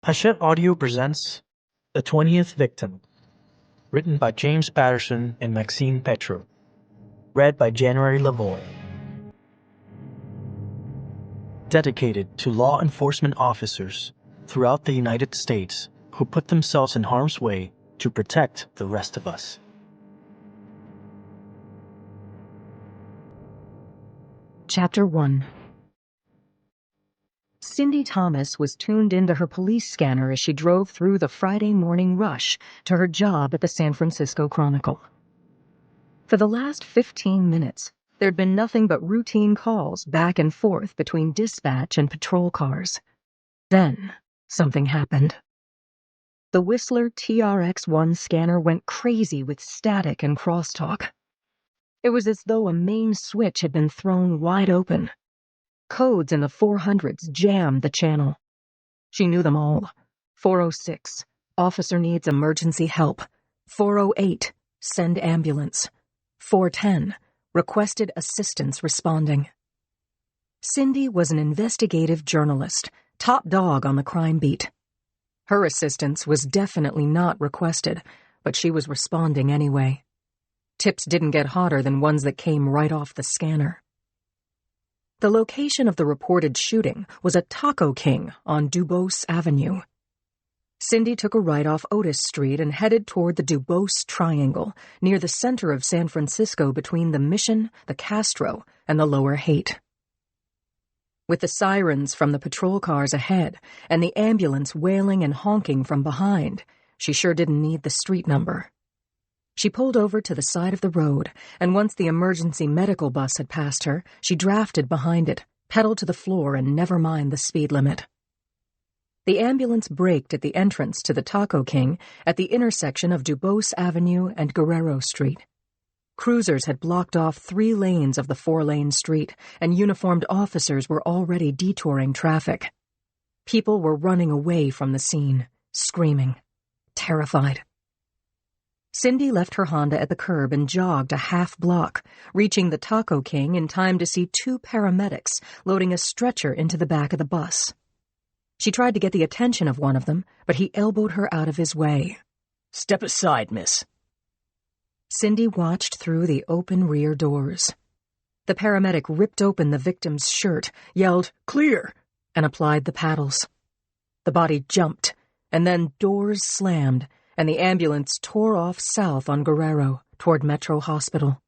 Hachette Audio presents The 20th Victim, written by James Patterson and Maxime Petro, read by January Lavoie. Dedicated to law enforcement officers throughout the United States who put themselves in harm's way to protect the rest of us. Chapter 1. Cindy Thomas was tuned into her police scanner as she drove through the Friday morning rush to her job at the San Francisco Chronicle. For the last 15 minutes, there'd been nothing but routine calls back and forth between dispatch and patrol cars. Then, something happened. The Whistler TRX-1 scanner went crazy with static and crosstalk. It was as though a main switch had been thrown wide open. Codes in the 400s jammed the channel. She knew them all. 406, officer needs emergency help. 408, send ambulance. 410, requested assistance responding. Cindy was an investigative journalist, top dog on the crime beat. Her assistance was definitely not requested, but she was responding anyway. Tips didn't get hotter than ones that came right off the scanner. The location of the reported shooting was a Taco King on Dubose Avenue. Cindy took a right off Otis Street and headed toward the Dubose Triangle, near the center of San Francisco between the Mission, the Castro, and the Lower Haight. With the sirens from the patrol cars ahead and the ambulance wailing and honking from behind, she sure didn't need the street number. She pulled over to the side of the road, and once the emergency medical bus had passed her, she drafted behind it, pedaled to the floor, and never mind the speed limit. The ambulance braked at the entrance to the Taco King at the intersection of Dubose Avenue and Guerrero Street. Cruisers had blocked off 3 lanes of the 4-lane street, and uniformed officers were already detouring traffic. People were running away from the scene, screaming, terrified. Cindy left her Honda at the curb and jogged a half block, reaching the Taco King in time to see 2 paramedics loading a stretcher into the back of the bus. She tried to get the attention of one of them, but he elbowed her out of his way. "Step aside, miss." Cindy watched through the open rear doors. The paramedic ripped open the victim's shirt, yelled, "Clear!" and applied the paddles. The body jumped, and then doors slammed, and the ambulance tore off south on Guerrero toward Metro Hospital.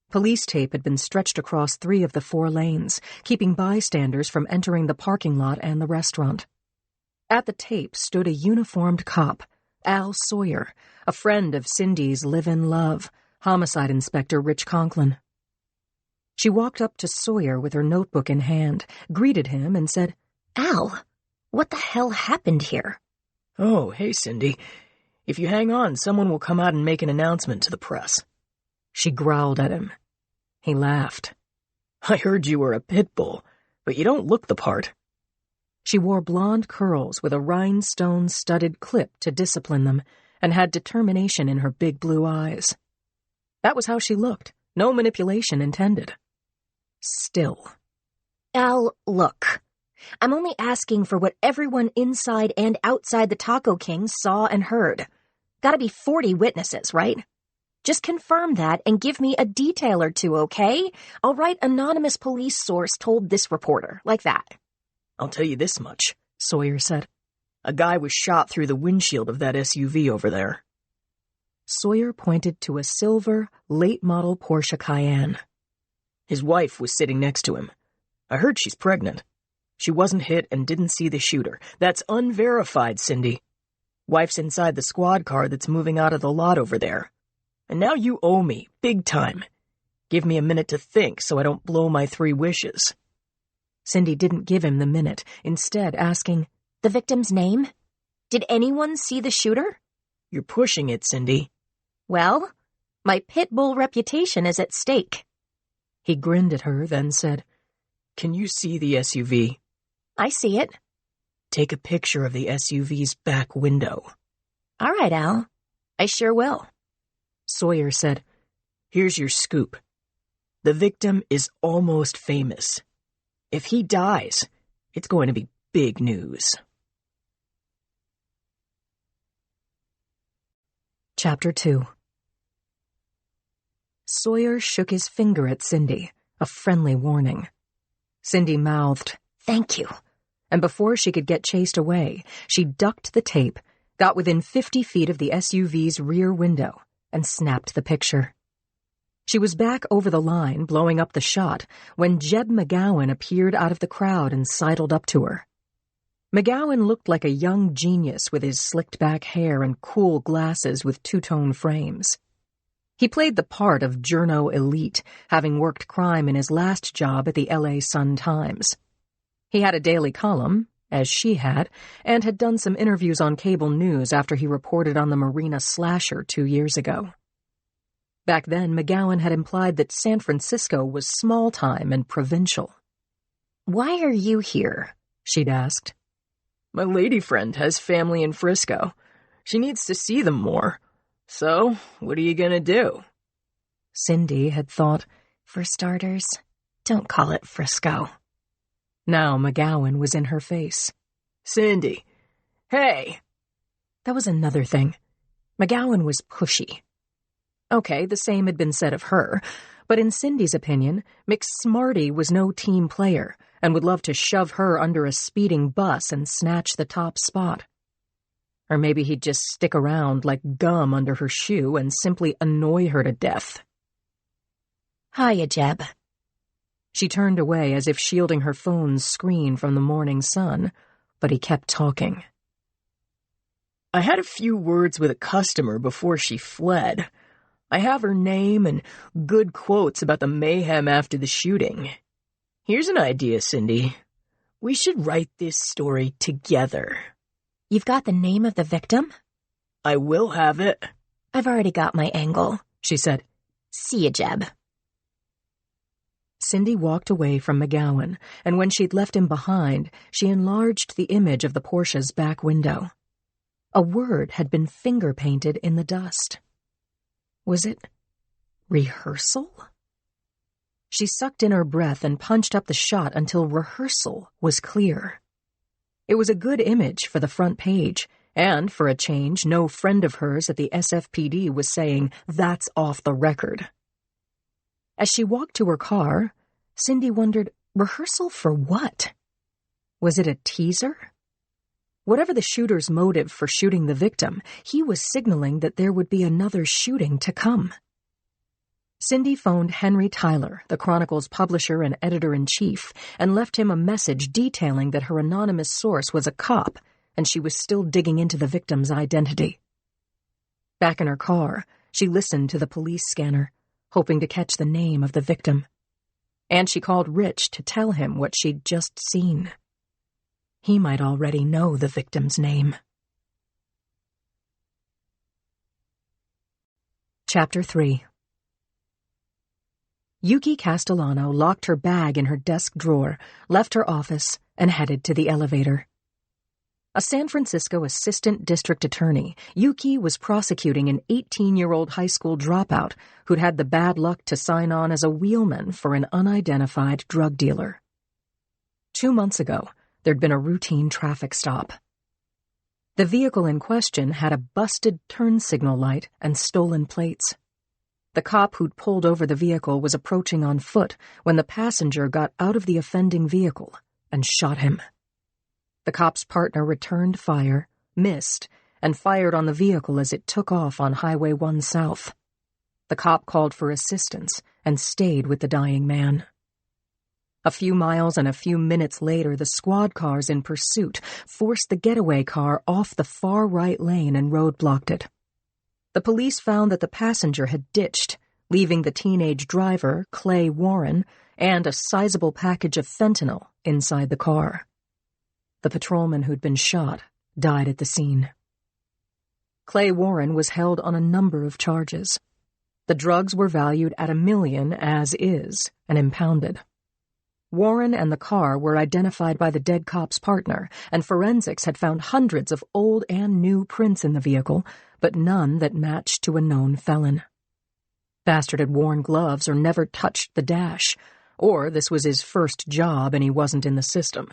Police tape had been stretched across 3 of the 4 lanes, keeping bystanders from entering the parking lot and the restaurant. At the tape stood a uniformed cop, Al Sawyer, a friend of Cindy's live-in love, Homicide Inspector Rich Conklin. She walked up to Sawyer with her notebook in hand, greeted him, and said, "Al, what the hell happened here?" "Oh, hey, Cindy. If you hang on, someone will come out and make an announcement to the press." She growled at him. He laughed. "I heard you were a pit bull, but you don't look the part." She wore blonde curls with a rhinestone-studded clip to discipline them, and had determination in her big blue eyes. That was how she looked, no manipulation intended. Still. "Al, look. I'm only asking for what everyone inside and outside the Taco King saw and heard. Gotta be 40 witnesses, right? Just confirm that and give me a detail or 2, okay? I'll write anonymous police source told this reporter, like that." "I'll tell you this much," Sawyer said. "A guy was shot through the windshield of that SUV over there." Sawyer pointed to a silver, late-model Porsche Cayenne. "His wife was sitting next to him. I heard she's pregnant. She wasn't hit and didn't see the shooter. That's unverified, Cindy. Wife's inside the squad car that's moving out of the lot over there. And now you owe me, big time. Give me a minute to think so I don't blow my 3 wishes." Cindy didn't give him the minute, instead asking, "The victim's name? Did anyone see the shooter?" "You're pushing it, Cindy." "Well, my pit bull reputation is at stake." He grinned at her, then said, "Can you see the SUV?" "I see it." "Take a picture of the SUV's back window." "All right, Al. I sure will." Sawyer said, "Here's your scoop. The victim is almost famous. If he dies, it's going to be big news." Chapter 2. Sawyer shook his finger at Cindy, a friendly warning. Cindy mouthed, "Thank you," and before she could get chased away, she ducked the tape, got within 50 feet of the SUV's rear window, and snapped the picture. She was back over the line, blowing up the shot, when Jeb McGowan appeared out of the crowd and sidled up to her. McGowan looked like a young genius with his slicked-back hair and cool glasses with two-tone frames. He played the part of journo elite, having worked crime in his last job at the LA Sun-Times. He had a daily column, as she had, and had done some interviews on cable news after he reported on the Marina slasher 2 years ago. Back then, McGowan had implied that San Francisco was small-time and provincial. "Why are you here?" she'd asked. "My lady friend has family in Frisco. She needs to see them more. So, what are you gonna do?" Cindy had thought, "For starters, don't call it Frisco." Now McGowan was in her face. "Cindy, hey!" That was another thing. McGowan was pushy. Okay, the same had been said of her, but in Cindy's opinion, McSmarty was no team player and would love to shove her under a speeding bus and snatch the top spot. Or maybe he'd just stick around like gum under her shoe and simply annoy her to death. "Hiya, Jeb." She turned away as if shielding her phone's screen from the morning sun, but he kept talking. "I had a few words with a customer before she fled. I have her name and good quotes about the mayhem after the shooting. Here's an idea, Cindy. We should write this story together." "You've got the name of the victim?" "I will have it." "I've already got my angle," she said. "See ya, Jeb." Cindy walked away from McGowan, and when she'd left him behind, she enlarged the image of the Porsche's back window. A word had been finger-painted in the dust. Was it rehearsal? She sucked in her breath and punched up the shot until rehearsal was clear. It was a good image for the front page, and, for a change, no friend of hers at the SFPD was saying, "That's off the record." As she walked to her car, Cindy wondered, rehearsal for what? Was it a teaser? Whatever the shooter's motive for shooting the victim, he was signaling that there would be another shooting to come. Cindy phoned Henry Tyler, the Chronicle's publisher and editor-in-chief, and left him a message detailing that her anonymous source was a cop, and she was still digging into the victim's identity. Back in her car, she listened to the police scanner, hoping to catch the name of the victim. And she called Rich to tell him what she'd just seen. He might already know the victim's name. Chapter 3. Yuki Castellano locked her bag in her desk drawer, left her office, and headed to the elevator. A San Francisco assistant district attorney, Yuki was prosecuting an 18-year-old high school dropout who'd had the bad luck to sign on as a wheelman for an unidentified drug dealer. 2 months ago, there'd been a routine traffic stop. The vehicle in question had a busted turn signal light and stolen plates. The cop who'd pulled over the vehicle was approaching on foot when the passenger got out of the offending vehicle and shot him. The cop's partner returned fire, missed, and fired on the vehicle as it took off on Highway 1 South. The cop called for assistance and stayed with the dying man. A few miles and a few minutes later, the squad cars in pursuit forced the getaway car off the far right lane and roadblocked it. The police found that the passenger had ditched, leaving the teenage driver, Clay Warren, and a sizable package of fentanyl inside the car. The patrolman who'd been shot died at the scene. Clay Warren was held on a number of charges. The drugs were valued at $1 million as is and impounded. Warren and the car were identified by the dead cop's partner, and forensics had found hundreds of old and new prints in the vehicle, but none that matched to a known felon. Bastard had worn gloves or never touched the dash, or this was his first job and he wasn't in the system.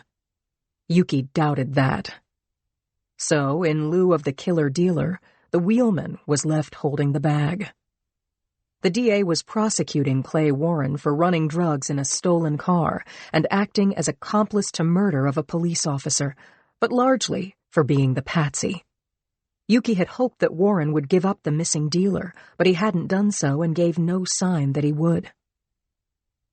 Yuki doubted that. So, in lieu of the killer dealer, The wheelman was left holding the bag. The DA was prosecuting Clay Warren for running drugs in a stolen car and acting as accomplice to murder of a police officer, but largely for being the patsy. Yuki had hoped that Warren would give up the missing dealer, but he hadn't done so and gave no sign that he would.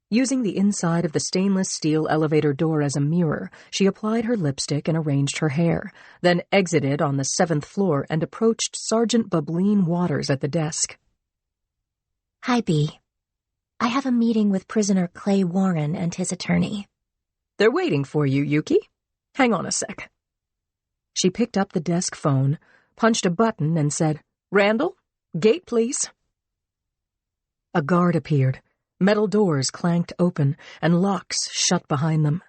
Using the inside of the stainless steel elevator door as a mirror, she applied her lipstick and arranged her hair, then exited on the 7th floor and approached Sergeant Bubbleen Waters at the desk. Hi, B. I have a meeting with prisoner Clay Warren and his attorney. They're waiting for you, Yuki. Hang on a sec. She picked up the desk phone, punched a button, and said, "Randall, gate, please." A guard appeared. Metal doors clanked open, and locks shut behind them.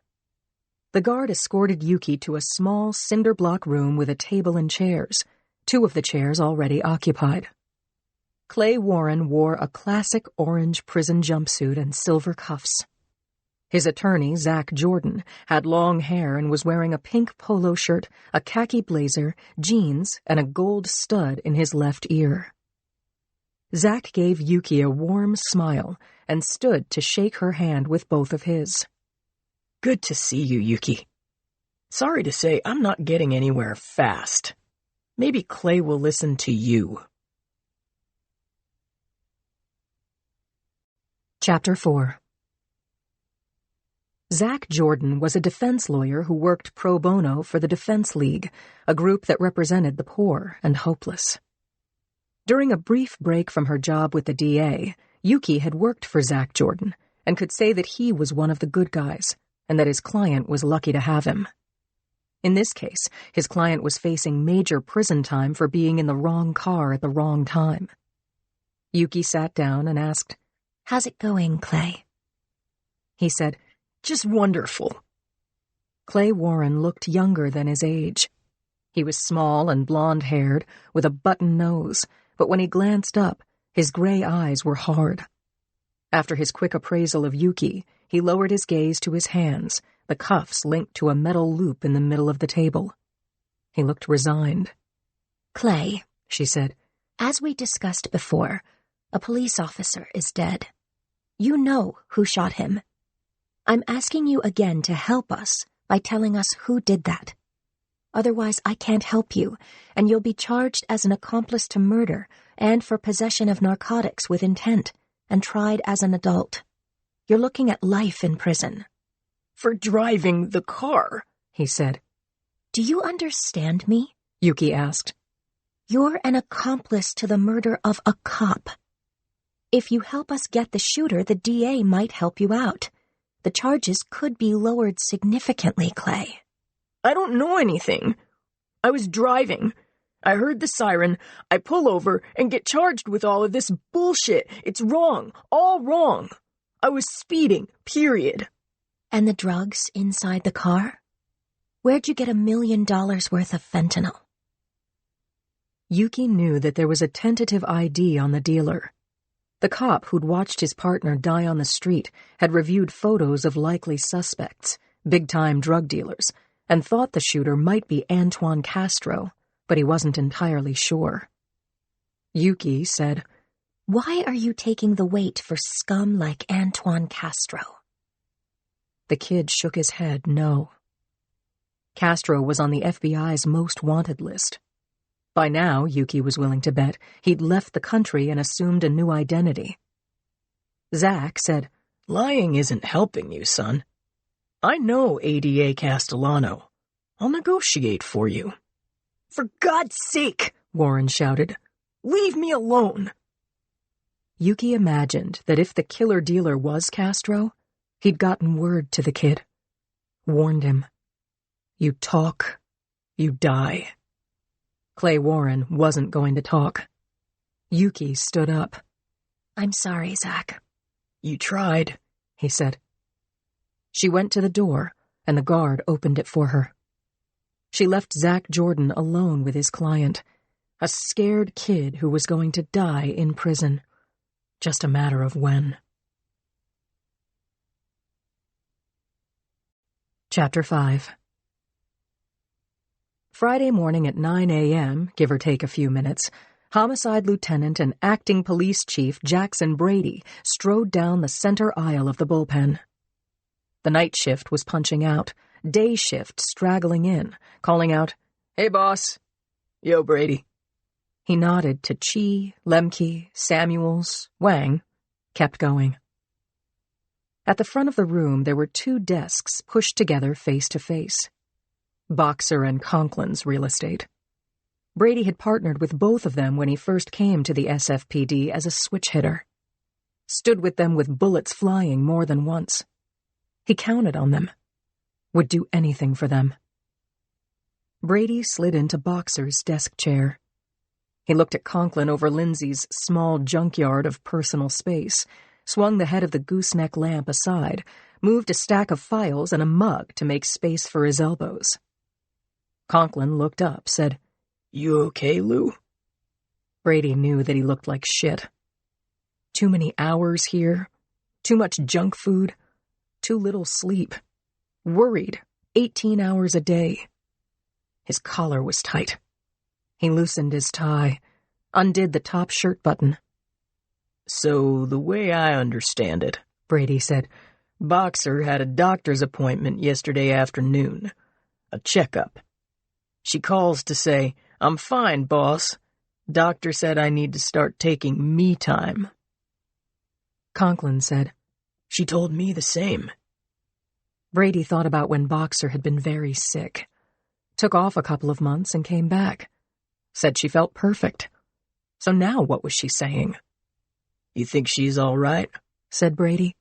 The guard escorted Yuki to a small cinder-block room with a table and chairs, 2 of the chairs already occupied. Clay Warren wore a classic orange prison jumpsuit and silver cuffs. His attorney, Zach Jordan, had long hair and was wearing a pink polo shirt, a khaki blazer, jeans, and a gold stud in his left ear. Zach gave Yuki a warm smile and stood to shake her hand with both of his. Good to see you, Yuki. Sorry to say I'm not getting anywhere fast. Maybe Clay will listen to you. Chapter 4. Zach Jordan was a defense lawyer who worked pro bono for the Defense League, a group that represented the poor and hopeless. During a brief break from her job with the DA, Yuki had worked for Zach Jordan and could say that he was one of the good guys and that his client was lucky to have him. In this case, his client was facing major prison time for being in the wrong car at the wrong time. Yuki sat down and asked, How's it going, Clay? He said, Just wonderful. Clay Warren looked younger than his age. He was small and blonde-haired, with a button nose, but when he glanced up, his gray eyes were hard. After his quick appraisal of Yuki, he lowered his gaze to his hands, the cuffs linked to a metal loop in the middle of the table. He looked resigned. Clay, she said, as we discussed before, a police officer is dead. You know who shot him. I'm asking you again to help us by telling us who did that. Otherwise, I can't help you, and you'll be charged as an accomplice to murder and for possession of narcotics with intent, and tried as an adult. You're looking at life in prison. For driving the car, he said. Do you understand me? Yuki asked. You're an accomplice to the murder of a cop. If you help us get the shooter, the DA might help you out. The charges could be lowered significantly, Clay. I don't know anything. I was driving. I heard the siren. I pull over and get charged with all of this bullshit. It's wrong. All wrong. I was speeding, period. And the drugs inside the car? Where'd you get $1 million worth of fentanyl? Yuki knew that there was a tentative ID on the dealer. The cop who'd watched his partner die on the street had reviewed photos of likely suspects, big-time drug dealers, and thought the shooter might be Antoine Castro, but he wasn't entirely sure. Yuki said, Why are you taking the weight for scum like Antoine Castro? The kid shook his head no. Castro was on the FBI's most wanted list. By now, Yuki was willing to bet, he'd left the country and assumed a new identity. Zach said, Lying isn't helping you, son. I know ADA Castellano. I'll negotiate for you. For God's sake, Warren shouted. Leave me alone. Yuki imagined that if the killer dealer was Castro, he'd gotten word to the kid. Warned him. You talk, you die. Clay Warren wasn't going to talk. Yuki stood up. I'm sorry, Zach. You tried, he said. She went to the door, and the guard opened it for her. She left Zach Jordan alone with his client, a scared kid who was going to die in prison. Just a matter of when. Chapter 5. Friday morning at 9 a.m., give or take a few minutes, Homicide Lieutenant and Acting Police Chief Jackson Brady strode down the center aisle of the bullpen. The night shift was punching out, day shift straggling in, calling out, "Hey, boss." "Yo, Brady." He nodded to Chi, Lemke, Samuels, Wang, kept going. At the front of the room, there were 2 desks pushed together face to face. Boxer and Conklin's real estate. Brady had partnered with both of them when he first came to the SFPD as a switch hitter. Stood with them with bullets flying more than once. He counted on them. Would do anything for them. Brady slid into Boxer's desk chair. He looked at Conklin over Lindsay's small junkyard of personal space, swung the head of the gooseneck lamp aside, moved a stack of files and a mug to make space for his elbows. Conklin looked up, said, "You okay, Lou?" Brady knew that he looked like shit. Too many hours here, too much junk food, too little sleep. Worried, 18 hours a day. His collar was tight. He loosened his tie, undid the top shirt button. "So, the way I understand it," Brady said, "Boxer had a doctor's appointment yesterday afternoon. A checkup. She calls to say, 'I'm fine, boss. Doctor said I need to start taking me time.'" Conklin said, "She told me the same." Brady thought about when Boxer had been very sick. Took off a couple of months and came back. Said she felt perfect. So now what was she saying? "You think she's all right?" said Brady.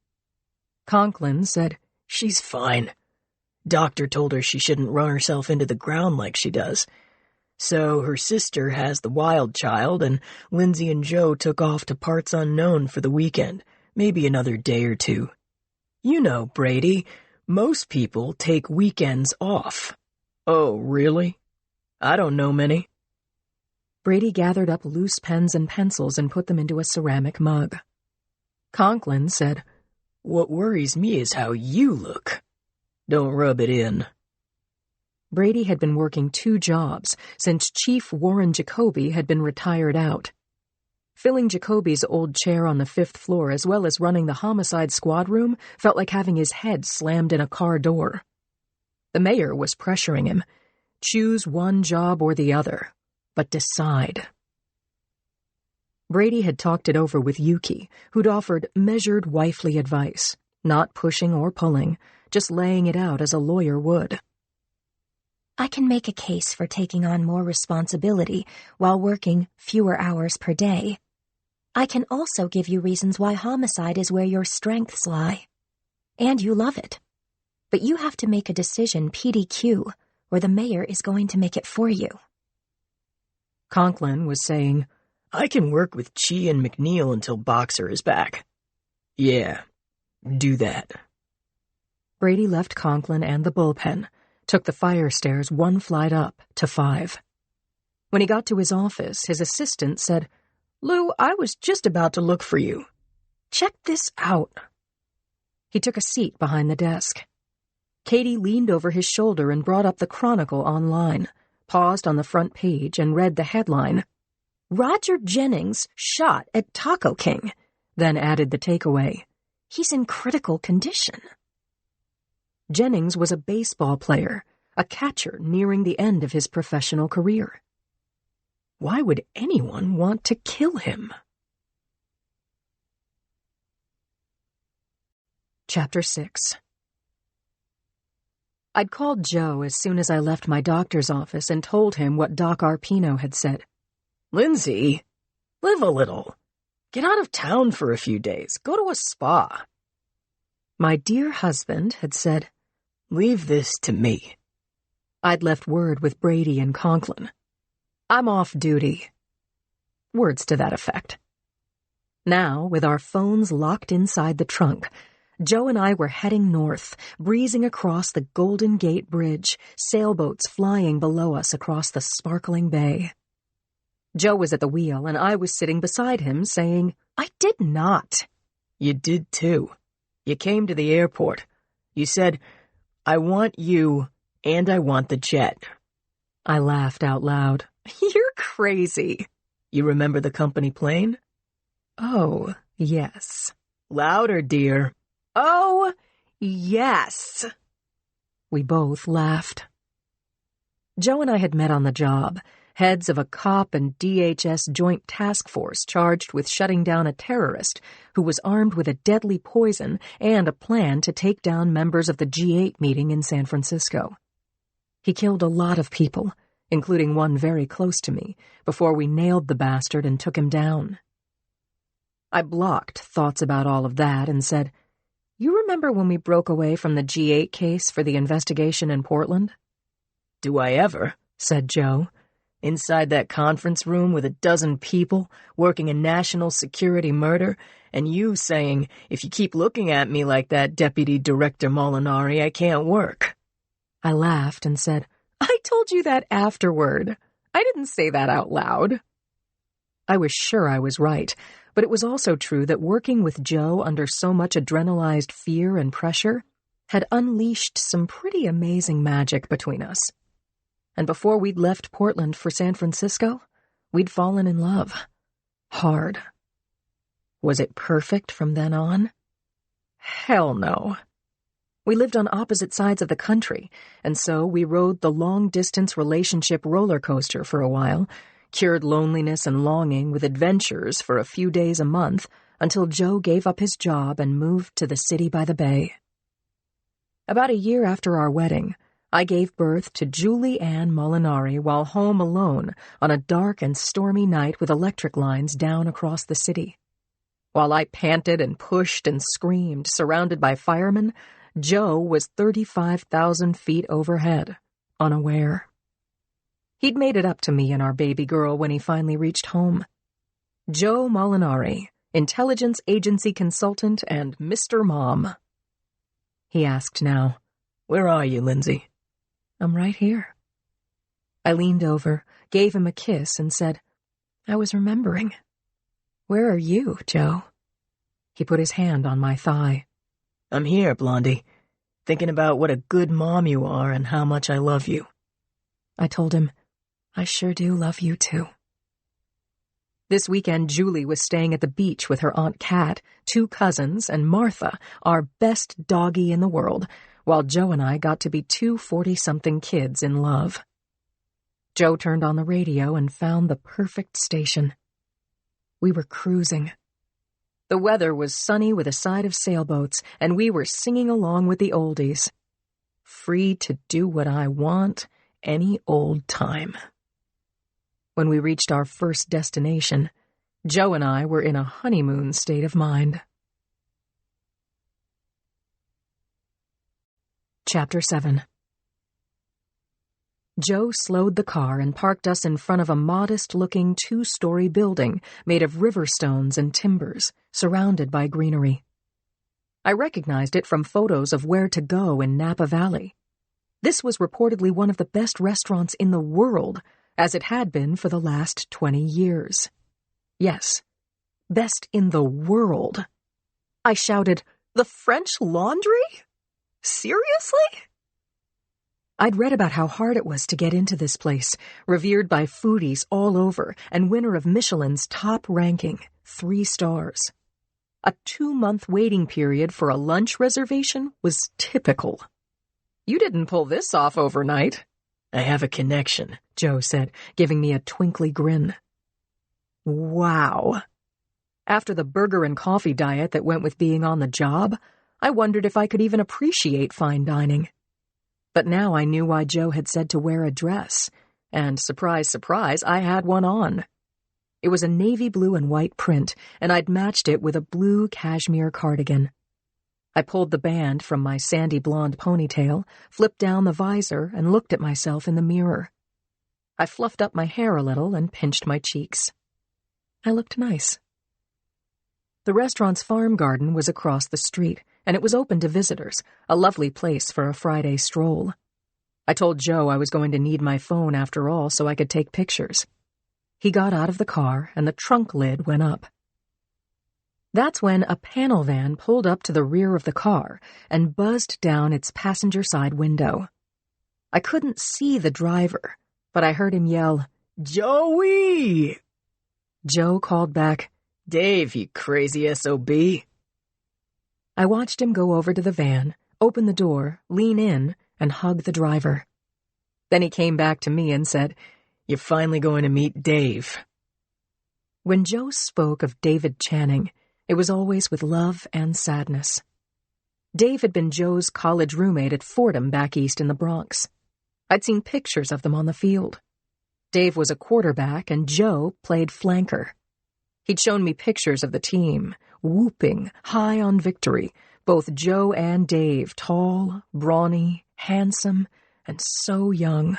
Conklin said, "She's fine. Doctor told her she shouldn't run herself into the ground like she does. So her sister has the wild child, and Lindsay and Joe took off to parts unknown for the weekend, maybe another day or 2. You know, Brady, most people take weekends off." "Oh, really? I don't know many." Brady gathered up loose pens and pencils and put them into a ceramic mug. Conklin said, "What worries me is how you look. Don't rub it in." Brady had been working 2 jobs since Chief Warren Jacoby had been retired out. Filling Jacoby's old chair on the 5th floor as well as running the homicide squad room felt like having his head slammed in a car door. The mayor was pressuring him. Choose one job or the other, but decide. Brady had talked it over with Yuki, who'd offered measured wifely advice, not pushing or pulling, just laying it out as a lawyer would. I can make a case for taking on more responsibility while working fewer hours per day. I can also give you reasons why homicide is where your strengths lie. And you love it. But you have to make a decision PDQ, or the mayor is going to make it for you. Conklin was saying, "I can work with Chi and McNeil until Boxer is back." "Yeah, do that." Brady left Conklin and the bullpen, took the fire stairs 1 flight up to 5. When he got to his office, his assistant said, "Lou, I was just about to look for you. Check this out." He took a seat behind the desk. Katie leaned over his shoulder and brought up the Chronicle online, paused on the front page and read the headline, "Roger Jennings shot at Taco King," then added the takeaway, "He's in critical condition." Jennings was a baseball player, a catcher nearing the end of his professional career. Why would anyone want to kill him? Chapter 6. I'd called Joe as soon as I left my doctor's office and told him what Doc Arpino had said. "Lindsay, live a little. Get out of town for a few days. Go to a spa." My dear husband had said, "Leave this to me." I'd left word with Brady and Conklin. "I'm off duty." Words to that effect. Now, with our phones locked inside the trunk, Joe and I were heading north, breezing across the Golden Gate Bridge, sailboats flying below us across the sparkling bay. Joe was at the wheel, and I was sitting beside him, saying, "I did not." "You did too. You came to the airport. You said, 'I want you, and I want the jet.' I laughed out loud. You're crazy. You remember the company plane? Oh, yes. Louder, dear. Oh, yes. We both laughed. Joe and I had met on the job, heads of a cop and DHS joint task force charged with shutting down a terrorist who was armed with a deadly poison and a plan to take down members of the G8 meeting in San Francisco. He killed a lot of people, including one very close to me, before we nailed the bastard and took him down. I blocked thoughts about all of that and said, "You remember when we broke away from the G8 case for the investigation in Portland?" Do I ever? Said Joe. Inside that conference room with a dozen people working a national security murder, and you saying, "If you keep looking at me like that, Deputy Director Molinari, I can't work." I laughed and said, I told you that afterward. I didn't say that out loud. I was sure I was right, but it was also true that working with Joe under so much adrenalized fear and pressure had unleashed some pretty amazing magic between us. And before we'd left Portland for San Francisco, we'd fallen in love. Hard. Was it perfect from then on? Hell no. We lived on opposite sides of the country, and so we rode the long-distance relationship roller coaster for a while, cured loneliness and longing with adventures for a few days a month, until Joe gave up his job and moved to the city by the bay. About a year after our wedding, I gave birth to Julie Ann Molinari while home alone on a dark and stormy night with electric lines down across the city. While I panted and pushed and screamed, surrounded by firemen, Joe was 35,000 feet overhead, unaware. He'd made it up to me and our baby girl when he finally reached home. Joe Molinari, intelligence agency consultant and Mr. Mom. He asked now, "Where are you, Lindsay?" "I'm right here." I leaned over, gave him a kiss, and said, "I was remembering. Where are you, Joe?" He put his hand on my thigh. "I'm here, Blondie, thinking about what a good mom you are and how much I love you." I told him, "I sure do love you too." This weekend, Julie was staying at the beach with her Aunt Kat, 2 cousins, and Martha, our best doggie in the world, while Joe and I got to be 2 40-something kids in love. Joe turned on the radio and found the perfect station. We were cruising. The weather was sunny with a side of sailboats, and we were singing along with the oldies. Free to do what I want any old time. When we reached our first destination, Joe and I were in a honeymoon state of mind. Chapter 7. Joe slowed the car and parked us in front of a modest-looking 2-story building made of river stones and timbers, surrounded by greenery. I recognized it from photos of Where to Go in Napa Valley. This was reportedly one of the best restaurants in the world, as it had been for the last 20 years. Yes, best in the world. I shouted, "The French Laundry? Seriously?" I'd read about how hard it was to get into this place, revered by foodies all over and winner of Michelin's top ranking, 3 stars. A 2-month waiting period for a lunch reservation was typical. "You didn't pull this off overnight." "I have a connection," Joe said, giving me a twinkly grin. Wow. After the burger and coffee diet that went with being on the job, I wondered if I could even appreciate fine dining. But now I knew why Joe had said to wear a dress, and surprise, surprise, I had one on. It was a navy blue and white print, and I'd matched it with a blue cashmere cardigan. I pulled the band from my sandy blonde ponytail, flipped down the visor, and looked at myself in the mirror. I fluffed up my hair a little and pinched my cheeks. I looked nice. The restaurant's farm garden was across the street, and it was open to visitors, a lovely place for a Friday stroll. I told Joe I was going to need my phone after all so I could take pictures. He got out of the car, and the trunk lid went up. That's when a panel van pulled up to the rear of the car and buzzed down its passenger side window. I couldn't see the driver, but I heard him yell, "Joey!" Joe called back, "Dave, you crazy SOB." I watched him go over to the van, open the door, lean in, and hug the driver. Then he came back to me and said, "You're finally going to meet Dave." When Joe spoke of David Channing, it was always with love and sadness. Dave had been Joe's college roommate at Fordham back east in the Bronx. I'd seen pictures of them on the field. Dave was a quarterback and Joe played flanker. He'd shown me pictures of the team, whooping, high on victory, both Joe and Dave, tall, brawny, handsome, and so young.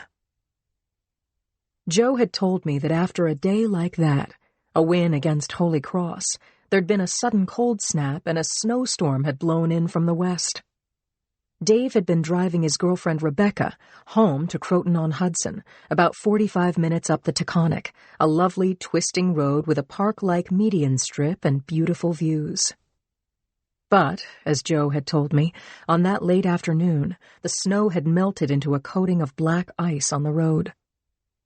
Joe had told me that after a day like that, a win against Holy Cross, there'd been a sudden cold snap and a snowstorm had blown in from the west. Dave had been driving his girlfriend Rebecca home to Croton-on-Hudson, about 45 minutes up the Taconic, a lovely twisting road with a park-like median strip and beautiful views. But, as Joe had told me, on that late afternoon, the snow had melted into a coating of black ice on the road.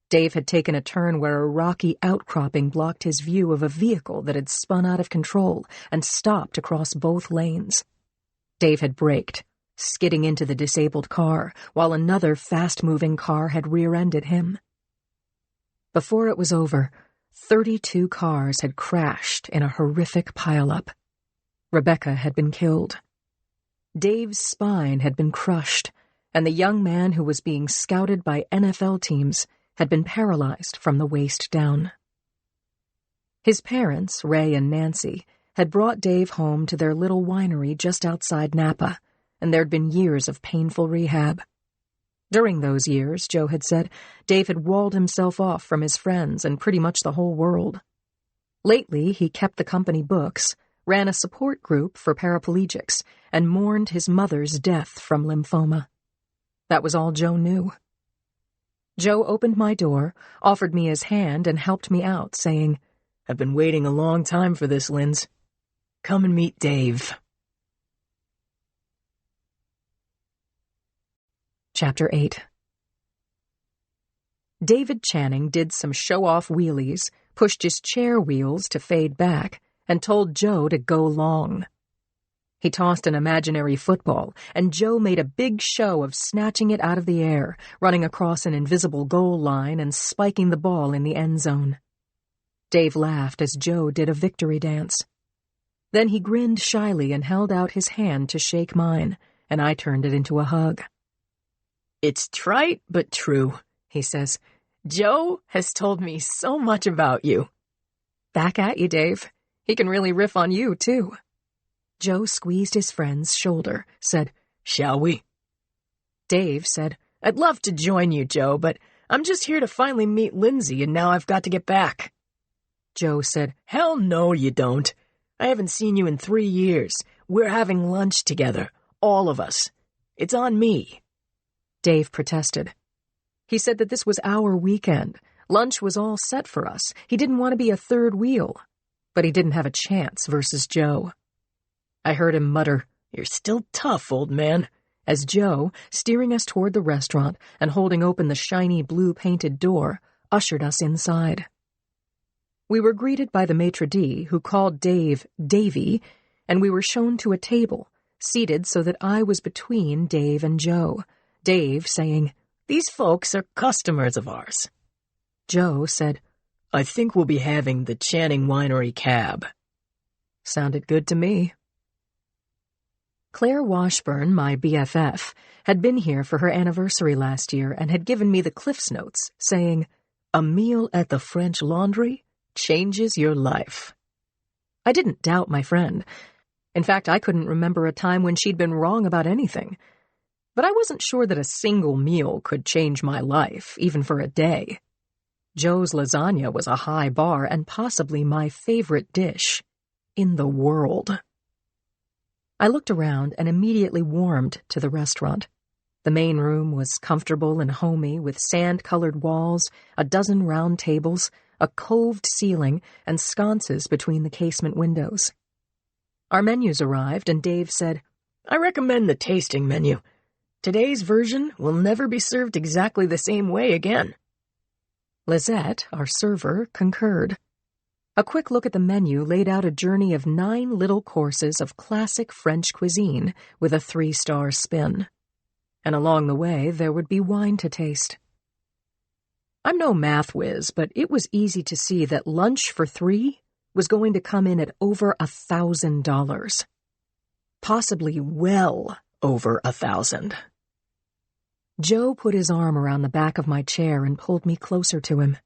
Dave had taken a turn where a rocky outcropping blocked his view of a vehicle that had spun out of control and stopped across both lanes. Dave had braked, skidding into the disabled car, while another fast-moving car had rear-ended him. Before it was over, 32 cars had crashed in a horrific pileup. Rebecca had been killed. Dave's spine had been crushed, and the young man who was being scouted by NFL teams had been paralyzed from the waist down. His parents, Ray and Nancy, had brought Dave home to their little winery just outside Napa, and there'd been years of painful rehab. During those years, Joe had said, Dave had walled himself off from his friends and pretty much the whole world. Lately, he kept the company books, ran a support group for paraplegics, and mourned his mother's death from lymphoma. That was all Joe knew. Joe opened my door, offered me his hand, and helped me out, saying, "I've been waiting a long time for this, Linz. Come and meet Dave." Chapter 8. David Channing did some show-off wheelies, pushed his chair wheels to fade back, and told Joe to go long. He tossed an imaginary football, and Joe made a big show of snatching it out of the air, running across an invisible goal line and spiking the ball in the end zone. Dave laughed as Joe did a victory dance. Then he grinned shyly and held out his hand to shake mine, and I turned it into a hug. "It's trite but true," he says. "Joe has told me so much about you." Back at you, Dave. He can really riff on you, too. Joe squeezed his friend's shoulder, said, "Shall we?" Dave said, "I'd love to join you, Joe, but I'm just here to finally meet Lindsay, and now I've got to get back." Joe said, "Hell no, you don't. I haven't seen you in 3 years. We're having lunch together, all of us. It's on me." Dave protested. He said that this was our weekend. Lunch was all set for us. He didn't want to be a third wheel. But he didn't have a chance versus Joe. I heard him mutter, "You're still tough, old man," as Joe, steering us toward the restaurant and holding open the shiny blue-painted door, ushered us inside. We were greeted by the maitre d', who called Dave Davy, and we were shown to a table, seated so that I was between Dave and Joe, Dave saying, "These folks are customers of ours." Joe said, "I think we'll be having the Channing Winery cab." Sounded good to me. Claire Washburn, my BFF, had been here for her anniversary last year and had given me the Cliff's Notes, saying, "A meal at the French Laundry changes your life." I didn't doubt my friend. In fact, I couldn't remember a time when she'd been wrong about anything. But I wasn't sure that a single meal could change my life, even for a day. Joe's lasagna was a high bar and possibly my favorite dish in the world. I looked around and immediately warmed to the restaurant. The main room was comfortable and homey, with sand-colored walls, a dozen round tables, a coved ceiling, and sconces between the casement windows. Our menus arrived, and Dave said, "I recommend the tasting menu. Today's version will never be served exactly the same way again." Lizette, our server, concurred. A quick look at the menu laid out a journey of 9 little courses of classic French cuisine with a 3-star spin. And along the way, there would be wine to taste. I'm no math whiz, but it was easy to see that lunch for 3 was going to come in at over $1,000. Possibly well over 1,000. Joe put his arm around the back of my chair and pulled me closer to him.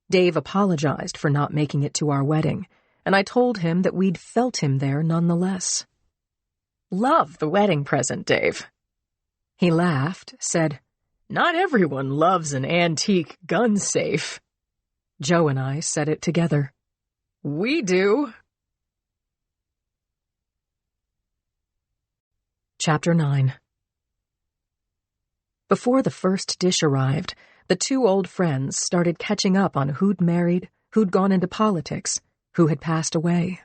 Dave apologized for not making it to our wedding, and I told him that we'd felt him there nonetheless. Love the wedding present, Dave. He laughed, said, Not everyone loves an antique gun safe. Joe and I said it together. We do. Chapter 9. Before the first dish arrived, the 2 old friends started catching up on who'd married, who'd gone into politics, who had passed away.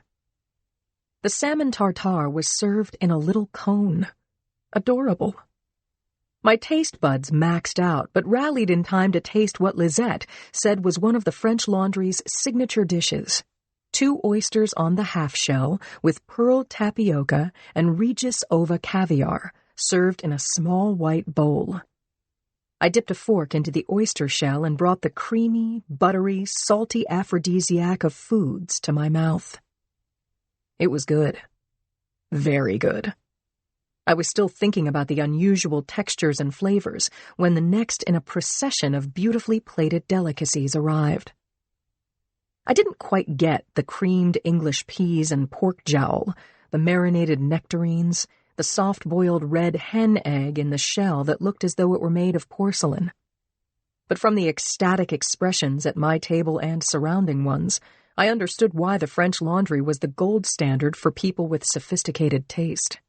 The salmon tartare was served in a little cone. Adorable. My taste buds maxed out, but rallied in time to taste what Lizette said was one of the French Laundry's signature dishes. 2 oysters on the half-shell with pearl tapioca and Regis ova caviar, served in a small white bowl. I dipped a fork into the oyster shell and brought the creamy, buttery, salty aphrodisiac of foods to my mouth. It was good. Very good. I was still thinking about the unusual textures and flavors when the next in a procession of beautifully plated delicacies arrived. I didn't quite get the creamed English peas and pork jowl, the marinated nectarines, the soft-boiled red hen egg in the shell that looked as though it were made of porcelain. But from the ecstatic expressions at my table and surrounding ones, I understood why the French Laundry was the gold standard for people with sophisticated taste.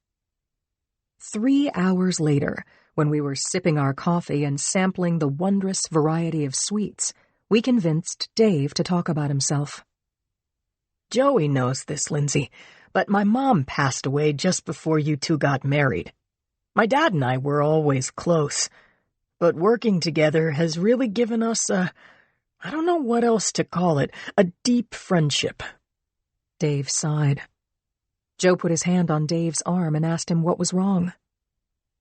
3 hours later, when we were sipping our coffee and sampling the wondrous variety of sweets, we convinced Dave to talk about himself. Joey knows this, Lindsay, but my mom passed away just before you 2 got married. My dad and I were always close, but working together has really given us I don't know what else to call it, a deep friendship. Dave sighed. Joe put his hand on Dave's arm and asked him what was wrong.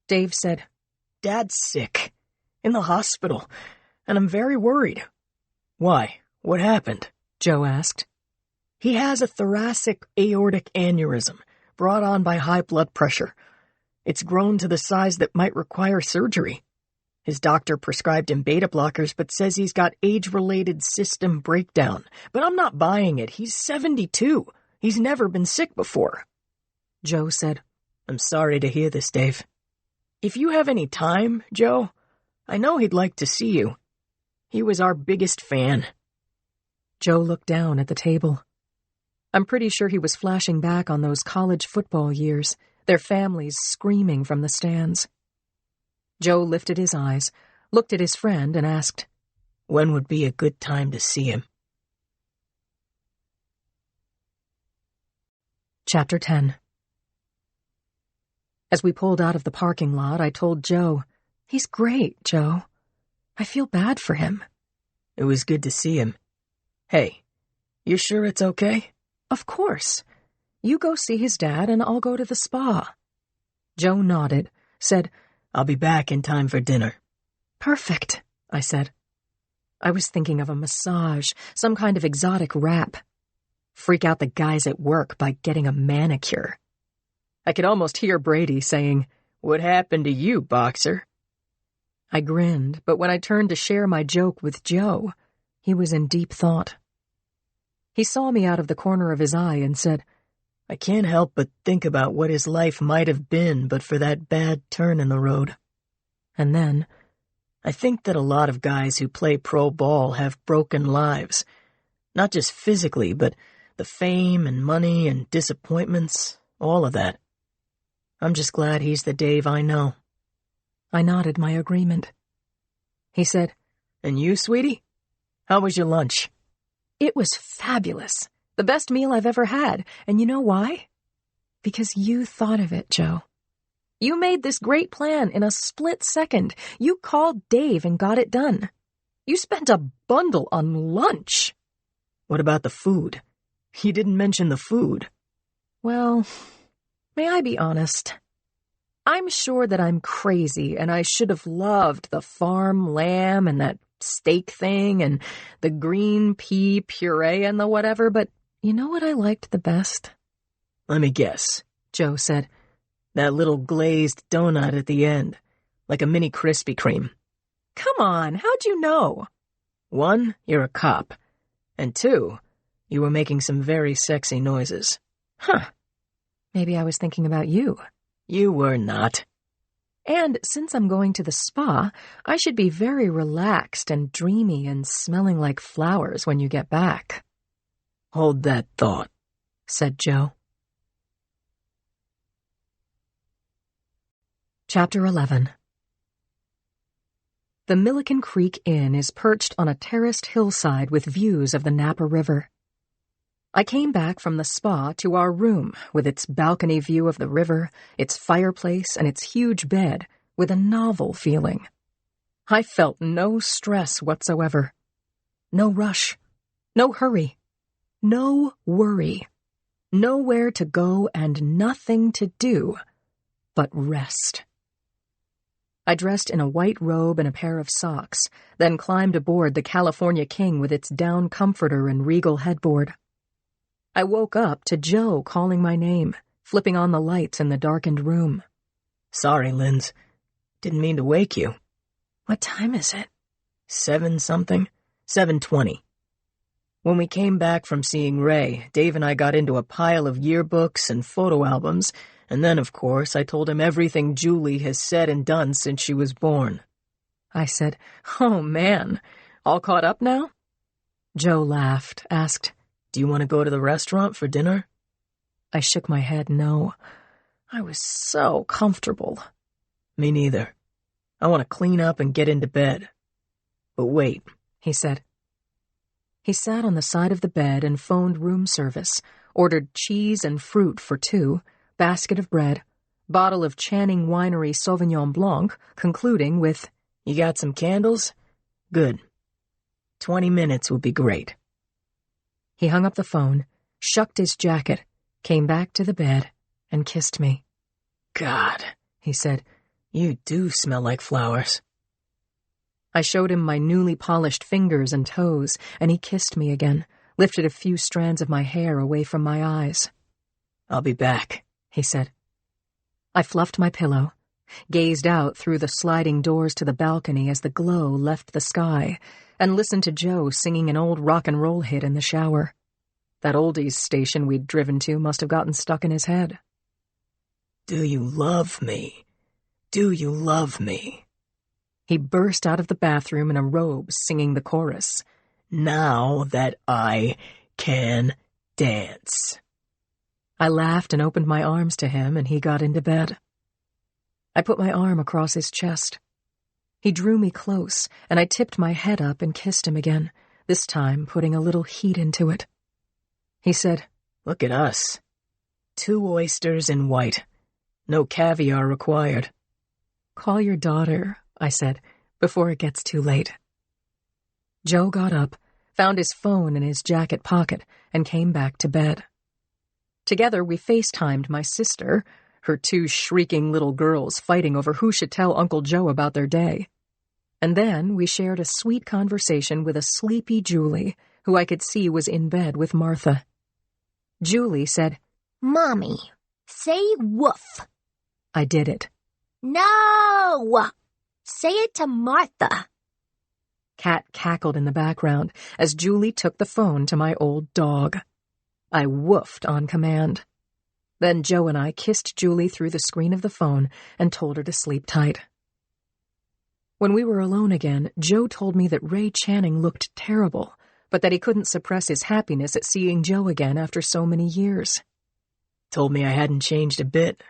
Dave said, Dad's sick, in the hospital, and I'm very worried. Why? What happened? Joe asked. He has a thoracic aortic aneurysm brought on by high blood pressure. It's grown to the size that might require surgery. His doctor prescribed him beta blockers but says he's got age-related system breakdown. But I'm not buying it. He's 72. He's never been sick before. Joe said, I'm sorry to hear this, Dave. If you have any time, Joe, I know he'd like to see you. He was our biggest fan. Joe looked down at the table. I'm pretty sure he was flashing back on those college football years, their families screaming from the stands. Joe lifted his eyes, looked at his friend, and asked, When would be a good time to see him? Chapter 10. As we pulled out of the parking lot, I told Joe, He's great, Joe. I feel bad for him. It was good to see him. Hey, you sure it's okay? Of course. You go see his dad and I'll go to the spa. Joe nodded, said, I'll be back in time for dinner. Perfect, I said. I was thinking of a massage, some kind of exotic wrap. Freak out the guys at work by getting a manicure. I could almost hear Brady saying, What happened to you, Boxer? I grinned, but when I turned to share my joke with Joe, he was in deep thought. He saw me out of the corner of his eye and said, I can't help but think about what his life might have been but for that bad turn in the road. And then, I think that a lot of guys who play pro ball have broken lives. Not just physically, but the fame and money and disappointments, all of that. I'm just glad he's the Dave I know. I nodded my agreement. He said, And you, sweetie? How was your lunch? It was fabulous. The best meal I've ever had. And you know why? Because you thought of it, Joe. You made this great plan in a split second. You called Dave and got it done. You spent a bundle on lunch. What about the food? You didn't mention the food. Well, may I be honest? I'm sure that I'm crazy and I should have loved the farm lamb and that steak thing and the green pea puree and the whatever, but you know what I liked the best? Let me guess, Joe said. that little glazed donut at the end, like a mini Krispy Kreme. Come on, how'd you know? 1, you're a cop. And 2, you were making some very sexy noises. Huh. Maybe I was thinking about you. You were not. And since I'm going to the spa, I should be very relaxed and dreamy and smelling like flowers when you get back. Hold that thought, said Joe. Chapter 11. The Milliken Creek Inn is perched on a terraced hillside with views of the Napa River. I came back from the spa to our room with its balcony view of the river, its fireplace, and its huge bed with a novel feeling. I felt no stress whatsoever. No rush. No hurry. No worry. Nowhere to go and nothing to do but rest. I dressed in a white robe and a pair of socks, then climbed aboard the California King with its down comforter and regal headboard. I woke up to Joe calling my name, flipping on the lights in the darkened room. Sorry, Linz. Didn't mean to wake you. What time is it? 7-something? 7:20. When we came back from seeing Ray, Dave and I got into a pile of yearbooks and photo albums, and then, of course, I told him everything Julie has said and done since she was born. I said, "Oh, man, all caught up now?" Joe laughed, asked, Do you want to go to the restaurant for dinner? I shook my head no. I was so comfortable. Me neither. I want to clean up and get into bed. But wait, he said. He sat on the side of the bed and phoned room service, ordered cheese and fruit for 2, basket of bread, bottle of Channing Winery Sauvignon Blanc, concluding with, You got some candles? Good. 20 minutes would be great. He hung up the phone, shucked his jacket, came back to the bed, and kissed me. God, he said, you do smell like flowers. I showed him my newly polished fingers and toes, and he kissed me again, lifted a few strands of my hair away from my eyes. I'll be back, he said. I fluffed my pillow, gazed out through the sliding doors to the balcony as the glow left the sky, and listened to Joe singing an old rock and roll hit in the shower. That oldies station we'd driven to must have gotten stuck in his head. Do you love me? Do you love me? He burst out of the bathroom in a robe singing the chorus. Now that I can dance. I laughed and opened my arms to him, and he got into bed. I put my arm across his chest. He drew me close, and I tipped my head up and kissed him again, this time putting a little heat into it. He said, Look at us. 2 oysters in white. No caviar required. Call your daughter, I said, before it gets too late. Joe got up, found his phone in his jacket pocket, and came back to bed. Together we FaceTimed my sister, her 2 shrieking little girls fighting over who should tell Uncle Joe about their day. And then we shared a sweet conversation with a sleepy Julie, who I could see was in bed with Martha. Julie said, Mommy, say woof. I did it. No! Say it to Martha. Cat cackled in the background as Julie took the phone to my old dog. I woofed on command. Then Joe and I kissed Julie through the screen of the phone and told her to sleep tight. When we were alone again, Joe told me that Ray Channing looked terrible, but that he couldn't suppress his happiness at seeing Joe again after so many years. Told me I hadn't changed a bit.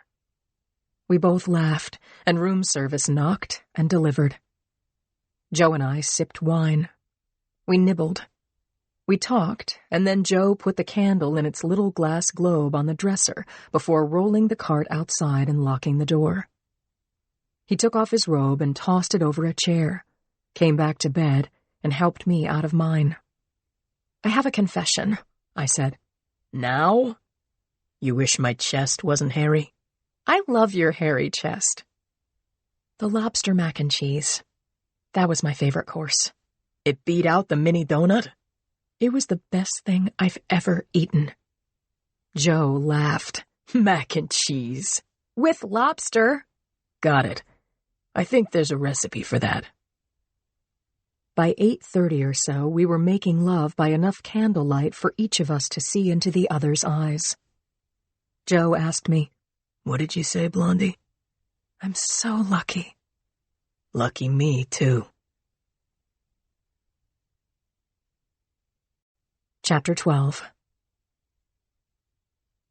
We both laughed, and room service knocked and delivered. Joe and I sipped wine. We nibbled. We talked, and then Joe put the candle in its little glass globe on the dresser before rolling the cart outside and locking the door. He took off his robe and tossed it over a chair, came back to bed, and helped me out of mine. "I have a confession," I said. Now? You wish my chest wasn't hairy? "I love your hairy chest." "The lobster mac and cheese. That was my favorite course. It beat out the mini donut? It was the best thing I've ever eaten." Joe laughed. Mac and cheese. "With lobster." Got it. I think there's a recipe for that. By 8:30 or so, we were making love by enough candlelight for each of us to see into the other's eyes. Joe asked me, What did you say, Blondie? "I'm so lucky." Lucky me, too. Chapter 12.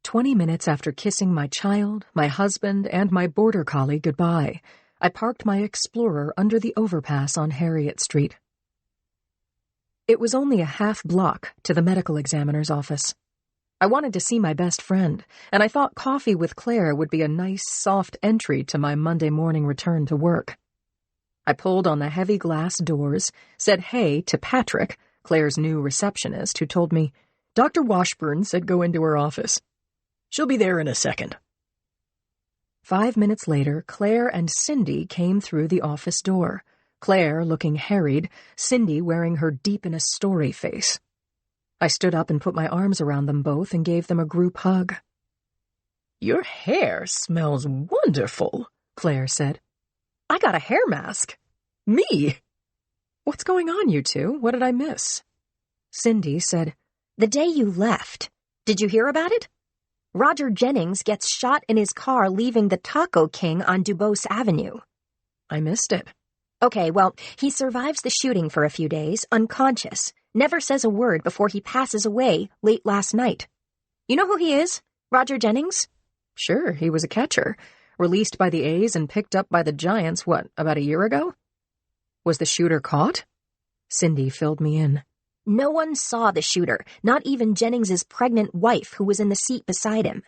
20 minutes after kissing my child, my husband, and my border collie goodbye, I parked my Explorer under the overpass on Harriet Street. It was only a half block to the medical examiner's office. I wanted to see my best friend, and I thought coffee with Claire would be a nice, soft entry to my Monday morning return to work. I pulled on the heavy glass doors, said hey to Patrick, Claire's new receptionist, who told me, "Dr. Washburn said go into her office. She'll be there in a second." 5 minutes later, Claire and Cindy came through the office door, Claire looking harried, Cindy wearing her deep-in-a-story face. I stood up and put my arms around them both and gave them a group hug. Your hair smells wonderful, Claire said. I got a hair mask. Me? What's going on, you two? What did I miss? Cindy said, "The day you left. Did you hear about it? Roger Jennings gets shot in his car leaving the Taco King on Dubose Avenue." I missed it. Okay, well, he survives the shooting for a few days, unconscious, never says a word before he passes away late last night. You know who he is? Roger Jennings? Sure, he was a catcher, released by the A's and picked up by the Giants, about a year ago? Was the shooter caught? Cindy filled me in. No one saw the shooter, not even Jennings's pregnant wife who was in the seat beside him.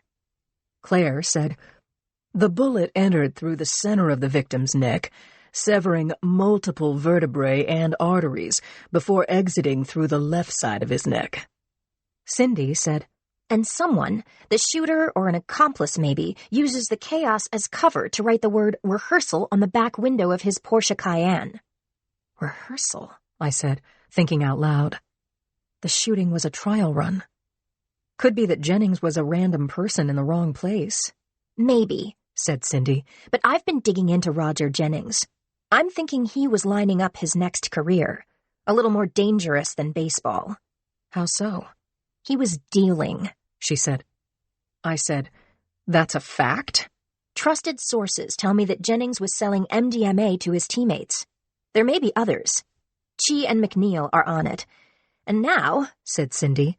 Claire said, The bullet entered through the center of the victim's neck, severing multiple vertebrae and arteries before exiting through the left side of his neck. Cindy said, And someone, the shooter or an accomplice maybe, uses the chaos as cover to write the word rehearsal on the back window of his Porsche Cayenne. Rehearsal, I said, thinking out loud. The shooting was a trial run. Could be that Jennings was a random person in the wrong place. Maybe, said Cindy. But I've been digging into Roger Jennings. I'm thinking he was lining up his next career, a little more dangerous than baseball. How so? He was dealing, she said. I said, That's a fact? Trusted sources tell me that Jennings was selling MDMA to his teammates. There may be others. Chi and McNeil are on it. And now, said Cindy,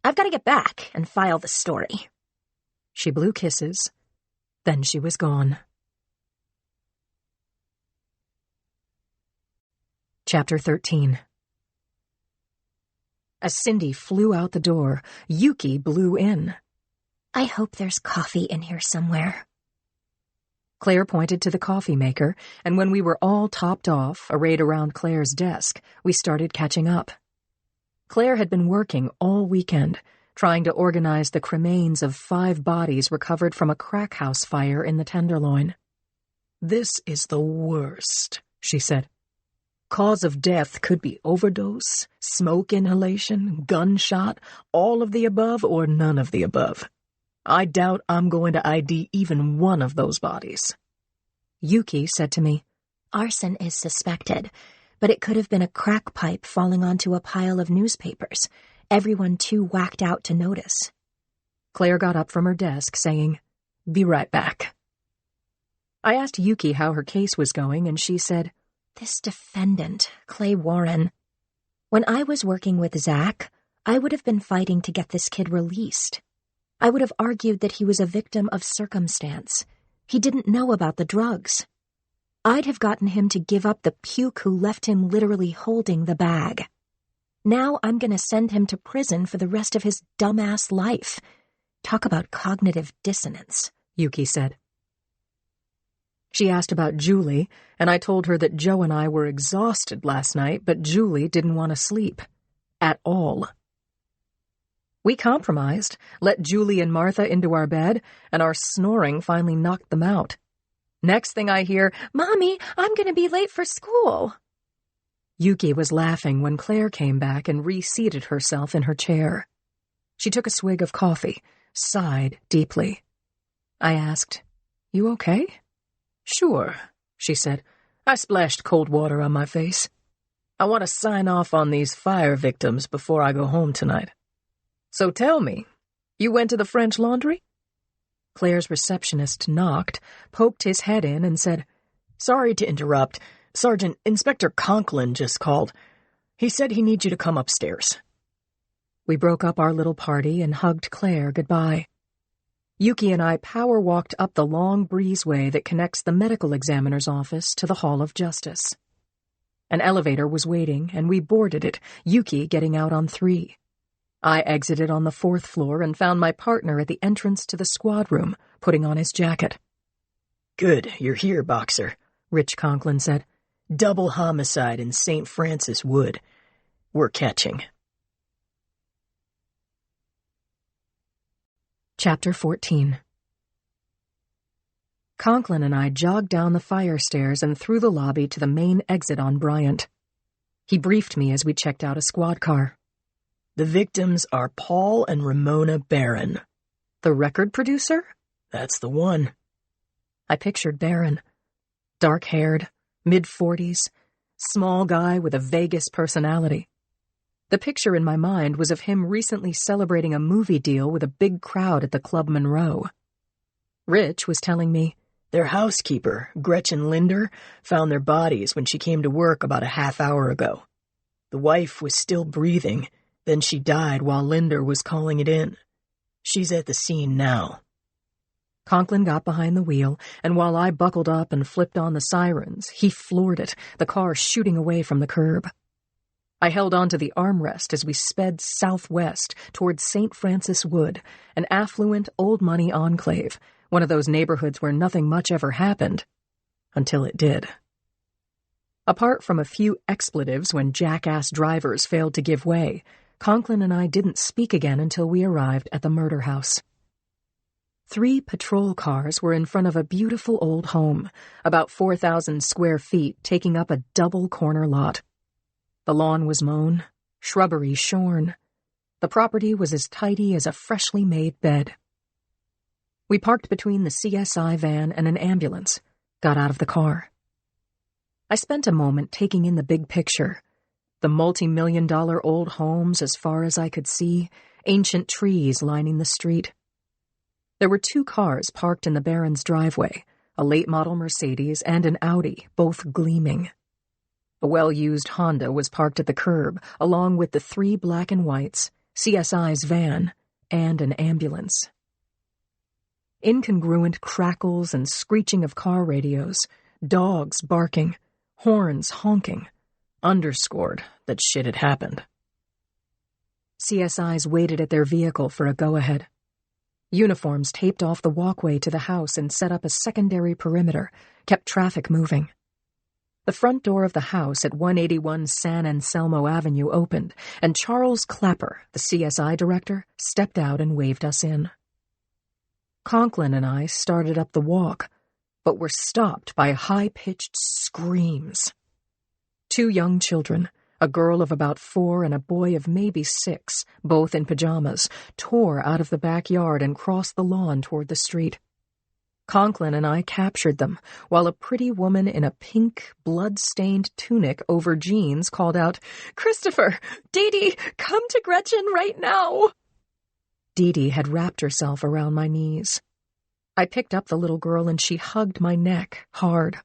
I've got to get back and file the story. She blew kisses. Then she was gone. Chapter 13. As Cindy flew out the door, Yuki blew in. I hope there's coffee in here somewhere. Claire pointed to the coffee maker, and when we were all topped off, arrayed around Claire's desk, we started catching up. Claire had been working all weekend, trying to organize the cremains of 5 bodies recovered from a crack house fire in the Tenderloin. This is the worst, she said. Cause of death could be overdose, smoke inhalation, gunshot, all of the above or none of the above. I doubt I'm going to ID even one of those bodies. Yuki said to me, Arson is suspected, but it could have been a crack pipe falling onto a pile of newspapers, everyone too whacked out to notice. Claire got up from her desk, saying, Be right back. I asked Yuki how her case was going, and she said, This defendant, Clay Warren. When I was working with Zach, I would have been fighting to get this kid released. I would have argued that he was a victim of circumstance. He didn't know about the drugs. I'd have gotten him to give up the puke who left him literally holding the bag. Now I'm going to send him to prison for the rest of his dumbass life. Talk about cognitive dissonance, Yuki said. She asked about Julie, and I told her that Joe and I were exhausted last night, but Julie didn't want to sleep. At all. We compromised, let Julie and Martha into our bed, and our snoring finally knocked them out. Next thing I hear, "Mommy, I'm going to be late for school." Yuki was laughing when Claire came back and reseated herself in her chair. She took a swig of coffee, sighed deeply. I asked, "You okay?" "Sure," she said. "I splashed cold water on my face. I want to sign off on these fire victims before I go home tonight. So tell me, you went to the French Laundry?" Claire's receptionist knocked, poked his head in, and said, "Sorry to interrupt. Sergeant Inspector Conklin just called. He said he needs you to come upstairs." We broke up our little party and hugged Claire goodbye. Yuki and I power walked up the long breezeway that connects the medical examiner's office to the Hall of Justice. An elevator was waiting, and we boarded it, Yuki getting out on 3. I exited on the 4th floor and found my partner at the entrance to the squad room, putting on his jacket. "Good, you're here, Boxer," Rich Conklin said. "Double homicide in St. Francis Wood. We're catching." Chapter 14. Conklin and I jogged down the fire stairs and through the lobby to the main exit on Bryant. He briefed me as we checked out a squad car. "The victims are Paul and Ramona Barron." "The record producer?" "That's the one." I pictured Barron. Dark-haired, mid-40s, small guy with a Vegas personality. The picture in my mind was of him recently celebrating a movie deal with a big crowd at the Club Monroe. Rich was telling me, "Their housekeeper, Gretchen Linder, found their bodies when she came to work about a half hour ago. The wife was still breathing, then she died while Linder was calling it in. She's at the scene now." Conklin got behind the wheel, and while I buckled up and flipped on the sirens, he floored it, the car shooting away from the curb. I held onto the armrest as we sped southwest towards St. Francis Wood, an affluent, old-money enclave, one of those neighborhoods where nothing much ever happened, until it did. Apart from a few expletives when jackass drivers failed to give way, Conklin and I didn't speak again until we arrived at the murder house. 3 patrol cars were in front of a beautiful old home, about 4,000 square feet, taking up a double corner lot. The lawn was mown, shrubbery shorn. The property was as tidy as a freshly made bed. We parked between the CSI van and an ambulance, got out of the car. I spent a moment taking in the big picture. The multi-million-dollar old homes as far as I could see, ancient trees lining the street. There were 2 cars parked in the Barron's driveway, a late-model Mercedes and an Audi, both gleaming. A well-used Honda was parked at the curb, along with the 3 black and whites, CSI's van, and an ambulance. Incongruent crackles and screeching of car radios, dogs barking, horns honking, underscored that shit had happened. CSIs waited at their vehicle for a go-ahead. Uniforms taped off the walkway to the house and set up a secondary perimeter, kept traffic moving. The front door of the house at 181 San Anselmo Avenue opened, and Charles Clapper, the CSI director, stepped out and waved us in. Conklin and I started up the walk, but were stopped by high-pitched screams. 2 young children, a girl of about 4 and a boy of maybe 6, both in pajamas, tore out of the backyard and crossed the lawn toward the street. Conklin and I captured them, while a pretty woman in a pink, blood-stained tunic over jeans called out, "Christopher! Dee Dee, come to Gretchen right now!" Dee Dee had wrapped herself around my knees. I picked up the little girl and she hugged my neck hard.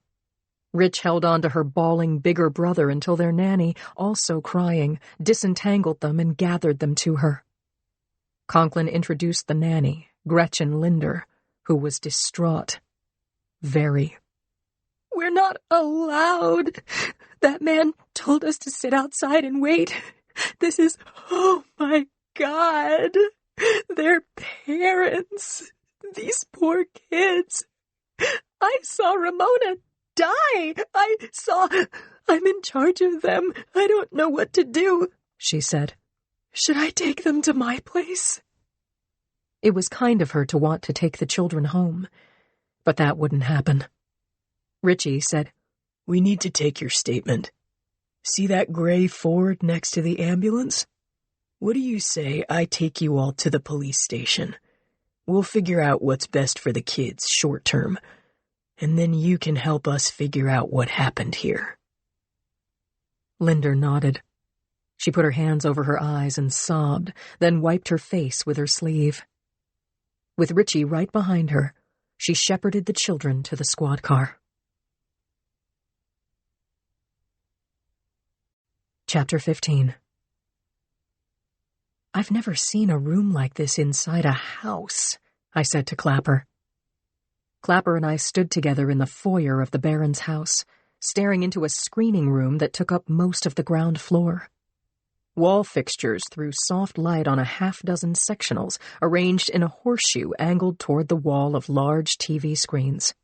Rich held on to her bawling bigger brother until their nanny, also crying, disentangled them and gathered them to her. Conklin introduced the nanny, Gretchen Linder, who was distraught. Very. "We're not allowed. That man told us to sit outside and wait. This is, oh my God, their parents. These poor kids. I saw Ramona die. I'm in charge of them. I don't know what to do, she said. Should I take them to my place? It was kind of her to want to take the children home, but that wouldn't happen. Richie said, We need to take your statement. See that gray Ford next to the ambulance? What do you say I take you all to the police station? We'll figure out what's best for the kids short term, and then you can help us figure out what happened here. Linder nodded. She put her hands over her eyes and sobbed, then wiped her face with her sleeve. With Richie right behind her, she shepherded the children to the squad car. Chapter 15. I've never seen a room like this inside a house, I said to Clapper. Clapper and I stood together in the foyer of the Baron's house, staring into a screening room that took up most of the ground floor. Wall fixtures threw soft light on a half-dozen sectionals arranged in a horseshoe angled toward the wall of large TV screens.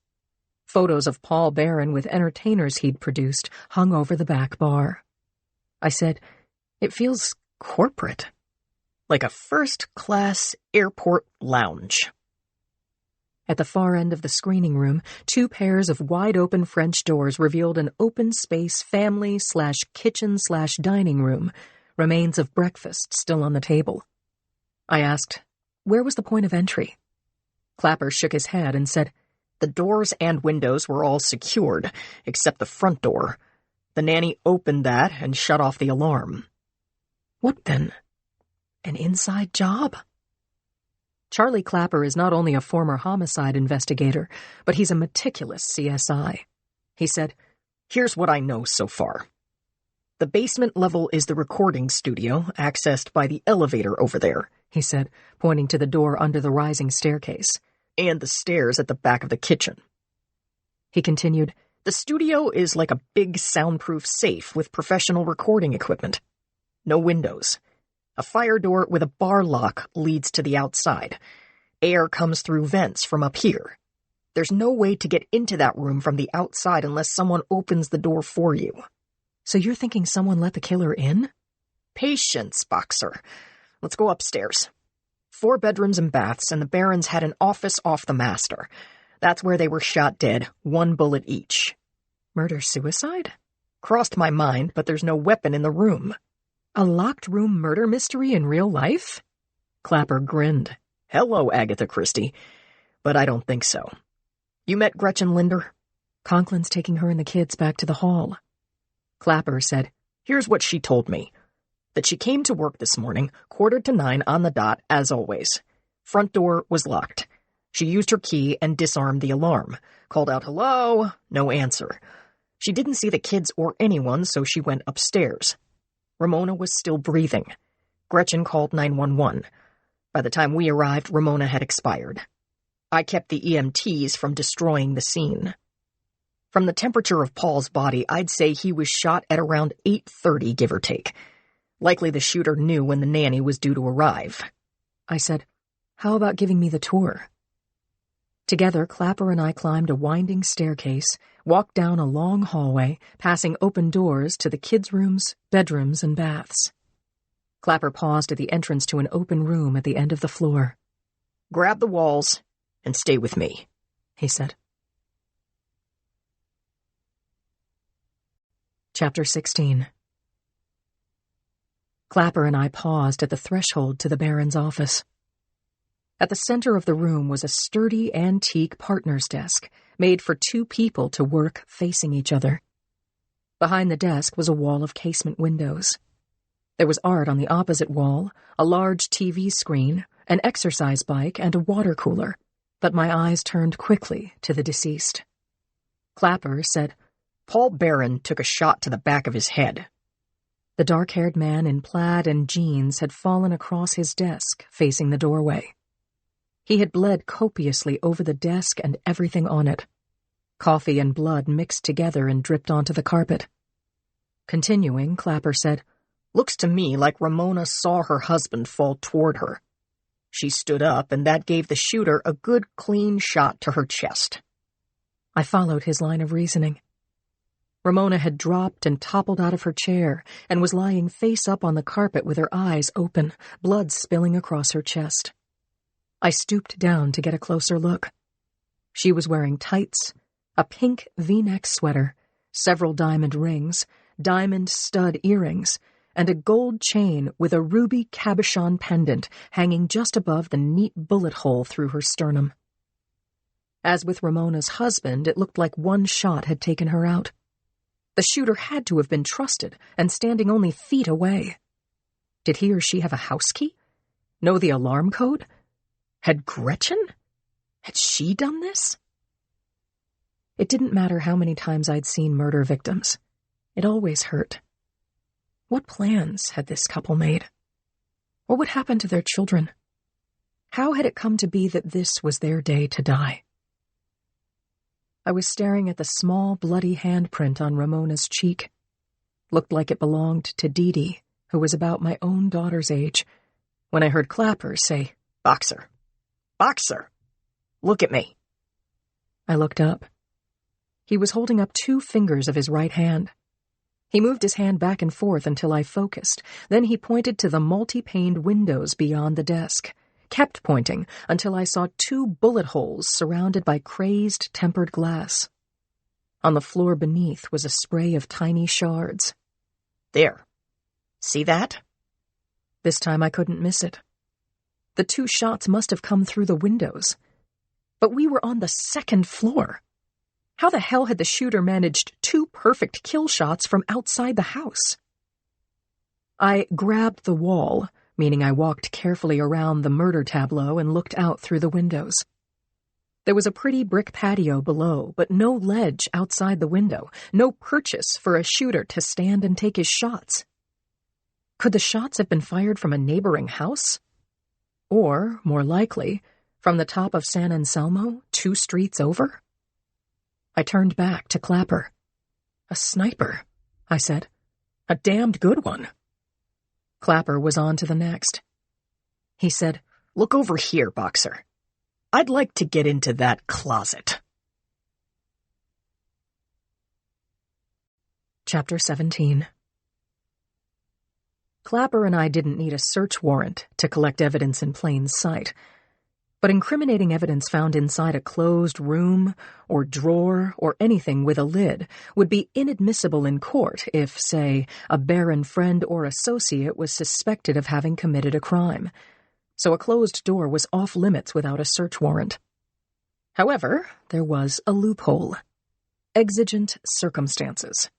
Photos of Paul Baron with entertainers he'd produced hung over the back bar. I said, It feels corporate. Like a first-class airport lounge. At the far end of the screening room, 2 pairs of wide-open French doors revealed an open-space family/kitchen/dining room, remains of breakfast still on the table. I asked, Where was the point of entry? Clapper shook his head and said, The doors and windows were all secured, except the front door. The nanny opened that and shut off the alarm. What then? An inside job? Charlie Clapper is not only a former homicide investigator, but he's a meticulous CSI. He said, Here's what I know so far. The basement level is the recording studio, accessed by the elevator over there, he said, pointing to the door under the rising staircase, and the stairs at the back of the kitchen. He continued, The studio is like a big soundproof safe with professional recording equipment. No windows. A fire door with a bar lock leads to the outside. Air comes through vents from up here. There's no way to get into that room from the outside unless someone opens the door for you. So you're thinking someone let the killer in? Patience, Boxer. Let's go upstairs. 4 bedrooms and baths, and the Barons had an office off the master. That's where they were shot dead, 1 bullet each. Murder-suicide? Crossed my mind, but there's no weapon in the room. A locked room murder mystery in real life? Clapper grinned. Hello, Agatha Christie. But I don't think so. You met Gretchen Linder? Conklin's taking her and the kids back to the hall. Clapper said, Here's what she told me. That she came to work this morning, 8:45 on the dot, as always. Front door was locked. She used her key and disarmed the alarm. Called out, Hello? No answer. She didn't see the kids or anyone, so she went upstairs. Ramona was still breathing. Gretchen called 911. By the time we arrived, Ramona had expired. I kept the EMTs from destroying the scene. From the temperature of Paul's body, I'd say he was shot at around 8:30, give or take. Likely the shooter knew when the nanny was due to arrive. I said, How about giving me the tour? Together, Clapper and I climbed a winding staircase, walked down a long hallway, passing open doors to the kids' rooms, bedrooms, and baths. Clapper paused at the entrance to an open room at the end of the floor. Grab the walls and stay with me, he said. Chapter 16. Clapper and I paused at the threshold to the Baron's office. At the center of the room was a sturdy antique partner's desk, made for 2 people to work facing each other. Behind the desk was a wall of casement windows. There was art on the opposite wall, a large TV screen, an exercise bike, and a water cooler, but my eyes turned quickly to the deceased. Clapper said, Paul Baron took a shot to the back of his head. The dark-haired man in plaid and jeans had fallen across his desk, facing the doorway. He had bled copiously over the desk and everything on it. Coffee and blood mixed together and dripped onto the carpet. Continuing, Clapper said, Looks to me like Ramona saw her husband fall toward her. She stood up, and that gave the shooter a good, clean shot to her chest. I followed his line of reasoning. Ramona had dropped and toppled out of her chair and was lying face up on the carpet with her eyes open, blood spilling across her chest. I stooped down to get a closer look. She was wearing tights, a pink V-neck sweater, several diamond rings, diamond stud earrings, and a gold chain with a ruby cabochon pendant hanging just above the neat bullet hole through her sternum. As with Ramona's husband, it looked like one shot had taken her out. The shooter had to have been trusted and standing only feet away. Did he or she have a house key? Know the alarm code? Had Gretchen? Had she done this? It didn't matter how many times I'd seen murder victims. It always hurt. What plans had this couple made? What would happen to their children? How had it come to be that this was their day to die? I was staring at the small, bloody handprint on Ramona's cheek. Looked like it belonged to Dee Dee, who was about my own daughter's age, when I heard Clapper say, Boxer. Boxer! Look at me. I looked up. He was holding up 2 fingers of his right hand. He moved his hand back and forth until I focused. Then he pointed to the multi-paned windows beyond the desk. Kept pointing until I saw 2 bullet holes surrounded by crazed tempered glass. On the floor beneath was a spray of tiny shards. There. See that? This time I couldn't miss it. The 2 shots must have come through the windows. But we were on the 2nd floor. How the hell had the shooter managed 2 perfect kill shots from outside the house? I grabbed the wall, meaning I walked carefully around the murder tableau and looked out through the windows. There was a pretty brick patio below, but no ledge outside the window, no purchase for a shooter to stand and take his shots. Could the shots have been fired from a neighboring house? Or, more likely, from the top of San Anselmo, 2 streets over? I turned back to Clapper. A sniper, I said. A damned good one. Clapper was on to the next. He said, Look over here, Boxer. I'd like to get into that closet. Chapter 17. Clapper and I didn't need a search warrant to collect evidence in plain sight, but incriminating evidence found inside a closed room or drawer or anything with a lid would be inadmissible in court if, say, a barren friend or associate was suspected of having committed a crime. So a closed door was off limits without a search warrant. However, there was a loophole. Exigent circumstances.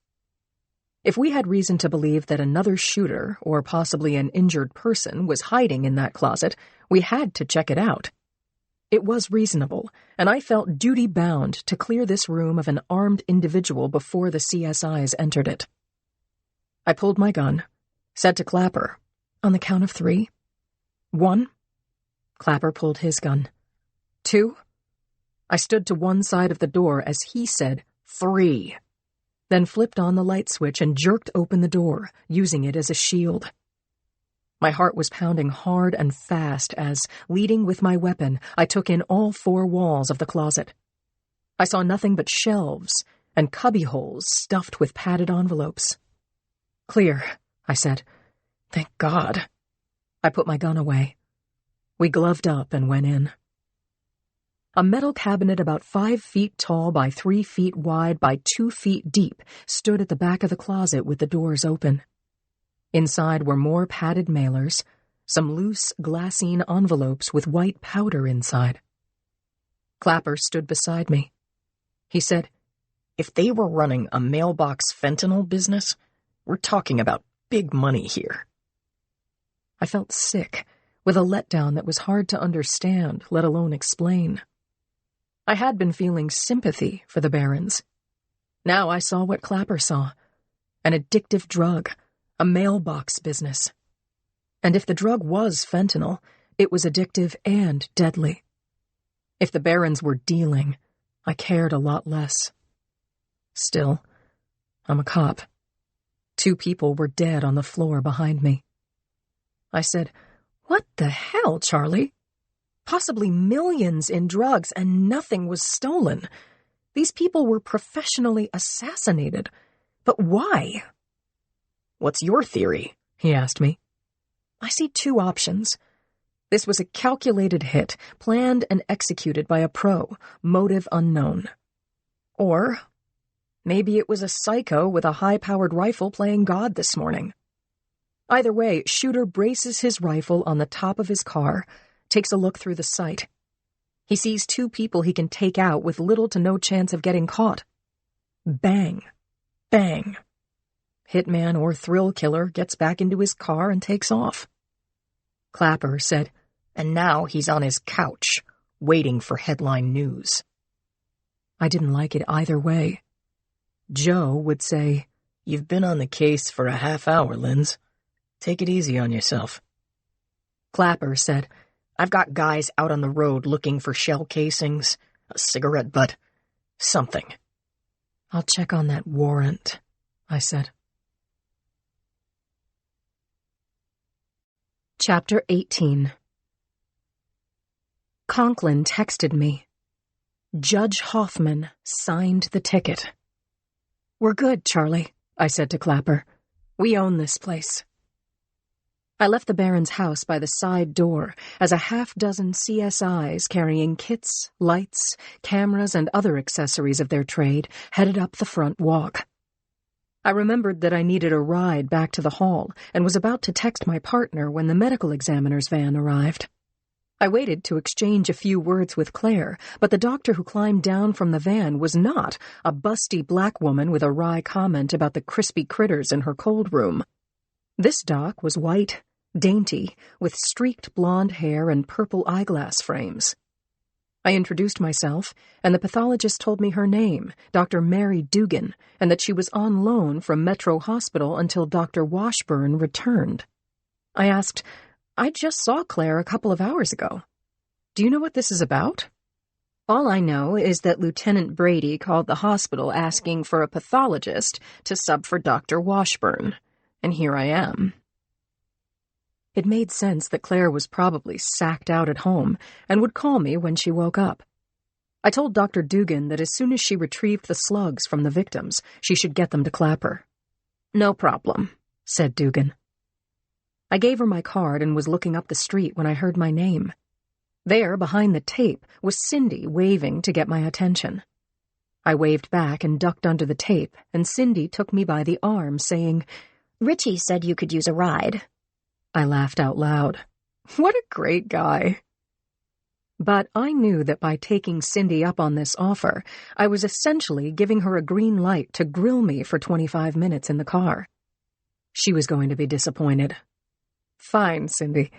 If we had reason to believe that another shooter, or possibly an injured person, was hiding in that closet, we had to check it out. It was reasonable, and I felt duty-bound to clear this room of an armed individual before the CSIs entered it. I pulled my gun, said to Clapper, on the count of 3. 1. Clapper pulled his gun. 2. I stood to one side of the door as he said, 3. Then flipped on the light switch and jerked open the door, using it as a shield. My heart was pounding hard and fast as, leading with my weapon, I took in all 4 walls of the closet. I saw nothing but shelves and cubbyholes stuffed with padded envelopes. Clear, I said. Thank God. I put my gun away. We gloved up and went in. A metal cabinet about 5 feet tall by 3 feet wide by 2 feet deep stood at the back of the closet with the doors open. Inside were more padded mailers, some loose glassine envelopes with white powder inside. Clapper stood beside me. He said, If they were running a mailbox fentanyl business, we're talking about big money here. I felt sick, with a letdown that was hard to understand, let alone explain. I had been feeling sympathy for the Barons. Now I saw what Clapper saw, an addictive drug, a mailbox business. And if the drug was fentanyl, it was addictive and deadly. If the Barons were dealing, I cared a lot less. Still, I'm a cop. 2 people were dead on the floor behind me. I said, What the hell, Charlie? Possibly millions in drugs and nothing was stolen. These people were professionally assassinated. But why? "What's your theory?" he asked me. "I see two options. This was a calculated hit, planned and executed by a pro, motive unknown. Or maybe it was a psycho with a high-powered rifle playing God this morning. Either way, shooter braces his rifle on the top of his car, takes a look through the sight. He sees two people he can take out with little to no chance of getting caught. Bang. Bang. Hitman or thrill killer gets back into his car and takes off." Clapper said, "And now he's on his couch, waiting for headline news." I didn't like it either way. Joe would say, "You've been on the case for a half hour, Linz. Take it easy on yourself." Clapper said, "I've got guys out on the road looking for shell casings, a cigarette butt, something." "I'll check on that warrant," I said. Chapter 18. Conklin texted me. Judge Hoffman signed the ticket. "We're good, Charlie," I said to Clapper. "We own this place." I left the Baron's house by the side door as a half-dozen CSIs carrying kits, lights, cameras, and other accessories of their trade headed up the front walk. I remembered that I needed a ride back to the hall and was about to text my partner when the medical examiner's van arrived. I waited to exchange a few words with Claire, but the doctor who climbed down from the van was not a busty black woman with a wry comment about the crispy critters in her cold room. This doc was white, dainty, with streaked blonde hair and purple eyeglass frames. I introduced myself, and the pathologist told me her name, Dr. Mary Dugan, and that she was on loan from Metro Hospital until Dr. Washburn returned. I asked, "I just saw Claire a couple of hours ago. Do you know what this is about?" "All I know is that Lieutenant Brady called the hospital asking for a pathologist to sub for Dr. Washburn, and here I am." It made sense that Claire was probably sacked out at home and would call me when she woke up. I told Dr. Dugan that as soon as she retrieved the slugs from the victims, she should get them to Clapper. "No problem," said Dugan. I gave her my card and was looking up the street when I heard my name. There, behind the tape, was Cindy waving to get my attention. I waved back and ducked under the tape, and Cindy took me by the arm, saying, "Richie said you could use a ride." I laughed out loud. What a great guy. But I knew that by taking Cindy up on this offer, I was essentially giving her a green light to grill me for 25 minutes in the car. She was going to be disappointed. "Fine, Cindy.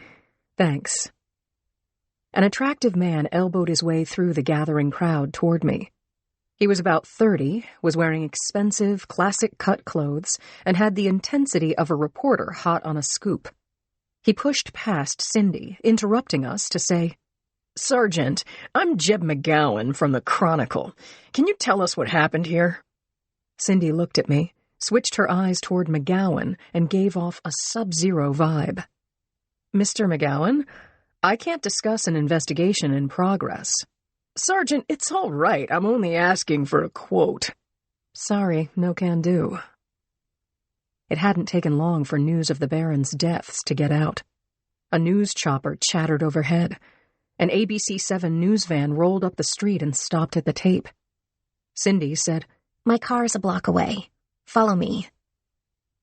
Thanks." An attractive man elbowed his way through the gathering crowd toward me. He was about 30, was wearing expensive, classic-cut clothes, and had the intensity of a reporter hot on a scoop. He pushed past Cindy, interrupting us to say, "Sergeant, I'm Jeb McGowan from the Chronicle. Can you tell us what happened here?" Cindy looked at me, switched her eyes toward McGowan, and gave off a sub-zero vibe. "Mr. McGowan, I can't discuss an investigation in progress." "Sergeant, it's all right. I'm only asking for a quote." "Sorry, no can do." It hadn't taken long for news of the Baron's deaths to get out. A news chopper chattered overhead. An ABC7 news van rolled up the street and stopped at the tape. Cindy said, "My car's a block away. Follow me."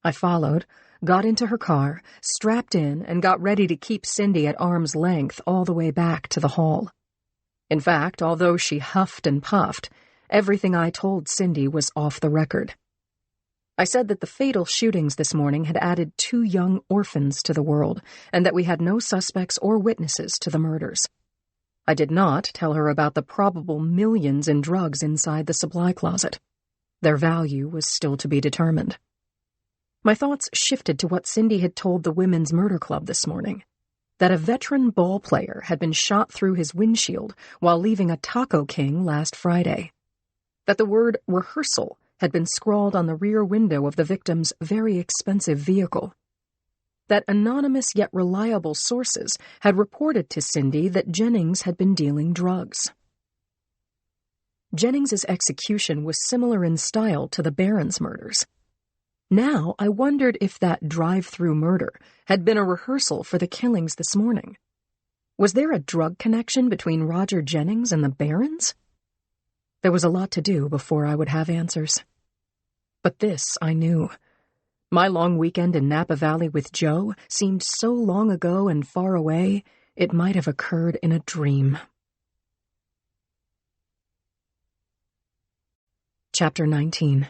I followed, got into her car, strapped in, and got ready to keep Cindy at arm's length all the way back to the hall. In fact, although she huffed and puffed, everything I told Cindy was off the record. I said that the fatal shootings this morning had added 2 young orphans to the world, and that we had no suspects or witnesses to the murders. I did not tell her about the probable millions in drugs inside the supply closet. Their value was still to be determined. My thoughts shifted to what Cindy had told the Women's Murder Club this morning, that a veteran ball player had been shot through his windshield while leaving a Taco King last Friday, that the word rehearsal had been scrawled on the rear window of the victim's very expensive vehicle, that anonymous yet reliable sources had reported to Cindy that Jennings had been dealing drugs. Jennings's execution was similar in style to the Barron's murders. Now I wondered if that drive-through murder had been a rehearsal for the killings this morning. Was there a drug connection between Roger Jennings and the Barrons? There was a lot to do before I would have answers. But this I knew. My long weekend in Napa Valley with Joe seemed so long ago and far away, it might have occurred in a dream. Chapter 19.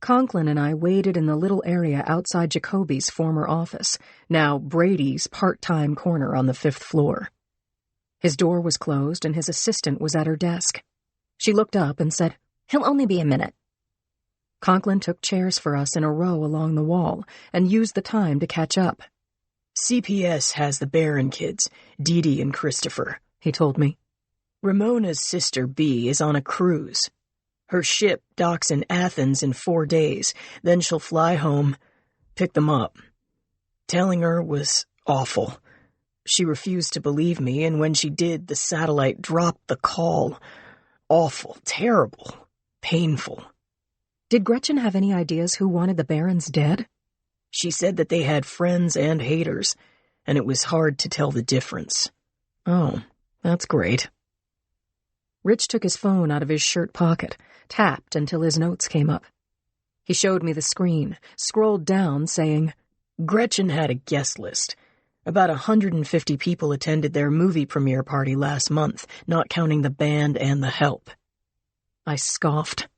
Conklin and I waited in the little area outside Jacoby's former office, now Brady's part-time corner on the 5th floor. His door was closed and his assistant was at her desk. She looked up and said, "He'll only be a minute." Conklin took chairs for us in a row along the wall and used the time to catch up. CPS has the Barron kids, Dee Dee and Christopher, he told me. Ramona's sister B is on a cruise. Her ship docks in Athens in 4 days, then she'll fly home, pick them up. Telling her was awful. She refused to believe me, and when she did, the satellite dropped the call. Awful, terrible, painful. Did Gretchen have any ideas who wanted the Barrons dead? She said that they had friends and haters, and it was hard to tell the difference. Oh, that's great. Rich took his phone out of his shirt pocket, tapped until his notes came up. He showed me the screen, scrolled down, saying, Gretchen had a guest list. About 150 people attended their movie premiere party last month, not counting the band and the help. I scoffed.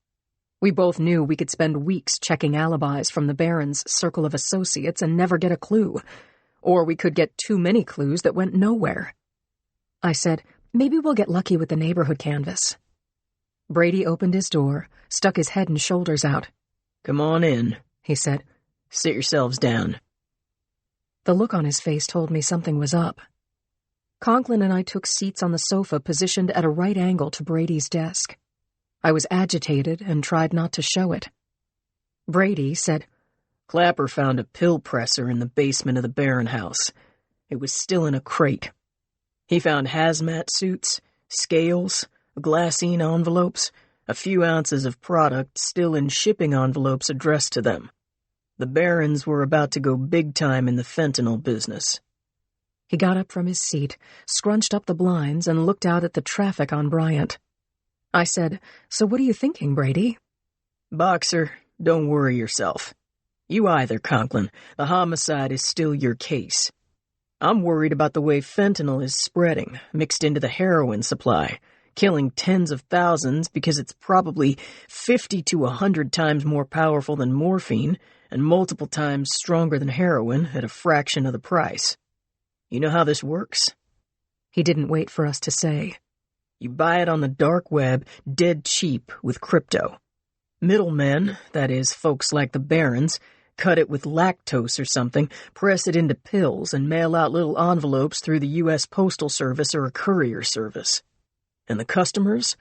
We both knew we could spend weeks checking alibis from the Barrons' circle of associates and never get a clue. Or we could get too many clues that went nowhere. I said, maybe we'll get lucky with the neighborhood canvas. Brady opened his door, stuck his head and shoulders out. Come on in, he said. Sit yourselves down. The look on his face told me something was up. Conklin and I took seats on the sofa positioned at a right angle to Brady's desk. I was agitated and tried not to show it. Brady said, Clapper found a pill presser in the basement of the Barron house. It was still in a crate. He found hazmat suits, scales, glassine envelopes, a few ounces of product still in shipping envelopes addressed to them. The Barrons were about to go big time in the fentanyl business. He got up from his seat, scrunched up the blinds, and looked out at the traffic on Bryant. I said, So what are you thinking, Brady? Boxer, don't worry yourself. You either, Conklin. The homicide is still your case. I'm worried about the way fentanyl is spreading, mixed into the heroin supply, killing tens of thousands because it's probably 50 to 100 times more powerful than morphine and multiple times stronger than heroin at a fraction of the price. You know how this works? He didn't wait for us to say. You buy it on the dark web, dead cheap, with crypto. Middlemen, that is, folks like the Barrons, cut it with lactose or something, press it into pills, and mail out little envelopes through the U.S. Postal Service or a courier service. And the customers?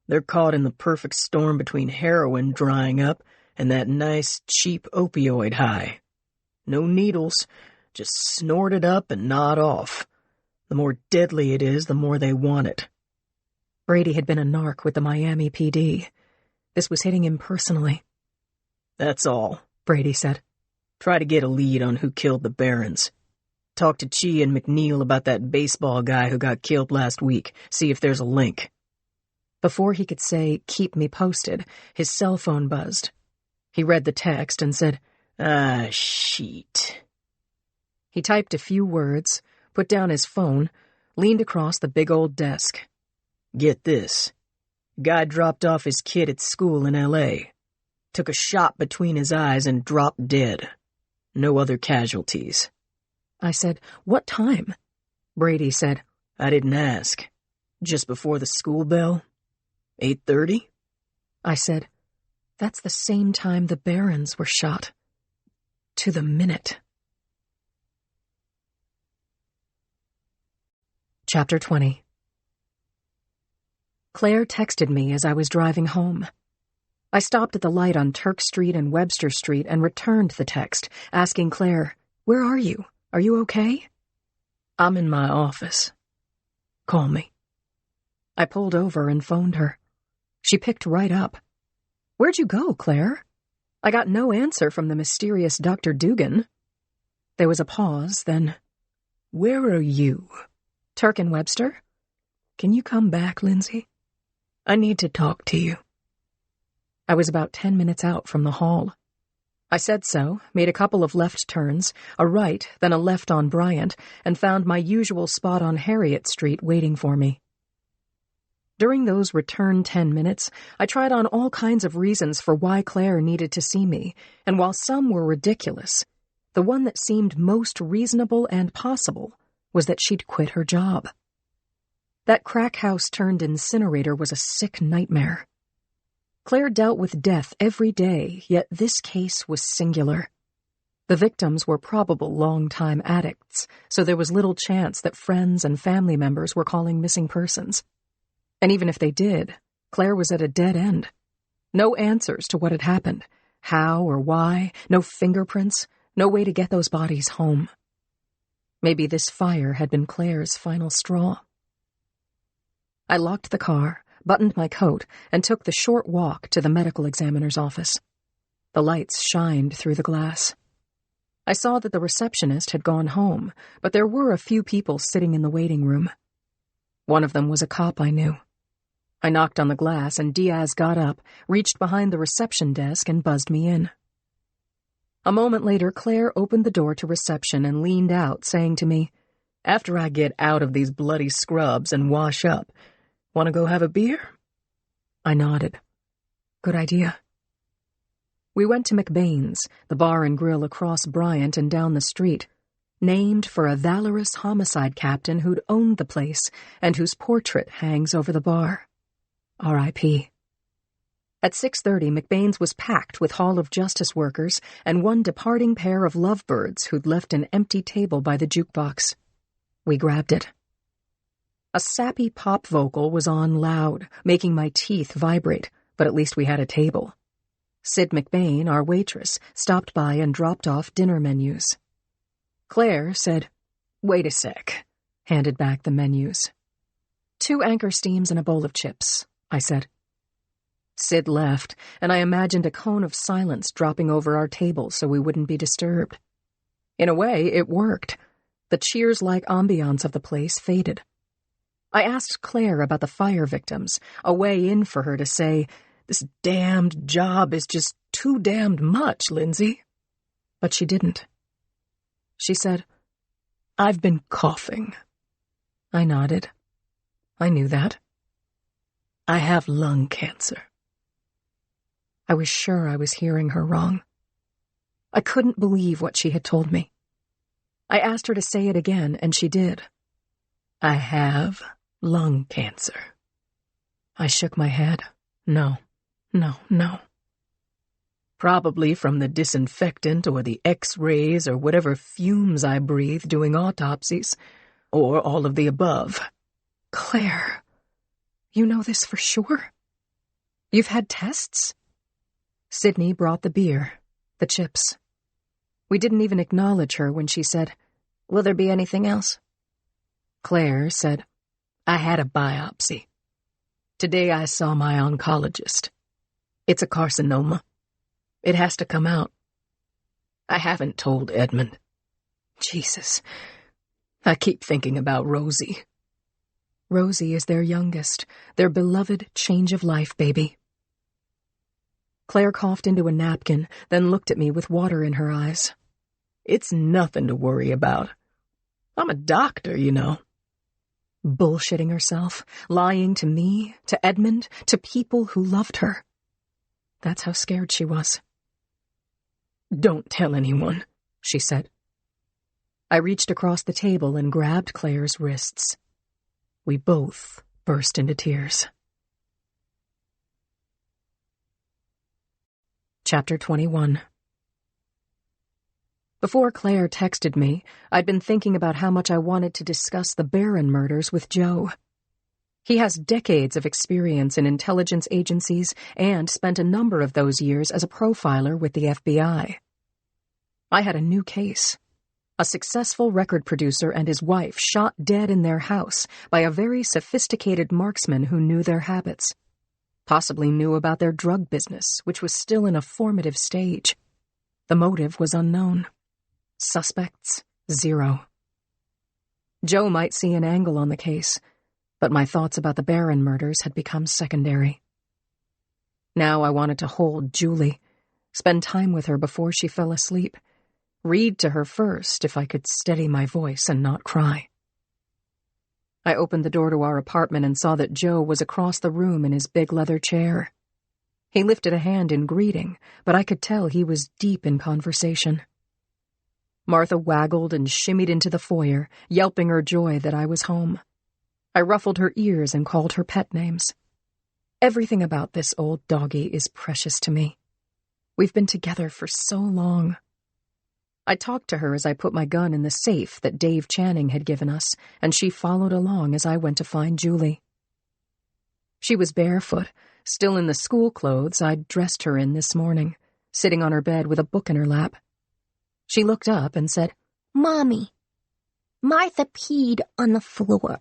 They're caught in the perfect storm between heroin drying up and that nice, cheap opioid high. No needles, just snort it up and nod off. The more deadly it is, the more they want it. Brady had been a narc with the Miami PD. This was hitting him personally. That's all, Brady said. Try to get a lead on who killed the Barrons. Talk to Chi and McNeil about that baseball guy who got killed last week. See if there's a link. Before he could say, keep me posted, his cell phone buzzed. He read the text and said, Shit. He typed a few words, put down his phone, leaned across the big old desk. Get this. Guy dropped off his kid at school in L.A. Took a shot between his eyes and dropped dead. No other casualties. I said, What time? Brady said, I didn't ask. Just before the school bell? 8:30? I said, That's the same time the Barrons were shot. To the minute. Chapter 20. Claire texted me as I was driving home. I stopped at the light on Turk Street and Webster Street and returned the text, asking Claire, Where are you? Are you okay? I'm in my office. Call me. I pulled over and phoned her. She picked right up. "Where'd you go, Claire?" I got no answer from the mysterious Dr. Dugan. There was a pause, then, "Where are you?" "Turk and Webster." "Can you come back, Lindsay? I need to talk to you." I was about 10 minutes out from the hall. I said so, made a couple of left turns, a right, then a left on Bryant, and found my usual spot on Harriet Street waiting for me. During those return 10 minutes, I tried on all kinds of reasons for why Claire needed to see me, and while some were ridiculous, the one that seemed most reasonable and possible was that she'd quit her job. That crack house turned incinerator was a sick nightmare. Claire dealt with death every day, yet this case was singular. The victims were probable long-time addicts, so there was little chance that friends and family members were calling missing persons. And even if they did, Claire was at a dead end. No answers to what had happened, how or why, no fingerprints, no way to get those bodies home. Maybe this fire had been Claire's final straw. I locked the car, buttoned my coat, and took the short walk to the medical examiner's office. The lights shined through the glass. I saw that the receptionist had gone home, but there were a few people sitting in the waiting room. One of them was a cop I knew. I knocked on the glass, and Diaz got up, reached behind the reception desk, and buzzed me in. A moment later, Claire opened the door to reception and leaned out, saying to me, "After I get out of these bloody scrubs and wash up, want to go have a beer?" I nodded. Good idea. We went to McBain's, the bar and grill across Bryant and down the street, named for a valorous homicide captain who'd owned the place and whose portrait hangs over the bar. R.I.P. At 6:30, McBain's was packed with Hall of Justice workers and one departing pair of lovebirds who'd left an empty table by the jukebox. We grabbed it. A sappy pop vocal was on loud, making my teeth vibrate, but at least we had a table. Sid McBain, our waitress, stopped by and dropped off dinner menus. Claire said, "Wait a sec," handed back the menus. "2 Anchor Steams and a bowl of chips," I said. Sid left, and I imagined a cone of silence dropping over our table so we wouldn't be disturbed. In a way, it worked. The Cheers-like ambiance of the place faded. I asked Claire about the fire victims, a way in for her to say, "This damned job is just too damned much, Lindsay." But she didn't. She said, "I've been coughing." I nodded. I knew that. "I have lung cancer." I was sure I was hearing her wrong. I couldn't believe what she had told me. I asked her to say it again, and she did. "I have lung cancer." I shook my head. No. Probably from the disinfectant or the X-rays or whatever fumes I breathe doing autopsies, or all of the above. Claire, you know this for sure? You've had tests? Sydney brought the beer, the chips. We didn't even acknowledge her when she said, "Will there be anything else?" Claire said, "I had a biopsy. Today I saw my oncologist. It's a carcinoma. It has to come out. I haven't told Edmund. Jesus, I keep thinking about Rosie." Rosie is their youngest, their beloved change-of-life baby. Claire coughed into a napkin, then looked at me with water in her eyes. "It's nothing to worry about. I'm a doctor, you know." Bullshitting herself, lying to me, to Edmund, to people who loved her. That's how scared she was. "Don't tell anyone," she said. I reached across the table and grabbed Claire's wrists. We both burst into tears. Chapter 21. Before Claire texted me, I'd been thinking about how much I wanted to discuss the Barron murders with Joe. He has decades of experience in intelligence agencies and spent a number of those years as a profiler with the FBI. I had a new case, A successful record producer and his wife shot dead in their house by a very sophisticated marksman who knew their habits. Possibly knew about their drug business, which was still in a formative stage. The motive was unknown. Suspects, 0. Joe might see an angle on the case, but my thoughts about the Barron murders had become secondary. Now I wanted to hold Julie, spend time with her before she fell asleep, read to her first if I could steady my voice and not cry. I opened the door to our apartment and saw that Joe was across the room in his big leather chair. He lifted a hand in greeting, but I could tell he was deep in conversation. Martha waggled and shimmied into the foyer, yelping her joy that I was home. I ruffled her ears and called her pet names. Everything about this old doggie is precious to me. We've been together for so long. I talked to her as I put my gun in the safe that Dave Channing had given us, and she followed along as I went to find Julie. She was barefoot, still in the school clothes I'd dressed her in this morning, sitting on her bed with a book in her lap. She looked up and said, "Mommy, Martha peed on the floor."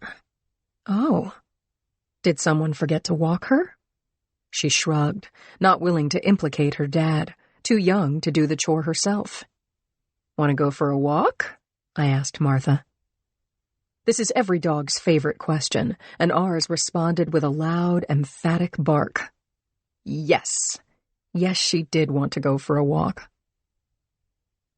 "Oh. Did someone forget to walk her?" She shrugged, not willing to implicate her dad, too young to do the chore herself. "Want to go for a walk?" I asked Martha. This is every dog's favorite question, and ours responded with a loud, emphatic bark. Yes. Yes, she did want to go for a walk.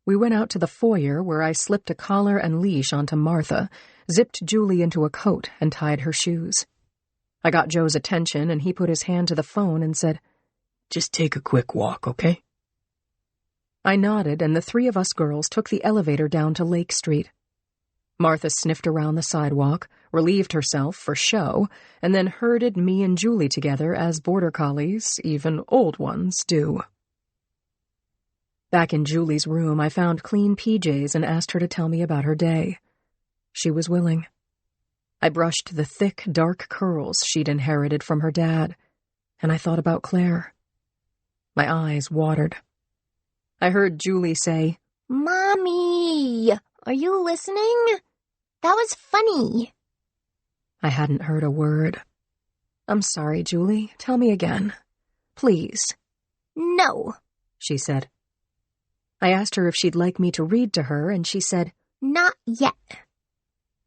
We went out to the foyer where I slipped a collar and leash onto Martha, zipped Julie into a coat, and tied her shoes. I got Joe's attention, and he put his hand to the phone and said, "Just take a quick walk, okay?" I nodded, and the 3 of us girls took the elevator down to Lake Street. Martha sniffed around the sidewalk, relieved herself for show, and then herded me and Julie together as border collies, even old ones, do. Back in Julie's room, I found clean PJs and asked her to tell me about her day. She was willing. I brushed the thick, dark curls she'd inherited from her dad, and I thought about Claire. My eyes watered. I heard Julie say, "Mommy, are you listening? That was funny." I hadn't heard a word. "I'm sorry, Julie. Tell me again. Please." "No." she said. I asked her if she'd like me to read to her, and she said, "Not yet."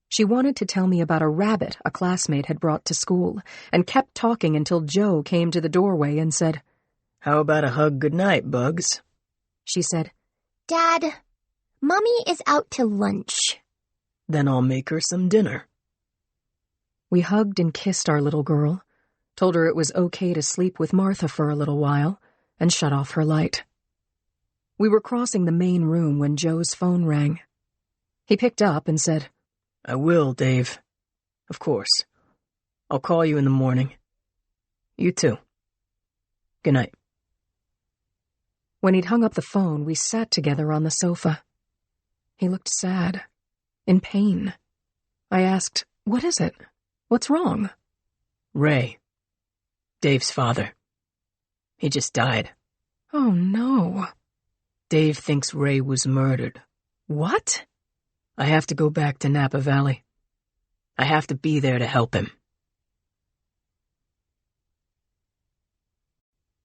She wanted to tell me about a rabbit a classmate had brought to school, and kept talking until Joe came to the doorway and said, "How about a hug goodnight, Bugs?" She said, "Dad, Mommy is out to lunch." "Then I'll make her some dinner." We hugged and kissed our little girl, told her it was okay to sleep with Martha for a little while, and shut off her light. We were crossing the main room when Joe's phone rang. He picked up and said, "I will, Dave. Of course. I'll call you in the morning. You too. Good night." When he'd hung up the phone, we sat together on the sofa. He looked sad, in pain. I asked, "What is it? What's wrong?" Ray. Dave's father. He just died. "Oh, no." Dave thinks Ray was murdered. "What?" I have to go back to Napa Valley. I have to be there to help him.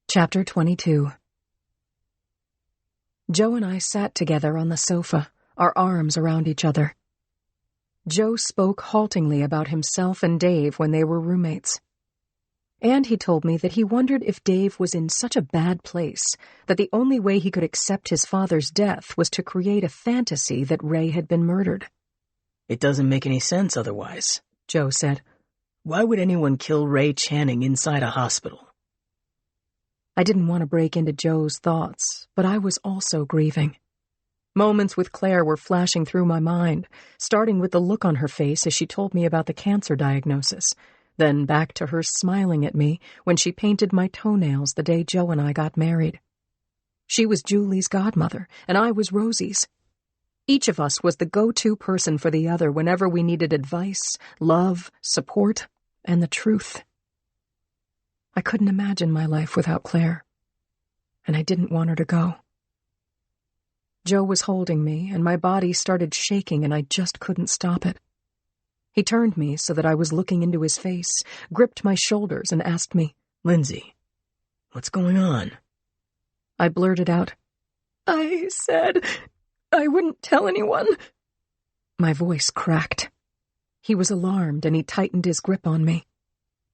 Chapter 22. Joe and I sat together on the sofa, our arms around each other. Joe spoke haltingly about himself and Dave when they were roommates. And he told me that he wondered if Dave was in such a bad place that the only way he could accept his father's death was to create a fantasy that Ray had been murdered. "It doesn't make any sense otherwise," Joe said. "Why would anyone kill Ray Channing inside a hospital?" I didn't want to break into Joe's thoughts, but I was also grieving. Moments with Claire were flashing through my mind, starting with the look on her face as she told me about the cancer diagnosis, then back to her smiling at me when she painted my toenails the day Joe and I got married. She was Julie's godmother, and I was Rosie's. Each of us was the go-to person for the other whenever we needed advice, love, support, and the truth. I couldn't imagine my life without Claire, and I didn't want her to go. Joe was holding me, and my body started shaking, and I just couldn't stop it. He turned me so that I was looking into his face, gripped my shoulders, and asked me, Lindsay, what's going on? I blurted out, I said I wouldn't tell anyone. My voice cracked. He was alarmed, and he tightened his grip on me.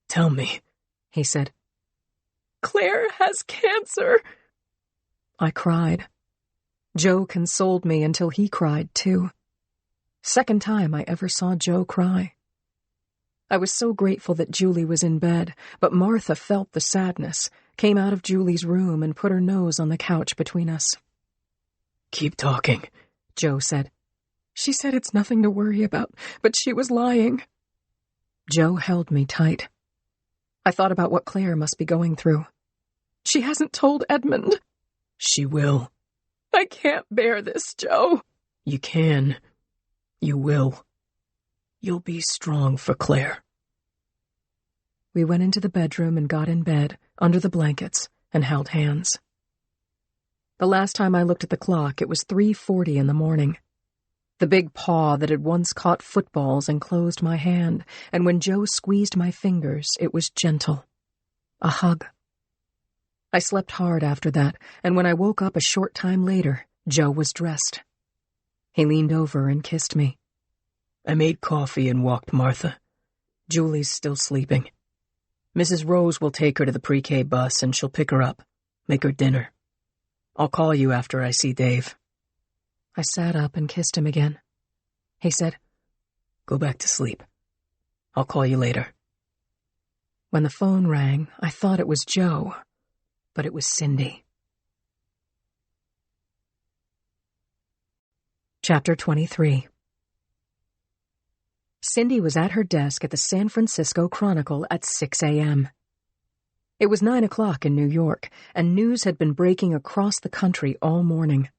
Tell me, he said. Claire has cancer. I cried. Joe consoled me until he cried, too. Second time I ever saw Joe cry. I was so grateful that Julie was in bed, but Martha felt the sadness, came out of Julie's room and put her nose on the couch between us. Keep talking, Joe said. She said it's nothing to worry about, but she was lying. Joe held me tight. I thought about what Claire must be going through. She hasn't told Edmund. She will. I can't bear this, Joe. You can. You will. You'll be strong for Claire. We went into the bedroom and got in bed, under the blankets, and held hands. The last time I looked at the clock, it was 3:40 in the morning. The big paw that had once caught footballs enclosed my hand, and when Joe squeezed my fingers, it was gentle. A hug. I slept hard after that, and when I woke up a short time later, Joe was dressed. He leaned over and kissed me. I made coffee and walked Martha. Julie's still sleeping. Mrs. Rose will take her to the pre-K bus and she'll pick her up, make her dinner. I'll call you after I see Dave. I sat up and kissed him again. He said, Go back to sleep. I'll call you later. When the phone rang, I thought it was Joe, but it was Cindy. Chapter 23. Cindy was at her desk at the San Francisco Chronicle at 6 a.m. It was 9 o'clock in New York, and news had been breaking across the country all morning.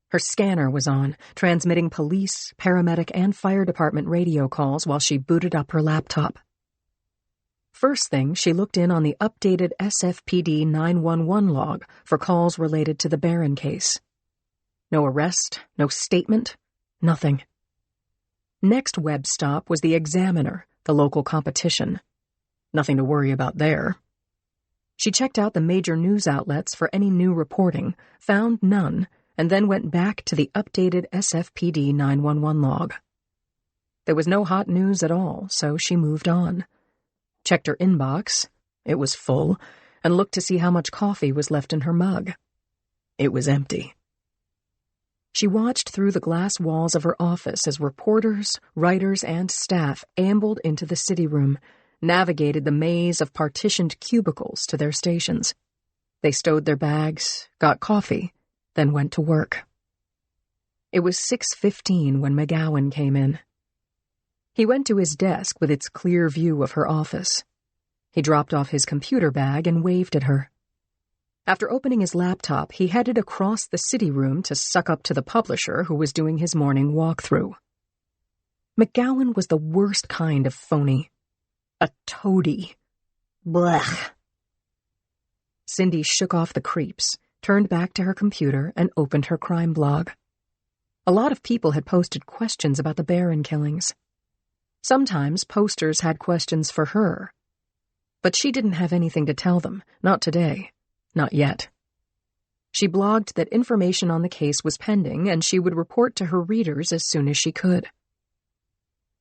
Her scanner was on, transmitting police, paramedic, and fire department radio calls while she booted up her laptop. First thing, she looked in on the updated SFPD 911 log for calls related to the Barron case. No arrest, no statement, nothing. Next web stop was the Examiner, the local competition. Nothing to worry about there. She checked out the major news outlets for any new reporting, found none, and then went back to the updated SFPD 911 log. There was no hot news at all, so she moved on. Checked her inbox. It was full, and looked to see how much coffee was left in her mug. It was empty. She watched through the glass walls of her office as reporters, writers, and staff ambled into the city room, navigated the maze of partitioned cubicles to their stations. They stowed their bags, got coffee, then went to work. It was 6:15 when McGowan came in. He went to his desk with its clear view of her office. He dropped off his computer bag and waved at her. After opening his laptop, he headed across the city room to suck up to the publisher who was doing his morning walkthrough. McGowan was the worst kind of phony. A toady. Blech. Cindy shook off the creeps, turned back to her computer, and opened her crime blog. A lot of people had posted questions about the Barron killings. Sometimes posters had questions for her. But she didn't have anything to tell them, not today. Not yet. She blogged that information on the case was pending, and she would report to her readers as soon as she could.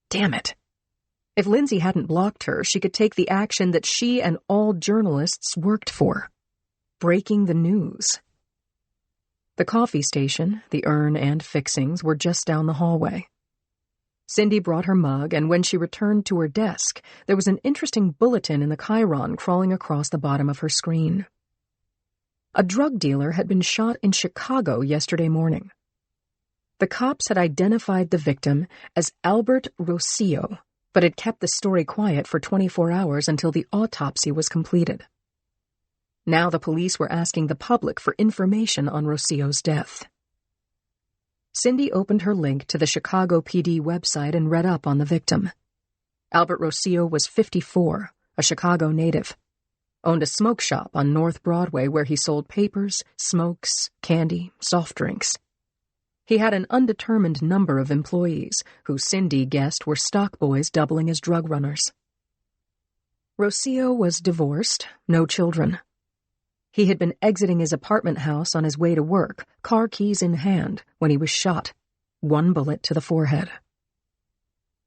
Damn it. If Lindsay hadn't blocked her, she could take the action that she and all journalists worked for. Breaking the news. The coffee station, the urn, and fixings were just down the hallway. Cindy brought her mug, and when she returned to her desk, there was an interesting bulletin in the chyron crawling across the bottom of her screen. A drug dealer had been shot in Chicago yesterday morning. The cops had identified the victim as Albert Rossio, but had kept the story quiet for 24 hours until the autopsy was completed. Now the police were asking the public for information on Rossio's death. Cindy opened her link to the Chicago PD website and read up on the victim. Albert Rossio was 54, a Chicago native. Owned a smoke shop on North Broadway where he sold papers, smokes, candy, soft drinks. He had an undetermined number of employees, who Cindy guessed were stock boys doubling as drug runners. Rocio was divorced, no children. He had been exiting his apartment house on his way to work, car keys in hand, when he was shot, one bullet to the forehead.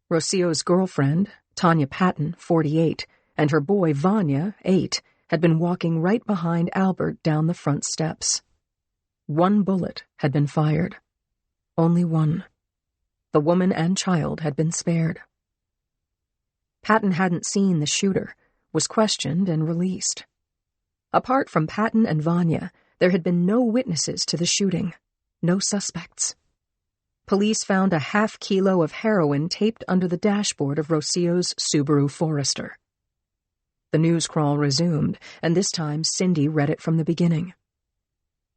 Rocio's girlfriend, Tanya Patton, 48, and her boy Vanya, 8, had been walking right behind Albert down the front steps. One bullet had been fired. Only one. The woman and child had been spared. Patton hadn't seen the shooter, was questioned and released. Apart from Patton and Vanya, there had been no witnesses to the shooting, no suspects. Police found a half-kilo of heroin taped under the dashboard of Rocio's Subaru Forester. The news crawl resumed, and this time Cindy read it from the beginning.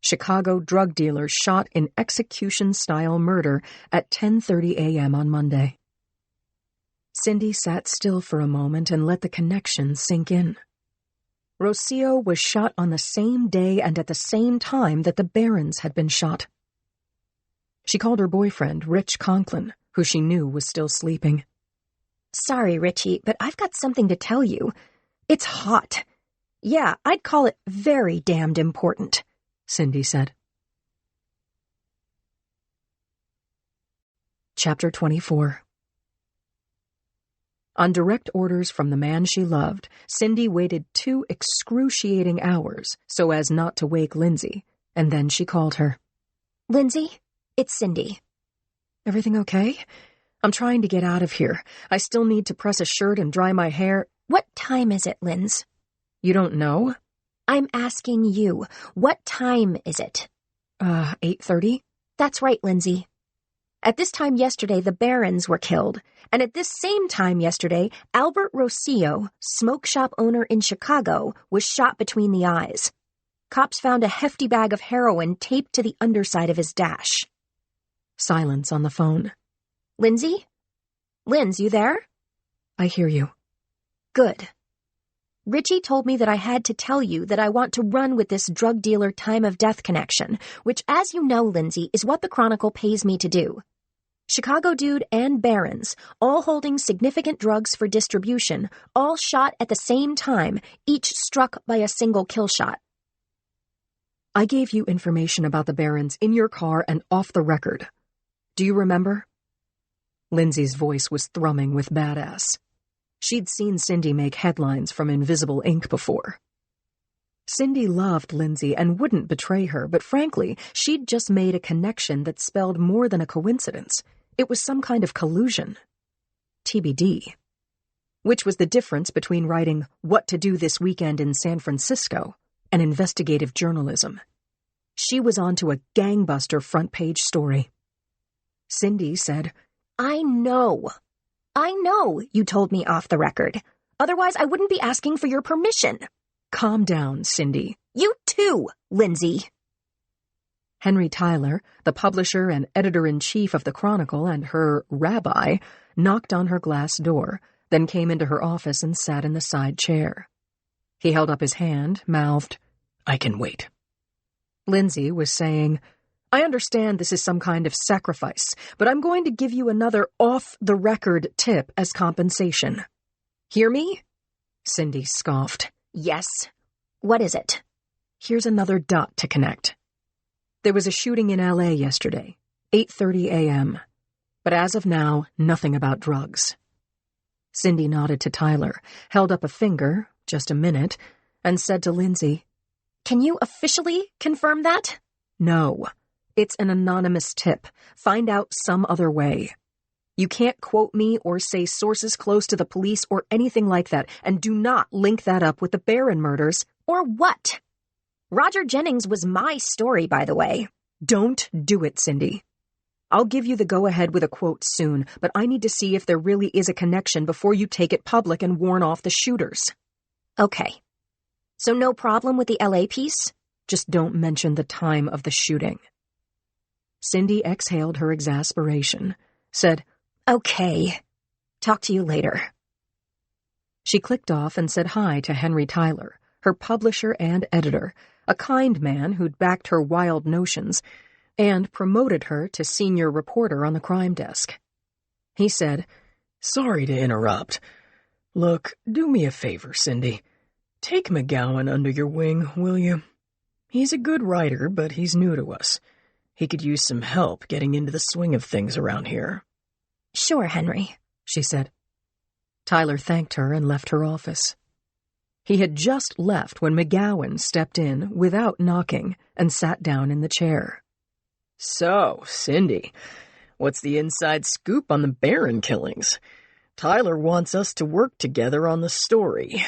Chicago drug dealers shot in execution-style murder at 10:30 a.m. on Monday. Cindy sat still for a moment and let the connection sink in. Rocio was shot on the same day and at the same time that the Barons had been shot. She called her boyfriend, Rich Conklin, who she knew was still sleeping. Sorry, Richie, but I've got something to tell you. It's hot. Yeah, I'd call it very damned important, Cindy said. Chapter 24. On direct orders from the man she loved, Cindy waited 2 excruciating hours so as not to wake Lindsay, and then she called her. Lindsay, it's Cindy. Everything okay? I'm trying to get out of here. I still need to press a shirt and dry my hair. What time is it, Linz? You don't know? I'm asking you. What time is it? 8:30? That's right, Lindsay. At this time yesterday, the Barons were killed, and at this same time yesterday, Albert Rocio, smoke shop owner in Chicago, was shot between the eyes. Cops found a hefty bag of heroin taped to the underside of his dash. Silence on the phone. Lindsay? Linz, you there? I hear you. Good. Richie told me that I had to tell you that I want to run with this drug dealer time of death connection, which, as you know, Lindsay, is what the Chronicle pays me to do. Chicago Dude and Barons, all holding significant drugs for distribution, all shot at the same time, each struck by a single kill shot. I gave you information about the Barons in your car and off the record. Do you remember? Lindsay's voice was thrumming with badass. She'd seen Cindy make headlines from invisible ink before. Cindy loved Lindsay and wouldn't betray her, but frankly, she'd just made a connection that spelled more than a coincidence. It was some kind of collusion. TBD. Which was the difference between writing What to Do This Weekend in San Francisco and investigative journalism. She was onto a gangbuster front-page story. Cindy said, I know you told me off the record. Otherwise, I wouldn't be asking for your permission. Calm down, Cindy. You too, Lindsay. Henry Tyler, the publisher and editor-in-chief of the Chronicle and her rabbi, knocked on her glass door, then came into her office and sat in the side chair. He held up his hand, mouthed, I can wait. Lindsay was saying, I understand this is some kind of sacrifice, but I'm going to give you another off-the-record tip as compensation. Hear me? Cindy scoffed. Yes. What is it? Here's another dot to connect. There was a shooting in L.A. yesterday, 8:30 a.m., but as of now, nothing about drugs. Cindy nodded to Tyler, held up a finger, just a minute, and said to Lindsay, Can you officially confirm that? No. It's an anonymous tip. Find out some other way. You can't quote me or say sources close to the police or anything like that, and do not link that up with the Barron murders. Or what? Roger Jennings was my story, by the way. Don't do it, Cindy. I'll give you the go-ahead with a quote soon, but I need to see if there really is a connection before you take it public and warn off the shooters. Okay. So no problem with the LA piece? Just don't mention the time of the shooting. Cindy exhaled her exasperation, said, Okay. Talk to you later. She clicked off and said hi to Henry Tyler, her publisher and editor, a kind man who'd backed her wild notions, and promoted her to senior reporter on the crime desk. He said, "Sorry to interrupt. Look, do me a favor, Cindy. Take McGowan under your wing, will you? He's a good writer, but he's new to us. He could use some help getting into the swing of things around here." "Sure, Henry," she said. Tyler thanked her and left her office. He had just left when McGowan stepped in without knocking and sat down in the chair. "So, Cindy, what's the inside scoop on the Barron killings? Tyler wants us to work together on the story."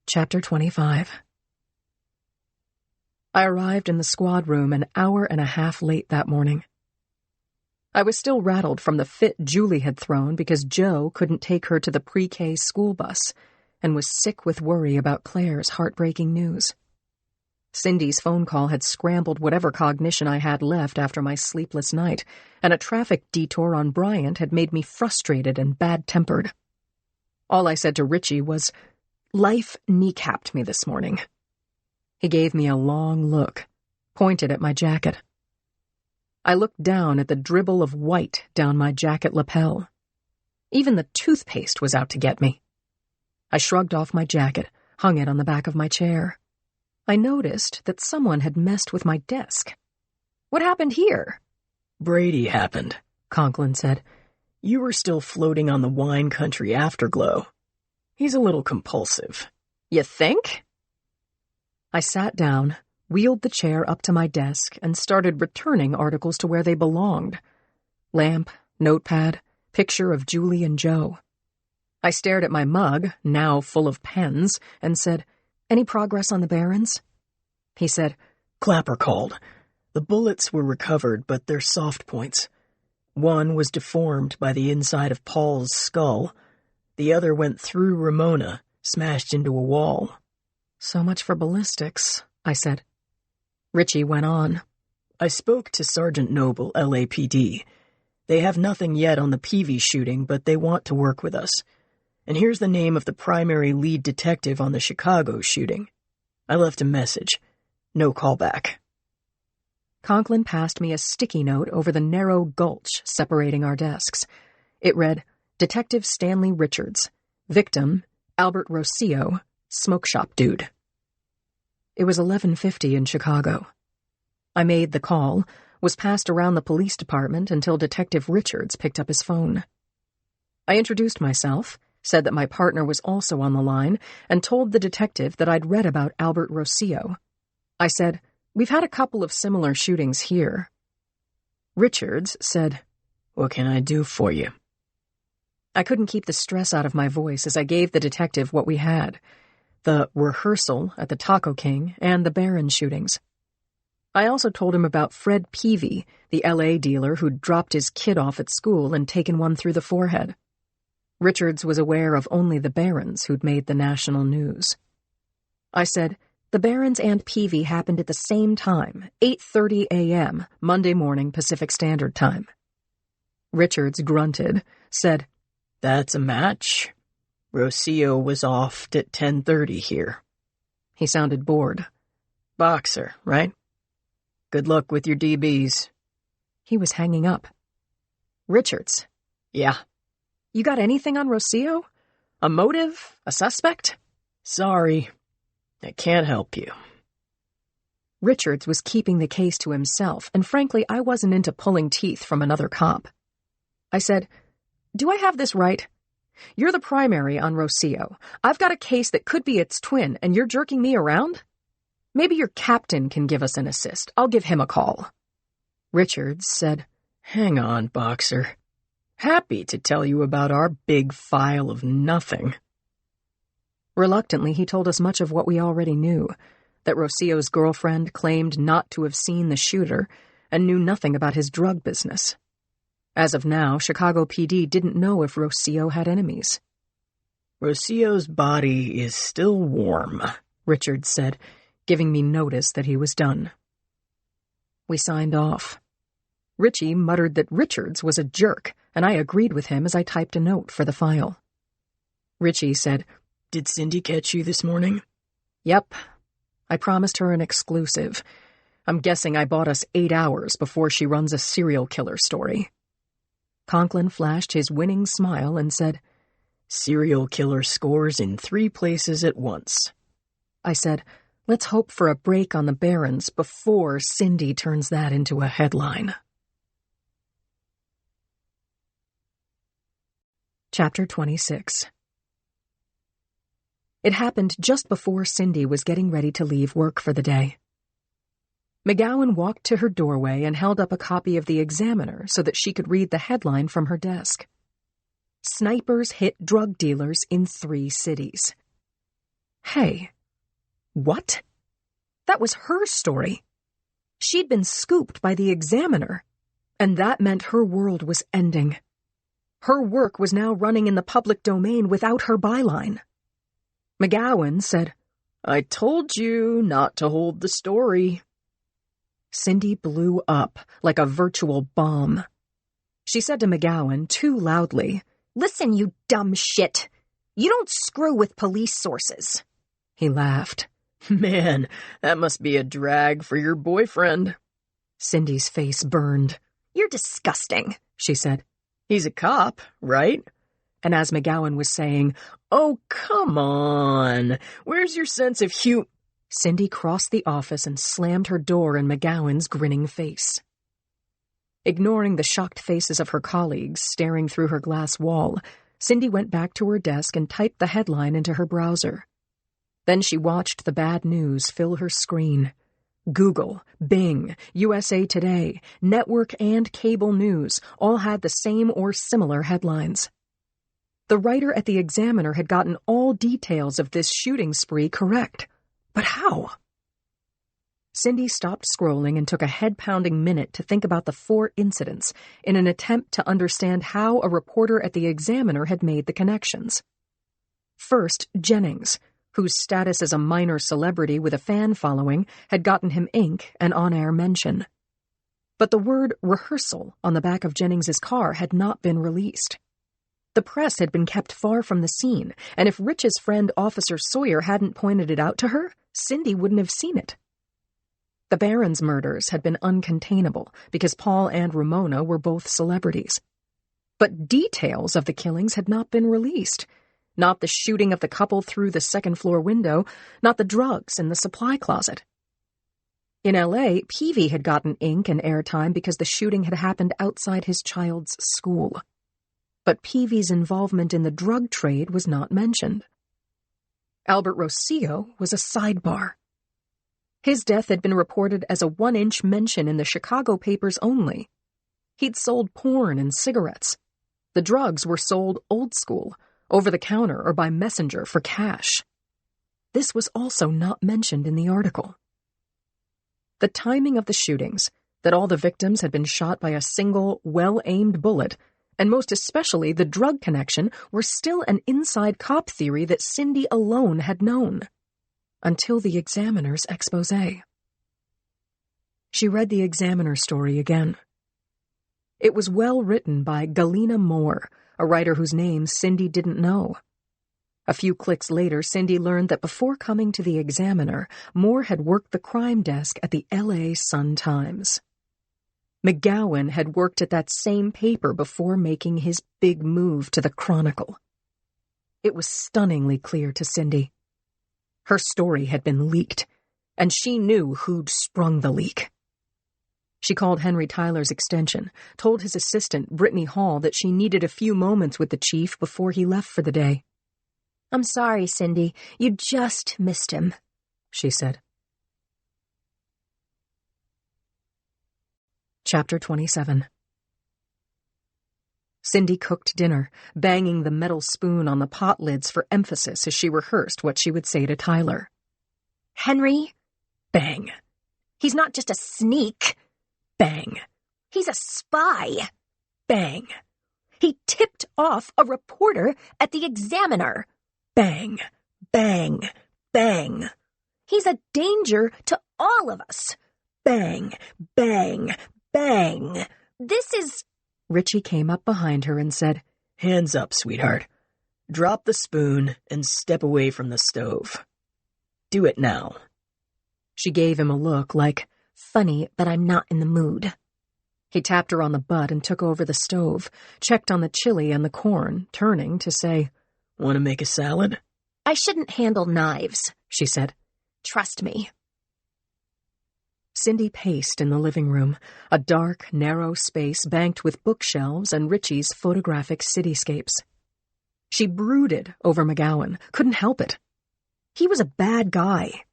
Chapter 25. I arrived in the squad room an hour and a half late that morning. I was still rattled from the fit Julie had thrown because Joe couldn't take her to the pre-K school bus and was sick with worry about Claire's heartbreaking news. Cindy's phone call had scrambled whatever cognition I had left after my sleepless night, and a traffic detour on Bryant had made me frustrated and bad-tempered. All I said to Richie was, "Life kneecapped me this morning." He gave me a long look, pointed at my jacket. I looked down at the dribble of white down my jacket lapel. Even the toothpaste was out to get me. I shrugged off my jacket, hung it on the back of my chair. I noticed that someone had messed with my desk. "What happened here?" "Brady happened," Conklin said. "You were still floating on the wine country afterglow. He's a little compulsive." "You think?" I sat down, wheeled the chair up to my desk, and started returning articles to where they belonged. Lamp, notepad, picture of Julie and Joe. I stared at my mug, now full of pens, and said, "Any progress on the Barrons?" He said, "Clapper called. The bullets were recovered, but they're soft points. One was deformed by the inside of Paul's skull. The other went through Ramona, smashed into a wall." "So much for ballistics," I said. Richie went on. "I spoke to Sergeant Noble, LAPD. They have nothing yet on the Peavy shooting, but they want to work with us. And here's the name of the primary lead detective on the Chicago shooting. I left a message. No callback." Conklin passed me a sticky note over the narrow gulch separating our desks. It read, "Detective Stanley Richards. Victim, Albert Rossio, smoke shop dude." It was 11:50 in Chicago. I made the call, was passed around the police department until Detective Richards picked up his phone. I introduced myself, said that my partner was also on the line, and told the detective that I'd read about Albert Rossio. I said, "We've had a couple of similar shootings here." Richards said, "What can I do for you?" I couldn't keep the stress out of my voice as I gave the detective what we had: the rehearsal at the Taco King and the Barron shootings. I also told him about Fred Peavy, the LA dealer who'd dropped his kid off at school and taken one through the forehead. Richards was aware of only the Barrons who'd made the national news. I said, "The Barrons and Peavy happened at the same time, 8:30 a.m., Monday morning Pacific Standard Time." Richards grunted, said, "That's a match. Rossio was off at 10:30 here." He sounded bored. "Boxer, right? Good luck with your DBs." He was hanging up. "Richards." "Yeah." "You got anything on Rossio? A motive? A suspect?" "Sorry. I can't help you." Richards was keeping the case to himself, and frankly, I wasn't into pulling teeth from another cop. I said, "Do I have this right? You're the primary on Rossio. I've got a case that could be its twin, and you're jerking me around? Maybe your captain can give us an assist. I'll give him a call." Richards said, "Hang on, Boxer. Happy to tell you about our big file of nothing." Reluctantly, he told us much of what we already knew, that Rossio's girlfriend claimed not to have seen the shooter and knew nothing about his drug business. As of now, Chicago PD didn't know if Rossio had enemies. "Rossio's body is still warm," Richards said, giving me notice that he was done. We signed off. Richie muttered that Richards was a jerk, and I agreed with him as I typed a note for the file. Richie said, "Did Cindy catch you this morning?" "Yep. I promised her an exclusive. I'm guessing I bought us 8 hours before she runs a serial killer story." Conklin flashed his winning smile and said, "Serial killer scores in 3 places at once." I said, "Let's hope for a break on the Barrens before Cindy turns that into a headline." Chapter 26. It happened just before Cindy was getting ready to leave work for the day. McGowan walked to her doorway and held up a copy of the Examiner so that she could read the headline from her desk. "Snipers hit drug dealers in 3 cities." Hey, what? That was her story. She'd been scooped by the Examiner, and that meant her world was ending. Her work was now running in the public domain without her byline. McGowan said, "I told you not to hold the story." Cindy blew up like a virtual bomb. She said to McGowan too loudly, "Listen, you dumb shit. You don't screw with police sources." He laughed. "Man, that must be a drag for your boyfriend." Cindy's face burned. "You're disgusting," she said. "He's a cop, right?" And as McGowan was saying, "Oh, come on. Where's your sense of humor?" Cindy crossed the office and slammed her door in McGowan's grinning face. Ignoring the shocked faces of her colleagues staring through her glass wall, Cindy went back to her desk and typed the headline into her browser. Then she watched the bad news fill her screen. Google, Bing, USA Today, network and cable news all had the same or similar headlines. The writer at the Examiner had gotten all details of this shooting spree correct. But how? Cindy stopped scrolling and took a head-pounding minute to think about the 4 incidents in an attempt to understand how a reporter at the Examiner had made the connections. First, Jennings, whose status as a minor celebrity with a fan following had gotten him ink and on-air mention. But the word rehearsal on the back of Jennings's car had not been released. The press had been kept far from the scene, and if Rich's friend Officer Sawyer hadn't pointed it out to her, Cindy wouldn't have seen it. The Barrens murders had been uncontainable because Paul and Ramona were both celebrities. But details of the killings had not been released. Not the shooting of the couple through the second-floor window, not the drugs in the supply closet. In L.A., Peavy had gotten ink and airtime because the shooting had happened outside his child's school. But Peavy's involvement in the drug trade was not mentioned. Albert Rosillo was a sidebar. His death had been reported as a 1-inch mention in the Chicago papers only. He'd sold porn and cigarettes. The drugs were sold old school, over the counter or by messenger for cash. This was also not mentioned in the article. The timing of the shootings, that all the victims had been shot by a single, well-aimed bullet, and most especially the drug connection, were still an inside cop theory that Cindy alone had known. Until the Examiner's exposé. She read the Examiner story again. It was well written by Galena Moore, a writer whose name Cindy didn't know. A few clicks later, Cindy learned that before coming to the Examiner, Moore had worked the crime desk at the L.A. Sun-Times. McGowan had worked at that same paper before making his big move to the Chronicle. It was stunningly clear to Cindy. Her story had been leaked, and she knew who'd sprung the leak. She called Henry Tyler's extension, told his assistant, Brittany Hall, that she needed a few moments with the chief before he left for the day. "I'm sorry, Cindy. You just missed him," she said. Chapter 27. Cindy cooked dinner, banging the metal spoon on the pot lids for emphasis as she rehearsed what she would say to Tyler. "Henry, Bang. he's not just a sneak. Bang. He's a spy. Bang. He tipped off a reporter at the Examiner. Bang. Bang. Bang. He's a danger to all of us. Bang. Bang. Bang. This is..." Richie came up behind her and said, "Hands up, sweetheart. Drop the spoon and step away from the stove. Do it now." She gave him a look like, funny, but I'm not in the mood. He tapped her on the butt and took over the stove, checked on the chili and the corn, turning to say, "Want to make a salad?" I shouldn't handle knives, she said. Trust me. Cindy paced in the living room, a dark, narrow space banked with bookshelves and Richie's photographic cityscapes. She brooded over McGowan, couldn't help it. He was a bad guy.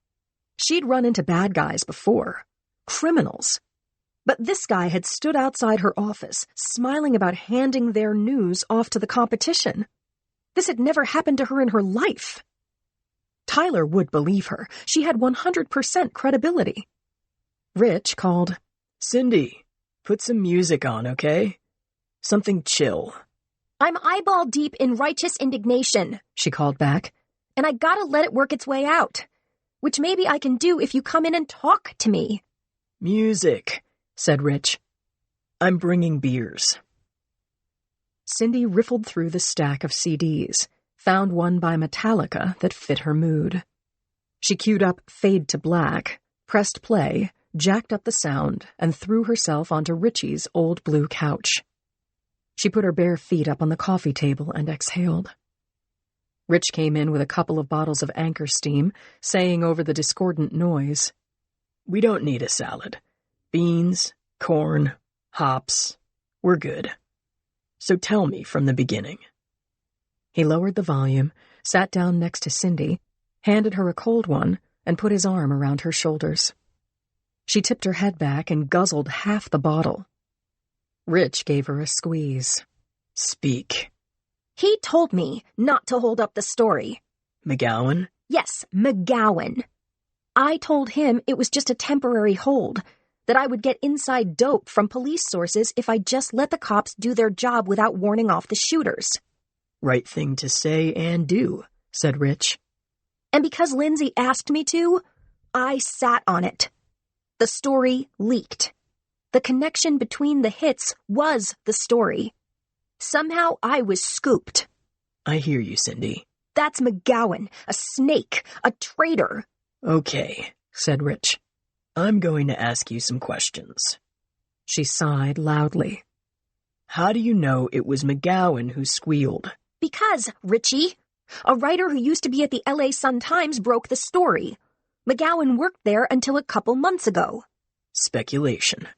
She'd run into bad guys before, criminals. But this guy had stood outside her office, smiling about handing their news off to the competition. This had never happened to her in her life. Tyler would believe her. She had 100% credibility. Rich called, "Cindy, put some music on, okay? Something chill." I'm eyeball deep in righteous indignation, she called back. And I gotta let it work its way out. Which maybe I can do if you come in and talk to me. "Music," said Rich. "I'm bringing beers." Cindy riffled through the stack of CDs, found one by Metallica that fit her mood. She queued up Fade to Black, pressed play, jacked up the sound, and threw herself onto Richie's old blue couch. She put her bare feet up on the coffee table and exhaled. Rich came in with a couple of bottles of Anchor Steam, saying over the discordant noise, "We don't need a salad. Beans, corn, hops. We're good. So tell me from the beginning." He lowered the volume, sat down next to Cindy, handed her a cold one, and put his arm around her shoulders. She tipped her head back and guzzled half the bottle. Rich gave her a squeeze. "Speak." He told me not to hold up the story. "McGowan?" Yes, McGowan. I told him it was just a temporary hold, that I would get inside dope from police sources if I just let the cops do their job without warning off the shooters. "Right thing to say and do," said Rich. And because Lindsay asked me to, I sat on it. The story leaked. The connection between the hits was the story. Somehow I was scooped. "I hear you, Cindy." That's McGowan, a snake, a traitor. "Okay," said Rich. "I'm going to ask you some questions." She sighed loudly. "How do you know it was McGowan who squealed?" Because, Richie, a writer who used to be at the LA Sun-Times broke the story. McGowan worked there until a couple months ago. "Speculation.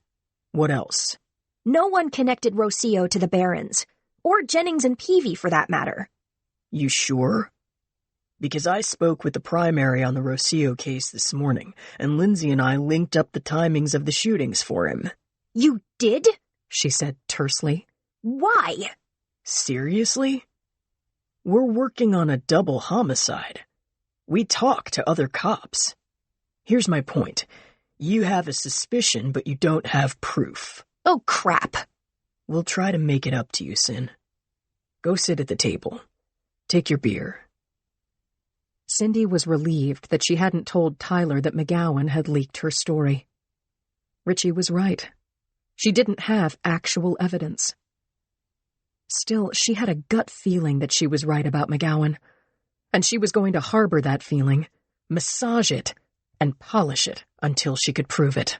What else?" No one connected Rocio to the Barons, or Jennings and Peavy for that matter. "You sure?" "Because I spoke with the primary on the Rocio case this morning, and Lindsay and I linked up the timings of the shootings for him." You did? She said tersely. Why? "Seriously? We're working on a double homicide. We talk to other cops. Here's my point. You have a suspicion, but you don't have proof." Oh, crap. "We'll try to make it up to you, Sin. Go sit at the table. Take your beer." Cindy was relieved that she hadn't told Tyler that McGowan had leaked her story. Richie was right. She didn't have actual evidence. Still, she had a gut feeling that she was right about McGowan, and she was going to harbor that feeling, massage it, and polish it until she could prove it.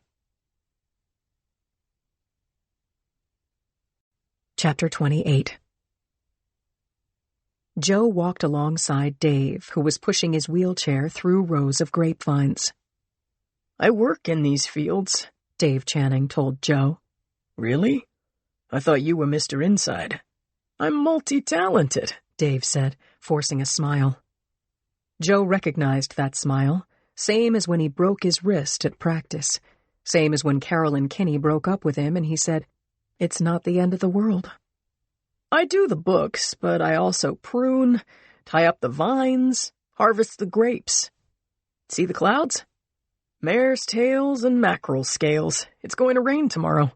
Chapter 28. Joe walked alongside Dave, who was pushing his wheelchair through rows of grapevines. "I work in these fields," Dave Channing told Joe. "Really? I thought you were Mr. Inside." "I'm multi-talented," Dave said, forcing a smile. Joe recognized that smile, same as when he broke his wrist at practice, same as when Carolyn Kinney broke up with him and he said, "It's not the end of the world." "I do the books, but I also prune, tie up the vines, harvest the grapes. See the clouds? Mare's tails and mackerel scales. It's going to rain tomorrow.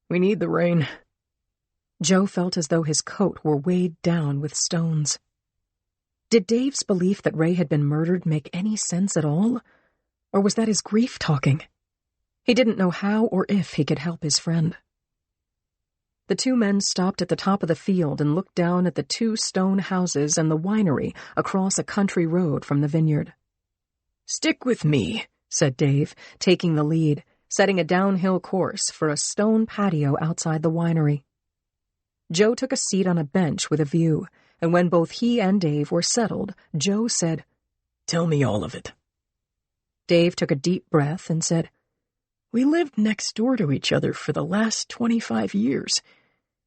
We need the rain." Joe felt as though his coat were weighed down with stones. Did Dave's belief that Ray had been murdered make any sense at all? Or was that his grief talking? He didn't know how or if he could help his friend. The two men stopped at the top of the field and looked down at the 2 stone houses and the winery across a country road from the vineyard. "Stick with me," said Dave, taking the lead, setting a downhill course for a stone patio outside the winery. Joe took a seat on a bench with a view, and when both he and Dave were settled, Joe said, "Tell me all of it." Dave took a deep breath and said, "We lived next door to each other for the last 25 years.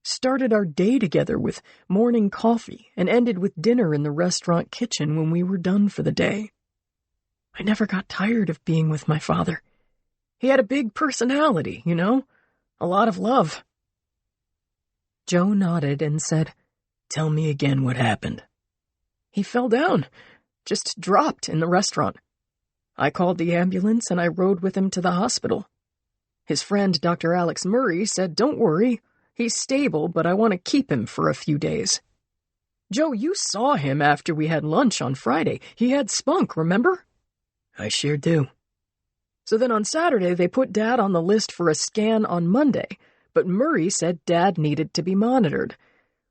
Started our day together with morning coffee and ended with dinner in the restaurant kitchen when we were done for the day. I never got tired of being with my father. He had a big personality, you know? A lot of love." Joe nodded and said, "Tell me again what happened." "He fell down, just dropped in the restaurant. I called the ambulance and I rode with him to the hospital. His friend, Dr. Alex Murray, said, 'Don't worry, he's stable, but I want to keep him for a few days.' Joe, you saw him after we had lunch on Friday. He had spunk, remember?" "I sure do." "So then on Saturday, they put Dad on the list for a scan on Monday, but Murray said Dad needed to be monitored.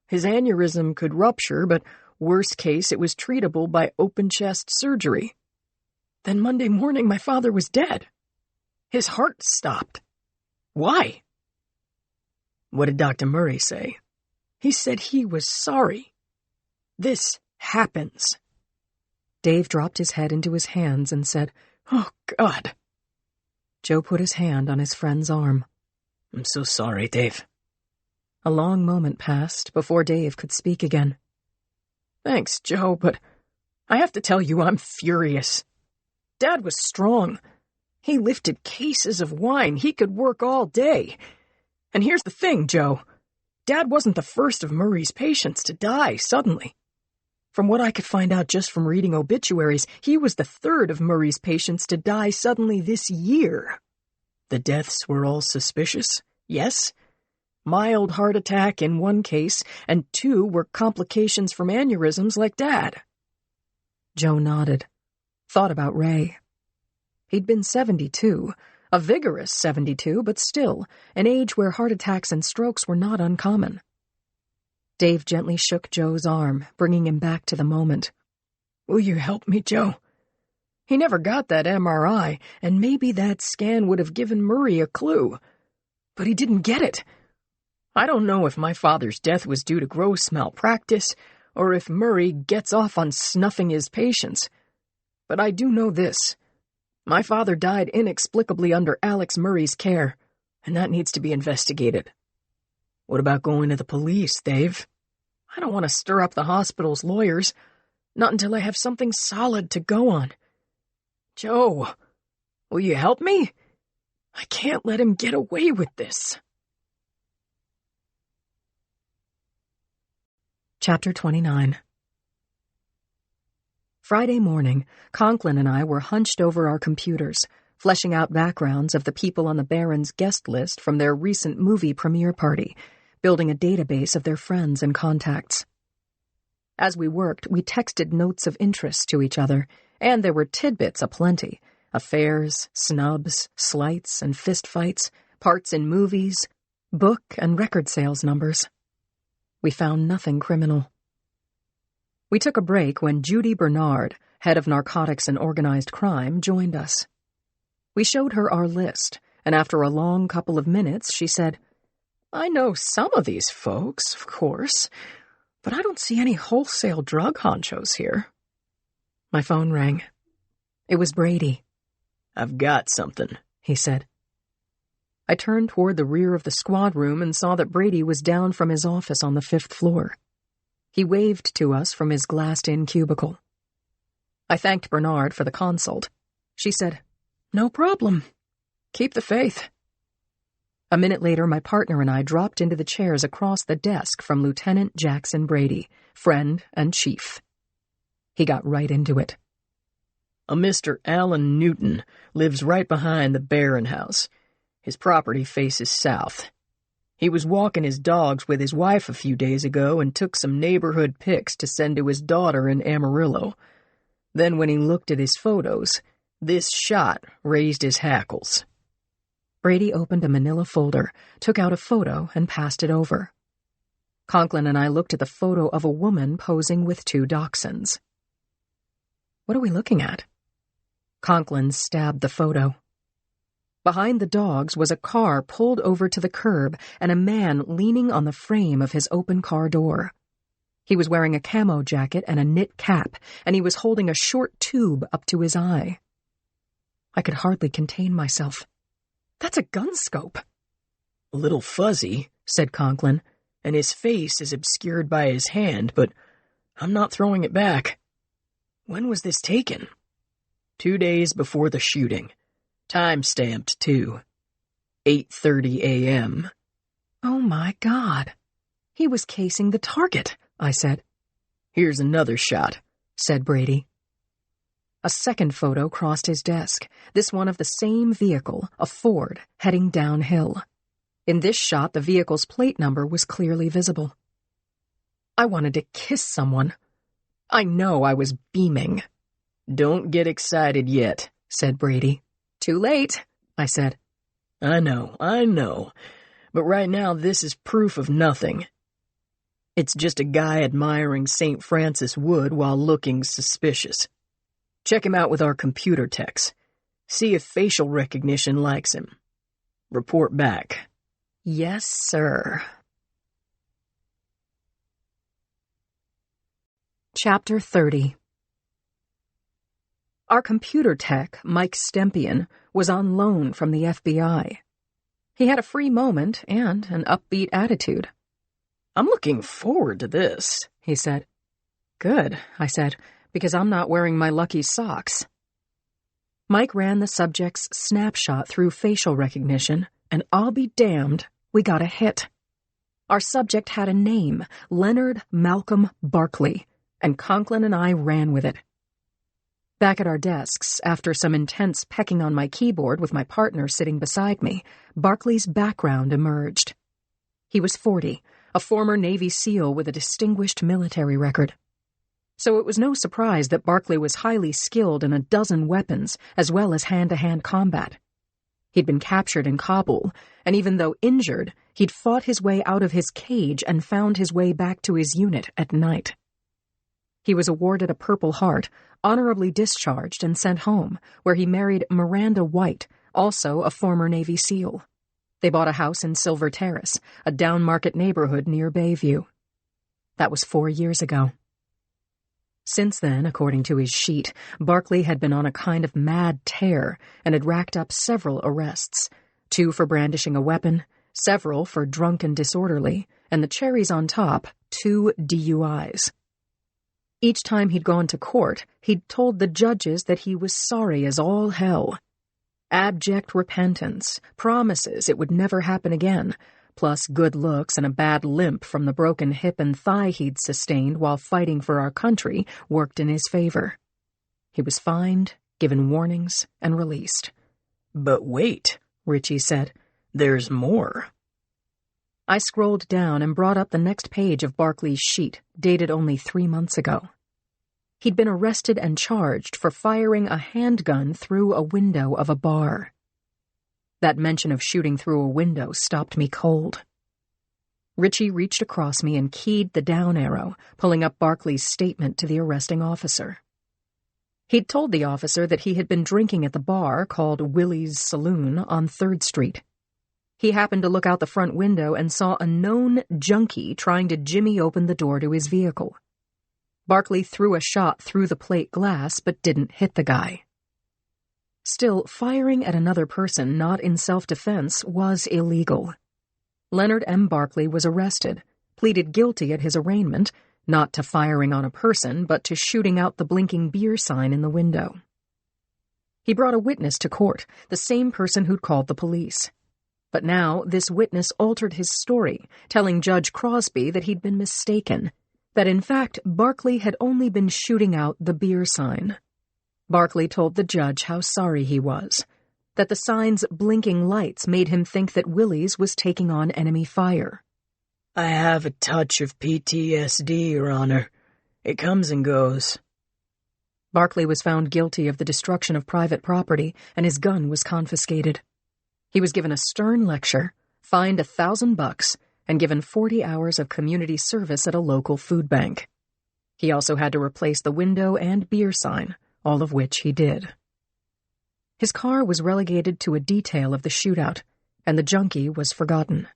His aneurysm could rupture, but worst case, it was treatable by open-chest surgery. Then Monday morning, my father was dead. His heart stopped. Why?" "What did Dr. Murray say?" "He said he was sorry. This happens." Dave dropped his head into his hands and said, "Oh, God." Joe put his hand on his friend's arm. "I'm so sorry, Dave." A long moment passed before Dave could speak again. "Thanks, Joe, but I have to tell you I'm furious. Dad was strong. He lifted cases of wine. He could work all day. And here's the thing, Joe. Dad wasn't the first of Murray's patients to die suddenly. From what I could find out just from reading obituaries, he was the third of Murray's patients to die suddenly this year. The deaths were all suspicious? Yes. Mild heart attack in one case, and 2 were complications from aneurysms like Dad." Joe nodded, thought about Ray. He'd been 72, a vigorous 72, but still, an age where heart attacks and strokes were not uncommon. Dave gently shook Joe's arm, bringing him back to the moment. "Will you help me, Joe? He never got that MRI, and maybe that scan would have given Murray a clue. But he didn't get it. I don't know if my father's death was due to gross malpractice, or if Murray gets off on snuffing his patients. But I do know this. My father died inexplicably under Alex Murray's care, and that needs to be investigated." "What about going to the police, Dave?" "I don't want to stir up the hospital's lawyers, not until I have something solid to go on. Joe, will you help me? I can't let him get away with this." Chapter 29. Friday morning, Conklin and I were hunched over our computers, fleshing out backgrounds of the people on the Baron's guest list from their recent movie premiere party, building a database of their friends and contacts. As we worked, we texted notes of interest to each other, and there were tidbits aplenty: affairs, snubs, slights and fistfights, parts in movies, book and record sales numbers. We found nothing criminal. We took a break when Judy Bernard, head of narcotics and organized crime, joined us. We showed her our list, and after a long couple of minutes, she said, "I know some of these folks, of course, but I don't see any wholesale drug honchos here." My phone rang. It was Brady. "I've got something," he said. I turned toward the rear of the squad room and saw that Brady was down from his office on the 5th floor. He waved to us from his glassed-in cubicle. I thanked Bernard for the consult. She said, "No problem. Keep the faith." A minute later, my partner and I dropped into the chairs across the desk from Lieutenant Jackson Brady, friend and chief. He got right into it. "A Mr. Alan Newton lives right behind the Barron house. His property faces south. He was walking his dogs with his wife a few days ago and took some neighborhood pics to send to his daughter in Amarillo. Then when he looked at his photos, this shot raised his hackles." Brady opened a manila folder, took out a photo, and passed it over. Conklin and I looked at the photo of a woman posing with 2 dachshunds. "What are we looking at?" Conklin stabbed the photo. Behind the dogs was a car pulled over to the curb and a man leaning on the frame of his open car door. He was wearing a camo jacket and a knit cap, and he was holding a short tube up to his eye. I could hardly contain myself. That's a gun scope. A little fuzzy, said Conklin, and his face is obscured by his hand, but I'm not throwing it back. When was this taken? 2 days before the shooting. Time-stamped, too. 8:30 a.m. Oh, my God. He was casing the target, I said. Here's another shot, said Brady. A second photo crossed his desk, this one of the same vehicle, a Ford, heading downhill. In this shot, the vehicle's plate number was clearly visible. I wanted to kiss someone. I know I was beaming. Don't get excited yet, said Brady. Too late, I said. I know. But right now this is proof of nothing. It's just a guy admiring St. Francis Wood while looking suspicious. Check him out with our computer techs. See if facial recognition likes him. Report back. Yes, sir. Chapter 30. Our computer tech, Mike Stempian, was on loan from the FBI. He had a free moment and an upbeat attitude. I'm looking forward to this, he said. Good, I said, because I'm not wearing my lucky socks. Mike ran the subject's snapshot through facial recognition, and I'll be damned, we got a hit. Our subject had a name, Leonard Malcolm Barkley, and Conklin and I ran with it. Back at our desks, after some intense pecking on my keyboard with my partner sitting beside me, Barkley's background emerged. He was 40, a former Navy SEAL with a distinguished military record. So it was no surprise that Barkley was highly skilled in a dozen weapons, as well as hand-to-hand combat. He'd been captured in Kabul, and even though injured, he'd fought his way out of his cage and found his way back to his unit at night. He was awarded a Purple Heart, honorably discharged and sent home, where he married Miranda White, also a former Navy SEAL. They bought a house in Silver Terrace, a down-market neighborhood near Bayview. That was 4 years ago. Since then, according to his sheet, Barkley had been on a kind of mad tear and had racked up several arrests, 2 for brandishing a weapon, several for drunk and disorderly, and the cherries on top, 2 DUIs. Each time he'd gone to court, he'd told the judges that he was sorry as all hell. Abject repentance, promises it would never happen again, plus good looks and a bad limp from the broken hip and thigh he'd sustained while fighting for our country worked in his favor. He was fined, given warnings, and released. But wait, Richie said, there's more. I scrolled down and brought up the next page of Barkley's sheet, dated only 3 months ago. He'd been arrested and charged for firing a handgun through a window of a bar. That mention of shooting through a window stopped me cold. Richie reached across me and keyed the down arrow, pulling up Barkley's statement to the arresting officer. He'd told the officer that he had been drinking at the bar called Willie's Saloon on 3rd Street. He happened to look out the front window and saw a known junkie trying to jimmy open the door to his vehicle. Barkley threw a shot through the plate glass but didn't hit the guy. Still, firing at another person not in self-defense was illegal. Leonard M. Barkley was arrested, pleaded guilty at his arraignment, not to firing on a person but to shooting out the blinking beer sign in the window. He brought a witness to court, the same person who'd called the police. But now this witness altered his story, telling Judge Crosby that he'd been mistaken, that in fact Barkley had only been shooting out the beer sign. Barkley told the judge how sorry he was, that the sign's blinking lights made him think that Willie's was taking on enemy fire. I have a touch of PTSD, Your Honor. It comes and goes. Barkley was found guilty of the destruction of private property, and his gun was confiscated. He was given a stern lecture, fined $1,000, and given 40 hours of community service at a local food bank. He also had to replace the window and beer sign, all of which he did. His car was relegated to a detail of the shootout, and the junkie was forgotten.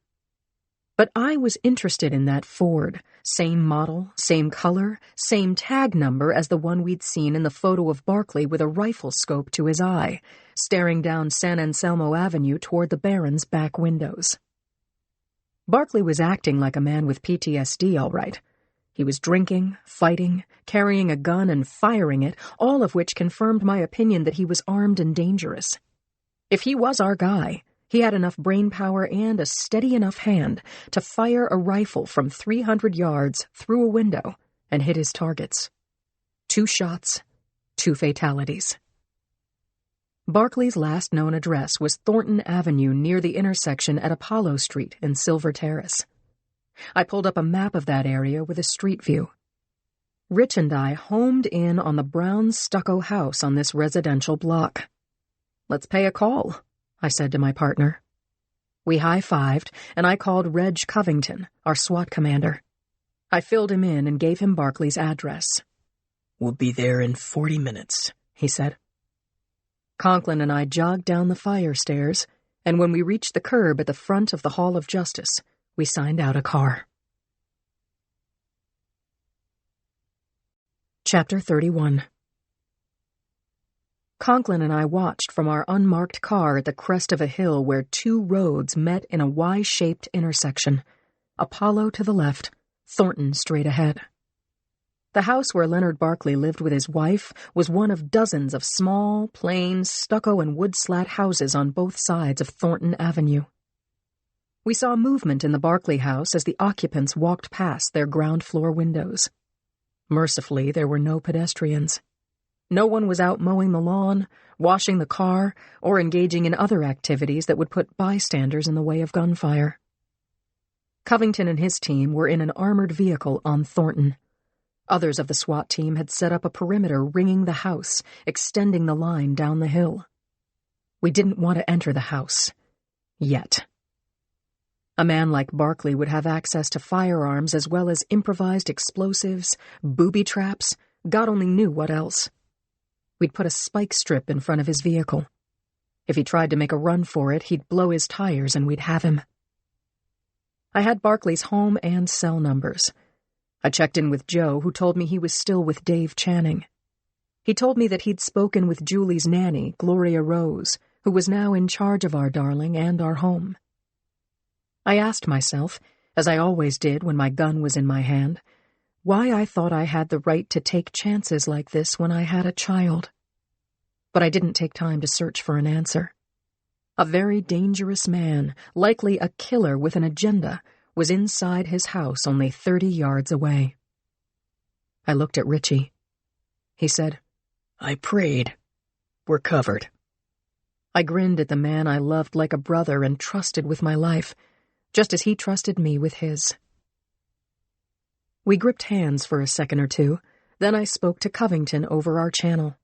But I was interested in that Ford, same model, same color, same tag number as the one we'd seen in the photo of Barkley with a rifle scope to his eye, staring down San Anselmo Avenue toward the Baron's back windows. Barkley was acting like a man with PTSD, all right. He was drinking, fighting, carrying a gun, and firing it, all of which confirmed my opinion that he was armed and dangerous. If he was our guy, he had enough brain power and a steady enough hand to fire a rifle from 300 yards through a window and hit his targets. 2 shots, 2 fatalities. Barkley's last known address was Thornton Avenue near the intersection at Apollo Street in Silver Terrace. I pulled up a map of that area with a street view. Rich and I homed in on the brown stucco house on this residential block. "Let's pay a call," I said to my partner. We high-fived, and I called Reg Covington, our SWAT commander. I filled him in and gave him Barkley's address. "We'll be there in 40 minutes, he said. Conklin and I jogged down the fire stairs, and when we reached the curb at the front of the Hall of Justice, we signed out a car. Chapter 31. Conklin and I watched from our unmarked car at the crest of a hill where 2 roads met in a Y-shaped intersection, Apollo to the left, Thornton straight ahead. The house where Leonard Barkley lived with his wife was one of dozens of small, plain, stucco and wood-slat houses on both sides of Thornton Avenue. We saw movement in the Barkley house as the occupants walked past their ground-floor windows. Mercifully, there were no pedestrians. No one was out mowing the lawn, washing the car, or engaging in other activities that would put bystanders in the way of gunfire. Covington and his team were in an armored vehicle on Thornton. Others of the SWAT team had set up a perimeter ringing the house, extending the line down the hill. We didn't want to enter the house. Yet. A man like Barkley would have access to firearms as well as improvised explosives, booby traps, God only knew what else. We'd put a spike strip in front of his vehicle. If he tried to make a run for it, he'd blow his tires and we'd have him. I had Barkley's home and cell numbers. I checked in with Joe, who told me he was still with Dave Channing. He told me that he'd spoken with Julie's nanny, Gloria Rose, who was now in charge of our darling and our home. I asked myself, as I always did when my gun was in my hand, why I thought I had the right to take chances like this when I had a child. But I didn't take time to search for an answer. A very dangerous man, likely a killer with an agenda, was inside his house only 30 yards away. I looked at Richie. He said, "I prayed. We're covered." I grinned at the man I loved like a brother and trusted with my life, just as he trusted me with his. We gripped hands for a second or two, then I spoke to Covington over our channel.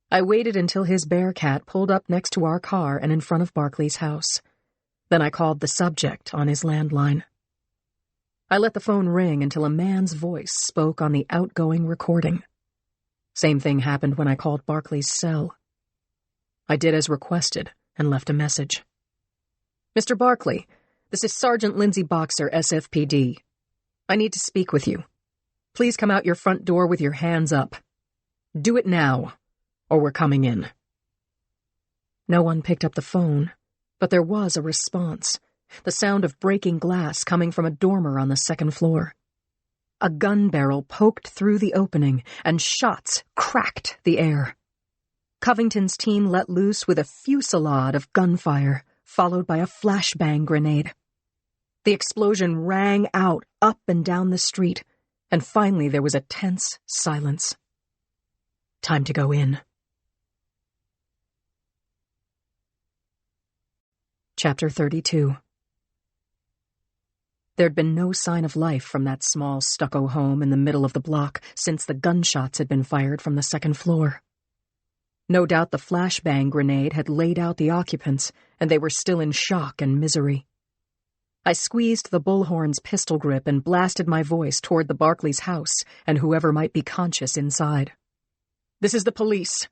I waited until his Bearcat pulled up next to our car and in front of Barkley's house. Then I called the subject on his landline. I let the phone ring until a man's voice spoke on the outgoing recording. Same thing happened when I called Barkley's cell. I did as requested and left a message. "Mr. Barkley, this is Sergeant Lindsay Boxer, SFPD. I need to speak with you. Please come out your front door with your hands up. Do it now, or we're coming in." No one picked up the phone, but there was a response, the sound of breaking glass coming from a dormer on the second floor. A gun barrel poked through the opening, and shots cracked the air. Covington's team let loose with a fusillade of gunfire, followed by a flashbang grenade. The explosion rang out up and down the street, and finally there was a tense silence. Time to go in. Chapter 32. There'd been no sign of life from that small stucco home in the middle of the block since the gunshots had been fired from the second floor. No doubt the flashbang grenade had laid out the occupants, and they were still in shock and misery. I squeezed the bullhorn's pistol grip and blasted my voice toward the Barkley's house and whoever might be conscious inside. "This is the police.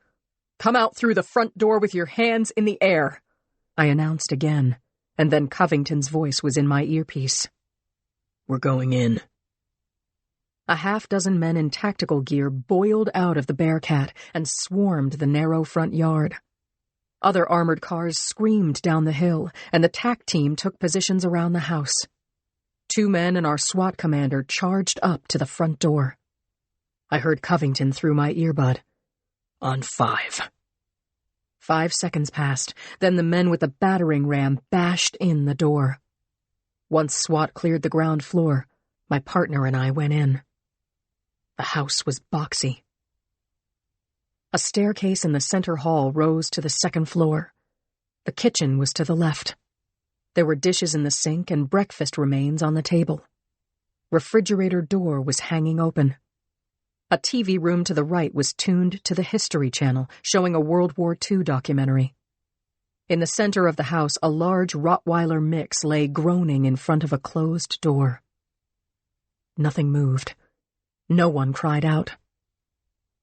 "Come out through the front door with your hands in the air," I announced again, and then Covington's voice was in my earpiece. "We're going in." A half-dozen men in tactical gear boiled out of the Bearcat and swarmed the narrow front yard. Other armored cars screamed down the hill, and the TAC team took positions around the house. 2 men and our SWAT commander charged up to the front door. I heard Covington through my earbud. "On 5. 5 seconds passed, then the men with the battering ram bashed in the door. Once SWAT cleared the ground floor, my partner and I went in. The house was boxy. A staircase in the center hall rose to the 2nd floor. The kitchen was to the left. There were dishes in the sink and breakfast remains on the table. Refrigerator door was hanging open. A TV room to the right was tuned to the History Channel, showing a World War II documentary. In the center of the house, a large Rottweiler mix lay groaning in front of a closed door. Nothing moved. No one cried out.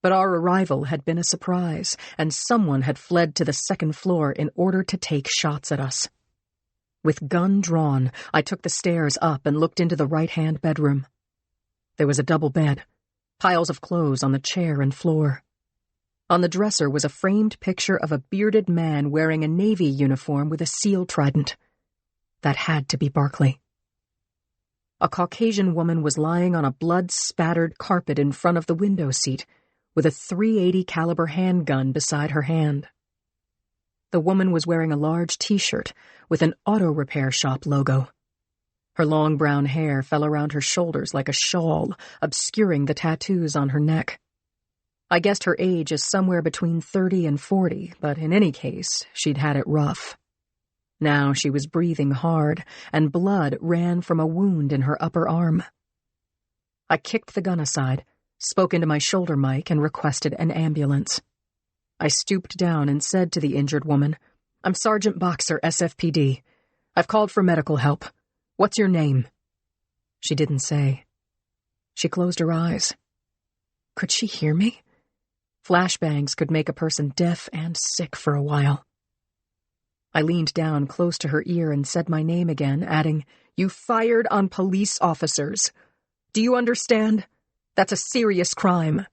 But our arrival had been a surprise, and someone had fled to the 2nd floor in order to take shots at us. With gun drawn, I took the stairs up and looked into the right-hand bedroom. There was a double bed, piles of clothes on the chair and floor. On the dresser was a framed picture of a bearded man wearing a Navy uniform with a SEAL trident. That had to be Barkley. A Caucasian woman was lying on a blood-spattered carpet in front of the window seat, with a .380 caliber handgun beside her hand. The woman was wearing a large T-shirt with an auto repair shop logo. Her long brown hair fell around her shoulders like a shawl, obscuring the tattoos on her neck. I guessed her age as somewhere between 30 and 40, but in any case, she'd had it rough. Now she was breathing hard, and blood ran from a wound in her upper arm. I kicked the gun aside, spoke into my shoulder mic, and requested an ambulance. I stooped down and said to the injured woman, "I'm Sergeant Boxer, SFPD. I've called for medical help. What's your name?" She didn't say. She closed her eyes. Could she hear me? Flashbangs could make a person deaf and sick for a while. I leaned down close to her ear and said my name again, adding, "You fired on police officers. Do you understand? That's a serious crime."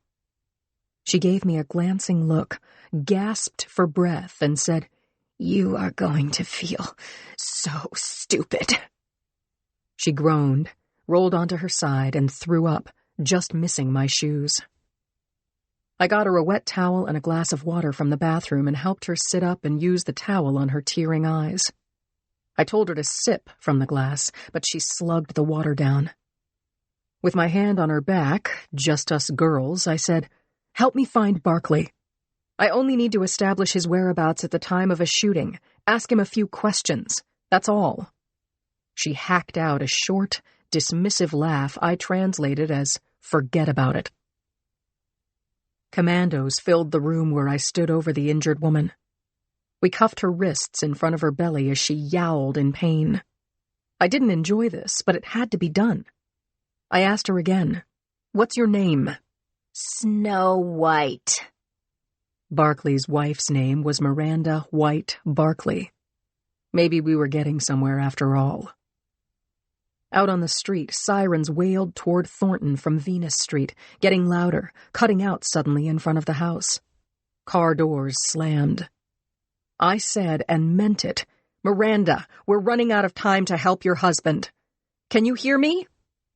She gave me a glancing look, gasped for breath, and said, "You are going to feel so stupid." She groaned, rolled onto her side, and threw up, just missing my shoes. I got her a wet towel and a glass of water from the bathroom and helped her sit up and use the towel on her tearing eyes. I told her to sip from the glass, but she slugged the water down. With my hand on her back, just us girls, I said, "Help me find Barkley. I only need to establish his whereabouts at the time of a shooting, ask him a few questions. That's all." She hacked out a short, dismissive laugh I translated as, "Forget about it." Commandos filled the room where I stood over the injured woman. We cuffed her wrists in front of her belly as she yowled in pain. I didn't enjoy this, but it had to be done. I asked her again, "What's your name?" Snow White. Barkley's wife's name was Miranda White Barkley. Maybe we were getting somewhere after all. Out on the street, sirens wailed toward Thornton from Venus Street, getting louder, cutting out suddenly in front of the house. Car doors slammed. I said, and meant it, "Miranda, we're running out of time to help your husband. Can you hear me?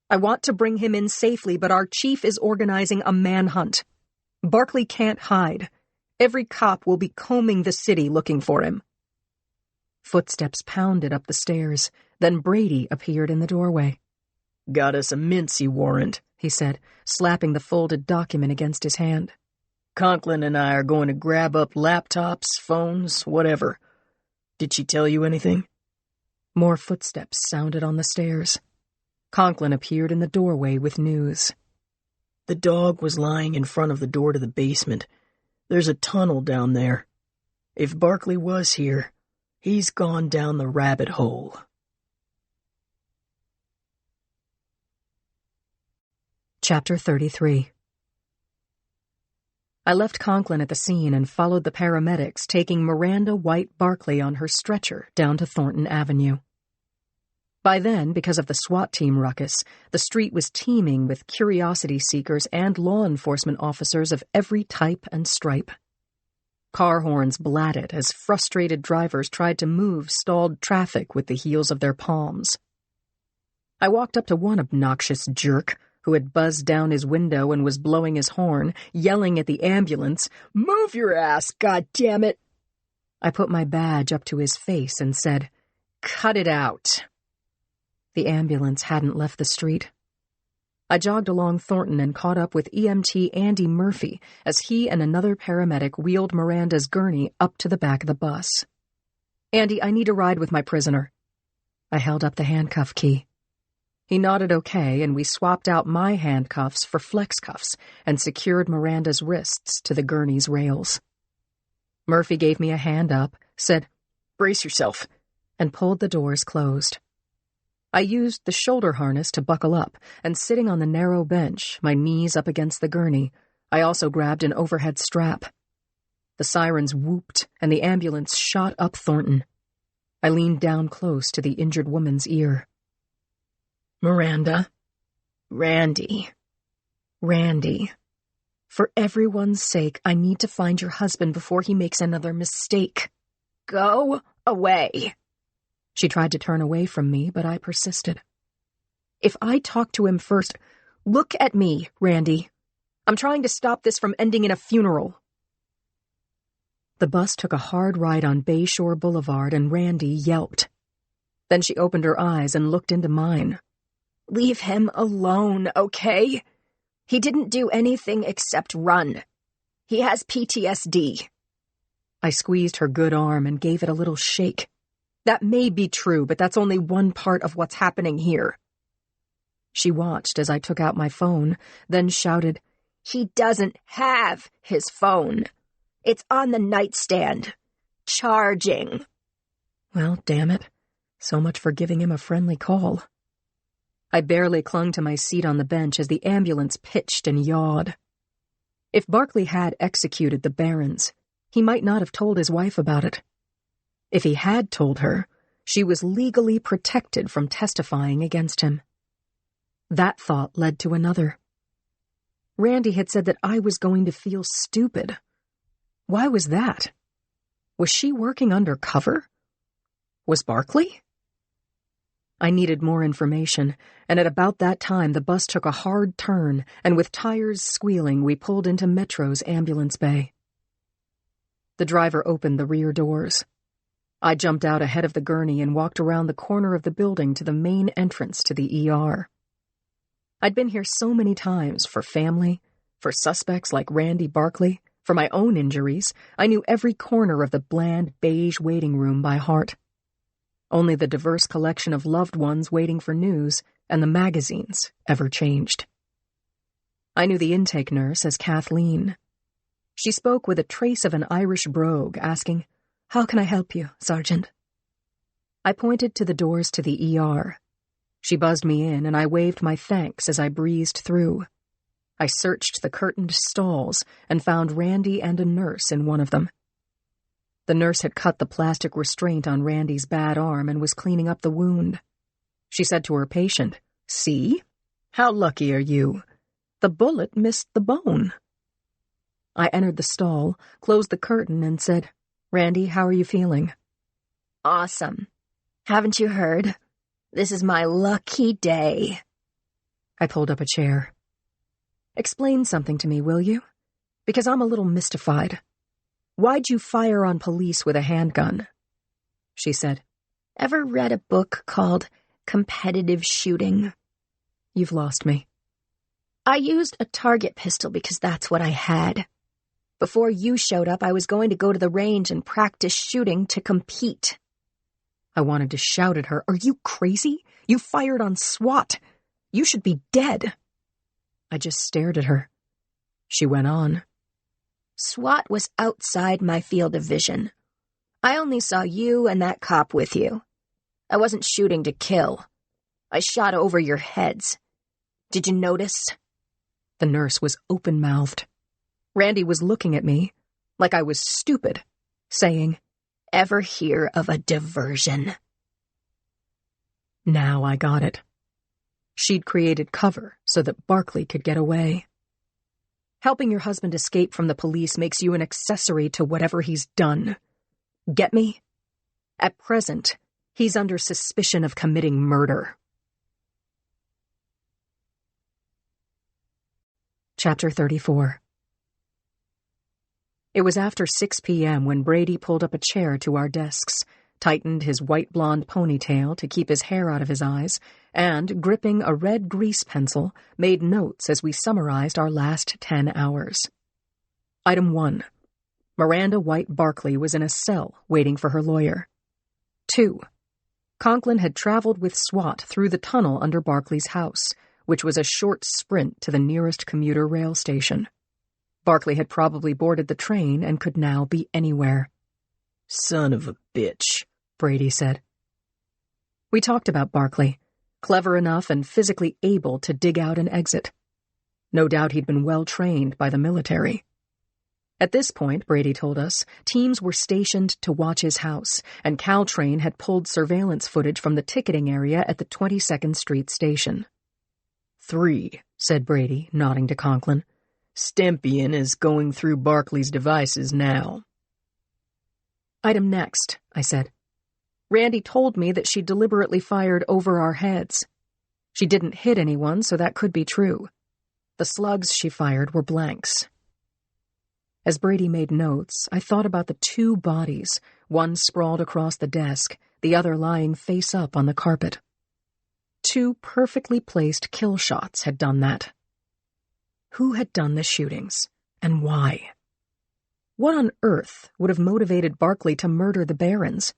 I want to bring him in safely, but our chief is organizing a manhunt. Barkley can't hide. Every cop will be combing the city looking for him." Footsteps pounded up the stairs. Then Brady appeared in the doorway. "Got us a Mincy warrant," he said, slapping the folded document against his hand. "Conklin and I are going to grab up laptops, phones, whatever. Did she tell you anything?" More footsteps sounded on the stairs. Conklin appeared in the doorway with news. "The dog was lying in front of the door to the basement. There's a tunnel down there. If Barkley was here, he's gone down the rabbit hole." Chapter 33. I left Conklin at the scene and followed the paramedics, taking Miranda White Barkley on her stretcher down to Thornton Avenue. By then, because of the SWAT team ruckus, the street was teeming with curiosity seekers and law enforcement officers of every type and stripe. Car horns blatted as frustrated drivers tried to move stalled traffic with the heels of their palms. I walked up to one obnoxious jerk who had buzzed down his window and was blowing his horn, yelling at the ambulance, "Move your ass, goddammit!" I put my badge up to his face and said, "Cut it out." The ambulance hadn't left the street. I jogged along Thornton and caught up with EMT Andy Murphy as he and another paramedic wheeled Miranda's gurney up to the back of the bus. "Andy, I need a ride with my prisoner." I held up the handcuff key. He nodded okay, and we swapped out my handcuffs for flex cuffs and secured Miranda's wrists to the gurney's rails. Murphy gave me a hand up, said, "Brace yourself," and pulled the doors closed. I used the shoulder harness to buckle up, and sitting on the narrow bench, my knees up against the gurney, I also grabbed an overhead strap. The sirens whooped, and the ambulance shot up Thornton. I leaned down close to the injured woman's ear. "Miranda. Randy. For everyone's sake, I need to find your husband before he makes another mistake. Go away." She tried to turn away from me, but I persisted. "If I talk to him first, look at me, Randy. I'm trying to stop this from ending in a funeral." The bus took a hard ride on Bayshore Boulevard, and Randy yelped. Then she opened her eyes and looked into mine. "Leave him alone, okay? He didn't do anything except run. He has PTSD. I squeezed her good arm and gave it a little shake. "That may be true, but that's only one part of what's happening here." She watched as I took out my phone, then shouted, "He doesn't have his phone. It's on the nightstand. Charging." Well, damn it. So much for giving him a friendly call. I barely clung to my seat on the bench as the ambulance pitched and yawed. If Barkley had executed the Barons, he might not have told his wife about it. If he had told her, she was legally protected from testifying against him. That thought led to another. Randy had said that I was going to feel stupid. Why was that? Was she working undercover? Was Barkley? I needed more information, and at about that time the bus took a hard turn, and with tires squealing, we pulled into Metro's ambulance bay. The driver opened the rear doors. I jumped out ahead of the gurney and walked around the corner of the building to the main entrance to the ER. I'd been here so many times for family, for suspects like Randy Barkley, for my own injuries. I knew every corner of the bland beige waiting room by heart. Only the diverse collection of loved ones waiting for news and the magazines ever changed. I knew the intake nurse as Kathleen. She spoke with a trace of an Irish brogue, asking, "How can I help you, Sergeant?" I pointed to the doors to the ER. She buzzed me in, and I waved my thanks as I breezed through. I searched the curtained stalls and found Randy and a nurse in one of them. The nurse had cut the plastic restraint on Randy's bad arm and was cleaning up the wound. She said to her patient, "See? How lucky are you? The bullet missed the bone." I entered the stall, closed the curtain, and said, "Randy, how are you feeling?" "Awesome. Haven't you heard? This is my lucky day." I pulled up a chair. "Explain something to me, will you? Because I'm a little mystified. Why'd you fire on police with a handgun?" She said, "Ever read a book called Competitive Shooting?" You've lost me. "I used a target pistol because that's what I had. Before you showed up, I was going to go to the range and practice shooting to compete." I wanted to shout at her, "Are you crazy? You fired on SWAT. You should be dead." I just stared at her. She went on. "SWAT was outside my field of vision. I only saw you and that cop with you. I wasn't shooting to kill. I shot over your heads. Did you notice?" The nurse was open-mouthed. Randy was looking at me like I was stupid, saying, "Ever hear of a diversion?" Now I got it. She'd created cover so that Barkley could get away. Helping your husband escape from the police makes you an accessory to whatever he's done. Get me? At present, he's under suspicion of committing murder. Chapter 34. It was after 6 p.m. when Brady pulled up a chair to our desks, tightened his white blonde ponytail to keep his hair out of his eyes, and, gripping a red grease pencil, made notes as we summarized our last 10 hours. Item 1. Miranda White Barkley was in a cell waiting for her lawyer. 2. Conklin had traveled with SWAT through the tunnel under Barkley's house, which was a short sprint to the nearest commuter rail station. Barkley had probably boarded the train and could now be anywhere. Son of a bitch, Brady said. We talked about Barkley, clever enough and physically able to dig out an exit. No doubt he'd been well trained by the military. At this point, Brady told us, teams were stationed to watch his house, and Caltrain had pulled surveillance footage from the ticketing area at the 22nd Street station. 3, said Brady, nodding to Conklin. Stempian is going through Barkley's devices now. Item next, I said. Randy told me that she deliberately fired over our heads. She didn't hit anyone, so that could be true. The slugs she fired were blanks. As Brady made notes, I thought about the 2 bodies, one sprawled across the desk, the other lying face up on the carpet. 2 perfectly placed kill shots had done that. Who had done the shootings, and why? What on earth would have motivated Barkley to murder the Barons?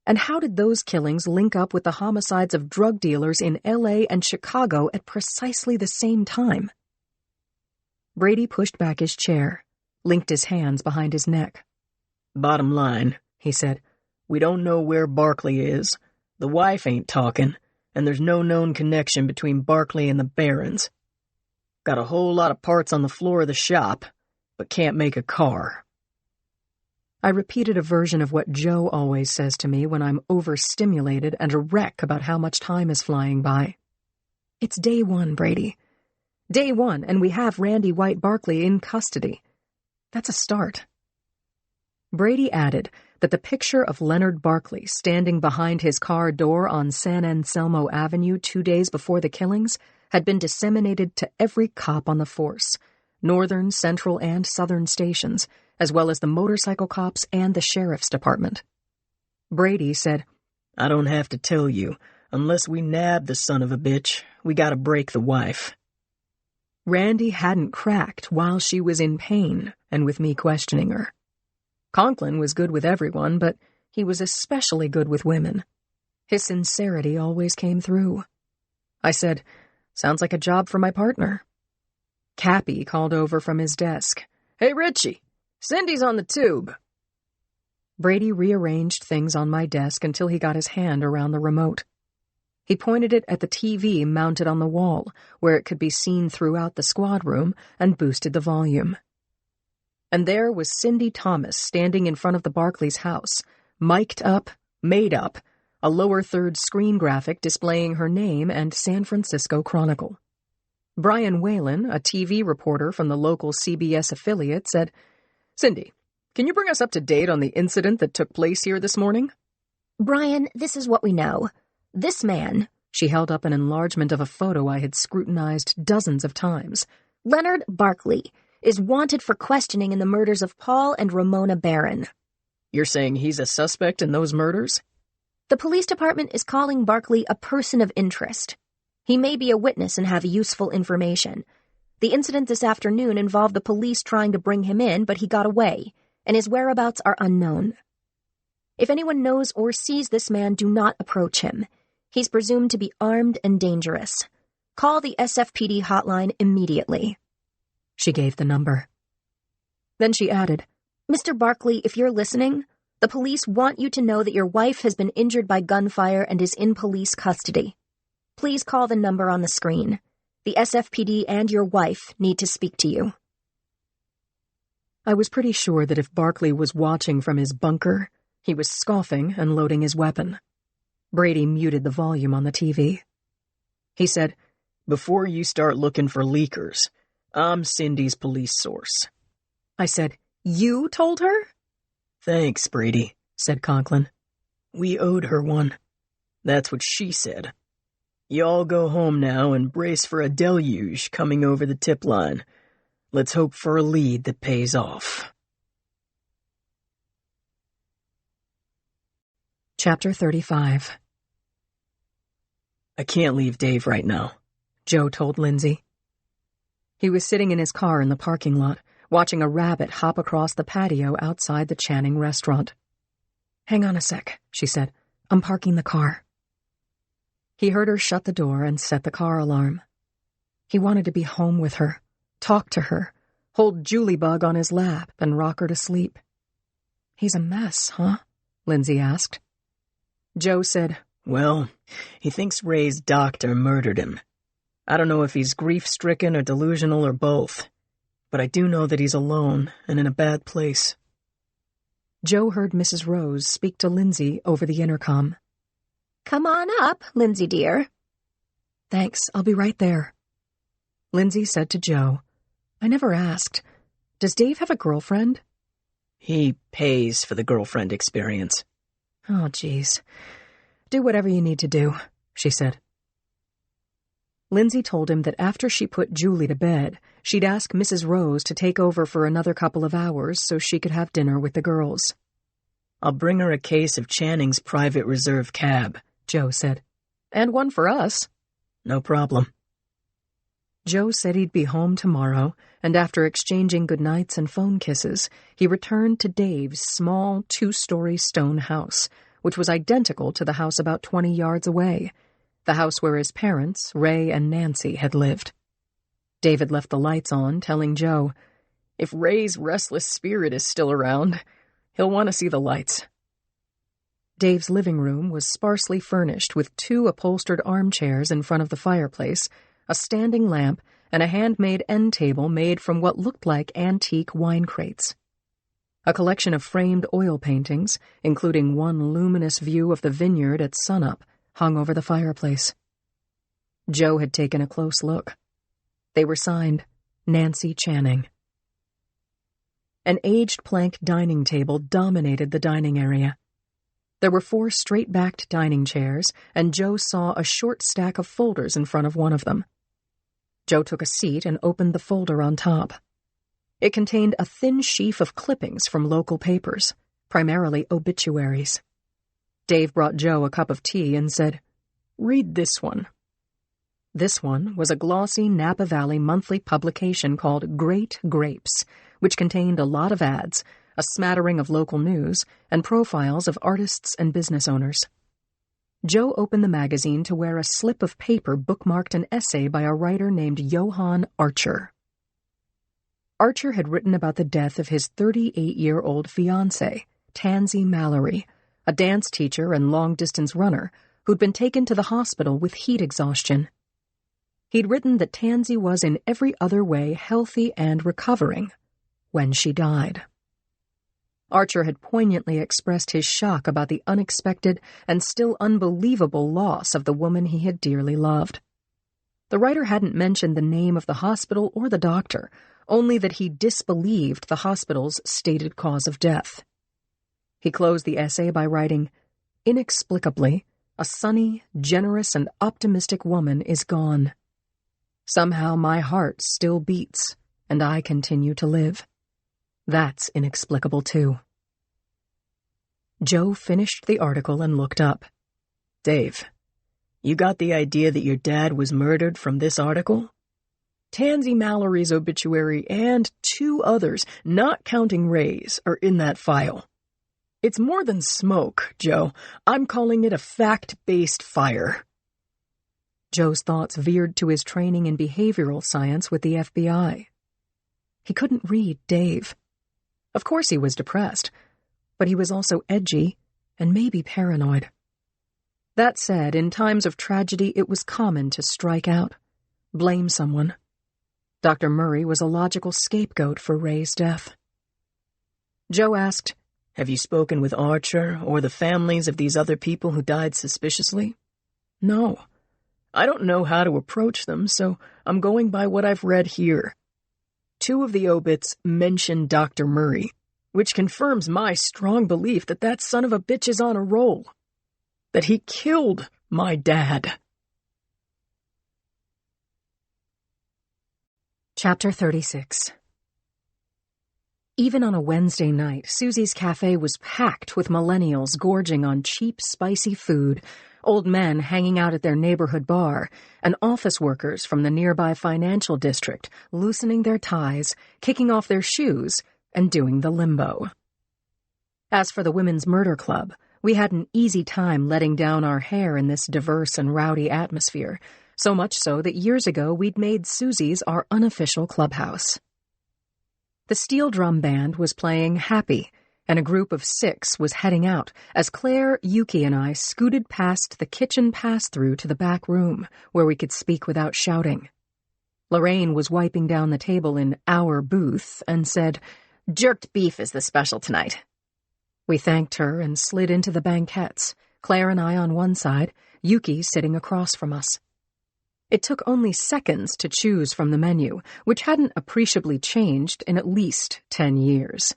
And how did those killings link up with the homicides of drug dealers in L.A. and Chicago at precisely the same time? Brady pushed back his chair, linked his hands behind his neck. Bottom line, he said, we don't know where Barkley is, the wife ain't talking, and there's no known connection between Barkley and the Barons. Got a whole lot of parts on the floor of the shop, but can't make a car. I repeated a version of what Joe always says to me when I'm overstimulated and a wreck about how much time is flying by. It's day 1, Brady. Day 1, and we have Randy White Barkley in custody. That's a start. Brady added that the picture of Leonard Barkley standing behind his car door on San Anselmo Avenue 2 days before the killings had been disseminated to every cop on the force, northern, central, and southern stations, as well as the motorcycle cops and the sheriff's department. Brady said, I don't have to tell you, unless we nab the son of a bitch, we gotta break the wife. Randy hadn't cracked while she was in pain and with me questioning her. Conklin was good with everyone, but he was especially good with women. His sincerity always came through. I said, sounds like a job for my partner. Cappy called over from his desk. Hey, Richie, Cindy's on the tube. Brady rearranged things on my desk until he got his hand around the remote. He pointed it at the TV mounted on the wall, where it could be seen throughout the squad room, and boosted the volume. And there was Cindy Thomas standing in front of the Barkleys' house, mic'd up, made up, a lower third screen graphic displaying her name and San Francisco Chronicle. Brian Whalen, a TV reporter from the local CBS affiliate, said, Cindy, can you bring us up to date on the incident that took place here this morning? Brian, this is what we know. This man, she held up an enlargement of a photo I had scrutinized dozens of times, Leonard Barkley, is wanted for questioning in the murders of Paul and Ramona Barron. You're saying he's a suspect in those murders? The police department is calling Barkley a person of interest. He may be a witness and have useful information. The incident this afternoon involved the police trying to bring him in, but he got away, and his whereabouts are unknown. If anyone knows or sees this man, do not approach him. He's presumed to be armed and dangerous. Call the SFPD hotline immediately. She gave the number. Then she added, Mr. Barkley, if you're listening, the police want you to know that your wife has been injured by gunfire and is in police custody. Please call the number on the screen. The SFPD and your wife need to speak to you. I was pretty sure that if Barkley was watching from his bunker, he was scoffing and loading his weapon. Brady muted the volume on the TV. He said, "Before you start looking for leakers, I'm Cindy's police source." I said, "You told her?" "Thanks, Brady," said Conklin. "We owed her one." That's what she said. You all go home now and brace for a deluge coming over the tip line. Let's hope for a lead that pays off. Chapter 35. I can't leave Dave right now, Joe told Lindsay. He was sitting in his car in the parking lot, watching a rabbit hop across the patio outside the Channing restaurant. "Hang on a sec," she said. "I'm parking the car." He heard her shut the door and set the car alarm. He wanted to be home with her, talk to her, hold Julebug on his lap and rock her to sleep. "He's a mess, huh?" Lindsay asked. Joe said, "Well, he thinks Ray's doctor murdered him. I don't know if he's grief-stricken or delusional or both, but I do know that he's alone and in a bad place." Joe heard Mrs. Rose speak to Lindsay over the intercom. "Come on up, Lindsay dear." "Thanks, I'll be right there." Lindsay said to Joe, "I never asked. Does Dave have a girlfriend?" He pays for the girlfriend experience. "Oh, geez. Do whatever you need to do," she said. Lindsay told him that after she put Julie to bed, she'd ask Mrs. Rose to take over for another couple of hours so she could have dinner with the girls. "I'll bring her a case of Channing's private reserve cab," Joe said. "And one for us." "No problem." Joe said he'd be home tomorrow, and after exchanging goodnights and phone kisses, he returned to Dave's small 2-story stone house, which was identical to the house about 20 yards away, the house where his parents, Ray and Nancy, had lived. David left the lights on, telling Joe, "If Ray's restless spirit is still around, he'll want to see the lights." Dave's living room was sparsely furnished with 2 upholstered armchairs in front of the fireplace, a standing lamp, and a handmade end table made from what looked like antique wine crates. A collection of framed oil paintings, including one luminous view of the vineyard at sunup, hung over the fireplace. Joe had taken a close look. They were signed, Nancy Channing. An aged plank dining table dominated the dining area. There were 4 straight-backed dining chairs, and Joe saw a short stack of folders in front of one of them. Joe took a seat and opened the folder on top. It contained a thin sheaf of clippings from local papers, primarily obituaries. Dave brought Joe a cup of tea and said, "Read this one." This one was a glossy Napa Valley monthly publication called Great Grapes, which contained a lot of ads, a smattering of local news, and profiles of artists and business owners. Joe opened the magazine to where a slip of paper bookmarked an essay by a writer named Johann Archer. Archer had written about the death of his 38-year-old fiancée, Tansy Mallory, a dance teacher and long-distance runner who'd been taken to the hospital with heat exhaustion. He'd written that Tansy was in every other way healthy and recovering when she died. Archer had poignantly expressed his shock about the unexpected and still unbelievable loss of the woman he had dearly loved. The writer hadn't mentioned the name of the hospital or the doctor, only that he disbelieved the hospital's stated cause of death. He closed the essay by writing, "Inexplicably, a sunny, generous, and optimistic woman is gone. Somehow my heart still beats, and I continue to live. That's inexplicable, too." Joe finished the article and looked up. "Dave, you got the idea that your dad was murdered from this article?" Tansy Mallory's obituary and 2 others, not counting Ray's, are in that file. It's more than smoke, Joe. I'm calling it a fact-based fire. Joe's thoughts veered to his training in behavioral science with the FBI. He couldn't read Dave. Of course he was depressed, but he was also edgy and maybe paranoid. That said, in times of tragedy, it was common to strike out, blame someone. Dr. Murray was a logical scapegoat for Ray's death. Joe asked, "Have you spoken with Archer or the families of these other people who died suspiciously?" "No. I don't know how to approach them, so I'm going by what I've read here. 2 of the obits mention Dr. Murray, which confirms my strong belief that that son of a bitch is on a roll. That he killed my dad." Chapter 36. Even on a Wednesday night, Susie's cafe was packed with millennials gorging on cheap, spicy food, old men hanging out at their neighborhood bar, and office workers from the nearby financial district loosening their ties, kicking off their shoes, and doing the limbo. As for the Women's Murder Club, we had an easy time letting down our hair in this diverse and rowdy atmosphere, so much so that years ago we'd made Susie's our unofficial clubhouse. The steel drum band was playing Happy, and a group of 6 was heading out as Claire, Yuki, and I scooted past the kitchen pass-through to the back room, where we could speak without shouting. Lorraine was wiping down the table in our booth and said, "Jerked beef is the special tonight." We thanked her and slid into the banquettes, Claire and I on one side, Yuki sitting across from us. It took only seconds to choose from the menu, which hadn't appreciably changed in at least 10 years.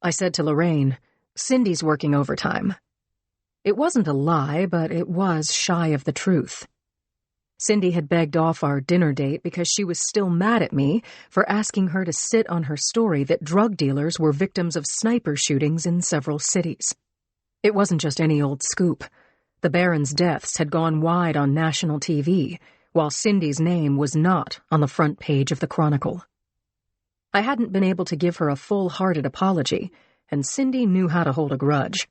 I said to Lorraine, "Cindy's working overtime." It wasn't a lie, but it was shy of the truth. Cindy had begged off our dinner date because she was still mad at me for asking her to sit on her story that drug dealers were victims of sniper shootings in several cities. It wasn't just any old scoop. The Barons' deaths had gone wide on national TV, while Cindy's name was not on the front page of the Chronicle. I hadn't been able to give her a full-hearted apology, and Cindy knew how to hold a grudge.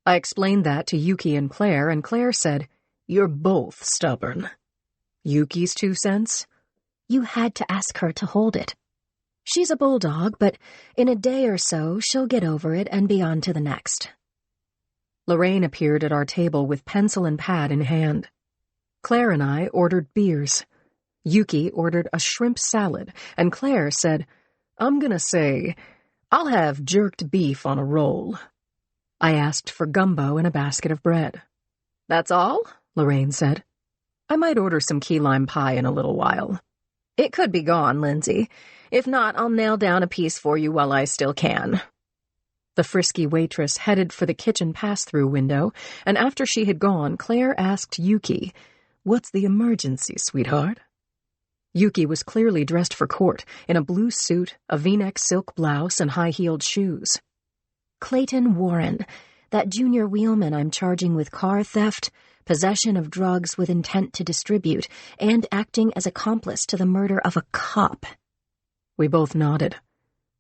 I explained that to Yuki and Claire said, "You're both stubborn." Yuki's 2 cents? You had to ask her to hold it. She's a bulldog, but in a day or so, she'll get over it and be on to the next. Lorraine appeared at our table with pencil and pad in hand. Claire and I ordered beers. Yuki ordered a shrimp salad, and Claire said, "I'm gonna say, I'll have jerked beef on a roll." I asked for gumbo and a basket of bread. "That's all?" Lorraine said. "I might order some key lime pie in a little while." "It could be gone, Lindsay. If not, I'll nail down a piece for you while I still can." The frisky waitress headed for the kitchen pass-through window, and after she had gone, Claire asked Yuki, "What's the emergency, sweetheart?" Yuki was clearly dressed for court, in a blue suit, a V-neck silk blouse, and high-heeled shoes. Clayton Warren, that junior wheelman I'm charging with car theft, possession of drugs with intent to distribute, and acting as accomplice to the murder of a cop. We both nodded.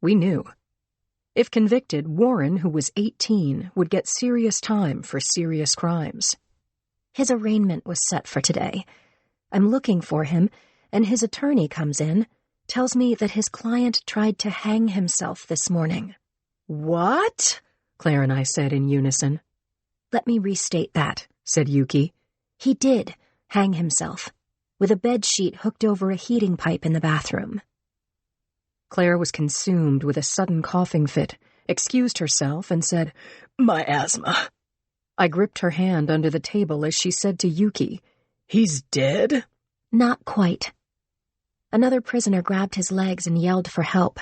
We knew. If convicted, Warren, who was 18, would get serious time for serious crimes. His arraignment was set for today. I'm looking for him, and his attorney comes in, tells me that his client tried to hang himself this morning. "What?" Claire and I said in unison. "Let me restate that," said Yuki. "He did hang himself, with a bedsheet hooked over a heating pipe in the bathroom." Claire was consumed with a sudden coughing fit, excused herself, and said, "My asthma." I gripped her hand under the table as she said to Yuki, "He's dead?" "Not quite." Another prisoner grabbed his legs and yelled for help.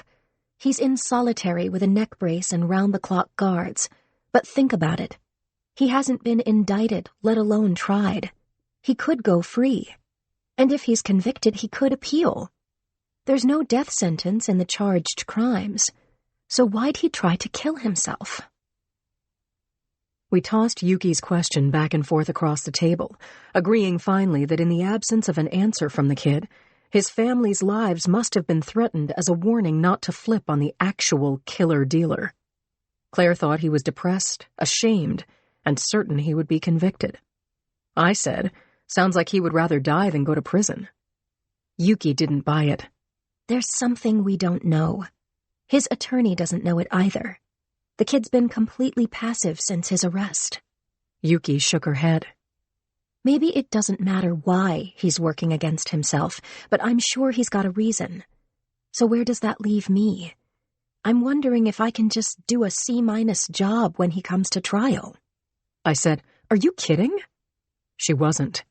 He's in solitary with a neck brace and round-the-clock guards. But think about it. He hasn't been indicted, let alone tried. He could go free. And if he's convicted, he could appeal. There's no death sentence in the charged crimes. So why'd he try to kill himself? We tossed Yuki's question back and forth across the table, agreeing finally that in the absence of an answer from the kid, his family's lives must have been threatened as a warning not to flip on the actual killer-dealer. Claire thought he was depressed, ashamed, and certain he would be convicted. I said, "Sounds like he would rather die than go to prison." Yuki didn't buy it. "There's something we don't know. His attorney doesn't know it either. The kid's been completely passive since his arrest." Yuki shook her head. "Maybe it doesn't matter why he's working against himself, but I'm sure he's got a reason. So where does that leave me? I'm wondering if I can just do a C- job when he comes to trial. I said, "Are you kidding?" She wasn't.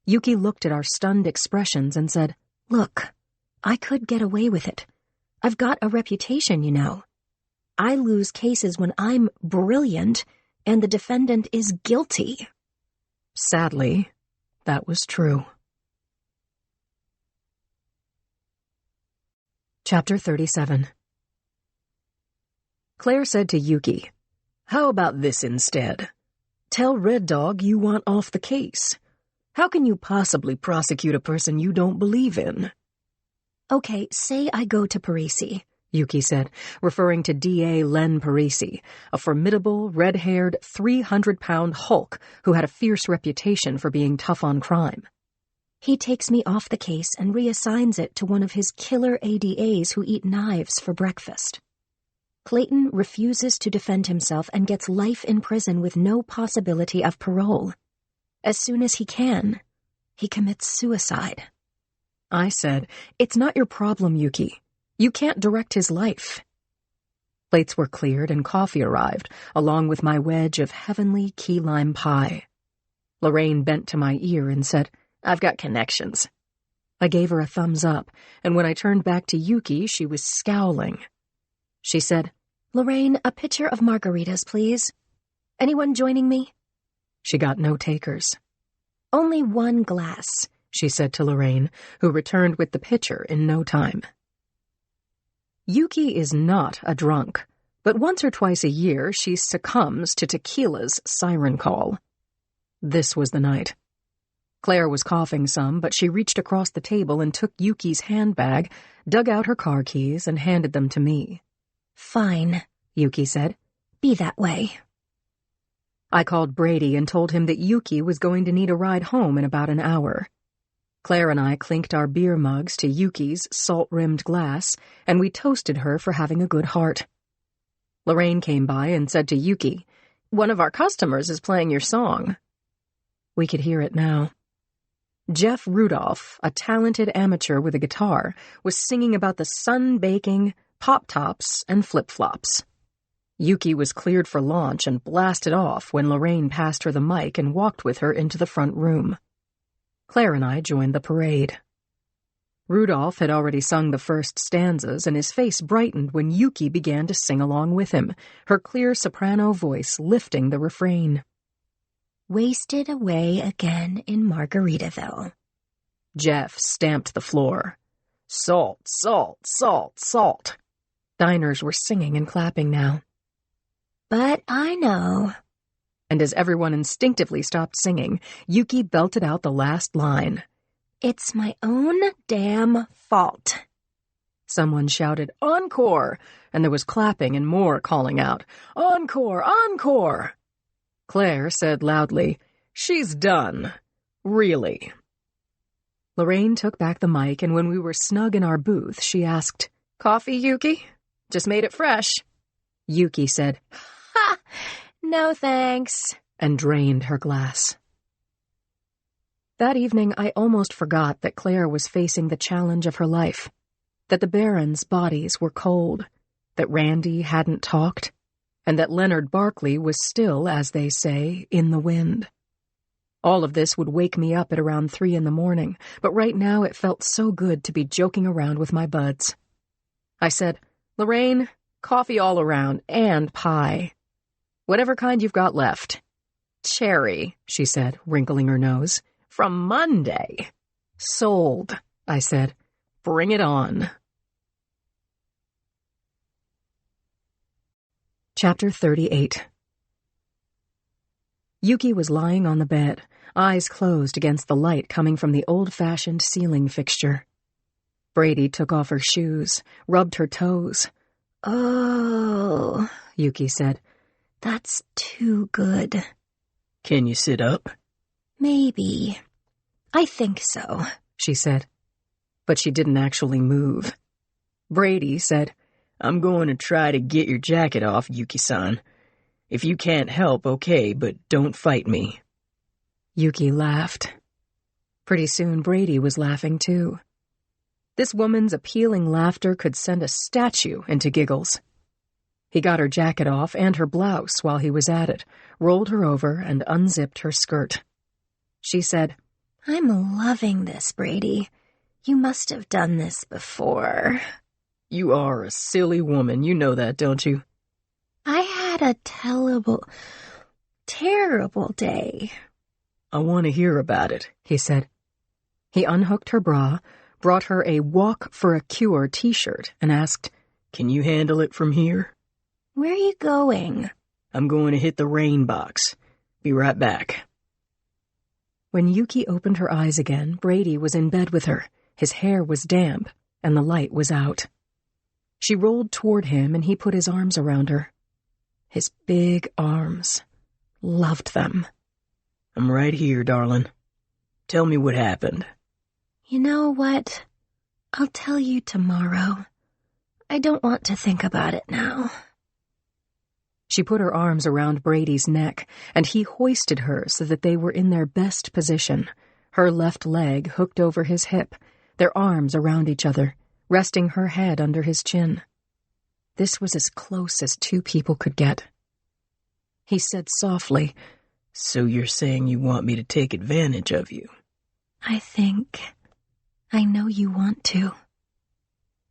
Yuki looked at our stunned expressions and said, Look, I could get away with it. I've got a reputation, you know. I lose cases when I'm brilliant and the defendant is guilty. Sadly, that was true. Chapter 37. Claire said to Yuki, "How about this instead? Tell Red Dog you want off the case. How can you possibly prosecute a person you don't believe in?" Okay, say I go to Parisi, Yuki said, referring to D.A. Len Parisi, a formidable, red-haired, 300-pound hulk who had a fierce reputation for being tough on crime. He takes me off the case and reassigns it to one of his killer ADAs who eat knives for breakfast. Clayton refuses to defend himself and gets life in prison with no possibility of parole. As soon as he can, he commits suicide. I said, "It's not your problem, Yuki. You can't direct his life." Plates were cleared and coffee arrived, along with my wedge of heavenly key lime pie. Lorraine bent to my ear and said, "I've got connections." I gave her a thumbs up, and when I turned back to Yuki, she was scowling. She said, Lorraine, a pitcher of margaritas, please. Anyone joining me? She got no takers. Only one glass, she said to Lorraine, who returned with the pitcher in no time. Yuki is not a drunk, but once or twice a year she succumbs to tequila's siren call. This was the night. Claire was coughing some, but she reached across the table and took Yuki's handbag, dug out her car keys, and handed them to me. Fine, Yuki said. Be that way. I called Brady and told him that Yuki was going to need a ride home in about an hour. Claire and I clinked our beer mugs to Yuki's salt-rimmed glass, and we toasted her for having a good heart. Lorraine came by and said to Yuki, "One of our customers is playing your song." We could hear it now. Jeff Rudolph, a talented amateur with a guitar, was singing about the sun-baking, pop-tops, and flip-flops. Yuki was cleared for launch and blasted off when Lorraine passed her the mic and walked with her into the front room. Claire and I joined the parade. Rudolph had already sung the first stanzas, and his face brightened when Yuki began to sing along with him, her clear soprano voice lifting the refrain. Wasted away again in Margaritaville. Jeff stamped the floor. Salt, salt, salt, salt. Diners were singing and clapping now. But I know. And as everyone instinctively stopped singing, Yuki belted out the last line. It's my own damn fault. Someone shouted, "Encore!" and there was clapping and more calling out, "Encore! Encore!" Claire said loudly, "She's done. Really." Lorraine took back the mic, and when we were snug in our booth, she asked, "Coffee, Yuki? Just made it fresh." Yuki said, "Ha! No thanks," and drained her glass. That evening, I almost forgot that Claire was facing the challenge of her life, that the Barons' bodies were cold, that Randy hadn't talked, and that Leonard Barkley was still, as they say, in the wind. All of this would wake me up at around 3 a.m, but right now it felt so good to be joking around with my buds. I said, "Lorraine, coffee all around, and pie. Whatever kind you've got left." "Cherry," she said, wrinkling her nose. "From Monday." "Sold," I said. "Bring it on." Chapter 38. Yuki was lying on the bed, eyes closed against the light coming from the old-fashioned ceiling fixture. Brady took off her shoes, rubbed her toes. "Oh," Yuki said. "That's too good." "Can you sit up?" "Maybe. I think so," she said. But she didn't actually move. Brady said, "I'm going to try to get your jacket off, Yuki-san. If you can't help, okay, but don't fight me." Yuki laughed. Pretty soon Brady was laughing too. This woman's appealing laughter could send a statue into giggles. He got her jacket off and her blouse while he was at it, rolled her over, and unzipped her skirt. She said, "I'm loving this, Brady. You must have done this before." You are a silly woman, you know that, don't you? "I had a terrible day." I want to hear about it, he said. He unhooked her bra, brought her a Walk for a Cure t-shirt, and asked, Can you handle it from here? "Where are you going?" I'm going to hit the rain box. Be right back. When Yuki opened her eyes again, Brady was in bed with her. His hair was damp, and the light was out. She rolled toward him, and he put his arms around her. His big arms. Loved them. I'm right here, darling. Tell me what happened. "You know what? I'll tell you tomorrow. I don't want to think about it now." She put her arms around Brady's neck, and he hoisted her so that they were in their best position, her left leg hooked over his hip, their arms around each other, resting her head under his chin. This was as close as two people could get. He said softly, So you're saying you want me to take advantage of you? I know you want to."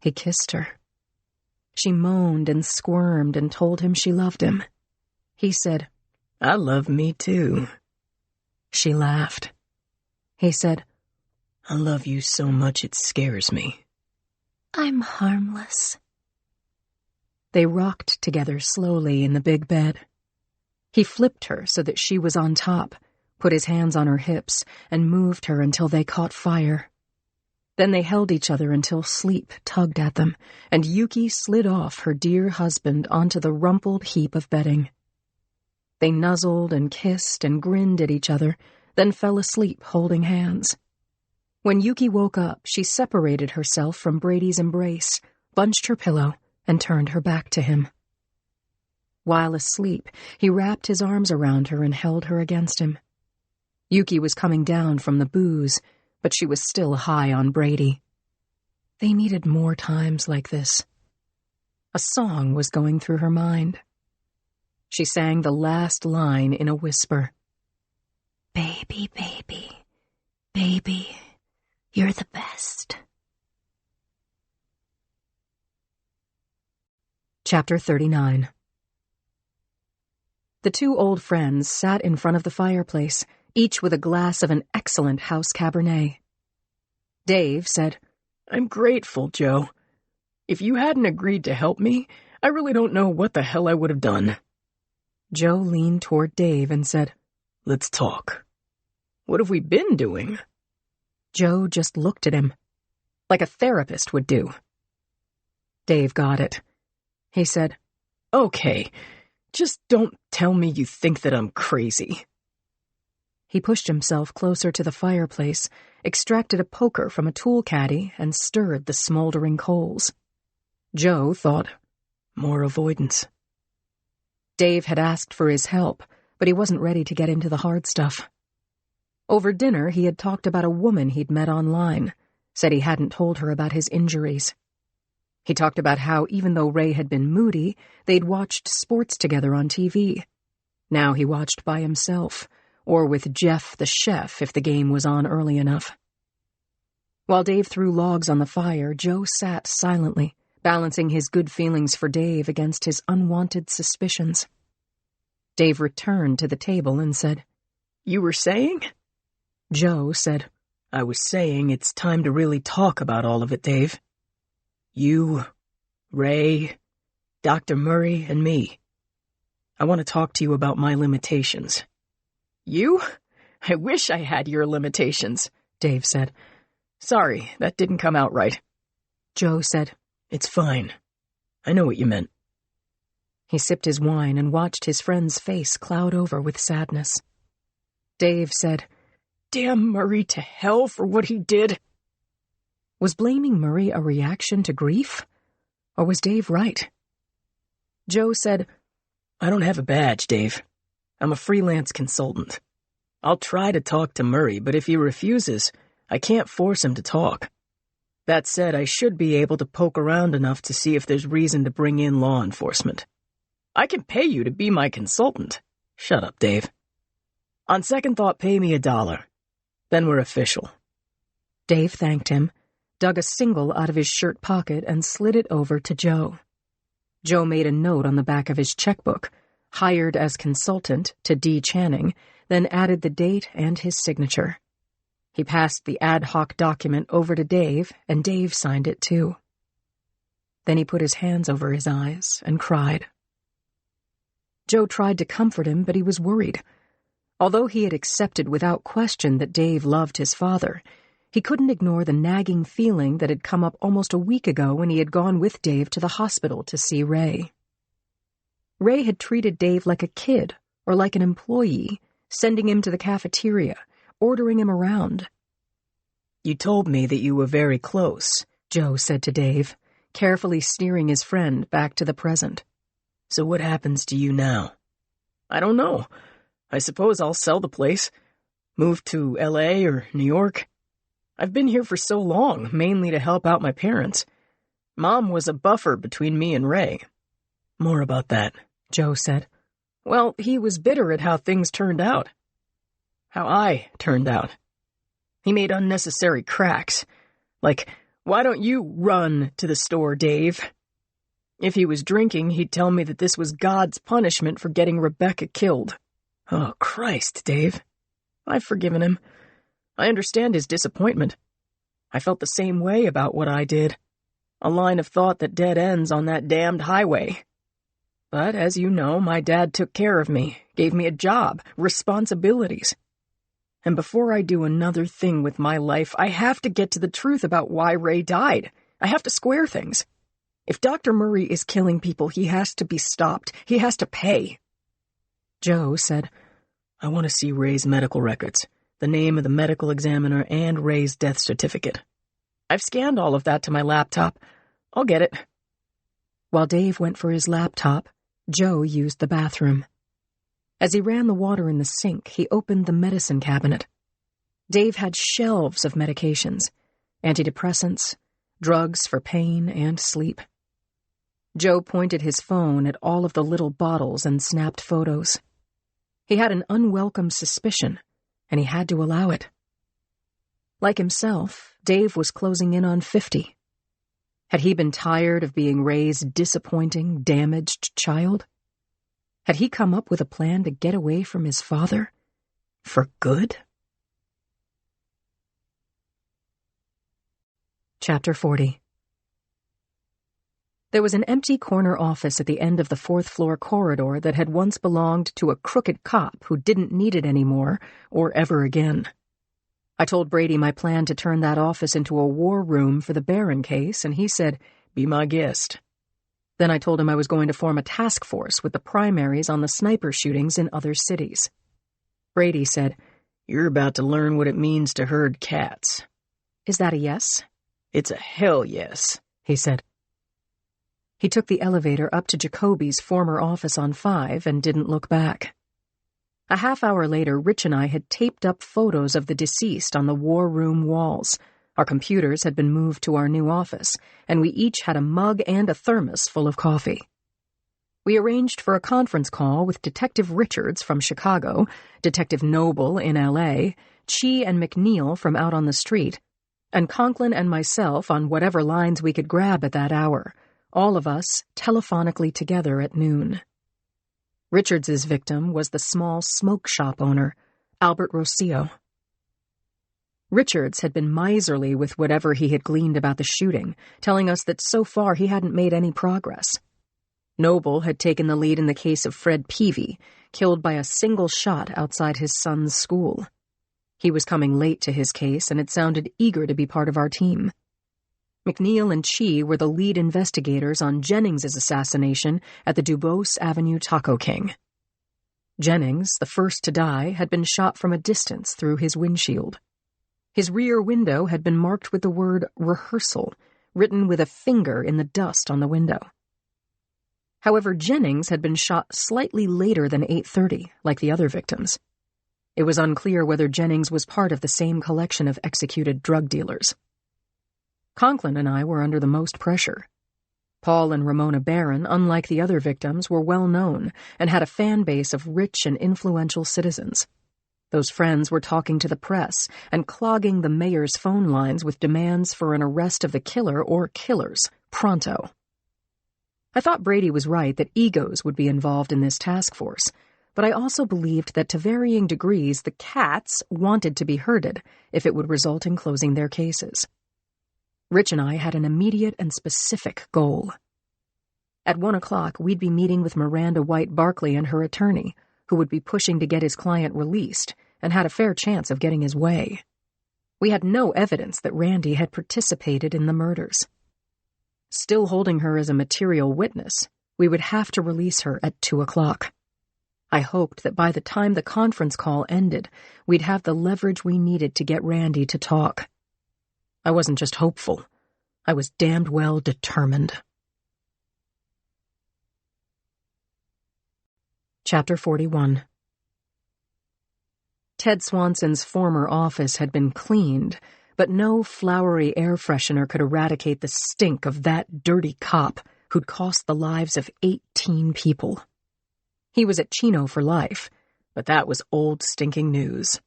He kissed her. She moaned and squirmed and told him she loved him. He said, I love me too. She laughed. He said, I love you so much it scares me. "I'm harmless." They rocked together slowly in the big bed. He flipped her so that she was on top, put his hands on her hips, and moved her until they caught fire. Then they held each other until sleep tugged at them, and Yuki slid off her dear husband onto the rumpled heap of bedding. They nuzzled and kissed and grinned at each other, then fell asleep holding hands. When Yuki woke up, she separated herself from Brady's embrace, bunched her pillow, and turned her back to him. While asleep, he wrapped his arms around her and held her against him. Yuki was coming down from the booze, but she was still high on Brady. They needed more times like this. A song was going through her mind. She sang the last line in a whisper. "Baby, baby, baby, you're the best." Chapter 39. The two old friends sat in front of the fireplace, each with a glass of an excellent house Cabernet. Dave said, I'm grateful, Joe. If you hadn't agreed to help me, I really don't know what the hell I would have done. Joe leaned toward Dave and said, Let's talk. What have we been doing? Joe just looked at him, like a therapist would do. Dave got it. He said, Okay, just don't tell me you think that I'm crazy. He pushed himself closer to the fireplace, extracted a poker from a tool caddy, and stirred the smoldering coals. Joe thought, More avoidance. Dave had asked for his help, but he wasn't ready to get into the hard stuff. Over dinner, he had talked about a woman he'd met online, said he hadn't told her about his injuries. He talked about how, even though Ray had been moody, they'd watched sports together on TV. Now he watched by himself, or with Jeff the chef if the game was on early enough. While Dave threw logs on the fire, Joe sat silently, balancing his good feelings for Dave against his unwanted suspicions. Dave returned to the table and said, You were saying? Joe said, I was saying it's time to really talk about all of it, Dave. You, Ray, Dr. Murray, and me. I want to talk to you about my limitations. You? I wish I had your limitations, Dave said. Sorry, that didn't come out right. Joe said, It's fine. I know what you meant. He sipped his wine and watched his friend's face cloud over with sadness. Dave said, Damn Murray to hell for what he did. Was blaming Murray a reaction to grief? Or was Dave right? Joe said, I don't have a badge, Dave. I'm a freelance consultant. I'll try to talk to Murray, but if he refuses, I can't force him to talk. That said, I should be able to poke around enough to see if there's reason to bring in law enforcement. I can pay you to be my consultant. Shut up, Dave. On second thought, pay me $1. Then we're official. Dave thanked him, dug a single out of his shirt pocket, and slid it over to Joe. Joe made a note on the back of his checkbook, hired as consultant to D. Channing, then added the date and his signature. He passed the ad hoc document over to Dave, and Dave signed it too. Then he put his hands over his eyes and cried. Joe tried to comfort him, but he was worried. Although he had accepted without question that Dave loved his father, he couldn't ignore the nagging feeling that had come up almost a week ago when he had gone with Dave to the hospital to see Ray. Ray had treated Dave like a kid or like an employee, sending him to the cafeteria, ordering him around. You told me that you were very close, Joe said to Dave, carefully steering his friend back to the present. So what happens to you now? I don't know. I suppose I'll sell the place. Move to L.A. or New York. I've been here for so long, mainly to help out my parents. Mom was a buffer between me and Ray. More about that, Joe said. Well, he was bitter at how things turned out. How I turned out. He made unnecessary cracks. Like, why don't you run to the store, Dave? If he was drinking, he'd tell me that this was God's punishment for getting Rebecca killed. Oh, Christ, Dave. I've forgiven him. I understand his disappointment. I felt the same way about what I did. A line of thought that dead ends on that damned highway. But, as you know, my dad took care of me, gave me a job, responsibilities. And before I do another thing with my life, I have to get to the truth about why Ray died. I have to square things. If Dr. Murray is killing people, he has to be stopped. He has to pay. Joe said, I want to see Ray's medical records, the name of the medical examiner, and Ray's death certificate. I've scanned all of that to my laptop. I'll get it. While Dave went for his laptop, Joe used the bathroom. As he ran the water in the sink, he opened the medicine cabinet. Dave had shelves of medications, antidepressants, drugs for pain and sleep. Joe pointed his phone at all of the little bottles and snapped photos. He had an unwelcome suspicion, and he had to allow it. Like himself, Dave was closing in on 50. Had he been tired of being Ray's disappointing, damaged child? Had he come up with a plan to get away from his father? For good? Chapter 40. There was an empty corner office at the end of the fourth-floor corridor that had once belonged to a crooked cop who didn't need it anymore, or ever again. I told Brady my plan to turn that office into a war room for the Barron case, and he said, "Be my guest." Then I told him I was going to form a task force with the primaries on the sniper shootings in other cities. Brady said, "You're about to learn what it means to herd cats." Is that a yes? It's a hell yes, he said. He took the elevator up to Jacoby's former office on 5 and didn't look back. A half hour later, Rich and I had taped up photos of the deceased on the war room walls. Our computers had been moved to our new office, and we each had a mug and a thermos full of coffee. We arranged for a conference call with Detective Richards from Chicago, Detective Noble in L.A., Chi and McNeil from out on the street, and Conklin and myself on whatever lines we could grab at that hour, all of us telephonically together at noon. Richards's victim was the small smoke shop owner, Albert Rocio. Richards had been miserly with whatever he had gleaned about the shooting, telling us that so far he hadn't made any progress. Noble had taken the lead in the case of Fred Peavy, killed by a single shot outside his son's school. He was coming late to his case and had sounded eager to be part of our team. McNeil and Chi were the lead investigators on Jennings's assassination at the Dubose Avenue Taco King. Jennings, the first to die, had been shot from a distance through his windshield. His rear window had been marked with the word rehearsal, written with a finger in the dust on the window. However, Jennings had been shot slightly later than 8:30, like the other victims. It was unclear whether Jennings was part of the same collection of executed drug dealers. Conklin and I were under the most pressure. Paul and Ramona Barron, unlike the other victims, were well known and had a fan base of rich and influential citizens. Those friends were talking to the press and clogging the mayor's phone lines with demands for an arrest of the killer or killers, pronto. I thought Brady was right that egos would be involved in this task force, but I also believed that to varying degrees the cats wanted to be herded if it would result in closing their cases. Rich and I had an immediate and specific goal. At 1 o'clock, we'd be meeting with Miranda White Barkley and her attorney, who would be pushing to get his client released and had a fair chance of getting his way. We had no evidence that Randy had participated in the murders. Still holding her as a material witness, we would have to release her at 2 o'clock. I hoped that by the time the conference call ended, we'd have the leverage we needed to get Randy to talk. I wasn't just hopeful. I was damned well determined. Chapter 41. Ted Swanson's former office had been cleaned, but no flowery air freshener could eradicate the stink of that dirty cop who'd cost the lives of 18 people. He was at Chino for life, but that was old stinking news.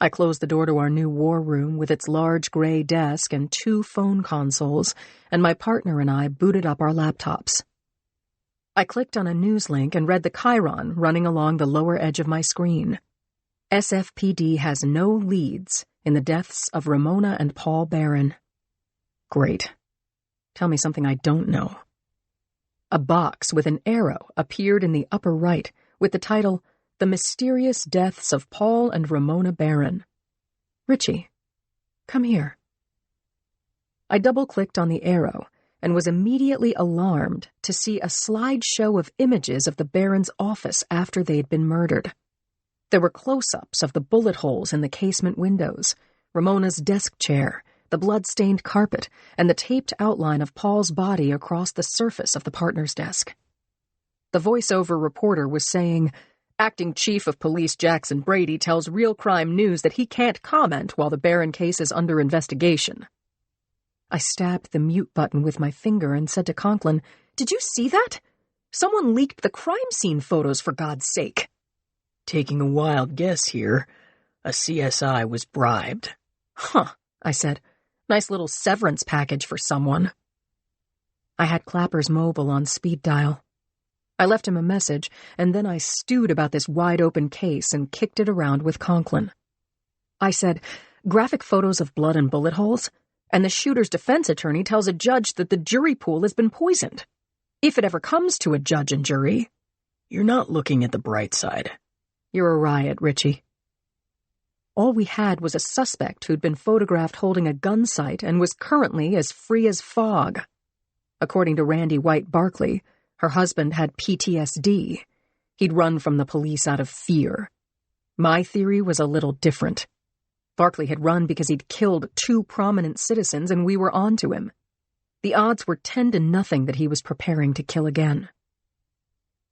I closed the door to our new war room with its large gray desk and 2 phone consoles, and my partner and I booted up our laptops. I clicked on a news link and read the chyron running along the lower edge of my screen. SFPD has no leads in the deaths of Ramona and Paul Barron. Great. Tell me something I don't know. A box with an arrow appeared in the upper right with the title, The Mysterious Deaths of Paul and Ramona Barron. Richie, come here. I double-clicked on the arrow and was immediately alarmed to see a slideshow of images of the Barrons' office after they'd been murdered. There were close-ups of the bullet holes in the casement windows, Ramona's desk chair, the blood-stained carpet, and the taped outline of Paul's body across the surface of the partner's desk. The voiceover reporter was saying, Acting Chief of Police Jackson Brady tells Real Crime News that he can't comment while the Barron case is under investigation. I stabbed the mute button with my finger and said to Conklin, Did you see that? Someone leaked the crime scene photos, for God's sake. Taking a wild guess here, a CSI was bribed. Huh, I said. Nice little severance package for someone. I had Clapper's mobile on speed dial. I left him a message, and then I stewed about this wide-open case and kicked it around with Conklin. I said, graphic photos of blood and bullet holes, and the shooter's defense attorney tells a judge that the jury pool has been poisoned. If it ever comes to a judge and jury. You're not looking at the bright side. You're a riot, Richie. All we had was a suspect who'd been photographed holding a gun sight and was currently as free as fog. According to Randy White Barkley, her husband had PTSD. He'd run from the police out of fear. My theory was a little different. Barkley had run because he'd killed 2 prominent citizens and we were on to him. The odds were 10-0 that he was preparing to kill again.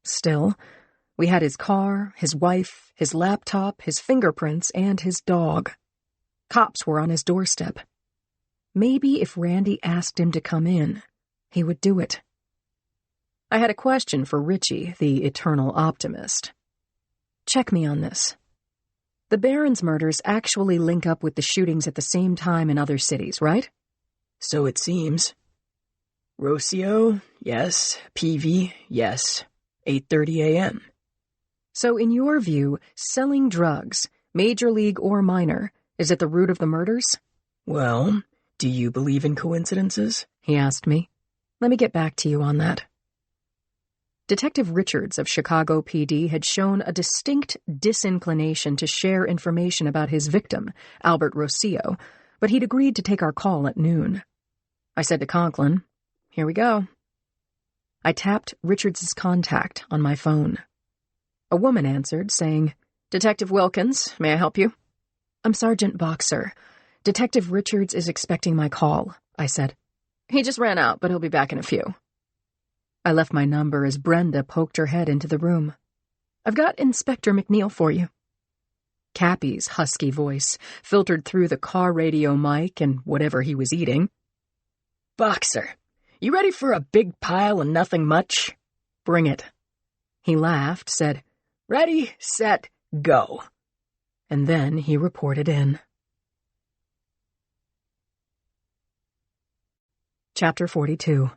Still, we had his car, his wife, his laptop, his fingerprints, and his dog. Cops were on his doorstep. Maybe if Randy asked him to come in, he would do it. I had a question for Richie, the eternal optimist. Check me on this. The Barrons' murders actually link up with the shootings at the same time in other cities, right? So it seems. Rocio, yes. Peavy, yes. 8:30 a.m. So in your view, selling drugs, major league or minor, is at the root of the murders? Well, do you believe in coincidences? He asked me. Let me get back to you on that. Detective Richards of Chicago PD had shown a distinct disinclination to share information about his victim, Albert Rocio, but he'd agreed to take our call at noon. I said to Conklin, Here we go. I tapped Richards' contact on my phone. A woman answered, saying, Detective Wilkins, may I help you? I'm Sergeant Boxer. Detective Richards is expecting my call, I said. He just ran out, but he'll be back in a few. I left my number as Brenda poked her head into the room. I've got Inspector McNeil for you. Cappy's husky voice filtered through the car radio mic and whatever he was eating Boxer, you ready for a big pile of nothing much? Bring it. He laughed, said, Ready, set, go. and then he reported in. Chapter 42.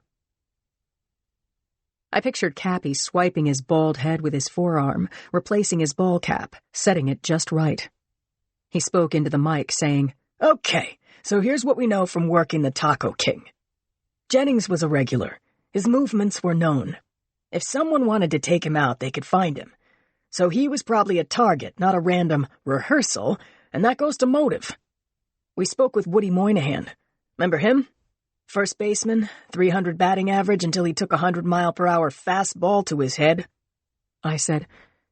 I pictured Cappy swiping his bald head with his forearm, replacing his ball cap, setting it just right. He spoke into the mic, saying, Okay, so here's what we know from working the Taco King. Jennings was a regular. His movements were known. If someone wanted to take him out, they could find him. So he was probably a target, not a random rehearsal, and that goes to motive. We spoke with Woody Moynihan. Remember him? First baseman, 300 batting average until he took a 100-mile-per-hour fastball to his head. I said,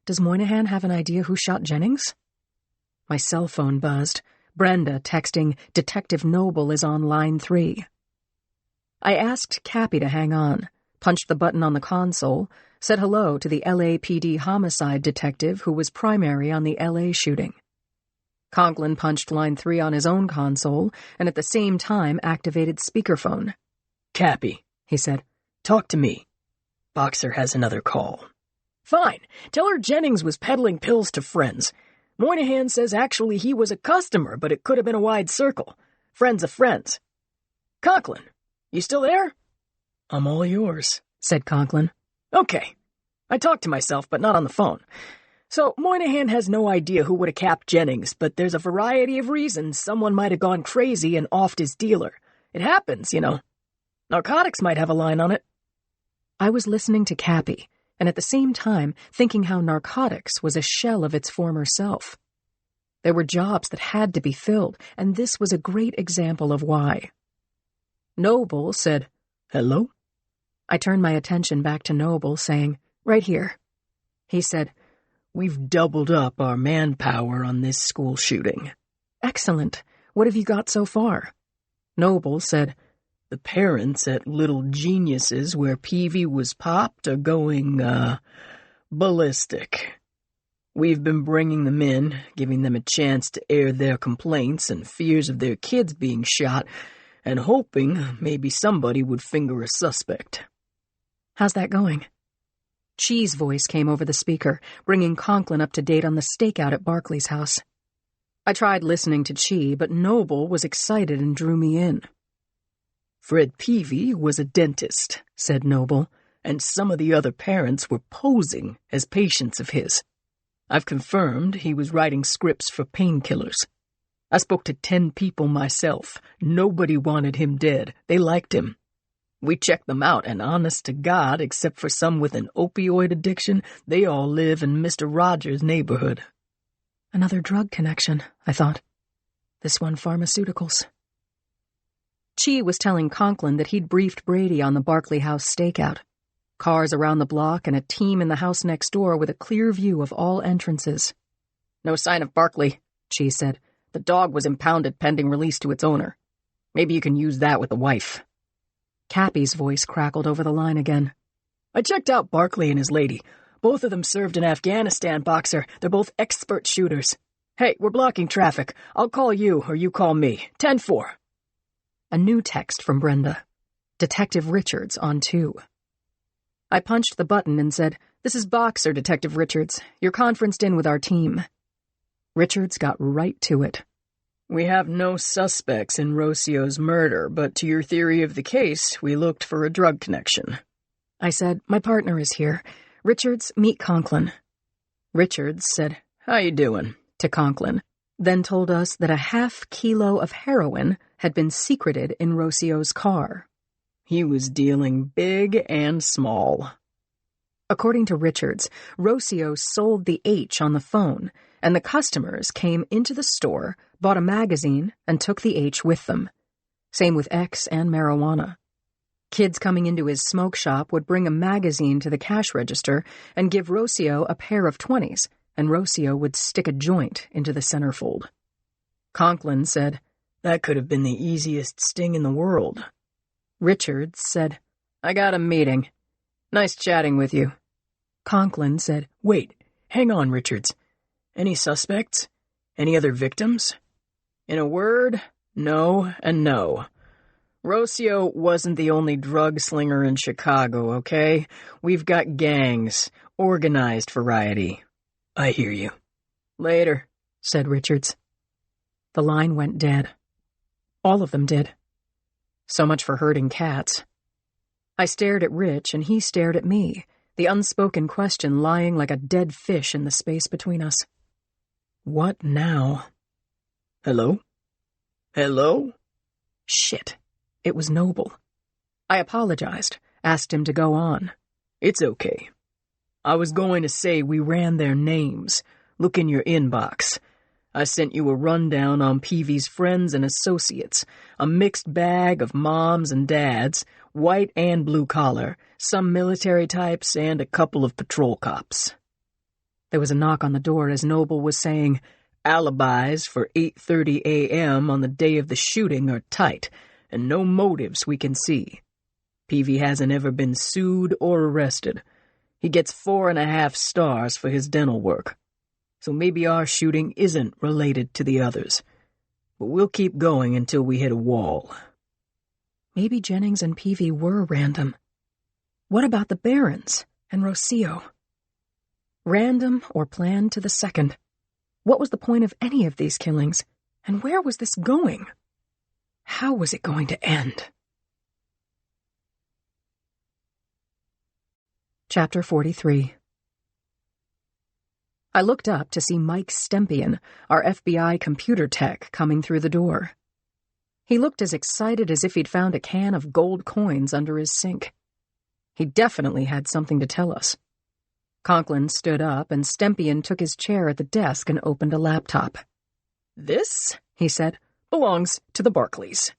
Does Moynihan have an idea who shot Jennings? My cell phone buzzed. Brenda texting, Detective Noble is on line 3. I asked Cappy to hang on, punched the button on the console, said hello to the LAPD homicide detective who was primary on the LA shooting. Conklin punched line 3 on his own console and at the same time activated speakerphone. Cappy, he said, talk to me. Boxer has another call. Fine. Tell her Jennings was peddling pills to friends. Moynihan says actually he was a customer, but it could have been a wide circle. Friends of friends. Conklin, you still there? I'm all yours, said Conklin. Okay. I talked to myself, but not on the phone. So Moynihan has no idea who would have capped Jennings, but there's a variety of reasons someone might have gone crazy and offed his dealer. It happens, you know. Narcotics might have a line on it. I was listening to Cappy, and at the same time thinking how narcotics was a shell of its former self. There were jobs that had to be filled, and this was a great example of why. Noble said, Hello? I turned my attention back to Noble, saying, Right here. He said, We've doubled up our manpower on this school shooting. Excellent. What have you got so far? Noble said, The parents at Little Geniuses where Peavy was popped are going, ballistic. We've been bringing them in, giving them a chance to air their complaints and fears of their kids being shot, and hoping maybe somebody would finger a suspect. How's that going? Chi's voice came over the speaker, bringing Conklin up to date on the stakeout at Barkley's house. I tried listening to Chi, but Noble was excited and drew me in. Fred Peavy was a dentist, said Noble, and some of the other parents were posing as patients of his. I've confirmed he was writing scripts for painkillers. I spoke to 10 people myself. Nobody wanted him dead. They liked him. We checked them out, and honest to God, except for some with an opioid addiction, they all live in Mr. Rogers' neighborhood. Another drug connection, I thought. This one pharmaceuticals. Chi was telling Conklin that he'd briefed Brady on the Barkley House stakeout. Cars around the block and a team in the house next door with a clear view of all entrances. No sign of Barkley, Chi said. The dog was impounded pending release to its owner. Maybe you can use that with the wife. Cappy's voice crackled over the line again. I checked out Barkley and his lady. Both of them served in Afghanistan, Boxer. They're both expert shooters. Hey, we're blocking traffic. I'll call you, or you call me. 10-4. A new text from Brenda. Detective Richards on 2. I punched the button and said, This is Boxer, Detective Richards. You're conferenced in with our team. Richards got right to it. We have no suspects in Rocio's murder, but to your theory of the case, we looked for a drug connection. I said, My partner is here. Richards, meet Conklin. Richards said, How you doing? To Conklin, then told us that a ½ kilo of heroin had been secreted in Rocio's car. He was dealing big and small. According to Richards, Rocio sold the H on the phone, and the customers came into the store, bought a magazine, and took the H with them. Same with X and marijuana. Kids coming into his smoke shop would bring a magazine to the cash register and give Rocio a pair of 20s, and Rocio would stick a joint into the centerfold. Conklin said, That could have been the easiest sting in the world. Richards said, I got a meeting. Nice chatting with you. Conklin said, Wait, hang on, Richards. Any suspects? Any other victims? In a word, no and no. Rocio wasn't the only drug slinger in Chicago, okay? We've got gangs, organized variety. I hear you. Later, said Richards. The line went dead. All of them did. So much for herding cats. I stared at Rich, and he stared at me, the unspoken question lying like a dead fish in the space between us. What now? Hello? Hello? Shit. It was Noble. I apologized, asked him to go on. It's okay. I was going to say we ran their names. Look in your inbox. I sent you a rundown on Peavy's friends and associates, a mixed bag of moms and dads, white and blue collar, some military types, and a couple of patrol cops. There was a knock on the door as Noble was saying, Alibis for 8:30 a.m. on the day of the shooting are tight, and no motives we can see. Peavy hasn't ever been sued or arrested. He gets 4.5 stars for his dental work. So maybe our shooting isn't related to the others. But we'll keep going until we hit a wall. Maybe Jennings and Peavy were random. What about the Barons and Rocio? Random or planned to the second? What was the point of any of these killings? And where was this going? How was it going to end? Chapter 43. I looked up to see Mike Stempian, our FBI computer tech, coming through the door. He looked as excited as if he'd found a can of gold coins under his sink. He definitely had something to tell us. Conklin stood up, and Stempian took his chair at the desk and opened a laptop. This, he said, belongs to the Barclays.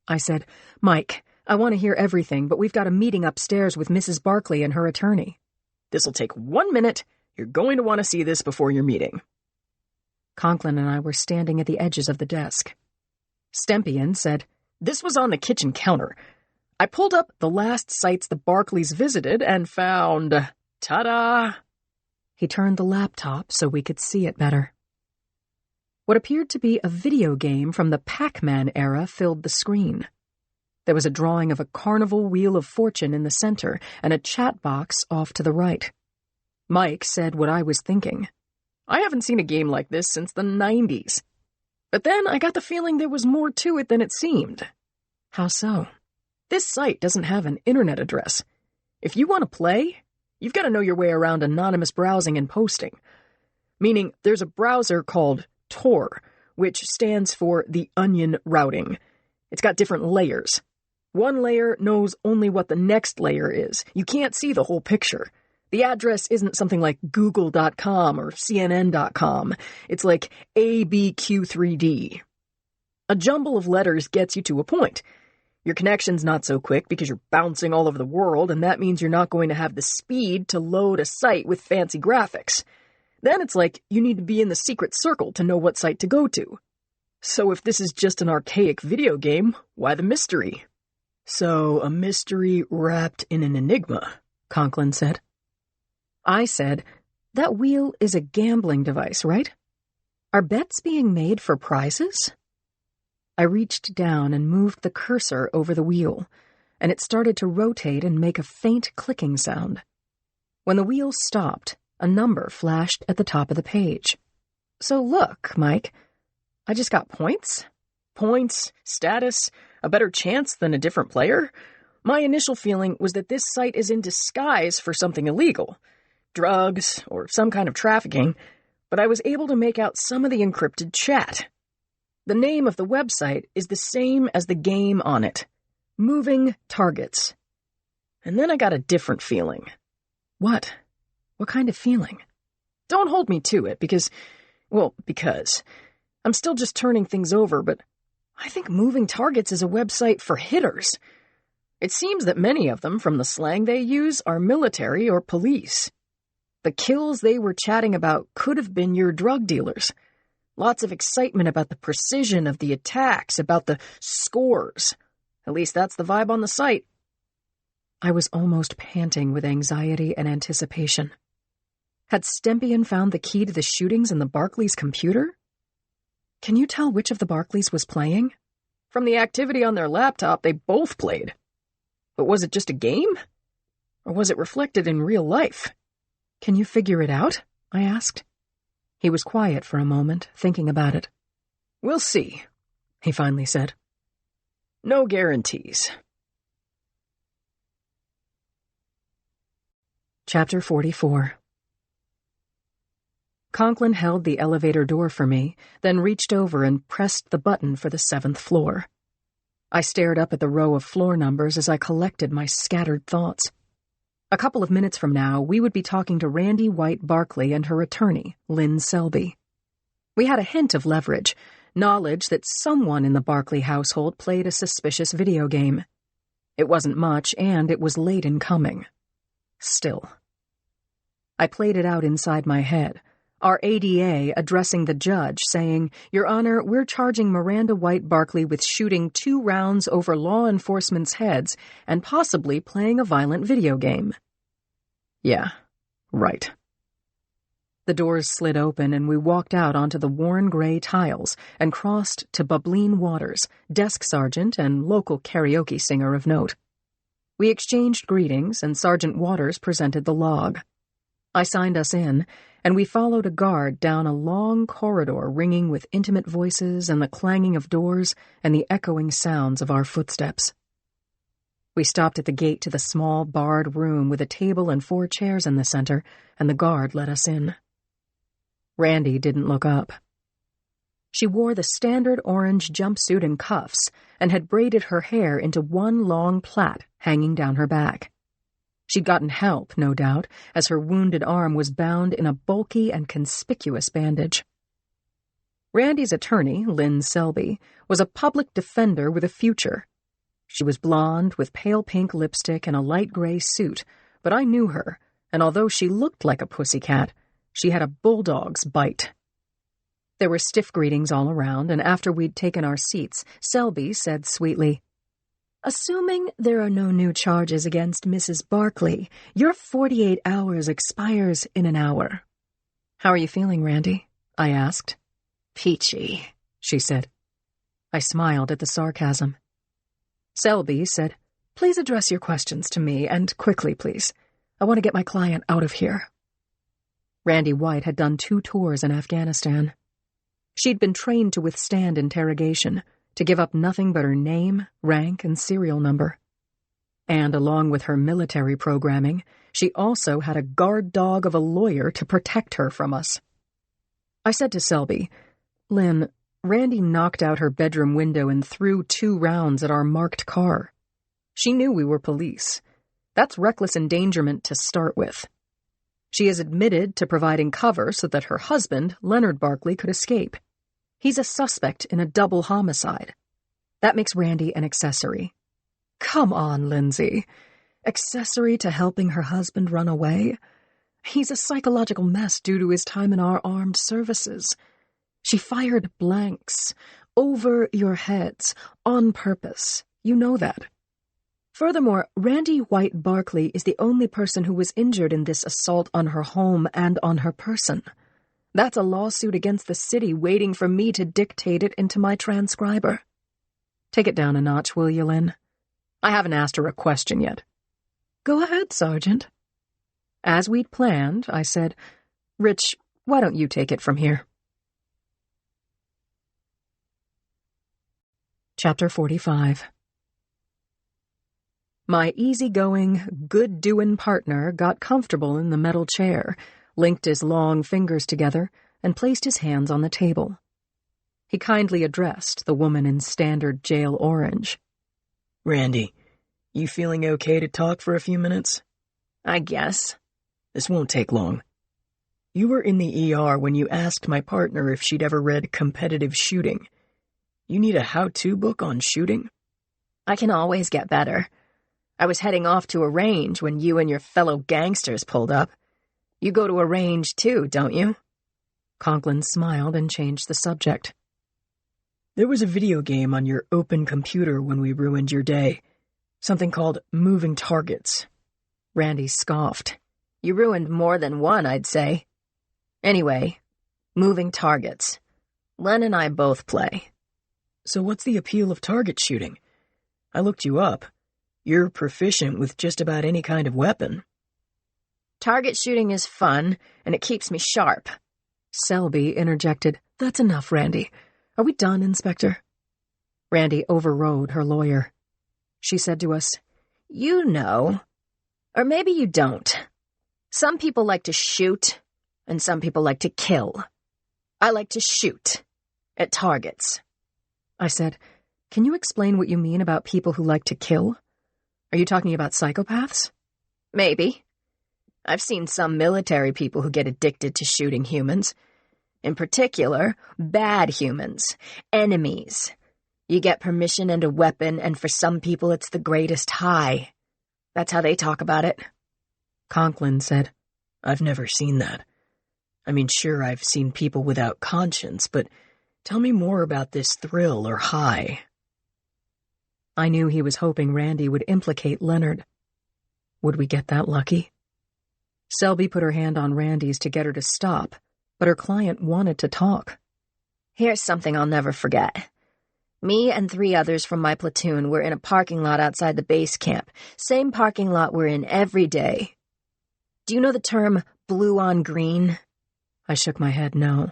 I said, Mike, I want to hear everything, but we've got a meeting upstairs with Mrs. Barclay and her attorney. This'll take 1 minute. You're going to want to see this before your meeting. Conklin and I were standing at the edges of the desk. Stempian said, This was on the kitchen counter. I pulled up the last sites the Barclays visited and found... Ta-da! He turned the laptop so we could see it better. What appeared to be a video game from the Pac-Man era filled the screen. There was a drawing of a carnival wheel of fortune in the center and a chat box off to the right. Mike said what I was thinking. I haven't seen a game like this since the 90s. But then I got the feeling there was more to it than it seemed. How so? This site doesn't have an internet address. If you want to play, you've got to know your way around anonymous browsing and posting. Meaning, there's a browser called Tor, which stands for the onion routing. It's got different layers. One layer knows only what the next layer is. You can't see the whole picture. The address isn't something like google.com or cnn.com. It's like ABQ3D. A jumble of letters gets you to a point. Your connection's not so quick because you're bouncing all over the world, and that means you're not going to have the speed to load a site with fancy graphics. Then it's like you need to be in the secret circle to know what site to go to. So if this is just an archaic video game, why the mystery? So a mystery wrapped in an enigma, Conklin said. I said, that wheel is a gambling device, right? Are bets being made for prizes? I reached down and moved the cursor over the wheel, and it started to rotate and make a faint clicking sound. When the wheel stopped, a number flashed at the top of the page. So look, Mike, I just got points? Points, status, a better chance than a different player? My initial feeling was that this site is in disguise for something illegal. Drugs, or some kind of trafficking, but I was able to make out some of the encrypted chat. The name of the website is the same as the game on it. Moving Targets. And then I got a different feeling. What? What kind of feeling? Don't hold me to it, because I'm still just turning things over, but I think Moving Targets is a website for hitters. It seems that many of them, from the slang they use, are military or police. The kills they were chatting about could have been your drug dealers. Lots of excitement about the precision of the attacks, about the scores. At least that's the vibe on the site. I was almost panting with anxiety and anticipation. Had Stempian found the key to the shootings in the Barclays computer? Can you tell which of the Barclays was playing? From the activity on their laptop, they both played. But was it just a game? Or was it reflected in real life? Can you figure it out? I asked. He was quiet for a moment, thinking about it. We'll see, he finally said. No guarantees. Chapter 44. Conklin held the elevator door for me, then reached over and pressed the button for the 7th floor. I stared up at the row of floor numbers as I collected my scattered thoughts. A couple of minutes from now, we would be talking to Randy White Barkley and her attorney, Lynn Selby. We had a hint of leverage, knowledge that someone in the Barkley household played a suspicious video game. It wasn't much, and it was late in coming. Still. I played it out inside my head, our ADA addressing the judge, saying, "Your Honor, we're charging Miranda White Barkley with shooting 2 rounds over law enforcement's heads and possibly playing a violent video game." Yeah, right. The doors slid open and we walked out onto the worn gray tiles and crossed to Bubbleen Waters, desk sergeant and local karaoke singer of note. We exchanged greetings and Sergeant Waters presented the log. I signed us in, and we followed a guard down a long corridor ringing with intimate voices and the clanging of doors and the echoing sounds of our footsteps. We stopped at the gate to the small, barred room with a table and 4 chairs in the center, and the guard let us in. Randy didn't look up. She wore the standard orange jumpsuit and cuffs and had braided her hair into one long plait hanging down her back. She'd gotten help, no doubt, as her wounded arm was bound in a bulky and conspicuous bandage. Randy's attorney, Lynn Selby, was a public defender with a future. She was blonde with pale pink lipstick and a light gray suit, but I knew her, and although she looked like a pussycat, she had a bulldog's bite. There were stiff greetings all around, and after we'd taken our seats, Selby said sweetly, "Assuming there are no new charges against Mrs. Barkley, your 48 hours expires in an hour." "How are you feeling, Randy?" I asked. "Peachy," she said. I smiled at the sarcasm. Selby said, "Please address your questions to me, and quickly, please. I want to get my client out of here." Randy White had done 2 tours in Afghanistan. She'd been trained to withstand interrogation, to give up nothing but her name, rank, and serial number. And along with her military programming, she also had a guard dog of a lawyer to protect her from us. I said to Selby, "Lynn, Randy knocked out her bedroom window and threw 2 rounds at our marked car. She knew we were police. That's reckless endangerment to start with. She has admitted to providing cover so that her husband, Leonard Barkley, could escape. He's a suspect in a double homicide. That makes Randy an accessory." "Come on, Lindsay. Accessory to helping her husband run away? He's a psychological mess due to his time in our armed services. She fired blanks, over your heads, on purpose. You know that. Furthermore, Randy White Barkley is the only person who was injured in this assault on her home and on her person. That's a lawsuit against the city waiting for me to dictate it into my transcriber. Take it down a notch, will you, Lynn? I haven't asked her a question yet." "Go ahead, Sergeant." As we'd planned, I said, "Rich, why don't you take it from here?" Chapter 45. My easygoing, good-doing partner got comfortable in the metal chair, linked his long fingers together, and placed his hands on the table. He kindly addressed the woman in standard jail orange. "Randy, you feeling okay to talk for a few minutes?" "I guess." "This won't take long. You were in the ER when you asked my partner if she'd ever read Competitive Shooting. You need a how-to book on shooting?" "I can always get better. I was heading off to a range when you and your fellow gangsters pulled up. You go to a range too, don't you?" Conklin smiled and changed the subject. "There was a video game on your open computer when we ruined your day. Something called Moving Targets." Randy scoffed. "You ruined more than one, I'd say. Anyway, Moving Targets. Len and I both play." So what's the appeal of target shooting? I looked you up. You're proficient with just about any kind of weapon. Target shooting is fun, and it keeps me sharp. Selby interjected, "That's enough, Randy. Are we done, Inspector?" Randy overrode her lawyer. She said to us, You know, or maybe you don't. Some people like to shoot, and some people like to kill. I like to shoot at targets. I said, "Can you explain what you mean about people who like to kill? Are you talking about psychopaths?" Maybe. I've seen some military people who get addicted to shooting humans. In particular, bad humans, enemies. You get permission and a weapon, and for some people it's the greatest high. That's how they talk about it. Conklin said, I've never seen that. I mean, sure, I've seen people without conscience, but tell me more about this thrill or high. I knew he was hoping Randy would implicate Leonard. Would we get that lucky? Selby put her hand on Randy's to get her to stop, but her client wanted to talk. Here's something I'll never forget. Me and 3 others from my platoon were in a parking lot outside the base camp, same parking lot we're in every day. Do you know the term blue on green? I shook my head no.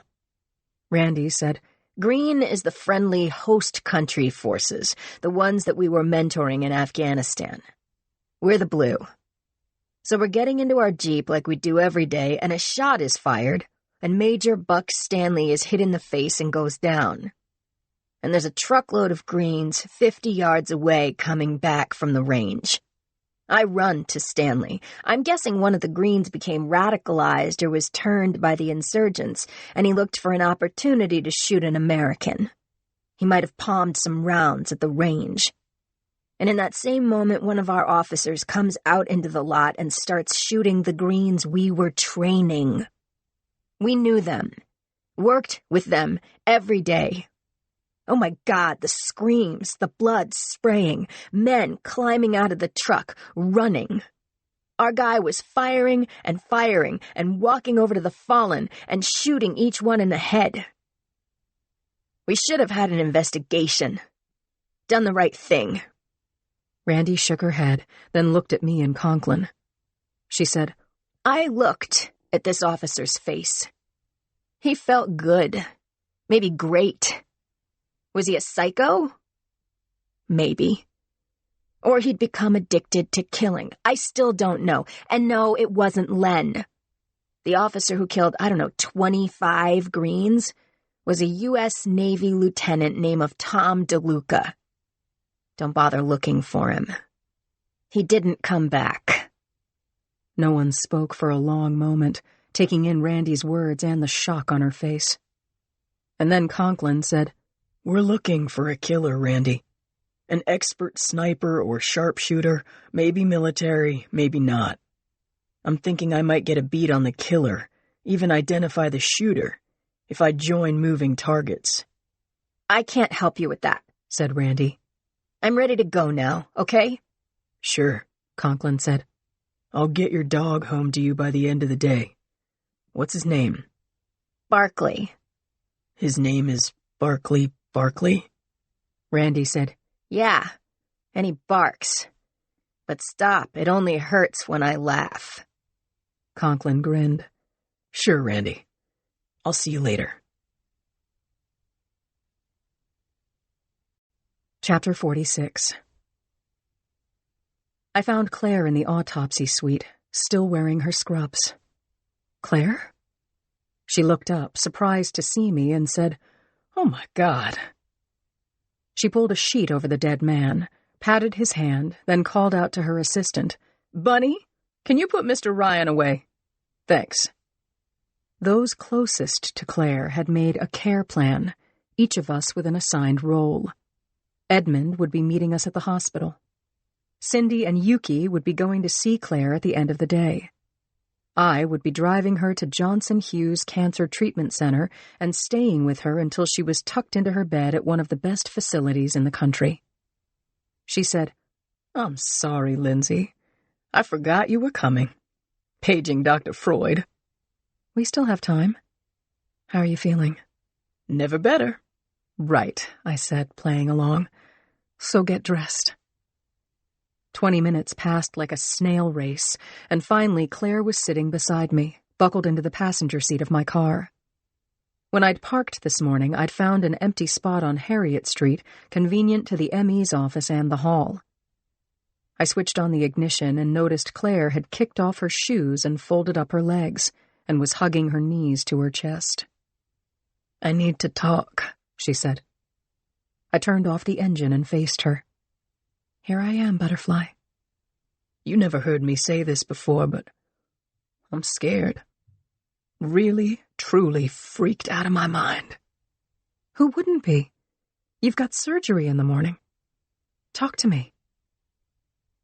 Randy said, Green is the friendly host country forces, the ones that we were mentoring in Afghanistan. We're the blue. So we're getting into our Jeep like we do every day, and a shot is fired, and Major Buck Stanley is hit in the face and goes down. And there's a truckload of Greens 50 yards away coming back from the range. I run to Stanley. I'm guessing one of the Greens became radicalized or was turned by the insurgents, and he looked for an opportunity to shoot an American. He might have palmed some rounds at the range. And in that same moment, one of our officers comes out into the lot and starts shooting the Greens we were training. We knew them, worked with them every day. Oh my God, the screams, the blood spraying, men climbing out of the truck, running. Our guy was firing and walking over to the fallen and shooting each one in the head. We should have had an investigation. Done the right thing. Randy shook her head, then looked at me and Conklin. She said, I looked at this officer's face. He felt good. Maybe great. Was he a psycho? Maybe. Or he'd become addicted to killing. I still don't know. And no, it wasn't Len. The officer who killed, 25 Greens was a U.S. Navy lieutenant named Tom DeLuca. Don't bother looking for him. He didn't come back. No one spoke for a long moment, taking in Randy's words and the shock on her face. And then Conklin said, We're looking for a killer, Randy. An expert sniper or sharpshooter, maybe military, maybe not. I'm thinking I might get a beat on the killer, even identify the shooter, if I join moving targets. I can't help you with that, said Randy. I'm ready to go now, okay? Sure, Conklin said. I'll get your dog home to you by the end of the day. What's his name? Barkley. His name is Barkley? Randy said, Yeah, and he barks. But stop, it only hurts when I laugh. Conklin grinned. Sure, Randy. I'll see you later. Chapter 46. I found Claire in the autopsy suite, still wearing her scrubs. Claire? She looked up, surprised to see me, and said, Oh my God. She pulled a sheet over the dead man, patted his hand, then called out to her assistant, Bunny, can you put Mr. Ryan away? Thanks. Those closest to Claire had made a care plan, each of us with an assigned role. Edmund would be meeting us at the hospital. Cindy and Yuki would be going to see Claire at the end of the day. I would be driving her to Johnson Hughes Cancer Treatment Center and staying with her until she was tucked into her bed at one of the best facilities in the country. She said, I'm sorry, Lindsay. I forgot you were coming. Paging Dr. Freud. We still have time. How are you feeling? Never better. Right, I said, playing along. So get dressed. 20 minutes passed like a snail race, and finally Claire was sitting beside me, buckled into the passenger seat of my car. When I'd parked this morning, I'd found an empty spot on Harriet Street, convenient to the ME's office and the hall. I switched on the ignition and noticed Claire had kicked off her shoes and folded up her legs, and was hugging her knees to her chest. "I need to talk," she said. I turned off the engine and faced her. "Here I am, Butterfly." "You never heard me say this before, but I'm scared. Really, truly freaked out of my mind." "Who wouldn't be? You've got surgery in the morning. Talk to me."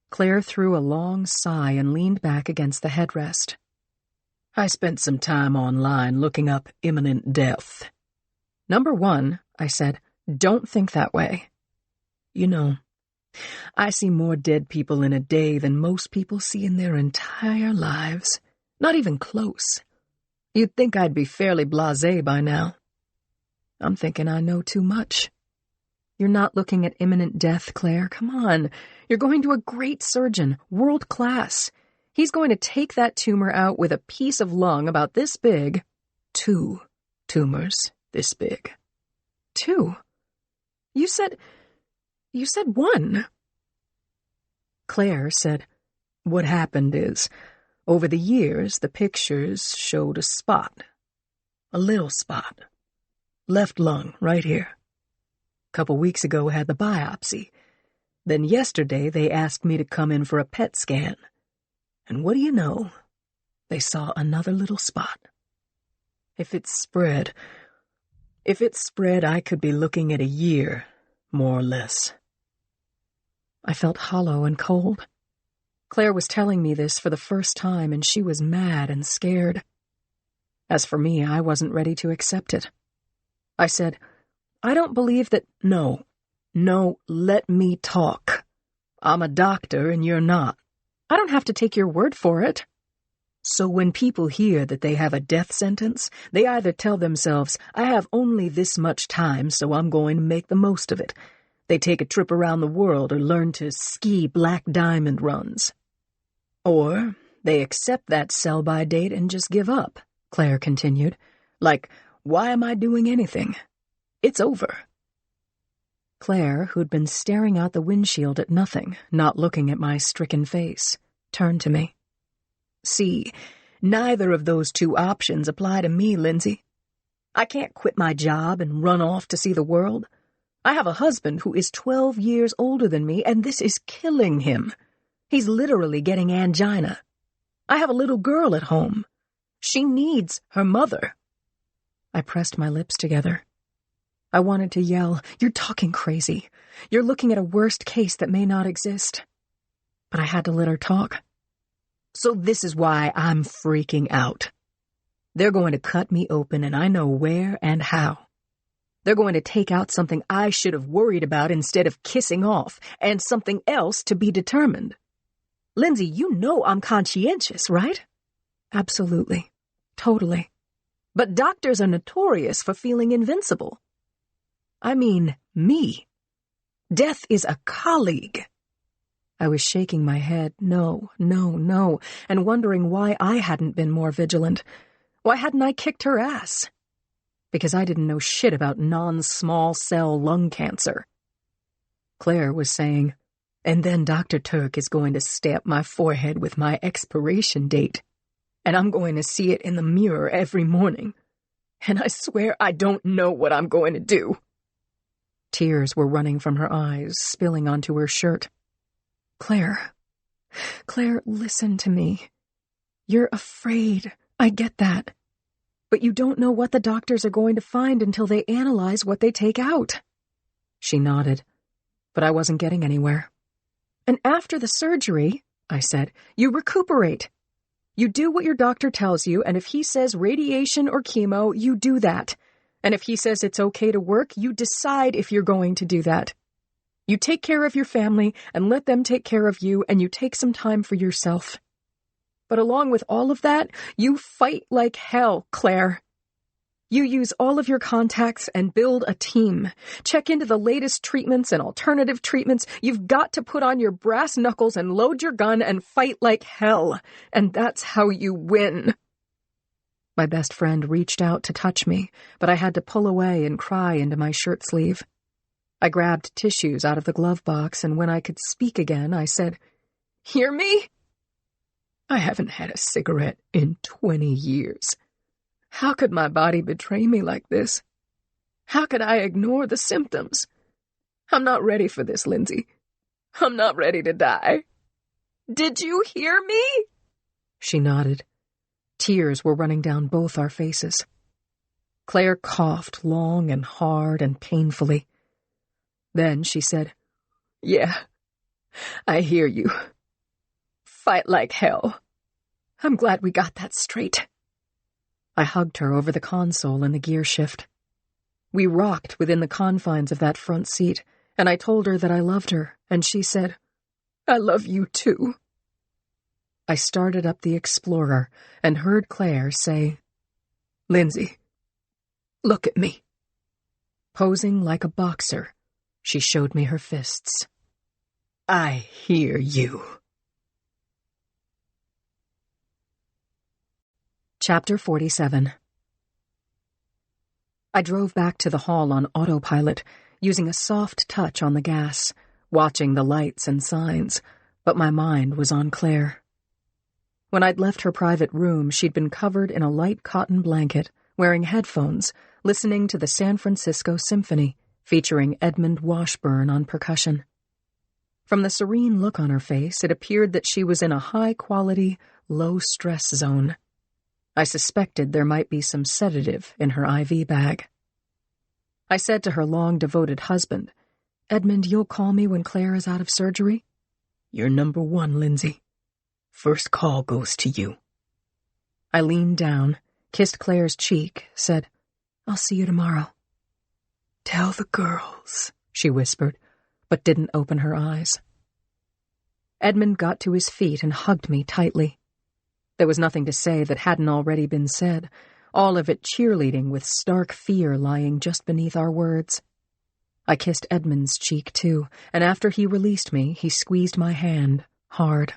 Claire threw a long sigh and leaned back against the headrest. "I spent some time online looking up imminent death." "Number one," I said, "don't think that way." "You know, I see more dead people in a day than most people see in their entire lives. Not even close. You'd think I'd be fairly blasé by now. I'm thinking I know too much." "You're not looking at imminent death, Claire. Come on. You're going to a great surgeon, world class. He's going to take that tumor out with a piece of lung about this big." "2 tumors this big." "2? You said 1. Claire said, "What happened is, over the years, the pictures showed a spot. A little spot. Left lung, right here. Couple weeks ago, I had the biopsy. Then yesterday, they asked me to come in for a PET scan. And what do you know? They saw another little spot. If it's spread, I could be looking at a year, more or less." I felt hollow and cold. Claire was telling me this for the first time, and she was mad and scared. As for me, I wasn't ready to accept it. I said, "I don't believe that—" No, let me talk. I'm a doctor and you're not. I don't have to take your word for it." "So when people hear that they have a death sentence, they either tell themselves, 'I have only this much time, so I'm going to make the most of it.' They take a trip around the world or learn to ski black diamond runs. Or they accept that sell-by date and just give up," Claire continued. "Like, why am I doing anything? It's over." Claire, who'd been staring out the windshield at nothing, not looking at my stricken face, turned to me. "See, neither of those 2 options apply to me, Lindsay. I can't quit my job and run off to see the world. I have a husband who is 12 years older than me, and this is killing him. He's literally getting angina. I have a little girl at home. She needs her mother." I pressed my lips together. I wanted to yell, "You're talking crazy. You're looking at a worst case that may not exist." But I had to let her talk. "So this is why I'm freaking out. They're going to cut me open, and I know where and how. They're going to take out something I should have worried about instead of kissing off, and something else to be determined. Lindsay, you know I'm conscientious, right?" "Absolutely. Totally. But doctors are notorious for feeling invincible. I mean, me. Death is a colleague." I was shaking my head, no, and wondering why I hadn't been more vigilant. Why hadn't I kicked her ass? Because I didn't know shit about non-small cell lung cancer. Claire was saying, "And then Dr. Turk is going to stamp my forehead with my expiration date, and I'm going to see it in the mirror every morning. And I swear I don't know what I'm going to do." Tears were running from her eyes, spilling onto her shirt. Claire, listen to me. You're afraid. I get that. But you don't know what the doctors are going to find until they analyze what they take out." She nodded, but I wasn't getting anywhere. "And after the surgery," I said, "you recuperate. You do what your doctor tells you, and if he says radiation or chemo, you do that. And if he says it's okay to work, you decide if you're going to do that. You take care of your family and let them take care of you, and you take some time for yourself. But along with all of that, you fight like hell, Claire. You use all of your contacts and build a team. Check into the latest treatments and alternative treatments. You've got to put on your brass knuckles and load your gun and fight like hell. And that's how you win. My best friend reached out to touch me, but I had to pull away and cry into my shirt sleeve. I grabbed tissues out of the glove box, and when I could speak again, I said, "Hear me? I haven't had a cigarette in 20 years. How could my body betray me like this? How could I ignore the symptoms? I'm not ready for this, Lindsay. I'm not ready to die. Did you hear me?" She nodded. Tears were running down both our faces. Claire coughed long and hard and painfully. Then she said, "Yeah, I hear you. Fight like hell. I'm glad we got that straight." I hugged her over the console in the gear shift. We rocked within the confines of that front seat, and I told her that I loved her, and she said, "I love you too." I started up the Explorer and heard Claire say, "Lindsay, look at me." Posing like a boxer, she showed me her fists. "I hear you." Chapter 47. I drove back to the hall on autopilot, using a soft touch on the gas, watching the lights and signs, but my mind was on Claire. When I'd left her private room, she'd been covered in a light cotton blanket, wearing headphones, listening to the San Francisco Symphony, featuring Edmund Washburn on percussion. From the serene look on her face, it appeared that she was in a high-quality, low-stress zone. I suspected there might be some sedative in her IV bag. I said to her long-devoted husband, "Edmund, you'll call me when Claire is out of surgery?" "You're number one, Lindsay. First call goes to you." I leaned down, kissed Claire's cheek, said, "I'll see you tomorrow." "Tell the girls," she whispered, but didn't open her eyes. Edmund got to his feet and hugged me tightly. There was nothing to say that hadn't already been said, all of it cheerleading with stark fear lying just beneath our words. I kissed Edmund's cheek, too, and after he released me, he squeezed my hand hard.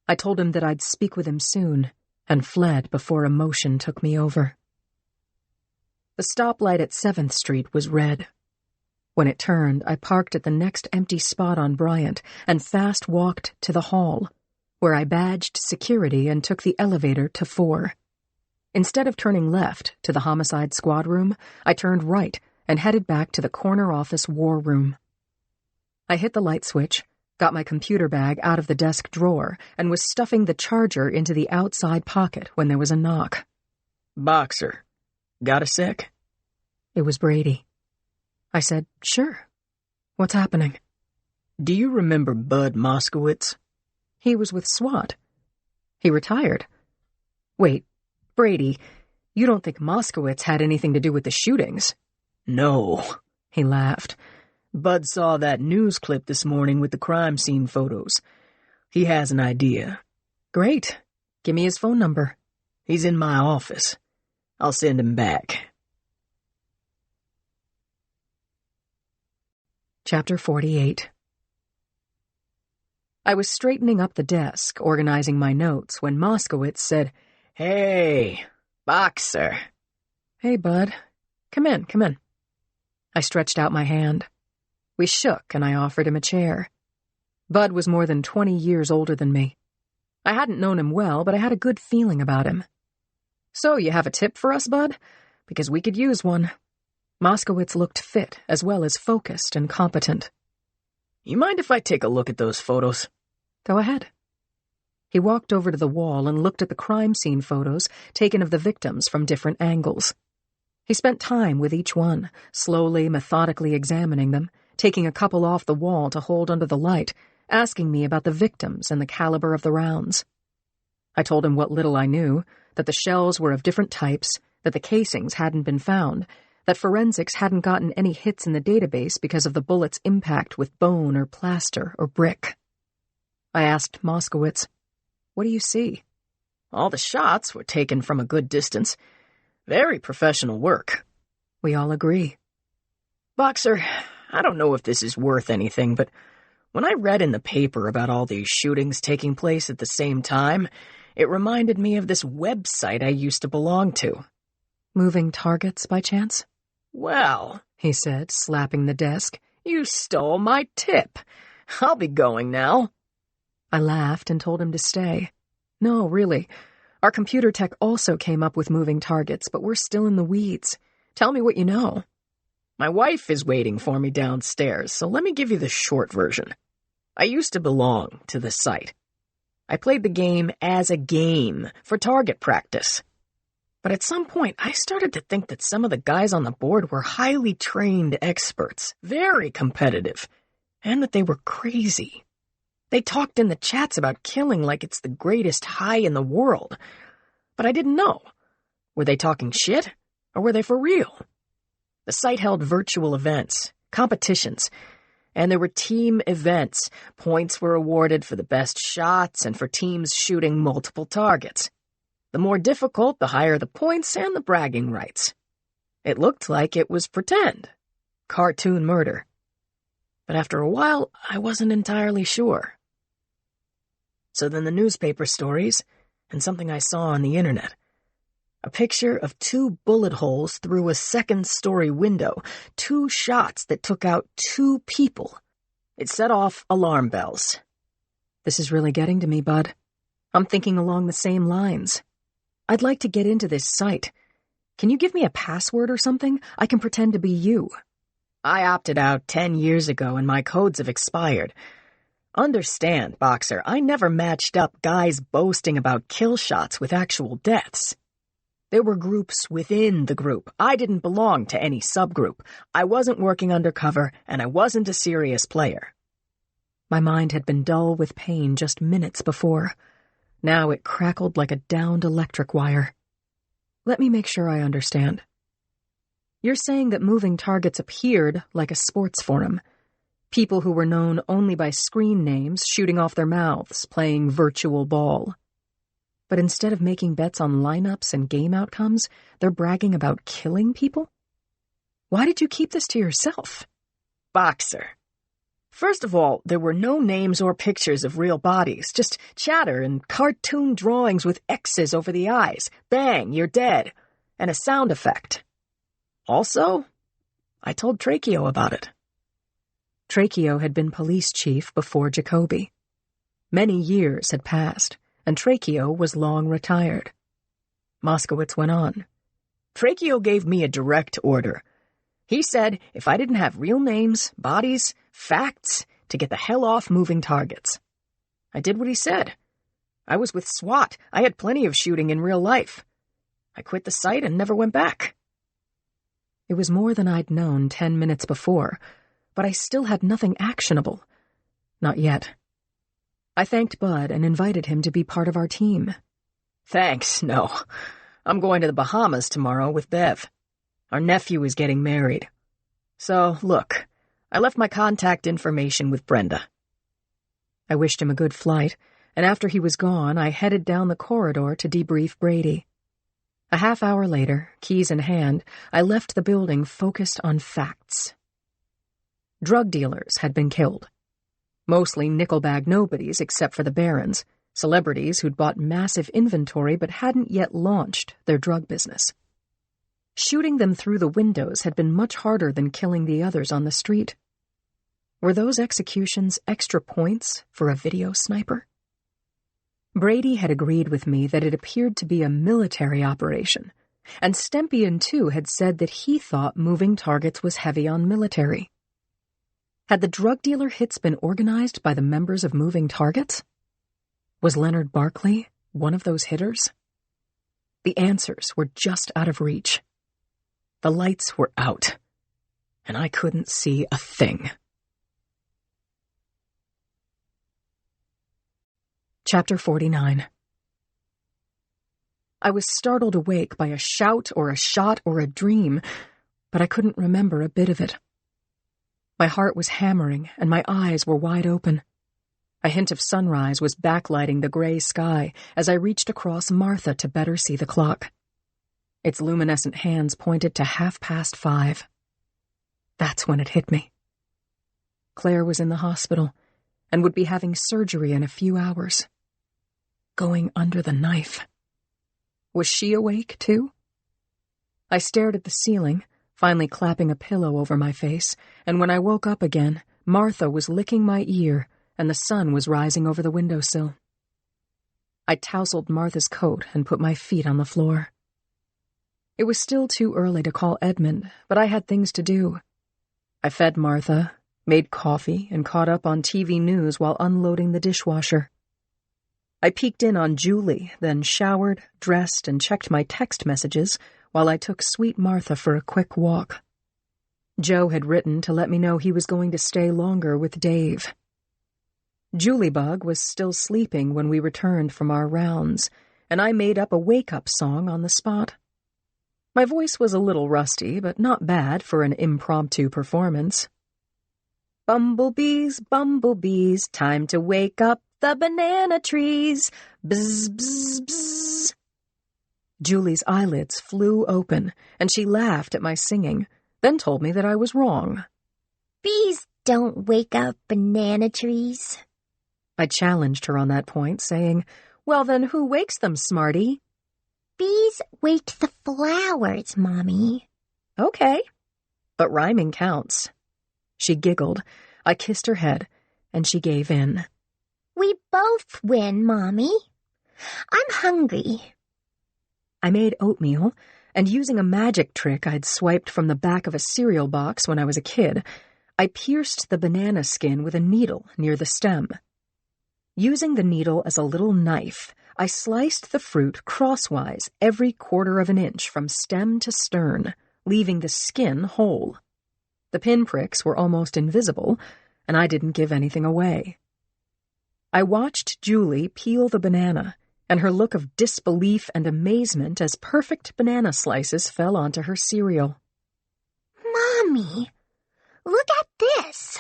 I told him that I'd speak with him soon, and fled before emotion took me over. The stoplight at 7th Street was red. When it turned, I parked at the next empty spot on Bryant and fast walked to the hall, where I badged security and took the elevator to 4. Instead of turning left to the homicide squad room, I turned right and headed back to the corner office war room. I hit the light switch, got my computer bag out of the desk drawer, and was stuffing the charger into the outside pocket when there was a knock. "Boxer, got a sec?" It was Brady. I said, "Sure. What's happening?" "Do you remember Bud Moskowitz?" He was with SWAT. He retired. Wait, Brady, you don't think Moskowitz had anything to do with the shootings? "No," he laughed. "Bud saw that news clip this morning with the crime scene photos. He has an idea." "Great. Give me his phone number." "He's in my office. I'll send him back." Chapter 48. I was straightening up the desk, organizing my notes, when Moskowitz said, "Hey, Boxer." "Hey, Bud. Come in. I stretched out my hand. We shook, and I offered him a chair. Bud was more than 20 years older than me. I hadn't known him well, but I had a good feeling about him. "So, you have a tip for us, Bud? Because we could use one." Moskowitz looked fit, as well as focused and competent. "You mind if I take a look at those photos?" "Go ahead." He walked over to the wall and looked at the crime scene photos taken of the victims from different angles. He spent time with each one, slowly, methodically examining them, taking a couple off the wall to hold under the light, asking me about the victims and the caliber of the rounds. I told him what little I knew, that the shells were of different types, that the casings hadn't been found, that forensics hadn't gotten any hits in the database because of the bullet's impact with bone or plaster or brick. I asked Moskowitz, "What do you see?" "All the shots were taken from a good distance. Very professional work. We all agree. Boxer, I don't know if this is worth anything, but when I read in the paper about all these shootings taking place at the same time, it reminded me of this website I used to belong to. Moving Targets, by chance? Well, He said, slapping the desk. you stole my tip. I'll be going now. I laughed and told him to stay. No, really. Our computer tech also came up with Moving Targets, but we're still in the weeds. Tell me what you know. My wife is waiting for me downstairs, so let me give you the short version. I used to belong to the site. I played the game as a game for target practice. But at some point, I started to think that some of the guys on the board were highly trained experts, very competitive, and that they were crazy. They talked in the chats about killing like it's the greatest high in the world. But I didn't know. Were they talking shit, or were they for real? The site held virtual events, competitions, and there were team events. Points were awarded for the best shots and for teams shooting multiple targets. The more difficult, the higher the points and the bragging rights. It looked like it was pretend. Cartoon murder. But after a while, I wasn't entirely sure. So then the newspaper stories, and something I saw on the internet. A picture of 2 bullet holes through a second-story window, 2 shots that took out 2 people. It set off alarm bells. This is really getting to me, bud. I'm thinking along the same lines. I'd like to get into this site. Can you give me a password or something? I can pretend to be you. I opted out 10 years ago and my codes have expired. Understand, Boxer, I never matched up guys boasting about kill shots with actual deaths. There were groups within the group. I didn't belong to any subgroup. I wasn't working undercover, and I wasn't a serious player. My mind had been dull with pain just minutes before. Now it crackled like a downed electric wire. Let me make sure I understand. You're saying that Moving Targets appeared like a sports forum. People who were known only by screen names shooting off their mouths, playing virtual ball. But instead of making bets on lineups and game outcomes, they're bragging about killing people? Why did you keep this to yourself? Boxer. First of all, there were no names or pictures of real bodies, just chatter and cartoon drawings with X's over the eyes. Bang, you're dead. And a sound effect. Also, I told Tracheo about it. Tracheo had been police chief before Jacoby. Many years had passed, and Tracheo was long retired. Moskowitz went on. Tracheo gave me a direct order. He said if I didn't have real names, bodies, facts, to get the hell off Moving Targets. I did what he said. I was with SWAT. I had plenty of shooting in real life. I quit the site and never went back. It was more than I'd known 10 minutes before, but I still had nothing actionable. Not yet. I thanked Bud and invited him to be part of our team. Thanks, no. I'm going to the Bahamas tomorrow with Bev. Our nephew is getting married. So, look, I left my contact information with Brenda. I wished him a good flight, and after he was gone, I headed down the corridor to debrief Brady. A half hour later, keys in hand, I left the building focused on facts. Drug dealers had been killed. Mostly nickel-bag nobodies except for the barons, celebrities who'd bought massive inventory but hadn't yet launched their drug business. Shooting them through the windows had been much harder than killing the others on the street. Were those executions extra points for a video sniper? Brady had agreed with me that it appeared to be a military operation, and Stempian, too, had said that he thought Moving Targets was heavy on military. Had the drug dealer hits been organized by the members of Moving Targets? Was Leonard Barkley one of those hitters? The answers were just out of reach. The lights were out, and I couldn't see a thing. Chapter 49. I was startled awake by a shout or a shot or a dream, but I couldn't remember a bit of it. My heart was hammering, and my eyes were wide open. A hint of sunrise was backlighting the gray sky as I reached across Martha to better see the clock. Its luminescent hands pointed to 5:30. That's when it hit me. Claire was in the hospital and would be having surgery in a few hours. Going under the knife. Was she awake, too? I stared at the ceiling, finally clapping a pillow over my face, and when I woke up again, Martha was licking my ear, and the sun was rising over the windowsill. I tousled Martha's coat and put my feet on the floor. It was still too early to call Edmund, but I had things to do. I fed Martha, made coffee, and caught up on TV news while unloading the dishwasher. I peeked in on Julie, then showered, dressed, and checked my text messages while I took sweet Martha for a quick walk. Joe had written to let me know he was going to stay longer with Dave. Juliebug was still sleeping when we returned from our rounds, and I made up a wake-up song on the spot. My voice was a little rusty, but not bad for an impromptu performance. Bumblebees, bumblebees, time to wake up the banana trees. Bzz, bzz, bzz. Julie's eyelids flew open, and she laughed at my singing, then told me that I was wrong. Bees don't wake up banana trees. I challenged her on that point, saying, "Well then, who wakes them, smarty?" Bees wake the flowers, Mommy. Okay, but rhyming counts. She giggled. I kissed her head, and she gave in. We both win, Mommy. I'm hungry. I made oatmeal, and using a magic trick I'd swiped from the back of a cereal box when I was a kid, I pierced the banana skin with a needle near the stem. Using the needle as a little knife, I sliced the fruit crosswise every 1/4 of an inch from stem to stern, leaving the skin whole. The pinpricks were almost invisible, and I didn't give anything away. I watched Julie peel the banana, and her look of disbelief and amazement as perfect banana slices fell onto her cereal. Mommy, look at this.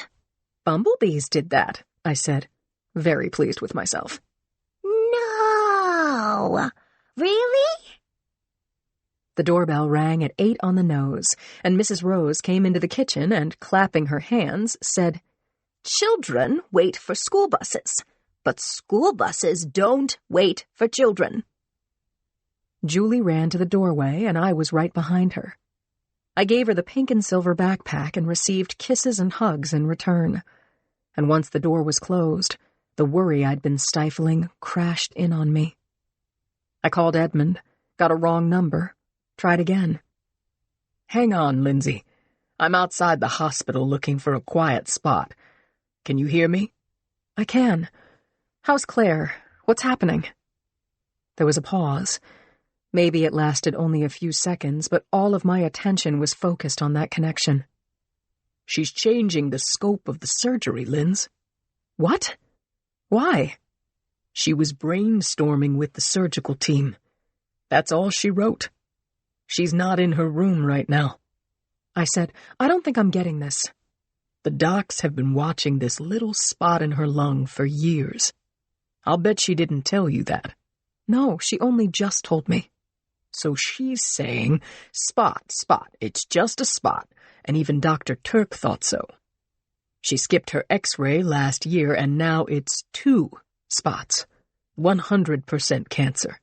Bumblebees did that, I said, very pleased with myself. No! Really? The doorbell rang at 8 on the nose, and Mrs. Rose came into the kitchen and, clapping her hands, said, Children wait for school buses, but school buses don't wait for children. Julie ran to the doorway, and I was right behind her. I gave her the pink and silver backpack and received kisses and hugs in return. And once the door was closed, the worry I'd been stifling crashed in on me. I called Edmund, got a wrong number, tried again. Hang on, Lindsay. I'm outside the hospital looking for a quiet spot. Can you hear me? I can. How's Claire? What's happening? There was a pause. Maybe it lasted only a few seconds, but all of my attention was focused on that connection. She's changing the scope of the surgery, Linz. What? Why? She was brainstorming with the surgical team. That's all she wrote. She's not in her room right now. I said, I don't think I'm getting this. The docs have been watching this little spot in her lung for years. I'll bet she didn't tell you that. No, she only just told me. So she's saying, spot, it's just a spot, and even Dr. Turk thought so. She skipped her x-ray last year, and now it's 2 spots. 100% cancer.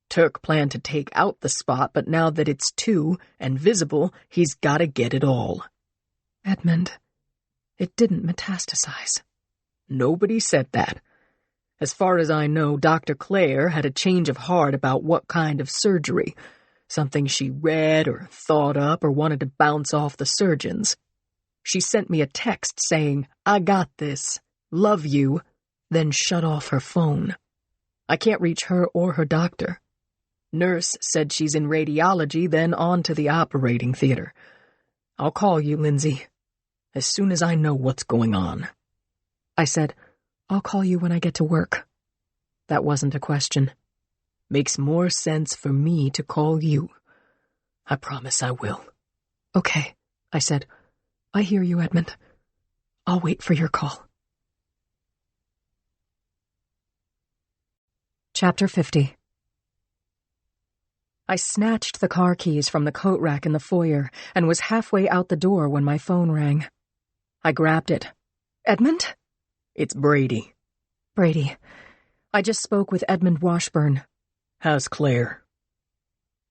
Turk planned to take out the spot, but now that it's 2 and visible, he's gotta get it all. Edmund, it didn't metastasize. Nobody said that. As far as I know, Dr. Claire had a change of heart about what kind of surgery. Something she read or thought up or wanted to bounce off the surgeons. She sent me a text saying, I got this, love you, then shut off her phone. I can't reach her or her doctor. Nurse said she's in radiology, then on to the operating theater. I'll call you, Lindsay, as soon as I know what's going on. I said, I'll call you when I get to work. That wasn't a question. Makes more sense for me to call you. I promise I will. Okay, I said. I hear you, Edmund. I'll wait for your call. Chapter 50. I snatched the car keys from the coat rack in the foyer and was halfway out the door when my phone rang. I grabbed it. Edmund? It's Brady. Brady. I just spoke with Edmund Washburn. How's Claire?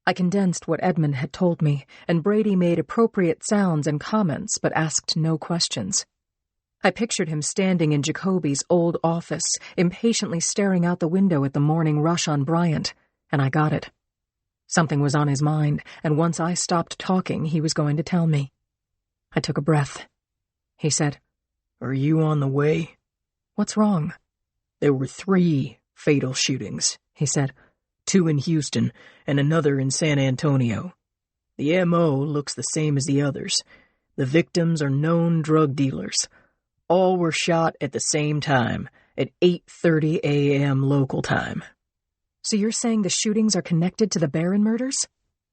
I condensed what Edmund had told me, and Brady made appropriate sounds and comments but asked no questions. I pictured him standing in Jacoby's old office, impatiently staring out the window at the morning rush on Bryant, and I got it. Something was on his mind, and once I stopped talking, he was going to tell me. I took a breath. He said, Are you on the way? What's wrong? There were 3 fatal shootings, he said. 2 in Houston and another in San Antonio. The M.O. looks the same as the others. The victims are known drug dealers. All were shot at the same time, at 8:30 a.m. local time. So you're saying the shootings are connected to the Barron murders?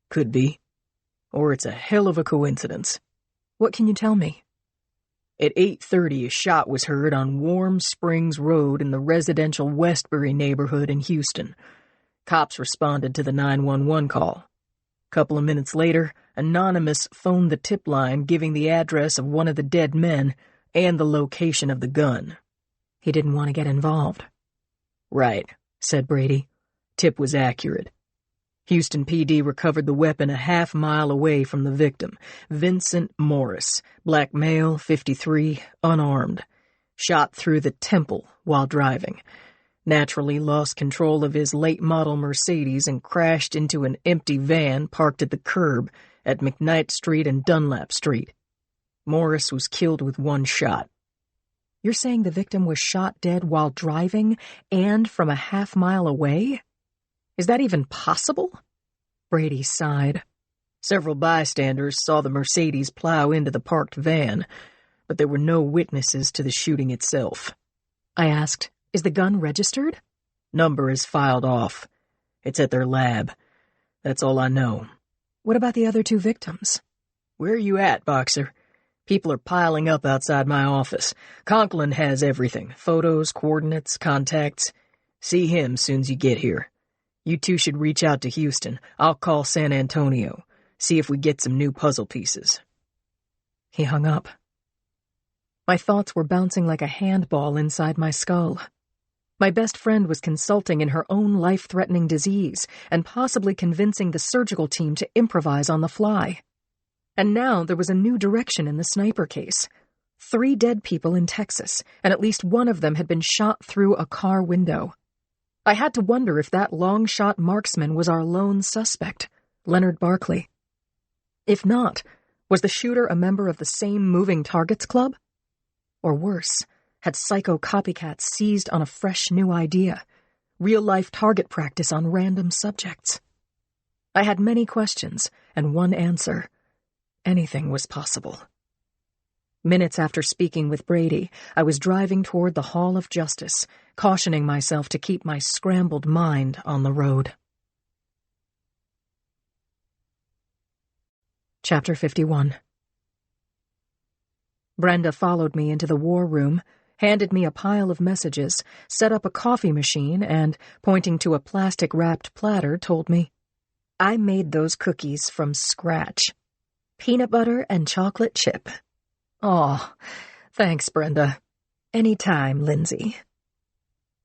Could be. Or it's a hell of a coincidence. What can you tell me? At 8:30, a shot was heard on Warm Springs Road in the residential Westbury neighborhood in Houston. Cops responded to the 911 call. A couple of minutes later, Anonymous phoned the tip line giving the address of one of the dead men and the location of the gun. He didn't want to get involved. Right, said Brady. Tip was accurate. Houston PD recovered the weapon a half-mile away from the victim, Vincent Morris, black male, 53, unarmed. Shot through the temple while driving. Naturally lost control of his late-model Mercedes and crashed into an empty van parked at the curb at McKnight Street and Dunlap Street. Morris was killed with 1 shot. You're saying the victim was shot dead while driving and from a half-mile away? Is that even possible? Brady sighed. Several bystanders saw the Mercedes plow into the parked van, but there were no witnesses to the shooting itself. I asked, Is the gun registered? Number is filed off. It's at their lab. That's all I know. What about the other 2 victims? Where are you at, Boxer? People are piling up outside my office. Conklin has everything. Photos, coordinates, contacts. See him soon as you get here. You 2 should reach out to Houston. I'll call San Antonio. See if we get some new puzzle pieces. He hung up. My thoughts were bouncing like a handball inside my skull. My best friend was consulting in her own life-threatening disease and possibly convincing the surgical team to improvise on the fly. And now there was a new direction in the sniper case. 3 dead people in Texas, and at least one of them had been shot through a car window. I had to wonder if that long-shot marksman was our lone suspect, Leonard Barkley. If not, was the shooter a member of the same Moving Targets Club? Or worse, had psycho copycats seized on a fresh new idea, real-life target practice on random subjects? I had many questions and one answer. Anything was possible. Minutes after speaking with Brady, I was driving toward the Hall of Justice, cautioning myself to keep my scrambled mind on the road. Chapter 51. Brenda followed me into the war room, handed me a pile of messages, set up a coffee machine, and, pointing to a plastic-wrapped platter, told me, I made those cookies from scratch. Peanut butter and chocolate chip. Aw, thanks, Brenda. Anytime, Lindsay.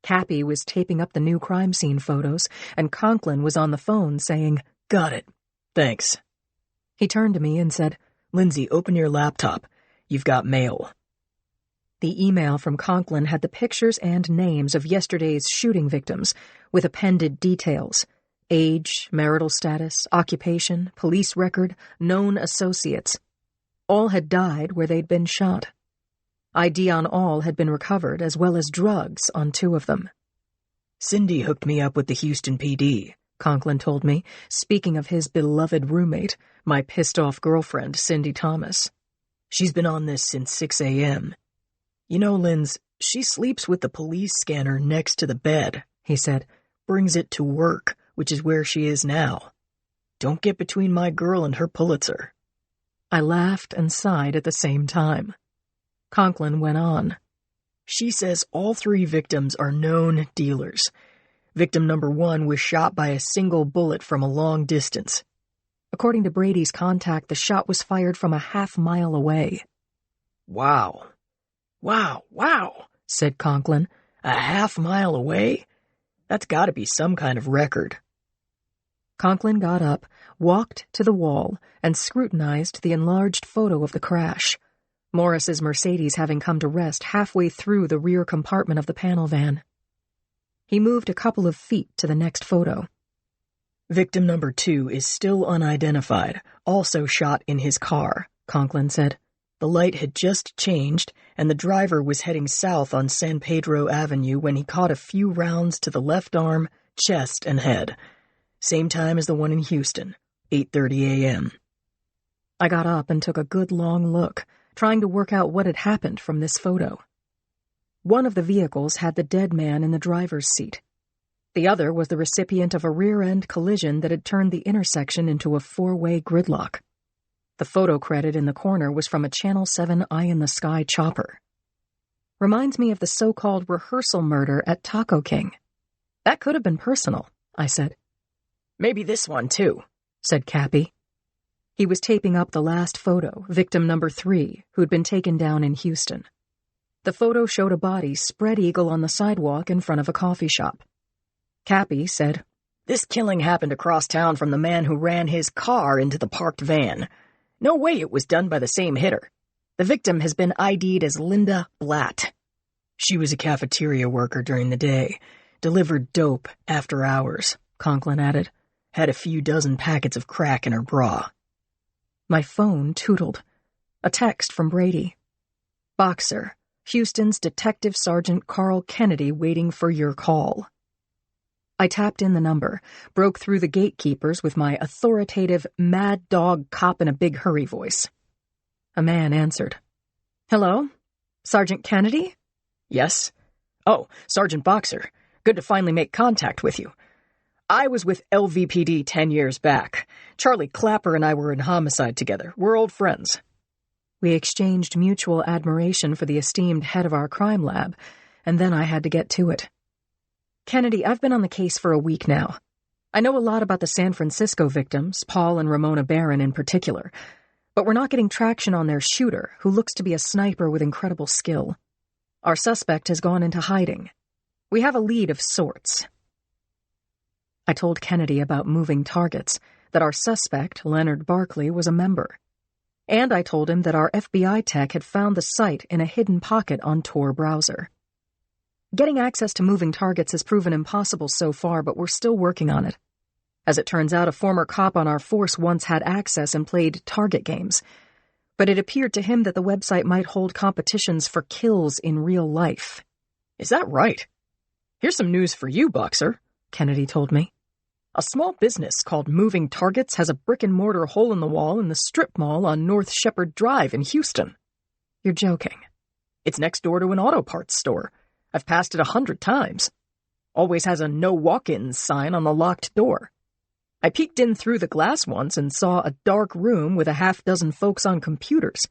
Cappy was taping up the new crime scene photos, and Conklin was on the phone saying, Got it. Thanks. He turned to me and said, Lindsay, open your laptop. You've got mail. The email from Conklin had the pictures and names of yesterday's shooting victims, with appended details. Age, marital status, occupation, police record, known associates. All had died where they'd been shot. ID on all had been recovered, as well as drugs on 2 of them. Cindy hooked me up with the Houston PD, Conklin told me, speaking of his beloved roommate, my pissed-off girlfriend, Cindy Thomas. She's been on this since 6 a.m. You know, Linz, she sleeps with the police scanner next to the bed, he said. Brings it to work, which is where she is now. Don't get between my girl and her Pulitzer. I laughed and sighed at the same time. Conklin went on. She says all 3 victims are known dealers. Victim number 1 was shot by a single bullet from a long distance. According to Brady's contact, the shot was fired from a half-mile away. Wow, said Conklin. A half-mile away? That's gotta be some kind of record. Conklin got up, walked to the wall, and scrutinized the enlarged photo of the crash, Morris's Mercedes having come to rest halfway through the rear compartment of the panel van. He moved a couple of feet to the next photo. Victim number 2 is still unidentified, also shot in his car, Conklin said. The light had just changed, and the driver was heading south on San Pedro Avenue when he caught a few rounds to the left arm, chest, and head. Same time as the one in Houston, 8:30 a.m. I got up and took a good long look, trying to work out what had happened from this photo. One of the vehicles had the dead man in the driver's seat. The other was the recipient of a rear-end collision that had turned the intersection into a four-way gridlock. The photo credit in the corner was from a Channel 7 eye-in-the-sky chopper. Reminds me of the so-called rehearsal murder at Taco King. That could have been personal, I said. Maybe this one, too, said Cappy. He was taping up the last photo, victim number 3, who'd been taken down in Houston. The photo showed a body spread eagle on the sidewalk in front of a coffee shop. Cappy said, This killing happened across town from the man who ran his car into the parked van. No way it was done by the same hitter. The victim has been ID'd as Linda Blatt. She was a cafeteria worker during the day, delivered dope after hours, Conklin added. Had a few dozen packets of crack in her bra. My phone tootled. A text from Brady. Boxer, Houston's Detective Sergeant Carl Kennedy waiting for your call. I tapped in the number, broke through the gatekeepers with my authoritative, mad dog cop in a big hurry voice. A man answered. Hello? Sergeant Kennedy? Yes. Oh, Sergeant Boxer. Good to finally make contact with you. I was with LVPD 10 years back. Charlie Clapper and I were in homicide together. We're old friends. We exchanged mutual admiration for the esteemed head of our crime lab, and then I had to get to it. Kennedy, I've been on the case for a week now. I know a lot about the San Francisco victims, Paul and Ramona Barron in particular, but we're not getting traction on their shooter, who looks to be a sniper with incredible skill. Our suspect has gone into hiding. We have a lead of sorts. I told Kennedy about moving targets, that our suspect, Leonard Barkley, was a member. And I told him that our FBI tech had found the site in a hidden pocket on Tor browser. Getting access to moving targets has proven impossible so far, but we're still working on it. As it turns out, a former cop on our force once had access and played target games, but it appeared to him that the website might hold competitions for kills in real life. Is that right? Here's some news for you, Boxer, Kennedy told me. A small business called Moving Targets has a brick-and-mortar hole-in-the-wall in the strip mall on North Shepherd Drive in Houston. You're joking. It's next door to an auto parts store. I've passed it 100 times. Always has a no walk-ins sign on the locked door. I peeked in through the glass once and saw a dark room with a half-dozen folks on computers.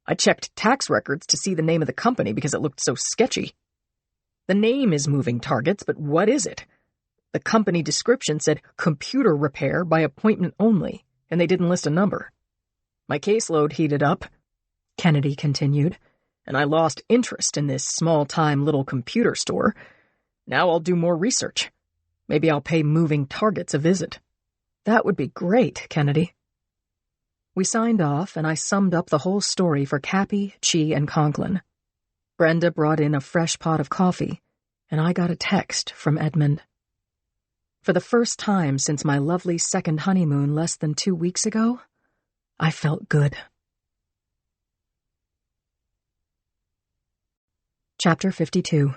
I checked tax records to see the name of the company because it looked so sketchy. The name is Moving Targets, but what is it? The company description said computer repair by appointment only, and they didn't list a number. My caseload heated up, Kennedy continued, and I lost interest in this small-time little computer store. Now I'll do more research. Maybe I'll pay Moving Targets a visit. That would be great, Kennedy. We signed off, and I summed up the whole story for Cappy, Chi, and Conklin. Brenda brought in a fresh pot of coffee, and I got a text from Edmund. For the first time since my lovely second honeymoon less than 2 weeks ago, I felt good. Chapter 52.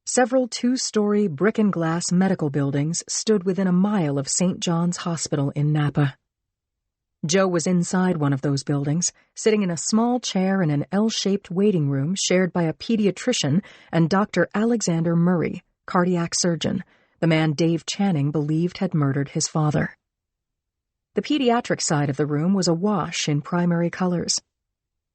Several two-story brick-and-glass medical buildings stood within a mile of St. John's Hospital in Napa. Joe was inside one of those buildings, sitting in a small chair in an L-shaped waiting room shared by a pediatrician and Dr. Alexander Murray, cardiac surgeon, the man Dave Channing believed had murdered his father. The pediatric side of the room was awash in primary colors.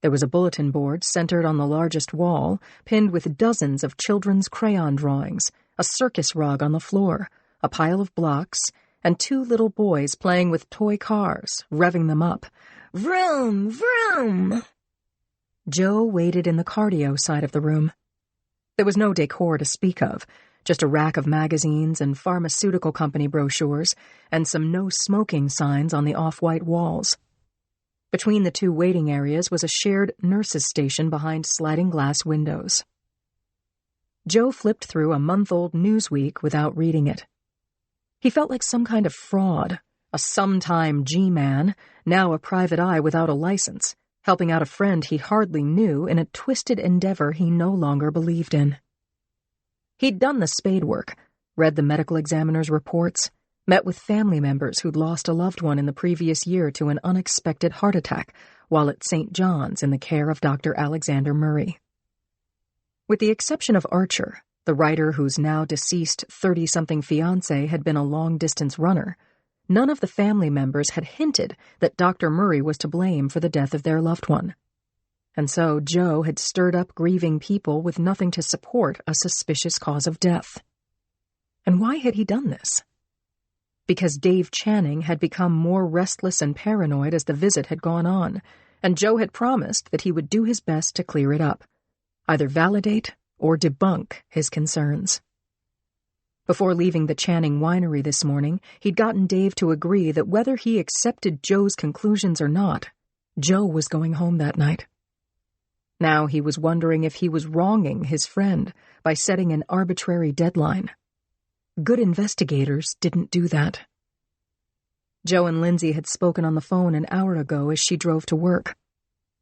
There was a bulletin board centered on the largest wall, pinned with dozens of children's crayon drawings, a circus rug on the floor, a pile of blocks, and 2 little boys playing with toy cars, revving them up. Vroom, vroom. Joe waited in the cardio side of the room. There was no decor to speak of, just a rack of magazines and pharmaceutical company brochures, and some no-smoking signs on the off-white walls. Between the 2 waiting areas was a shared nurses' station behind sliding glass windows. Joe flipped through a month-old Newsweek without reading it. He felt like some kind of fraud, a sometime G-man, now a private eye without a license, helping out a friend he hardly knew in a twisted endeavor he no longer believed in. He'd done the spade work, read the medical examiner's reports, met with family members who'd lost a loved one in the previous year to an unexpected heart attack while at St. John's in the care of Dr. Alexander Murray. With the exception of Archer, the writer whose now deceased 30-something fiancé had been a long-distance runner, none of the family members had hinted that Dr. Murray was to blame for the death of their loved one. And so Joe had stirred up grieving people with nothing to support a suspicious cause of death. And why had he done this? Because Dave Channing had become more restless and paranoid as the visit had gone on, and Joe had promised that he would do his best to clear it up, either validate or debunk his concerns. Before leaving the Channing winery this morning, he'd gotten Dave to agree that whether he accepted Joe's conclusions or not, Joe was going home that night. Now he was wondering if he was wronging his friend by setting an arbitrary deadline. Good investigators didn't do that. Joe and Lindsay had spoken on the phone an hour ago as she drove to work.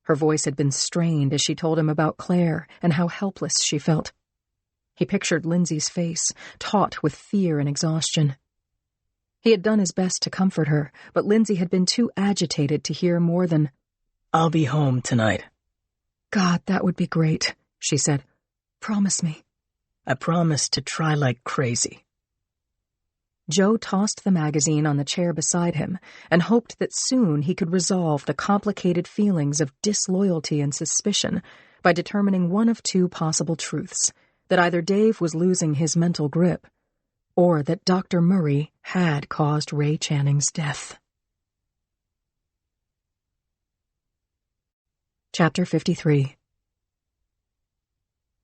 Her voice had been strained as she told him about Claire and how helpless she felt. He pictured Lindsay's face, taut with fear and exhaustion. He had done his best to comfort her, but Lindsay had been too agitated to hear more than, "I'll be home tonight." "God, that would be great," she said. "Promise me." "I promise to try like crazy." Joe tossed the magazine on the chair beside him and hoped that soon he could resolve the complicated feelings of disloyalty and suspicion by determining one of 2 possible truths, that either Dave was losing his mental grip, or that Dr. Murray had caused Ray Channing's death. Chapter 53.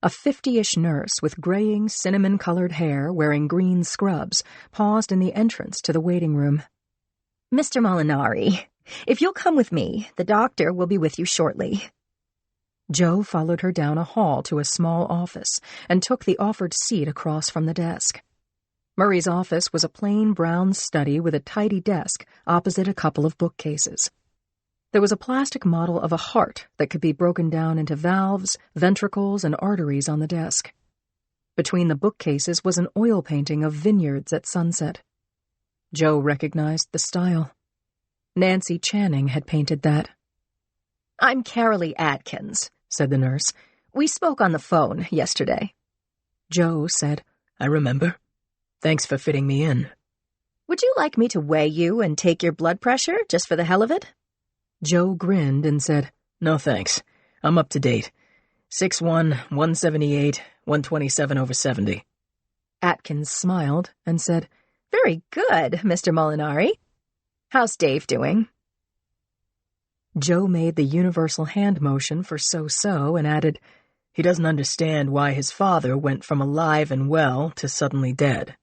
A 50-ish nurse with graying, cinnamon-colored hair wearing green scrubs paused in the entrance to the waiting room. Mr. Molinari, if you'll come with me, the doctor will be with you shortly. Joe followed her down a hall to a small office and took the offered seat across from the desk. Murray's office was a plain brown study with a tidy desk opposite a couple of bookcases. There was a plastic model of a heart that could be broken down into valves, ventricles, and arteries on the desk. Between the bookcases was an oil painting of vineyards at sunset. Joe recognized the style. Nancy Channing had painted that. "I'm Carolee Atkins," said the nurse. "We spoke on the phone yesterday." Joe said, "I remember. Thanks for fitting me in." "Would you like me to weigh you and take your blood pressure, just for the hell of it?" Joe grinned and said, "No thanks. I'm up to date. 6'1", 178, 127/70. Atkins smiled and said, "Very good, Mr. Molinari. How's Dave doing?" Joe made the universal hand motion for so-so and added, "He doesn't understand why his father went from alive and well to suddenly dead."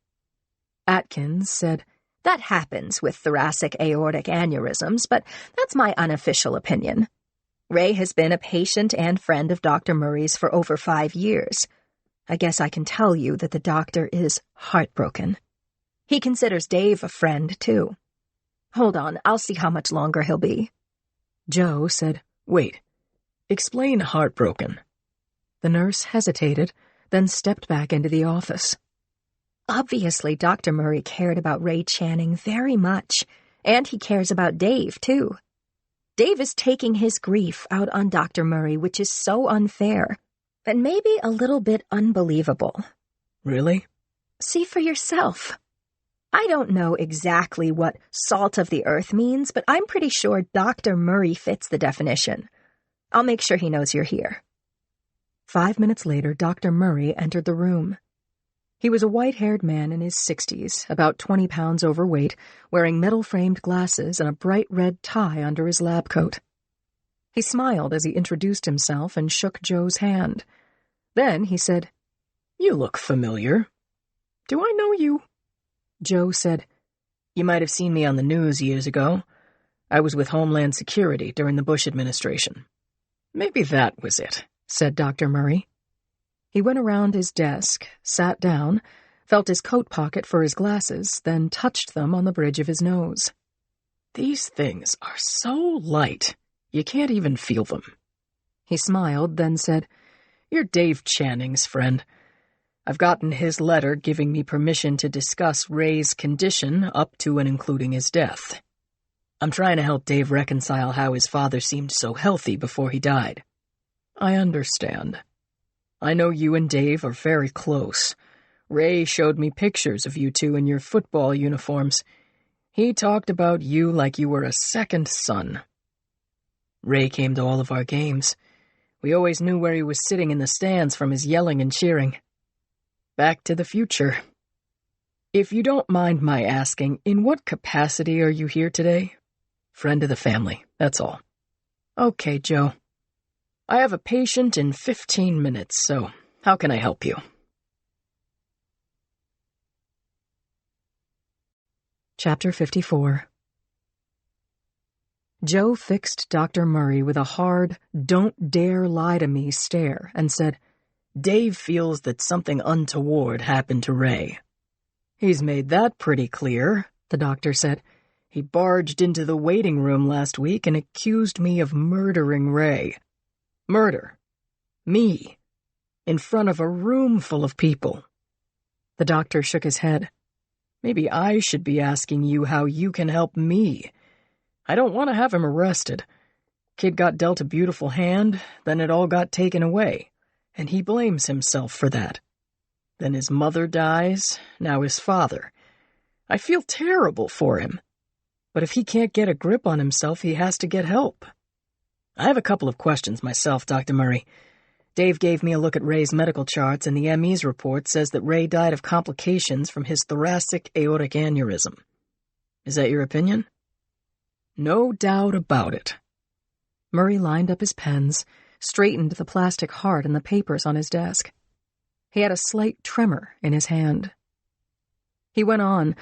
Atkins said, "That happens with thoracic aortic aneurysms, but that's my unofficial opinion. Ray has been a patient and friend of Dr. Murray's for over 5 years. I guess I can tell you that the doctor is heartbroken. He considers Dave a friend, too. Hold on, I'll see how much longer he'll be." Joe said, "Wait. Explain heartbroken." The nurse hesitated, then stepped back into the office. "Obviously, Dr. Murray cared about Ray Channing very much, and he cares about Dave, too. Dave is taking his grief out on Dr. Murray, which is so unfair, and maybe a little bit unbelievable." "Really?" "See for yourself. I don't know exactly what salt of the earth means, but I'm pretty sure Dr. Murray fits the definition. I'll make sure he knows you're here." 5 minutes later, Dr. Murray entered the room. He was a white-haired man in his 60s, about 20 pounds overweight, wearing metal-framed glasses and a bright red tie under his lab coat. He smiled as he introduced himself and shook Joe's hand. Then he said, "You look familiar. Do I know you?" Joe said, "You might have seen me on the news years ago. I was with Homeland Security during the Bush administration." "Maybe that was it," said Dr. Murray. He went around his desk, sat down, felt his coat pocket for his glasses, then touched them on the bridge of his nose. "These things are so light, you can't even feel them." He smiled, then said, "You're Dave Channing's friend. I've gotten his letter giving me permission to discuss Ray's condition up to and including his death. I'm trying to help Dave reconcile how his father seemed so healthy before he died." "I understand. I know you and Dave are very close. Ray showed me pictures of you two in your football uniforms. He talked about you like you were a second son." "Ray came to all of our games. We always knew where he was sitting in the stands from his yelling and cheering. Back to the Future. If you don't mind my asking, in what capacity are you here today?" "Friend of the family, that's all." "Okay, Joe. I have a patient in 15 minutes, so how can I help you?" Chapter 54. Joe fixed Dr. Murray with a hard, "don't dare lie to me" stare and said, "Dave feels that something untoward happened to Ray." "He's made that pretty clear," the doctor said. "He barged into the waiting room last week and accused me of murdering Ray. Murder. Me. In front of a room full of people." The doctor shook his head. "Maybe I should be asking you how you can help me. I don't want to have him arrested. Kid got dealt a beautiful hand, then it all got taken away, and he blames himself for that. Then his mother dies, now his father. I feel terrible for him. But if he can't get a grip on himself, he has to get help. I have a couple of questions myself, Dr. Murray. Dave gave me a look at Ray's medical charts, and the ME's report says that Ray died of complications from his thoracic aortic aneurysm. Is that your opinion?" "No doubt about it." Murray lined up his pens, straightened the plastic heart and the papers on his desk. He had a slight tremor in his hand. He went on,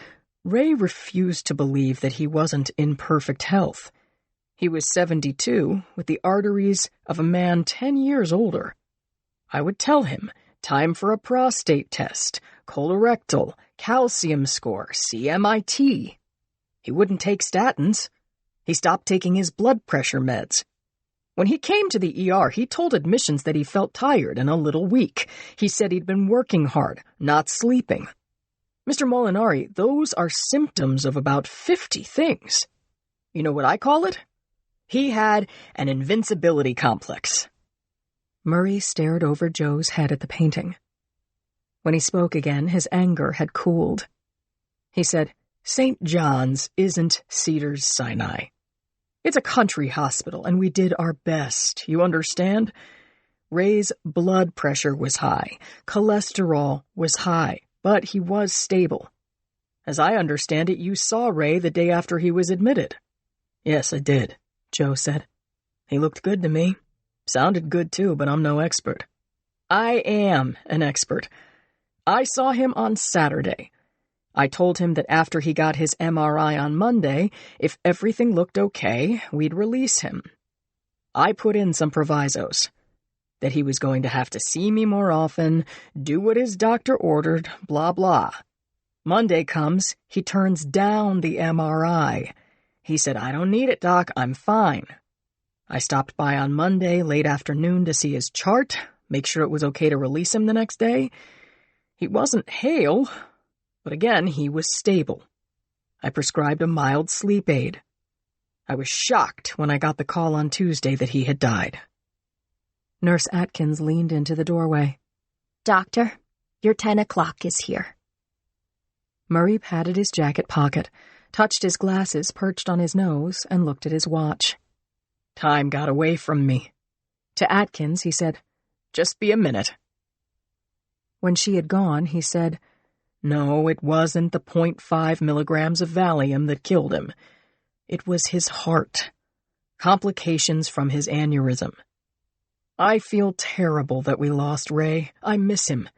"Ray refused to believe that he wasn't in perfect health. He was 72, with the arteries of a man 10 years older. I would tell him, time for a prostate test, colorectal, calcium score, CMIT. He wouldn't take statins. He stopped taking his blood pressure meds. When he came to the ER, he told admissions that he felt tired and a little weak. He said he'd been working hard, not sleeping. Mr. Molinari, those are symptoms of about 50 things. You know what I call it? He had an invincibility complex." Murray stared over Joe's head at the painting. When he spoke again, his anger had cooled. He said, "St. John's isn't Cedars-Sinai. It's a country hospital, and we did our best, you understand? Ray's blood pressure was high, cholesterol was high, but he was stable. As I understand it, you saw Ray the day after he was admitted." "Yes, I did," Joe said. "He looked good to me. Sounded good too, but I'm no expert." "I am an expert. I saw him on Saturday. I told him that after he got his MRI on Monday, if everything looked okay, we'd release him. I put in some provisos. That he was going to have to see me more often, do what his doctor ordered, blah blah. Monday comes, he turns down the MRI. He said, "I don't need it, Doc, I'm fine." I stopped by on Monday late afternoon to see his chart, make sure it was okay to release him the next day. He wasn't hale, but again, he was stable. I prescribed a mild sleep aid. I was shocked when I got the call on Tuesday that he had died. Nurse Atkins leaned into the doorway. "Doctor, your 10 o'clock is here." Murray patted his jacket pocket, touched his glasses perched on his nose, and looked at his watch. Time got away from me. To Atkins, he said, "Just be a minute." When she had gone, he said, No, it wasn't the 0.5 milligrams of Valium that killed him. It was his heart. Complications from his aneurysm. I feel terrible that we lost Ray. I miss him.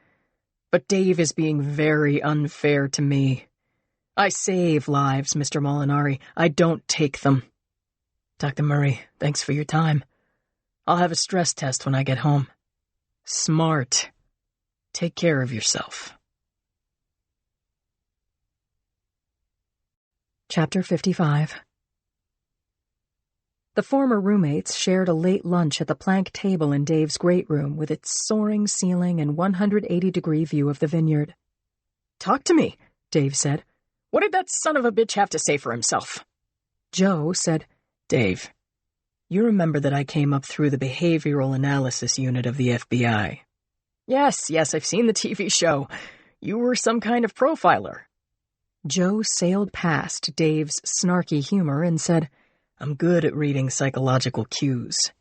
But Dave is being very unfair to me. I save lives, Mr. Molinari. I don't take them. Dr. Murray, thanks for your time. I'll have a stress test when I get home. Smart. Take care of yourself. Chapter 55. The former roommates shared a late lunch at the plank table in Dave's great room with its soaring ceiling and 180-degree view of the vineyard. Talk to me, Dave said. What did that son of a bitch have to say for himself? Joe said, Dave, you remember that I came up through the behavioral analysis unit of the FBI. Yes, I've seen the TV show. You were some kind of profiler. Joe sailed past Dave's snarky humor and said, I'm good at reading psychological cues.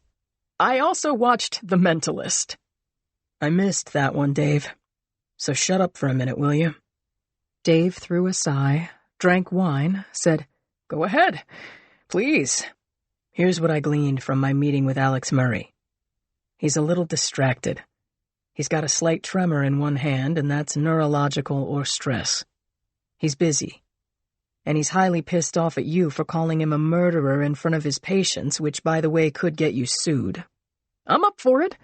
I also watched The Mentalist. I missed that one, Dave. So shut up for a minute, will you? Dave threw a sigh, drank wine, said, Go ahead, please. Here's what I gleaned from my meeting with Alex Murray. He's a little distracted. He's got a slight tremor in one hand, and that's neurological or stress. He's busy. And he's highly pissed off at you for calling him a murderer in front of his patients, which, by the way, could get you sued. I'm up for it.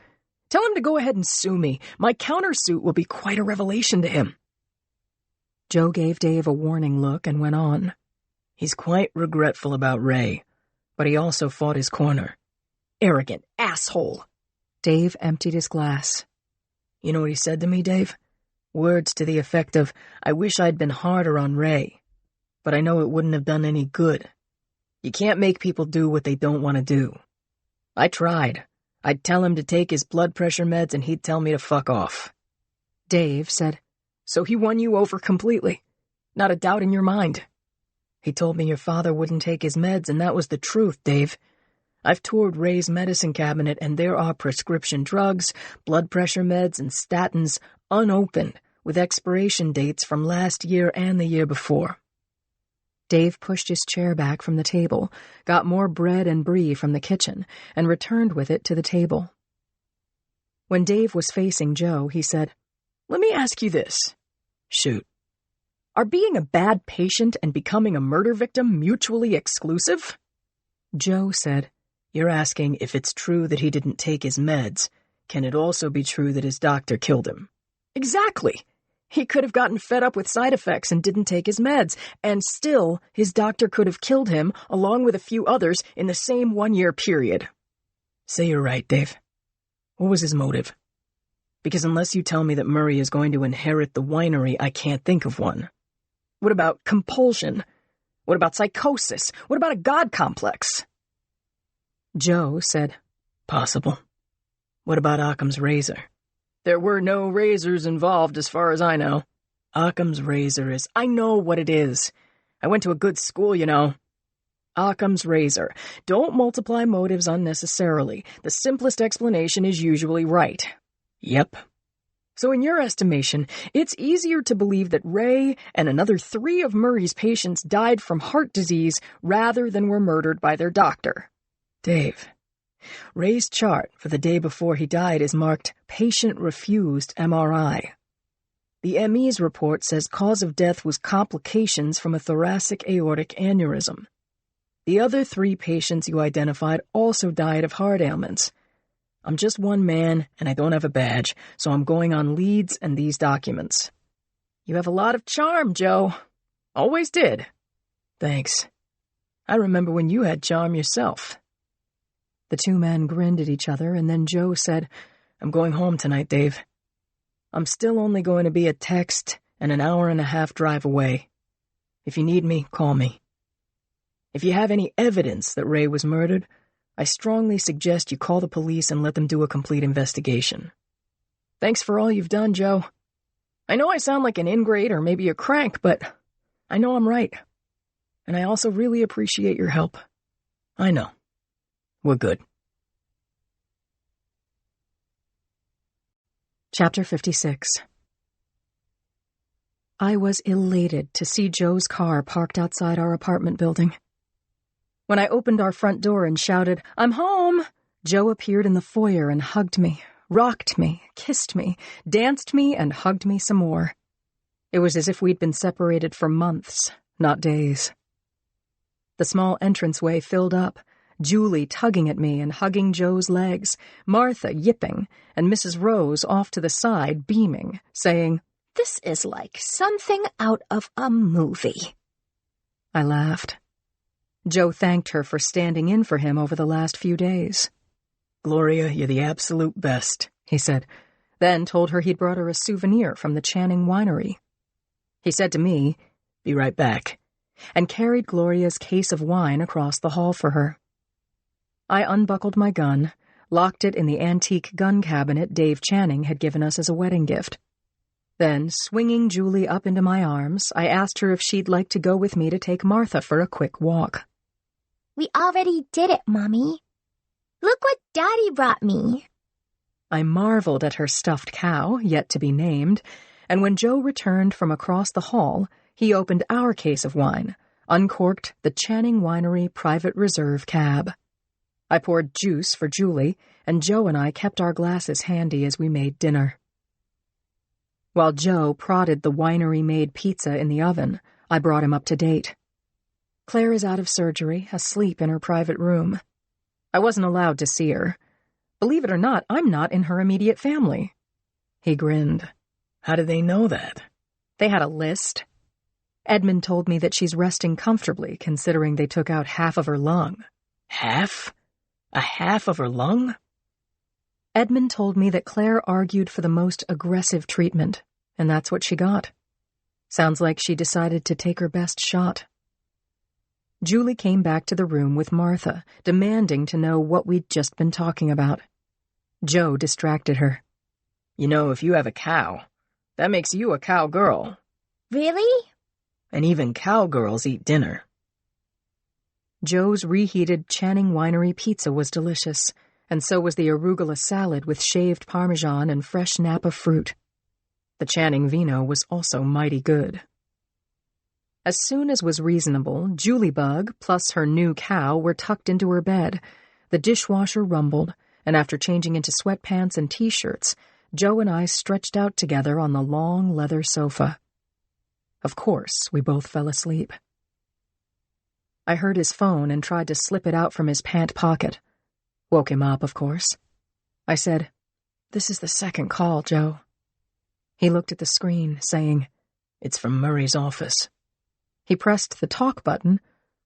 Tell him to go ahead and sue me. My countersuit will be quite a revelation to him. Joe gave Dave a warning look and went on. He's quite regretful about Ray, but he also fought his corner. Arrogant asshole. Dave emptied his glass. You know what he said to me, Dave? Words to the effect of, I wish I'd been harder on Ray, but I know it wouldn't have done any good. You can't make people do what they don't want to do. I tried. I'd tell him to take his blood pressure meds and he'd tell me to fuck off. Dave said, So he won you over completely. Not a doubt in your mind. He told me your father wouldn't take his meds, and that was the truth, Dave. I've toured Ray's medicine cabinet, and there are prescription drugs, blood pressure meds, and statins unopened, with expiration dates from last year and the year before. Dave pushed his chair back from the table, got more bread and brie from the kitchen, and returned with it to the table. When Dave was facing Joe, he said, Let me ask you this. Shoot. Are being a bad patient and becoming a murder victim mutually exclusive? Joe said, You're asking if it's true that he didn't take his meds. Can it also be true that his doctor killed him? Exactly. He could have gotten fed up with side effects and didn't take his meds, and still, his doctor could have killed him, along with a few others, in the same 1-year period. Say you're right, Dave. What was his motive? Because unless you tell me that Murray is going to inherit the winery, I can't think of one. What about compulsion? What about psychosis? What about a God complex? Joe said, Possible. What about Occam's razor? There were no razors involved as far as I know. Occam's razor is... I know what it is. I went to a good school, you know. Occam's razor. Don't multiply motives unnecessarily. The simplest explanation is usually right. Yep. So in your estimation, it's easier to believe that Ray and another 3 of Murray's patients died from heart disease rather than were murdered by their doctor. Dave, Ray's chart for the day before he died is marked Patient Refused MRI. The ME's report says cause of death was complications from a thoracic aortic aneurysm. The other 3 patients you identified also died of heart ailments. I'm just one man, and I don't have a badge, so I'm going on leads and these documents. You have a lot of charm, Joe. Always did. Thanks. I remember when you had charm yourself. The 2 men grinned at each other, and then Joe said, I'm going home tonight, Dave. I'm still only going to be a text and an 1.5-hour drive away. If you need me, call me. If you have any evidence that Ray was murdered, I strongly suggest you call the police and let them do a complete investigation. Thanks for all you've done, Joe. I know I sound like an ingrate or maybe a crank, but I know I'm right. And I also really appreciate your help. I know. We're good. Chapter 56. I was elated to see Joe's car parked outside our apartment building. When I opened our front door and shouted, "I'm home!" Joe appeared in the foyer and hugged me, rocked me, kissed me, danced me, and hugged me some more. It was as if we'd been separated for months, not days. The small entranceway filled up, Julie tugging at me and hugging Joe's legs, Martha yipping, and Mrs. Rose off to the side beaming, saying, "This is like something out of a movie." I laughed. Joe thanked her for standing in for him over the last few days. "Gloria, you're the absolute best," he said, then told her he'd brought her a souvenir from the Channing Winery. He said to me, "Be right back," and carried Gloria's case of wine across the hall for her. I unbuckled my gun, locked it in the antique gun cabinet Dave Channing had given us as a wedding gift. Then, swinging Julie up into my arms, I asked her if she'd like to go with me to take Martha for a quick walk. We already did it, Mommy. Look what Daddy brought me. I marveled at her stuffed cow, yet to be named, and when Joe returned from across the hall, he opened our case of wine, uncorked the Channing Winery Private Reserve cab. I poured juice for Julie, and Joe and I kept our glasses handy as we made dinner. While Joe prodded the winery-made pizza in the oven, I brought him up to date. Claire is out of surgery, asleep in her private room. I wasn't allowed to see her. Believe it or not, I'm not in her immediate family. He grinned. "How did they know that?" They had a list. Edmund told me that she's resting comfortably, considering they took out half of her lung. Half? A half of her lung? Edmund told me that Claire argued for the most aggressive treatment, and that's what she got. Sounds like she decided to take her best shot. Julie came back to the room with Martha, demanding to know what we'd just been talking about. Joe distracted her. "You know, if you have a cow, that makes you a cowgirl. Really? And even cowgirls eat dinner." Joe's reheated Channing Winery pizza was delicious, and so was the arugula salad with shaved Parmesan and fresh Napa fruit. The Channing vino was also mighty good. As soon as was reasonable, Juliebug plus her new cow were tucked into her bed. The dishwasher rumbled, and after changing into sweatpants and t-shirts, Joe and I stretched out together on the long leather sofa. Of course, we both fell asleep. I heard his phone and tried to slip it out from his pant pocket. Woke him up, of course. I said, "This is the second call, Joe." He looked at the screen, saying, "It's from Murray's office." He pressed the talk button,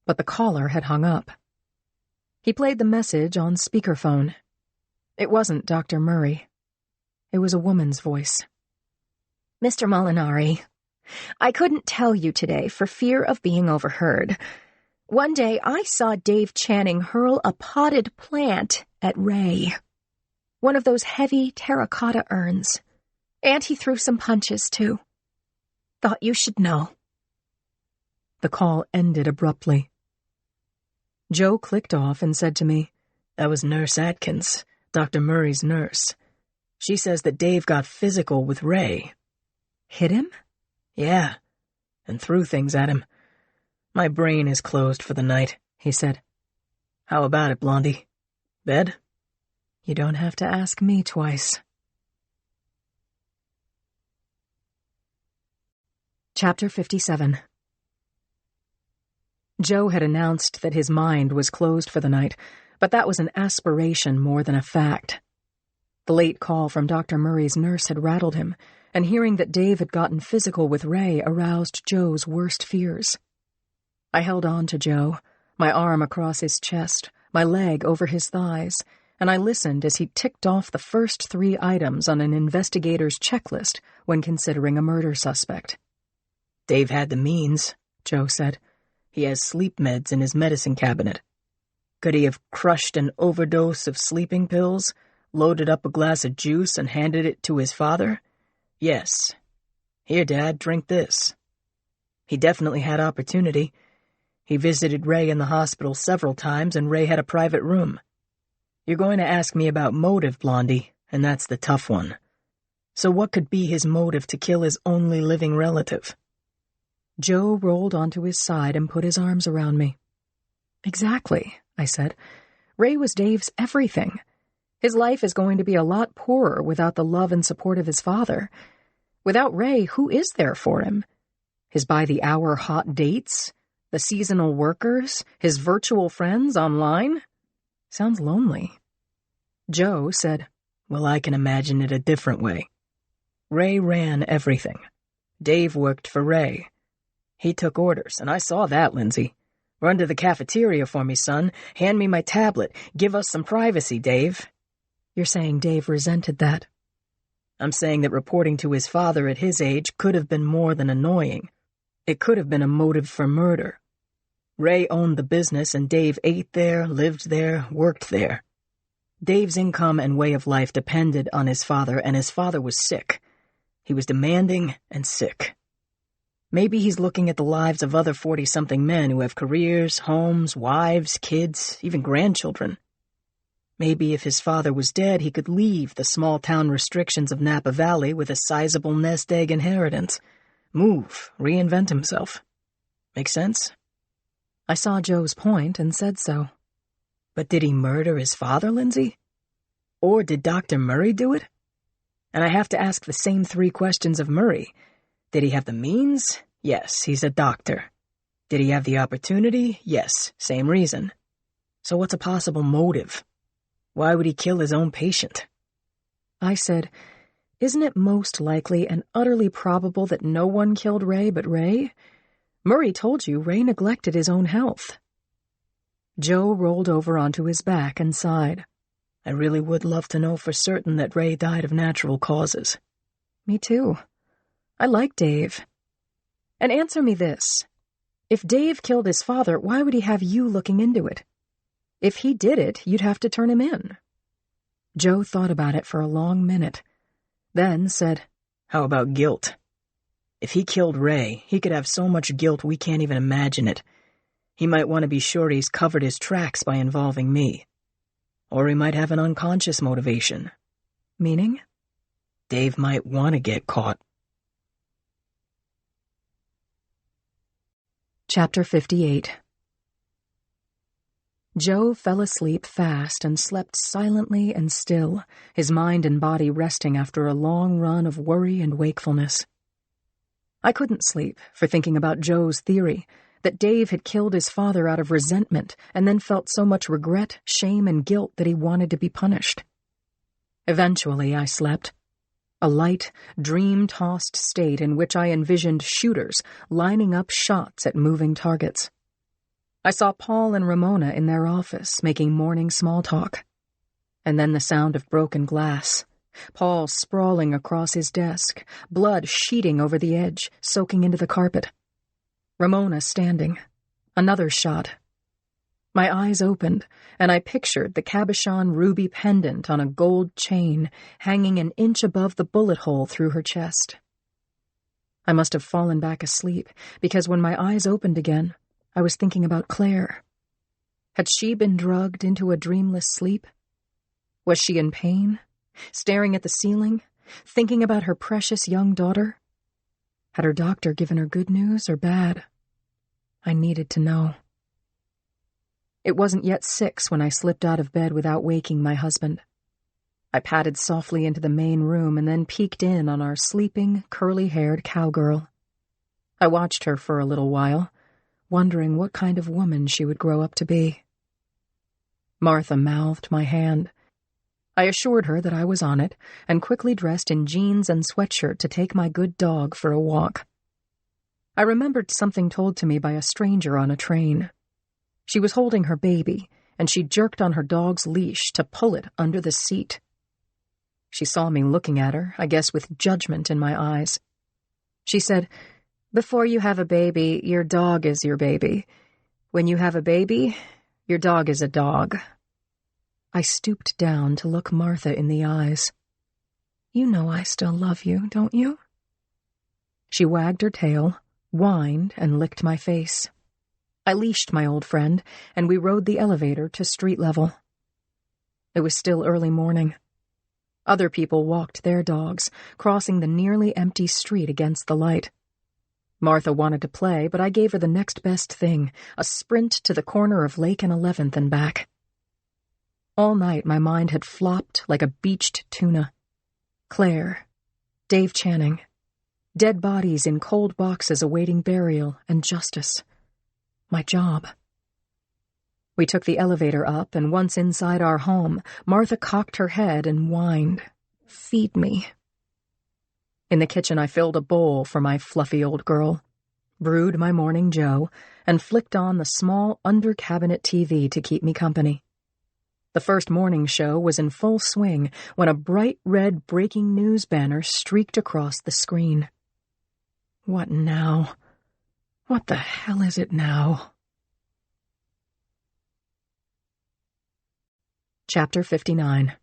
but the caller had hung up. He played the message on speakerphone. It wasn't Dr. Murray. It was a woman's voice. "Mr. Molinari, I couldn't tell you today for fear of being overheard. One day I saw Dave Channing hurl a potted plant at Ray. One of those heavy terracotta urns. And he threw some punches, too. Thought you should know." The call ended abruptly. Joe clicked off and said to me, "That was Nurse Atkins, Dr. Murray's nurse. She says that Dave got physical with Ray." "Hit him?" "Yeah, and threw things at him. My brain is closed for the night," he said. "How about it, Blondie? Bed?" "You don't have to ask me twice." Chapter 57. Joe had announced that his mind was closed for the night, but that was an aspiration more than a fact. The late call from Dr. Murray's nurse had rattled him, and hearing that Dave had gotten physical with Ray aroused Joe's worst fears. I held on to Joe, my arm across his chest, my leg over his thighs, and I listened as he ticked off the first 3 items on an investigator's checklist when considering a murder suspect. "Dave had the means," Joe said. "He has sleep meds in his medicine cabinet. Could he have crushed an overdose of sleeping pills, loaded up a glass of juice, and handed it to his father? Yes. Here, Dad, drink this. He definitely had opportunity. He visited Ray in the hospital several times, and Ray had a private room. You're going to ask me about motive, Blondie, and that's the tough one. So what could be his motive to kill his only living relative?" Joe rolled onto his side and put his arms around me. Exactly, I said. Ray was Dave's everything. His life is going to be a lot poorer without the love and support of his father. Without Ray, who is there for him? His by-the-hour hot dates? The seasonal workers? His virtual friends online? Sounds lonely. Joe said, Well, I can imagine it a different way. Ray ran everything. Dave worked for Ray. He took orders, and I saw that, Lindsay. Run to the cafeteria for me, son. Hand me my tablet. Give us some privacy, Dave. You're saying Dave resented that? I'm saying that reporting to his father at his age could have been more than annoying. It could have been a motive for murder. Ray owned the business, and Dave ate there, lived there, worked there. Dave's income and way of life depended on his father, and his father was sick. He was demanding and sick. Maybe he's looking at the lives of other 40-something men who have careers, homes, wives, kids, even grandchildren. Maybe if his father was dead, he could leave the small-town restrictions of Napa Valley with a sizable nest egg inheritance. Move, reinvent himself. Make sense? I saw Joe's point and said so. But did he murder his father, Lindsay? Or did Dr. Murray do it? And I have to ask the same 3 questions of Murray. Did he have the means? Yes, he's a doctor. Did he have the opportunity? Yes, same reason. So what's a possible motive? Why would he kill his own patient? I said, Isn't it most likely and utterly probable that no one killed Ray but Ray? Murray told you Ray neglected his own health. Joe rolled over onto his back and sighed. I really would love to know for certain that Ray died of natural causes. Me too. I like Dave. And answer me this. If Dave killed his father, why would he have you looking into it? If he did it, you'd have to turn him in. Joe thought about it for a long minute, then said, How about guilt? If he killed Ray, he could have so much guilt we can't even imagine it. He might want to be sure he's covered his tracks by involving me. Or he might have an unconscious motivation. Meaning? Dave might want to get caught. Chapter 58. Joe fell asleep fast and slept silently and still, his mind and body resting after a long run of worry and wakefulness. I couldn't sleep for thinking about Joe's theory that Dave had killed his father out of resentment and then felt so much regret, shame, and guilt that he wanted to be punished. Eventually, I slept. A light, dream-tossed state in which I envisioned shooters lining up shots at moving targets. I saw Paul and Ramona in their office making morning small talk. And then the sound of broken glass. Paul sprawling across his desk, blood sheeting over the edge, soaking into the carpet. Ramona standing. Another shot. My eyes opened, and I pictured the cabochon ruby pendant on a gold chain hanging an inch above the bullet hole through her chest. I must have fallen back asleep, because when my eyes opened again, I was thinking about Claire. Had she been drugged into a dreamless sleep? Was she in pain, staring at the ceiling, thinking about her precious young daughter? Had her doctor given her good news or bad? I needed to know. It wasn't yet 6 when I slipped out of bed without waking my husband. I padded softly into the main room and then peeked in on our sleeping, curly-haired cowgirl. I watched her for a little while, wondering what kind of woman she would grow up to be. Martha mouthed my hand. I assured her that I was on it and quickly dressed in jeans and sweatshirt to take my good dog for a walk. I remembered something told to me by a stranger on a train. She was holding her baby, and she jerked on her dog's leash to pull it under the seat. She saw me looking at her, I guess with judgment in my eyes. She said, "Before you have a baby, your dog is your baby. When you have a baby, your dog is a dog." I stooped down to look Martha in the eyes. "You know I still love you, don't you?" She wagged her tail, whined, and licked my face. I leashed my old friend, and we rode the elevator to street level. It was still early morning. Other people walked their dogs, crossing the nearly empty street against the light. Martha wanted to play, but I gave her the next best thing, a sprint to the corner of Lake and 11th and back. All night my mind had flopped like a beached tuna. Claire, Dave Channing, dead bodies in cold boxes awaiting burial and justice. My job. We took the elevator up, and once inside our home, Martha cocked her head and whined, "Feed me." In the kitchen, I filled a bowl for my fluffy old girl, brewed my morning joe, and flicked on the small under-cabinet TV to keep me company. The first morning show was in full swing when a bright red breaking news banner streaked across the screen. What now? What the hell is it now? Chapter 59.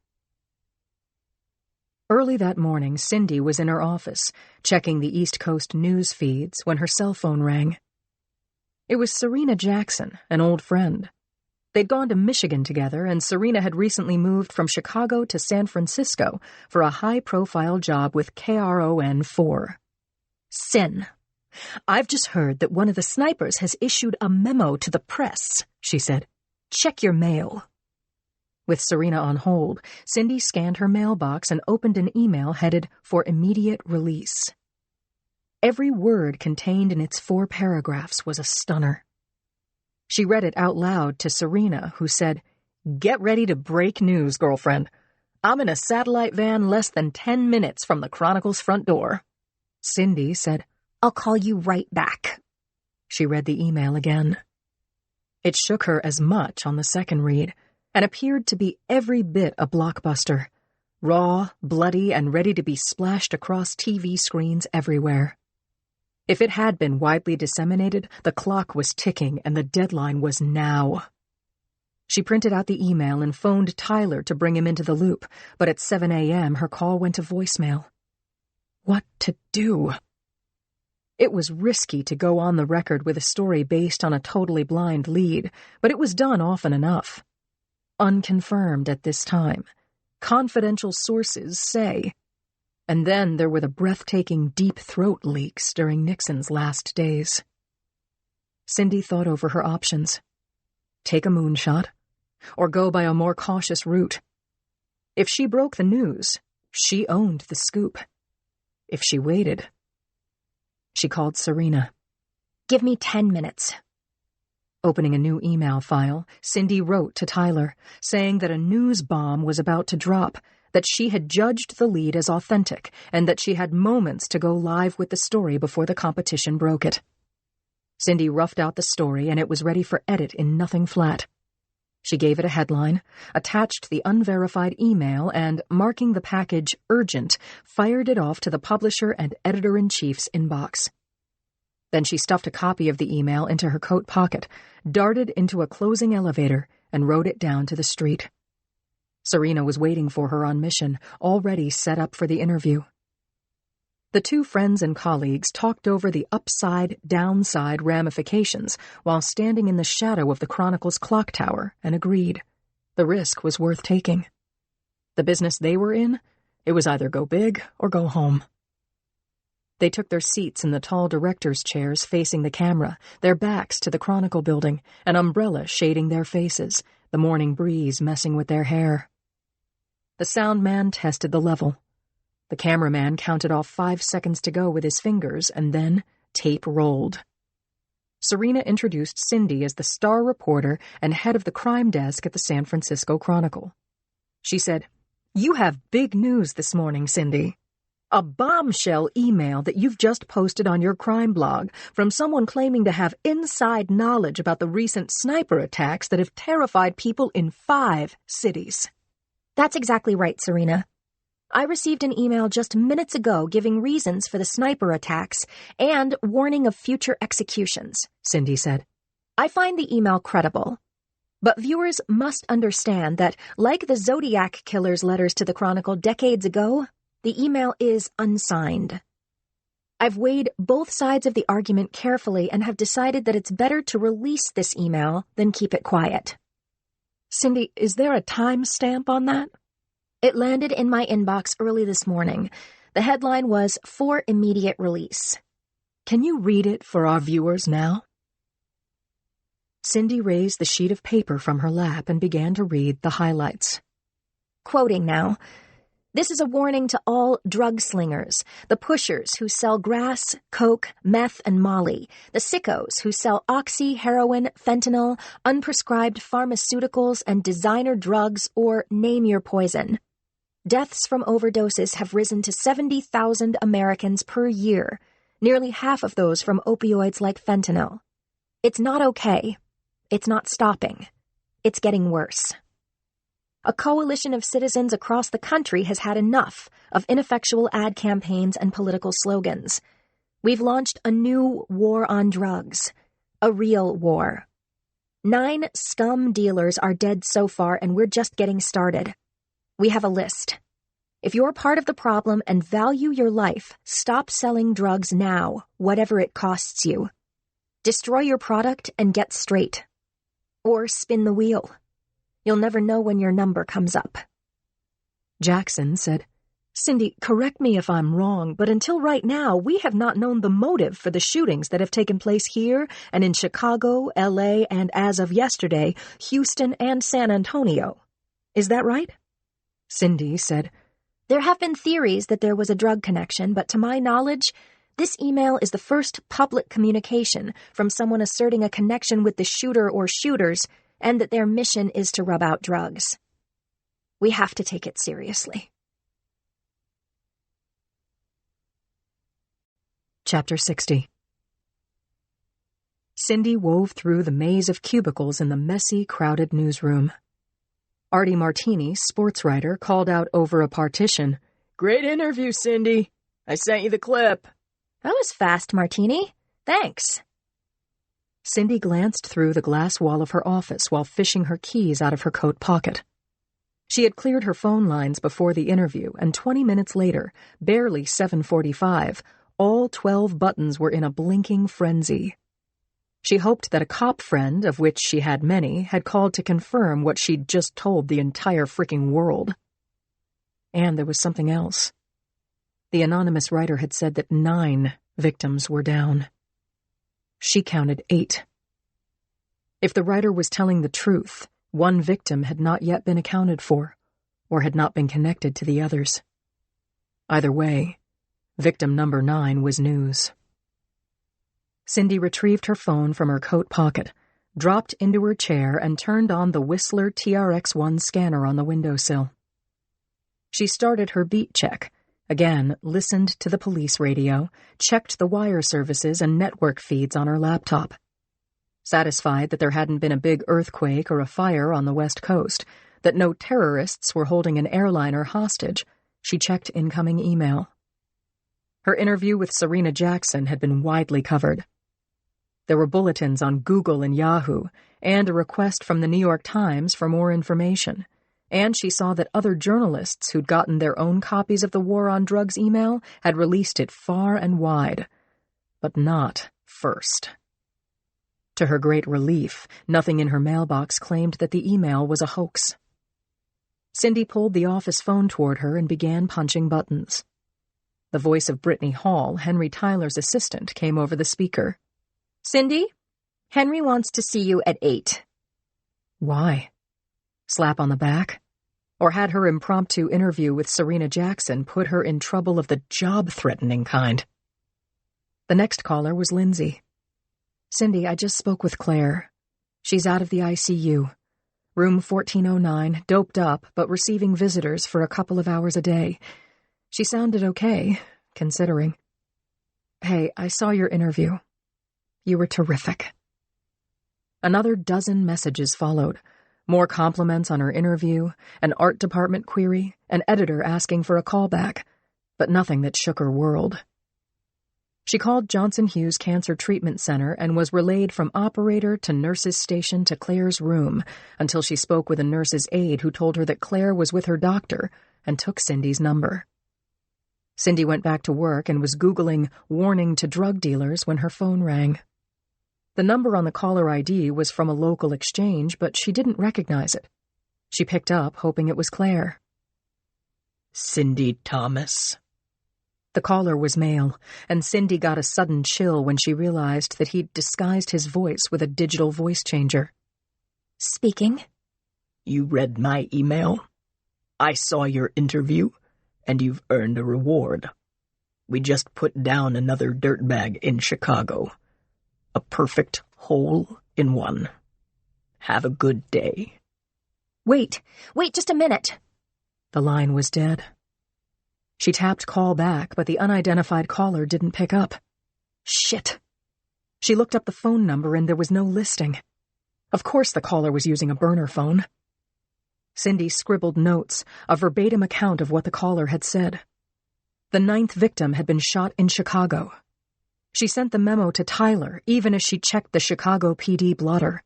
Early that morning, Cindy was in her office, checking the East Coast news feeds when her cell phone rang. It was Serena Jackson, an old friend. They'd gone to Michigan together, and Serena had recently moved from Chicago to San Francisco for a high-profile job with KRON-4. "Sin, I've just heard that one of the snipers has issued a memo to the press," she said. "Check your mail." With Serena on hold, Cindy scanned her mailbox and opened an email headed "For immediate release." Every word contained in its 4 paragraphs was a stunner. She read it out loud to Serena, who said, "Get ready to break news, girlfriend. I'm in a satellite van less than 10 minutes from the Chronicle's front door." Cindy said, "I'll call you right back." She read the email again. It shook her as much on the second read, and appeared to be every bit a blockbuster, raw, bloody, and ready to be splashed across TV screens everywhere. If it had been widely disseminated, the clock was ticking and the deadline was now. She printed out the email and phoned Tyler to bring him into the loop, but at 7 a.m. her call went to voicemail. What to do? It was risky to go on the record with a story based on a totally blind lead, but it was done often enough. Unconfirmed at this time. Confidential sources say. And then there were the breathtaking deep throat leaks during Nixon's last days. Cindy thought over her options. Take a moonshot, or go by a more cautious route. If she broke the news, she owned the scoop. If she waited... She called Serena. "Give me 10 minutes. Opening a new email file, Cindy wrote to Tyler, saying that a news bomb was about to drop, that she had judged the lead as authentic, and that she had moments to go live with the story before the competition broke it. Cindy roughed out the story, and it was ready for edit in nothing flat. She gave it a headline, attached the unverified email, and, marking the package urgent, fired it off to the publisher and editor-in-chief's inbox. Then she stuffed a copy of the email into her coat pocket, darted into a closing elevator, and rode it down to the street. Serena was waiting for her on mission, already set up for the interview. The 2 friends and colleagues talked over the upside-downside ramifications while standing in the shadow of the Chronicle's clock tower and agreed. The risk was worth taking. The business they were in, it was either go big or go home. They took their seats in the tall directors' chairs facing the camera, their backs to the Chronicle building, an umbrella shading their faces, the morning breeze messing with their hair. The sound man tested the level. The cameraman counted off 5 seconds to go with his fingers, and then tape rolled. Serena introduced Cindy as the star reporter and head of the crime desk at the San Francisco Chronicle. She said, "You have big news this morning, Cindy. A bombshell email that you've just posted on your crime blog from someone claiming to have inside knowledge about the recent sniper attacks that have terrified people in 5 cities. That's exactly right, Serena. I received an email just minutes ago giving reasons for the sniper attacks and warning of future executions, Cindy said. I find the email credible. But viewers must understand that, like the Zodiac killer's letters to the Chronicle decades ago, the email is unsigned. I've weighed both sides of the argument carefully and have decided that it's better to release this email than keep it quiet. Cindy, is there a time stamp on that? It landed in my inbox early this morning. The headline was "For immediate release." Can you read it for our viewers now? Cindy raised the sheet of paper from her lap and began to read the highlights. Quoting now. This is a warning to all drug slingers, the pushers who sell grass, coke, meth, and molly, the sickos who sell oxy, heroin, fentanyl, unprescribed pharmaceuticals, and designer drugs, or name your poison. Deaths from overdoses have risen to 70,000 Americans per year, nearly half of those from opioids like fentanyl. It's not okay. It's not stopping. It's getting worse. A coalition of citizens across the country has had enough of ineffectual ad campaigns and political slogans. We've launched a new war on drugs. A real war. 9 scum dealers are dead so far, and we're just getting started. We have a list. If you're part of the problem and value your life, stop selling drugs now, whatever it costs you. Destroy your product and get straight. Or spin the wheel. You'll never know when your number comes up. Jackson said, Cindy, correct me if I'm wrong, but until right now, we have not known the motive for the shootings that have taken place here and in Chicago, LA, and as of yesterday, Houston and San Antonio. Is that right? Cindy said, There have been theories that there was a drug connection, but to my knowledge, this email is the first public communication from someone asserting a connection with the shooter or shooters, and that their mission is to rub out drugs. We have to take it seriously. Chapter 60. Cindy wove through the maze of cubicles in the messy, crowded newsroom. Artie Martini, sports writer, called out over a partition, Great interview, Cindy. I sent you the clip. That was fast, Martini. Thanks. Cindy glanced through the glass wall of her office while fishing her keys out of her coat pocket. She had cleared her phone lines before the interview, and 20 minutes later, barely 7:45, all 12 buttons were in a blinking frenzy. She hoped that a cop friend, of which she had many, had called to confirm what she'd just told the entire freaking world. And there was something else. The anonymous writer had said that 9 victims were down. She counted 8. If the writer was telling the truth, 1 victim had not yet been accounted for, or had not been connected to the others. Either way, victim number 9 was news. Cindy retrieved her phone from her coat pocket, dropped into her chair, and turned on the Whistler TRX-1 scanner on the windowsill. She started her beat check, again listened to the police radio, checked the wire services and network feeds on her laptop. Satisfied that there hadn't been a big earthquake or a fire on the West Coast, that no terrorists were holding an airliner hostage, she checked incoming email. Her interview with Serena Jackson had been widely covered. There were bulletins on Google and Yahoo, and a request from the New York Times for more information. And she saw that other journalists who'd gotten their own copies of the War on Drugs email had released it far and wide. But not first. To her great relief, nothing in her mailbox claimed that the email was a hoax. Cindy pulled the office phone toward her and began punching buttons. The voice of Brittany Hall, Henry Tyler's assistant, came over the speaker. Cindy, Henry wants to see you at 8. Why? Slap on the back? Or had her impromptu interview with Serena Jackson put her in trouble of the job-threatening kind? The next caller was Lindsay. Cindy, I just spoke with Claire. She's out of the ICU. Room 1409, doped up, but receiving visitors for a couple of hours a day. She sounded okay, considering. Hey, I saw your interview. You were terrific. Another dozen messages followed. More compliments on her interview, an art department query, an editor asking for a callback, but nothing that shook her world. She called Johnson Hughes Cancer Treatment Center and was relayed from operator to nurse's station to Claire's room until she spoke with a nurse's aide who told her that Claire was with her doctor and took Cindy's number. Cindy went back to work and was Googling warning to drug dealers when her phone rang. The number on the caller ID was from a local exchange, but she didn't recognize it. She picked up, hoping it was Claire. Cindy Thomas. The caller was male, and Cindy got a sudden chill when she realized that he'd disguised his voice with a digital voice changer. Speaking. You read my email? I saw your interview, and you've earned a reward. We just put down another dirtbag in Chicago. A perfect hole-in-one. Have a good day. Wait just a minute. The line was dead. She tapped call back, but the unidentified caller didn't pick up. Shit. She looked up the phone number and there was no listing. Of course the caller was using a burner phone. Cindy scribbled notes, a verbatim account of what the caller had said. The 9th victim had been shot in Chicago. She sent the memo to Tyler, even as she checked the Chicago PD blotter.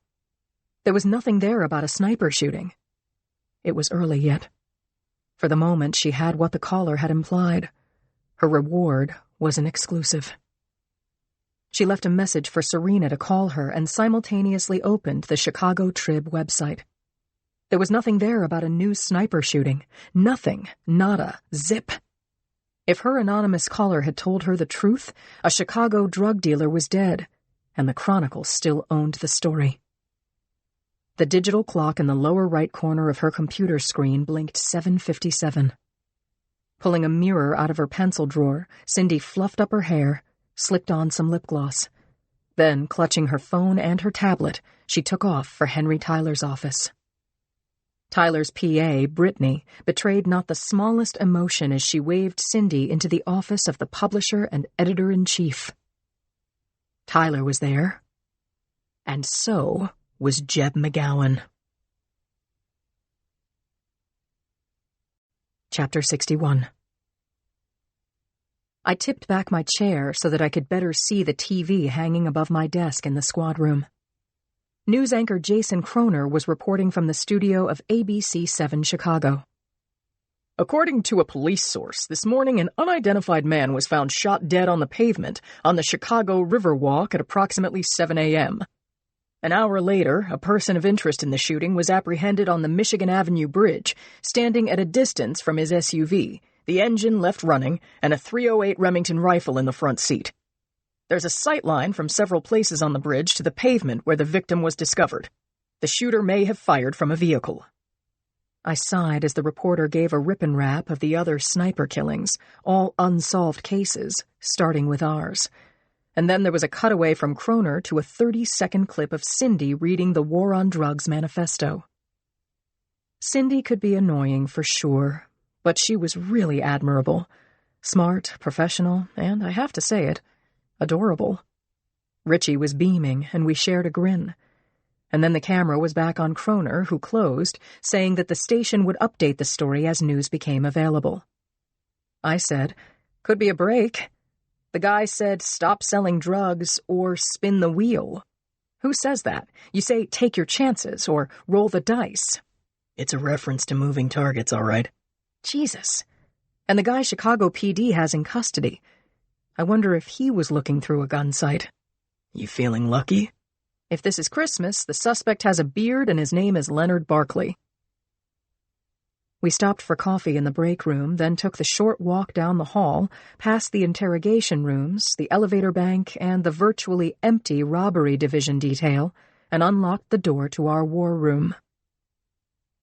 There was nothing there about a sniper shooting. It was early yet. For the moment, she had what the caller had implied. Her reward was an exclusive. She left a message for Serena to call her and simultaneously opened the Chicago Trib website. There was nothing there about a new sniper shooting. Nothing. Nada. Zip. If her anonymous caller had told her the truth, a Chicago drug dealer was dead, and the Chronicle still owned the story. The digital clock in the lower right corner of her computer screen blinked 7:57. Pulling a mirror out of her pencil drawer, Cindy fluffed up her hair, slicked on some lip gloss. Then, clutching her phone and her tablet, she took off for Henry Tyler's office. Tyler's PA, Brittany, betrayed not the smallest emotion as she waved Cindy into the office of the publisher and editor-in-chief. Tyler was there, and so was Jeb McGowan. Chapter 61. I tipped back my chair so that I could better see the TV hanging above my desk in the squad room. News anchor Jason Kroner was reporting from the studio of ABC 7 Chicago. According to a police source, this morning an unidentified man was found shot dead on the pavement on the Chicago Riverwalk at approximately 7 a.m. An hour later, a person of interest in the shooting was apprehended on the Michigan Avenue Bridge, standing at a distance from his SUV, the engine left running, and a .308 Remington rifle in the front seat. There's a sight line from several places on the bridge to the pavement where the victim was discovered. The shooter may have fired from a vehicle. I sighed as the reporter gave a rip-and-wrap of the other sniper killings, all unsolved cases, starting with ours. And then there was a cutaway from Kroner to a 30-second clip of Cindy reading the War on Drugs manifesto. Cindy could be annoying for sure, but she was really admirable. Smart, professional, and, I have to say it, adorable. Richie was beaming, and we shared a grin. And then the camera was back on Kroner, who closed, saying that the station would update the story as news became available. I said, "Could be a break." The guy said, "Stop selling drugs or spin the wheel." Who says that? You say, "Take your chances," or "roll the dice." It's a reference to moving targets, all right. Jesus. And the guy Chicago PD has in custody. I wonder if he was looking through a gun sight. You feeling lucky? If this is Christmas, the suspect has a beard and his name is Leonard Barkley. We stopped for coffee in the break room, then took the short walk down the hall, past the interrogation rooms, the elevator bank, and the virtually empty robbery division detail, and unlocked the door to our war room.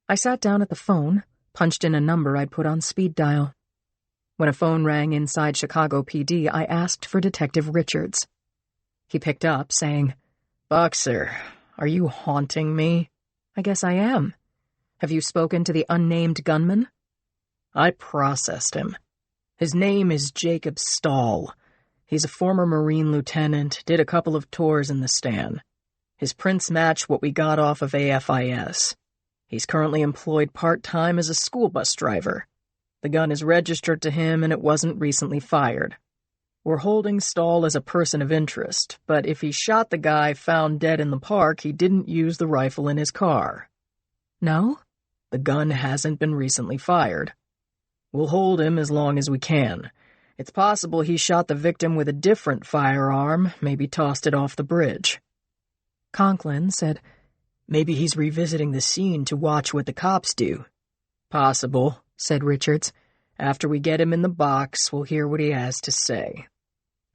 I sat down at the phone, punched in a number I'd put on speed dial. When a phone rang inside Chicago PD, I asked for Detective Richards. He picked up, saying, "Boxer, are you haunting me?" "I guess I am. Have you spoken to the unnamed gunman?" "I processed him. His name is Jacob Stahl. He's a former Marine lieutenant, did a couple of tours in the Stan. His prints match what we got off of AFIS. He's currently employed part-time as a school bus driver. The gun is registered to him and it wasn't recently fired. We're holding Stahl as a person of interest, but if he shot the guy found dead in the park, he didn't use the rifle in his car." "No?" "The gun hasn't been recently fired. We'll hold him as long as we can. It's possible he shot the victim with a different firearm, maybe tossed it off the bridge." Conklin said, "Maybe he's revisiting the scene to watch what the cops do." "Possible," said Richards. After we get him in the box, we'll hear what he has to say.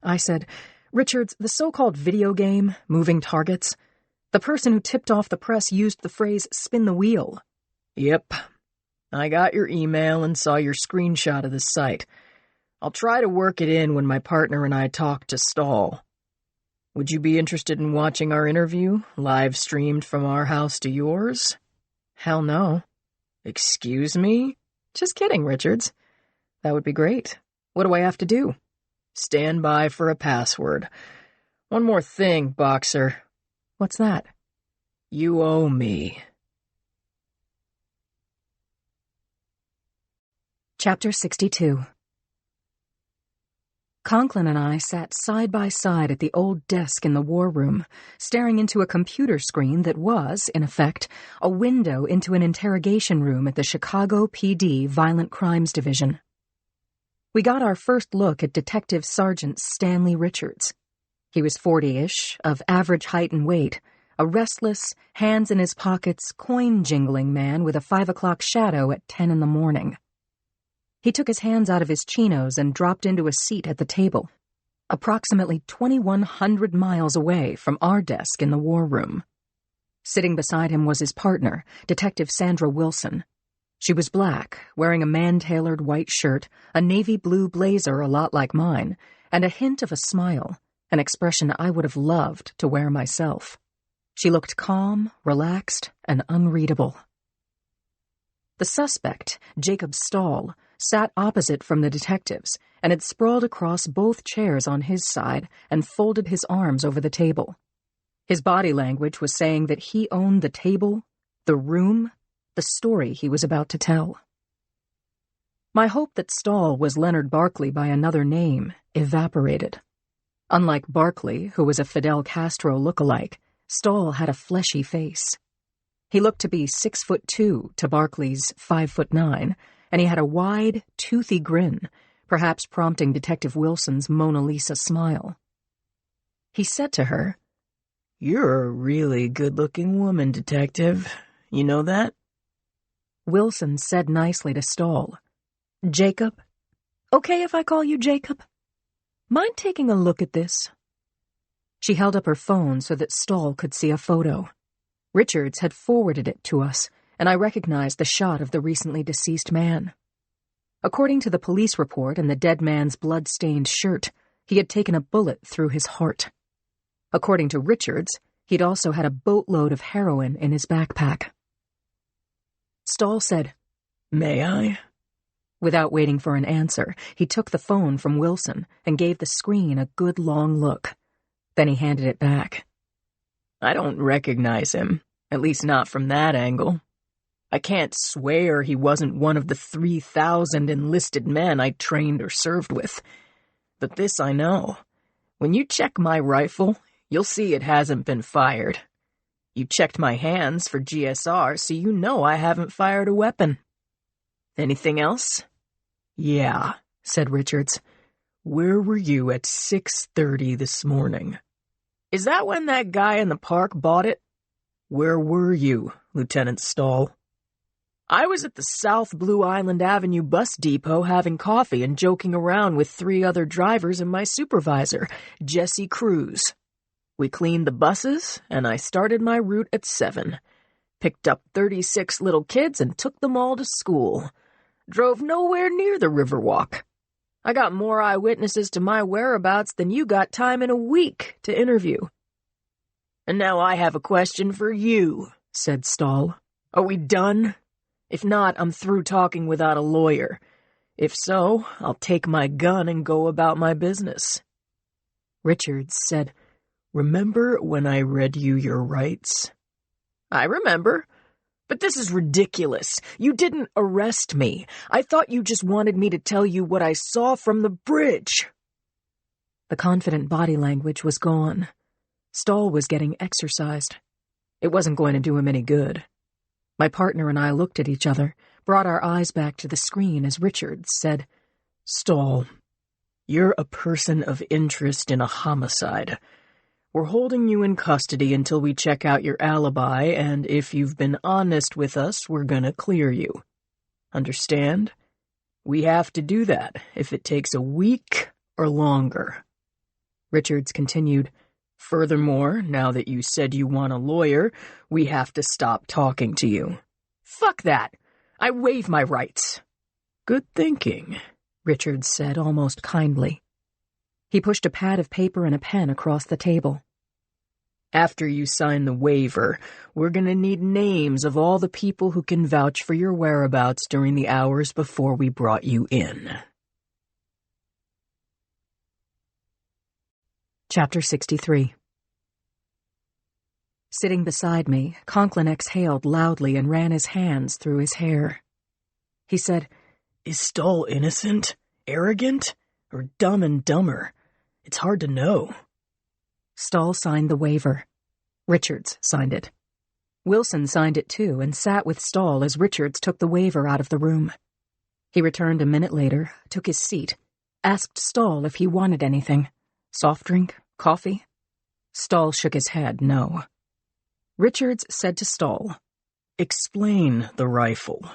I said, Richards, the so-called video game, Moving Targets, the person who tipped off the press used the phrase spin the wheel. Yep. I got your email and saw your screenshot of the site. I'll try to work it in when my partner and I talk to Stahl. Would you be interested in watching our interview, live streamed from our house to yours? Hell no. Excuse me? Just kidding, Richards. That would be great. What do I have to do? Stand by for a password. One more thing, Boxer. What's that? You owe me. Chapter 62. Conklin and I sat side by side at the old desk in the war room, staring into a computer screen that was, in effect, a window into an interrogation room at the Chicago PD Violent Crimes Division. We got our first look at Detective Sergeant Stanley Richards. He was 40-ish, of average height and weight, a restless, hands-in-his-pockets, coin-jingling man with a 5 o'clock shadow at 10 in the morning. He took his hands out of his chinos and dropped into a seat at the table, approximately 2,100 miles away from our desk in the war room. Sitting beside him was his partner, Detective Sandra Wilson. She was black, wearing a man-tailored white shirt, a navy blue blazer a lot like mine, and a hint of a smile, an expression I would have loved to wear myself. She looked calm, relaxed, and unreadable. The suspect, Jacob Stahl, sat opposite from the detectives and had sprawled across both chairs on his side and folded his arms over the table. His body language was saying that he owned the table, the room, the story he was about to tell. My hope that Stahl was Leonard Barkley by another name evaporated. Unlike Barkley, who was a Fidel Castro look-alike, Stahl had a fleshy face. He looked to be 6'2" to Barkley's 5'9", and he had a wide, toothy grin, perhaps prompting Detective Wilson's Mona Lisa smile. He said to her, "You're a really good-looking woman, Detective. You know that?" Wilson said nicely to Stahl, "Jacob? Okay if I call you Jacob? Mind taking a look at this?" She held up her phone so that Stahl could see a photo. Richards had forwarded it to us, and I recognized the shot of the recently deceased man. According to the police report and the dead man's blood-stained shirt, he had taken a bullet through his heart. According to Richards, he'd also had a boatload of heroin in his backpack. Stahl said, "May I?" Without waiting for an answer, he took the phone from Wilson and gave the screen a good long look. Then he handed it back. "I don't recognize him, at least not from that angle. I can't swear he wasn't one of the 3,000 enlisted men I trained or served with. But this I know. When you check my rifle, you'll see it hasn't been fired. You checked my hands for GSR, so you know I haven't fired a weapon. Anything else?" "Yeah," said Richards. "Where were you at 6:30 this morning?" "Is that when that guy in the park bought it?" "Where were you, Lieutenant Stahl?" "I was at the South Blue Island Avenue bus depot having coffee and joking around with 3 other drivers and my supervisor, Jesse Cruz. We cleaned the buses, and I started my route at 7. Picked up 36 little kids and took them all to school. Drove nowhere near the Riverwalk. I got more eyewitnesses to my whereabouts than you got time in a week to interview." "And now I have a question for you," said Stahl. "Are we done? If not, I'm through talking without a lawyer. If so, I'll take my gun and go about my business." Richards said, "Remember when I read you your rights?" "I remember. But this is ridiculous. You didn't arrest me. I thought you just wanted me to tell you what I saw from the bridge." The confident body language was gone. Stahl was getting exercised. It wasn't going to do him any good. My partner and I looked at each other, brought our eyes back to the screen as Richards said, "Stahl, you're a person of interest in a homicide. We're holding you in custody until we check out your alibi, and if you've been honest with us, we're gonna clear you. Understand?" We have to do that if it takes a week or longer. Richards continued, Furthermore, now that you said you want a lawyer, we have to stop talking to you. Fuck that! I waive my rights. Good thinking, Richards said almost kindly. He pushed a pad of paper and a pen across the table. After you sign the waiver, we're gonna need names of all the people who can vouch for your whereabouts during the hours before we brought you in. Chapter 63. Sitting beside me, Conklin exhaled loudly and ran his hands through his hair. He said, Is Stahl innocent, arrogant, or dumb and dumber? It's hard to know. Stahl signed the waiver. Richards signed it. Wilson signed it too and sat with Stahl as Richards took the waiver out of the room. He returned a minute later, took his seat, asked Stahl if he wanted anything. Soft drink? Coffee? Stahl shook his head, no. Richards said to Stahl, Explain the rifle.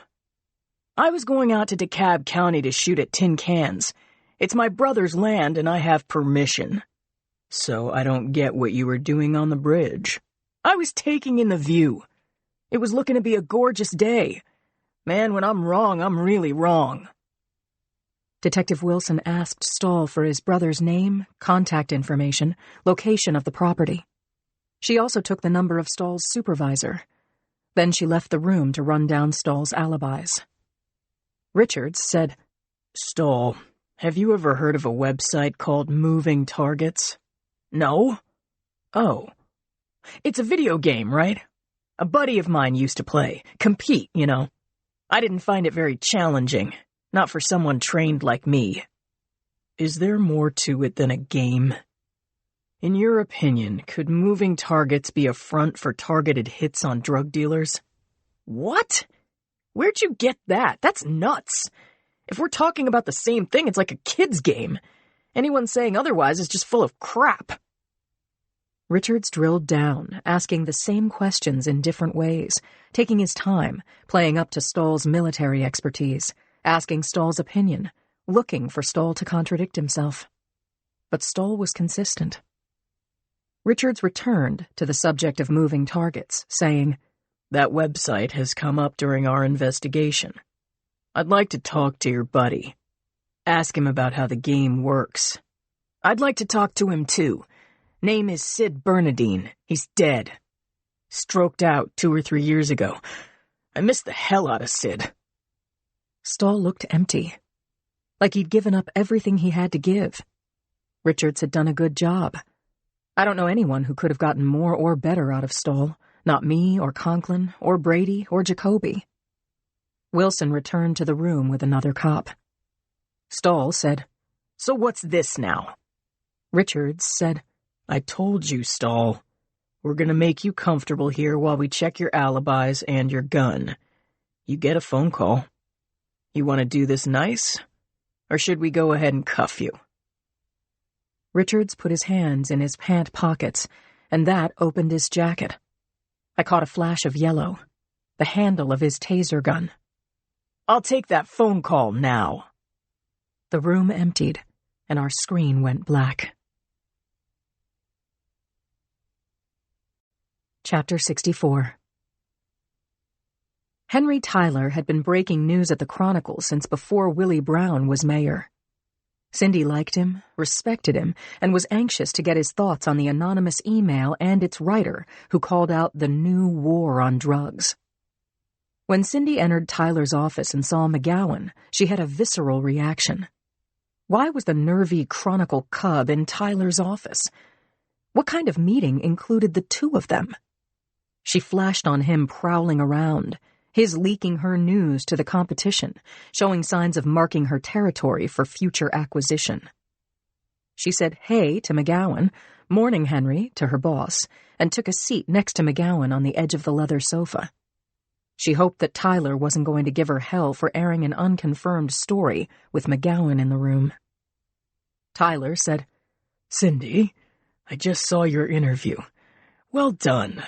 I was going out to DeKalb County to shoot at tin cans. It's my brother's land and I have permission. So I don't get what you were doing on the bridge. I was taking in the view. It was looking to be a gorgeous day. Man, when I'm wrong, I'm really wrong. Detective Wilson asked Stahl for his brother's name, contact information, location of the property. She also took the number of Stahl's supervisor. Then she left the room to run down Stahl's alibis. Richards said, Stahl, have you ever heard of a website called Moving Targets? No. Oh. It's a video game, right? A buddy of mine used to play. Compete, you know. I didn't find it very challenging. Not for someone trained like me. Is there more to it than a game? In your opinion, could Moving Targets be a front for targeted hits on drug dealers? What? Where'd you get that? That's nuts. If we're talking about the same thing, it's like a kid's game. Anyone saying otherwise is just full of crap. Richards drilled down, asking the same questions in different ways, taking his time, playing up to Stahl's military expertise, asking Stahl's opinion, looking for Stahl to contradict himself. But Stahl was consistent. Richards returned to the subject of Moving Targets, saying, That website has come up during our investigation. I'd like to talk to your buddy. Ask him about how the game works. I'd like to talk to him too. Name is Sid Bernadine. He's dead. Stroked out 2 or 3 years ago. I miss the hell out of Sid. Stahl looked empty, like he'd given up everything he had to give. Richards had done a good job. I don't know anyone who could have gotten more or better out of Stahl, not me or Conklin or Brady or Jacoby. Wilson returned to the room with another cop. Stahl said, So what's this now? Richards said, I told you, Stahl. We're gonna make you comfortable here while we check your alibis and your gun. You get a phone call. You want to do this nice? Or should we go ahead and cuff you? Richards put his hands in his pant pockets, and that opened his jacket. I caught a flash of yellow, the handle of his taser gun. I'll take that phone call now. The room emptied, and our screen went black. Chapter 64. Henry Tyler had been breaking news at the Chronicle since before Willie Brown was mayor. Cindy liked him, respected him, and was anxious to get his thoughts on the anonymous email and its writer, who called out the new war on drugs. When Cindy entered Tyler's office and saw McGowan, she had a visceral reaction. Why was the nervy Chronicle cub in Tyler's office? What kind of meeting included the two of them? She flashed on him prowling around, his leaking her news to the competition, showing signs of marking her territory for future acquisition. She said hey to McGowan, morning Henry to her boss, and took a seat next to McGowan on the edge of the leather sofa. She hoped that Tyler wasn't going to give her hell for airing an unconfirmed story with McGowan in the room. Tyler said, Cindy, I just saw your interview. Well done.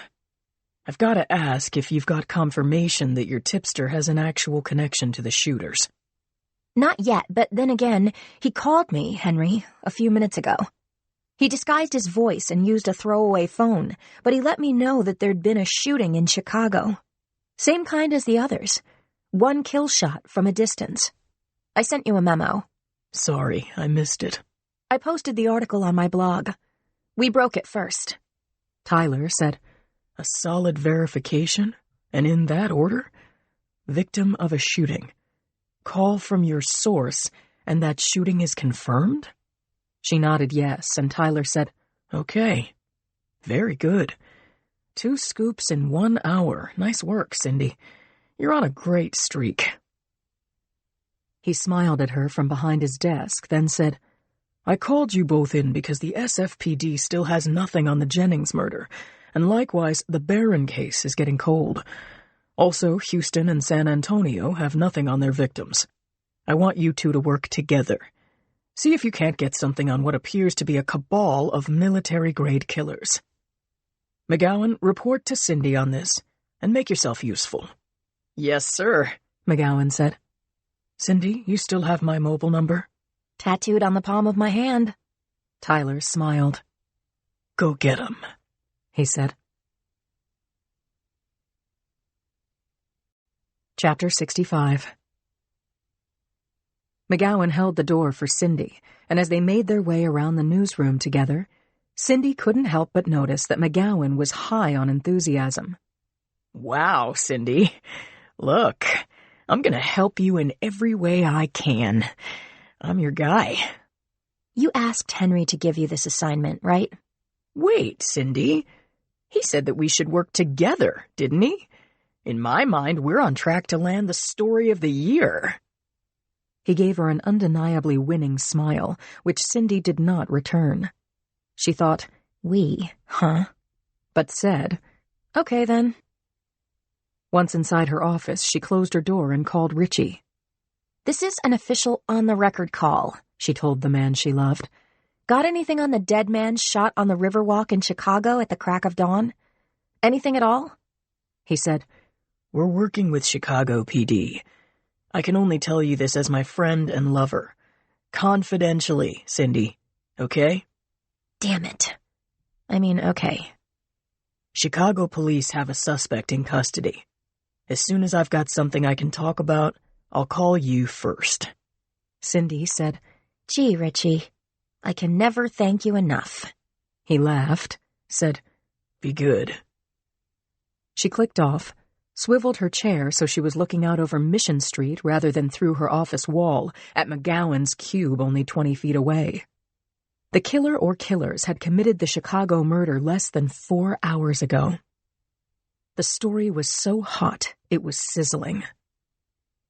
I've got to ask if you've got confirmation that your tipster has an actual connection to the shooters. Not yet, but then again, he called me, Henry, a few minutes ago. He disguised his voice and used a throwaway phone, but he let me know that there'd been a shooting in Chicago. Same kind as the others. One kill shot from a distance. I sent you a memo. Sorry, I missed it. I posted the article on my blog. We broke it first. Tyler said, a solid verification? And in that order? Victim of a shooting. Call from your source, and that shooting is confirmed? She nodded yes, and Tyler said, okay. Very good. 2 scoops in 1 hour. Nice work, Cindy. You're on a great streak. He smiled at her from behind his desk, then said, I called you both in because the SFPD still has nothing on the Jennings murder, and likewise, the Barron case is getting cold. Also, Houston and San Antonio have nothing on their victims. I want you two to work together. See if you can't get something on what appears to be a cabal of military-grade killers. McGowan, report to Cindy on this, and make yourself useful. Yes, sir, McGowan said. Cindy, you still have my mobile number? Tattooed on the palm of my hand. Tyler smiled. Go get 'em, he said. Chapter 65. McGowan held the door for Cindy, and as they made their way around the newsroom together, Cindy couldn't help but notice that McGowan was high on enthusiasm. Wow, Cindy. Look, I'm gonna help you in every way I can. I'm your guy. You asked Henry to give you this assignment, right? Wait, Cindy. He said that we should work together, didn't he? In my mind, we're on track to land the story of the year. He gave her an undeniably winning smile, which Cindy did not return. She thought, we, huh? But said, okay then. Once inside her office, she closed her door and called Richie. This is an official on-the-record call, she told the man she loved. Got anything on the dead man shot on the Riverwalk in Chicago at the crack of dawn? Anything at all? He said, we're working with Chicago PD. I can only tell you this as my friend and lover. Confidentially, Cindy. Okay? Damn it. I mean, okay. Chicago police have a suspect in custody. As soon as I've got something I can talk about, I'll call you first. Cindy said, Gee, Richie, I can never thank you enough. He laughed, said, be good. She clicked off, swiveled her chair so she was looking out over Mission Street rather than through her office wall at McGowan's cube only 20 feet away. The killer or killers had committed the Chicago murder less than 4 hours ago. The story was so hot, it was sizzling.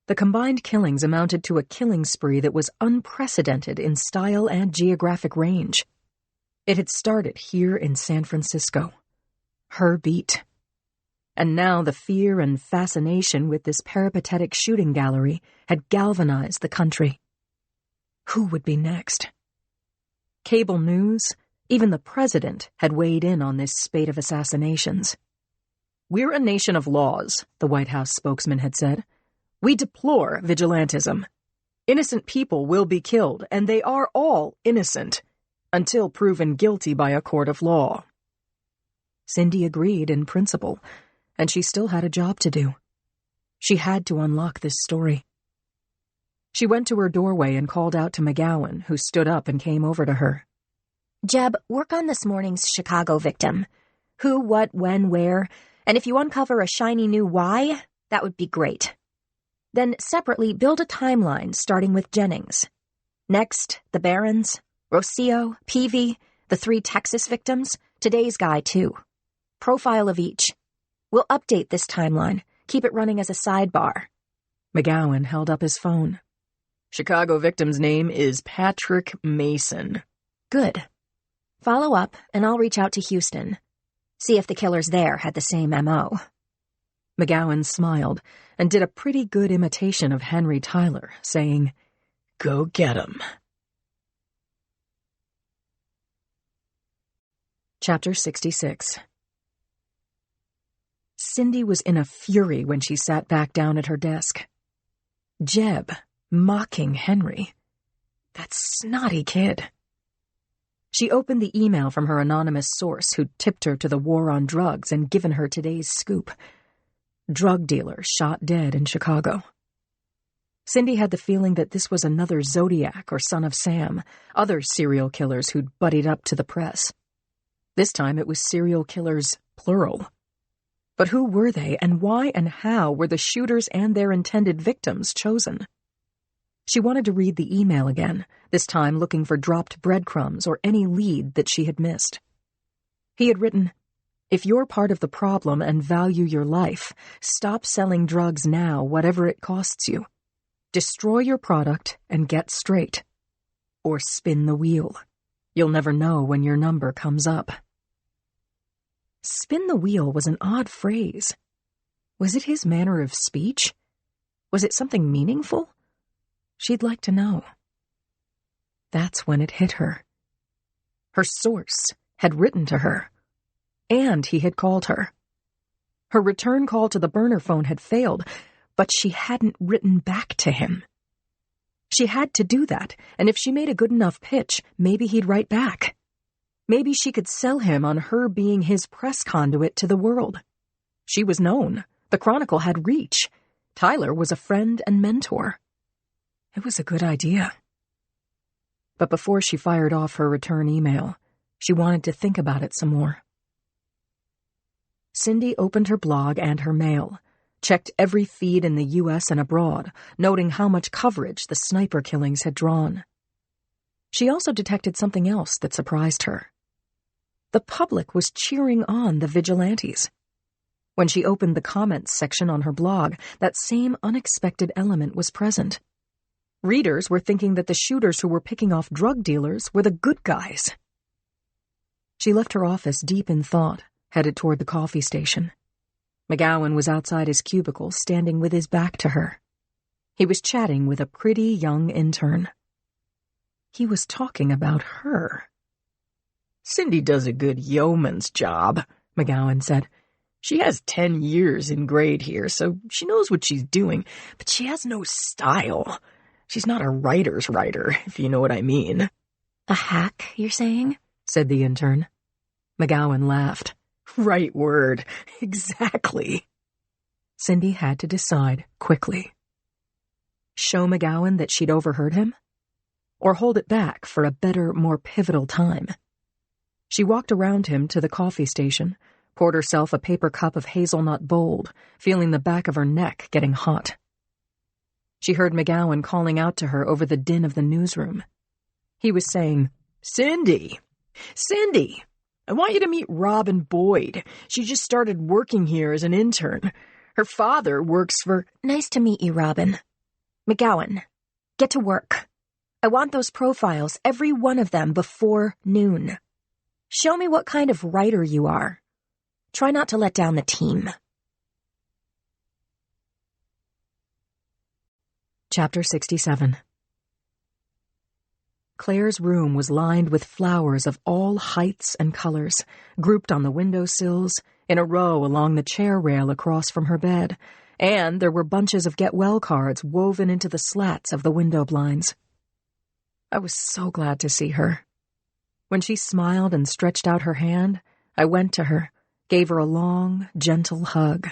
The combined killings amounted to a killing spree that was unprecedented in style and geographic range. It had started here in San Francisco. Her beat. And now the fear and fascination with this peripatetic shooting gallery had galvanized the country. Who would be next? Cable news, even the president, had weighed in on this spate of assassinations. We're a nation of laws, the White House spokesman had said. We deplore vigilantism. Innocent people will be killed, and they are all innocent, until proven guilty by a court of law. Cindy agreed in principle, and she still had a job to do. She had to unlock this story. She went to her doorway and called out to McGowan, who stood up and came over to her. Jeb, work on this morning's Chicago victim. Who, what, when, where, and if you uncover a shiny new why, that would be great. Then, separately, build a timeline starting with Jennings. Next, the Barrons, Rocio, Peavy, the 3 Texas victims, today's guy, too. Profile of each. We'll update this timeline, keep it running as a sidebar. McGowan held up his phone. Chicago victim's name is Patrick Mason. Good. Follow up, and I'll reach out to Houston. See if the killers there had the same M.O. McGowan smiled and did a pretty good imitation of Henry Tyler, saying, Go get 'em. Chapter 66. Cindy was in a fury when she sat back down at her desk. Jeb, Mocking Henry. That snotty kid. She opened the email from her anonymous source who'd tipped her to the war on drugs and given her today's scoop. Drug dealer shot dead in Chicago. Cindy had the feeling that this was another Zodiac or Son of Sam, other serial killers who'd buddied up to the press. This time it was serial killers, plural. But who were they, and why and how were the shooters and their intended victims chosen? She wanted to read the email again, this time looking for dropped breadcrumbs or any lead that she had missed. He had written, "If you're part of the problem and value your life, stop selling drugs now, whatever it costs you. Destroy your product and get straight. Or spin the wheel. You'll never know when your number comes up." Spin the wheel was an odd phrase. Was it his manner of speech? Was it something meaningful? She'd like to know. That's when it hit her. Her source had written to her, and he had called her. Her return call to the burner phone had failed, but she hadn't written back to him. She had to do that, and if she made a good enough pitch, maybe he'd write back. Maybe she could sell him on her being his press conduit to the world. She was known. The Chronicle had reach. Tyler was a friend and mentor. It was a good idea. But before she fired off her return email, she wanted to think about it some more. Cindy opened her blog and her mail, checked every feed in the U.S. and abroad, noting how much coverage the sniper killings had drawn. She also detected something else that surprised her. The public was cheering on the vigilantes. When she opened the comments section on her blog, that same unexpected element was present. Readers were thinking that the shooters who were picking off drug dealers were the good guys. She left her office deep in thought, headed toward the coffee station. McGowan was outside his cubicle, standing with his back to her. He was chatting with a pretty young intern. He was talking about her. "Cindy does a good yeoman's job," McGowan said. "She has 10 years in grade here, so she knows what she's doing, but she has no style. She's not a writer's writer, if you know what I mean." A hack, you're saying? Said the intern. McGowan laughed. "Right word. Exactly." Cindy had to decide quickly. Show McGowan that she'd overheard him? Or hold it back for a better, more pivotal time? She walked around him to the coffee station, poured herself a paper cup of hazelnut bold, feeling the back of her neck getting hot. She heard McGowan calling out to her over the din of the newsroom. He was saying, Cindy, I want you to meet Robin Boyd. She just started working here as an intern. Her father works for..." Nice to meet you, Robin. McGowan, get to work. I want those profiles, every one of them, before noon. Show me what kind of writer you are. Try not to let down the team. Chapter 67. Claire's room was lined with flowers of all heights and colors, grouped on the windowsills, in a row along the chair rail across from her bed, and there were bunches of get-well cards woven into the slats of the window blinds. I was so glad to see her. When she smiled and stretched out her hand, I went to her, gave her a long, gentle hug.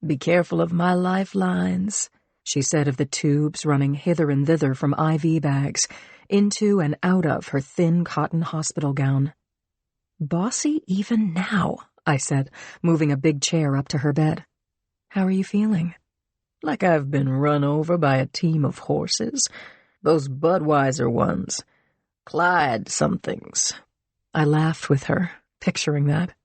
"Be careful of my lifelines," she said of the tubes running hither and thither from IV bags, into and out of her thin cotton hospital gown. "Bossy even now," I said, moving a big chair up to her bed. "How are you feeling?" "Like I've been run over by a team of horses. Those Budweiser ones. Clyde somethings." I laughed with her, picturing that.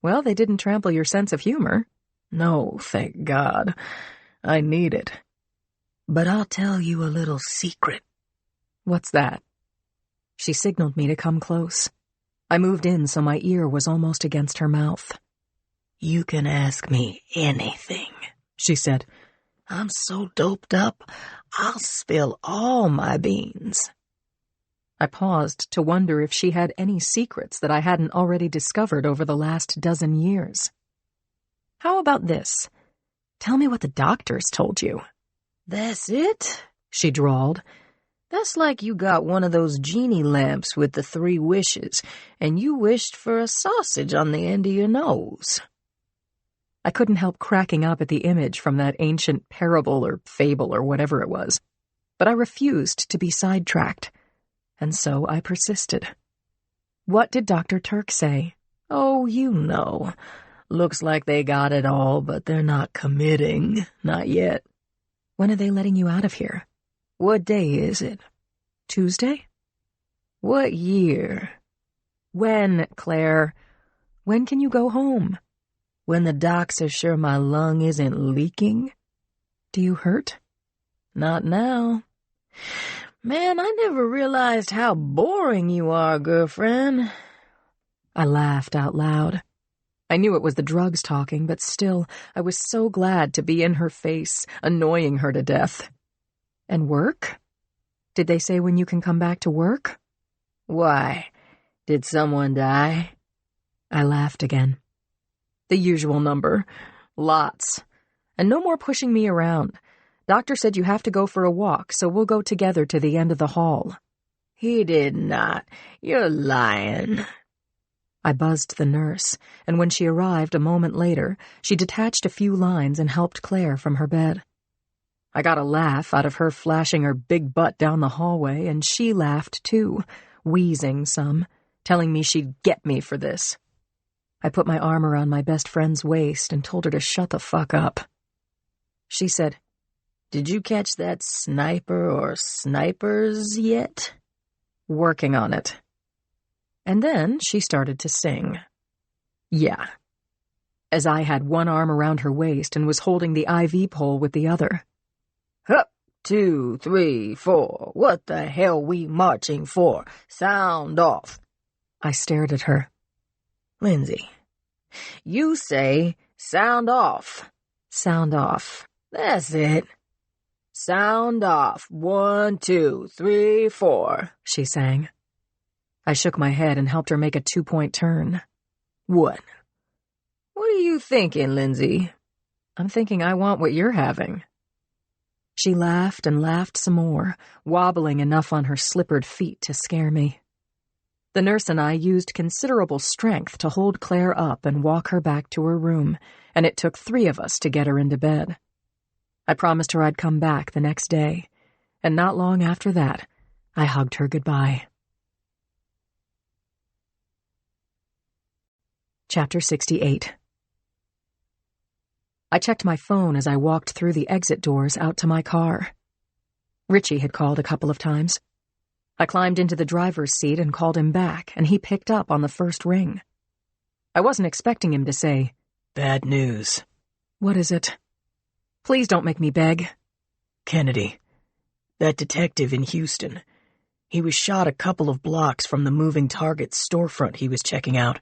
Well, they didn't trample your sense of humor. No, thank God. I need it. But I'll tell you a little secret. What's that? She signaled me to come close. I moved in so my ear was almost against her mouth. "You can ask me anything," she said. "I'm so doped up, I'll spill all my beans." I paused to wonder if she had any secrets that I hadn't already discovered over the last dozen years. "How about this? Tell me what the doctors told you." "That's it? she drawled. "That's like you got one of those genie lamps with the 3 wishes, and you wished for a sausage on the end of your nose." I couldn't help cracking up at the image from that ancient parable or fable or whatever it was, but I refused to be sidetracked, and so I persisted. What did Dr. Turk say? "Oh, you know. Looks like they got it all, but they're not committing. Not yet." When are they letting you out of here? "What day is it?" Tuesday? "What year?" When, Claire? When can you go home? "When the docs are sure my lung isn't leaking." Do you hurt? "Not now." "Man, I never realized how boring you are, girlfriend." I laughed out loud. I knew it was the drugs talking, but still, I was so glad to be in her face, annoying her to death. And work? Did they say when you can come back to work? "Why? Did someone die?" I laughed again. The usual number. Lots. And no more pushing me around. Doctor said you have to go for a walk, so we'll go together to the end of the hall. "He did not. You're lying." I buzzed the nurse, and when she arrived a moment later, she detached a few lines and helped Claire from her bed. I got a laugh out of her flashing her big butt down the hallway, and she laughed too, wheezing some, telling me she'd get me for this. I put my arm around my best friend's waist and told her to shut the fuck up. She said, "Did you catch that sniper or snipers yet?" "Working on it." And then she started to sing. Yeah. As I had one arm around her waist and was holding the IV pole with the other. "Hup, 2, 3, 4. What the hell we marching for? Sound off." I stared at her. "Lindsay, you say sound off." Sound off. "That's it. Sound off. 1, 2, 3, 4. She sang. I shook my head and helped her make a 2-point turn. "What? What are you thinking, Lindsay?" "I'm thinking I want what you're having." She laughed and laughed some more, wobbling enough on her slippered feet to scare me. The nurse and I used considerable strength to hold Claire up and walk her back to her room, and it took 3 of us to get her into bed. I promised her I'd come back the next day, and not long after that, I hugged her goodbye. Chapter 68. I checked my phone as I walked through the exit doors out to my car. Richie had called a couple of times. I climbed into the driver's seat and called him back, and he picked up on the first ring. I wasn't expecting him to say, "Bad news." "What is it? Please don't make me beg." "Kennedy, that detective in Houston. He was shot a couple of blocks from the moving target's storefront he was checking out.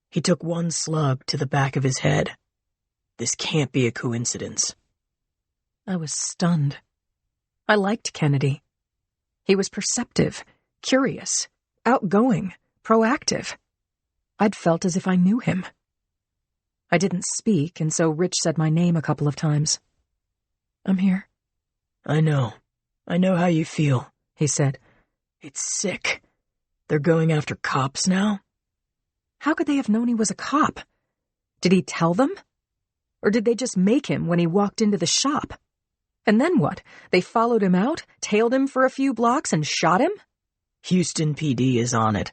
He took 1 slug to the back of his head. This can't be a coincidence." I was stunned. I liked Kennedy. He was perceptive, curious, outgoing, proactive. I'd felt as if I knew him. I didn't speak, and so Rich said my name a couple of times. "I'm here." I know how you feel," he said. "It's sick. They're going after cops now?" How could they have known he was a cop? Did he tell them? Or did they just make him when he walked into the shop? And then what? They followed him out, tailed him for a few blocks, and shot him? Houston PD is on it.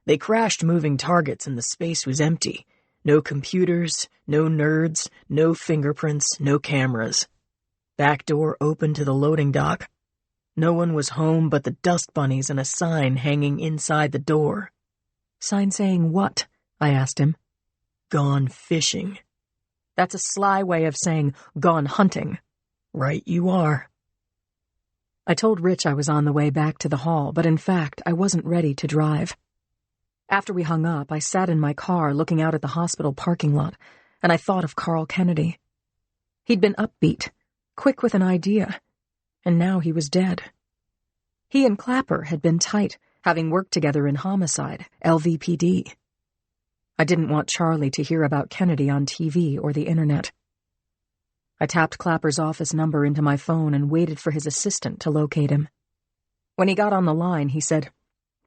They crashed moving targets and the space was empty. No computers, no nerds, no fingerprints, no cameras. Back door open to the loading dock. No one was home but the dust bunnies and a sign hanging inside the door. Sign saying what? I asked him. Gone fishing. That's a sly way of saying gone hunting. Right you are. I told Rich I was on the way back to the hall, but in fact, I wasn't ready to drive. After we hung up, I sat in my car looking out at the hospital parking lot, and I thought of Carl Kennedy. He'd been upbeat, quick with an idea, and now he was dead. He and Clapper had been tight, having worked together in homicide, LVPD. I didn't want Charlie to hear about Kennedy on TV or the internet. I tapped Clapper's office number into my phone and waited for his assistant to locate him. When he got on the line, he said,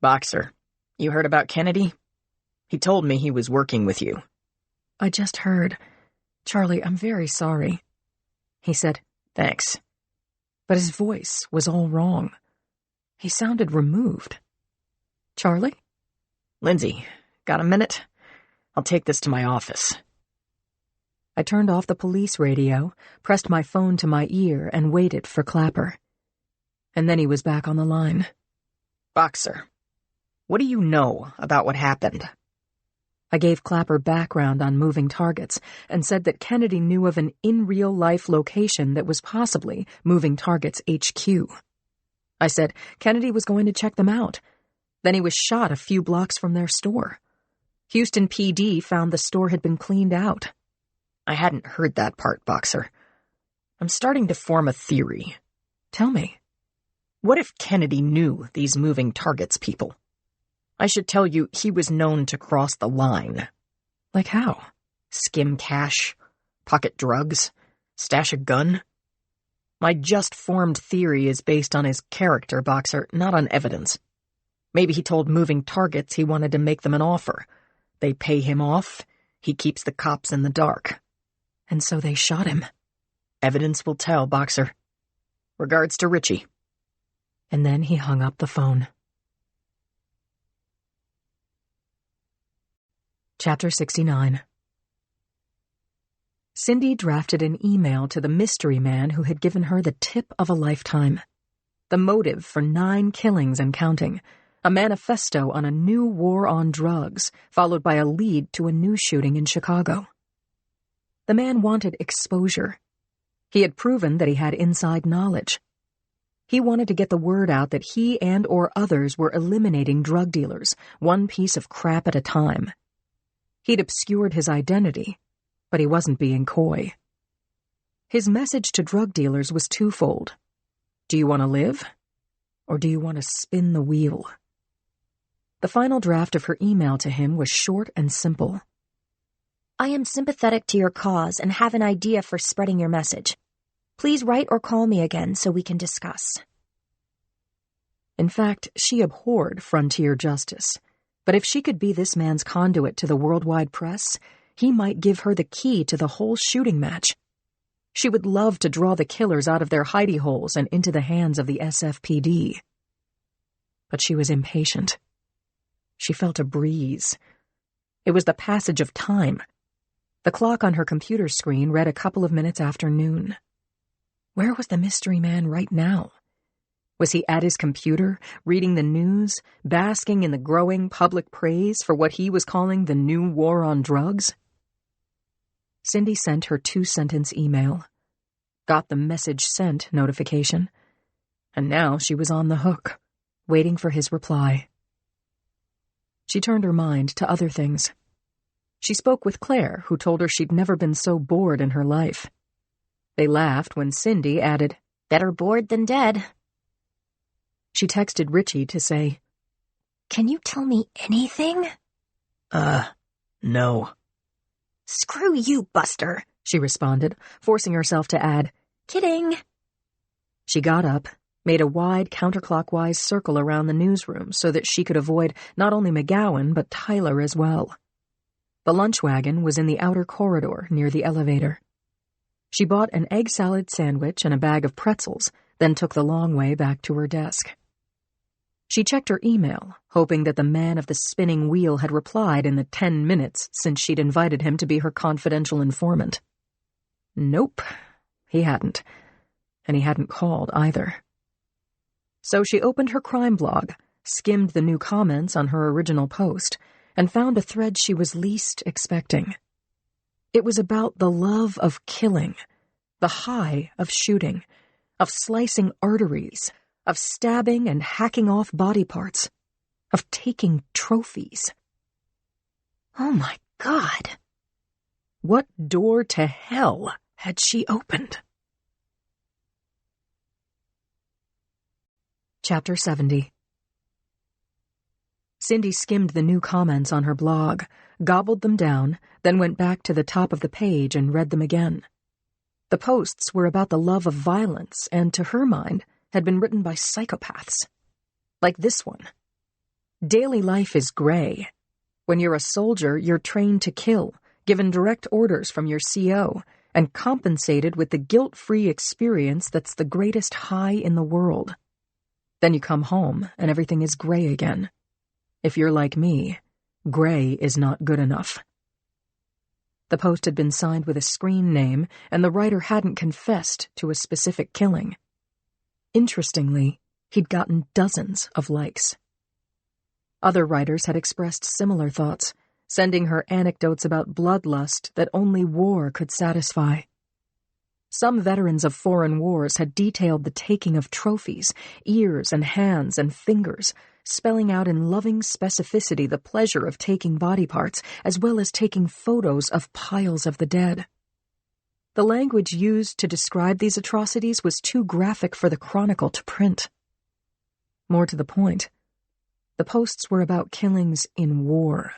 "Boxer, you heard about Kennedy? He told me he was working with you." "I just heard. Charlie, I'm very sorry." He said, "Thanks." but his voice was all wrong. He sounded removed. "Charlie?" "Lindsay, got a minute? I'll take this to my office." I turned off the police radio, pressed my phone to my ear, and waited for Clapper. And then he was back on the line. "Boxer, what do you know about what happened?" I gave Clapper background on moving targets and said that Kennedy knew of an in-real-life location that was possibly Moving Targets HQ. I said Kennedy was going to check them out. Then he was shot a few blocks from their store. Houston PD found the store had been cleaned out. I hadn't heard that part, Boxer. I'm starting to form a theory. Tell me. What if Kennedy knew these Moving Targets people? I should tell you he was known to cross the line. Like how? Skim cash, pocket drugs, stash a gun. My just-formed theory is based on his character, Boxer, not on evidence. Maybe he told Moving Targets he wanted to make them an offer. They pay him off. He keeps the cops in the dark. And so they shot him. Evidence will tell, Boxer. Regards to Richie. And then he hung up the phone. Chapter 69. Cindy drafted an email to the mystery man who had given her the tip of a lifetime. The motive for 9 killings and counting. A manifesto on a new war on drugs, followed by a lead to a new shooting in Chicago. The man wanted exposure. He had proven that he had inside knowledge. He wanted to get the word out that he and/or others were eliminating drug dealers, one piece of crap at a time. He'd obscured his identity, but he wasn't being coy. His message to drug dealers was twofold. Do you want to live? Or do you want to spin the wheel? The final draft of her email to him was short and simple. I am sympathetic to your cause and have an idea for spreading your message. Please write or call me again so we can discuss. In fact, she abhorred frontier justice. But if she could be this man's conduit to the worldwide press, he might give her the key to the whole shooting match. She would love to draw the killers out of their hidey holes and into the hands of the SFPD. But she was impatient. She felt a breeze. It was the passage of time. The clock on her computer screen read a couple of minutes after noon. Where was the mystery man right now? Was he at his computer, reading the news, basking in the growing public praise for what he was calling the new war on drugs? Cindy sent her 2-sentence email, got the message sent notification, and now she was on the hook, waiting for his reply. She turned her mind to other things. She spoke with Claire, who told her she'd never been so bored in her life. They laughed when Cindy added, Better bored than dead. She texted Richie to say, Can you tell me anything? No. Screw you, Buster, she responded, forcing herself to add, Kidding. She got up, made a wide counterclockwise circle around the newsroom so that she could avoid not only McGowan but Tyler as well. The lunch wagon was in the outer corridor near the elevator. She bought an egg salad sandwich and a bag of pretzels, then took the long way back to her desk. She checked her email, hoping that the man of the spinning wheel had replied in the 10 minutes since she'd invited him to be her confidential informant. Nope, he hadn't. And he hadn't called either. So she opened her crime blog, skimmed the new comments on her original post, and found a thread she was least expecting. It was about the love of killing, the high of shooting, of slicing arteries, of stabbing and hacking off body parts, of taking trophies. Oh my God. What door to hell had she opened? Chapter 70. Cindy skimmed the new comments on her blog, gobbled them down, then went back to the top of the page and read them again. The posts were about the love of violence and, to her mind, had been written by psychopaths. Like this one. Daily life is gray. When you're a soldier, you're trained to kill, given direct orders from your CO, and compensated with the guilt-free experience that's the greatest high in the world. Then you come home, and everything is gray again. If you're like me, gray is not good enough. The post had been signed with a screen name, and the writer hadn't confessed to a specific killing. Interestingly, he'd gotten dozens of likes. Other writers had expressed similar thoughts, sending her anecdotes about bloodlust that only war could satisfy. Some veterans of foreign wars had detailed the taking of trophies, ears and hands and fingers, spelling out in loving specificity the pleasure of taking body parts, as well as taking photos of piles of the dead. The language used to describe these atrocities was too graphic for the Chronicle to print. More to the point, the posts were about killings in war.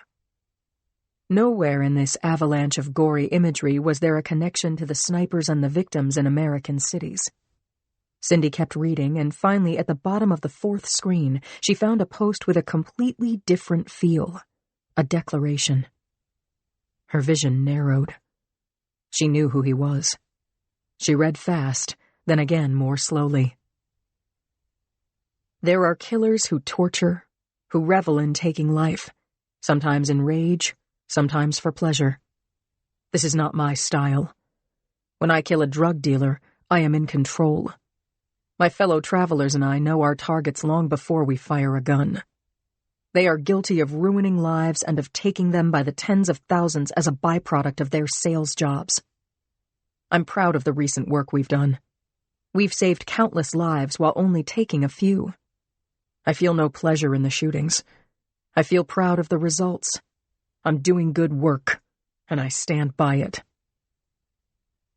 Nowhere in this avalanche of gory imagery was there a connection to the snipers and the victims in American cities. Cindy kept reading, and finally, at the bottom of the fourth screen, she found a post with a completely different feel. A declaration. Her vision narrowed. She knew who he was. She read fast, then again more slowly. There are killers who torture, who revel in taking life, sometimes in rage, sometimes for pleasure. This is not my style. When I kill a drug dealer, I am in control. My fellow travelers and I know our targets long before we fire a gun. They are guilty of ruining lives and of taking them by the tens of thousands as a byproduct of their sales jobs. I'm proud of the recent work we've done. We've saved countless lives while only taking a few. I feel no pleasure in the shootings. I feel proud of the results. I'm doing good work, and I stand by it.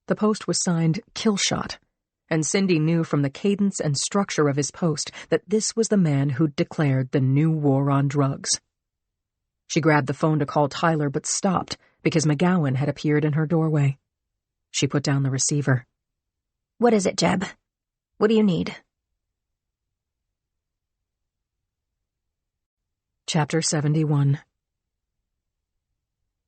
The post was signed Killshot, and Cindy knew from the cadence and structure of his post that this was the man who'd declared the new war on drugs. She grabbed the phone to call Tyler but stopped because McGowan had appeared in her doorway. She put down the receiver. What is it, Jeb? What do you need? Chapter 71.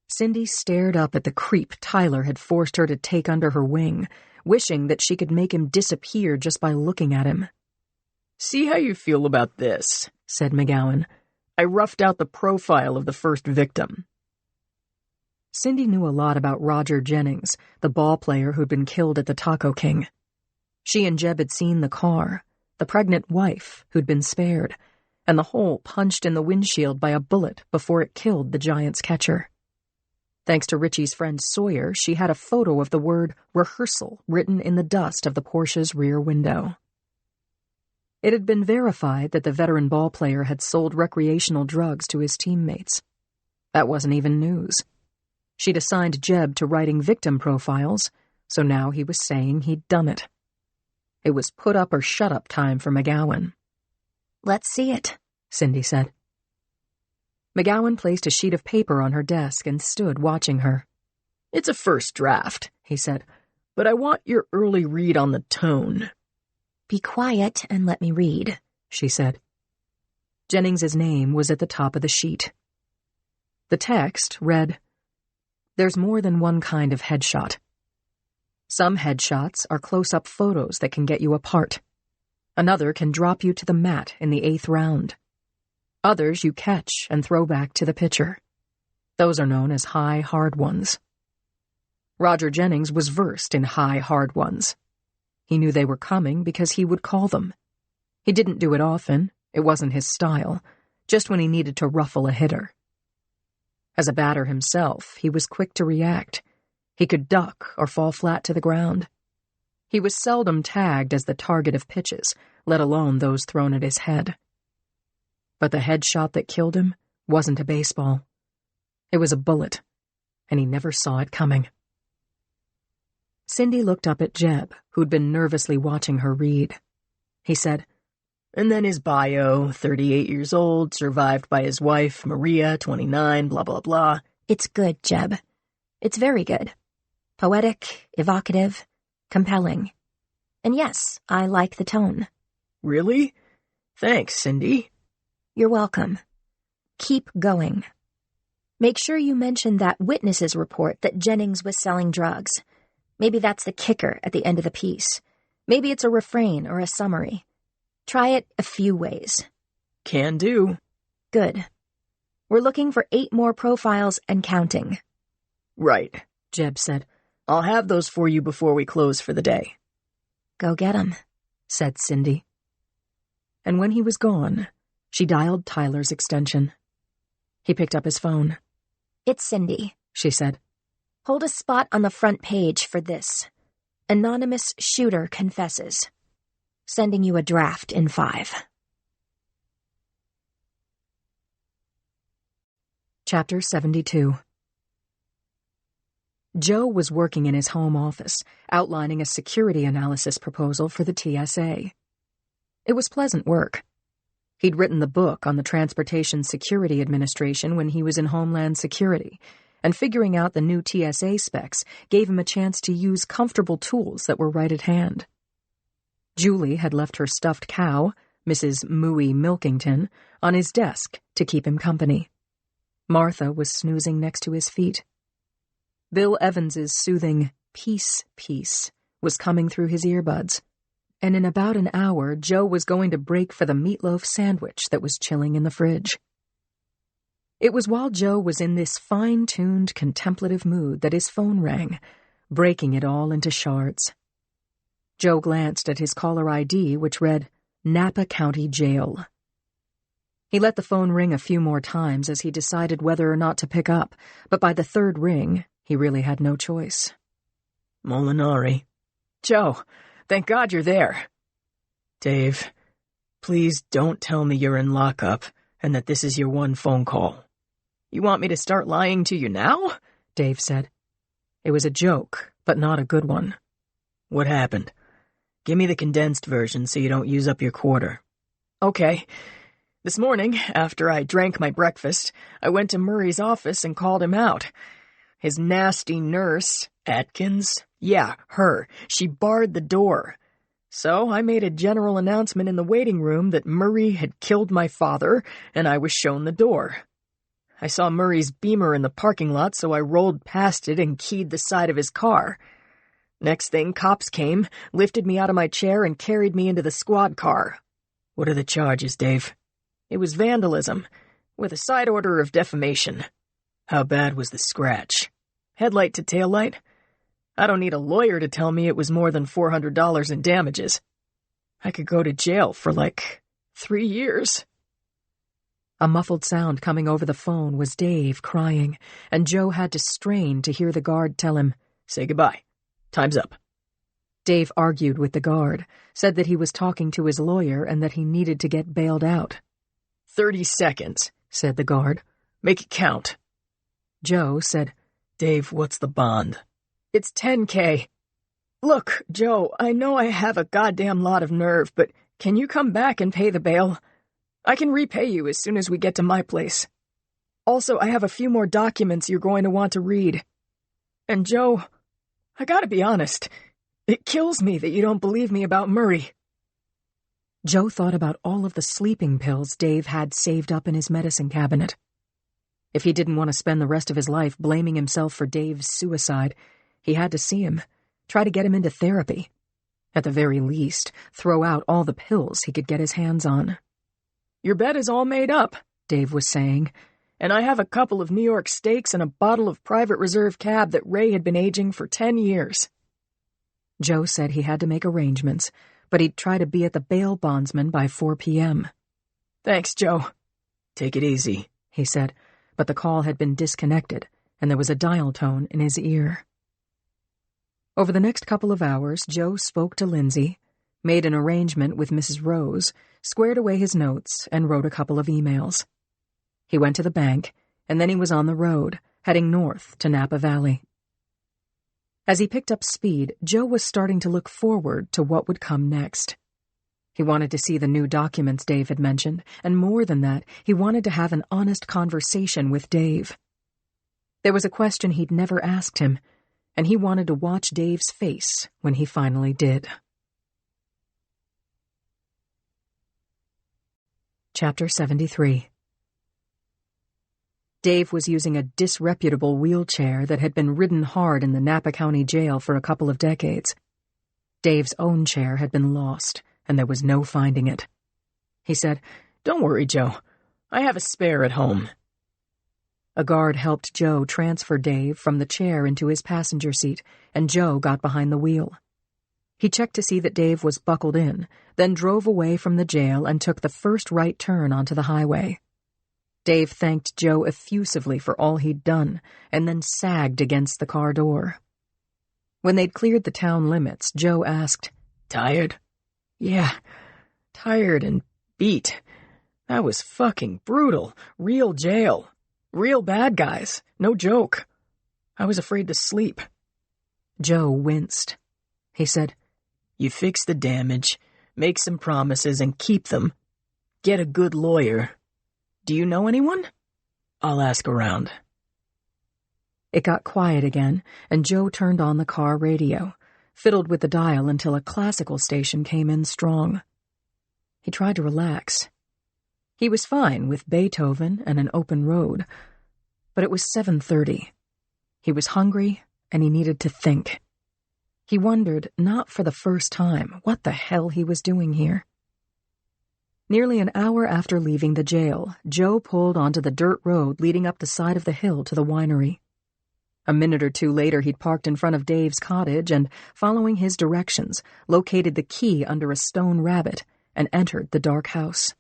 Cindy stared up at the creep Tyler had forced her to take under her wing, wishing that she could make him disappear just by looking at him. "See how you feel about this," said McGowan. "I roughed out the profile of the first victim." Cindy knew a lot about Roger Jennings, the ball player who'd been killed at the Taco King. She and Jeb had seen the car, the pregnant wife who'd been spared, and the hole punched in the windshield by a bullet before it killed the Giants' catcher. Thanks to Richie's friend Sawyer, she had a photo of the word rehearsal written in the dust of the Porsche's rear window. It had been verified that the veteran ball player had sold recreational drugs to his teammates. That wasn't even news. She'd assigned Jeb to writing victim profiles, so now he was saying he'd done it. It was put up or shut up time for McGowan. Let's see it, Cindy said. McGowan placed a sheet of paper on her desk and stood watching her. "It's a first draft," he said, "but I want your early read on the tone." Be quiet and let me read, she said. Jennings's name was at the top of the sheet. The text read, "There's more than one kind of headshot. Some headshots are close-up photos that can get you apart. Another can drop you to the mat in the 8th round. Others you catch and throw back to the pitcher. Those are known as high, hard ones." Roger Jennings was versed in high, hard ones. He knew they were coming because he would call them. He didn't do it often, it wasn't his style, just when he needed to ruffle a hitter. As a batter himself, he was quick to react. He could duck or fall flat to the ground. He was seldom tagged as the target of pitches, let alone those thrown at his head. But the headshot that killed him wasn't a baseball. It was a bullet, and he never saw it coming. Cindy looked up at Jeb, who'd been nervously watching her read. He said, "And then his bio, 38 years old, survived by his wife, Maria, 29, blah, blah, blah." It's good, Jeb. It's very good. Poetic, evocative. compelling. And yes, I like the tone. Really? Thanks, Cindy. You're welcome. Keep going. Make sure you mention that witnesses report that Jennings was selling drugs. Maybe that's the kicker at the end of the piece. Maybe it's a refrain or a summary. Try it a few ways. Can do. Good. We're looking for 8 more profiles and counting. Right, Jeb said. I'll have those for you before we close for the day. Go get 'em, said Cindy. And when he was gone, she dialed Tyler's extension. He picked up his phone. It's Cindy, she said. Hold a spot on the front page for this. Anonymous shooter confesses. Sending you a draft in 5. Chapter 72. Joe was working in his home office, outlining a security analysis proposal for the TSA. It was pleasant work. He'd written the book on the Transportation Security Administration when he was in Homeland Security, and figuring out the new TSA specs gave him a chance to use comfortable tools that were right at hand. Julie had left her stuffed cow, Mrs. Mooey Milkington, on his desk to keep him company. Martha was snoozing next to his feet. Bill Evans's soothing "peace, peace" was coming through his earbuds, and in about an hour Joe was going to break for the meatloaf sandwich that was chilling in the fridge. It was while Joe was in this fine-tuned, contemplative mood that his phone rang, breaking it all into shards. Joe glanced at his caller ID, which read, Napa County Jail. He let the phone ring a few more times as he decided whether or not to pick up, but by the 3rd ring, he really had no choice. Molinari. Joe, thank God you're there. Dave, please don't tell me you're in lockup and that this is your one phone call. You want me to start lying to you now? Dave said. It was a joke, but not a good one. What happened? Give me the condensed version so you don't use up your quarter. Okay. This morning, after I drank my breakfast, I went to Murray's office and called him out. His nasty nurse, Atkins? Yeah, her. She barred the door. So I made a general announcement in the waiting room that Murray had killed my father, and I was shown the door. I saw Murray's Beamer in the parking lot, so I rolled past it and keyed the side of his car. Next thing, cops came, lifted me out of my chair, and carried me into the squad car. What are the charges, Dave? It was vandalism, with a side order of defamation. How bad was the scratch? Headlight to taillight? I don't need a lawyer to tell me it was more than $400 in damages. I could go to jail for 3 years. A muffled sound coming over the phone was Dave crying, and Joe had to strain to hear the guard tell him, Say goodbye. Time's up. Dave argued with the guard, said that he was talking to his lawyer and that he needed to get bailed out. 30 seconds, said the guard. Make it count. Joe said, Dave, what's the bond? It's $10,000. Look, Joe, I know I have a goddamn lot of nerve, but can you come back and pay the bail? I can repay you as soon as we get to my place. Also, I have a few more documents you're going to want to read. And Joe, I gotta be honest, it kills me that you don't believe me about Murray. Joe thought about all of the sleeping pills Dave had saved up in his medicine cabinet. If he didn't want to spend the rest of his life blaming himself for Dave's suicide, he had to see him, try to get him into therapy. At the very least, throw out all the pills he could get his hands on. Your bet is all made up, Dave was saying, and I have a couple of New York steaks and a bottle of Private Reserve Cab that Ray had been aging for 10 years. Joe said he had to make arrangements, but he'd try to be at the bail bondsman by 4 p.m. Thanks, Joe. Take it easy, he said, but the call had been disconnected, and there was a dial tone in his ear. Over the next couple of hours, Joe spoke to Lindsay, made an arrangement with Mrs. Rose, squared away his notes, and wrote a couple of emails. He went to the bank, and then he was on the road, heading north to Napa Valley. As he picked up speed, Joe was starting to look forward to what would come next. He wanted to see the new documents Dave had mentioned, and more than that, he wanted to have an honest conversation with Dave. There was a question he'd never asked him. and he wanted to watch Dave's face when he finally did. Chapter 73. Dave was using a disreputable wheelchair that had been ridden hard in the Napa County Jail for a couple of decades. Dave's own chair had been lost, and there was no finding it. He said, "Don't worry, Joe. I have a spare at home." A guard helped Joe transfer Dave from the chair into his passenger seat, and Joe got behind the wheel. He checked to see that Dave was buckled in, then drove away from the jail and took the first right turn onto the highway. Dave thanked Joe effusively for all he'd done, and then sagged against the car door. When they'd cleared the town limits, Joe asked, "Tired?" "Yeah, tired and beat. That was fucking brutal. Real jail. Real bad guys. No joke. I was afraid to sleep." Joe winced. He said, "You fix the damage, make some promises and keep them. Get a good lawyer. Do you know anyone? I'll ask around." It got quiet again, and Joe turned on the car radio, fiddled with the dial until a classical station came in strong. He tried to relax. He was fine with Beethoven and an open road, but it was 7:30. He was hungry, and he needed to think. He wondered, not for the first time, what the hell he was doing here. Nearly an hour after leaving the jail, Joe pulled onto the dirt road leading up the side of the hill to the winery. A minute or two later, he'd parked in front of Dave's cottage and, following his directions, located the key under a stone rabbit and entered the dark house.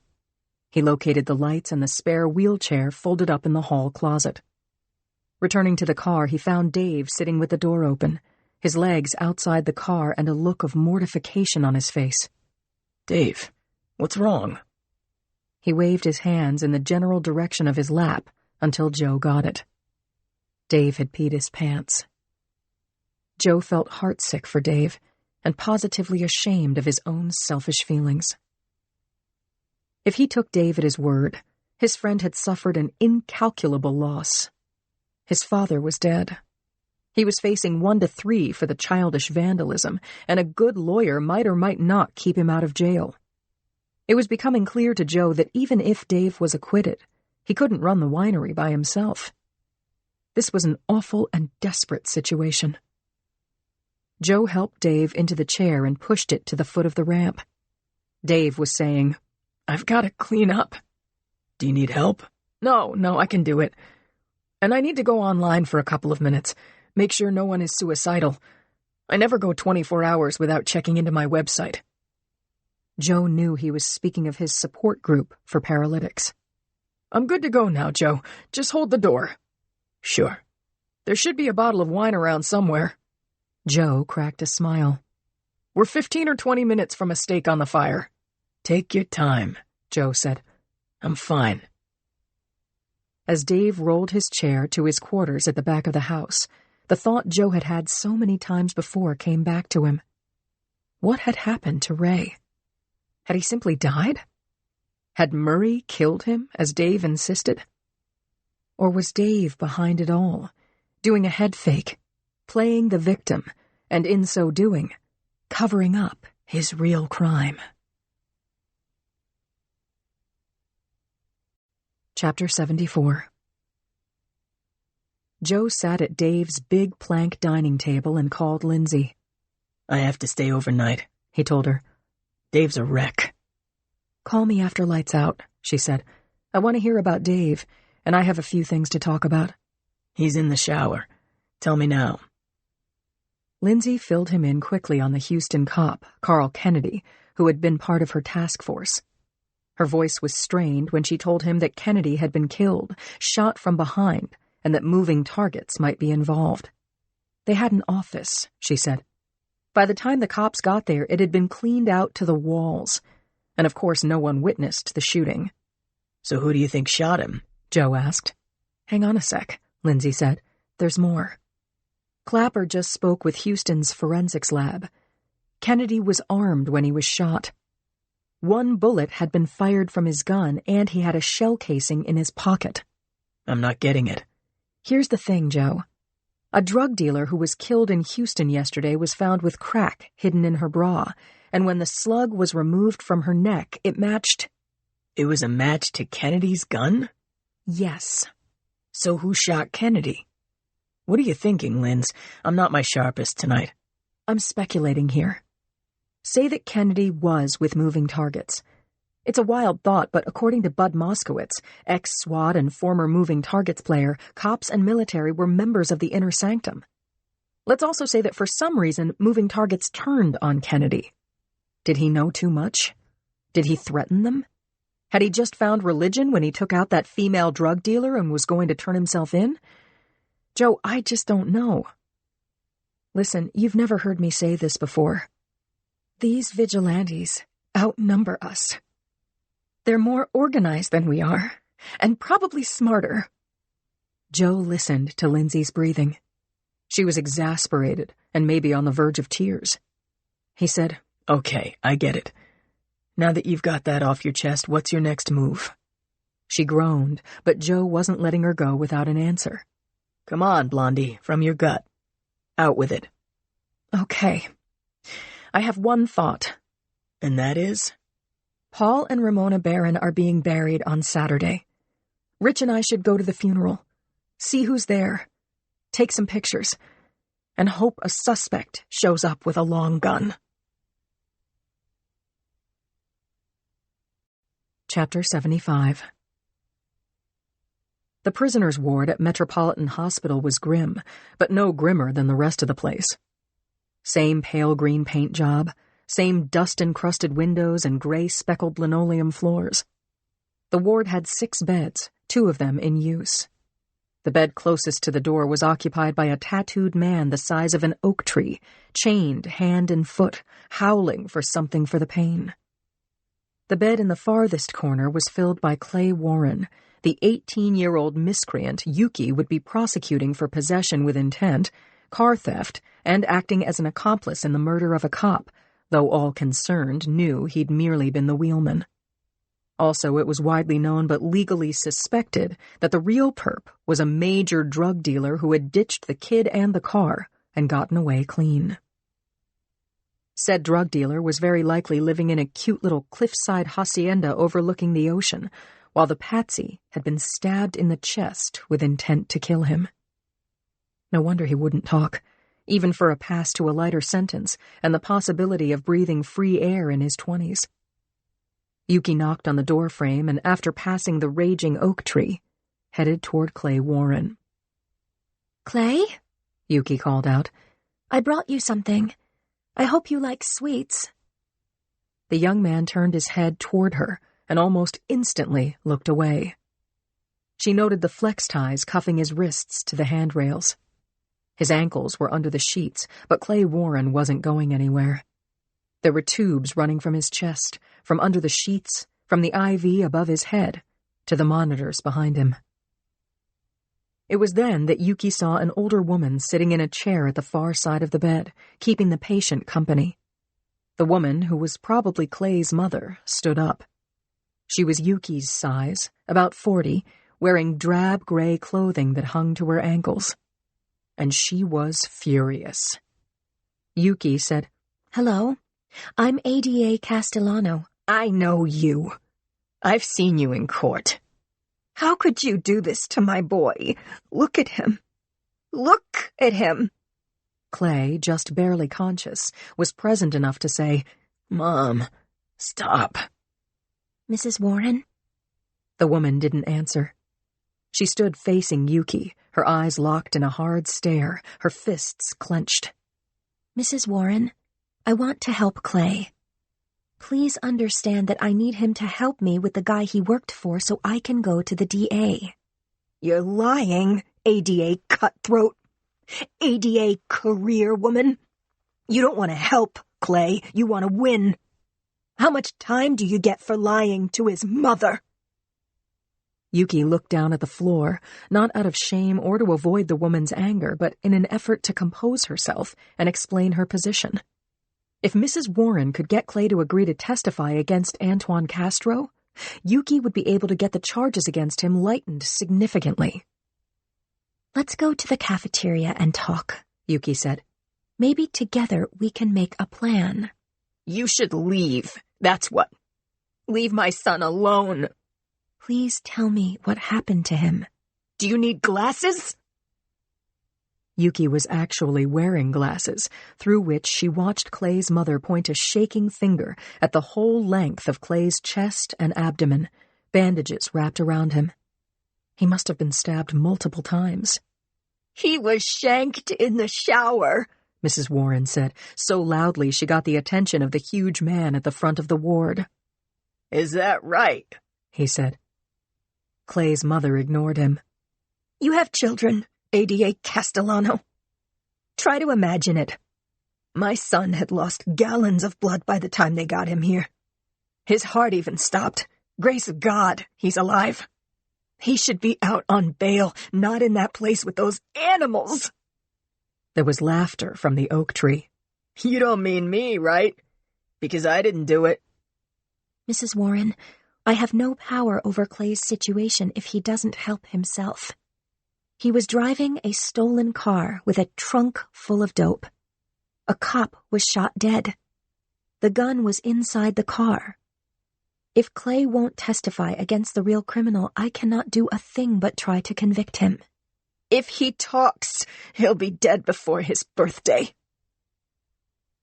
He located the lights and the spare wheelchair folded up in the hall closet. Returning to the car, he found Dave sitting with the door open, his legs outside the car and a look of mortification on his face. "Dave, what's wrong?" He waved his hands in the general direction of his lap until Joe got it. Dave had peed his pants. Joe felt heartsick for Dave and positively ashamed of his own selfish feelings. If he took Dave at his word, his friend had suffered an incalculable loss. His father was dead. He was facing 1 to 3 for the childish vandalism, and a good lawyer might or might not keep him out of jail. It was becoming clear to Joe that even if Dave was acquitted, he couldn't run the winery by himself. This was an awful and desperate situation. Joe helped Dave into the chair and pushed it to the foot of the ramp. Dave was saying, "I've got to clean up." "Do you need help?" No, I can do it. And I need to go online for a couple of minutes. Make sure no one is suicidal. I never go 24 hours without checking into my website." Joe knew he was speaking of his support group for paralytics. "I'm good to go now, Joe. Just hold the door." "Sure. There should be a bottle of wine around somewhere." Joe cracked a smile. "We're 15 or 20 minutes from a stake on the fire." "Take your time," Joe said. "I'm fine." As Dave rolled his chair to his quarters at the back of the house, the thought Joe had had so many times before came back to him. What had happened to Ray? Had he simply died? Had Murray killed him, as Dave insisted? Or was Dave behind it all, doing a head fake, playing the victim, and in so doing, covering up his real crime? Chapter 74. Joe sat at Dave's big plank dining table and called Lindsay. "I have to stay overnight," he told her. "Dave's a wreck." "Call me after lights out," she said. "I want to hear about Dave, and I have a few things to talk about." "He's in the shower. Tell me now." Lindsay filled him in quickly on the Houston cop, Carl Kennedy, who had been part of her task force. Her voice was strained when she told him that Kennedy had been killed, shot from behind, and that moving targets might be involved. They had an office, she said. By the time the cops got there, it had been cleaned out to the walls, and of course no one witnessed the shooting. "So who do you think shot him?" Joe asked. "Hang on a sec," Lindsay said. "There's more." Clapper just spoke with Houston's forensics lab. Kennedy was armed when he was shot. 1 bullet had been fired from his gun, and he had a shell casing in his pocket. "I'm not getting it." "Here's the thing, Joe. A drug dealer who was killed in Houston yesterday was found with crack hidden in her bra, and when the slug was removed from her neck, it matched... It was a match to Kennedy's gun? Yes. So who shot Kennedy? What are you thinking, Linz? I'm not my sharpest tonight. I'm speculating here. Say that Kennedy was with moving targets. It's a wild thought, but according to Bud Moskowitz, ex-SWAT and former moving targets player, cops and military were members of the inner sanctum. Let's also say that for some reason, moving targets turned on Kennedy. Did he know too much? Did he threaten them? Had he just found religion when he took out that female drug dealer and was going to turn himself in? Joe, I just don't know. Listen, you've never heard me say this before. These vigilantes outnumber us. They're more organized than we are, and probably smarter. Joe listened to Lindsay's breathing. She was exasperated and maybe on the verge of tears. He said, Okay, I get it. Now that you've got that off your chest, what's your next move? She groaned, but Joe wasn't letting her go without an answer. Come on, Blondie, from your gut. Out with it. Okay. I have one thought. And that is? Paul and Ramona Barron are being buried on Saturday. Rich and I should go to the funeral, see who's there, take some pictures, and hope a suspect shows up with a long gun. Chapter 75. The prisoners' ward at Metropolitan Hospital was grim, but no grimmer than the rest of the place. Same pale green paint job, same dust-encrusted windows and gray speckled linoleum floors. The ward had 6 beds, 2 of them in use. The bed closest to the door was occupied by a tattooed man the size of an oak tree, chained hand and foot, howling for something for the pain. The bed in the farthest corner was filled by Clay Warren, the 18-year-old miscreant Yuki would be prosecuting for possession with intent, car theft, and acting as an accomplice in the murder of a cop, though all concerned knew he'd merely been the wheelman. Also, it was widely known but legally suspected that the real perp was a major drug dealer who had ditched the kid and the car and gotten away clean. Said drug dealer was very likely living in a cute little cliffside hacienda overlooking the ocean, while the patsy had been stabbed in the chest with intent to kill him. No wonder he wouldn't talk, even for a pass to a lighter sentence and the possibility of breathing free air in his 20s. Yuki knocked on the doorframe and, after passing the raging oak tree, headed toward Clay Warren. Clay? Yuki called out. I brought you something. I hope you like sweets. The young man turned his head toward her and almost instantly looked away. She noted the flex ties cuffing his wrists to the handrails. His ankles were under the sheets, but Clay Warren wasn't going anywhere. There were tubes running from his chest, from under the sheets, from the IV above his head, to the monitors behind him. It was then that Yuki saw an older woman sitting in a chair at the far side of the bed, keeping the patient company. The woman, who was probably Clay's mother, stood up. She was Yuki's size, about 40, wearing drab gray clothing that hung to her ankles. And she was furious. Yuki said, Hello, I'm ADA Castellano. I know you. I've seen you in court. How could you do this to my boy? Look at him. Look at him. Clay, just barely conscious, was present enough to say, Mom, stop. Mrs. Warren? The woman didn't answer. She stood facing Yuki, her eyes locked in a hard stare, her fists clenched. Mrs. Warren, I want to help Clay. Please understand that I need him to help me with the guy he worked for so I can go to the DA. You're lying, ADA cutthroat. ADA career woman. You don't want to help, Clay. You want to win. How much time do you get for lying to his mother? Yuki looked down at the floor, not out of shame or to avoid the woman's anger, but in an effort to compose herself and explain her position. If Mrs. Warren could get Clay to agree to testify against Antoine Castro, Yuki would be able to get the charges against him lightened significantly. Let's go to the cafeteria and talk, Yuki said. Maybe together we can make a plan. You should leave, that's what. Leave my son alone. Please tell me what happened to him. Do you need glasses? Yuki was actually wearing glasses, through which she watched Clay's mother point a shaking finger at the whole length of Clay's chest and abdomen, bandages wrapped around him. He must have been stabbed multiple times. He was shanked in the shower, Mrs. Warren said, so loudly she got the attention of the huge man at the front of the ward. Is that right? He said. Clay's mother ignored him. You have children, ADA Castellano. Try to imagine it. My son had lost gallons of blood by the time they got him here. His heart even stopped. Grace of God, he's alive. He should be out on bail, not in that place with those animals. There was laughter from the oak tree. You don't mean me, right? Because I didn't do it. Mrs. Warren, I have no power over Clay's situation if he doesn't help himself. He was driving a stolen car with a trunk full of dope. A cop was shot dead. The gun was inside the car. If Clay won't testify against the real criminal, I cannot do a thing but try to convict him. If he talks, he'll be dead before his birthday.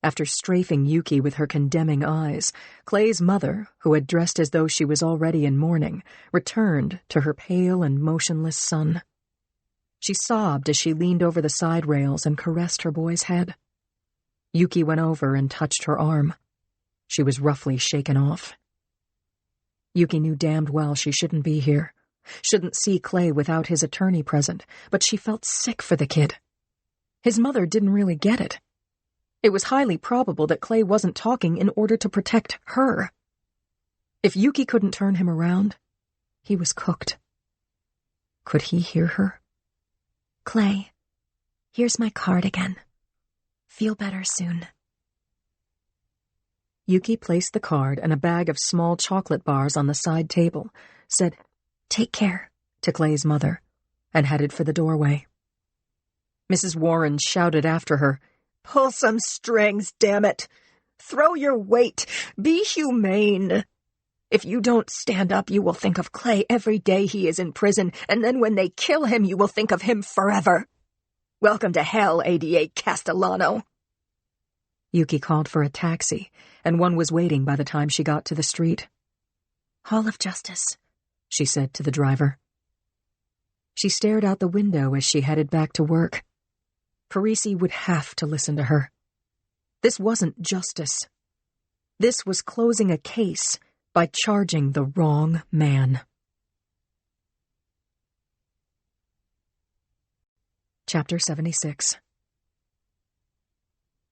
After strafing Yuki with her condemning eyes, Clay's mother, who had dressed as though she was already in mourning, returned to her pale and motionless son. She sobbed as she leaned over the side rails and caressed her boy's head. Yuki went over and touched her arm. She was roughly shaken off. Yuki knew damned well she shouldn't be here, shouldn't see Clay without his attorney present, but she felt sick for the kid. His mother didn't really get it. It was highly probable that Clay wasn't talking in order to protect her. If Yuki couldn't turn him around, he was cooked. Could he hear her? Clay, here's my card again. Feel better soon. Yuki placed the card and a bag of small chocolate bars on the side table, said, "Take care," to Clay's mother, and headed for the doorway. Mrs. Warren shouted after her, Pull some strings, damn it. Throw your weight. Be humane. If you don't stand up, you will think of Clay every day he is in prison, and then when they kill him, you will think of him forever. Welcome to hell, ADA Castellano. Yuki called for a taxi, and one was waiting by the time she got to the street. Hall of Justice, she said to the driver. She stared out the window as she headed back to work. Parisi would have to listen to her. This wasn't justice. This was closing a case by charging the wrong man. Chapter 76.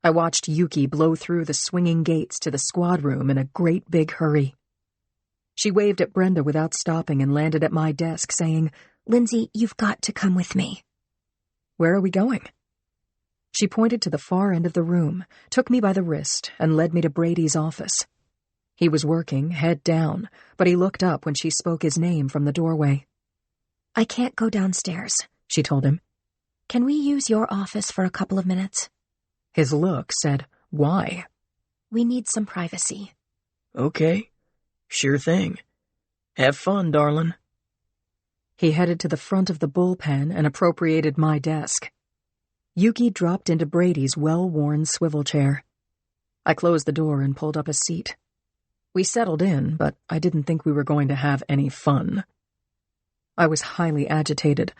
I watched Yuki blow through the swinging gates to the squad room in a great big hurry. She waved at Brenda without stopping and landed at my desk, saying, "Lindsay, you've got to come with me." "Where are we going?" She pointed to the far end of the room, took me by the wrist, and led me to Brady's office. He was working, head down, but he looked up when she spoke his name from the doorway. "I can't go downstairs," she told him. "Can we use your office for a couple of minutes?" His look said, "Why?" "We need some privacy." Okay, sure thing. Have fun, darling. He headed to the front of the bullpen and appropriated my desk. Yuki dropped into Brady's well-worn swivel chair. I closed the door and pulled up a seat. We settled in, but I didn't think we were going to have any fun. I was highly agitated.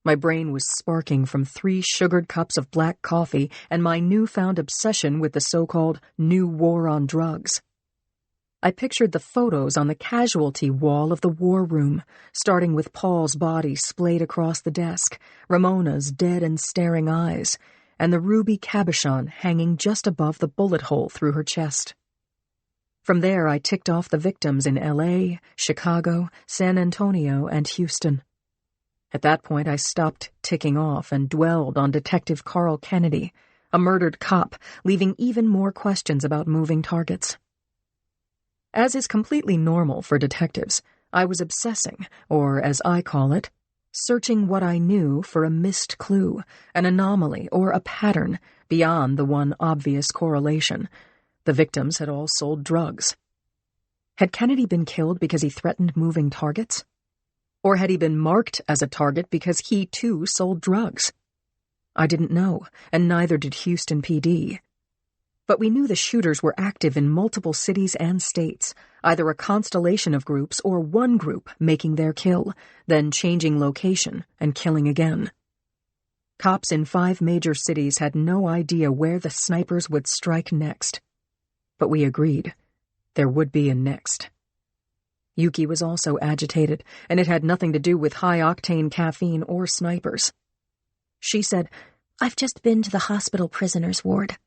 My brain was sparking from 3 sugared cups of black coffee and my newfound obsession with the so-called new war on drugs. I pictured the photos on the casualty wall of the war room, starting with Paul's body splayed across the desk, Ramona's dead and staring eyes, and the ruby cabochon hanging just above the bullet hole through her chest. From there, I ticked off the victims in L.A., Chicago, San Antonio, and Houston. At that point, I stopped ticking off and dwelled on Detective Carl Kennedy, a murdered cop, leaving even more questions about moving targets. As is completely normal for detectives, I was obsessing, or as I call it, searching what I knew for a missed clue, an anomaly, or a pattern beyond the one obvious correlation. The victims had all sold drugs. Had Kennedy been killed because he threatened moving targets? Or had he been marked as a target because he, too, sold drugs? I didn't know, and neither did Houston PD. But we knew the shooters were active in multiple cities and states, either a constellation of groups or one group making their kill, then changing location and killing again. Cops in 5 major cities had no idea where the snipers would strike next. But we agreed. There would be a next. Yuki was also agitated, and it had nothing to do with high-octane caffeine or snipers. She said, "I've just been to the hospital prisoners ward.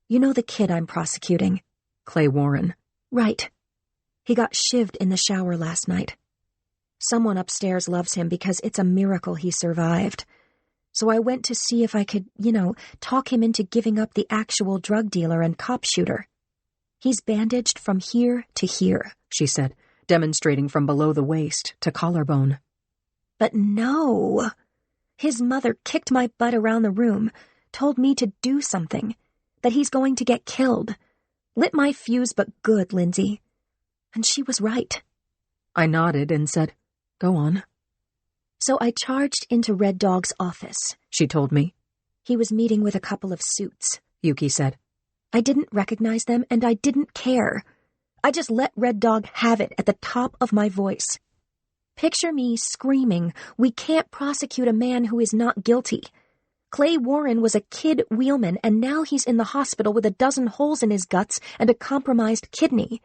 You know the kid I'm prosecuting?" Clay Warren. "Right. He got shivved in the shower last night. Someone upstairs loves him because it's a miracle he survived. So I went to see if I could, talk him into giving up the actual drug dealer and cop shooter. He's bandaged from here to here," she said, demonstrating from below the waist to collarbone. "But no. His mother kicked my butt around the room, told me to do something, that he's going to get killed. Lit my fuse, but good, Lindsay. And she was right." I nodded and said, "Go on." "So I charged into Red Dog's office," she told me. "He was meeting with a couple of suits," Yuki said. "I didn't recognize them, and I didn't care. I just let Red Dog have it at the top of my voice. Picture me screaming, 'We can't prosecute a man who is not guilty. Clay Warren was a kid wheelman, and now he's in the hospital with a dozen holes in his guts and a compromised kidney.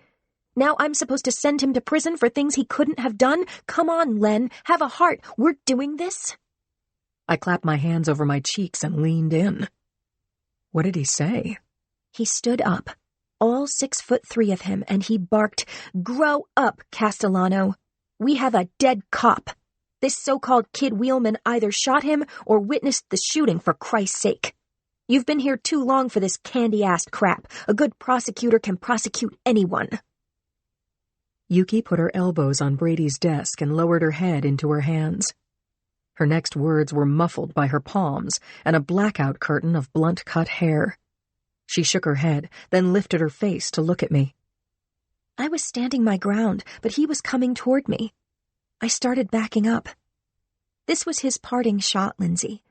Now I'm supposed to send him to prison for things he couldn't have done? Come on, Len, have a heart. We're doing this?'" I clapped my hands over my cheeks and leaned in. What did he say? He stood up, all 6'3" of him, and he barked, "Grow up, Castellano. We have a dead cop. This so-called kid wheelman either shot him or witnessed the shooting, for Christ's sake. You've been here too long for this candy-assed crap. A good prosecutor can prosecute anyone." Yuki put her elbows on Brady's desk and lowered her head into her hands. Her next words were muffled by her palms and a blackout curtain of blunt-cut hair. She shook her head, then lifted her face to look at me. I was standing my ground, but he was coming toward me. I started backing up. This was his parting shot, Lindsay.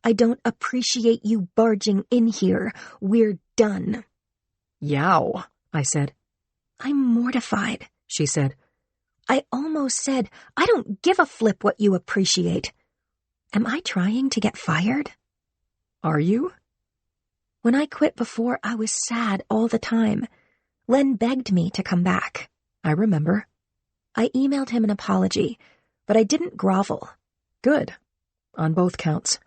"I don't appreciate you barging in here. We're done." "Yow," I said. "I'm mortified," she said. "I almost said, I don't give a flip what you appreciate. Am I trying to get fired?" "Are you?" "When I quit before, I was sad all the time. Len begged me to come back." "I remember." "I emailed him an apology, but I didn't grovel." "Good. On both counts.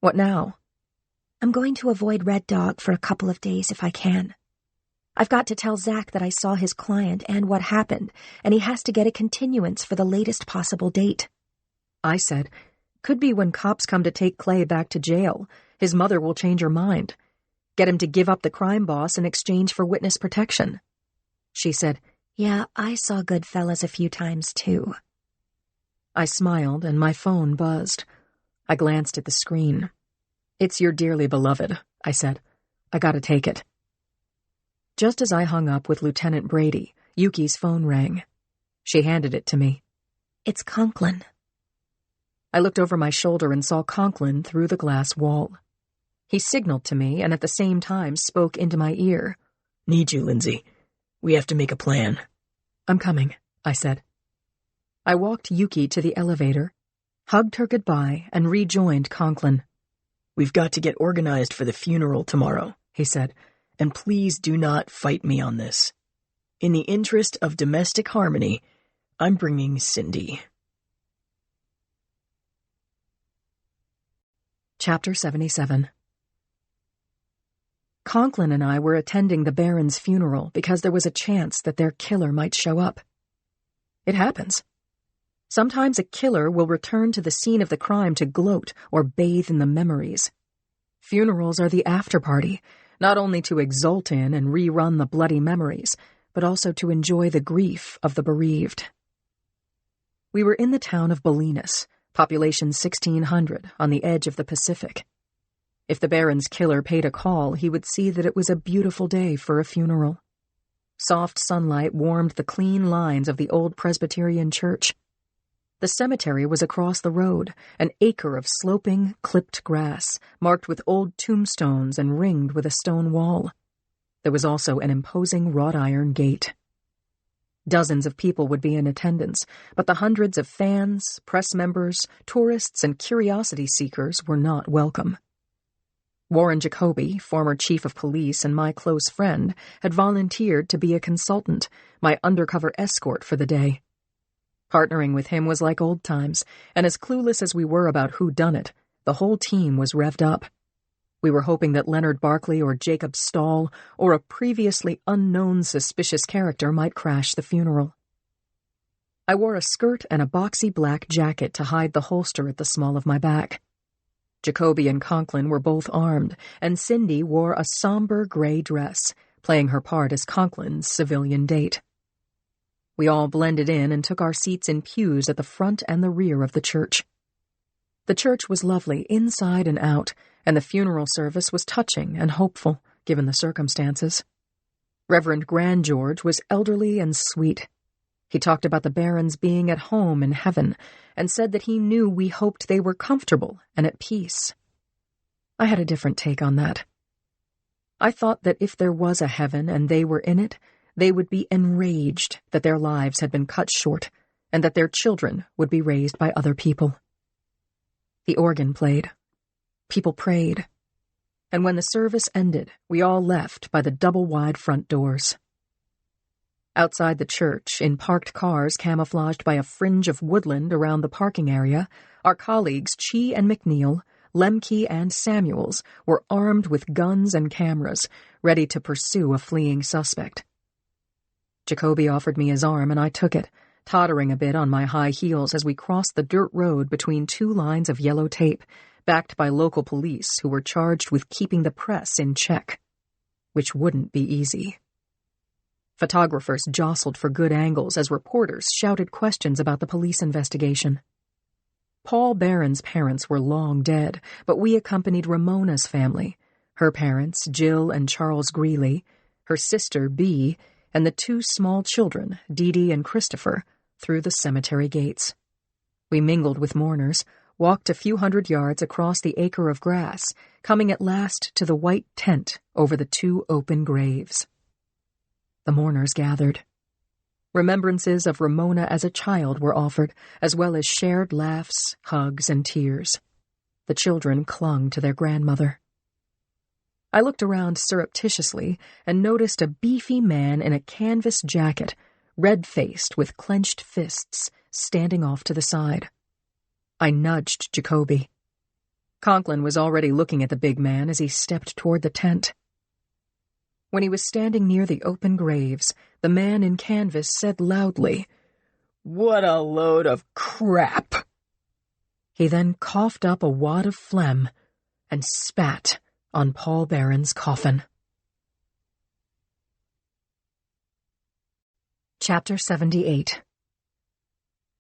What now?" "I'm going to avoid Red Dog for a couple of days if I can. I've got to tell Zach that I saw his client and what happened, and he has to get a continuance for the latest possible date." I said, "Could be when cops come to take Clay back to jail. His mother will change her mind. Get him to give up the crime boss in exchange for witness protection." She said, "Yeah, I saw Goodfellas a few times, too." I smiled, and my phone buzzed. I glanced at the screen. "It's your dearly beloved," I said. "I gotta take it." Just as I hung up with Lieutenant Brady, Yuki's phone rang. She handed it to me. "It's Conklin." I looked over my shoulder and saw Conklin through the glass wall. He signaled to me and at the same time spoke into my ear. "Need you, Lindsay. We have to make a plan." "I'm coming," I said. I walked Yuki to the elevator, hugged her goodbye, and rejoined Conklin. "We've got to get organized for the funeral tomorrow," he said, "and please do not fight me on this. In the interest of domestic harmony, I'm bringing Cindy." Chapter 77. Conklin and I were attending the Baron's funeral because there was a chance that their killer might show up. It happens. Sometimes a killer will return to the scene of the crime to gloat or bathe in the memories. Funerals are the after-party, not only to exult in and rerun the bloody memories, but also to enjoy the grief of the bereaved. We were in the town of Bolinas, Population 1,600 on the edge of the Pacific. If the Baron's killer paid a call, he would see that it was a beautiful day for a funeral. Soft sunlight warmed the clean lines of the old Presbyterian church. The cemetery was across the road, an acre of sloping, clipped grass, marked with old tombstones and ringed with a stone wall. There was also an imposing wrought iron gate. Dozens of people would be in attendance, but the hundreds of fans, press members, tourists, and curiosity seekers were not welcome. Warren Jacoby, former chief of police and my close friend, had volunteered to be a consultant, my undercover escort for the day. Partnering with him was like old times, and as clueless as we were about who done it, the whole team was revved up. We were hoping that Leonard Barkley or Jacob Stahl or a previously unknown suspicious character might crash the funeral. I wore a skirt and a boxy black jacket to hide the holster at the small of my back. Jacoby and Conklin were both armed, and Cindy wore a somber gray dress, playing her part as Conklin's civilian date. We all blended in and took our seats in pews at the front and the rear of the church. The church was lovely inside and out, and the funeral service was touching and hopeful, given the circumstances. Reverend Grand George was elderly and sweet. He talked about the Barons being at home in heaven, and said that he knew we hoped they were comfortable and at peace. I had a different take on that. I thought that if there was a heaven and they were in it, they would be enraged that their lives had been cut short, and that their children would be raised by other people. The organ played. People prayed. And when the service ended, we all left by the double-wide front doors. Outside the church, in parked cars camouflaged by a fringe of woodland around the parking area, our colleagues Chi and McNeil, Lemke and Samuels were armed with guns and cameras, ready to pursue a fleeing suspect. Jacoby offered me his arm and I took it, tottering a bit on my high heels as we crossed the dirt road between two lines of yellow tape, backed by local police who were charged with keeping the press in check, which wouldn't be easy. Photographers jostled for good angles as reporters shouted questions about the police investigation. Paul Barron's parents were long dead, but we accompanied Ramona's family, her parents, Jill and Charles Greeley, her sister, Bea, and the two small children, Dee Dee and Christopher, through the cemetery gates. We mingled with mourners, walked a few hundred yards across the acre of grass, coming at last to the white tent over the two open graves. The mourners gathered. Remembrances of Ramona as a child were offered, as well as shared laughs, hugs, and tears. The children clung to their grandmother. I looked around surreptitiously and noticed a beefy man in a canvas jacket, red-faced with clenched fists, standing off to the side. I nudged Jacoby. Conklin was already looking at the big man as he stepped toward the tent. When he was standing near the open graves, the man in canvas said loudly, "What a load of crap!" He then coughed up a wad of phlegm and spat on Paul Barron's coffin. Chapter 78.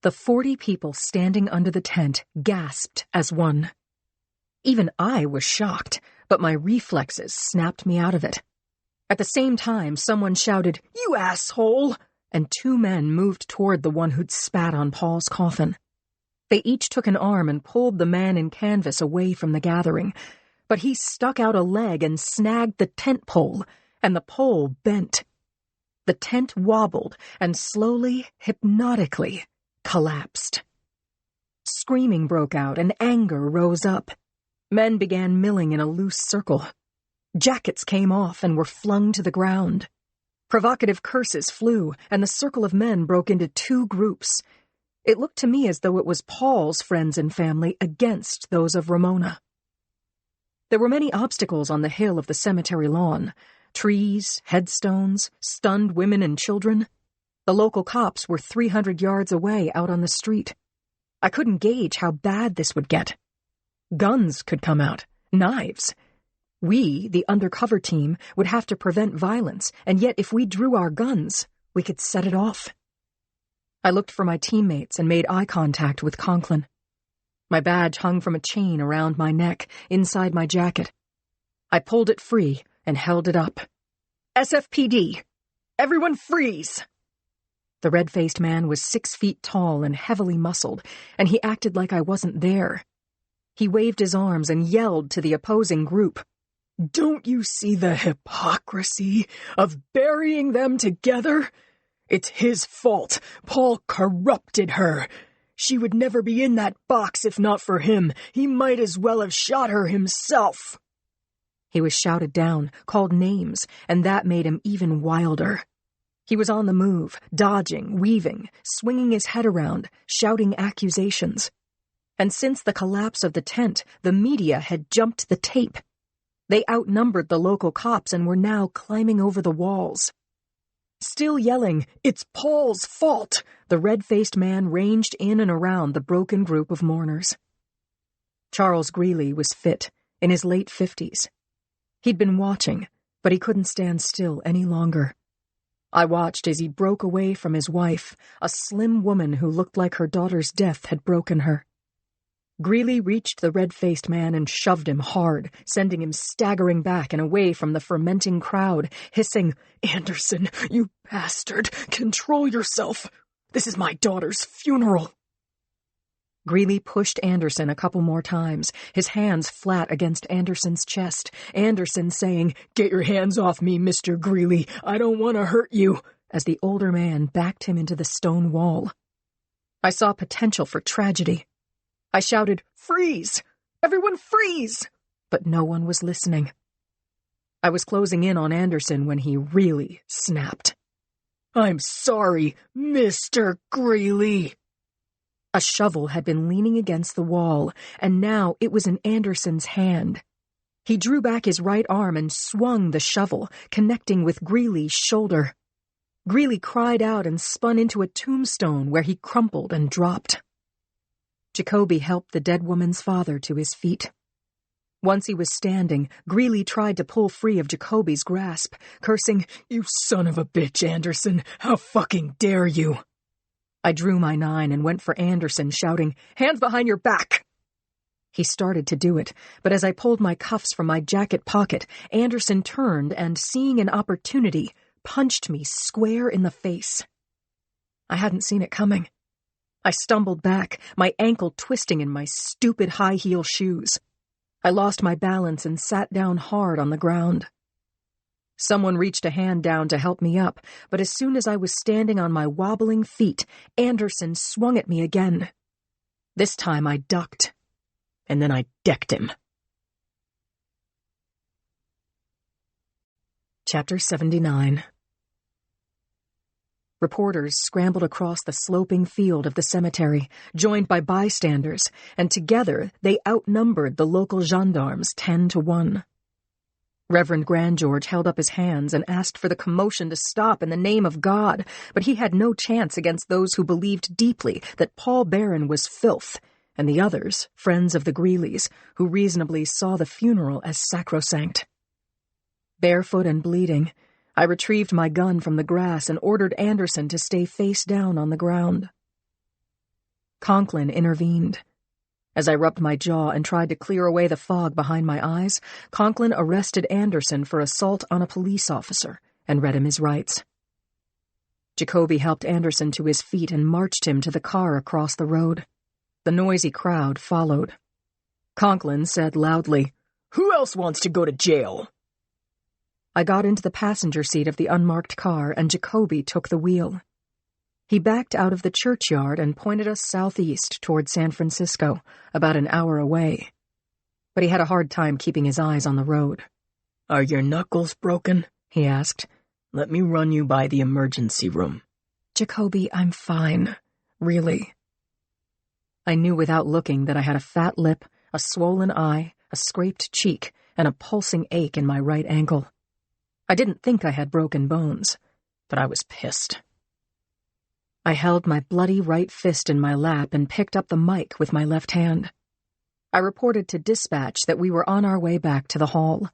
The 40 people standing under the tent gasped as one. Even I was shocked, but my reflexes snapped me out of it. At the same time, someone shouted, "You asshole!" and two men moved toward the one who'd spat on Paul's coffin. They each took an arm and pulled the man in canvas away from the gathering, but he stuck out a leg and snagged the tent pole, and the pole bent. The tent wobbled and slowly, hypnotically, collapsed. Screaming broke out and anger rose up. Men began milling in a loose circle. Jackets came off and were flung to the ground. Provocative curses flew, and the circle of men broke into two groups. It looked to me as though it was Paul's friends and family against those of Ramona. There were many obstacles on the hill of the cemetery lawn. Trees, headstones, stunned women and children. The local cops were 300 yards away out on the street. I couldn't gauge how bad this would get. Guns could come out, knives. We, the undercover team, would have to prevent violence, and yet if we drew our guns, we could set it off. I looked for my teammates and made eye contact with Conklin. My badge hung from a chain around my neck, inside my jacket. I pulled it free and held it up. SFPD! Everyone freeze! The red-faced man was 6 feet tall and heavily muscled, and he acted like I wasn't there. He waved his arms and yelled to the opposing group. Don't you see the hypocrisy of burying them together? It's his fault. Paul corrupted her. She would never be in that box if not for him. He might as well have shot her himself. He was shouted down, called names, and that made him even wilder. He was on the move, dodging, weaving, swinging his head around, shouting accusations. And since the collapse of the tent, the media had jumped the tape. They outnumbered the local cops and were now climbing over the walls. Still yelling, "It's Paul's fault!" the red-faced man ranged in and around the broken group of mourners. Charles Greeley was fit, in his late 50s. He'd been watching, but he couldn't stand still any longer. I watched as he broke away from his wife, a slim woman who looked like her daughter's death had broken her. Greeley reached the red-faced man and shoved him hard, sending him staggering back and away from the fermenting crowd, hissing, "Anderson, you bastard! Control yourself! This is my daughter's funeral!" Greeley pushed Anderson a couple more times, his hands flat against Anderson's chest, Anderson saying, "Get your hands off me, Mr. Greeley. I don't want to hurt you," as the older man backed him into the stone wall. I saw potential for tragedy. I shouted, "Freeze! Everyone freeze!" But no one was listening. I was closing in on Anderson when he really snapped. "I'm sorry, Mr. Greeley." A shovel had been leaning against the wall, and now it was in Anderson's hand. He drew back his right arm and swung the shovel, connecting with Greeley's shoulder. Greeley cried out and spun into a tombstone where he crumpled and dropped. Jacoby helped the dead woman's father to his feet. Once he was standing, Greeley tried to pull free of Jacoby's grasp, cursing, "You son of a bitch, Anderson! How fucking dare you!" I drew my 9 and went for Anderson, shouting, "Hands behind your back!" He started to do it, but as I pulled my cuffs from my jacket pocket, Anderson turned and, seeing an opportunity, punched me square in the face. I hadn't seen it coming. I stumbled back, my ankle twisting in my stupid high-heel shoes. I lost my balance and sat down hard on the ground. Someone reached a hand down to help me up, but as soon as I was standing on my wobbling feet, Anderson swung at me again. This time I ducked, and then I decked him. Chapter 79. Reporters scrambled across the sloping field of the cemetery, joined by bystanders, and together they outnumbered the local gendarmes 10-1. Reverend Grandgeorge held up his hands and asked for the commotion to stop in the name of God, but he had no chance against those who believed deeply that Paul Barron was filth, and the others, friends of the Greeleys, who reasonably saw the funeral as sacrosanct. Barefoot and bleeding, I retrieved my gun from the grass and ordered Anderson to stay face down on the ground. Conklin intervened. As I rubbed my jaw and tried to clear away the fog behind my eyes, Conklin arrested Anderson for assault on a police officer and read him his rights. Jacoby helped Anderson to his feet and marched him to the car across the road. The noisy crowd followed. Conklin said loudly, "Who else wants to go to jail?" I got into the passenger seat of the unmarked car, and Jacoby took the wheel. He backed out of the churchyard and pointed us southeast toward San Francisco, about an hour away. But he had a hard time keeping his eyes on the road. "Are your knuckles broken?" he asked. "Let me run you by the emergency room." "Jacoby, I'm fine. Really." I knew without looking that I had a fat lip, a swollen eye, a scraped cheek, and a pulsing ache in my right ankle. I didn't think I had broken bones, but I was pissed. I held my bloody right fist in my lap and picked up the mic with my left hand. I reported to dispatch that we were on our way back to the hall.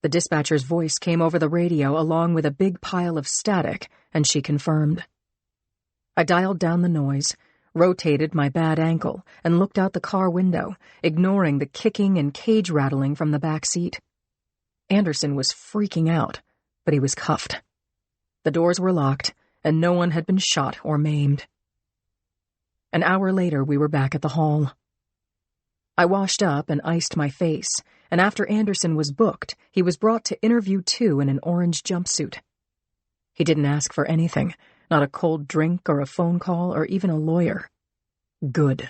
The dispatcher's voice came over the radio along with a big pile of static, and she confirmed. I dialed down the noise, rotated my bad ankle, and looked out the car window, ignoring the kicking and cage rattling from the back seat. Anderson was freaking out, but he was cuffed. The doors were locked, and no one had been shot or maimed. An hour later, we were back at the hall. I washed up and iced my face, and after Anderson was booked, he was brought to interview 2 in an orange jumpsuit. He didn't ask for anything, not a cold drink or a phone call or even a lawyer. Good.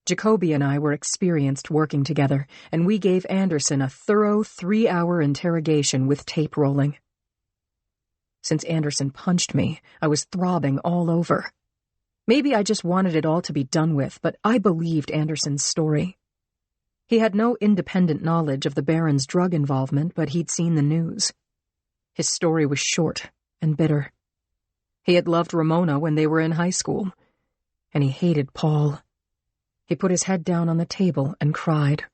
Jacoby and I were experienced working together, and we gave Anderson a thorough 3-hour interrogation with tape rolling. Since Anderson punched me, I was throbbing all over. Maybe I just wanted it all to be done with, but I believed Anderson's story. He had no independent knowledge of the Baron's drug involvement, but he'd seen the news. His story was short and bitter. He had loved Ramona when they were in high school, and he hated Paul. He put his head down on the table and cried.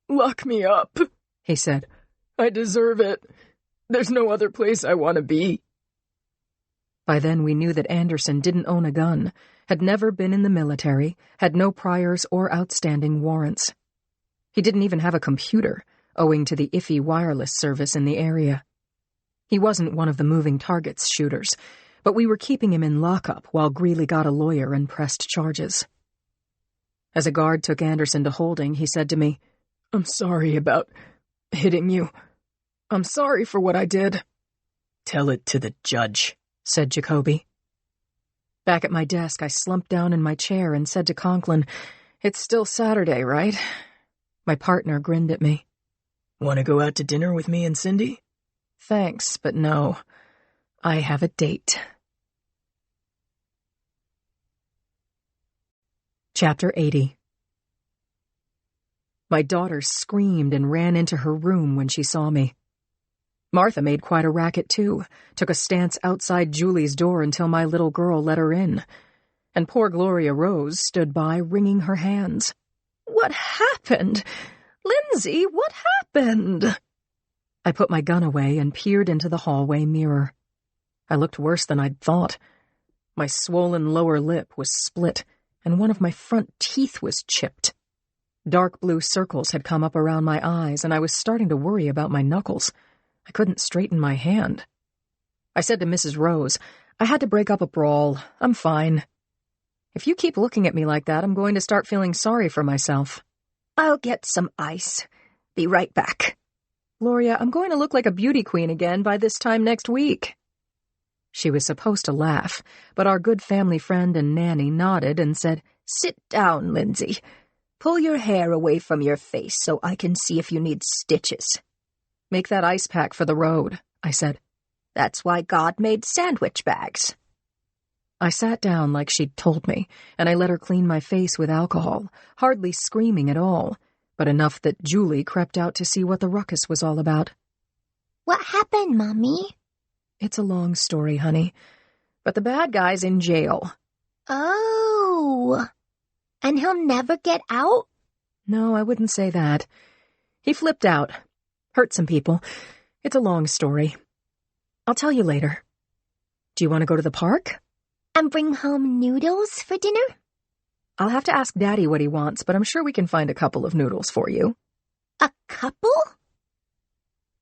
"Lock me up," he said. "I deserve it. There's no other place I want to be." By then we knew that Anderson didn't own a gun, had never been in the military, had no priors or outstanding warrants. He didn't even have a computer, owing to the iffy wireless service in the area. He wasn't one of the moving targets shooters, but we were keeping him in lockup while Greeley got a lawyer and pressed charges. As a guard took Anderson to holding, he said to me, "I'm sorry about hitting you. I'm sorry for what I did." "Tell it to the judge," said Jacoby. Back at my desk, I slumped down in my chair and said to Conklin, "It's still Saturday, right?" My partner grinned at me. "Want to go out to dinner with me and Cindy?" "Thanks, but no. I have a date." Chapter 80. My daughter screamed and ran into her room when she saw me. Martha made quite a racket, too, took a stance outside Julie's door until my little girl let her in. And poor Gloria Rose stood by, wringing her hands. "What happened? Lindsay, what happened?" I put my gun away and peered into the hallway mirror. I looked worse than I'd thought. My swollen lower lip was split, and one of my front teeth was chipped. Dark blue circles had come up around my eyes, and I was starting to worry about my knuckles. I couldn't straighten my hand. I said to Mrs. Rose, "I had to break up a brawl. I'm fine. If you keep looking at me like that, I'm going to start feeling sorry for myself." "I'll get some ice. Be right back." "Gloria, I'm going to look like a beauty queen again by this time next week." She was supposed to laugh, but our good family friend and nanny nodded and said, "Sit down, Lindsay. Pull your hair away from your face so I can see if you need stitches." "Make that ice pack for the road," I said. "That's why God made sandwich bags." I sat down like she'd told me, and I let her clean my face with alcohol, hardly screaming at all, but enough that Julie crept out to see what the ruckus was all about. "What happened, Mommy?" "It's a long story, honey, but the bad guy's in jail." "Oh, and he'll never get out?" "No, I wouldn't say that. He flipped out, hurt some people. It's a long story. I'll tell you later. Do you want to go to the park?" "And bring home noodles for dinner?" "I'll have to ask Daddy what he wants, but I'm sure we can find a couple of noodles for you." "A couple?"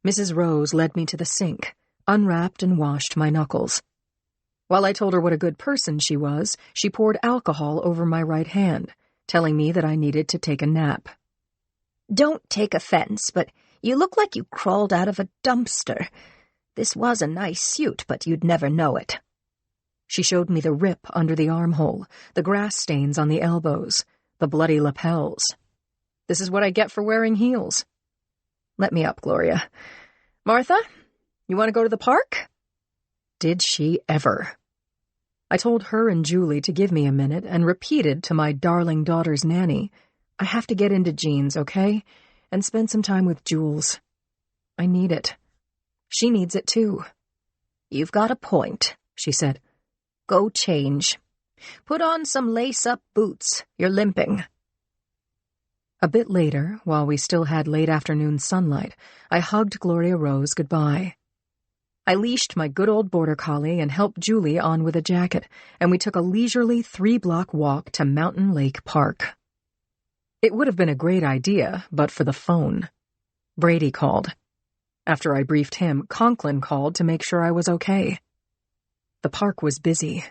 Mrs. Rose led me to the sink, unwrapped and washed my knuckles. While I told her what a good person she was, she poured alcohol over my right hand, telling me that I needed to take a nap. "Don't take offense, but you look like you crawled out of a dumpster. This was a nice suit, but you'd never know it." She showed me the rip under the armhole, the grass stains on the elbows, the bloody lapels. This is what I get for wearing heels. "Let me up, Gloria. Martha, you want to go to the park?" Did she ever? I told her and Julie to give me a minute and repeated to my darling daughter's nanny, "I have to get into jeans, okay? And spend some time with Jules. I need it. She needs it too." "You've got a point," she said. "Go change. Put on some lace-up boots. You're limping." A bit later, while we still had late afternoon sunlight, I hugged Gloria Rose goodbye. I leashed my good old border collie and helped Julie on with a jacket, and we took a leisurely 3-block walk to Mountain Lake Park. It would have been a great idea, but for the phone. Brady called. After I briefed him, Conklin called to make sure I was okay. The park was busy.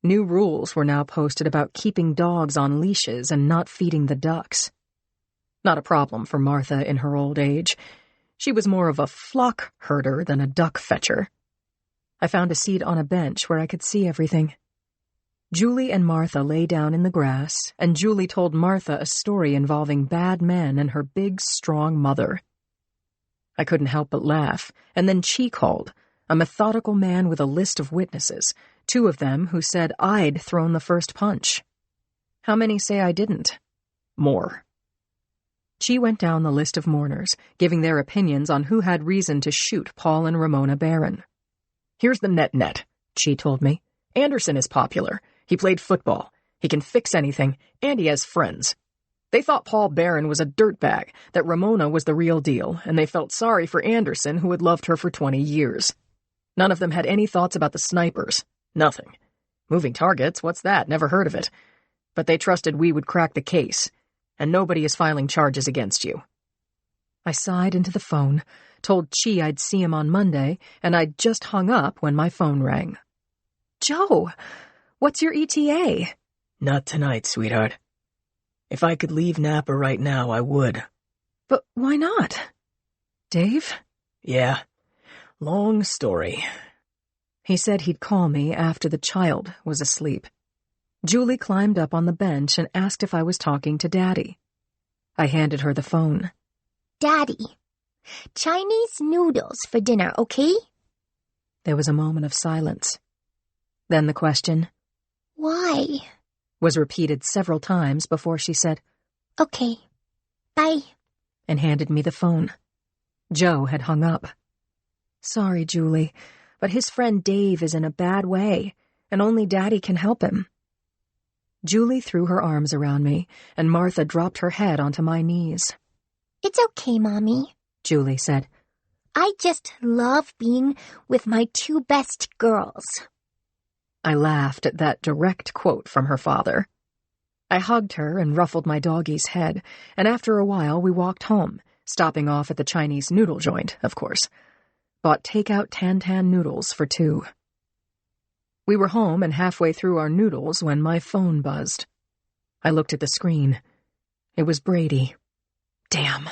New rules were now posted about keeping dogs on leashes and not feeding the ducks. Not a problem for Martha in her old age. She was more of a flock herder than a duck fetcher. I found a seat on a bench where I could see everything. Julie and Martha lay down in the grass, and Julie told Martha a story involving bad men and her big, strong mother. I couldn't help but laugh, and then Chi called, a methodical man with a list of witnesses, 2 of them who said I'd thrown the first punch. How many say I didn't? More. Chi went down the list of mourners, giving their opinions on who had reason to shoot Paul and Ramona Barron. Here's the net, Chi told me. Anderson is popular. He played football. He can fix anything, and he has friends. They thought Paul Barron was a dirtbag, that Ramona was the real deal, and they felt sorry for Anderson, who had loved her for 20 years. None of them had any thoughts about the snipers. Nothing. Moving targets, what's that? Never heard of it. But they trusted we would crack the case, and nobody is filing charges against you. I sighed into the phone, told Chi I'd see him on Monday, and I'd just hung up when my phone rang. Joe, what's your ETA? Not tonight, sweetheart. If I could leave Napa right now, I would. But why not? Dave? Yeah. Long story. He said he'd call me after the child was asleep. Julie climbed up on the bench and asked if I was talking to Daddy. I handed her the phone. Daddy, Chinese noodles for dinner, okay? There was a moment of silence. Then the question, Why? was repeated several times before she said, Okay, bye. and handed me the phone. Joe had hung up. Sorry, Julie, but his friend Dave is in a bad way, and only Daddy can help him. Julie threw her arms around me, and Martha dropped her head onto my knees. It's okay, Mommy, Julie said. I just love being with my 2 best girls. I laughed at that direct quote from her father. I hugged her and ruffled my doggie's head, and after a while we walked home, stopping off at the Chinese noodle joint, of course. Bought takeout Tan noodles for 2. We were home and halfway through our noodles when my phone buzzed. I looked at the screen. It was Brady. Damn.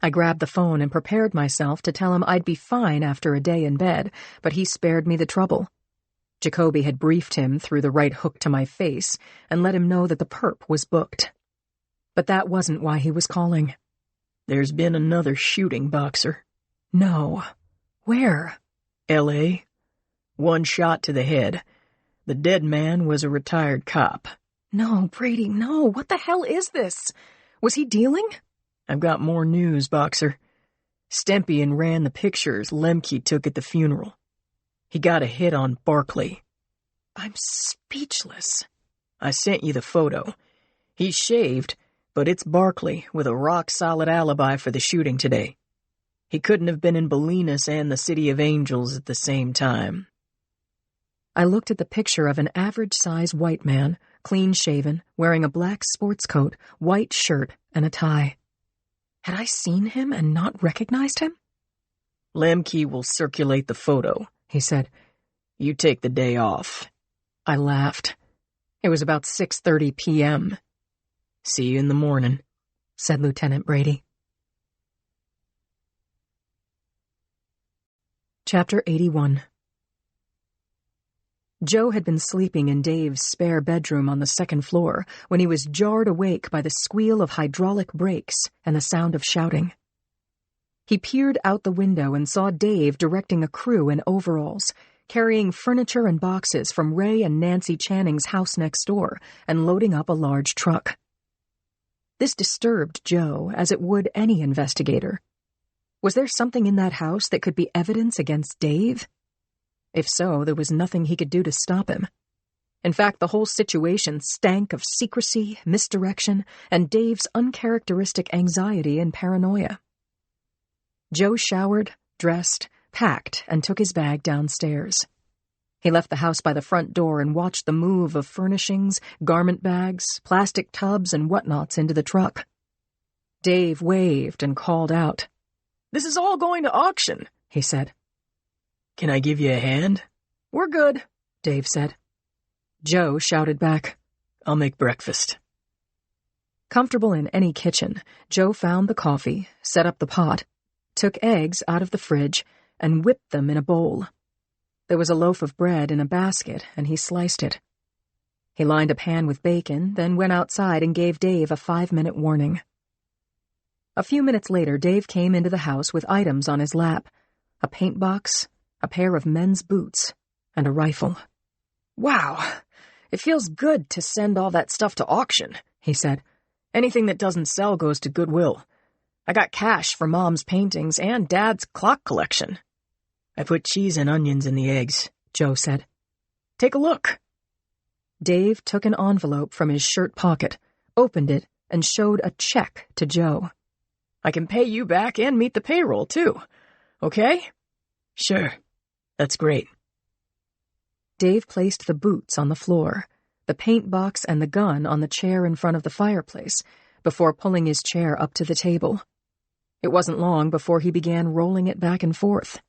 I grabbed the phone and prepared myself to tell him I'd be fine after a day in bed, but he spared me the trouble. Jacoby had briefed him through the right hook to my face and let him know that the perp was booked. But that wasn't why he was calling. There's been another shooting, Boxer. No. Where? L.A. 1 shot to the head. The dead man was a retired cop. No, Brady, no. What the hell is this? Was he dealing? I've got more news, Boxer. Stempian ran the pictures Lemke took at the funeral. He got a hit on Barkley. I'm speechless. I sent you the photo. He's shaved, but it's Barkley with a rock-solid alibi for the shooting today. He couldn't have been in Bolinas and the City of Angels at the same time. I looked at the picture of an average-sized white man, clean-shaven, wearing a black sports coat, white shirt, and a tie. Had I seen him and not recognized him? Lemke will circulate the photo, he said. You take the day off. I laughed. It was about 6:30 p.m. See you in the morning, said Lieutenant Brady. Chapter 81. Joe had been sleeping in Dave's spare bedroom on the 2nd floor when he was jarred awake by the squeal of hydraulic brakes and the sound of shouting. He peered out the window and saw Dave directing a crew in overalls, carrying furniture and boxes from Ray and Nancy Channing's house next door and loading up a large truck. This disturbed Joe, as it would any investigator. Was there something in that house that could be evidence against Dave? If so, there was nothing he could do to stop him. In fact, the whole situation stank of secrecy, misdirection, and Dave's uncharacteristic anxiety and paranoia. Joe showered, dressed, packed, and took his bag downstairs. He left the house by the front door and watched the move of furnishings, garment bags, plastic tubs, and whatnots into the truck. Dave waved and called out. "This is all going to auction," he said. "Can I give you a hand?" "We're good," Dave said. Joe shouted back, "I'll make breakfast." Comfortable in any kitchen, Joe found the coffee, set up the pot, took eggs out of the fridge, and whipped them in a bowl. There was a loaf of bread in a basket, and he sliced it. He lined a pan with bacon, then went outside and gave Dave a 5-minute warning. A few minutes later, Dave came into the house with items on his lap, a paint box, a pair of men's boots, and a rifle. "Wow, it feels good to send all that stuff to auction," he said. "Anything that doesn't sell goes to Goodwill. I got cash for Mom's paintings and Dad's clock collection. I put cheese and onions in the eggs," Joe said. "Take a look." Dave took an envelope from his shirt pocket, opened it, and showed a check to Joe. "I can pay you back and meet the payroll, too. Okay?" "Sure. That's great." Dave placed the boots on the floor, the paint box and the gun on the chair in front of the fireplace, before pulling his chair up to the table. It wasn't long before he began rolling it back and forth.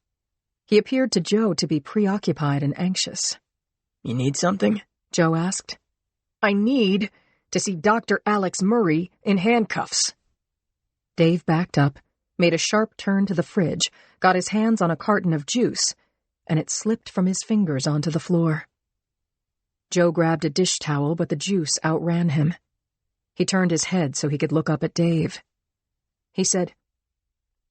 He appeared to Joe to be preoccupied and anxious. "You need something?" Joe asked. "I need to see Dr. Alex Murray in handcuffs." Dave backed up, made a sharp turn to the fridge, got his hands on a carton of juice, and it slipped from his fingers onto the floor. Joe grabbed a dish towel, but the juice outran him. He turned his head so he could look up at Dave. He said,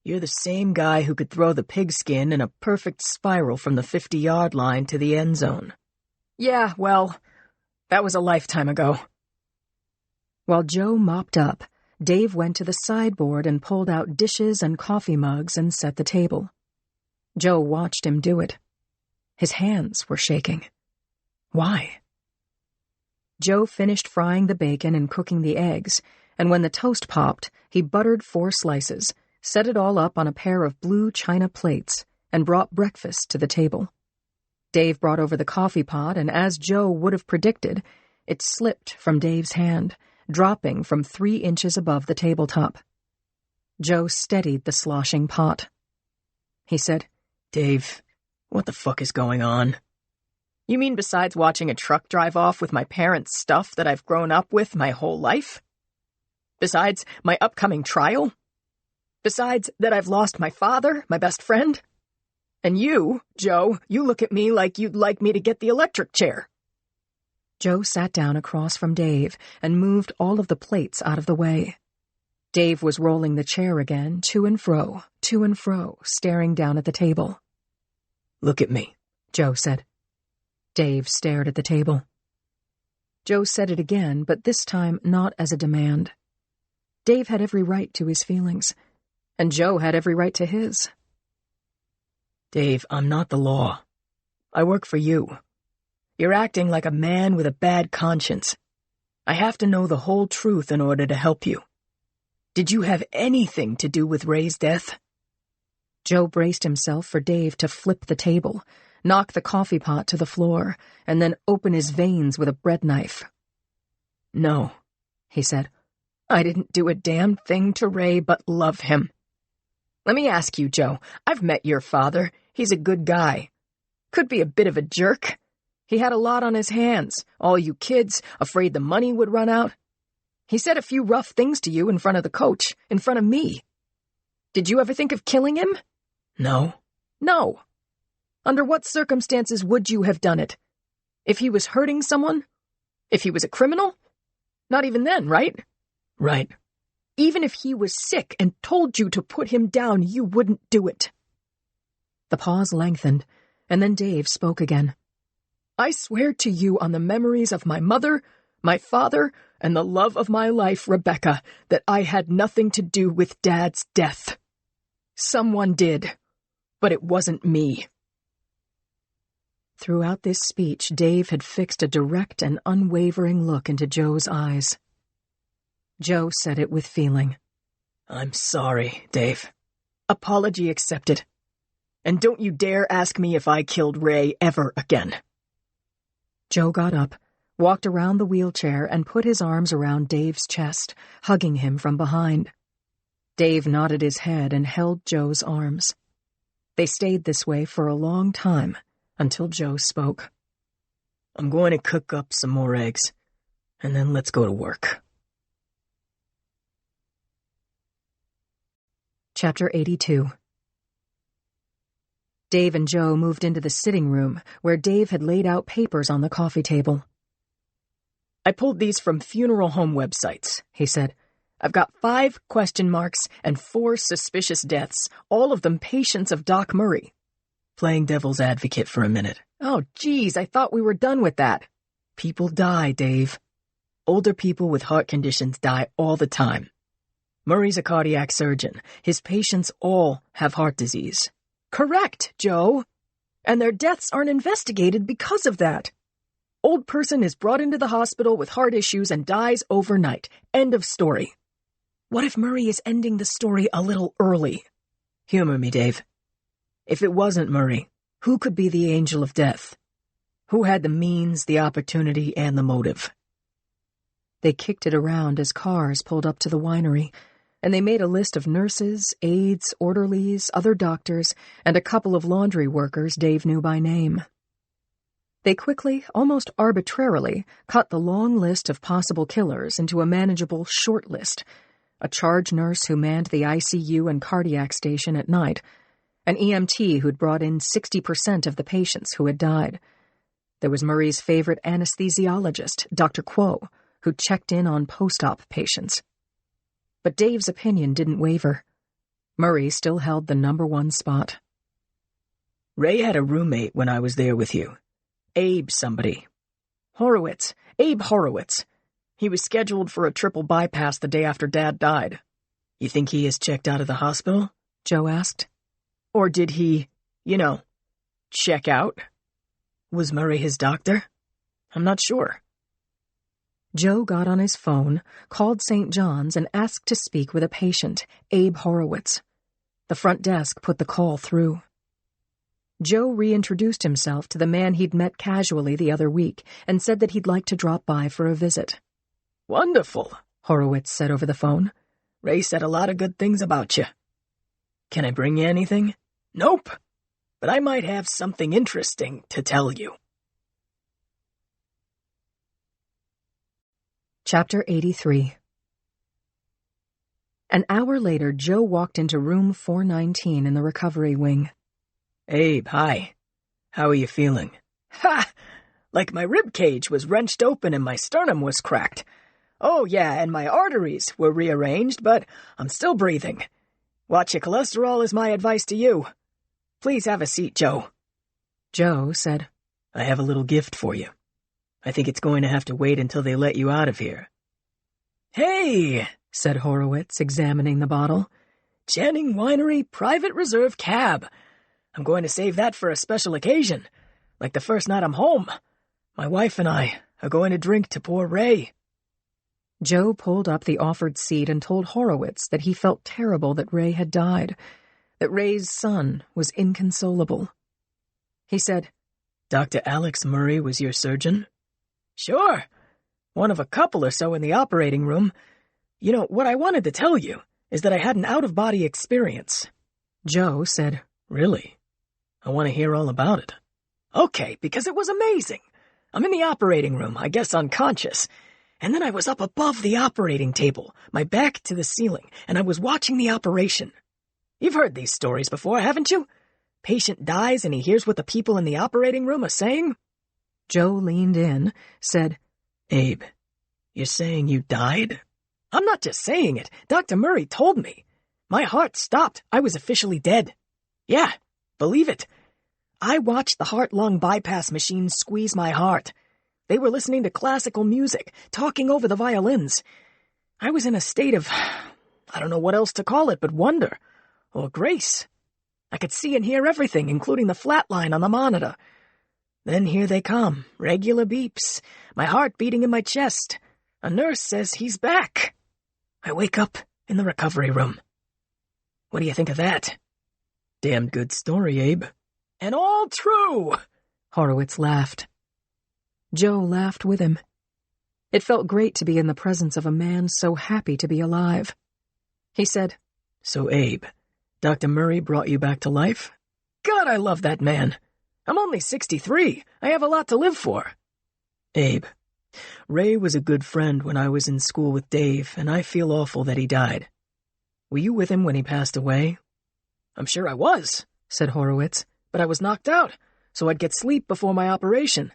"You're the same guy who could throw the pigskin in a perfect spiral from the 50-yard line to the end zone." "Yeah, well, that was a lifetime ago." While Joe mopped up, Dave went to the sideboard and pulled out dishes and coffee mugs and set the table. Joe watched him do it. His hands were shaking. Why? Joe finished frying the bacon and cooking the eggs, and when the toast popped, he buttered 4 slices, set it all up on a pair of blue china plates, and brought breakfast to the table. Dave brought over the coffee pot, and as Joe would have predicted, it slipped from Dave's hand, dropping from 3 inches above the tabletop. Joe steadied the sloshing pot. He said, "Dave, what the fuck is going on?" "You mean besides watching a truck drive off with my parents' stuff that I've grown up with my whole life? Besides my upcoming trial? Besides that I've lost my father, my best friend? And you, Joe, you look at me like you'd like me to get the electric chair." Joe sat down across from Dave and moved all of the plates out of the way. Dave was rolling the chair again, to and fro, staring down at the table. "Look at me," Joe said. Dave stared at the table. Joe said it again, but this time not as a demand. Dave had every right to his feelings, and Joe had every right to his. "Dave, I'm not the law. I work for you. You're acting like a man with a bad conscience. I have to know the whole truth in order to help you. Did you have anything to do with Ray's death?" Joe braced himself for Dave to flip the table, knock the coffee pot to the floor, and then open his veins with a bread knife. "No," he said. "I didn't do a damn thing to Ray but love him. Let me ask you, Joe, I've met your father. He's a good guy. Could be a bit of a jerk. He had a lot on his hands, all you kids, afraid the money would run out. He said a few rough things to you in front of the coach, in front of me. Did you ever think of killing him?" "No." "No. Under what circumstances would you have done it? If he was hurting someone? If he was a criminal? Not even then, right?" "Right." "Even if he was sick and told you to put him down, you wouldn't do it." The pause lengthened, and then Dave spoke again. "I swear to you on the memories of my mother, my father, and the love of my life, Rebecca, that I had nothing to do with Dad's death. Someone did, but it wasn't me." Throughout this speech, Dave had fixed a direct and unwavering look into Joe's eyes. Joe said it with feeling. "I'm sorry, Dave." "Apology accepted. And don't you dare ask me if I killed Ray ever again. Joe got up, walked around the wheelchair, and put his arms around Dave's chest, hugging him from behind. Dave nodded his head and held Joe's arms. They stayed this way for a long time, until Joe spoke. I'm going to cook up some more eggs, and then let's go to work. Chapter 82. Dave and Joe moved into the sitting room, where Dave had laid out papers on the coffee table. I pulled these from funeral home websites, he said. I've got 5 question marks and 4 suspicious deaths, all of them patients of Doc Murray. Playing devil's advocate for a minute. Oh, geez, I thought we were done with that. People die, Dave. Older people with heart conditions die all the time. Murray's a cardiac surgeon. His patients all have heart disease. Correct, Joe. And their deaths aren't investigated because of that. Old person is brought into the hospital with heart issues and dies overnight. End of story. What if Murray is ending the story a little early? Humor me, Dave. If it wasn't Murray, who could be the angel of death? Who had the means, the opportunity, and the motive? They kicked it around as cars pulled up to the winery, and they made a list of nurses, aides, orderlies, other doctors, and a couple of laundry workers Dave knew by name. They quickly, almost arbitrarily, cut the long list of possible killers into a manageable short list: a charge nurse who manned the ICU and cardiac station at night, an EMT who'd brought in 60% of the patients who had died. There was Murray's favorite anesthesiologist, Dr. Quo, who checked in on post-op patients. But Dave's opinion didn't waver. Murray still held the #1 spot. Ray had a roommate when I was there with you. Abe somebody. Horowitz. Abe Horowitz. He was scheduled for a triple bypass the day after Dad died. You think he is checked out of the hospital? Joe asked. Or did he, check out? Was Murray his doctor? I'm not sure. Joe got on his phone, called St. John's, and asked to speak with a patient, Abe Horowitz. The front desk put the call through. Joe reintroduced himself to the man he'd met casually the other week and said that he'd like to drop by for a visit. Wonderful, Horowitz said over the phone. Ray said a lot of good things about you. Can I bring you anything? Nope, but I might have something interesting to tell you. Chapter 83. An hour later, Joe walked into room 419 in the recovery wing. Abe, hi. How are you feeling? Ha! Like my rib cage was wrenched open and my sternum was cracked. Oh, yeah, and my arteries were rearranged, but I'm still breathing. Watch your cholesterol is my advice to you. Please have a seat, Joe. Joe said, I have a little gift for you. I think it's going to have to wait until they let you out of here. Hey, said Horowitz, examining the bottle. Channing Winery Private Reserve Cab. I'm going to save that for a special occasion, like the first night I'm home. My wife and I are going to drink to poor Ray. Joe pulled up the offered seat and told Horowitz that he felt terrible that Ray had died, that Ray's son was inconsolable. He said, Dr. Alex Murray was your surgeon? Sure. One of a couple or so in the operating room. What I wanted to tell you is that I had an out-of-body experience. Joe said, Really? I want to hear all about it. Okay, because it was amazing. I'm in the operating room, I guess unconscious. And then I was up above the operating table, my back to the ceiling, and I was watching the operation. You've heard these stories before, haven't you? Patient dies and he hears what the people in the operating room are saying. Joe leaned in, said, Abe, you're saying you died? I'm not just saying it. Dr. Murray told me. My heart stopped. I was officially dead. Yeah, believe it. I watched the heart-lung bypass machine squeeze my heart. They were listening to classical music, talking over the violins. I was in a state of, I don't know what else to call it but wonder, or grace. I could see and hear everything, including the flat line on the monitor. Then here they come, regular beeps, my heart beating in my chest. A nurse says he's back. I wake up in the recovery room. What do you think of that? Damn good story, Abe. And all true! Horowitz laughed. Joe laughed with him. It felt great to be in the presence of a man so happy to be alive. He said, So, Abe, Dr. Murray brought you back to life? God, I love that man. I'm only 63. I have a lot to live for. Abe, Ray was a good friend when I was in school with Dave, and I feel awful that he died. Were you with him when he passed away? I'm sure I was, said Horowitz, but I was knocked out, so I'd get sleep before my operation.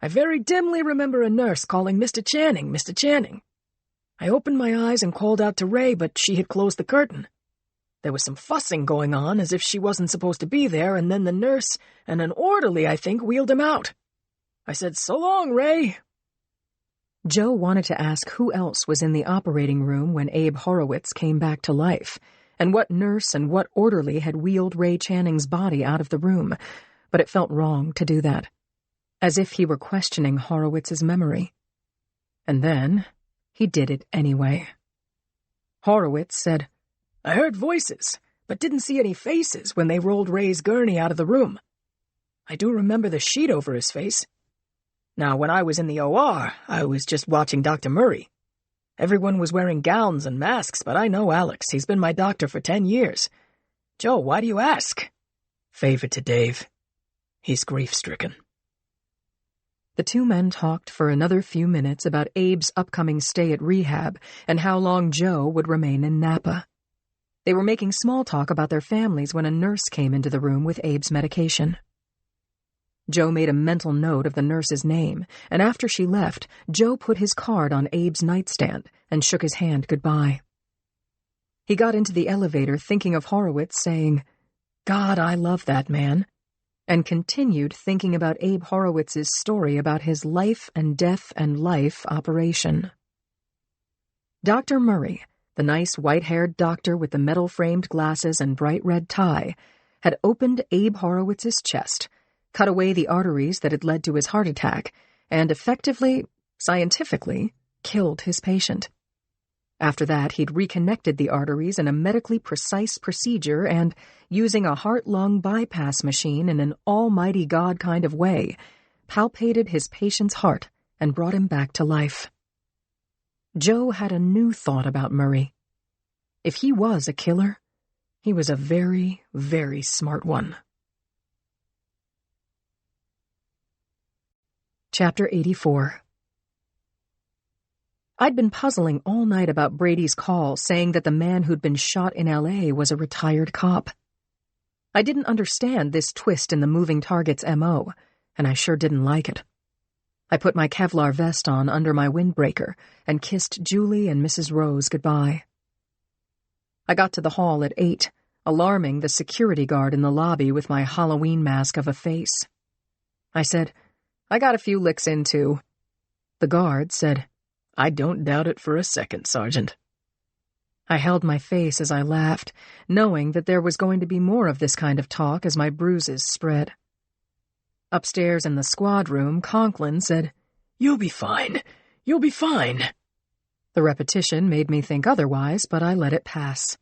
I very dimly remember a nurse calling Mr. Channing, Mr. Channing. I opened my eyes and called out to Ray, but she had closed the curtain. There was some fussing going on, as if she wasn't supposed to be there, and then the nurse and an orderly, I think, wheeled him out. I said, "So long, Ray." Joe wanted to ask who else was in the operating room when Abe Horowitz came back to life, and what nurse and what orderly had wheeled Ray Channing's body out of the room, but it felt wrong to do that, as if he were questioning Horowitz's memory. And then he did it anyway. Horowitz said, I heard voices, but didn't see any faces when they rolled Ray's gurney out of the room. I do remember the sheet over his face. Now, when I was in the OR, I was just watching Dr. Murray. Everyone was wearing gowns and masks, but I know Alex. He's been my doctor for 10 years. Joe, why do you ask? Favor to Dave. He's grief-stricken. The two men talked for another few minutes about Abe's upcoming stay at rehab and how long Joe would remain in Napa. They were making small talk about their families when a nurse came into the room with Abe's medication. Joe made a mental note of the nurse's name, and after she left, Joe put his card on Abe's nightstand and shook his hand goodbye. He got into the elevator thinking of Horowitz saying, God, I love that man, and continued thinking about Abe Horowitz's story about his life and death and life operation. Dr. Murray, the nice white-haired doctor with the metal-framed glasses and bright red tie, had opened Abe Horowitz's chest, cut away the arteries that had led to his heart attack, and effectively, scientifically, killed his patient. After that, he'd reconnected the arteries in a medically precise procedure and, using a heart-lung bypass machine in an almighty God kind of way, palpated his patient's heart and brought him back to life. Joe had a new thought about Murray. If he was a killer, he was a very, very smart one. Chapter 84. I'd been puzzling all night about Brady's call saying that the man who'd been shot in L.A. was a retired cop. I didn't understand this twist in the moving target's M.O., and I sure didn't like it. I put my Kevlar vest on under my windbreaker and kissed Julie and Mrs. Rose goodbye. I got to the hall at 8, alarming the security guard in the lobby with my Halloween mask of a face. I said, I got a few licks in, too. The guard said, I don't doubt it for a second, Sergeant. I held my face as I laughed, knowing that there was going to be more of this kind of talk as my bruises spread. Upstairs in the squad room, Conklin said, You'll be fine. You'll be fine. The repetition made me think otherwise, but I let it pass.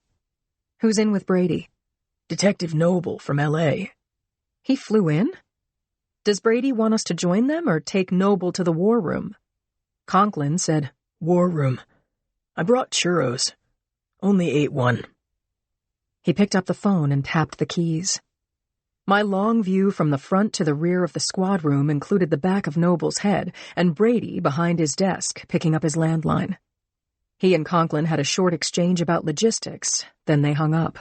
Who's in with Brady? Detective Noble from L.A. He flew in? Does Brady want us to join them or take Noble to the war room? Conklin said, War room. I brought churros. Only ate one. He picked up the phone and tapped the keys. My long view from the front to the rear of the squad room included the back of Noble's head and Brady behind his desk, picking up his landline. He and Conklin had a short exchange about logistics, then they hung up.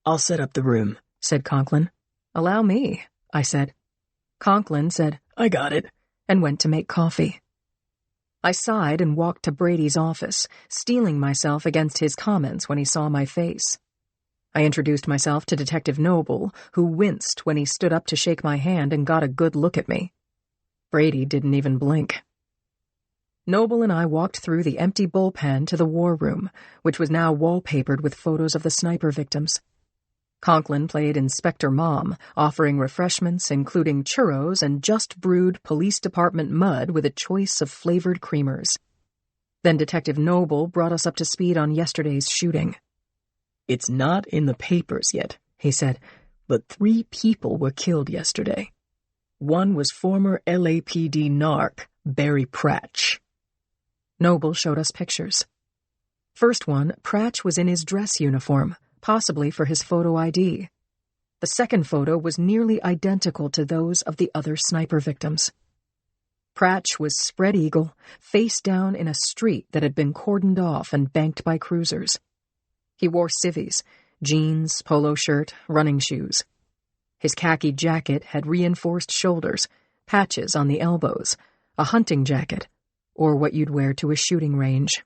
I'll set up the room, said Conklin. Allow me, I said. Conklin said, I got it, and went to make coffee. I sighed and walked to Brady's office, steeling myself against his comments when he saw my face. I introduced myself to Detective Noble, who winced when he stood up to shake my hand and got a good look at me. Brady didn't even blink. Noble and I walked through the empty bullpen to the war room, which was now wallpapered with photos of the sniper victims. Conklin played Inspector Mom, offering refreshments including churros and just-brewed police department mud with a choice of flavored creamers. Then Detective Noble brought us up to speed on yesterday's shooting. It's not in the papers yet, he said, "but 3 people were killed yesterday. One was former LAPD narc Barry Pratch." Noble showed us pictures. First one, Pratch was in his dress uniform, possibly for his photo ID. The second photo was nearly identical to those of the other sniper victims. Pratch was spread eagle, face down in a street that had been cordoned off and banked by cruisers. He wore civvies, jeans, polo shirt, running shoes. His khaki jacket had reinforced shoulders, patches on the elbows, a hunting jacket, or what you'd wear to a shooting range.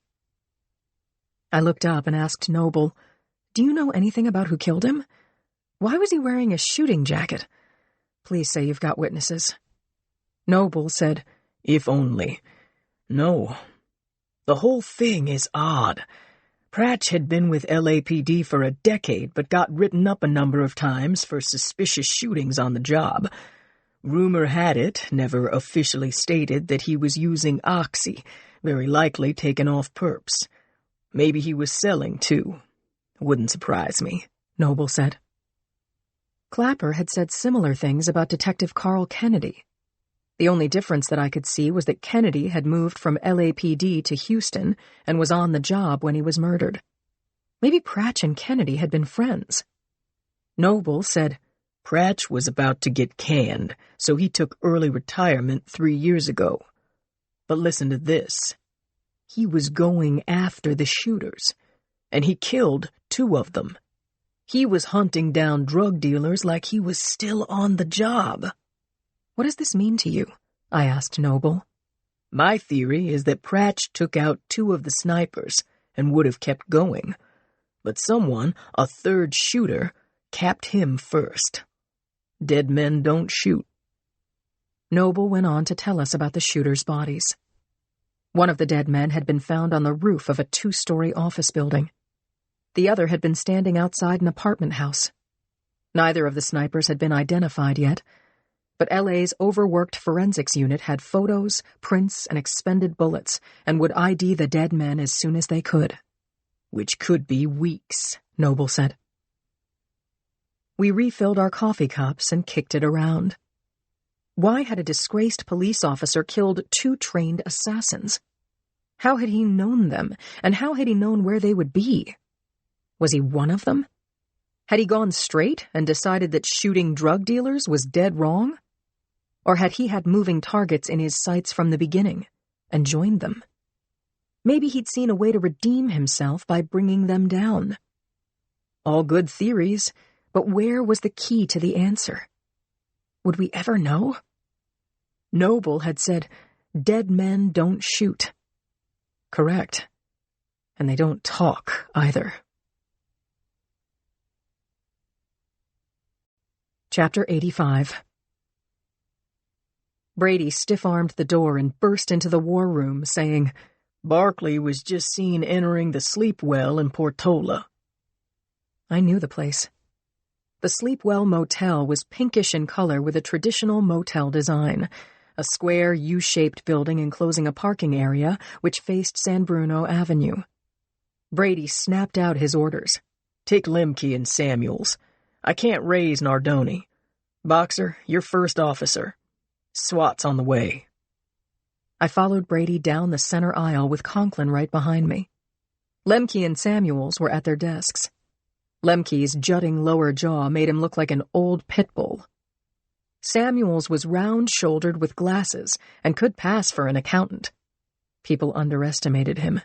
I looked up and asked Noble, "Do you know anything about who killed him? Why was he wearing a shooting jacket? Please say you've got witnesses." Noble said, "If only. No. The whole thing is odd. Pratch had been with LAPD for a decade, but got written up a number of times for suspicious shootings on the job. Rumor had it, never officially stated, that he was using oxy, very likely taken off perps. Maybe he was selling, too. Wouldn't surprise me," Noble said. Clapper had said similar things about Detective Carl Kennedy. The only difference that I could see was that Kennedy had moved from LAPD to Houston and was on the job when he was murdered. Maybe Pratch and Kennedy had been friends. Noble said, "Pratch was about to get canned, so he took early retirement 3 years ago. But listen to this. He was going after the shooters, and he killed 2 of them. He was hunting down drug dealers like he was still on the job." "What does this mean to you?" I asked Noble. "My theory is that Pratch took out 2 of the snipers and would have kept going. But someone, a 3rd shooter, capped him first. Dead men don't shoot." Noble went on to tell us about the shooters' bodies. One of the dead men had been found on the roof of a 2-story office building. The other had been standing outside an apartment house. Neither of the snipers had been identified yet, but LA's overworked forensics unit had photos, prints, and expended bullets, and would ID the dead men as soon as they could. "Which could be weeks," Noble said. We refilled our coffee cups and kicked it around. Why had a disgraced police officer killed 2 trained assassins? How had he known them, and how had he known where they would be? Was he one of them? Had he gone straight and decided that shooting drug dealers was dead wrong? Or had he had moving targets in his sights from the beginning and joined them? Maybe he'd seen a way to redeem himself by bringing them down. All good theories, but where was the key to the answer? Would we ever know? Noble had said, "Dead men don't shoot." Correct. And they don't talk either. Chapter 85. Brady stiff-armed the door and burst into the war room, saying, "Barkley was just seen entering the sleep well in Portola." I knew the place. The Sleepwell Motel was pinkish in color with a traditional motel design, a square U-shaped building enclosing a parking area which faced San Bruno Avenue. Brady snapped out his orders. "Take Lemke and Samuels. I can't raise Nardoni. Boxer, you're first officer. SWAT's on the way." I followed Brady down the center aisle with Conklin right behind me. Lemke and Samuels were at their desks. Lemke's jutting lower jaw made him look like an old pit bull. Samuels was round-shouldered with glasses and could pass for an accountant. People underestimated him.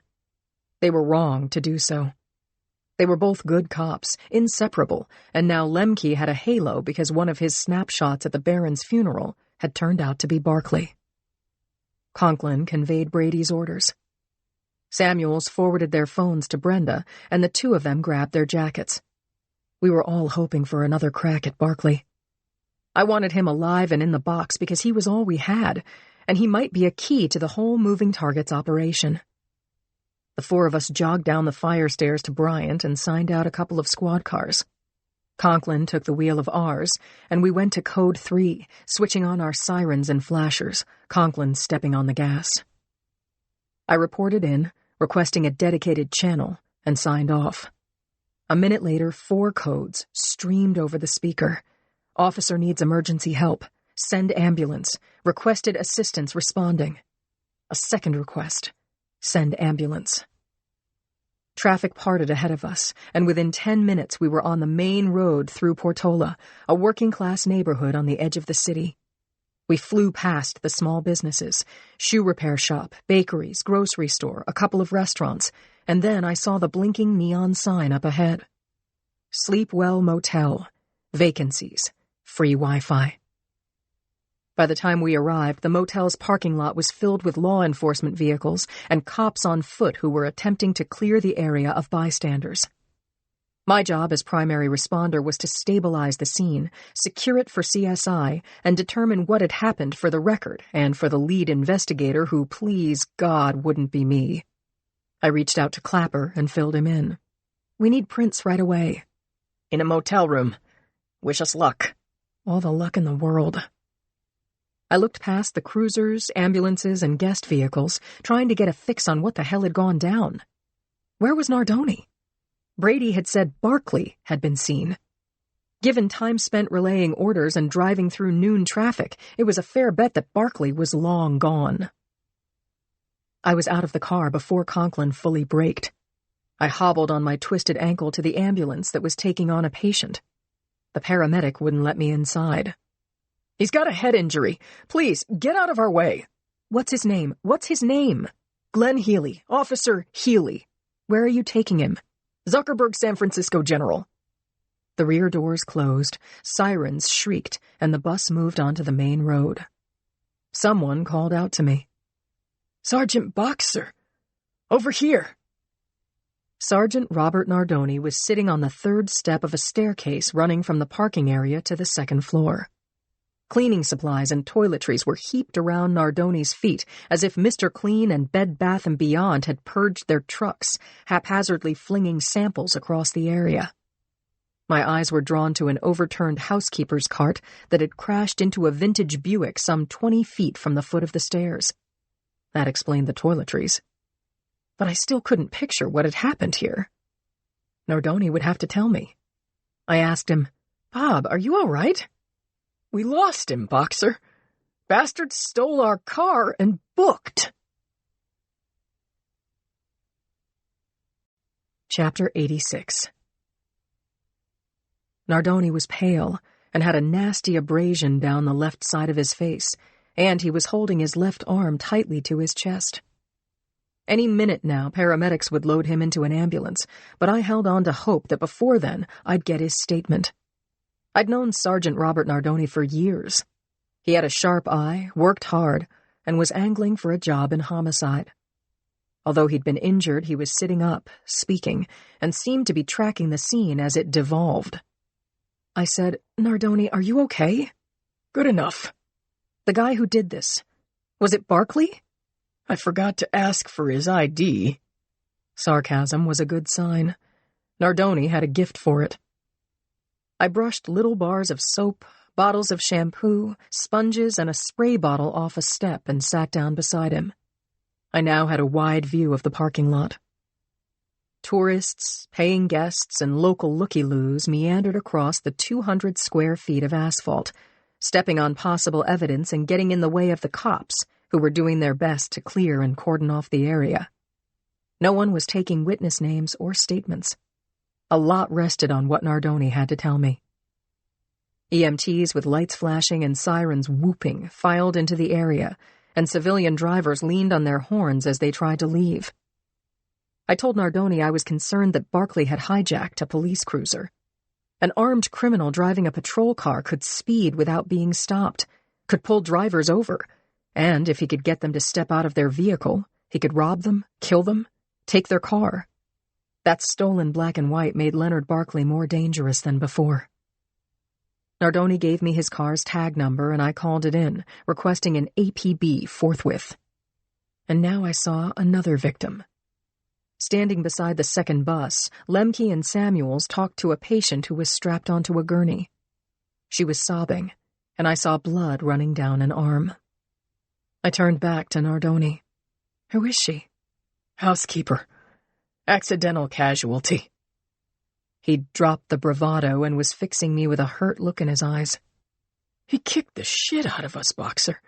They were wrong to do so. They were both good cops, inseparable, and now Lemke had a halo because one of his snapshots at the Baron's funeral had turned out to be Barkley. Conklin conveyed Brady's orders. Samuels forwarded their phones to Brenda, and the 2 of them grabbed their jackets. We were all hoping for another crack at Barkley. I wanted him alive and in the box because he was all we had, and he might be a key to the whole moving targets operation. The 4 of us jogged down the fire stairs to Bryant and signed out a couple of squad cars. Conklin took the wheel of ours, and we went to Code 3, switching on our sirens and flashers, Conklin stepping on the gas. I reported in, requesting a dedicated channel, and signed off. A minute later, 4 codes streamed over the speaker. Officer needs emergency help. Send ambulance. Requested assistance responding. A second request. Send ambulance. Traffic parted ahead of us, and within 10 minutes we were on the main road through Portola, a working-class neighborhood on the edge of the city. We flew past the small businesses, shoe repair shop, bakeries, grocery store, a couple of restaurants, and then I saw the blinking neon sign up ahead. Sleep Well Motel. Vacancies. Free Wi-Fi. By the time we arrived, the motel's parking lot was filled with law enforcement vehicles and cops on foot who were attempting to clear the area of bystanders. My job as primary responder was to stabilize the scene, secure it for CSI, and determine what had happened for the record and for the lead investigator who, please God, wouldn't be me. I reached out to Clapper and filled him in. We need prints right away. In a motel room. Wish us luck. All the luck in the world. I looked past the cruisers, ambulances, and guest vehicles, trying to get a fix on what the hell had gone down. Where was Nardoni? Brady had said Barkley had been seen. Given time spent relaying orders and driving through noon traffic, it was a fair bet that Barkley was long gone. I was out of the car before Conklin fully braked. I hobbled on my twisted ankle to the ambulance that was taking on a patient. The paramedic wouldn't let me inside. He's got a head injury. Please, get out of our way. What's his name? What's his name? Glenn Healy. Officer Healy. Where are you taking him? Zuckerberg, San Francisco General. The rear doors closed, sirens shrieked, and the bus moved onto the main road. Someone called out to me. Sergeant Boxer. Over here. Sergeant Robert Nardoni was sitting on the 3rd step of a staircase running from the parking area to the 2nd floor. Cleaning supplies and toiletries were heaped around Nardoni's feet as if Mr. Clean and Bed Bath & Beyond had purged their trucks, haphazardly flinging samples across the area. My eyes were drawn to an overturned housekeeper's cart that had crashed into a vintage Buick some 20 feet from the foot of the stairs. That explained the toiletries. But I still couldn't picture what had happened here. Nardoni would have to tell me. I asked him, "Bob, are you all right?" We lost him, Boxer. Bastards stole our car and booked. Chapter 86. Nardoni was pale and had a nasty abrasion down the left side of his face, and he was holding his left arm tightly to his chest. Any minute now, paramedics would load him into an ambulance, but I held on to hope that before then I'd get his statement. I'd known Sergeant Robert Nardoni for years. He had a sharp eye, worked hard, and was angling for a job in homicide. Although he'd been injured, he was sitting up, speaking, and seemed to be tracking the scene as it devolved. I said, "Nardoni, are you okay?" Good enough. The guy who did this, was it Barkley? I forgot to ask for his ID. Sarcasm was a good sign. Nardoni had a gift for it. I brushed little bars of soap, bottles of shampoo, sponges, and a spray bottle off a step and sat down beside him. I now had a wide view of the parking lot. Tourists, paying guests, and local looky-loos meandered across the 200 square feet of asphalt, stepping on possible evidence and getting in the way of the cops, who were doing their best to clear and cordon off the area. No one was taking witness names or statements. A lot rested on what Nardoni had to tell me. EMTs with lights flashing and sirens whooping filed into the area, and civilian drivers leaned on their horns as they tried to leave. I told Nardoni I was concerned that Barkley had hijacked a police cruiser. An armed criminal driving a patrol car could speed without being stopped, could pull drivers over, and if he could get them to step out of their vehicle, he could rob them, kill them, take their car. That stolen black and white made Leonard Barkley more dangerous than before. Nardoni gave me his car's tag number and I called it in, requesting an APB forthwith. And now I saw another victim. Standing beside the second bus, Lemke and Samuels talked to a patient who was strapped onto a gurney. She was sobbing, and I saw blood running down an arm. I turned back to Nardoni. Who is she? Housekeeper. Accidental casualty. He'd dropped the bravado and was fixing me with a hurt look in his eyes. He kicked the shit out of us, Boxer,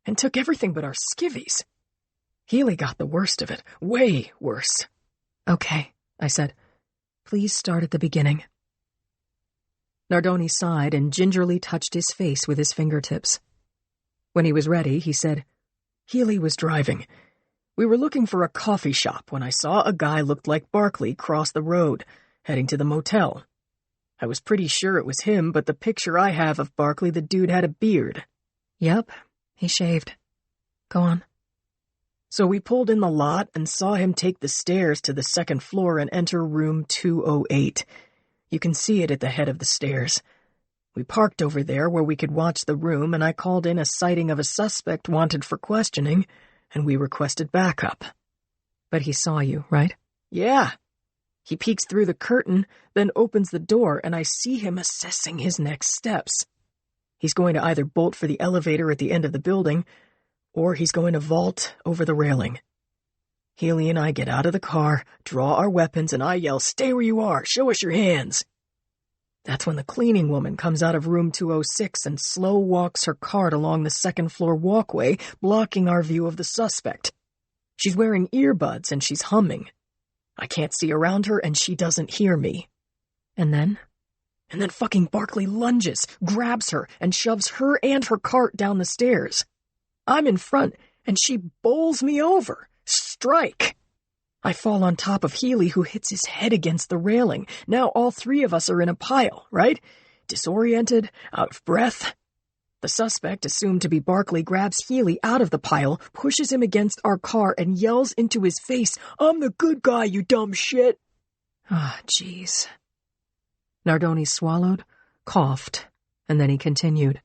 and took everything but our skivvies. Healy got the worst of it, way worse. Okay, I said. Please start at the beginning. Nardoni sighed and gingerly touched his face with his fingertips. When he was ready, he said, Healy was driving. We were looking for a coffee shop when I saw a guy looked like Barkley cross the road, heading to the motel. I was pretty sure it was him, but the picture I have of Barkley, the dude had a beard. Yep, he shaved. Go on. So we pulled in the lot and saw him take the stairs to the second floor and enter room 208. You can see it at the head of the stairs. We parked over there where we could watch the room, and I called in a sighting of a suspect wanted for questioning, and we requested backup. But he saw you, right? Yeah. He peeks through the curtain, then opens the door, and I see him assessing his next steps. He's going to either bolt for the elevator at the end of the building, or he's going to vault over the railing. Healy and I get out of the car, draw our weapons, and I yell, "Stay where you are! Show us your hands!" That's when the cleaning woman comes out of room 206 and slow walks her cart along the second-floor walkway, blocking our view of the suspect. She's wearing earbuds and she's humming. I can't see around her and she doesn't hear me. And then? And then fucking Barkley lunges, grabs her, and shoves her and her cart down the stairs. I'm in front, and she bowls me over. Strike! I fall on top of Healy, who hits his head against the railing. Now all three of us are in a pile, right? Disoriented, out of breath. The suspect, assumed to be Barkley, grabs Healy out of the pile, pushes him against our car, and yells into his face, "I'm the good guy, you dumb shit!" Ah, jeez. Nardoni swallowed, coughed, and then he continued.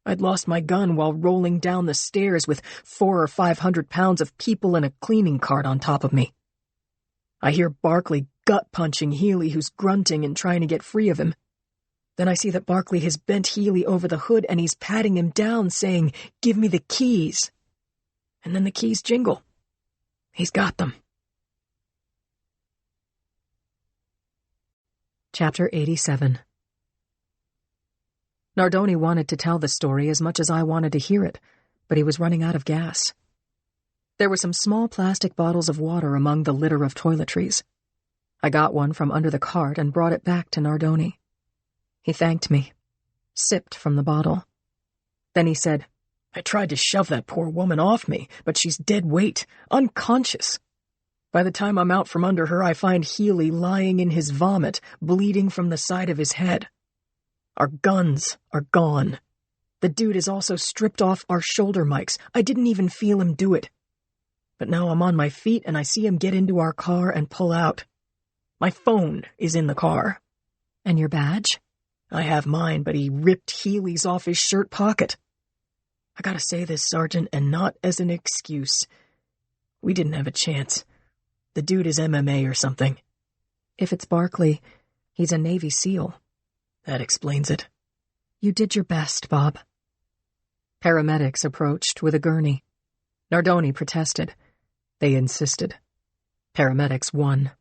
I'd lost my gun while rolling down the stairs with 400 or 500 pounds of people in a cleaning cart on top of me. I hear Barkley gut-punching Healy, who's grunting and trying to get free of him. Then I see that Barkley has bent Healy over the hood and he's patting him down, saying, "Give me the keys." And then the keys jingle. He's got them. Chapter 87. Nardoni wanted to tell the story as much as I wanted to hear it, but he was running out of gas. There were some small plastic bottles of water among the litter of toiletries. I got one from under the cart and brought it back to Nardoni. He thanked me, sipped from the bottle. Then he said, I tried to shove that poor woman off me, but she's dead weight, unconscious. By the time I'm out from under her, I find Healy lying in his vomit, bleeding from the side of his head. Our guns are gone. The dude has also stripped off our shoulder mics. I didn't even feel him do it. But now I'm on my feet and I see him get into our car and pull out. My phone is in the car. And your badge? I have mine, but he ripped Healy's off his shirt pocket. I gotta say this, Sergeant, and not as an excuse. We didn't have a chance. The dude is MMA or something. If it's Barkley, he's a Navy SEAL. That explains it. You did your best, Bob. Paramedics approached with a gurney. Nardoni protested. They insisted. Paramedics won.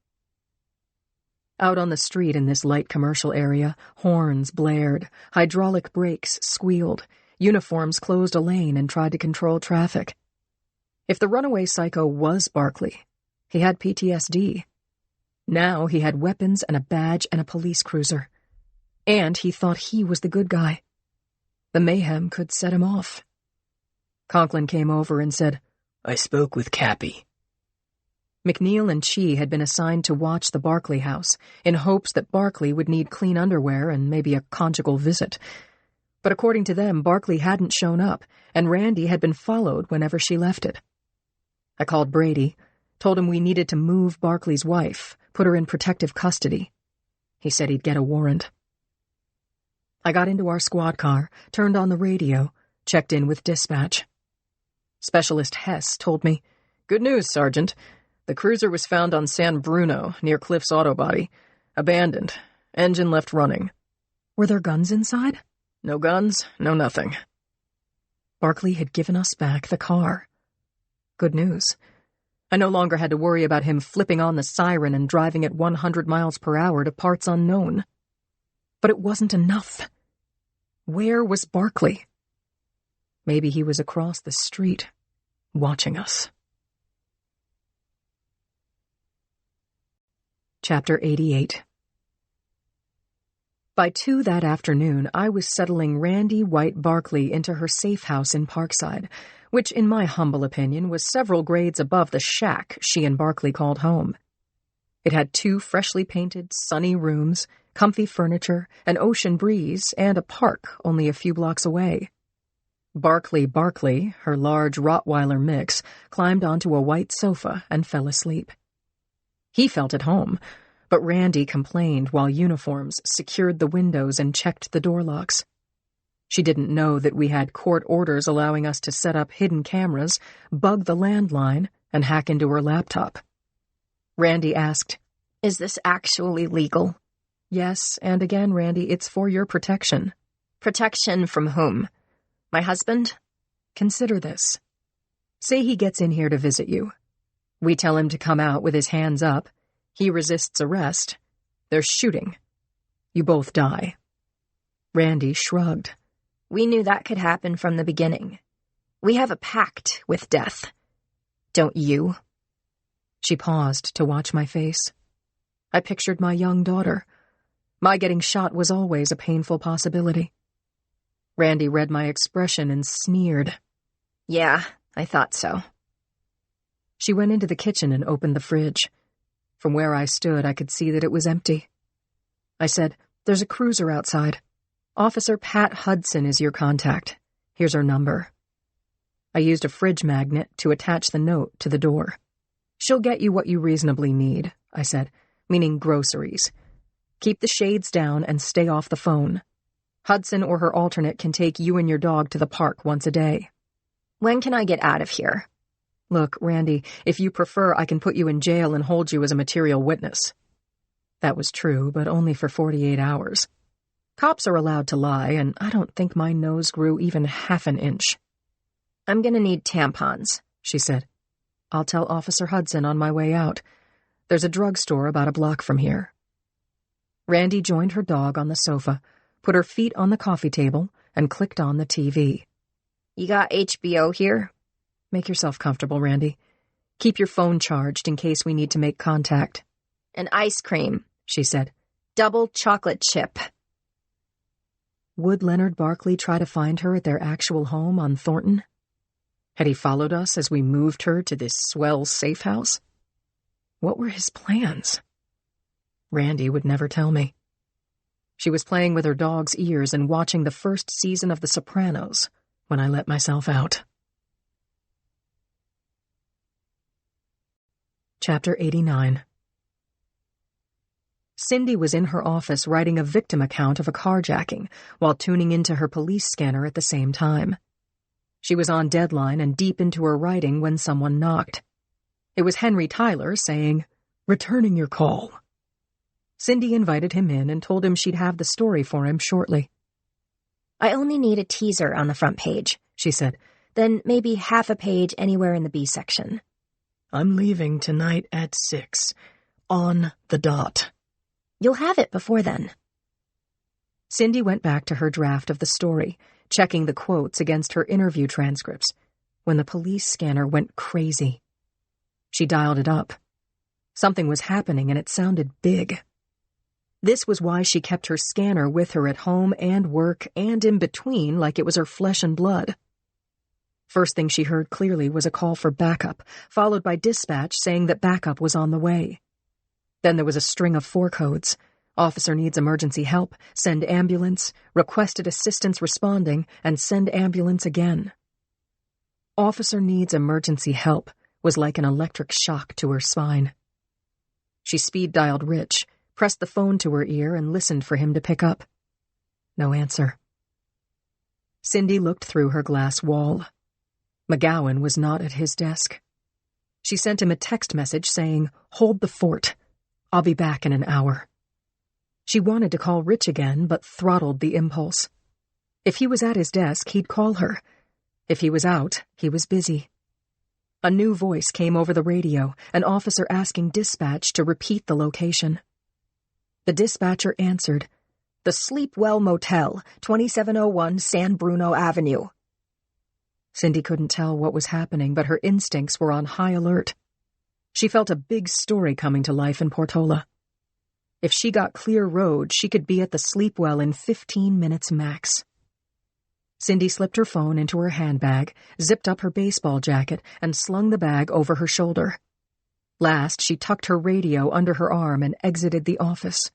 Out on the street in this light commercial area, horns blared, hydraulic brakes squealed, uniforms closed a lane and tried to control traffic. If the runaway psycho was Barkley, he had PTSD. Now he had weapons and a badge and a police cruiser. And he thought he was the good guy. The mayhem could set him off. Conklin came over and said, I spoke with Cappy. McNeil and Chi had been assigned to watch the Barkley house, in hopes that Barkley would need clean underwear and maybe a conjugal visit. But according to them, Barkley hadn't shown up, and Randy had been followed whenever she left it. I called Brady, told him we needed to move Barkley's wife, put her in protective custody. He said he'd get a warrant. I got into our squad car, turned on the radio, checked in with dispatch. Specialist Hess told me, Good news, Sergeant. The cruiser was found on San Bruno, near Cliff's auto body. Abandoned. Engine left running. Were there guns inside? No guns, no nothing. Barkley had given us back the car. Good news. I no longer had to worry about him flipping on the siren and driving at 100 miles per hour to parts unknown. But it wasn't enough. Where was Barkley? Maybe he was across the street, watching us. Chapter 88. By 2 that afternoon, I was settling Randy White Barkley into her safe house in Parkside, which, in my humble opinion, was several grades above the shack she and Barkley called home. It had 2 freshly painted, sunny rooms, comfy furniture, an ocean breeze, and a park only a few blocks away. Barkley, her large Rottweiler mix, climbed onto a white sofa and fell asleep. He felt at home, but Randy complained while uniforms secured the windows and checked the door locks. She didn't know that we had court orders allowing us to set up hidden cameras, bug the landline, and hack into her laptop. Randy asked, "Is this actually legal?" "Yes, and again, Randy, it's for your protection." "Protection from whom? My husband?" "Consider this. Say he gets in here to visit you. We tell him to come out with his hands up. He resists arrest. There's shooting. You both die." Randy shrugged. "We knew that could happen from the beginning. We have a pact with death. Don't you?" She paused to watch my face. I pictured my young daughter. My getting shot was always a painful possibility. Randy read my expression and sneered. "Yeah, I thought so." She went into the kitchen and opened the fridge. From where I stood, I could see that it was empty. I said, "There's a cruiser outside. Officer Pat Hudson is your contact. Here's her number." I used a fridge magnet to attach the note to the door. "She'll get you what you reasonably need," I said, meaning groceries. "Keep the shades down and stay off the phone. Hudson or her alternate can take you and your dog to the park once a day." "When can I get out of here?" "Look, Randy, if you prefer, I can put you in jail and hold you as a material witness." That was true, but only for 48 hours. Cops are allowed to lie, and I don't think my nose grew even half an inch. "I'm gonna need tampons," she said. "I'll tell Officer Hudson on my way out. There's a drugstore about a block from here." Randy joined her dog on the sofa, put her feet on the coffee table, and clicked on the TV. "You got HBO here?" "Make yourself comfortable, Randy. Keep your phone charged in case we need to make contact." "An ice cream," she said. "Double chocolate chip." Would Leonard Barkley try to find her at their actual home on Thornton? Had he followed us as we moved her to this swell safe house? What were his plans? Randy would never tell me. She was playing with her dog's ears and watching the first season of The Sopranos when I let myself out. Chapter 89. Cindy was in her office writing a victim account of a carjacking while tuning into her police scanner at the same time. She was on deadline and deep into her writing when someone knocked. It was Henry Tyler saying, "Returning your call." Cindy invited him in and told him she'd have the story for him shortly. "I only need a teaser on the front page," she said. "Then maybe half a page anywhere in the B section." "I'm leaving tonight at 6. On the dot." "You'll have it before then." Cindy went back to her draft of the story, checking the quotes against her interview transcripts, when the police scanner went crazy. She dialed it up. Something was happening, and it sounded big. This was why she kept her scanner with her at home and work and in between like it was her flesh and blood. First thing she heard clearly was a call for backup, followed by dispatch saying that backup was on the way. Then there was a string of 4 codes. Officer needs emergency help, send ambulance, requested assistance responding, and send ambulance again. Officer needs emergency help was like an electric shock to her spine. She speed-dialed Rich, pressed the phone to her ear, and listened for him to pick up. No answer. Cindy looked through her glass wall. McGowan was not at his desk. She sent him a text message saying, "Hold the fort. I'll be back in an hour." She wanted to call Rich again, but throttled the impulse. If he was at his desk, he'd call her. If he was out, he was busy. A new voice came over the radio, an officer asking dispatch to repeat the location. The dispatcher answered, "The Sleepwell Motel, 2701 San Bruno Avenue." Cindy couldn't tell what was happening, but her instincts were on high alert. She felt a big story coming to life in Portola. If she got clear road, she could be at the Sleepwell in 15 minutes max. Cindy slipped her phone into her handbag, zipped up her baseball jacket, and slung the bag over her shoulder. Last, she tucked her radio under her arm and exited the office.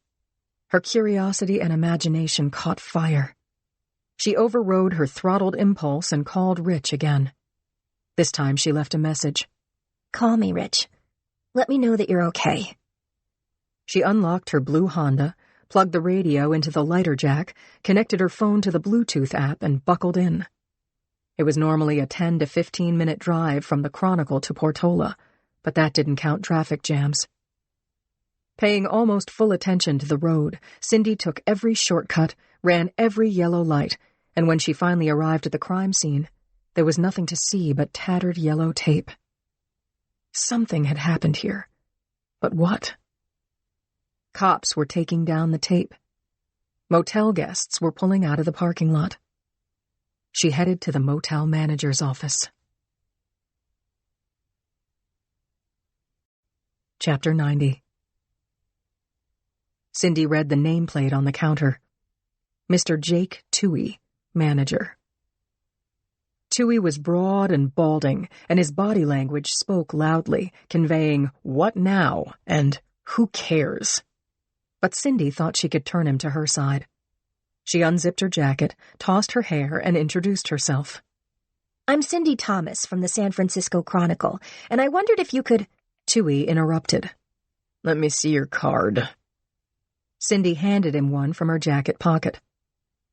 Her curiosity and imagination caught fire. She overrode her throttled impulse and called Rich again. This time she left a message. "Call me, Rich. Let me know that you're okay." She unlocked her blue Honda, plugged the radio into the lighter jack, connected her phone to the Bluetooth app, and buckled in. It was normally a 10 to 15-minute drive from the Chronicle to Portola, but that didn't count traffic jams. Paying almost full attention to the road, Cindy took every shortcut, ran every yellow light, and when she finally arrived at the crime scene, there was nothing to see but tattered yellow tape. Something had happened here. But what? Cops were taking down the tape. Motel guests were pulling out of the parking lot. She headed to the motel manager's office. Chapter 90. Cindy read the nameplate on the counter. Mr. Jake Toohey, manager. Toohey was broad and balding, and his body language spoke loudly, conveying, "What now?" and "Who cares?" But Cindy thought she could turn him to her side. She unzipped her jacket, tossed her hair, and introduced herself. "I'm Cindy Thomas from the San Francisco Chronicle, and I wondered if you could—" Toohey interrupted. "Let me see your card." Cindy handed him one from her jacket pocket.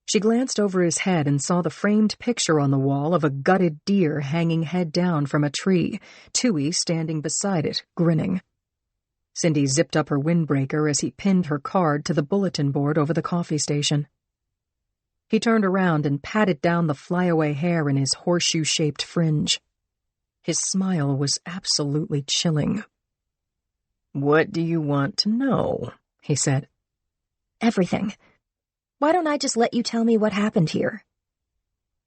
She glanced over his head and saw the framed picture on the wall of a gutted deer hanging head down from a tree, Toohey standing beside it, grinning. Cindy zipped up her windbreaker as he pinned her card to the bulletin board over the coffee station. He turned around and patted down the flyaway hair in his horseshoe-shaped fringe. His smile was absolutely chilling. "What do you want to know?" he said. "Everything. Why don't I just let you tell me what happened here?"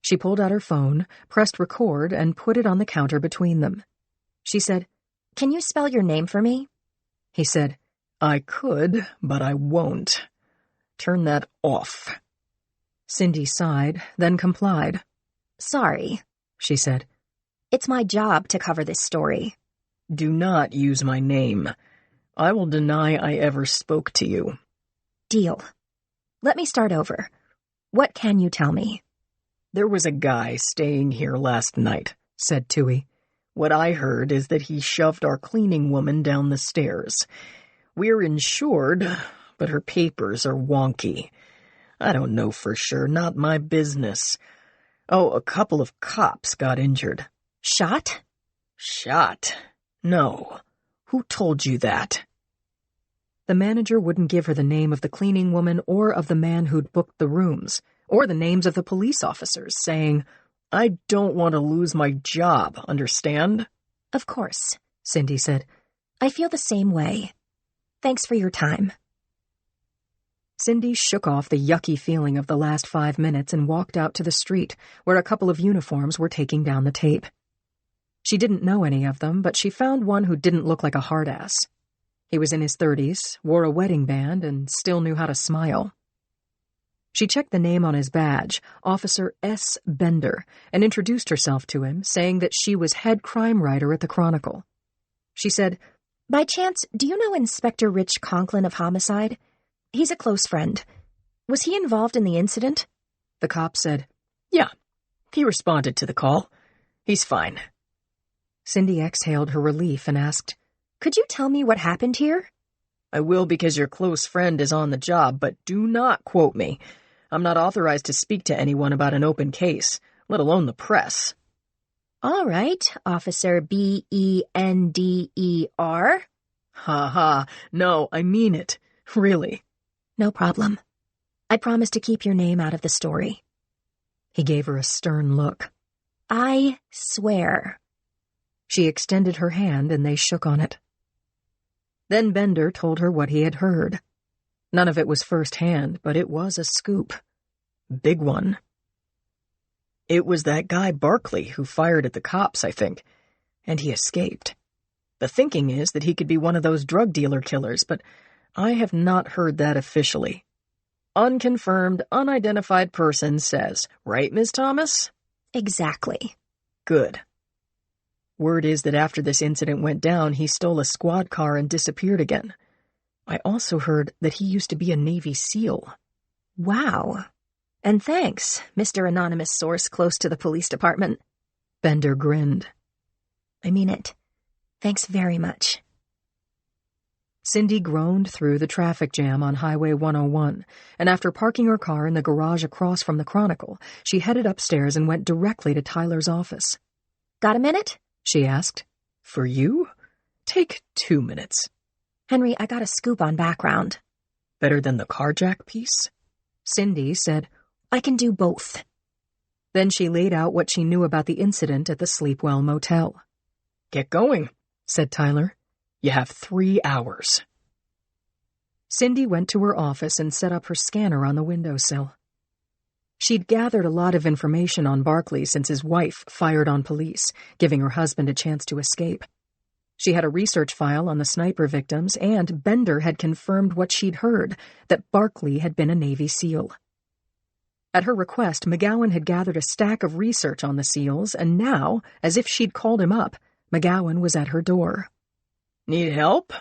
She pulled out her phone, pressed record, and put it on the counter between them. She said, "Can you spell your name for me?" He said, "I could, but I won't. Turn that off." Cindy sighed, then complied. "Sorry," she said. "It's my job to cover this story." "Do not use my name. I will deny I ever spoke to you." "Deal. Let me start over. What can you tell me?" "There was a guy staying here last night," said Toohey. "What I heard is that he shoved our cleaning woman down the stairs. We're insured, but her papers are wonky. I don't know for sure, not my business. Oh, a couple of cops got injured." "Shot?" "Shot? No. Who told you that?" The manager wouldn't give her the name of the cleaning woman or of the man who'd booked the rooms, or the names of the police officers, saying, "I don't want to lose my job, understand?" "Of course," Cindy said. "I feel the same way. Thanks for your time." Cindy shook off the yucky feeling of the last 5 minutes and walked out to the street, where a couple of uniforms were taking down the tape. She didn't know any of them, but she found one who didn't look like a hard-ass. He was in his 30s, wore a wedding band, and still knew how to smile. She checked the name on his badge, Officer S. Bender, and introduced herself to him, saying that she was head crime writer at the Chronicle. She said, "By chance, do you know Inspector Rich Conklin of Homicide? He's a close friend. Was he involved in the incident?" The cop said, "Yeah, he responded to the call. He's fine." Cindy exhaled her relief and asked, "Could you tell me what happened here?" "I will because your close friend is on the job, but do not quote me. I'm not authorized to speak to anyone about an open case, let alone the press." "All right, Officer Bender." Ha ha, no, I mean it. Really. "No problem. I promise to keep your name out of the story." He gave her a stern look. "I swear." She extended her hand and they shook on it. Then Bender told her what he had heard. None of it was first-hand, but it was a scoop. Big one. It was that guy Barkley who fired at the cops, I think, and he escaped. The thinking is that he could be one of those drug dealer killers, but I have not heard that officially. Unconfirmed, unidentified person says, right, Ms. Thomas? Exactly. Good. Word is that after this incident went down, he stole a squad car and disappeared again. I also heard that he used to be a Navy SEAL. Wow. And thanks, Mr. Anonymous Source close to the police department. Bender grinned. I mean it. Thanks very much. Cindy groaned through the traffic jam on Highway 101, and after parking her car in the garage across from the Chronicle, she headed upstairs and went directly to Tyler's office. Got a minute? She asked. For you? Take 2 minutes. Henry, I got a scoop on background. Better than the carjack piece? Cindy said, I can do both. Then she laid out what she knew about the incident at the Sleepwell Motel. Get going, said Tyler. You have 3 hours. Cindy went to her office and set up her scanner on the windowsill. She'd gathered a lot of information on Barkley since his wife fired on police, giving her husband a chance to escape. She had a research file on the sniper victims, and Bender had confirmed what she'd heard, that Barkley had been a Navy SEAL. At her request, McGowan had gathered a stack of research on the SEALs, and now, as if she'd called him up, McGowan was at her door. Need help?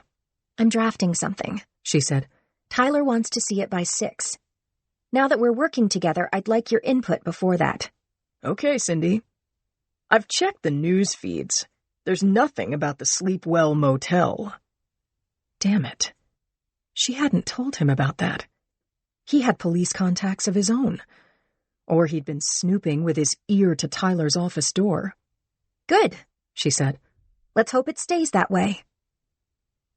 I'm drafting something, she said. Tyler wants to see it by 6. Now that we're working together, I'd like your input before that. Okay, Cindy. I've checked the news feeds. There's nothing about the Sleepwell Motel. Damn it. She hadn't told him about that. He had police contacts of his own. Or he'd been snooping with his ear to Tyler's office door. Good, she said. Let's hope it stays that way.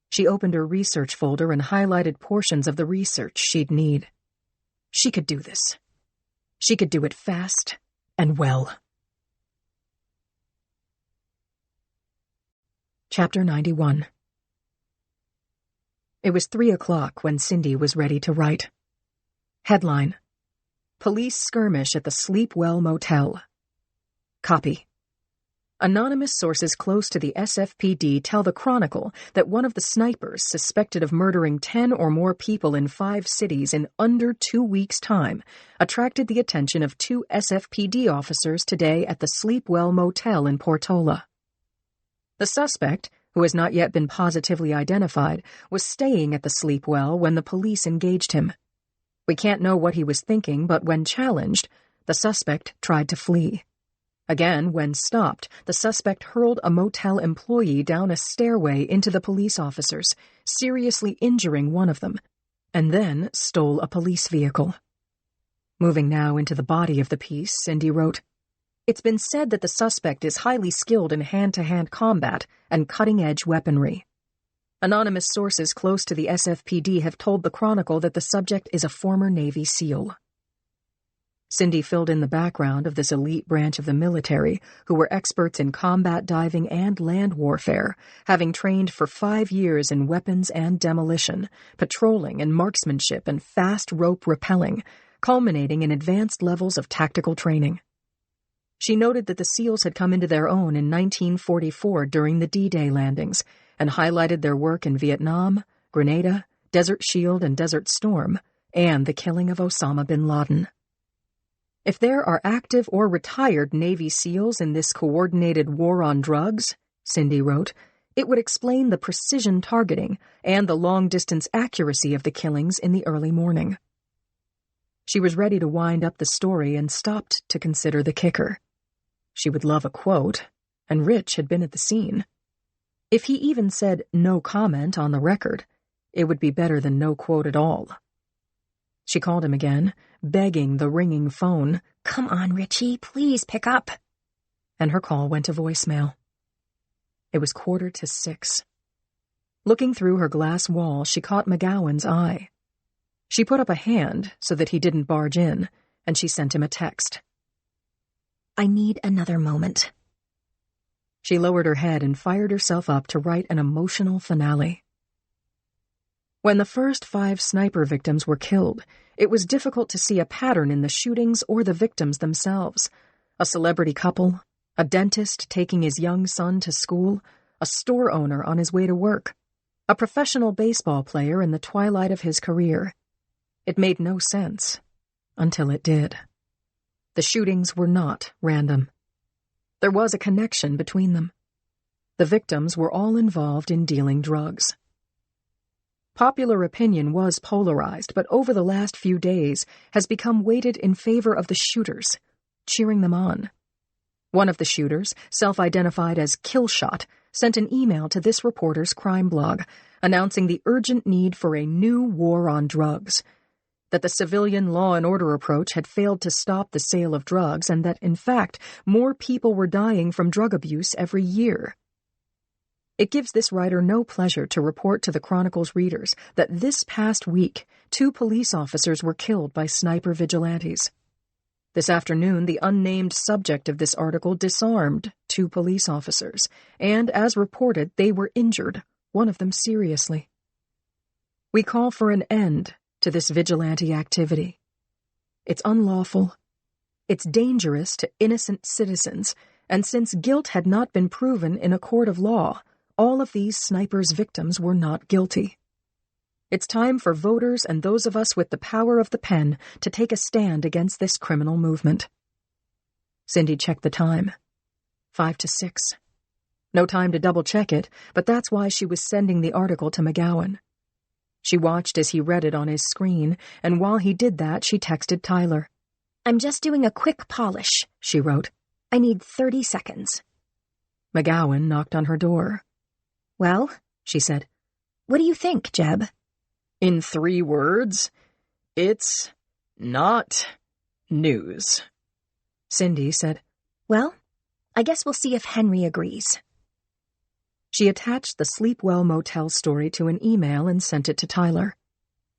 She opened her research folder and highlighted portions of the research she'd need. She could do this. She could do it fast and well. Chapter 91. It was 3 o'clock when Cindy was ready to write. Headline: Police skirmish at the Sleepwell Motel. Copy. Anonymous sources close to the SFPD tell the Chronicle that one of the snipers suspected of murdering 10 or more people in 5 cities in under 2 weeks' time attracted the attention of 2 SFPD officers today at the Sleepwell Motel in Portola. The suspect, who has not yet been positively identified, was staying at the Sleepwell when the police engaged him. We can't know what he was thinking, but when challenged, the suspect tried to flee. Again, when stopped, the suspect hurled a motel employee down a stairway into the police officers, seriously injuring one of them, and then stole a police vehicle. Moving now into the body of the piece, Cindy wrote, It's been said that the suspect is highly skilled in hand-to-hand combat and cutting-edge weaponry. Anonymous sources close to the SFPD have told the Chronicle that the subject is a former Navy SEAL. Cindy filled in the background of this elite branch of the military who were experts in combat diving and land warfare, having trained for 5 years in weapons and demolition, patrolling and marksmanship and fast rope rappelling, culminating in advanced levels of tactical training. She noted that the SEALs had come into their own in 1944 during the D-Day landings and highlighted their work in Vietnam, Grenada, Desert Shield and Desert Storm, and the killing of Osama bin Laden. If there are active or retired Navy SEALs in this coordinated war on drugs, Cindy wrote, it would explain the precision targeting and the long-distance accuracy of the killings in the early morning. She was ready to wind up the story and stopped to consider the kicker. She would love a quote, and Rich had been at the scene. If he even said no comment on the record, it would be better than no quote at all. She called him again, begging the ringing phone. Come on, Richie, please pick up. And her call went to voicemail. It was 5:45. Looking through her glass wall, she caught McGowan's eye. She put up a hand so that he didn't barge in, and she sent him a text. I need another moment. She lowered her head and fired herself up to write an emotional finale. When the first 5 sniper victims were killed, it was difficult to see a pattern in the shootings or the victims themselves. A celebrity couple, a dentist taking his young son to school, a store owner on his way to work, a professional baseball player in the twilight of his career. It made no sense, until it did. The shootings were not random. There was a connection between them. The victims were all involved in dealing drugs. Popular opinion was polarized, but over the last few days has become weighted in favor of the shooters, cheering them on. One of the shooters, self-identified as Killshot, sent an email to this reporter's crime blog, announcing the urgent need for a new war on drugs, that the civilian law and order approach had failed to stop the sale of drugs, and that, in fact, more people were dying from drug abuse every year. It gives this writer no pleasure to report to the Chronicle's readers that this past week, 2 police officers were killed by sniper vigilantes. This afternoon, the unnamed subject of this article disarmed 2 police officers, and, as reported, they were injured, one of them seriously. We call for an end to this vigilante activity. It's unlawful. It's dangerous to innocent citizens, and since guilt had not been proven in a court of law, all of these snipers' victims were not guilty. It's time for voters and those of us with the power of the pen to take a stand against this criminal movement. Cindy checked the time. 5 to 6. No time to double-check it, but that's why she was sending the article to McGowan. She watched as he read it on his screen, and while he did that, she texted Tyler. "I'm just doing a quick polish," she wrote. "I need 30 seconds. McGowan knocked on her door. "Well," she said, "what do you think, Jeb?" In 3 words, it's not news. Cindy said, "Well, I guess we'll see if Henry agrees." She attached the Sleepwell Motel story to an email and sent it to Tyler.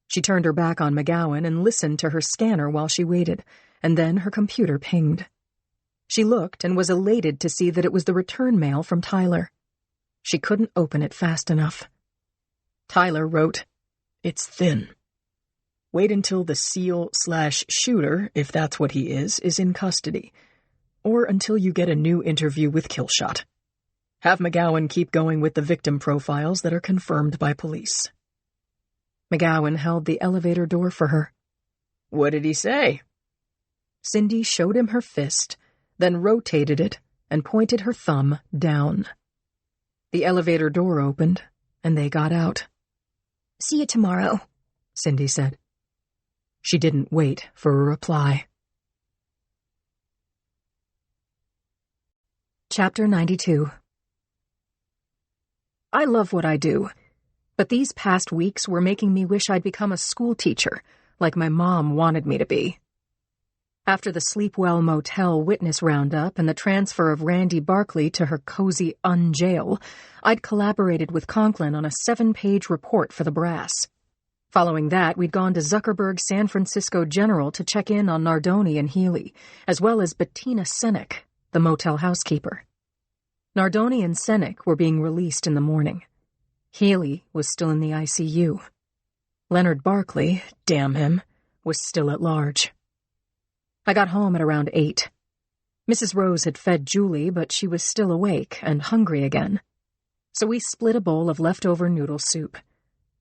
She turned her back on McGowan and listened to her scanner while she waited, and then her computer pinged. She looked and was elated to see that it was the return mail from Tyler. She couldn't open it fast enough. Tyler wrote, "It's thin. Wait until the SEAL/shooter, if that's what he is in custody, or until you get a new interview with Killshot. Have McGowan keep going with the victim profiles that are confirmed by police." McGowan held the elevator door for her. What did he say? Cindy showed him her fist, then rotated it and pointed her thumb down. The elevator door opened, and they got out. "See you tomorrow," Cindy said. She didn't wait for a reply. Chapter 92. I love what I do, but these past weeks were making me wish I'd become a school teacher, like my mom wanted me to be. After the Sleepwell Motel witness roundup and the transfer of Randy Barkley to her cozy unjail, I'd collaborated with Conklin on a 7-page report for the brass. Following that, we'd gone to Zuckerberg's San Francisco General to check in on Nardoni and Healy, as well as Bettina Senek, the motel housekeeper. Nardoni and Senek were being released in the morning. Healy was still in the ICU. Leonard Barkley, damn him, was still at large. I got home at around 8. Mrs. Rose had fed Julie, but she was still awake and hungry again. So we split a bowl of leftover noodle soup,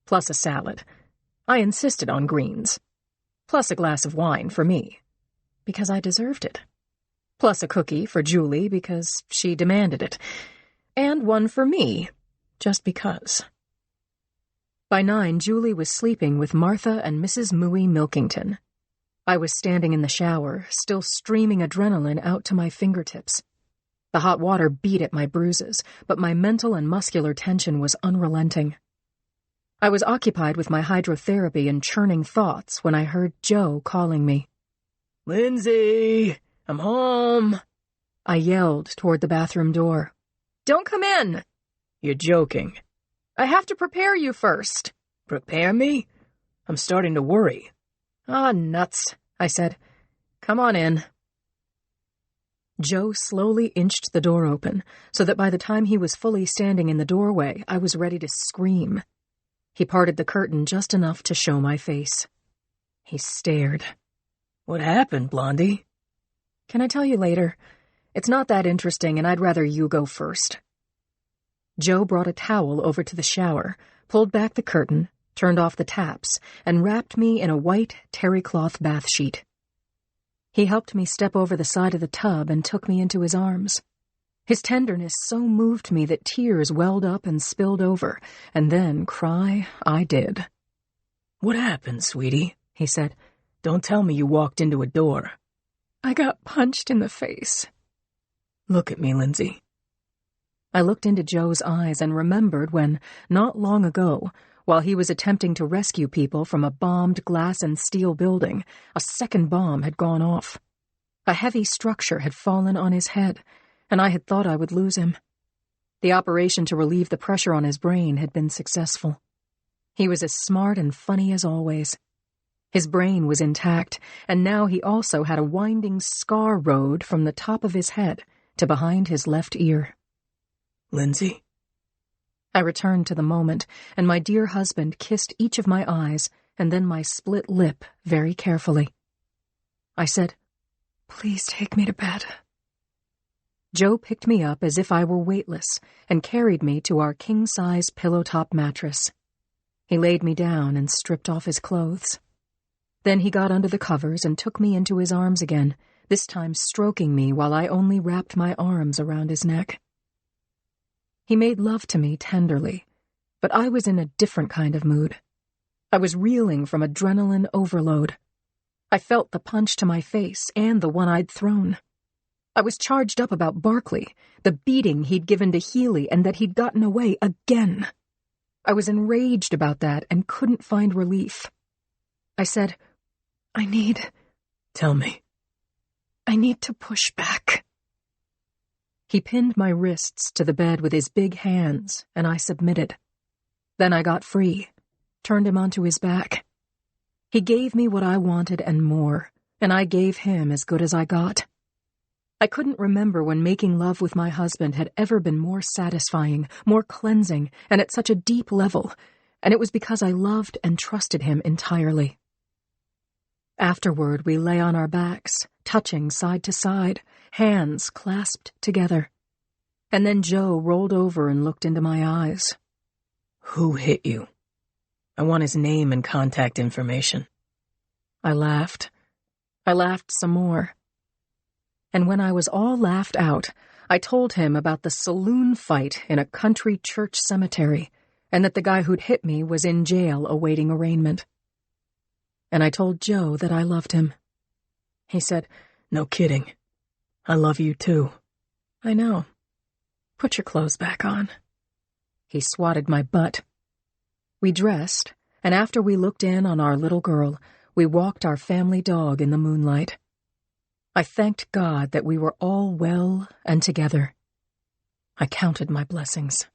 plus a salad. I insisted on greens, plus a glass of wine for me, because I deserved it, plus a cookie for Julie because she demanded it, and one for me, just because. By 9, Julie was sleeping with Martha and Mrs. Mooey Milkington. I was standing in the shower, still streaming adrenaline out to my fingertips. The hot water beat at my bruises, but my mental and muscular tension was unrelenting. I was occupied with my hydrotherapy and churning thoughts when I heard Joe calling me. Lindsay, I'm home. I yelled toward the bathroom door. Don't come in. You're joking. I have to prepare you first. Prepare me? I'm starting to worry. Ah, nuts, I said. Come on in. Joe slowly inched the door open, so that by the time he was fully standing in the doorway, I was ready to scream. He parted the curtain just enough to show my face. He stared. What happened, Blondie? Can I tell you later? It's not that interesting, and I'd rather you go first. Joe brought a towel over to the shower, pulled back the curtain, turned off the taps, and wrapped me in a white terry cloth bath sheet. He helped me step over the side of the tub and took me into his arms. His tenderness so moved me that tears welled up and spilled over, and then cry I did. What happened, sweetie? He said. Don't tell me you walked into a door. I got punched in the face. Look at me, Lindsay. I looked into Joe's eyes and remembered when, not long ago, while he was attempting to rescue people from a bombed glass and steel building, a second bomb had gone off. A heavy structure had fallen on his head, and I had thought I would lose him. The operation to relieve the pressure on his brain had been successful. He was as smart and funny as always. His brain was intact, and now he also had a winding scar road from the top of his head to behind his left ear. Lindsay? I returned to the moment, and my dear husband kissed each of my eyes and then my split lip very carefully. I said, "Please take me to bed." Joe picked me up as if I were weightless and carried me to our king-size pillow-top mattress. He laid me down and stripped off his clothes. Then he got under the covers and took me into his arms again, this time stroking me while I only wrapped my arms around his neck. He made love to me tenderly, but I was in a different kind of mood. I was reeling from adrenaline overload. I felt the punch to my face and the one I'd thrown. I was charged up about Barkley, the beating he'd given to Healy, and that he'd gotten away again. I was enraged about that and couldn't find relief. I said, Tell me. I need to push back. He pinned my wrists to the bed with his big hands, and I submitted. Then I got free, turned him onto his back. He gave me what I wanted and more, and I gave him as good as I got. I couldn't remember when making love with my husband had ever been more satisfying, more cleansing, and at such a deep level, and it was because I loved and trusted him entirely. Afterward, we lay on our backs, touching side to side, hands clasped together. And then Joe rolled over and looked into my eyes. Who hit you? I want his name and contact information. I laughed. I laughed some more. And when I was all laughed out, I told him about the saloon fight in a country church cemetery, and that the guy who'd hit me was in jail awaiting arraignment. And I told Joe that I loved him. He said, No kidding. I love you too. I know. Put your clothes back on. He swatted my butt. We dressed, and after we looked in on our little girl, we walked our family dog in the moonlight. I thanked God that we were all well and together. I counted my blessings.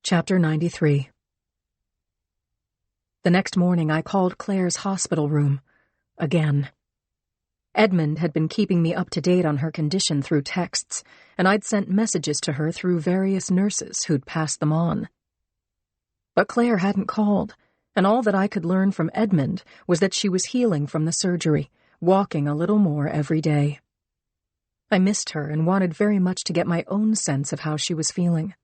Chapter 93. The next morning I called Claire's hospital room. Again. Edmund had been keeping me up to date on her condition through texts, and I'd sent messages to her through various nurses who'd passed them on. But Claire hadn't called, and all that I could learn from Edmund was that she was healing from the surgery, walking a little more every day. I missed her and wanted very much to get my own sense of how she was feeling.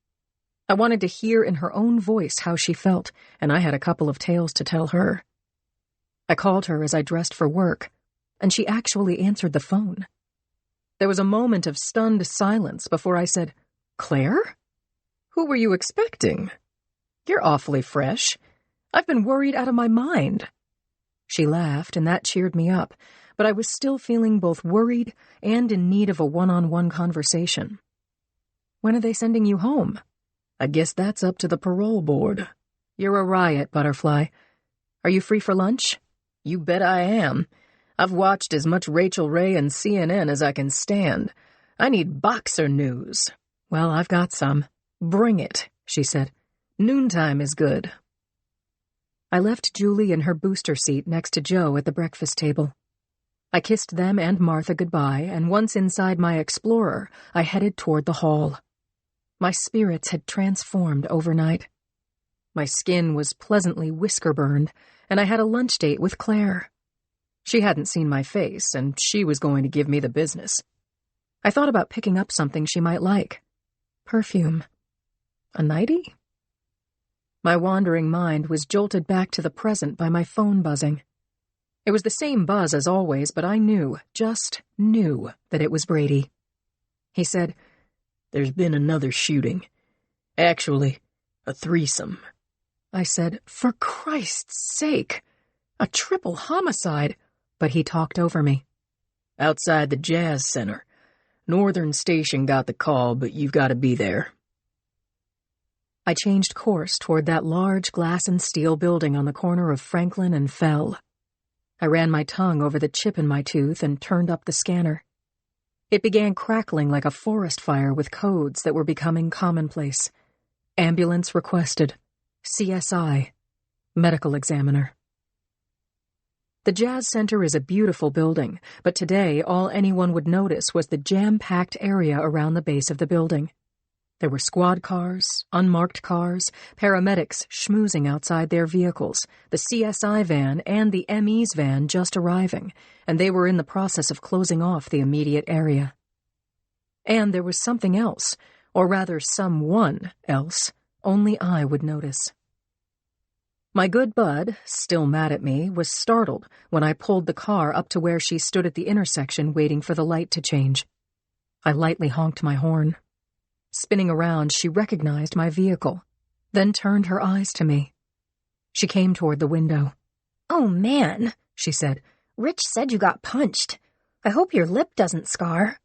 I wanted to hear in her own voice how she felt, and I had a couple of tales to tell her. I called her as I dressed for work, and she actually answered the phone. There was a moment of stunned silence before I said, "Claire? Who were you expecting? You're awfully fresh. I've been worried out of my mind." She laughed, and that cheered me up, but I was still feeling both worried and in need of a one-on-one conversation. "When are they sending you home?" "I guess that's up to the parole board." "You're a riot, Butterfly. Are you free for lunch?" "You bet I am. I've watched as much Rachel Ray and CNN as I can stand. I need Boxer news." "Well, I've got some." "Bring it," she said. "Noontime is good." I left Julie in her booster seat next to Joe at the breakfast table. I kissed them and Martha goodbye, and once inside my Explorer, I headed toward the hall. My spirits had transformed overnight. My skin was pleasantly whisker-burned, and I had a lunch date with Claire. She hadn't seen my face, and she was going to give me the business. I thought about picking up something she might like. Perfume. A nightie? My wandering mind was jolted back to the present by my phone buzzing. It was the same buzz as always, but I knew, just knew, that it was Brady. He said, "There's been another shooting. Actually, a threesome." I said, "For Christ's sake! A triple homicide!" But he talked over me. "Outside the Jazz Center. Northern Station got the call, but you've got to be there." I changed course toward that large glass and steel building on the corner of Franklin and Fell. I ran my tongue over the chip in my tooth and turned up the scanner. It began crackling like a forest fire with codes that were becoming commonplace. Ambulance requested. CSI. Medical examiner. The Jazz Center is a beautiful building, but today all anyone would notice was the jam-packed area around the base of the building. There were squad cars, unmarked cars, paramedics schmoozing outside their vehicles, the CSI van and the ME's van just arriving, and they were in the process of closing off the immediate area. And there was something else, or rather someone else, only I would notice. My good bud, still mad at me, was startled when I pulled the car up to where she stood at the intersection waiting for the light to change. I lightly honked my horn. Spinning around, she recognized my vehicle, then turned her eyes to me. She came toward the window. "Oh, man," she said. "Rich said you got punched. I hope your lip doesn't scar."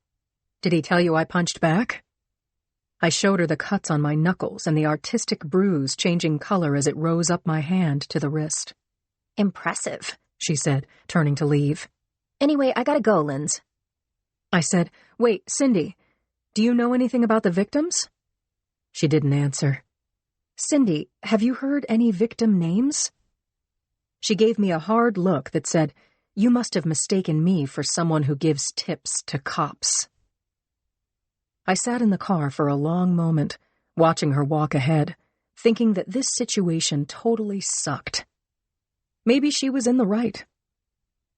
"Did he tell you I punched back?" I showed her the cuts on my knuckles and the artistic bruise changing color as it rose up my hand to the wrist. "Impressive," she said, turning to leave. "Anyway, I gotta go, Linz." I said, "Wait, Cindy, do you know anything about the victims?" She didn't answer. "Cindy, have you heard any victim names?" She gave me a hard look that said, "You must have mistaken me for someone who gives tips to cops." I sat in the car for a long moment, watching her walk ahead, thinking that this situation totally sucked. Maybe she was in the right.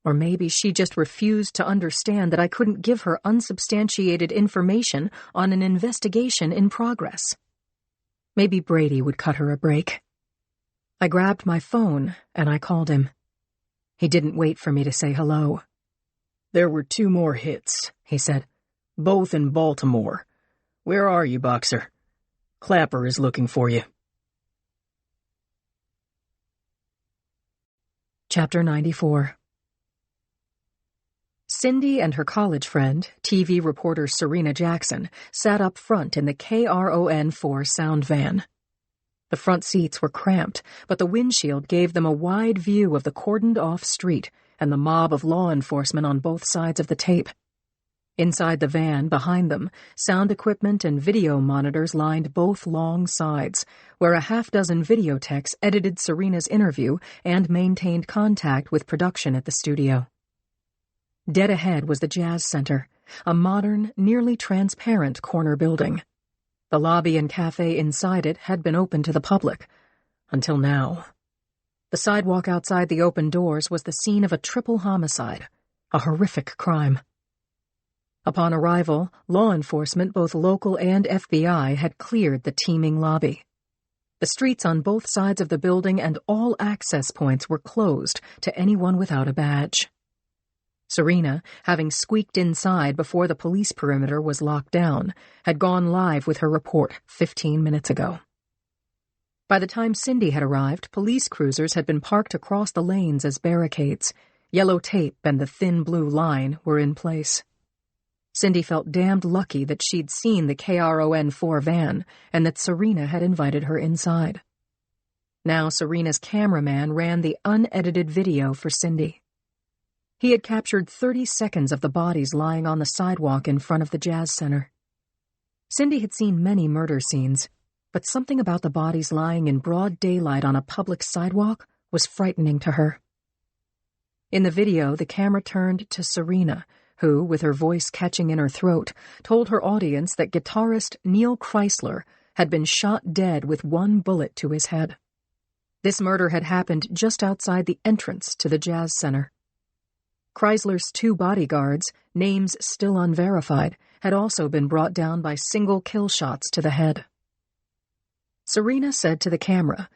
Or maybe she just refused to understand that I couldn't give her unsubstantiated information on an investigation in progress. Maybe Brady would cut her a break. I grabbed my phone and I called him. He didn't wait for me to say hello. "There were 2 more hits," he said. "Both in Baltimore. Where are you, Boxer? Clapper is looking for you." Chapter 94. Cindy and her college friend, TV reporter Serena Jackson, sat up front in the KRON-4 sound van. The front seats were cramped, but the windshield gave them a wide view of the cordoned-off street and the mob of law enforcement on both sides of the tape. Inside the van, behind them, sound equipment and video monitors lined both long sides, where a half-dozen video techs edited Serena's interview and maintained contact with production at the studio. Dead ahead was the Jazz Center, a modern, nearly transparent corner building. The lobby and cafe inside it had been open to the public, until now. The sidewalk outside the open doors was the scene of a triple homicide, a horrific crime. Upon arrival, law enforcement, both local and FBI, had cleared the teeming lobby. The streets on both sides of the building and all access points were closed to anyone without a badge. Serena, having squeaked inside before the police perimeter was locked down, had gone live with her report 15 minutes ago. By the time Cindy had arrived, police cruisers had been parked across the lanes as barricades. Yellow tape and the thin blue line were in place. Cindy felt damned lucky that she'd seen the KRON-4 van and that Serena had invited her inside. Now Serena's cameraman ran the unedited video for Cindy. He had captured 30 seconds of the bodies lying on the sidewalk in front of the Jazz Center. Cindy had seen many murder scenes, but something about the bodies lying in broad daylight on a public sidewalk was frightening to her. In the video, the camera turned to Serena, who, with her voice catching in her throat, told her audience that guitarist Neil Chrysler had been shot dead with one bullet to his head. This murder had happened just outside the entrance to the Jazz Center. Chrysler's 2 bodyguards, names still unverified, had also been brought down by single kill shots to the head. Serena said to the camera,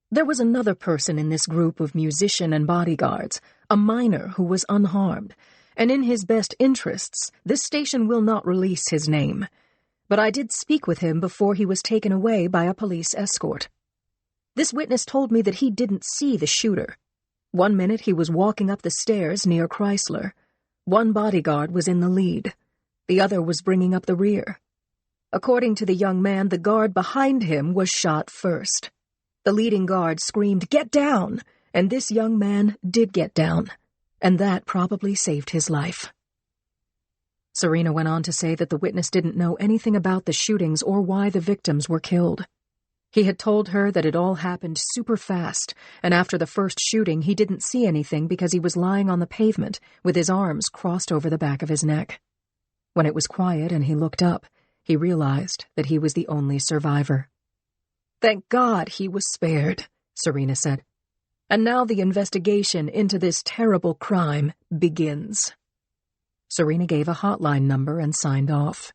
"There was another person in this group of musician and bodyguards, a minor who was unharmed, and in his best interests, this station will not release his name. But I did speak with him before he was taken away by a police escort. This witness told me that he didn't see the shooter. One minute he was walking up the stairs near Chrysler. One bodyguard was in the lead. The other was bringing up the rear. According to the young man, the guard behind him was shot first. The leading guard screamed, 'Get down!' and this young man did get down, and that probably saved his life." Serena went on to say that the witness didn't know anything about the shootings or why the victims were killed. He had told her that it all happened super fast, and after the first shooting he didn't see anything because he was lying on the pavement with his arms crossed over the back of his neck. When it was quiet and he looked up, he realized that he was the only survivor. "Thank God he was spared," Serena said. "And now the investigation into this terrible crime begins." Serena gave a hotline number and signed off.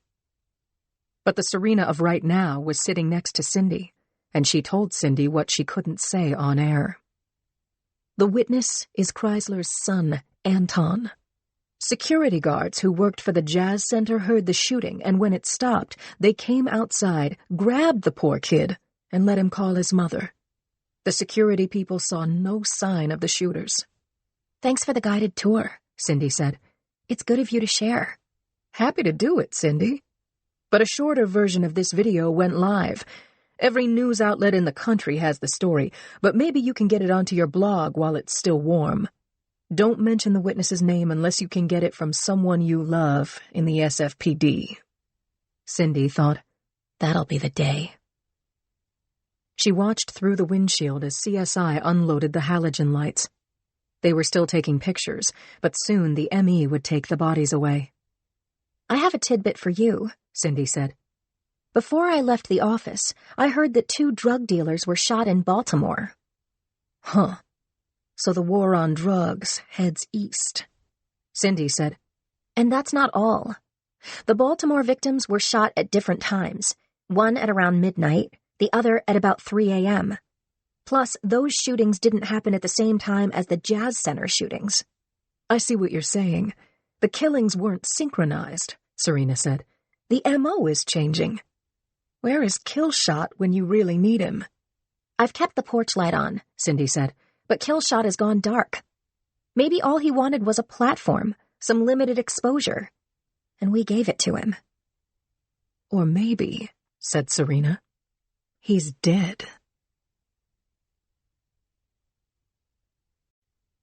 But the Serena of right now was sitting next to Cindy, and she told Cindy what she couldn't say on air. "The witness is Chrysler's son, Anton. Security guards who worked for the Jazz Center heard the shooting, and when it stopped, they came outside, grabbed the poor kid, and let him call his mother. The security people saw no sign of the shooters." "Thanks for the guided tour," Cindy said. "It's good of you to share." "Happy to do it, Cindy. But a shorter version of this video went live. Every news outlet in the country has the story, but maybe you can get it onto your blog while it's still warm. Don't mention the witness's name unless you can get it from someone you love in the SFPD." Cindy thought, "That'll be the day." She watched through the windshield as CSI unloaded the halogen lights. They were still taking pictures, but soon the ME would take the bodies away. "I have a tidbit for you," Cindy said. "Before I left the office, I heard that 2 drug dealers were shot in Baltimore." "Huh. So the war on drugs heads east," Cindy said. "And that's not all. The Baltimore victims were shot at different times, one at around midnight, the other at about 3 a.m. Plus, those shootings didn't happen at the same time as the Jazz Center shootings." "I see what you're saying. The killings weren't synchronized," Serena said. "The MO is changing. Where is Killshot when you really need him?" "I've kept the porch light on," Cindy said, "but Killshot has gone dark. Maybe all he wanted was a platform, some limited exposure. And we gave it to him." "Or maybe," said Serena, "he's dead."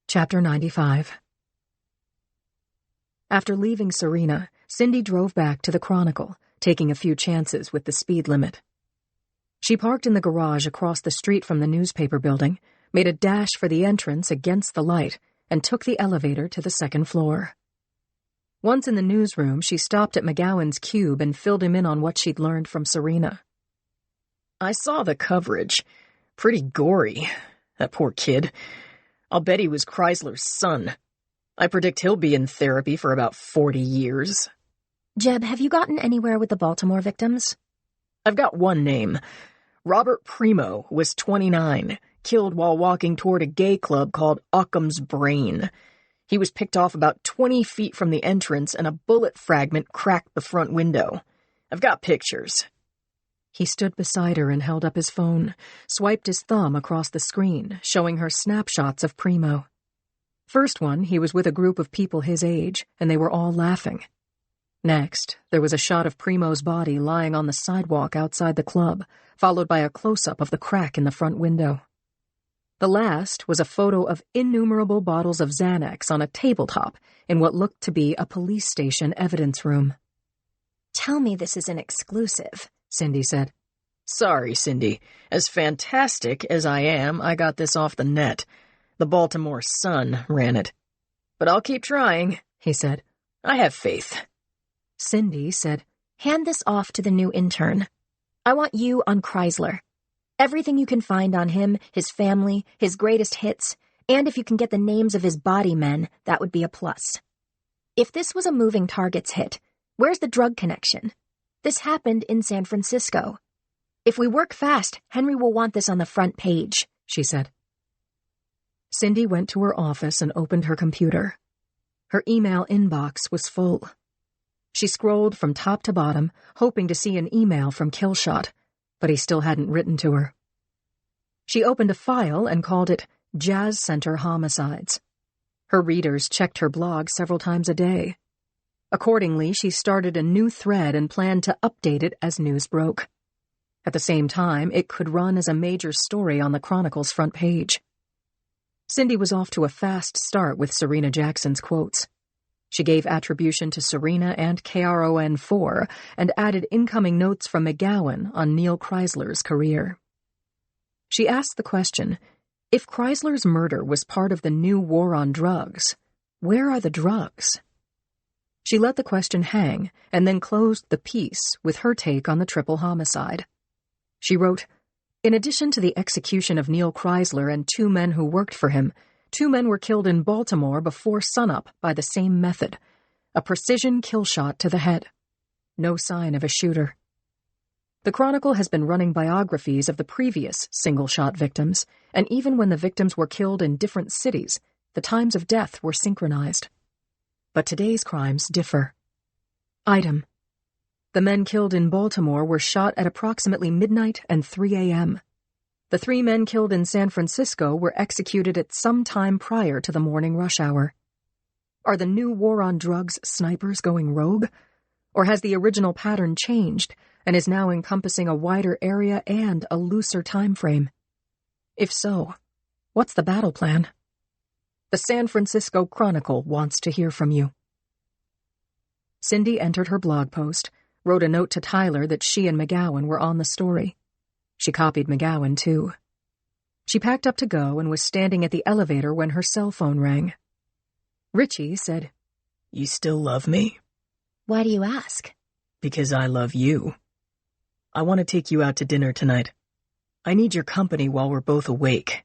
Chapter 95. After leaving Serena, Cindy drove back to the Chronicle, taking a few chances with the speed limit. She parked in the garage across the street from the newspaper building, made a dash for the entrance against the light, and took the elevator to the 2nd floor. Once in the newsroom, she stopped at McGowan's cube and filled him in on what she'd learned from Serena. "I saw the coverage. Pretty gory. That poor kid. I'll bet he was Chrysler's son. I predict he'll be in therapy for about 40 years. "Jeb, have you gotten anywhere with the Baltimore victims?" I've got one name. Robert Primo was 29, killed while walking toward a gay club called Occam's Brain. He was picked off about 20 feet from the entrance and a bullet fragment cracked the front window. I've got pictures." He stood beside her and held up his phone, swiped his thumb across the screen, showing her snapshots of Primo. First one, he was with a group of people his age, and they were all laughing. Next, there was a shot of Primo's body lying on the sidewalk outside the club, followed by a close-up of the crack in the front window. The last was a photo of innumerable bottles of Xanax on a tabletop in what looked to be a police station evidence room. "Tell me this is an exclusive," Cindy said. "Sorry, Cindy. As fantastic as I am, I got this off the net. The Baltimore Sun ran it. but I'll keep trying, he said. I have faith. Cindy said, Hand this off to the new intern. I want you on Chrysler. Everything you can find on him, his family, his greatest hits, and if you can get the names of his body men, that would be a plus. If this was a moving targets hit, where's the drug connection? This happened in San Francisco. If we work fast, Henry will want this on the front page, she said. Cindy went to her office and opened her computer. Her email inbox was full. She scrolled from top to bottom, hoping to see an email from Killshot, but he still hadn't written to her. She opened a file and called it Jazz Center Homicides. Her readers checked her blog several times a day. Accordingly, she started a new thread and planned to update it as news broke. At the same time, it could run as a major story on the Chronicle's front page. Cindy was off to a fast start with Serena Jackson's quotes. She gave attribution to Serena and KRON4 and added incoming notes from McGowan on Neil Chrysler's career. She asked the question, if Chrysler's murder was part of the new war on drugs, where are the drugs? She let the question hang and then closed the piece with her take on the triple homicide. She wrote, in addition to the execution of Neil Chrysler and 2 men who worked for him, 2 men were killed in Baltimore before sunup by the same method, a precision kill shot to the head. No sign of a shooter. The Chronicle has been running biographies of the previous single-shot victims, and even when the victims were killed in different cities, the times of death were synchronized. But today's crimes differ. Item: the men killed in Baltimore were shot at approximately midnight and 3 a.m. The 3 men killed in San Francisco were executed at some time prior to the morning rush hour. Are the new war on drugs snipers going rogue? Or has the original pattern changed and is now encompassing a wider area and a looser time frame? If so, what's the battle plan? The San Francisco Chronicle wants to hear from you. Cindy entered her blog post, wrote a note to Tyler that she and McGowan were on the story. She copied McGowan, too. She packed up to go and was standing at the elevator when her cell phone rang. Richie said, You still love me? Why do you ask? Because I love you. I want to take you out to dinner tonight. I need your company while we're both awake.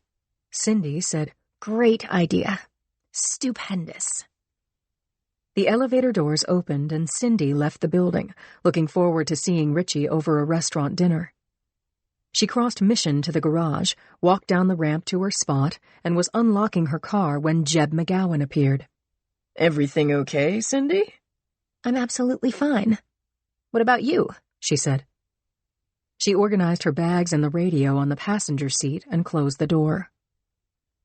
Cindy said, Great idea. Stupendous. The elevator doors opened and Cindy left the building, looking forward to seeing Richie over a restaurant dinner. She crossed Mission to the garage, walked down the ramp to her spot, and was unlocking her car when Jeb McGowan appeared. Everything okay, Cindy? I'm absolutely fine. What about you? She said. She organized her bags and the radio on the passenger seat and closed the door.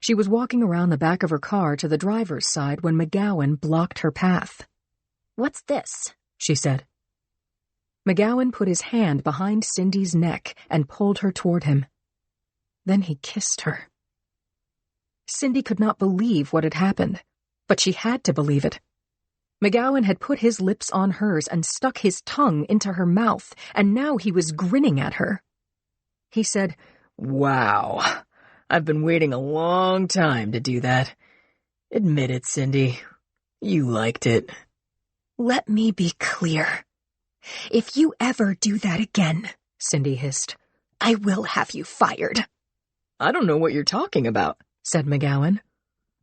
She was walking around the back of her car to the driver's side when McGowan blocked her path. What's this? She said. McGowan put his hand behind Cindy's neck and pulled her toward him. Then he kissed her. Cindy could not believe what had happened, but she had to believe it. McGowan had put his lips on hers and stuck his tongue into her mouth, and now he was grinning at her. He said, Wow, I've been waiting a long time to do that. Admit it, Cindy. You liked it. Let me be clear. If you ever do that again, Cindy hissed, I will have you fired. I don't know what you're talking about, said McGowan.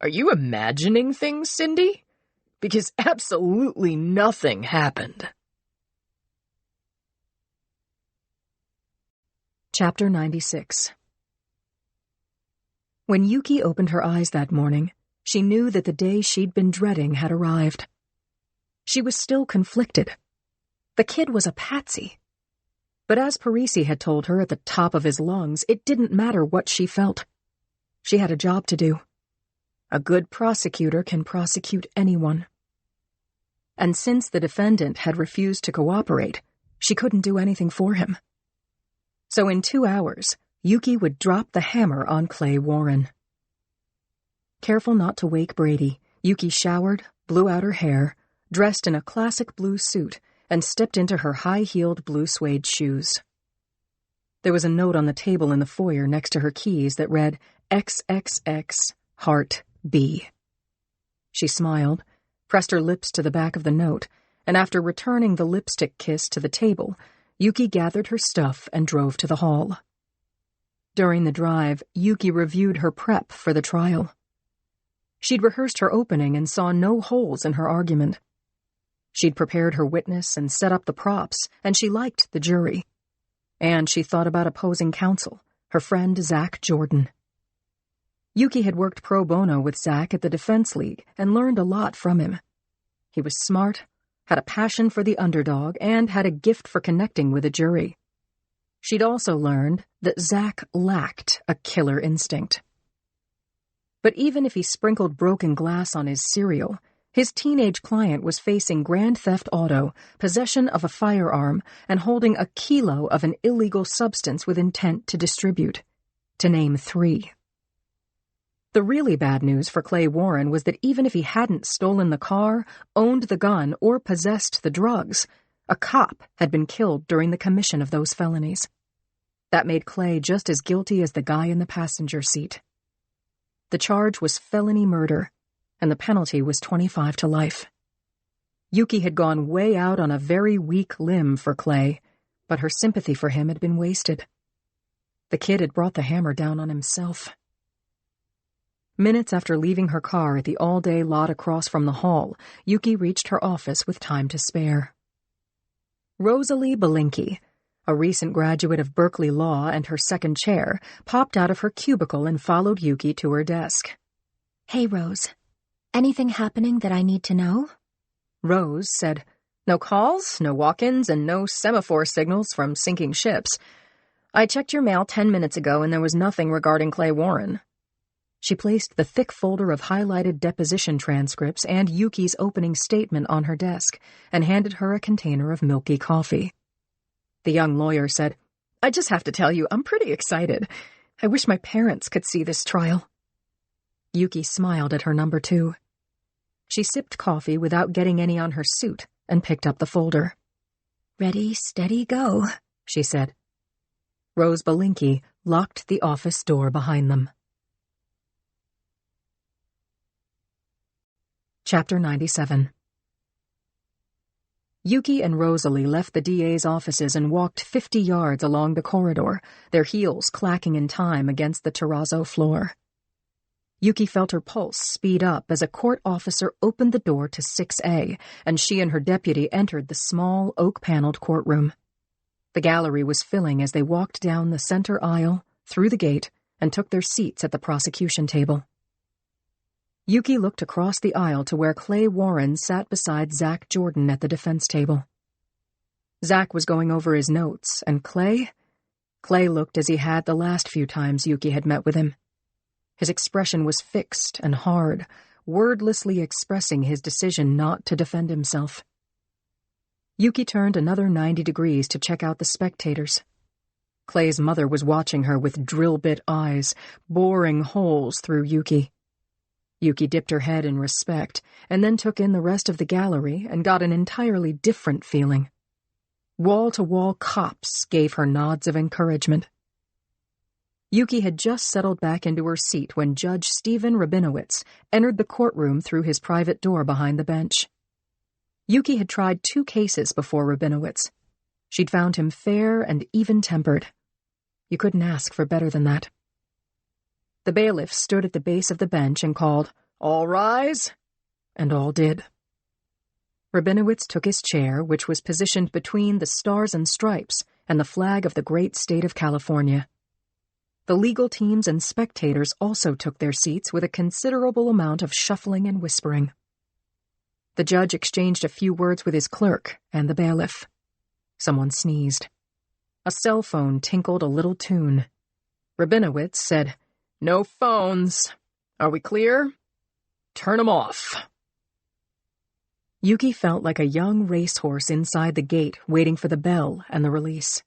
Are you imagining things, Cindy? Because absolutely nothing happened. Chapter 96. When Yuki opened her eyes that morning, she knew that the day she'd been dreading had arrived. She was still conflicted. The kid was a patsy. But as Parisi had told her at the top of his lungs, it didn't matter what she felt. She had a job to do. A good prosecutor can prosecute anyone. And since the defendant had refused to cooperate, she couldn't do anything for him. So in 2 hours, Yuki would drop the hammer on Clay Warren. Careful not to wake Brady, Yuki showered, blew out her hair, dressed in a classic blue suit, and stepped into her high-heeled blue suede shoes. There was a note on the table in the foyer next to her keys that read XXX Heart B. She smiled, pressed her lips to the back of the note, and after returning the lipstick kiss to the table, Yuki gathered her stuff and drove to the hall. During the drive, Yuki reviewed her prep for the trial. She'd rehearsed her opening and saw no holes in her argument. She'd prepared her witness and set up the props, and she liked the jury. And she thought about opposing counsel, her friend Zach Jordan. Yuki had worked pro bono with Zach at the Defense League and learned a lot from him. He was smart, had a passion for the underdog, and had a gift for connecting with a jury. She'd also learned that Zach lacked a killer instinct. But even if he sprinkled broken glass on his cereal, his teenage client was facing grand theft auto, possession of a firearm, and holding a kilo of an illegal substance with intent to distribute, to name 3. The really bad news for Clay Warren was that even if he hadn't stolen the car, owned the gun, or possessed the drugs, a cop had been killed during the commission of those felonies. That made Clay just as guilty as the guy in the passenger seat. The charge was felony murder, and the penalty was 25 to life. Yuki had gone way out on a very weak limb for Clay, but her sympathy for him had been wasted. The kid had brought the hammer down on himself. Minutes after leaving her car at the all-day lot across from the hall, Yuki reached her office with time to spare. Rosalie Belinkie, a recent graduate of Berkeley Law and her second chair, popped out of her cubicle and followed Yuki to her desk. Hey, Rose. Anything happening that I need to know? Rose said, "No calls, no walk-ins, and no semaphore signals from sinking ships. I checked your mail 10 minutes ago and there was nothing regarding Clay Warren." She placed the thick folder of highlighted deposition transcripts and Yuki's opening statement on her desk and handed her a container of milky coffee. The young lawyer said, "I just have to tell you, I'm pretty excited. I wish my parents could see this trial." Yuki smiled at her number 2. She sipped coffee without getting any on her suit and picked up the folder. Ready, steady, go, she said. Rose Belinkie locked the office door behind them. Chapter 97. Yuki and Rosalie left the DA's offices and walked 50 yards along the corridor, their heels clacking in time against the terrazzo floor. Yuki felt her pulse speed up as a court officer opened the door to 6A, and she and her deputy entered the small, oak-paneled courtroom. The gallery was filling as they walked down the center aisle, through the gate, and took their seats at the prosecution table. Yuki looked across the aisle to where Clay Warren sat beside Zach Jordan at the defense table. Zach was going over his notes, and Clay looked as he had the last few times Yuki had met with him. His expression was fixed and hard, wordlessly expressing his decision not to defend himself. Yuki turned another 90 degrees to check out the spectators. Clay's mother was watching her with drill-bit eyes, boring holes through Yuki. Yuki dipped her head in respect, and then took in the rest of the gallery and got an entirely different feeling. Wall-to-wall cops gave her nods of encouragement. Yuki had just settled back into her seat when Judge Stephen Rabinowitz entered the courtroom through his private door behind the bench. Yuki had tried 2 cases before Rabinowitz. She'd found him fair and even-tempered. You couldn't ask for better than that. The bailiff stood at the base of the bench and called, "All rise," and all did. Rabinowitz took his chair, which was positioned between the Stars and Stripes and the flag of the great state of California. The legal teams and spectators also took their seats with a considerable amount of shuffling and whispering. The judge exchanged a few words with his clerk and the bailiff. Someone sneezed. A cell phone tinkled a little tune. Rabinowitz said, "No phones. Are we clear? Turn 'em off." Yuki felt like a young racehorse inside the gate waiting for the bell and the release.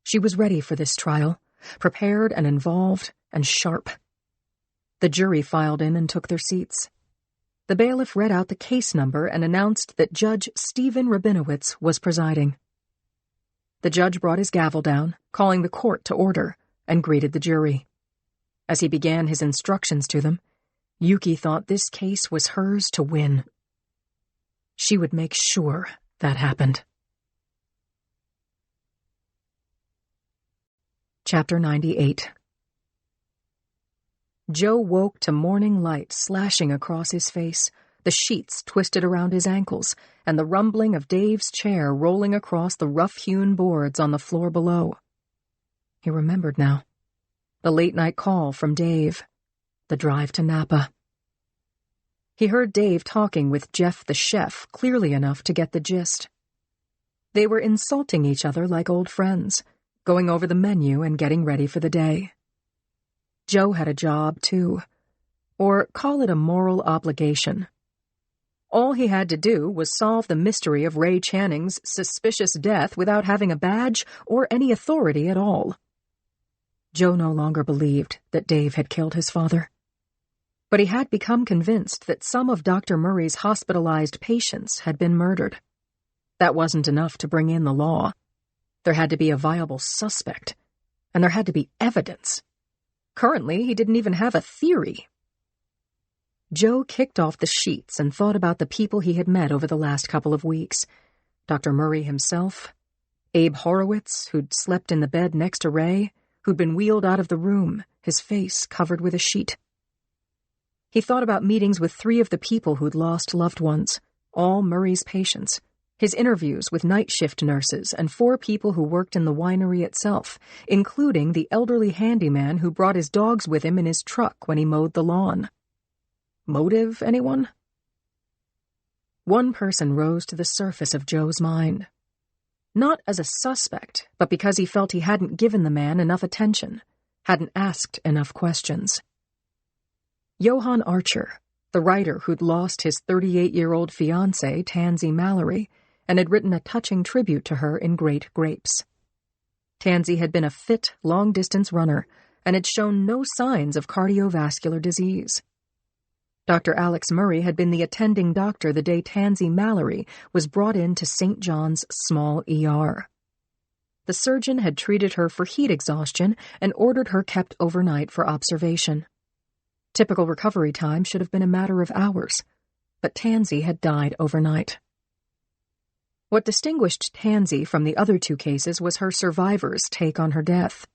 She was ready for this trial, prepared and involved and sharp. The jury filed in and took their seats. The bailiff read out the case number and announced that Judge Stephen Rabinowitz was presiding. The judge brought his gavel down, calling the court to order, and greeted the jury. As he began his instructions to them, Yuki thought this case was hers to win. She would make sure that happened. Chapter 98. Joe woke to morning light slashing across his face, the sheets twisted around his ankles, and the rumbling of Dave's chair rolling across the rough-hewn boards on the floor below. He remembered now. The late-night call from Dave. The drive to Napa. He heard Dave talking with Jeff the chef clearly enough to get the gist. They were insulting each other like old friends, going over the menu and getting ready for the day. Joe had a job, too. Or call it a moral obligation. All he had to do was solve the mystery of Ray Channing's suspicious death without having a badge or any authority at all. Joe no longer believed that Dave had killed his father. But he had become convinced that some of Dr. Murray's hospitalized patients had been murdered. That wasn't enough to bring in the law. There had to be a viable suspect, and there had to be evidence. Currently, he didn't even have a theory. Joe kicked off the sheets and thought about the people he had met over the last couple of weeks. Dr. Murray himself, Abe Horowitz, who'd slept in the bed next to Ray, who'd been wheeled out of the room, his face covered with a sheet. He thought about meetings with 3 of the people who'd lost loved ones, all Murray's patients, his interviews with night shift nurses and 4 people who worked in the winery itself, including the elderly handyman who brought his dogs with him in his truck when he mowed the lawn. Motive, anyone? One person rose to the surface of Joe's mind. Not as a suspect, but because he felt he hadn't given the man enough attention, hadn't asked enough questions. Johann Archer, the writer who'd lost his 38-year-old fiancée, Tansy Mallory, and had written a touching tribute to her in Great Grapes. Tansy had been a fit, long-distance runner and had shown no signs of cardiovascular disease. Dr. Alex Murray had been the attending doctor the day Tansy Mallory was brought in to St. John's small ER. The surgeon had treated her for heat exhaustion and ordered her kept overnight for observation. Typical recovery time should have been a matter of hours, but Tansy had died overnight. What distinguished Tansy from the other 2 cases was her survivor's take on her death.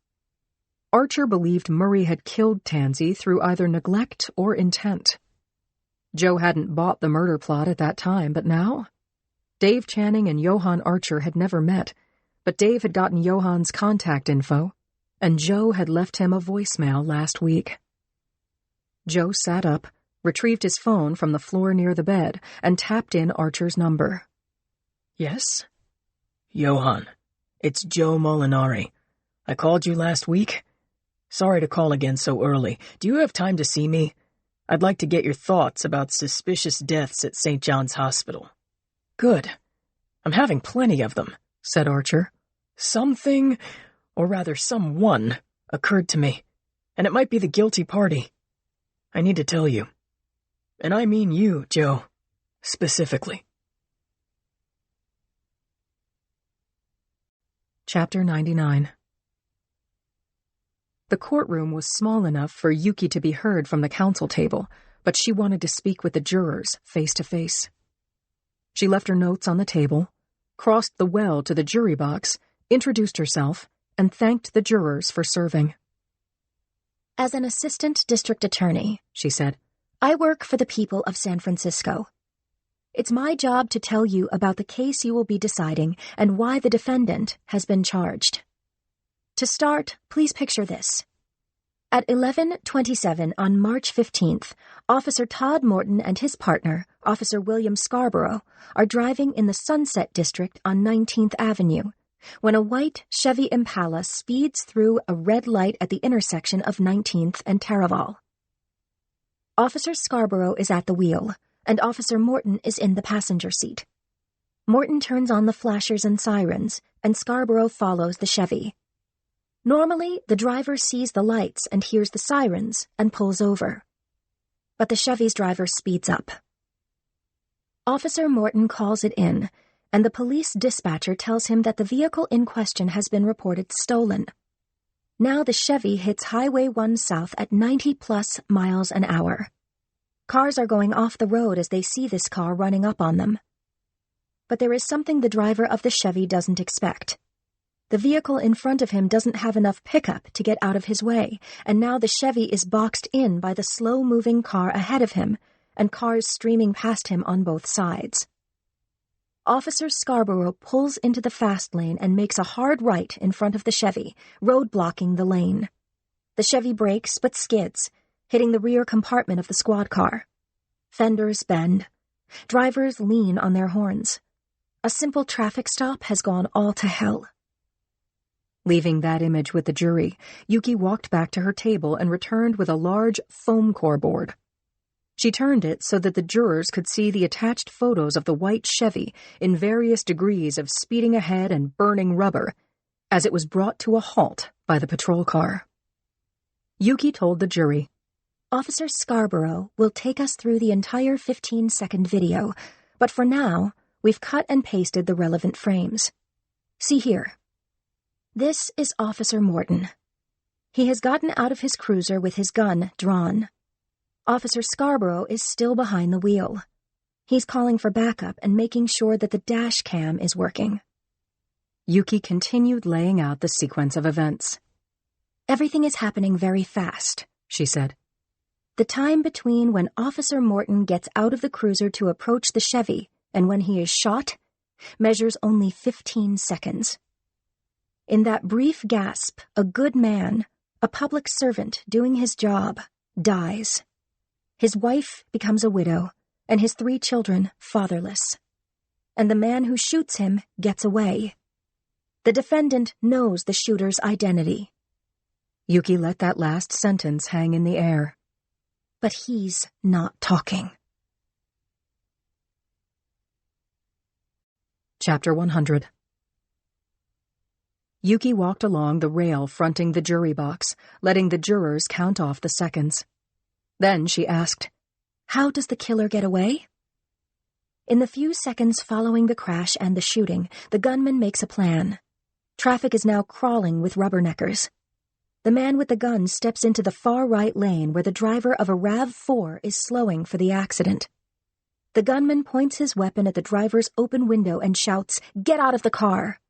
Archer believed Murray had killed Tansy through either neglect or intent. Joe hadn't bought the murder plot at that time, but now? Dave Channing and Johann Archer had never met, but Dave had gotten Johann's contact info, and Joe had left him a voicemail last week. Joe sat up, retrieved his phone from the floor near the bed, and tapped in Archer's number. Yes? Johann, it's Joe Molinari. I called you last week. Sorry to call again so early. Do you have time to see me? I'd like to get your thoughts about suspicious deaths at St. John's Hospital. Good. I'm having plenty of them, said Archer. Something, or rather someone, occurred to me, and it might be the guilty party. I need to tell you. And I mean you, Joe, specifically. Chapter 99. The courtroom was small enough for Yuki to be heard from the counsel table, but she wanted to speak with the jurors face to face. She left her notes on the table, crossed the well to the jury box, introduced herself, and thanked the jurors for serving. As an assistant district attorney, she said, I work for the people of San Francisco. It's my job to tell you about the case you will be deciding and why the defendant has been charged. To start, please picture this. At 11:27 on March 15th, Officer Todd Morton and his partner, Officer William Scarborough, are driving in the Sunset District on 19th Avenue, when a white Chevy Impala speeds through a red light at the intersection of 19th and Taraval. Officer Scarborough is at the wheel, and Officer Morton is in the passenger seat. Morton turns on the flashers and sirens, and Scarborough follows the Chevy. Normally, the driver sees the lights and hears the sirens and pulls over. But the Chevy's driver speeds up. Officer Morton calls it in, and the police dispatcher tells him that the vehicle in question has been reported stolen. Now the Chevy hits Highway 1 South at 90+ miles an hour. Cars are going off the road as they see this car running up on them. But there is something the driver of the Chevy doesn't expect. The vehicle in front of him doesn't have enough pickup to get out of his way, and now the Chevy is boxed in by the slow-moving car ahead of him, and cars streaming past him on both sides. Officer Scarborough pulls into the fast lane and makes a hard right in front of the Chevy, roadblocking the lane. The Chevy brakes but skids, hitting the rear compartment of the squad car. Fenders bend. Drivers lean on their horns. A simple traffic stop has gone all to hell. Leaving that image with the jury, Yuki walked back to her table and returned with a large foam core board. She turned it so that the jurors could see the attached photos of the white Chevy in various degrees of speeding ahead and burning rubber, as it was brought to a halt by the patrol car. Yuki told the jury, Officer Scarborough will take us through the entire 15-second video, but for now, we've cut and pasted the relevant frames. See here. This is Officer Morton. He has gotten out of his cruiser with his gun drawn. Officer Scarborough is still behind the wheel. He's calling for backup and making sure that the dash cam is working. Yuki continued laying out the sequence of events. Everything is happening very fast, she said. The time between when Officer Morton gets out of the cruiser to approach the Chevy and when he is shot measures only 15 seconds. In that brief gasp, a good man, a public servant doing his job, dies. His wife becomes a widow, and his 3 children fatherless. And the man who shoots him gets away. The defendant knows the shooter's identity. Yuki let that last sentence hang in the air. But he's not talking. Chapter 100. Yuki walked along the rail fronting the jury box, letting the jurors count off the seconds. Then she asked, How does the killer get away? In the few seconds following the crash and the shooting, the gunman makes a plan. Traffic is now crawling with rubberneckers. The man with the gun steps into the far right lane where the driver of a RAV4 is slowing for the accident. The gunman points his weapon at the driver's open window and shouts, Get out of the car!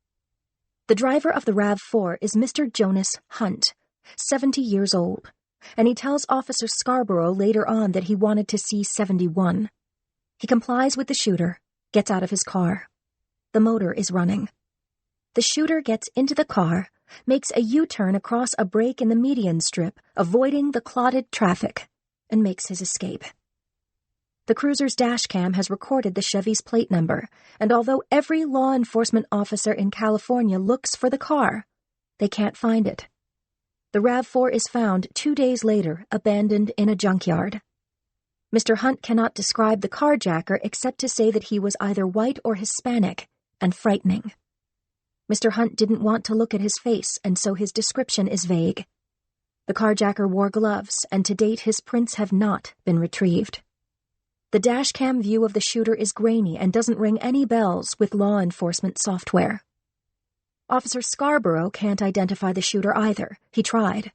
The driver of the RAV4 is Mr. Jonas Hunt, 70 years old, and he tells Officer Scarborough later on that he wanted to see 71. He complies with the shooter, gets out of his car. The motor is running. The shooter gets into the car, makes a U-turn across a break in the median strip, avoiding the clotted traffic, and makes his escape. The cruiser's dashcam has recorded the Chevy's plate number, and although every law enforcement officer in California looks for the car, they can't find it. The RAV4 is found 2 days later, abandoned in a junkyard. Mr. Hunt cannot describe the carjacker except to say that he was either white or Hispanic, and frightening. Mr. Hunt didn't want to look at his face, and so his description is vague. The carjacker wore gloves, and to date his prints have not been retrieved. The dashcam view of the shooter is grainy and doesn't ring any bells with law enforcement software. Officer Scarborough can't identify the shooter either. He tried.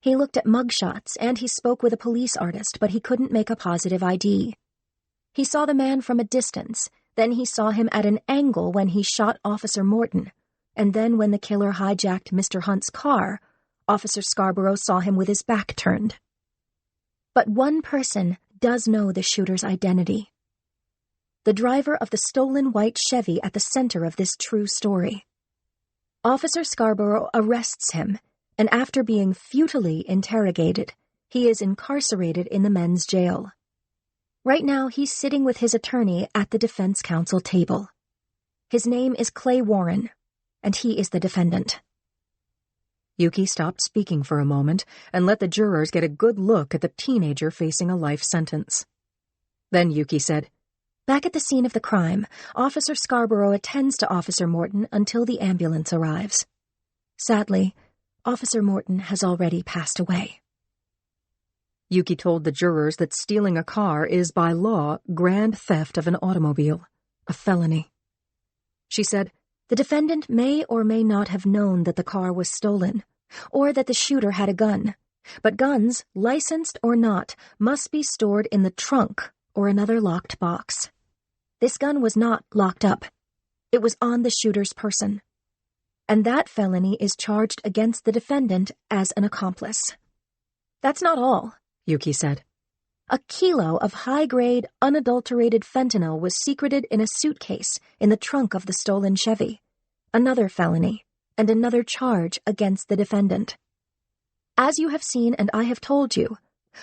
He looked at mugshots and he spoke with a police artist, but he couldn't make a positive ID. He saw the man from a distance, then he saw him at an angle when he shot Officer Morton, and then when the killer hijacked Mr. Hunt's car, Officer Scarborough saw him with his back turned. But one person does know the shooter's identity. The driver of the stolen white Chevy at the center of this true story. Officer Scarborough arrests him, and after being futilely interrogated, he is incarcerated in the men's jail. Right now, he's sitting with his attorney at the defense counsel table. His name is Clay Warren, and he is the defendant. Yuki stopped speaking for a moment and let the jurors get a good look at the teenager facing a life sentence. Then Yuki said, Back at the scene of the crime, Officer Scarborough attends to Officer Morton until the ambulance arrives. Sadly, Officer Morton has already passed away. Yuki told the jurors that stealing a car is, by law, grand theft of an automobile, a felony. She said, The defendant may or may not have known that the car was stolen, or that the shooter had a gun, But guns, licensed or not, must be stored in the trunk or another locked box. This gun was not locked up. It was on the shooter's person. And that felony is charged against the defendant as an accomplice. That's not all, Yuki said. A kilo of high-grade, unadulterated fentanyl was secreted in a suitcase in the trunk of the stolen Chevy. Another felony, and another charge against the defendant. As you have seen and I have told you,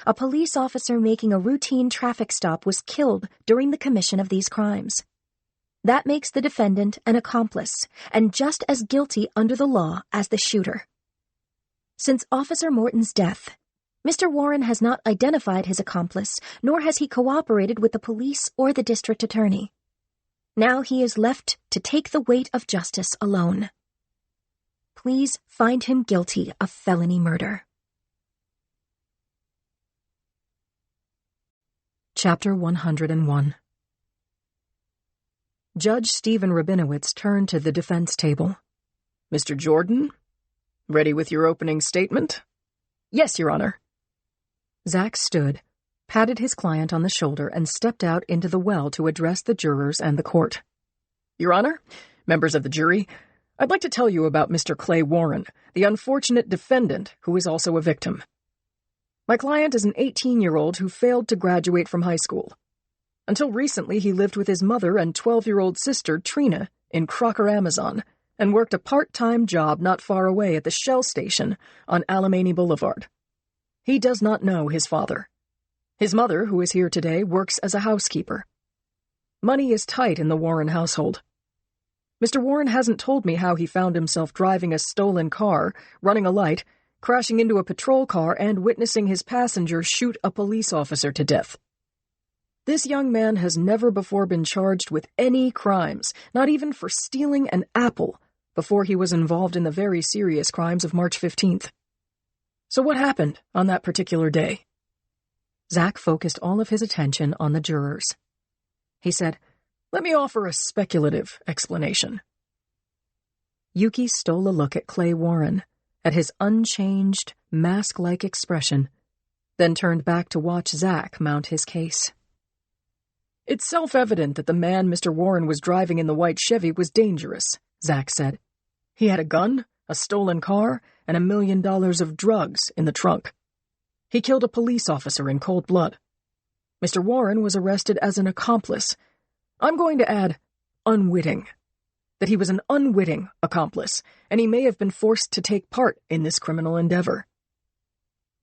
a police officer making a routine traffic stop was killed during the commission of these crimes. That makes the defendant an accomplice, and just as guilty under the law as the shooter. Since Officer Morton's death, Mr. Warren has not identified his accomplice, nor has he cooperated with the police or the district attorney. Now he is left to take the weight of justice alone. Please find him guilty of felony murder. Chapter 101. Judge Stephen Rabinowitz turned to the defense table. Mr. Jordan, ready with your opening statement? Yes, Your Honor. Zach stood, patted his client on the shoulder, and stepped out into the well to address the jurors and the court. Your Honor, members of the jury, I'd like to tell you about Mr. Clay Warren, the unfortunate defendant who is also a victim. My client is an 18-year-old who failed to graduate from high school. Until recently, he lived with his mother and 12-year-old sister, Trina, in Crocker, Amazon, and worked a part-time job not far away at the Shell station on Alamany Boulevard. He does not know his father. His mother, who is here today, works as a housekeeper. Money is tight in the Warren household. Mr. Warren hasn't told me how he found himself driving a stolen car, running a light, crashing into a patrol car, and witnessing his passenger shoot a police officer to death. This young man has never before been charged with any crimes, not even for stealing an apple, before he was involved in the very serious crimes of March 15th. So what happened on that particular day? Zach focused all of his attention on the jurors. He said, "Let me offer a speculative explanation." Yuki stole a look at Clay Warren, at his unchanged, mask-like expression, then turned back to watch Zach mount his case. It's self-evident that the man Mr. Warren was driving in the white Chevy was dangerous, Zach said. He had a gun, a stolen car, and $1 million of drugs in the trunk. He killed a police officer in cold blood. Mr. Warren was arrested as an accomplice. I'm going to add, unwitting. That he was an unwitting accomplice, and he may have been forced to take part in this criminal endeavor.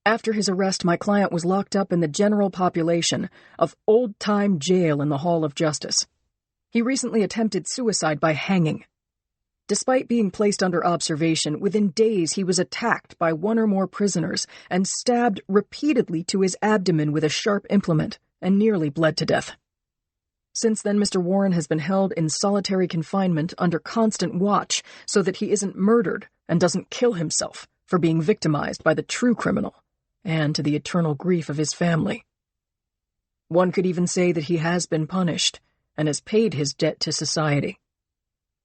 After his arrest, my client was locked up in the general population of old-time jail in the Hall of Justice. He recently attempted suicide by hanging. Despite being placed under observation, within days he was attacked by one or more prisoners and stabbed repeatedly to his abdomen with a sharp implement and nearly bled to death. Since then, Mr. Warren has been held in solitary confinement under constant watch so that he isn't murdered and doesn't kill himself for being victimized by the true criminal, and to the eternal grief of his family. One could even say that he has been punished and has paid his debt to society.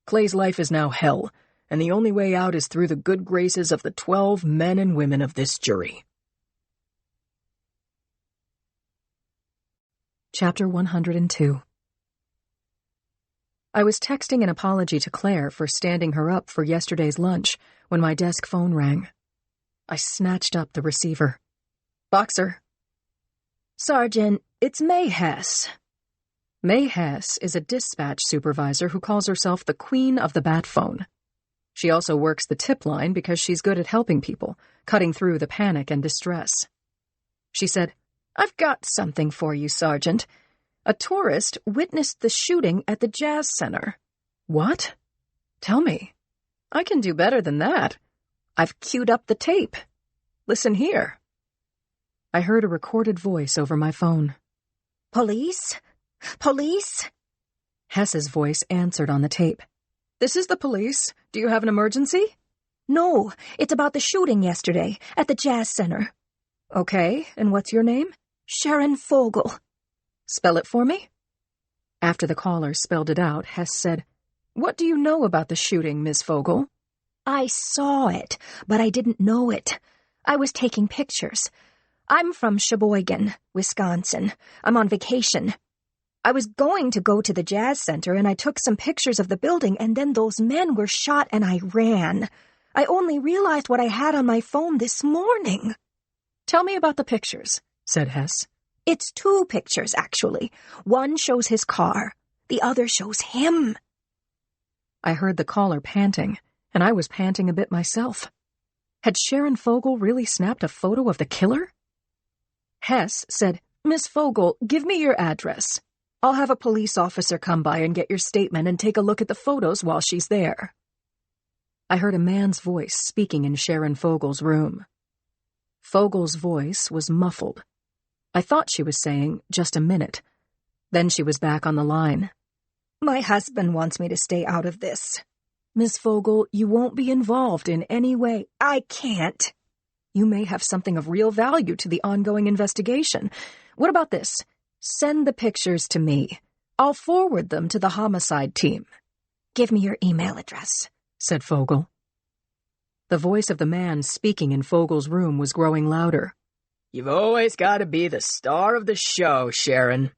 Clay's life is now hell, and the only way out is through the good graces of the 12 men and women of this jury. Chapter 102. I was texting an apology to Claire for standing her up for yesterday's lunch when my desk phone rang. I snatched up the receiver. Boxer. Sergeant, it's May Hess. May Hess is a dispatch supervisor who calls herself the Queen of the Bat Phone. She also works the tip line because she's good at helping people, cutting through the panic and distress. She said, "I've got something for you, Sergeant. A tourist witnessed the shooting at the Jazz Center." What? Tell me. I can do better than that. I've queued up the tape. Listen here. I heard a recorded voice over my phone. Police? Police? Hess's voice answered on the tape. This is the police. Do you have an emergency? No, it's about the shooting yesterday at the Jazz Center. Okay, and what's your name? Sharon Fogel. Spell it for me? After the caller spelled it out, Hess said, "What do you know about the shooting, Miss Fogel?" I saw it, but I didn't know it. I was taking pictures. I'm from Sheboygan, Wisconsin. I'm on vacation. I was going to go to the Jazz Center, and I took some pictures of the building, and then those men were shot, and I ran. I only realized what I had on my phone this morning." "Tell me about the pictures," said Hess. "It's 2 pictures, actually. One shows his car. The other shows him." I heard the caller panting, and I was panting a bit myself. Had Sharon Fogel really snapped a photo of the killer? Hess said, "Miss Fogel, give me your address. I'll have a police officer come by and get your statement and take a look at the photos while she's there." I heard a man's voice speaking in Sharon Fogel's room. Fogel's voice was muffled. I thought she was saying, "Just a minute." Then she was back on the line. "My husband wants me to stay out of this." "Miss Fogel, you won't be involved in any way." "I can't." "You may have something of real value to the ongoing investigation. What about this? Send the pictures to me. I'll forward them to the homicide team." "Give me your email address," said Fogel. The voice of the man speaking in Fogel's room was growing louder. "You've always got to be the star of the show, Sharon."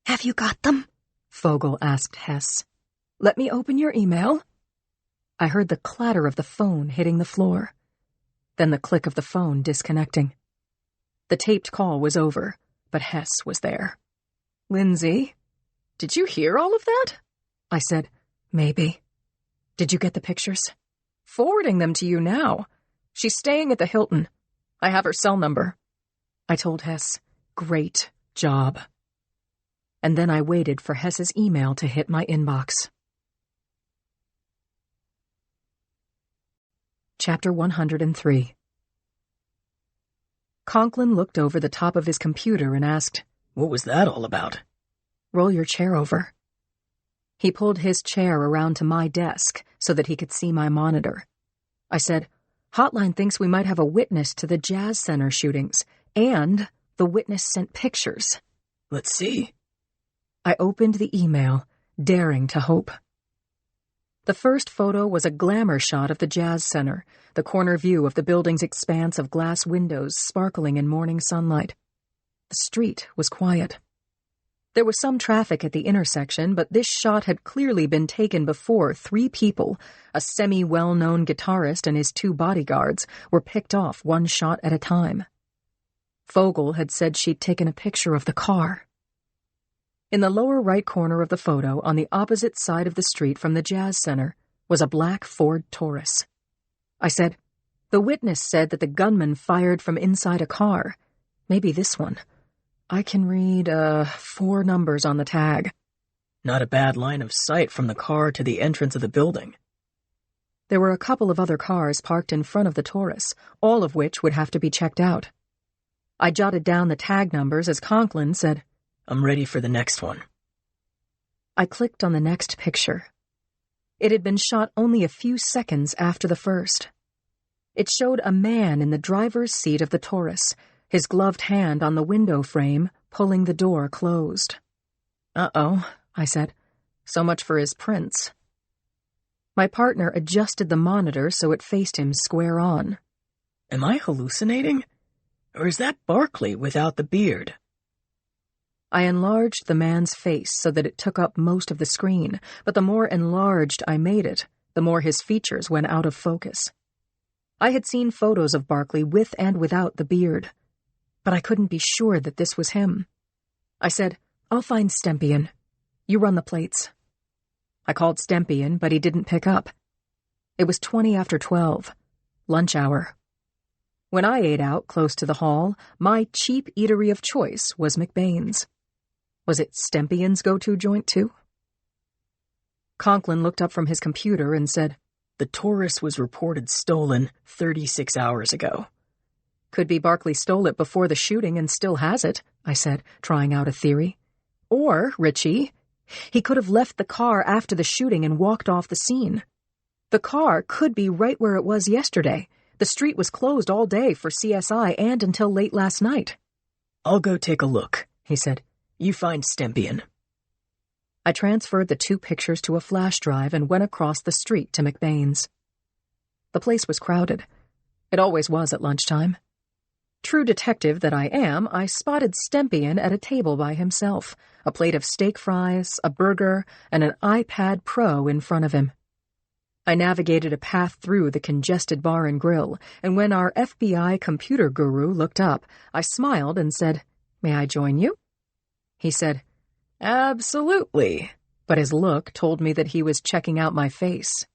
"Have you got them?" Fogel asked Hess. "Let me open your email." I heard the clatter of the phone hitting the floor. Then the click of the phone disconnecting. The taped call was over, but Hess was there. "Lindsay, did you hear all of that?" I said, "Maybe." "Did you get the pictures?" "Forwarding them to you now. She's staying at the Hilton. I have her cell number." I told Hess, "Great job." And then I waited for Hess's email to hit my inbox. Chapter 103. Conklin looked over the top of his computer and asked, "What was that all about?" "Roll your chair over." He pulled his chair around to my desk so that he could see my monitor. I said, "Hotline thinks we might have a witness to the Jazz Center shootings, and the witness sent pictures." "Let's see." I opened the email, daring to hope. The first photo was a glamour shot of the Jazz Center, the corner view of the building's expanse of glass windows sparkling in morning sunlight. The street was quiet. There was some traffic at the intersection, but this shot had clearly been taken before 3 people, a semi-well-known guitarist and his 2 bodyguards, were picked off one shot at a time. Fogel had said she'd taken a picture of the car. In the lower right corner of the photo, on the opposite side of the street from the Jazz Center, was a black Ford Taurus. I said, "The witness said that the gunman fired from inside a car. Maybe this one. I can read, 4 numbers on the tag." "Not a bad line of sight from the car to the entrance of the building." There were a couple of other cars parked in front of the Taurus, all of which would have to be checked out. I jotted down the tag numbers as Conklin said, "I'm ready for the next one." I clicked on the next picture. It had been shot only a few seconds after the first. It showed a man in the driver's seat of the Taurus, his gloved hand on the window frame, pulling the door closed. "Uh-oh," I said. "So much for his prints." My partner adjusted the monitor so it faced him square on. "Am I hallucinating? Or is that Barkley without the beard?" I enlarged the man's face so that it took up most of the screen, but the more enlarged I made it, the more his features went out of focus. I had seen photos of Barkley with and without the beard, but I couldn't be sure that this was him. I said, "I'll find Stempian. You run the plates." I called Stempian, but he didn't pick up. It was 20 after 12, lunch hour. When I ate out close to the hall, my cheap eatery of choice was McBain's. Was it Stempian's go-to joint, too? Conklin looked up from his computer and said, "The Taurus was reported stolen 36 hours ago." "Could be Barkley stole it before the shooting and still has it," I said, trying out a theory. "Or, Richie, he could have left the car after the shooting and walked off the scene. The car could be right where it was yesterday. The street was closed all day for CSI and until late last night." "I'll go take a look," he said. "You find Stempian." I transferred the 2 pictures to a flash drive and went across the street to McBain's. The place was crowded. It always was at lunchtime. True detective that I am, I spotted Stempian at a table by himself, a plate of steak fries, a burger, and an iPad Pro in front of him. I navigated a path through the congested bar and grill, and when our FBI computer guru looked up, I smiled and said, "May I join you?" He said, "Absolutely," but his look told me that he was checking out my face.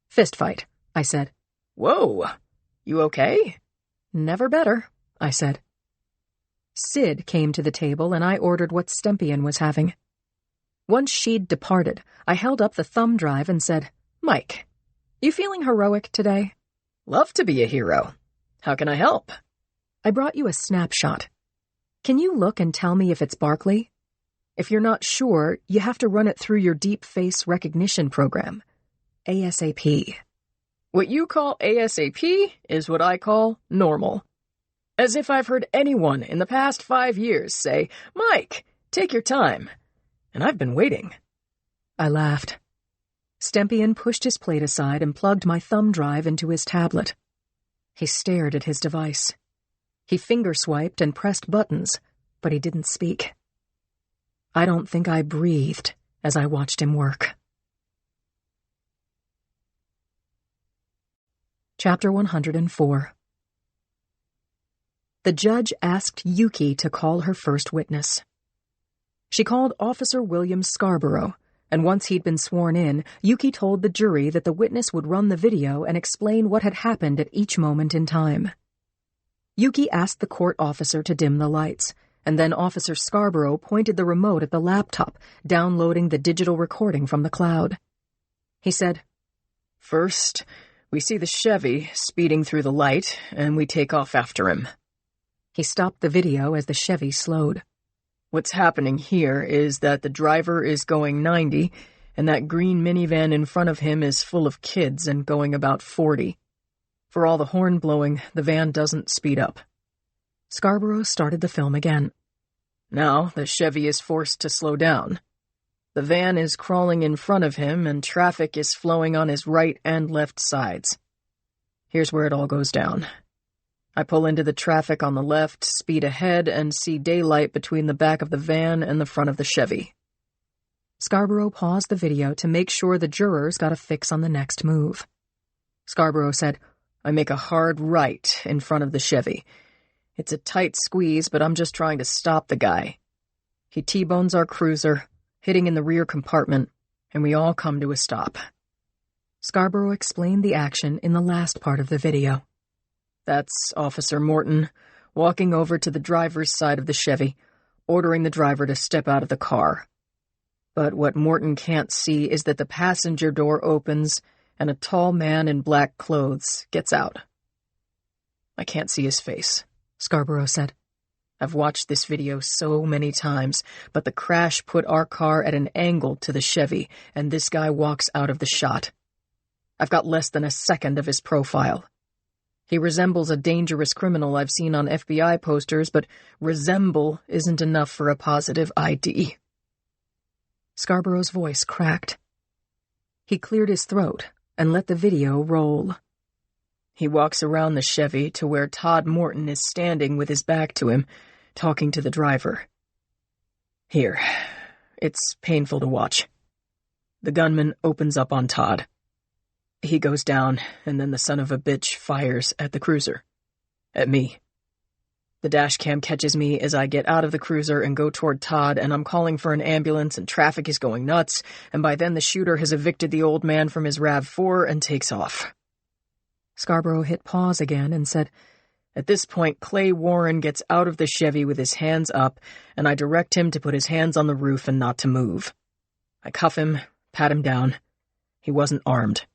"Fist fight," I said. Whoa, you okay? "Never better," I said. Sid came to the table and I ordered what Stempian was having. Once she'd departed, I held up the thumb drive and said, "Mike, you feeling heroic today?" Love to be a hero. How can I help? "I brought you a snapshot. Can you look and tell me if it's Barkley? If you're not sure, you have to run it through your deep face recognition program. ASAP." What you call ASAP is what I call normal. As if I've heard anyone in the past 5 years say, "Mike, take your time." And I've been waiting. I laughed. Stempian pushed his plate aside and plugged my thumb drive into his tablet. He stared at his device. He finger-swiped and pressed buttons, but he didn't speak. I don't think I breathed as I watched him work. Chapter 104. The judge asked Yuki to call her first witness. She called Officer William Scarborough, and once he'd been sworn in, Yuki told the jury that the witness would run the video and explain what had happened at each moment in time. Yuki asked the court officer to dim the lights, and then Officer Scarborough pointed the remote at the laptop, downloading the digital recording from the cloud. He said, "First, we see the Chevy speeding through the light, and we take off after him." He stopped the video as the Chevy slowed. What's happening here is that the driver is going 90, and that green minivan in front of him is full of kids and going about 40. For all the horn blowing, the van doesn't speed up. Scarborough started the film again. Now, the Chevy is forced to slow down. The van is crawling in front of him, and traffic is flowing on his right and left sides. Here's where it all goes down. I pull into the traffic on the left, speed ahead, and see daylight between the back of the van and the front of the Chevy. Scarborough paused the video to make sure the jurors got a fix on the next move. Scarborough said, I make a hard right in front of the Chevy. It's a tight squeeze, but I'm just trying to stop the guy. He T-bones our cruiser, hitting in the rear compartment, and we all come to a stop. Scarborough explained the action in the last part of the video. That's Officer Morton, walking over to the driver's side of the Chevy, ordering the driver to step out of the car. But what Morton can't see is that the passenger door opens and a tall man in black clothes gets out. I can't see his face, Scarborough said. I've watched this video so many times, but the crash put our car at an angle to the Chevy, and this guy walks out of the shot. I've got less than a second of his profile. He resembles a dangerous criminal I've seen on FBI posters, but resemble isn't enough for a positive ID. Scarborough's voice cracked. He cleared his throat and let the video roll. He walks around the Chevy to where Todd Morton is standing with his back to him, talking to the driver. Here, it's painful to watch. The gunman opens up on Todd. He goes down, and then the son of a bitch fires at the cruiser. At me. The dash cam catches me as I get out of the cruiser and go toward Todd, and I'm calling for an ambulance, and traffic is going nuts, and by then the shooter has evicted the old man from his RAV4 and takes off. Scarborough hit pause again and said, At this point, Clay Warren gets out of the Chevy with his hands up, and I direct him to put his hands on the roof and not to move. I cuff him, pat him down. He wasn't armed.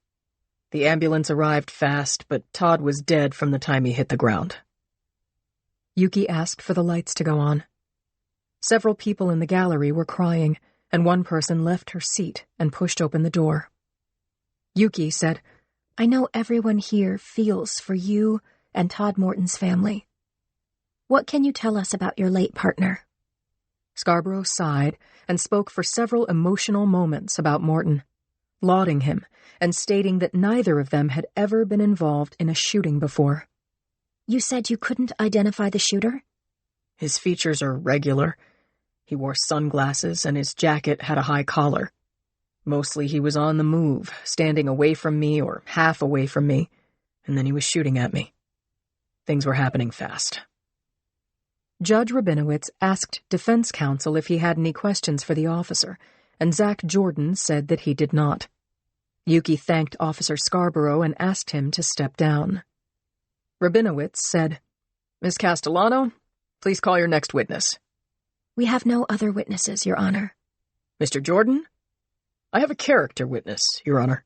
The ambulance arrived fast, but Todd was dead from the time he hit the ground. Yuki asked for the lights to go on. Several people in the gallery were crying, and one person left her seat and pushed open the door. Yuki said, I know everyone here feels for you and Todd Morton's family. What can you tell us about your late partner? Scarborough sighed and spoke for several emotional moments about Morton, lauding him and stating that neither of them had ever been involved in a shooting before. You said you couldn't identify the shooter? His features are regular. He wore sunglasses and his jacket had a high collar. Mostly he was on the move, standing away from me or half away from me, and then he was shooting at me. Things were happening fast. Judge Rabinowitz asked defense counsel if he had any questions for the officer, and Zach Jordan said that he did not. Yuki thanked Officer Scarborough and asked him to step down. Rabinowitz said, "Miss Castellano, please call your next witness." We have no other witnesses, Your Honor. "Mr. Jordan? I have a character witness, Your Honor."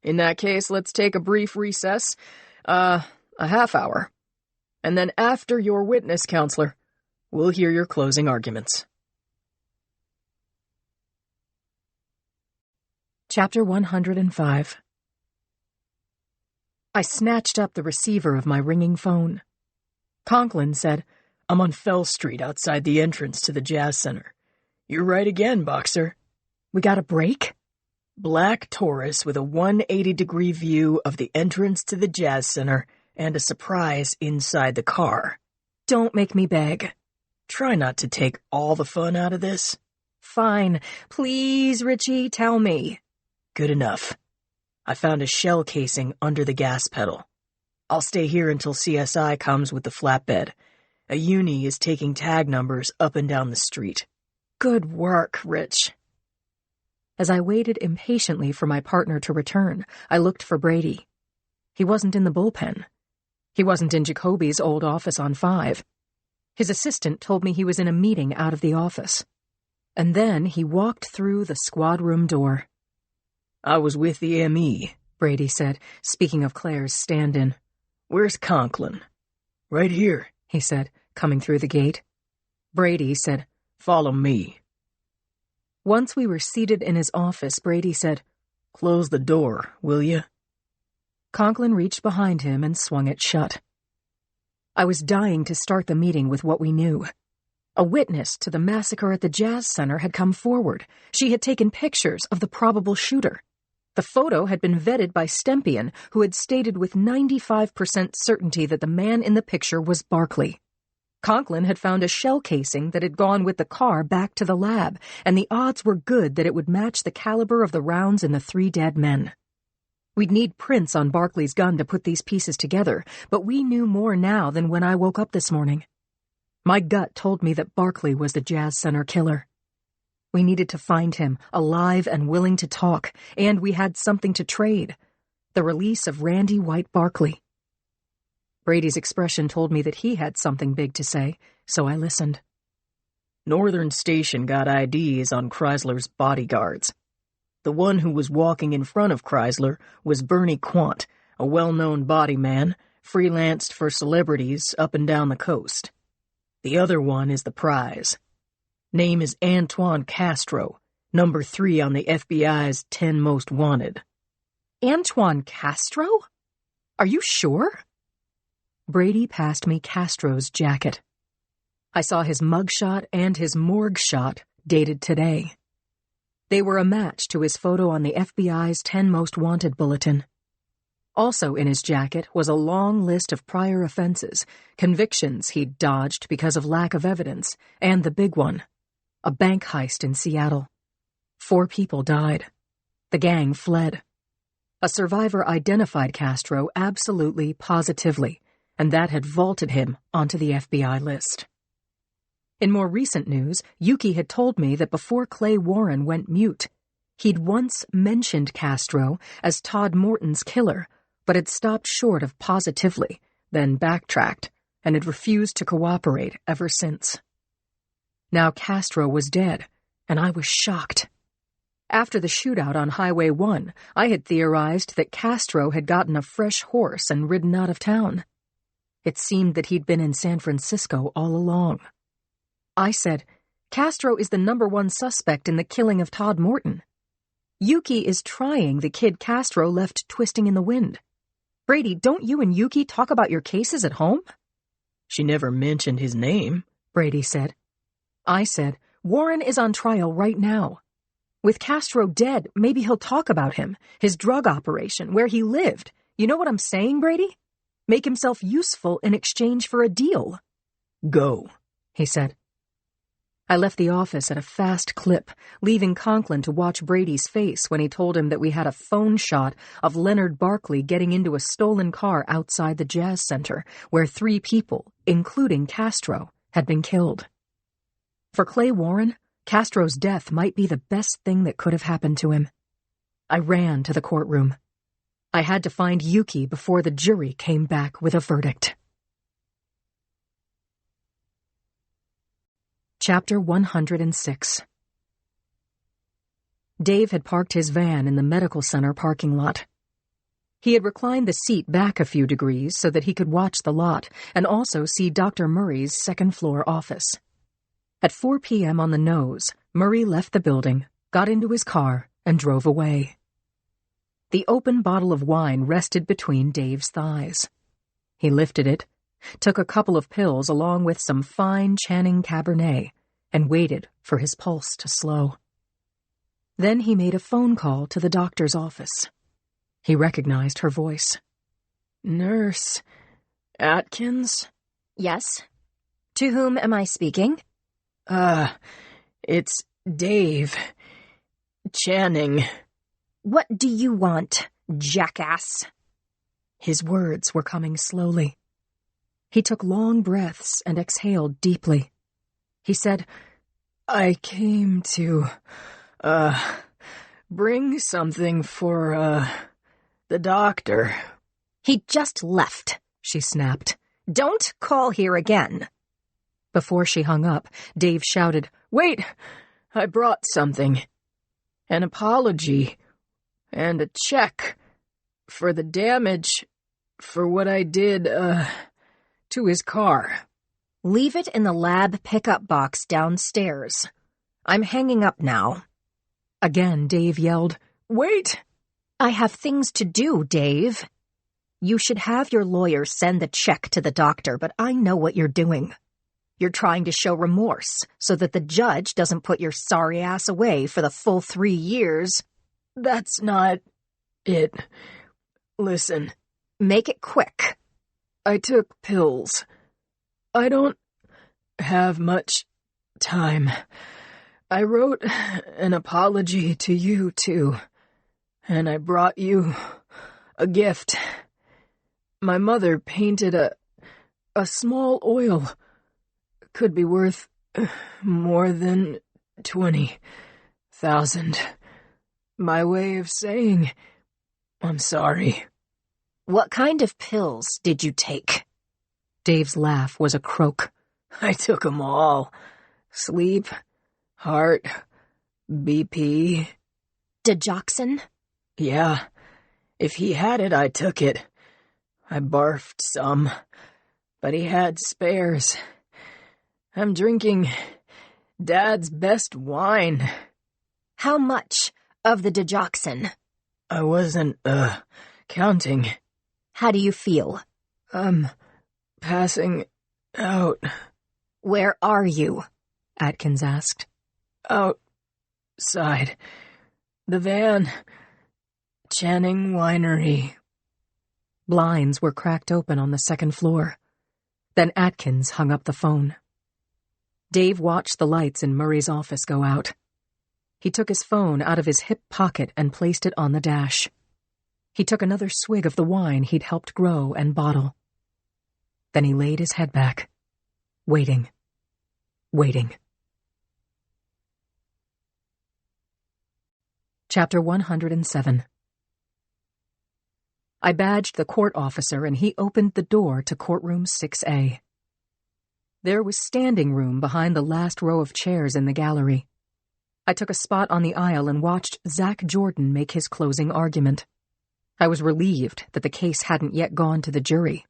"In that case, let's take a brief recess, a half hour. And then after your witness, Counselor, we'll hear your closing arguments." Chapter 105. I snatched up the receiver of my ringing phone. Conklin said, "I'm on Fell Street outside the entrance to the Jazz Center." "You're right again, Boxer." "We got a break?" "Black Taurus with a 180-degree view of the entrance to the Jazz Center and a surprise inside the car." "Don't make me beg." "Try not to take all the fun out of this." "Fine. Please, Richie, tell me." "Good enough. I found a shell casing under the gas pedal. I'll stay here until CSI comes with the flatbed. A uni is taking tag numbers up and down the street." "Good work, Rich." As I waited impatiently for my partner to return, I looked for Brady. He wasn't in the bullpen. He wasn't in Jacoby's old office on 5. His assistant told me he was in a meeting out of the office. And then he walked through the squad room door. "I was with the ME, Brady said, speaking of Claire's stand-in. "Where's Conklin?" "Right here," he said, coming through the gate. Brady said, "Follow me." Once we were seated in his office, Brady said, "Close the door, will you?" Conklin reached behind him and swung it shut. I was dying to start the meeting with what we knew. A witness to the massacre at the Jazz Center had come forward. She had taken pictures of the probable shooter. The photo had been vetted by Stempian, who had stated with 95% certainty that the man in the picture was Barkley. Conklin had found a shell casing that had gone with the car back to the lab, and the odds were good that it would match the caliber of the rounds in the 3 dead men. We'd need prints on Barkley's gun to put these pieces together, but we knew more now than when I woke up this morning. My gut told me that Barkley was the Jazz Center killer. We needed to find him, alive and willing to talk, and we had something to trade: the release of Randy White Barkley. Brady's expression told me that he had something big to say, so I listened. "Northern Station got IDs on Chrysler's bodyguards. The one who was walking in front of Chrysler was Bernie Quant, a well-known body man, freelanced for celebrities up and down the coast. The other one is the prize. Name is Antoine Castro, number 3 on the FBI's 10 Most Wanted." "Antoine Castro? Are you sure?" Brady passed me Castro's jacket. I saw his mugshot and his morgue shot, dated today. They were a match to his photo on the FBI's 10 Most Wanted bulletin. Also in his jacket was a long list of prior offenses, convictions he'd dodged because of lack of evidence, and the big one: a bank heist in Seattle. 4 people died. The gang fled. A survivor identified Castro absolutely, positively, and that had vaulted him onto the FBI list. In more recent news, Yuki had told me that before Clay Warren went mute, he'd once mentioned Castro as Todd Morton's killer, but had stopped short of positively, then backtracked, and had refused to cooperate ever since. Now Castro was dead, and I was shocked. After the shootout on Highway 1, I had theorized that Castro had gotten a fresh horse and ridden out of town. It seemed that he'd been in San Francisco all along. I said, "Castro is the #1 suspect in the killing of Todd Morton. Yuki is trying the kid Castro left twisting in the wind. Brady, don't you and Yuki talk about your cases at home?" "She never mentioned his name," Brady said. I said, "Warren is on trial right now. With Castro dead, maybe he'll talk about him, his drug operation, where he lived. You know what I'm saying, Brady?" Make himself useful in exchange for a deal. Go, he said. I left the office at a fast clip, leaving Conklin to watch Brady's face when he told him that we had a phone shot of Leonard Barkley getting into a stolen car outside the Jazz Center, where 3 people, including Castro, had been killed. For Clay Warren, Castro's death might be the best thing that could have happened to him. I ran to the courtroom. I had to find Yuki before the jury came back with a verdict. Chapter 106. Dave had parked his van in the medical center parking lot. He had reclined the seat back a few degrees so that he could watch the lot and also see Dr. Murray's second-floor office. At 4 p.m. on the nose, Murray left the building, got into his car, and drove away. The open bottle of wine rested between Dave's thighs. He lifted it, took a couple of pills along with some fine Channing Cabernet, and waited for his pulse to slow. Then he made a phone call to the doctor's office. He recognized her voice. Nurse Atkins? Yes. To whom am I speaking? It's Dave Channing. What do you want, jackass? His words were coming slowly. He took long breaths and exhaled deeply. He said, I came to, bring something for, the doctor. He just left, she snapped. Don't call here again. Before she hung up, Dave shouted, Wait! I brought something. An apology. And a check. For the damage. For what I did, to his car. Leave it in the lab pickup box downstairs. I'm hanging up now. Again, Dave yelled, Wait! I have things to do, Dave. You should have your lawyer send the check to the doctor, but I know what you're doing. You're trying to show remorse so that the judge doesn't put your sorry ass away for the full 3 years. That's not it. Listen. Make it quick. I took pills. I don't have much time. I wrote an apology to you, too. And I brought you a gift. My mother painted a small oil. Could be worth more than 20,000. My way of saying I'm sorry. What kind of pills did you take? Dave's laugh was a croak. I took 'em all. Sleep, heart, BP. Digoxin? Yeah. If he had it, I took it. I barfed some, but he had spares. I'm drinking Dad's best wine. How much of the digoxin? I wasn't, counting. How do you feel? I'm passing out. Where are you? Atkins asked. Outside. The van. Channing Winery. Blinds were cracked open on the second floor. Then Atkins hung up the phone. Dave watched the lights in Murray's office go out. He took his phone out of his hip pocket and placed it on the dash. He took another swig of the wine he'd helped grow and bottle. Then he laid his head back, waiting. Chapter 107. I badged the court officer and he opened the door to courtroom 6A. There was standing room behind the last row of chairs in the gallery. I took a spot on the aisle and watched Zach Jordan make his closing argument. I was relieved that the case hadn't yet gone to the jury.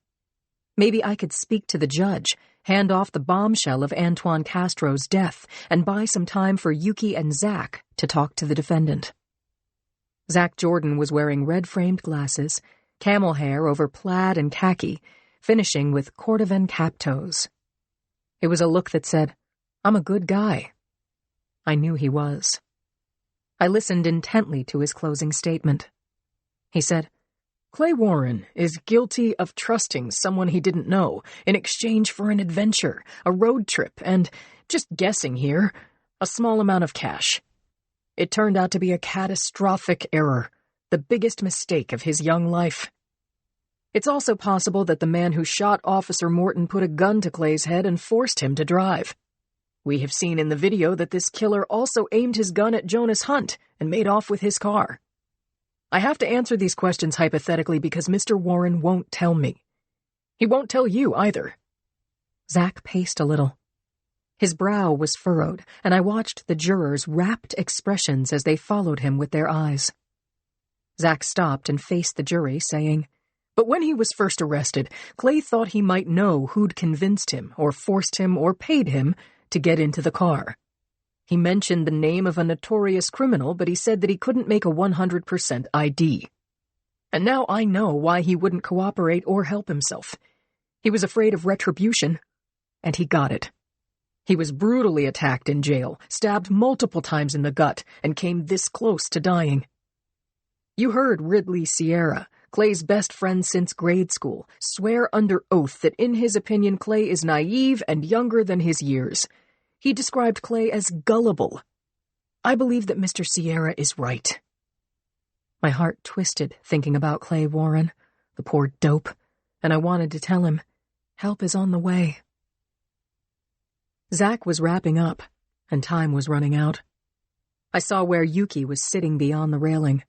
Maybe I could speak to the judge, hand off the bombshell of Antoine Castro's death, and buy some time for Yuki and Zach to talk to the defendant. Zach Jordan was wearing red-framed glasses, camel hair over plaid and khaki, finishing with cordovan cap toes. It was a look that said, I'm a good guy. I knew he was. I listened intently to his closing statement. He said, Clay Warren is guilty of trusting someone he didn't know in exchange for an adventure, a road trip, and, just guessing here, a small amount of cash. It turned out to be a catastrophic error, the biggest mistake of his young life. It's also possible that the man who shot Officer Morton put a gun to Clay's head and forced him to drive. We have seen in the video that this killer also aimed his gun at Jonas Hunt and made off with his car. I have to answer these questions hypothetically because Mr. Warren won't tell me. He won't tell you either. Zach paced a little. His brow was furrowed, and I watched the jurors' rapt expressions as they followed him with their eyes. Zach stopped and faced the jury, saying, "But when he was first arrested, Clay thought he might know who'd convinced him, or forced him, or paid him to get into the car. He mentioned the name of a notorious criminal, but he said that he couldn't make a 100% ID. And now I know why he wouldn't cooperate or help himself. He was afraid of retribution, and he got it. He was brutally attacked in jail, stabbed multiple times in the gut, and came this close to dying. You heard Ridley Sierra, Clay's best friend since grade school, swear under oath that in his opinion Clay is naive and younger than his years. He described Clay as gullible. I believe that Mr. Sierra is right." My heart twisted thinking about Clay Warren, the poor dope, and I wanted to tell him, help is on the way. Zach was wrapping up, and time was running out. I saw where Yuki was sitting beyond the railing.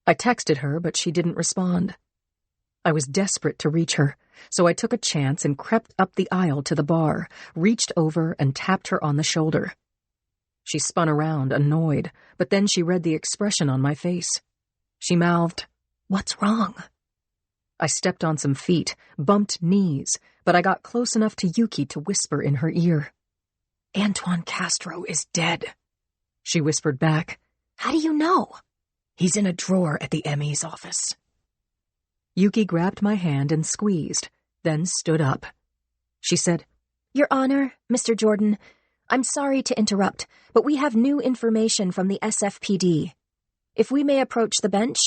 I texted her, but she didn't respond. I was desperate to reach her, so I took a chance and crept up the aisle to the bar, reached over and tapped her on the shoulder. She spun around, annoyed, but then she read the expression on my face. She mouthed, "What's wrong?" I stepped on some feet, bumped knees, but I got close enough to Yuki to whisper in her ear. "Antoine Castro is dead," she whispered back. "How do you know?" "He's in a drawer at the ME's office." Yuki grabbed my hand and squeezed, then stood up. She said, "Your Honor, Mr. Jordan, I'm sorry to interrupt, but we have new information from the SFPD. If we may approach the bench?"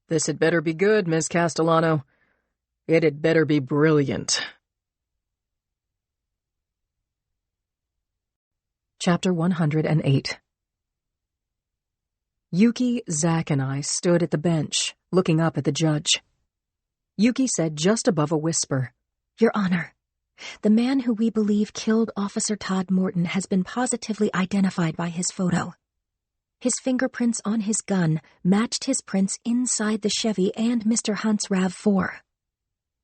"This had better be good, Ms. Castellano. It had better be brilliant." Chapter 108. Yuki, Zach, and I stood at the bench, looking up at the judge. Yuki said just above a whisper, "Your Honor, the man who we believe killed Officer Todd Morton has been positively identified by his photo. His fingerprints on his gun matched his prints inside the Chevy and Mr. Hunt's RAV4.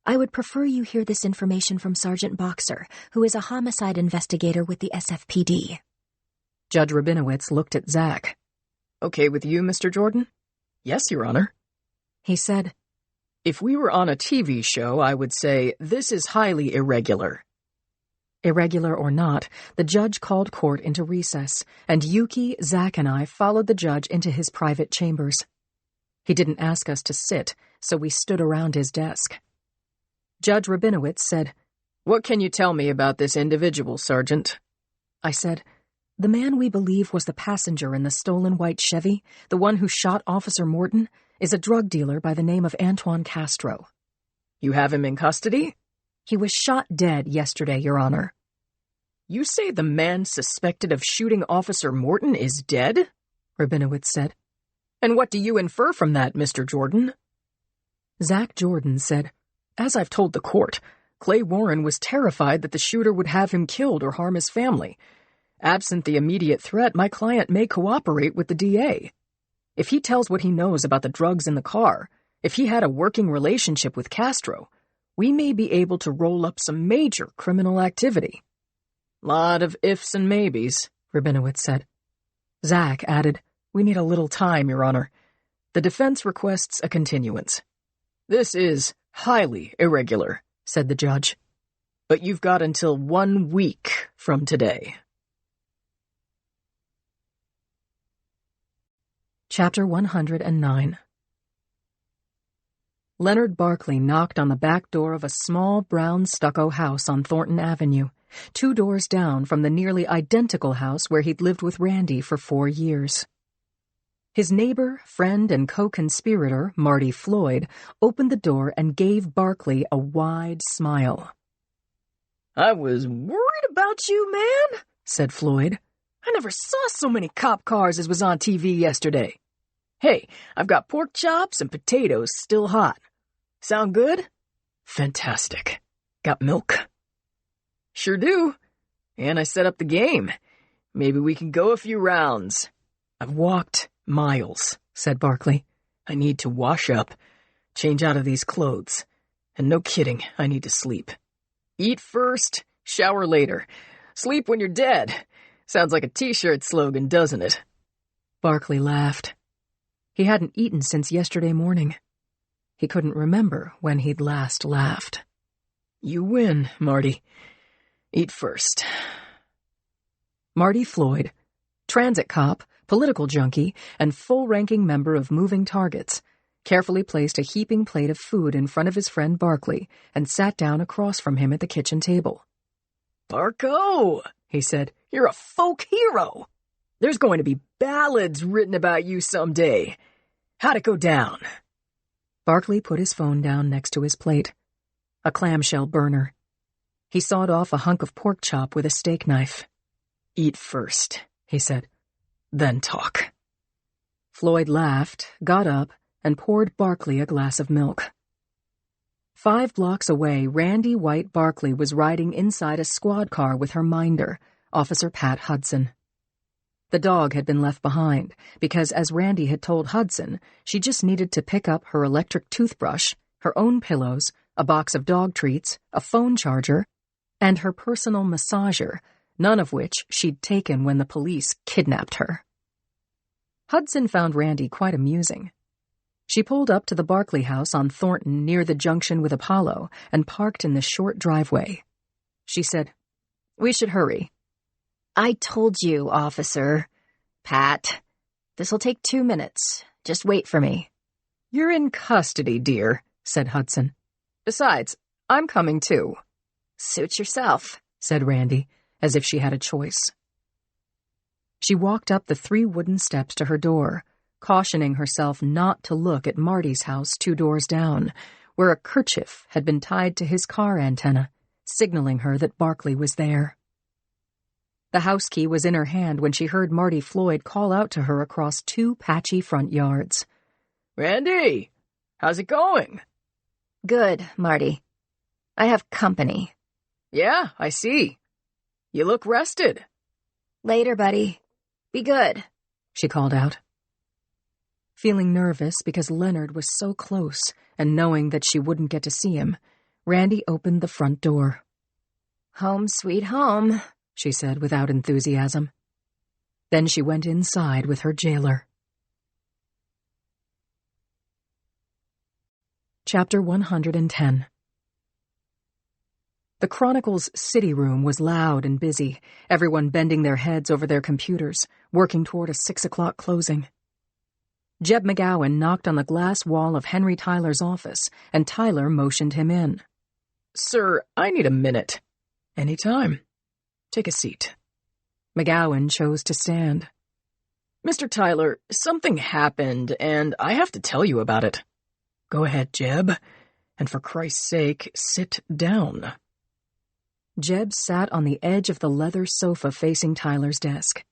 I would prefer you hear this information from Sergeant Boxer, who is a homicide investigator with the SFPD." Judge Rabinowitz looked at Zach. "Okay with you, Mr. Jordan?" "Yes, Your Honor." He said, "If we were on a TV show, I would say, this is highly irregular." Irregular or not, the judge called court into recess, and Yuki, Zach, and I followed the judge into his private chambers. He didn't ask us to sit, so we stood around his desk. Judge Rabinowitz said, "What can you tell me about this individual, Sergeant?" I said, "The man we believe was the passenger in the stolen white Chevy, the one who shot Officer Morton, is a drug dealer by the name of Antoine Castro." "You have him in custody?" "He was shot dead yesterday, Your Honor." "You say the man suspected of shooting Officer Morton is dead?" Rabinowitz said. "And what do you infer from that, Mr. Jordan?" Zach Jordan said, "As I've told the court, Clay Warren was terrified that the shooter would have him killed or harm his family. Absent the immediate threat, my client may cooperate with the DA. If he tells what he knows about the drugs in the car, if he had a working relationship with Castro, we may be able to roll up some major criminal activity." "Lot of ifs and maybes," Rabinowitz said. Zach added, "We need a little time, Your Honor. The defense requests a continuance." "This is highly irregular," said the judge. "But you've got until 1 week from today." Chapter 109. Leonard Barkley knocked on the back door of a small brown stucco house on Thornton Avenue, 2 doors down from the nearly identical house where he'd lived with Randy for 4 years. His neighbor, friend, and co-conspirator, Marty Floyd, opened the door and gave Barkley a wide smile. "I was worried about you, man," said Floyd. "I never saw so many cop cars as was on TV yesterday. Hey, I've got pork chops and potatoes still hot. Sound good?" "Fantastic. Got milk?" "Sure do. And I set up the game. Maybe we can go a few rounds." "I've walked miles," said Barkley. "I need to wash up, change out of these clothes. And no kidding, I need to sleep. Eat first, shower later. Sleep when you're dead. Sounds like a t-shirt slogan, doesn't it?" Barkley laughed. He hadn't eaten since yesterday morning. He couldn't remember when he'd last laughed. "You win, Marty. Eat first." Marty Floyd, transit cop, political junkie, and full-ranking member of Moving Targets, carefully placed a heaping plate of food in front of his friend Barkley and sat down across from him at the kitchen table. "Barco," he said, "you're a folk hero. There's going to be ballads written about you someday. How'd it go down?" Barkley put his phone down next to his plate. A clamshell burner. He sawed off a hunk of pork chop with a steak knife. "Eat first," he said. "Then talk." Floyd laughed, got up, and poured Barkley a glass of milk. 5 blocks away, Randy White Barkley was riding inside a squad car with her minder, Officer Pat Hudson. The dog had been left behind, because as Randy had told Hudson, she just needed to pick up her electric toothbrush, her own pillows, a box of dog treats, a phone charger, and her personal massager, none of which she'd taken when the police kidnapped her. Hudson found Randy quite amusing. She pulled up to the Barkley house on Thornton near the junction with Apollo and parked in the short driveway. She said, "We should hurry." "I told you, officer. Pat, this'll take 2 minutes. Just wait for me." "You're in custody, dear," said Hudson. "Besides, I'm coming too." "Suit yourself," said Randy, as if she had a choice. She walked up the 3 wooden steps to her door, cautioning herself not to look at Marty's house 2 doors down, where a kerchief had been tied to his car antenna, signaling her that Barkley was there. The house key was in her hand when she heard Marty Floyd call out to her across 2 patchy front yards. "Randy, how's it going?" "Good, Marty. I have company." "Yeah, I see. You look rested." "Later, buddy. Be good," she called out. Feeling nervous because Leonard was so close and knowing that she wouldn't get to see him, Randy opened the front door. "Home sweet home," she said without enthusiasm. Then she went inside with her jailer. Chapter 110. The Chronicle's city room was loud and busy, everyone bending their heads over their computers, working toward a 6 o'clock closing. Jeb McGowan knocked on the glass wall of Henry Tyler's office, and Tyler motioned him in. "Sir, I need a minute." "Anytime. Take a seat." McGowan chose to stand. "Mr. Tyler, something happened, and I have to tell you about it." "Go ahead, Jeb. And for Christ's sake, sit down." Jeb sat on the edge of the leather sofa facing Tyler's desk.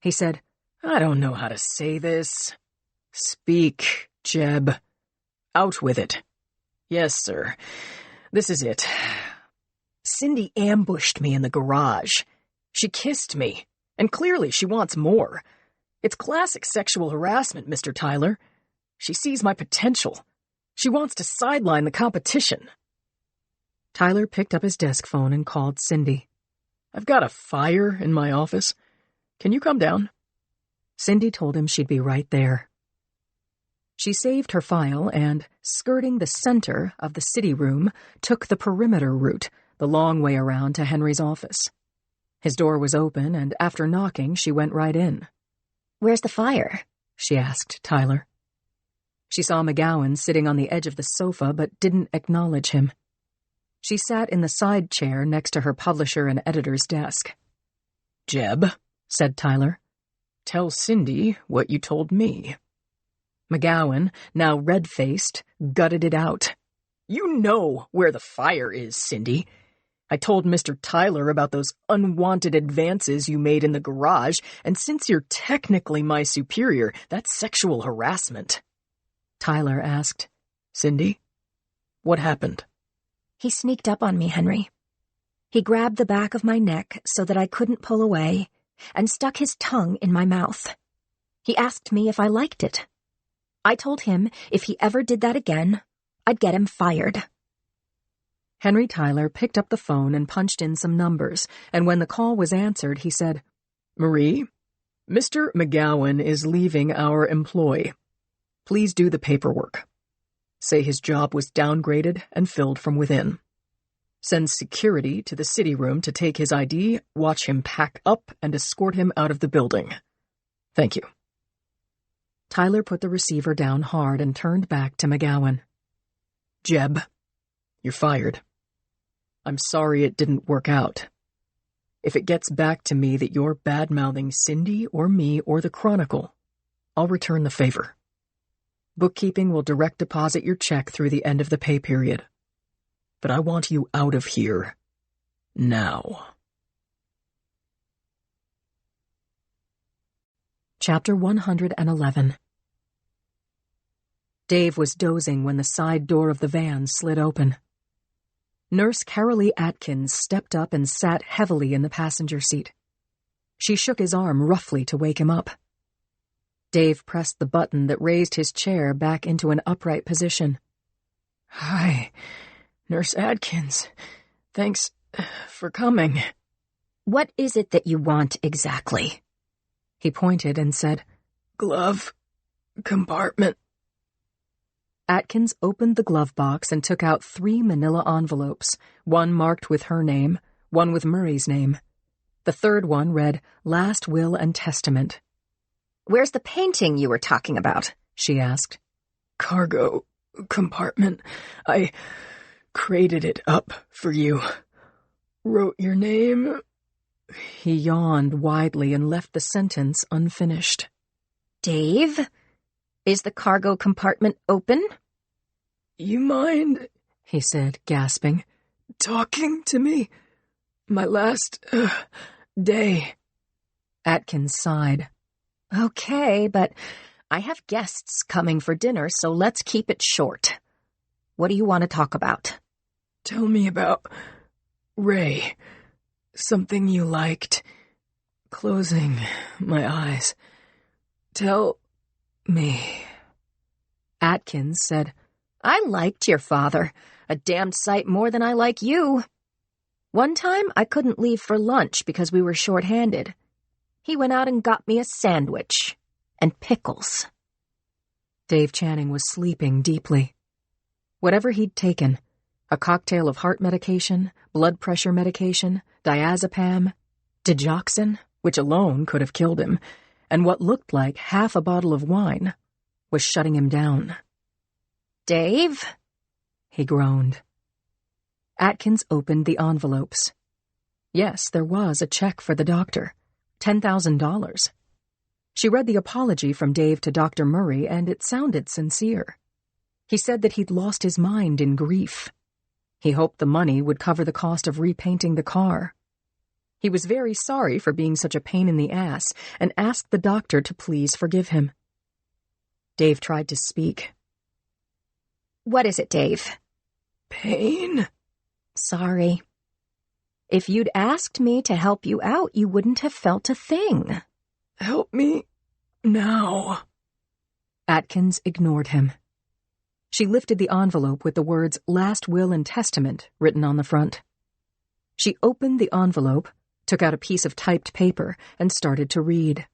He said, "I don't know how to say this." "Speak, Jeb. Out with it." "Yes, sir. This is it. Cindy ambushed me in the garage. She kissed me, and clearly she wants more. It's classic sexual harassment, Mr. Tyler. She sees my potential. She wants to sideline the competition." Tyler picked up his desk phone and called Cindy. "I've got a fire in my office. Can you come down?" Cindy told him she'd be right there. She saved her file and, skirting the center of the city room, took the perimeter route, the long way around to Henry's office. His door was open, and after knocking, she went right in. "Where's the fire?" she asked Tyler. She saw McGowan sitting on the edge of the sofa but didn't acknowledge him. She sat in the side chair next to her publisher and editor's desk. "Jeb," said Tyler, "tell Cindy what you told me." McGowan, now red-faced, gutted it out. "You know where the fire is, Cindy. I told Mr. Tyler about those unwanted advances you made in the garage, and since you're technically my superior, that's sexual harassment." Tyler asked, "Cindy, what happened?" He sneaked up on me, Henry. He grabbed the back of my neck so that I couldn't pull away and stuck his tongue in my mouth. He asked me if I liked it. I told him if he ever did that again, I'd get him fired. Henry Tyler picked up the phone and punched in some numbers, and when the call was answered, he said, "Marie, Mr. McGowan is leaving our employ. Please do the paperwork. Say his job was downgraded and filled from within. Send security to the city room to take his ID, watch him pack up, and escort him out of the building. Thank you." Tyler put the receiver down hard and turned back to McGowan. "Jeb, you're fired. I'm sorry it didn't work out. If it gets back to me that you're bad-mouthing Cindy or me or the Chronicle, I'll return the favor. Bookkeeping will direct deposit your check through the end of the pay period. But I want you out of here now." Chapter 111. Dave was dozing when the side door of the van slid open. Nurse Carolee Atkins stepped up and sat heavily in the passenger seat. She shook his arm roughly to wake him up. Dave pressed the button that raised his chair back into an upright position. "Hi, Nurse Atkins. Thanks for coming." What is it that you want exactly? He pointed and said, "Glove compartment." Atkins opened the glove box and took out 3 manila envelopes, one marked with her name, one with Murray's name. The third one read, "Last Will and Testament." Where's the painting you were talking about? She asked. "Cargo compartment. I crated it up for you. Wrote your name." He yawned widely and left the sentence unfinished. Dave? Is the cargo compartment open? "You mind," he said, gasping, "talking to me? My last day." Atkins sighed. Okay, but I have guests coming for dinner, so let's keep it short. What do you want to talk about? "Tell me about Ray. Something you liked. Closing my eyes. Tell me." Atkins said, I liked your father a damned sight more than I like you. One time I couldn't leave for lunch because we were short-handed. He went out and got me a sandwich and pickles. Dave Channing was sleeping deeply. Whatever he'd taken, a cocktail of heart medication, blood pressure medication, diazepam, digoxin, which alone could have killed him, and what looked like half a bottle of wine, was shutting him down. Dave? He groaned. Atkins opened the envelopes. Yes, there was a check for the doctor, $10,000. She read the apology from Dave to Dr. Murray, and it sounded sincere. He said that he'd lost his mind in grief. He hoped the money would cover the cost of repainting the car. He was very sorry for being such a pain in the ass and asked the doctor to please forgive him. Dave tried to speak. What is it, Dave? "Pain?" Sorry. If you'd asked me to help you out, you wouldn't have felt a thing. "Help me now." Atkins ignored him. She lifted the envelope with the words "Last Will and Testament" written on the front. She opened the envelope, took out a piece of typed paper, and started to read.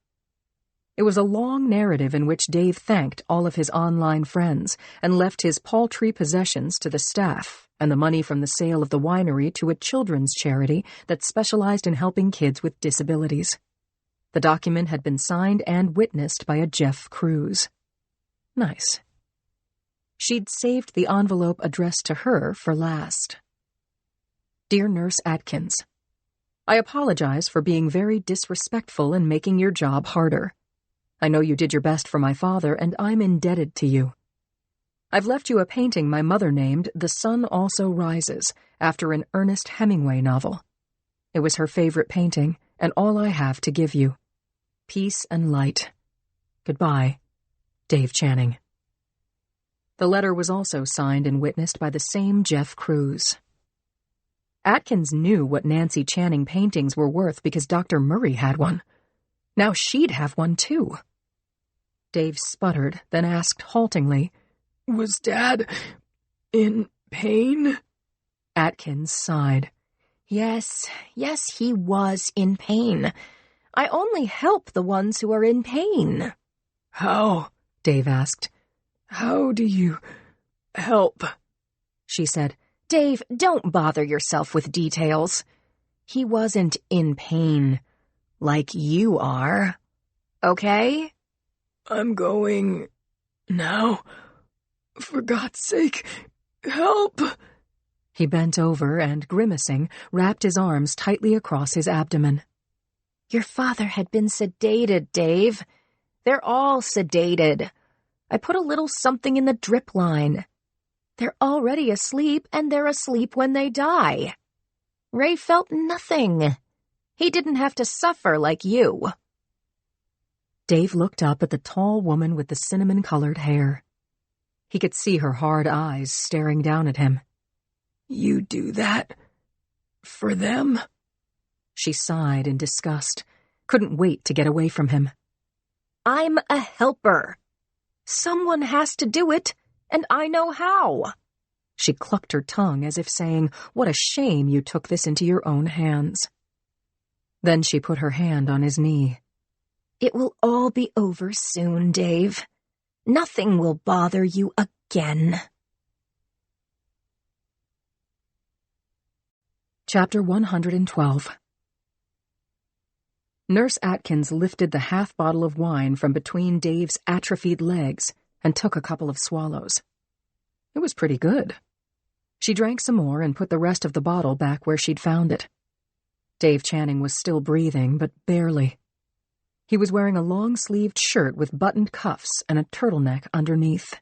It was a long narrative in which Dave thanked all of his online friends and left his paltry possessions to the staff and the money from the sale of the winery to a children's charity that specialized in helping kids with disabilities. The document had been signed and witnessed by a Jeff Cruz. Nice. She'd saved the envelope addressed to her for last. Dear Nurse Atkins, I apologize for being very disrespectful and making your job harder. I know you did your best for my father, and I'm indebted to you. I've left you a painting my mother named The Sun Also Rises, after an Ernest Hemingway novel. It was her favorite painting, and all I have to give you. Peace and light. Goodbye, Dave Channing. The letter was also signed and witnessed by the same Jeff Cruz. Atkins knew what Nancy Channing paintings were worth because Dr. Murray had one. Now she'd have one too. Dave sputtered, then asked haltingly, Was Dad in pain? Atkins sighed. Yes, he was in pain. I only help the ones who are in pain. How? Dave asked. How do you help? She said. Dave, don't bother yourself with details. He wasn't in pain, like you are. Okay? I'm going now. For God's sake, help! He bent over and, grimacing, wrapped his arms tightly across his abdomen. Your father had been sedated, Dave. They're all sedated. I put a little something in the drip line. They're already asleep, and they're asleep when they die. Ray felt nothing. He didn't have to suffer like you. Dave looked up at the tall woman with the cinnamon-colored hair. He could see her hard eyes staring down at him. You do that for them? She sighed in disgust, couldn't wait to get away from him. I'm a helper. Someone has to do it, and I know how. She clucked her tongue as if saying, What a shame you took this into your own hands. Then she put her hand on his knee. It will all be over soon, Dave. Nothing will bother you again. Chapter 112. Nurse Atkins lifted the half bottle of wine from between Dave's atrophied legs and took a couple of swallows. It was pretty good. She drank some more and put the rest of the bottle back where she'd found it. Dave Channing was still breathing, but barely. He was wearing a long-sleeved shirt with buttoned cuffs and a turtleneck underneath.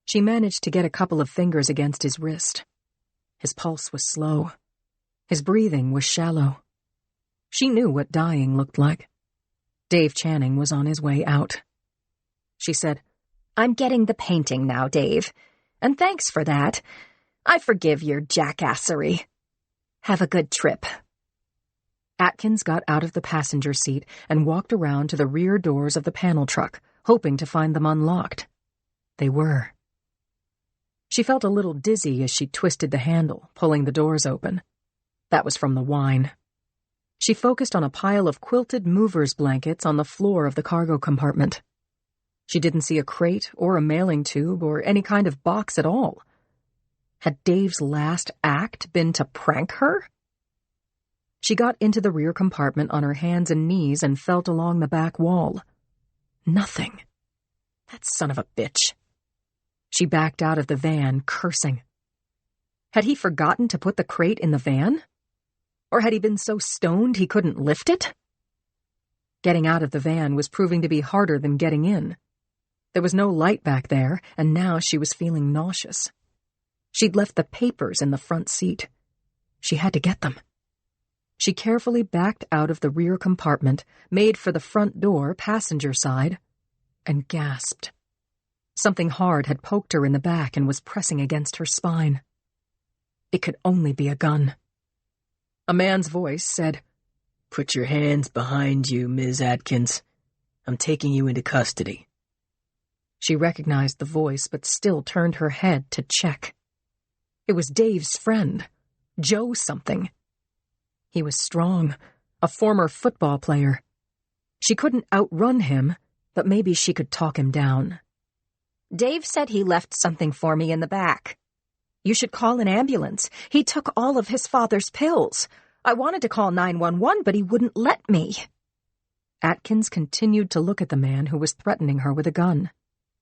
She managed to get a couple of fingers against his wrist. His pulse was slow. His breathing was shallow. She knew what dying looked like. Dave Channing was on his way out. She said, I'm getting the painting now, Dave. And thanks for that. I forgive your jackassery. Have a good trip. Atkins got out of the passenger seat and walked around to the rear doors of the panel truck, hoping to find them unlocked. They were. She felt a little dizzy as she twisted the handle, pulling the doors open. That was from the wine. She focused on a pile of quilted movers' blankets on the floor of the cargo compartment. She didn't see a crate or a mailing tube or any kind of box at all. Had Dave's last act been to prank her? She got into the rear compartment on her hands and knees and felt along the back wall. Nothing. That son of a bitch. She backed out of the van, cursing. Had he forgotten to put the crate in the van? Or had he been so stoned he couldn't lift it? Getting out of the van was proving to be harder than getting in. There was no light back there, and now she was feeling nauseous. She'd left the papers in the front seat. She had to get them. She carefully backed out of the rear compartment, made for the front door, passenger side, and gasped. Something hard had poked her in the back and was pressing against her spine. It could only be a gun. A man's voice said, Put your hands behind you, Ms. Atkins. I'm taking you into custody. She recognized the voice, but still turned her head to check. It was Dave's friend, Joe something. He was strong, a former football player. She couldn't outrun him, but maybe she could talk him down. Dave said he left something for me in the back. You should call an ambulance. He took all of his father's pills. I wanted to call 911, but he wouldn't let me. Atkins continued to look at the man who was threatening her with a gun.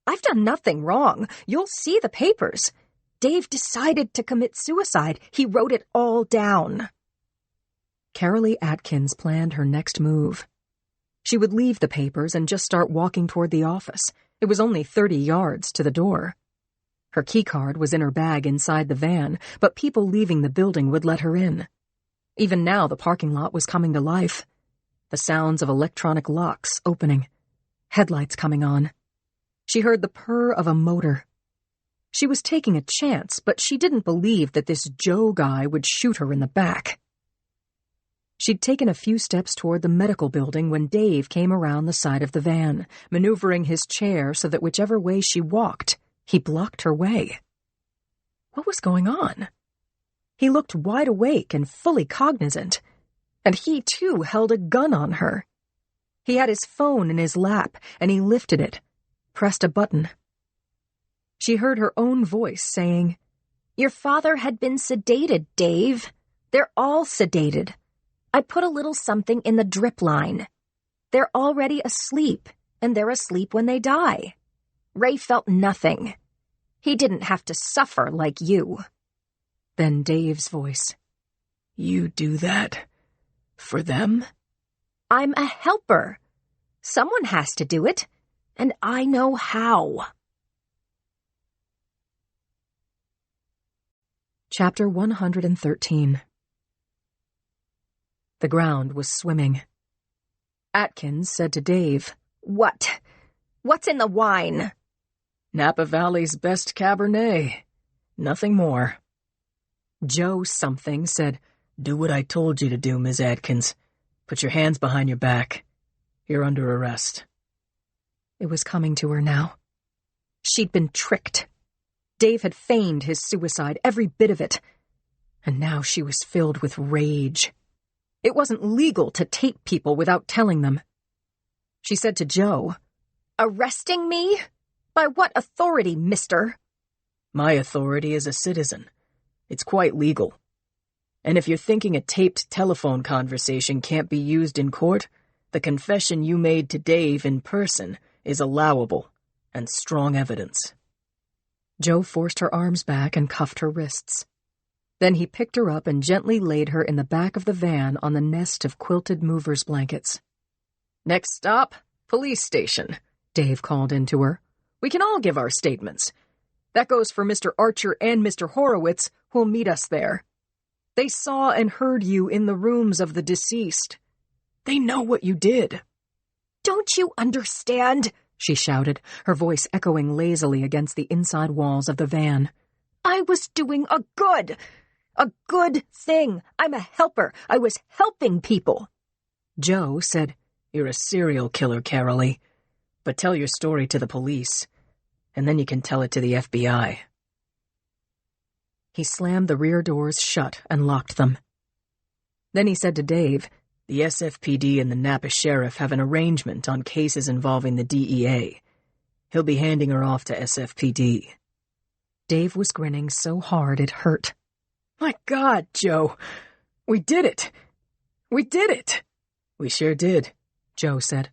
I've done nothing wrong. You'll see the papers. Dave decided to commit suicide. He wrote it all down. Carolee Atkins planned her next move. She would leave the papers and just start walking toward the office. It was only 30 yards to the door. Her keycard was in her bag inside the van, but people leaving the building would let her in. Even now, the parking lot was coming to life. The sounds of electronic locks opening, headlights coming on. She heard the purr of a motor. She was taking a chance, but she didn't believe that this Joe guy would shoot her in the back. She'd taken a few steps toward the medical building when Dave came around the side of the van, maneuvering his chair so that whichever way she walked, he blocked her way. What was going on? He looked wide awake and fully cognizant, and he too held a gun on her. He had his phone in his lap, and he lifted it, pressed a button. She heard her own voice saying, "Your father had been sedated, Dave. They're all sedated. I put a little something in the drip line. They're already asleep, and they're asleep when they die. Ray felt nothing. He didn't have to suffer like you." Then Dave's voice. "You do that? For them?" "I'm a helper. Someone has to do it, and I know how." Chapter 113. The ground was swimming. Atkins said to Dave, "What? What's in the wine?" "Napa Valley's best Cabernet. Nothing more." Joe something said, "Do what I told you to do, Ms. Atkins. Put your hands behind your back. You're under arrest." It was coming to her now. She'd been tricked. Dave had feigned his suicide, every bit of it. And now she was filled with rage. It wasn't legal to tape people without telling them. She said to Joe, "Arresting me? By what authority, mister?" "My authority as a citizen. It's quite legal. And if you're thinking a taped telephone conversation can't be used in court, the confession you made to Dave in person is allowable and strong evidence." Joe forced her arms back and cuffed her wrists. Then he picked her up and gently laid her in the back of the van on the nest of quilted movers' blankets. "Next stop, police station," Dave called into her. "We can all give our statements. That goes for Mr. Archer and Mr. Horowitz, who'll meet us there. They saw and heard you in the rooms of the deceased. They know what you did." "Don't you understand?" she shouted, her voice echoing lazily against the inside walls of the van. "I was doing a good thing. I'm a helper. I was helping people." Joe said, "You're a serial killer, Carolee. But tell your story to the police, and then you can tell it to the FBI." He slammed the rear doors shut and locked them. Then he said to Dave, "The SFPD and the Napa Sheriff have an arrangement on cases involving the DEA. He'll be handing her off to SFPD." Dave was grinning so hard it hurt. "My God, Joe. We did it. We did it." "We sure did," Joe said.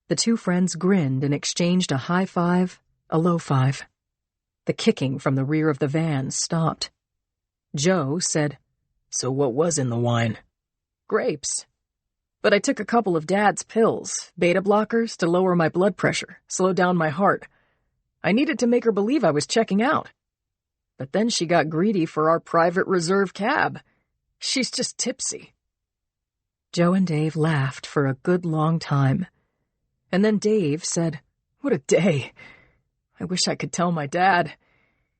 The two friends grinned and exchanged a high five, a low five. The kicking from the rear of the van stopped. Joe said, "So what was in the wine?" "Grapes. But I took a couple of Dad's pills, beta blockers, to lower my blood pressure, slow down my heart. I needed to make her believe I was checking out. But then she got greedy for our private reserve cab. She's just tipsy." Joe and Dave laughed for a good long time. And then Dave said, "What a day. I wish I could tell my dad.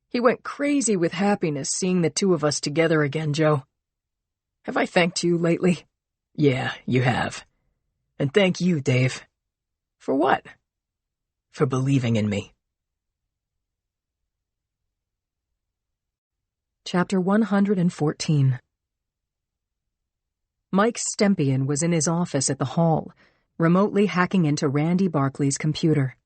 He went crazy with happiness seeing the two of us together again, Joe. Have I thanked you lately?" "Yeah, you have. And thank you, Dave." "For what?" "For believing in me." Chapter 114. Mike Stempien was in his office at the hall, remotely hacking into Randy Barkley's computer.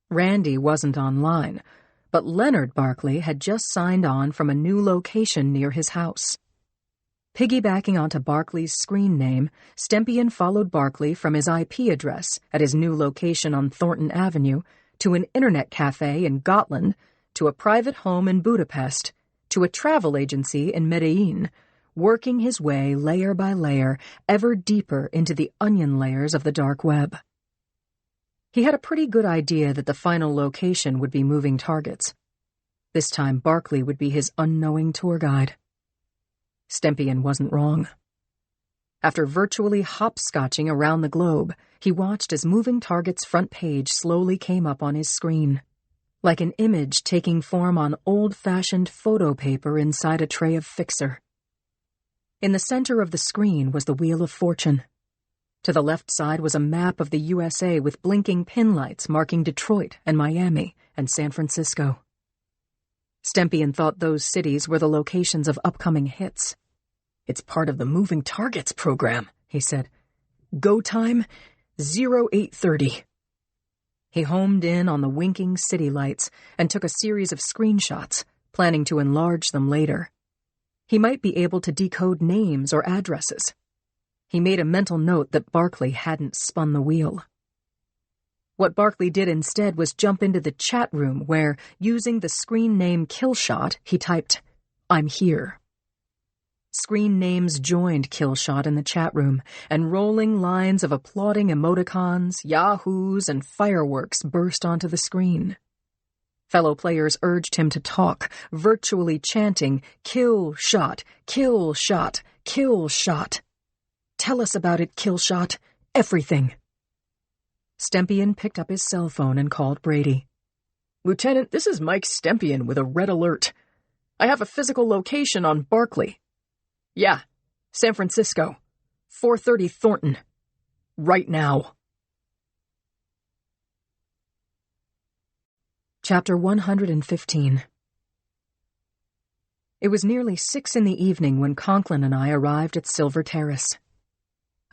Randy wasn't online, but Leonard Barkley had just signed on from a new location near his house. Piggybacking onto Barkley's screen name, Stempien followed Barkley from his IP address at his new location on Thornton Avenue to an internet cafe in Gotland to a private home in Budapest to a travel agency in Medellin, working his way layer by layer ever deeper into the onion layers of the dark web. He had a pretty good idea that the final location would be moving targets. This time Barkley would be his unknowing tour guide. Stempien wasn't wrong. After virtually hopscotching around the globe, he watched as Moving Target's front page slowly came up on his screen, like an image taking form on old-fashioned photo paper inside a tray of fixer. In the center of the screen was the Wheel of Fortune. To the left side was a map of the USA with blinking pin lights marking Detroit and Miami and San Francisco. Stempien thought those cities were the locations of upcoming hits. "It's part of the Moving Targets program," he said. Go time, 0830. He homed in on the winking city lights and took a series of screenshots, planning to enlarge them later. He might be able to decode names or addresses. He made a mental note that Barkley hadn't spun the wheel. What Barkley did instead was jump into the chat room where, using the screen name Killshot, he typed, "I'm here." Screen names joined Killshot in the chat room, and rolling lines of applauding emoticons, yahoos, and fireworks burst onto the screen. Fellow players urged him to talk, virtually chanting, "Killshot, Killshot, Killshot. Tell us about it, Killshot. Everything." Stempien picked up his cell phone and called Brady. "Lieutenant, this is Mike Stempien with a red alert. I have a physical location on Barkley. Yeah, San Francisco, 430 Thornton. Right now." Chapter 115. It was nearly 6 in the evening when Conklin and I arrived at Silver Terrace.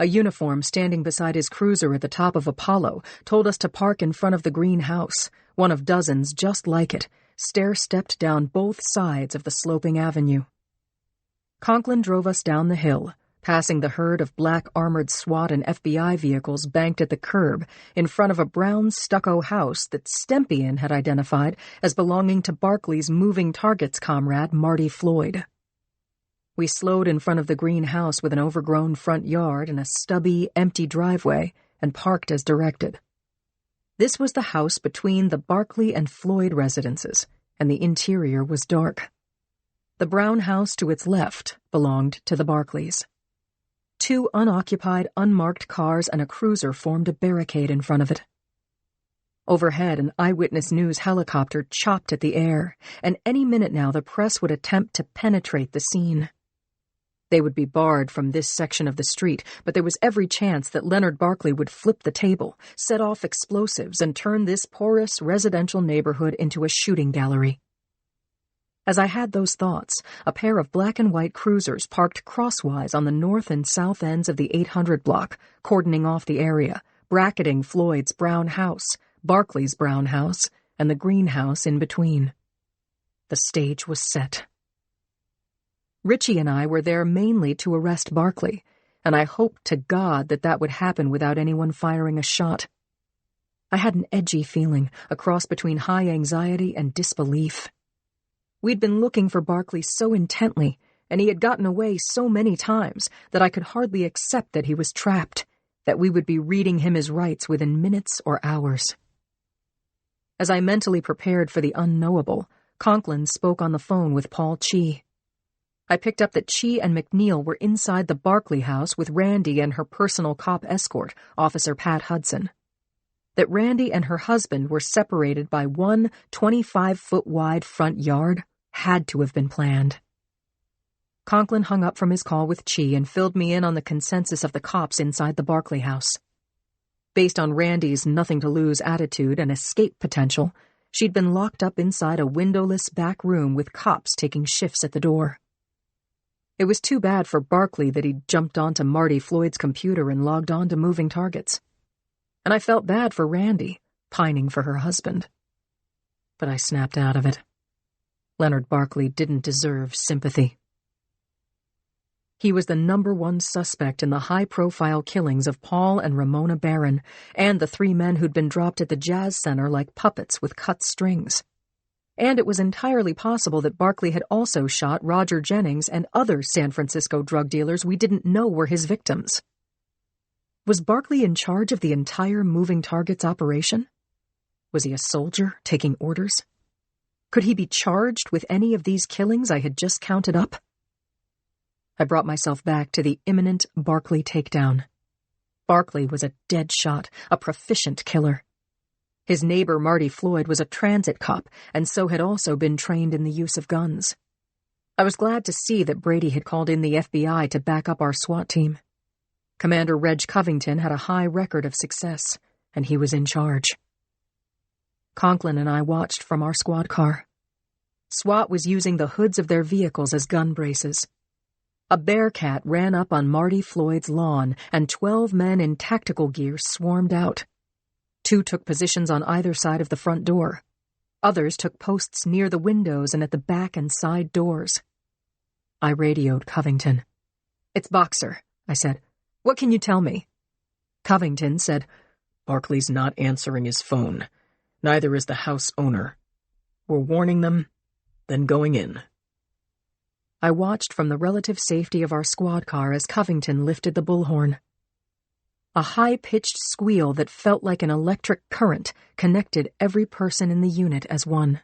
A uniform standing beside his cruiser at the top of Apollo told us to park in front of the green house, one of dozens just like it, stair-stepped down both sides of the sloping avenue. Conklin drove us down the hill, passing the herd of black armored SWAT and FBI vehicles banked at the curb in front of a brown stucco house that Stempien had identified as belonging to Barkley's Moving Targets comrade Marty Floyd. We slowed in front of the green house with an overgrown front yard and a stubby, empty driveway and parked as directed. This was the house between the Barkley and Floyd residences, and the interior was dark. The brown house to its left belonged to the Barkleys. 2 unoccupied, unmarked cars and a cruiser formed a barricade in front of it. Overhead, an Eyewitness News helicopter chopped at the air, and any minute now the press would attempt to penetrate the scene. They would be barred from this section of the street, but there was every chance that Leonard Barkley would flip the table, set off explosives, and turn this porous residential neighborhood into a shooting gallery. As I had those thoughts, a pair of black and white cruisers parked crosswise on the north and south ends of the 800 block, cordoning off the area, bracketing Floyd's brown house, Barkley's brown house, and the greenhouse in between. The stage was set. Richie and I were there mainly to arrest Barkley, and I hoped to God that that would happen without anyone firing a shot. I had an edgy feeling, a cross between high anxiety and disbelief. We'd been looking for Barkley so intently, and he had gotten away so many times that I could hardly accept that he was trapped, that we would be reading him his rights within minutes or hours. As I mentally prepared for the unknowable, Conklin spoke on the phone with Paul Chi. I picked up that Chi and McNeil were inside the Barkley house with Randy and her personal cop escort, Officer Pat Hudson. That Randy and her husband were separated by one 25-foot-wide front yard had to have been planned. Conklin hung up from his call with Chi and filled me in on the consensus of the cops inside the Barkley house. Based on Randy's nothing-to-lose attitude and escape potential, she'd been locked up inside a windowless back room with cops taking shifts at the door. It was too bad for Barkley that he'd jumped onto Marty Floyd's computer and logged on to Moving Targets. And I felt bad for Randy, pining for her husband. But I snapped out of it. Leonard Barkley didn't deserve sympathy. He was the #1 suspect in the high-profile killings of Paul and Ramona Barron, and the 3 men who'd been dropped at the Jazz Center like puppets with cut strings. And it was entirely possible that Barkley had also shot Roger Jennings and other San Francisco drug dealers we didn't know were his victims. Was Barkley in charge of the entire moving targets operation? Was he a soldier taking orders? Could he be charged with any of these killings I had just counted up? I brought myself back to the imminent Barkley takedown. Barkley was a dead shot, a proficient killer. His neighbor Marty Floyd was a transit cop, and so had also been trained in the use of guns. I was glad to see that Brady had called in the FBI to back up our SWAT team. Commander Reg Covington had a high record of success, and he was in charge. Conklin and I watched from our squad car. SWAT was using the hoods of their vehicles as gun braces. A Bearcat ran up on Marty Floyd's lawn, and 12 men in tactical gear swarmed out. 2 took positions on either side of the front door. Others took posts near the windows and at the back and side doors. I radioed Covington. "It's Boxer," I said. "What can you tell me?" Covington said, "Barkley's not answering his phone. Neither is the house owner. We're warning them, then going in." I watched from the relative safety of our squad car as Covington lifted the bullhorn. A high-pitched squeal that felt like an electric current connected every person in the unit as one.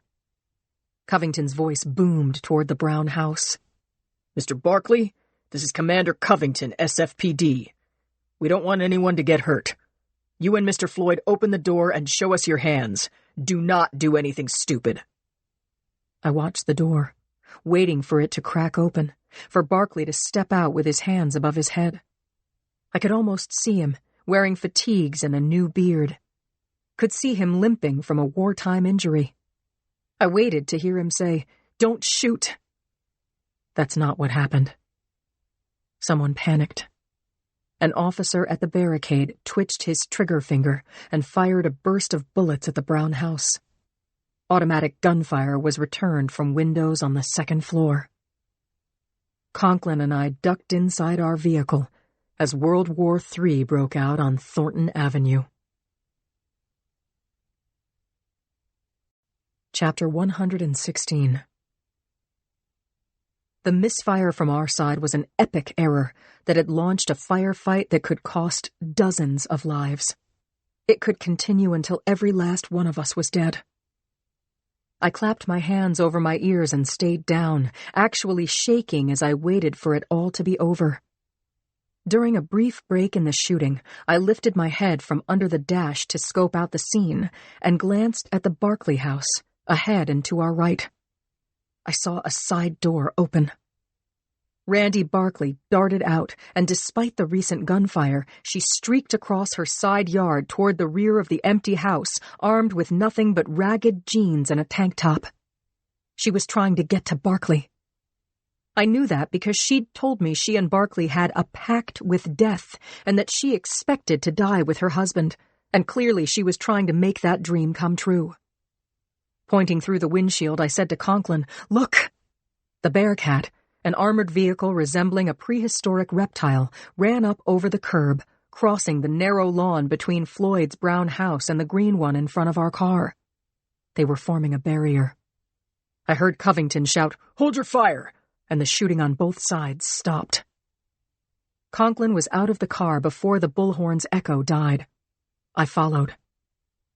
Covington's voice boomed toward the brown house. "Mr. Barkley, this is Commander Covington, SFPD. We don't want anyone to get hurt. You and Mr. Floyd open the door and show us your hands. Do not do anything stupid." I watched the door, waiting for it to crack open, for Barkley to step out with his hands above his head. I could almost see him, wearing fatigues and a new beard. Could see him limping from a wartime injury. I waited to hear him say, "Don't shoot." That's not what happened. Someone panicked. An officer at the barricade twitched his trigger finger and fired a burst of bullets at the brown house. Automatic gunfire was returned from windows on the second floor. Conklin and I ducked inside our vehicle as World War III broke out on Thornton Avenue. Chapter 116. The misfire from our side was an epic error that had launched a firefight that could cost dozens of lives. It could continue until every last one of us was dead. I clapped my hands over my ears and stayed down, actually shaking as I waited for it all to be over. During a brief break in the shooting, I lifted my head from under the dash to scope out the scene and glanced at the Barkley house, ahead and to our right. I saw a side door open. Randy Barkley darted out, and despite the recent gunfire, she streaked across her side yard toward the rear of the empty house, armed with nothing but ragged jeans and a tank top. She was trying to get to Barkley. I knew that because she'd told me she and Barkley had a pact with death, and that she expected to die with her husband, and clearly she was trying to make that dream come true. Pointing through the windshield, I said to Conklin, "Look!" The Bearcat, an armored vehicle resembling a prehistoric reptile, ran up over the curb, crossing the narrow lawn between Floyd's brown house and the green one in front of our car. They were forming a barrier. I heard Covington shout, "Hold your fire!" and the shooting on both sides stopped. Conklin was out of the car before the bullhorn's echo died. I followed.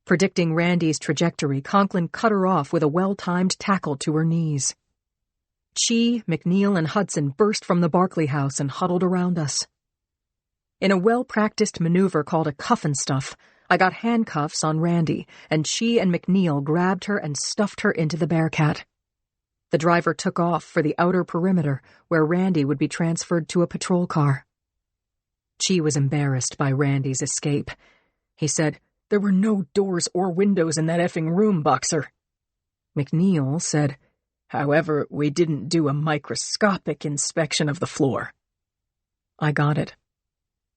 Predicting Randy's trajectory, Conklin cut her off with a well-timed tackle to her knees. Chi, McNeil, and Hudson burst from the Barkley house and huddled around us. In a well-practiced maneuver called a cuff and stuff, I got handcuffs on Randy, and Chi and McNeil grabbed her and stuffed her into the Bearcat. The driver took off for the outer perimeter, where Randy would be transferred to a patrol car. Chi was embarrassed by Randy's escape. He said, "There were no doors or windows in that effing room, Boxer." McNeil said, "However, we didn't do a microscopic inspection of the floor." I got it.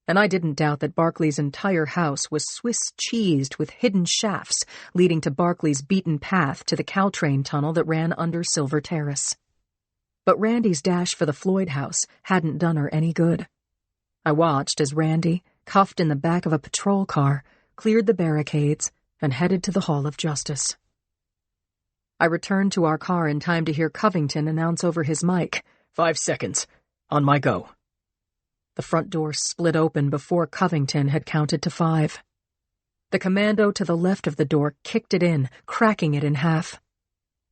And I didn't doubt that Barkley's entire house was Swiss cheesed with hidden shafts leading to Barkley's beaten path to the Caltrain tunnel that ran under Silver Terrace. But Randy's dash for the Floyd house hadn't done her any good. I watched as Randy, cuffed in the back of a patrol car, cleared the barricades and headed to the Hall of Justice. I returned to our car in time to hear Covington announce over his mic, 5 seconds. On my go. The front door split open before Covington had counted to 5. The commando to the left of the door kicked it in, cracking it in half.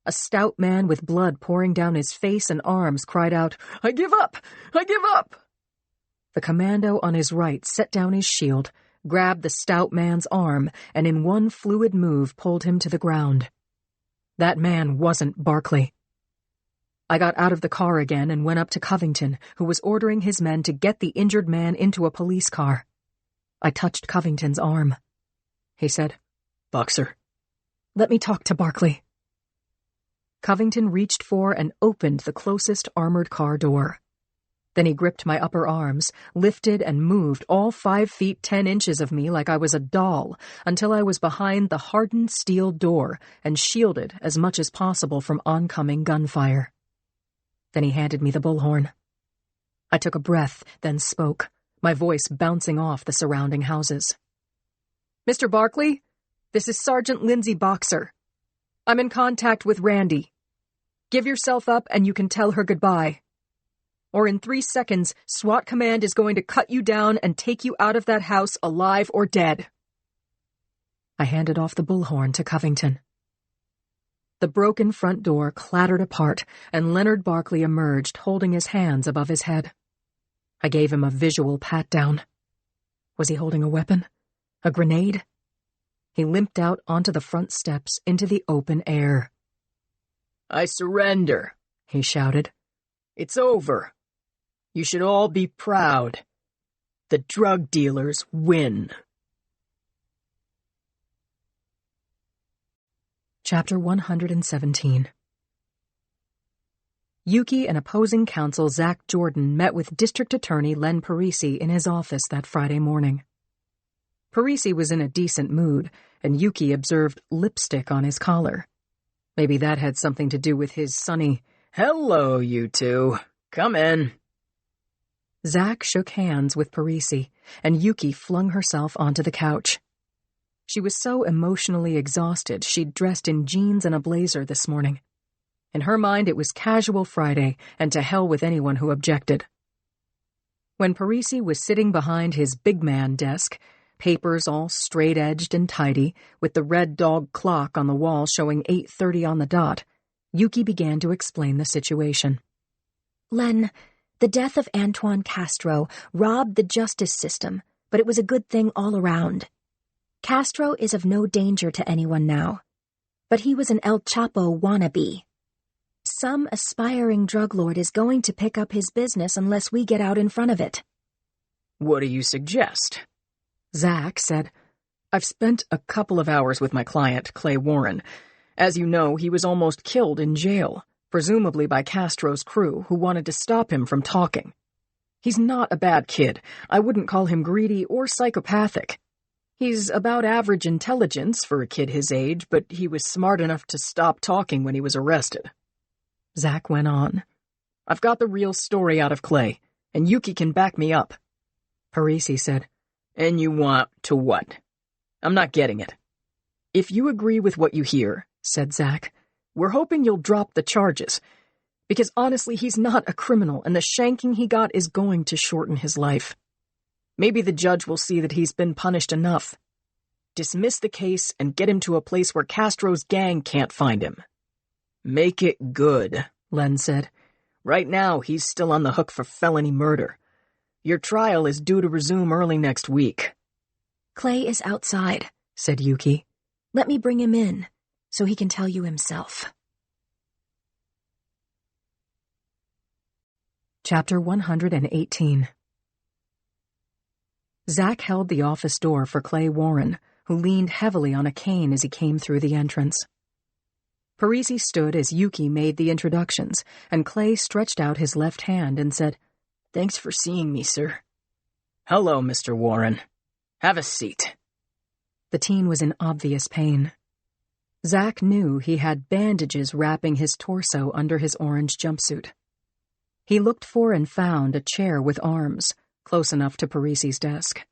A stout man with blood pouring down his face and arms cried out, "I give up! I give up!" The commando on his right set down his shield, grabbed the stout man's arm, and in one fluid move pulled him to the ground. That man wasn't Barkley. I got out of the car again and went up to Covington, who was ordering his men to get the injured man into a police car. I touched Covington's arm. He said, Boxer. "Let me talk to Barkley." Covington reached for and opened the closest armored car door. Then he gripped my upper arms, lifted and moved all 5 feet 10 inches of me like I was a doll, until I was behind the hardened steel door and shielded as much as possible from oncoming gunfire. Then he handed me the bullhorn. I took a breath, then spoke, my voice bouncing off the surrounding houses. "Mr. Barkley, this is Sergeant Lindsay Boxer. I'm in contact with Randy. Give yourself up and you can tell her goodbye. Or in 3 seconds, SWAT Command is going to cut you down and take you out of that house alive or dead." I handed off the bullhorn to Covington. The broken front door clattered apart, and Leonard Barkley emerged, holding his hands above his head. I gave him a visual pat-down. Was he holding a weapon? A grenade? He limped out onto the front steps into the open air. "I surrender," he shouted. "It's over. You should all be proud. The drug dealers win." Chapter 117. Yuki and opposing counsel Zach Jordan met with District Attorney Len Parisi in his office that Friday morning. Parisi was in a decent mood, and Yuki observed lipstick on his collar. Maybe that had something to do with his sunny, "Hello, you two. Come in." Zach shook hands with Parisi, and Yuki flung herself onto the couch. She was so emotionally exhausted she'd dressed in jeans and a blazer this morning. In her mind, it was casual Friday, and to hell with anyone who objected. When Parisi was sitting behind his big man desk, papers all straight-edged and tidy, with the red dog clock on the wall showing 8:30 on the dot, Yuki began to explain the situation. "Len, the death of Antoine Castro robbed the justice system, but it was a good thing all around. Castro is of no danger to anyone now, but he was an El Chapo wannabe. Some aspiring drug lord is going to pick up his business unless we get out in front of it." "What do you suggest?" Zach said, "I've spent a couple of hours with my client, Clay Warren. As you know, he was almost killed in jail, presumably by Castro's crew, who wanted to stop him from talking. He's not a bad kid. I wouldn't call him greedy or psychopathic. He's about average intelligence for a kid his age, but he was smart enough to stop talking when he was arrested." Zach went on. "I've got the real story out of Clay, and Yuki can back me up." Parisi said, "And you want to what? I'm not getting it." "If you agree with what you hear," said Zach, "we're hoping you'll drop the charges. Because honestly, he's not a criminal, and the shanking he got is going to shorten his life. Maybe the judge will see that he's been punished enough. Dismiss the case and get him to a place where Castro's gang can't find him." "Make it good," Len said. "Right now, he's still on the hook for felony murder. Your trial is due to resume early next week." "Clay is outside," said Yuki. "Let me bring him in, so he can tell you himself." Chapter 118. Zach held the office door for Clay Warren, who leaned heavily on a cane as he came through the entrance. Parisi stood as Yuki made the introductions, and Clay stretched out his left hand and said, "Thanks for seeing me, sir." "Hello, Mr. Warren. Have a seat." The teen was in obvious pain. Zach knew he had bandages wrapping his torso under his orange jumpsuit. He looked for and found a chair with arms, close enough to Parisi's desk.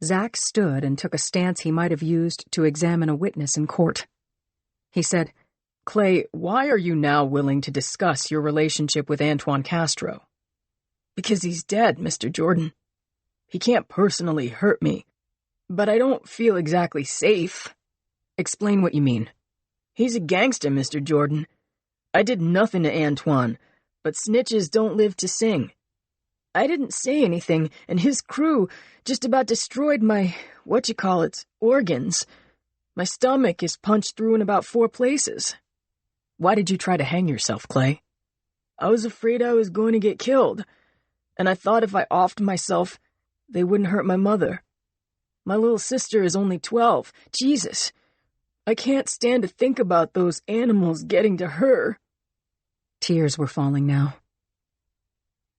Zach stood and took a stance he might have used to examine a witness in court. He said, Clay, why are you now willing to discuss your relationship with Antoine Castro? Because he's dead, Mr. Jordan. He can't personally hurt me, but I don't feel exactly safe. Explain what you mean. He's a gangster, Mr. Jordan. I did nothing to Antoine, but snitches don't live to sing. I didn't say anything, and his crew just about destroyed my, organs. My stomach is punched through in about 4 places. Why did you try to hang yourself, Clay? I was afraid I was going to get killed, and I thought if I offed myself, they wouldn't hurt my mother. My little sister is only 12. Jesus. I can't stand to think about those animals getting to her. Tears were falling now.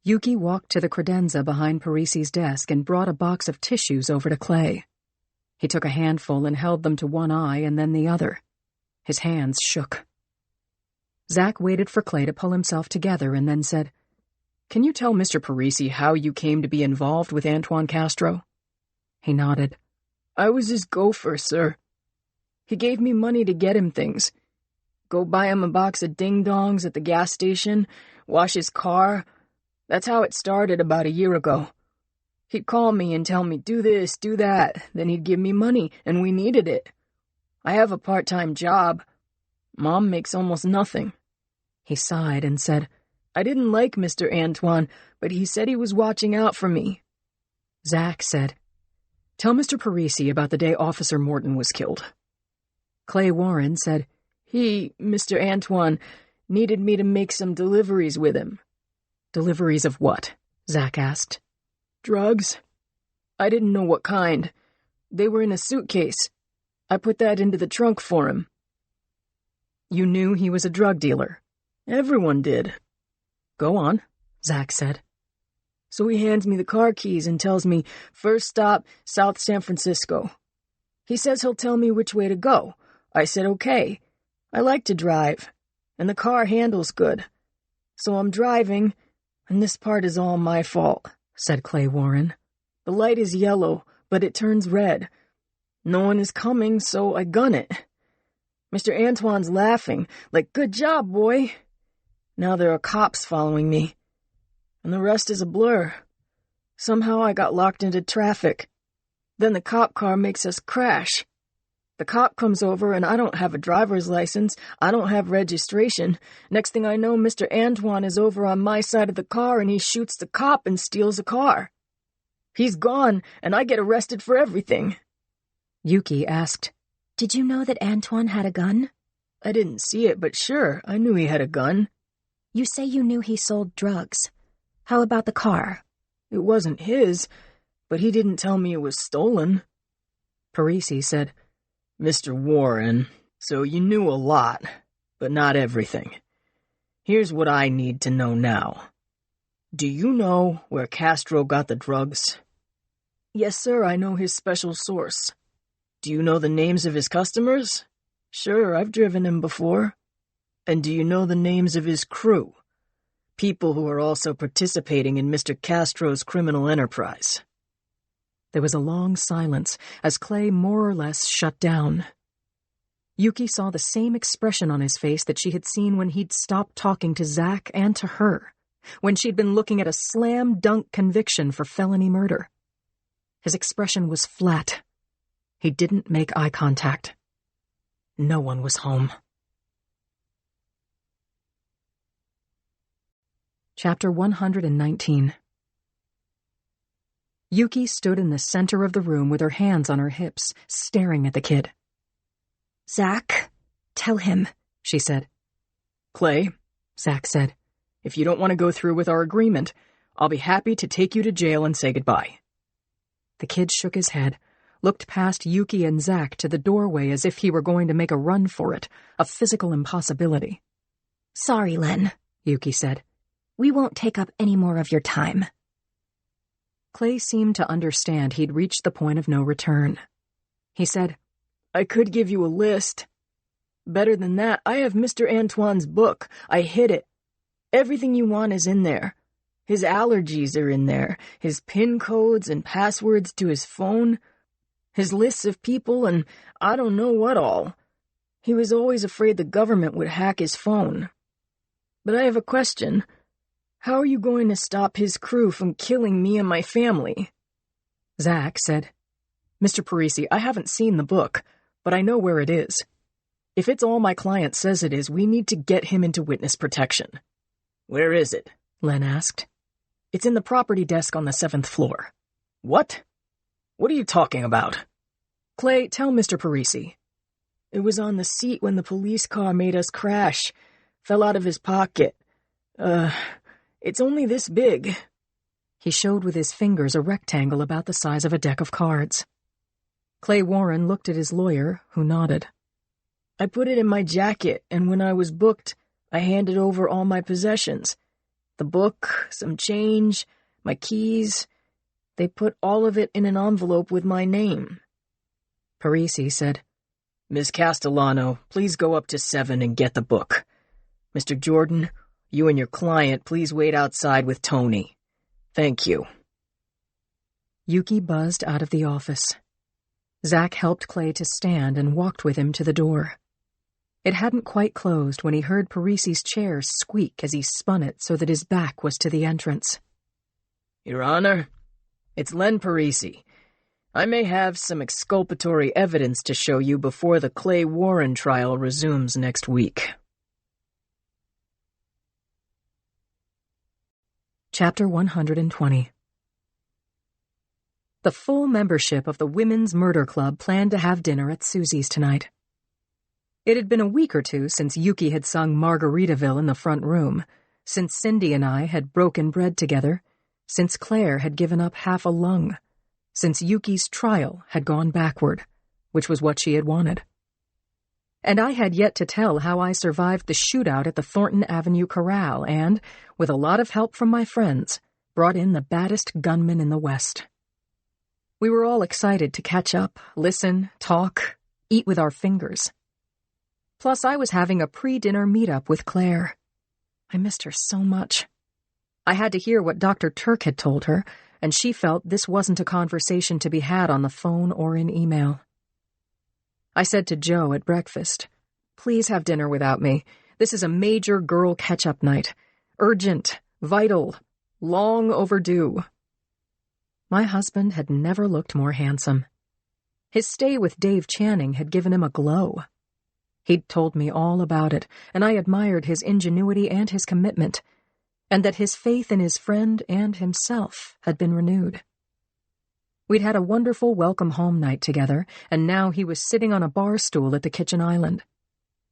Yuki walked to the credenza behind Parisi's desk and brought a box of tissues over to Clay. He took a handful and held them to one eye and then the other. His hands shook. Zach waited for Clay to pull himself together and then said, "Can you tell Mr. Parisi how you came to be involved with Antoine Castro?" He nodded. I was his gopher, sir. He gave me money to get him things. Go buy him a box of ding-dongs at the gas station, wash his car. That's how it started about a year ago. He'd call me and tell me, do this, do that. Then he'd give me money, and we needed it. I have a part-time job. Mom makes almost nothing. He sighed and said, I didn't like Mr. Antoine, but he said he was watching out for me. Zach said, "Tell Mr. Parisi about the day Officer Morton was killed." Clay Warren said, Mr. Antoine, needed me to make some deliveries with him. "Deliveries of what?" Zach asked. Drugs. I didn't know what kind. They were in a suitcase. I put that into the trunk for him." "You knew he was a drug dealer?" "Everyone did." "Go on," Zach said. "So he hands me the car keys and tells me, first stop, South San Francisco. He says he'll tell me which way to go. I said okay. I like to drive, and the car handles good. So I'm driving, and this part is all my fault," said Clay Warren. "The light is yellow, but it turns red. No one is coming, so I gun it. Mr. Antoine's laughing, like, good job, boy. Now there are cops following me, and the rest is a blur. Somehow I got locked into traffic. Then the cop car makes us crash. The cop comes over, and I don't have a driver's license. I don't have registration. Next thing I know, Mr. Antoine is over on my side of the car, and he shoots the cop and steals the car. He's gone, and I get arrested for everything." Yuki asked, Did you know that Antoine had a gun? I didn't see it, but sure, I knew he had a gun. You say you knew he sold drugs. How about the car? It wasn't his, but he didn't tell me it was stolen. Parisi said, "Mr. Warren, so you knew a lot, but not everything. Here's what I need to know now. Do you know where Castro got the drugs?" "Yes, sir, I know his special source." "Do you know the names of his customers?" "Sure, I've driven him before." "And do you know the names of his crew? People who are also participating in Mr. Castro's criminal enterprise." There was a long silence as Clay more or less shut down. Yuki saw the same expression on his face that she had seen when he'd stopped talking to Zach and to her, when she'd been looking at a slam-dunk conviction for felony murder. His expression was flat. He didn't make eye contact. No one was home. Chapter 119. Yuki stood in the center of the room with her hands on her hips, staring at the kid. Zach, tell him, she said. "Clay," Zach said, "if you don't want to go through with our agreement, I'll be happy to take you to jail and say goodbye." The kid shook his head, looked past Yuki and Zach to the doorway as if he were going to make a run for it, a physical impossibility. Sorry, Len, Yuki said. We won't take up any more of your time. Clay seemed to understand he'd reached the point of no return. He said, "I could give you a list. Better than that, I have Mr. Antoine's book. I hid it. Everything you want is in there. His allergies are in there, his PIN codes and passwords to his phone, his lists of people, and I don't know what all. He was always afraid the government would hack his phone. But I have a question. How are you going to stop his crew from killing me and my family? Zach said, Mr. Parisi, I haven't seen the book, but I know where it is. If it's all my client says it is, we need to get him into witness protection. Where is it? Len asked. It's in the property desk on the 7th floor. What? What are you talking about? Clay, tell Mr. Parisi. It was on the seat when the police car made us crash. Fell out of his pocket. It's only this big. He showed with his fingers a rectangle about the size of a deck of cards. Clay Warren looked at his lawyer, who nodded. I put it in my jacket, and when I was booked, I handed over all my possessions. The book, some change, my keys. They put all of it in an envelope with my name. Parisi said, Miss Castellano, please go up to 7 and get the book. Mr. Jordan, you and your client please wait outside with Tony. Thank you. Yuki buzzed out of the office. Zach helped Clay to stand and walked with him to the door. It hadn't quite closed when he heard Parisi's chair squeak as he spun it so that his back was to the entrance. Your Honor, it's Len Parisi. I may have some exculpatory evidence to show you before the Clay Warren trial resumes next week. Chapter 120. The full membership of the Women's Murder Club planned to have dinner at Susie's tonight. It had been a week or two since Yuki had sung Margaritaville in the front room, since Cindy and I had broken bread together, since Claire had given up half a lung, since Yuki's trial had gone backward, which was what she had wanted. And I had yet to tell how I survived the shootout at the Thornton Avenue Corral and, with a lot of help from my friends, brought in the baddest gunman in the West. We were all excited to catch up, listen, talk, eat with our fingers. Plus, I was having a pre-dinner meet-up with Claire. I missed her so much. I had to hear what Dr. Turk had told her, and she felt this wasn't a conversation to be had on the phone or in email. I said to Joe at breakfast, Please have dinner without me. This is a major girl catch-up night. Urgent, vital, long overdue. My husband had never looked more handsome. His stay with Dave Channing had given him a glow. He'd told me all about it, and I admired his ingenuity and his commitment, and that his faith in his friend and himself had been renewed. We'd had a wonderful welcome-home night together, and now he was sitting on a bar stool at the kitchen island.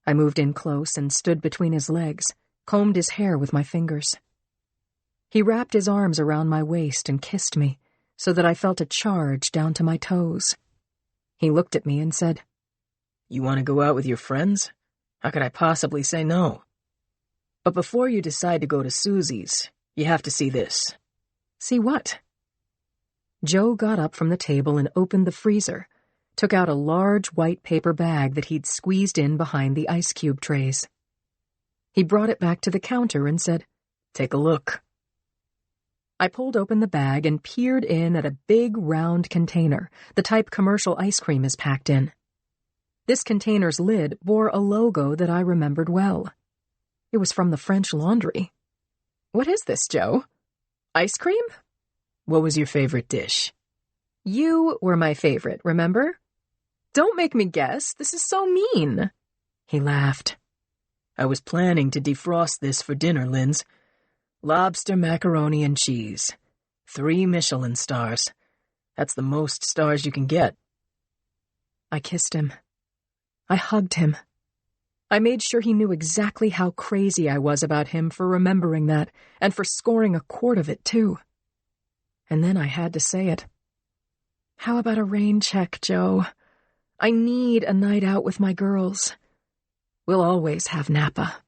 I moved in close and stood between his legs, combed his hair with my fingers. He wrapped his arms around my waist and kissed me, so that I felt a charge down to my toes. He looked at me and said, You want to go out with your friends? How could I possibly say no? But before you decide to go to Susie's, you have to see this. See what? Joe got up from the table and opened the freezer, took out a large white paper bag that he'd squeezed in behind the ice cube trays. He brought it back to the counter and said, Take a look. I pulled open the bag and peered in at a big round container, the type commercial ice cream is packed in. This container's lid bore a logo that I remembered well. It was from the French Laundry. What is this, Joe? Ice cream? What was your favorite dish? You were my favorite, remember? Don't make me guess. This is so mean. He laughed. I was planning to defrost this for dinner, Linz. Lobster, macaroni, and cheese. 3 Michelin stars. That's the most stars you can get. I kissed him. I hugged him. I made sure he knew exactly how crazy I was about him for remembering that, and for scoring a quart of it, too. And then I had to say it. How about a rain check, Joe? I need a night out with my girls. We'll always have Napa.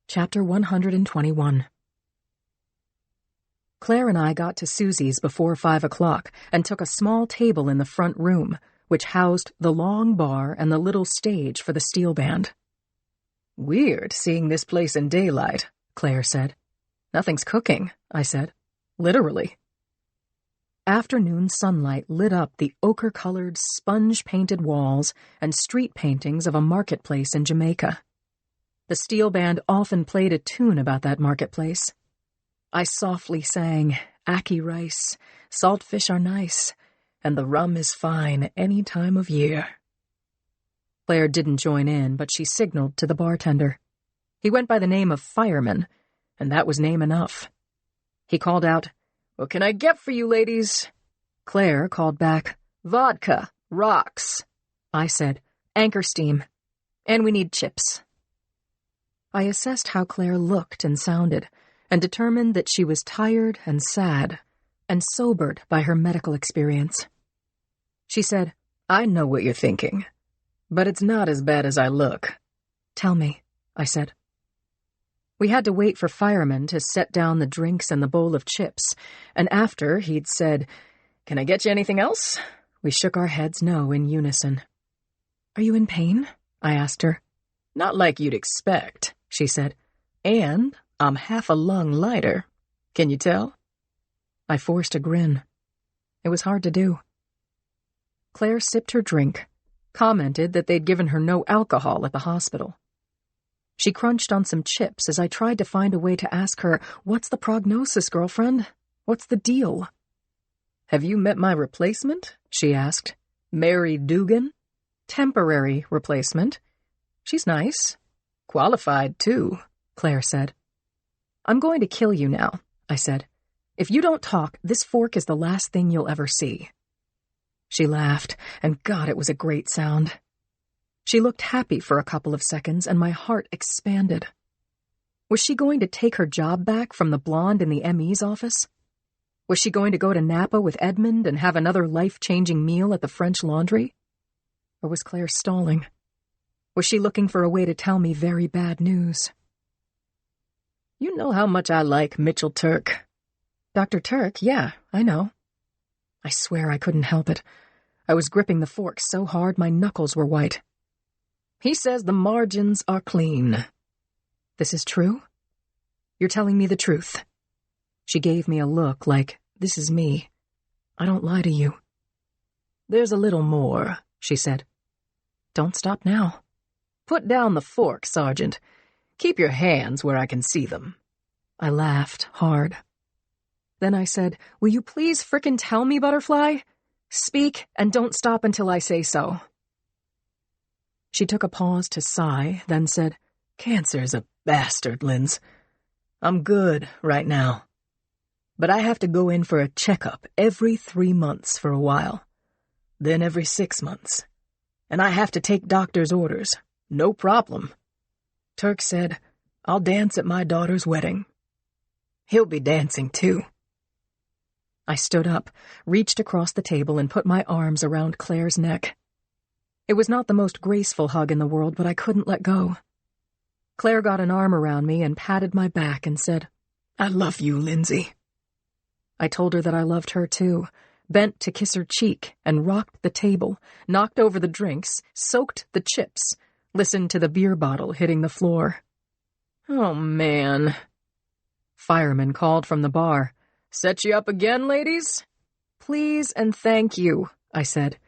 Chapter 121. Claire and I got to Susie's before 5 o'clock and took a small table in the front room, which housed the long bar and the little stage for the steel band. Weird, seeing this place in daylight, Claire said. Nothing's cooking, I said. Literally. Afternoon sunlight lit up the ochre-colored, sponge-painted walls and street paintings of a marketplace in Jamaica. The steel band often played a tune about that marketplace. I softly sang, "Ackee rice, salt fish are nice, and the rum is fine any time of year." Claire didn't join in, but she signaled to the bartender. He went by the name of Fireman, and that was name enough. He called out, "What can I get for you, ladies?" Claire called back, "Vodka, rocks." I said, "Anchor steam, and we need chips." I assessed how Claire looked and sounded, and determined that she was tired and sad, and sobered by her medical experience. She said, "I know what you're thinking, but it's not as bad as I look." "Tell me," I said. We had to wait for Fireman to set down the drinks and the bowl of chips, and after he'd said, "Can I get you anything else?" we shook our heads no in unison. "Are you in pain?" I asked her. "Not like you'd expect," she said. "And I'm half a lung lighter. Can you tell?" I forced a grin. It was hard to do. Claire sipped her drink, commented that they'd given her no alcohol at the hospital. She crunched on some chips as I tried to find a way to ask her, "What's the prognosis, girlfriend? What's the deal?" "Have you met my replacement?" she asked. "Mary Dugan? Temporary replacement. She's nice. Qualified, too," Claire said. "I'm going to kill you now," I said. "If you don't talk, this fork is the last thing you'll ever see." She laughed, and God, it was a great sound. She looked happy for a couple of seconds, and my heart expanded. Was she going to take her job back from the blonde in the ME's office? Was she going to go to Napa with Edmund and have another life-changing meal at the French Laundry? Or was Claire stalling? Was she looking for a way to tell me very bad news? "You know how much I like Mitchell Turk." "Dr. Turk, yeah, I know." I swear I couldn't help it. I was gripping the fork so hard my knuckles were white. "He says the margins are clean." "This is true? You're telling me the truth?" She gave me a look like, "This is me. I don't lie to you." "There's a little more," she said. "Don't stop now." "Put down the fork, Sergeant. Keep your hands where I can see them." I laughed hard. Then I said, "Will you please frickin' tell me, Butterfly? Speak, and don't stop until I say so." She took a pause to sigh, then said, "Cancer's a bastard, Linz. I'm good right now. But I have to go in for a checkup every 3 months for a while, then every 6 months. And I have to take doctor's orders. No problem. Turk said, I'll dance at my daughter's wedding. He'll be dancing too." I stood up, reached across the table, and put my arms around Claire's neck. It was not the most graceful hug in the world, but I couldn't let go. Claire got an arm around me and patted my back and said, "I love you, Lindsay." I told her that I loved her too, bent to kiss her cheek, and rocked the table, knocked over the drinks, soaked the chips, listened to the beer bottle hitting the floor. "Oh, man." Fireman called from the bar. "Set you up again, ladies?" "Please and thank you," I said.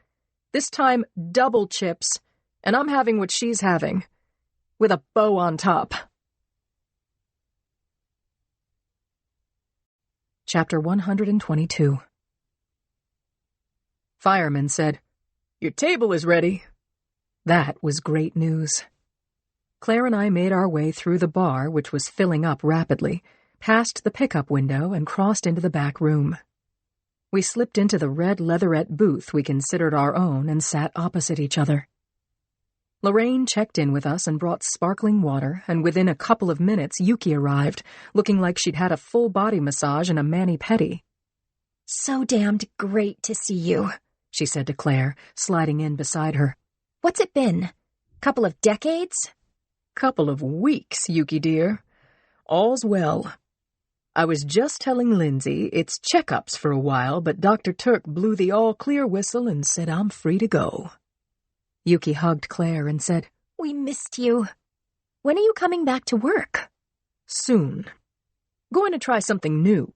"This time, double chips, and I'm having what she's having, with a bow on top." Chapter 122. Fireman said, "Your table is ready." That was great news. Claire and I made our way through the bar, which was filling up rapidly, past the pickup window, and crossed into the back room. We slipped into the red leatherette booth we considered our own and sat opposite each other. Lorraine checked in with us and brought sparkling water, and within a couple of minutes Yuki arrived, looking like she'd had a full body massage and a mani-pedi. "So damned great to see you," she said to Claire, sliding in beside her. "What's it been? Couple of decades?" "Couple of weeks, Yuki dear. All's well. I was just telling Lindsay it's checkups for a while, but Dr. Turk blew the all-clear whistle and said I'm free to go." Yuki hugged Claire and said, "We missed you. When are you coming back to work?" "Soon. Going to try something new.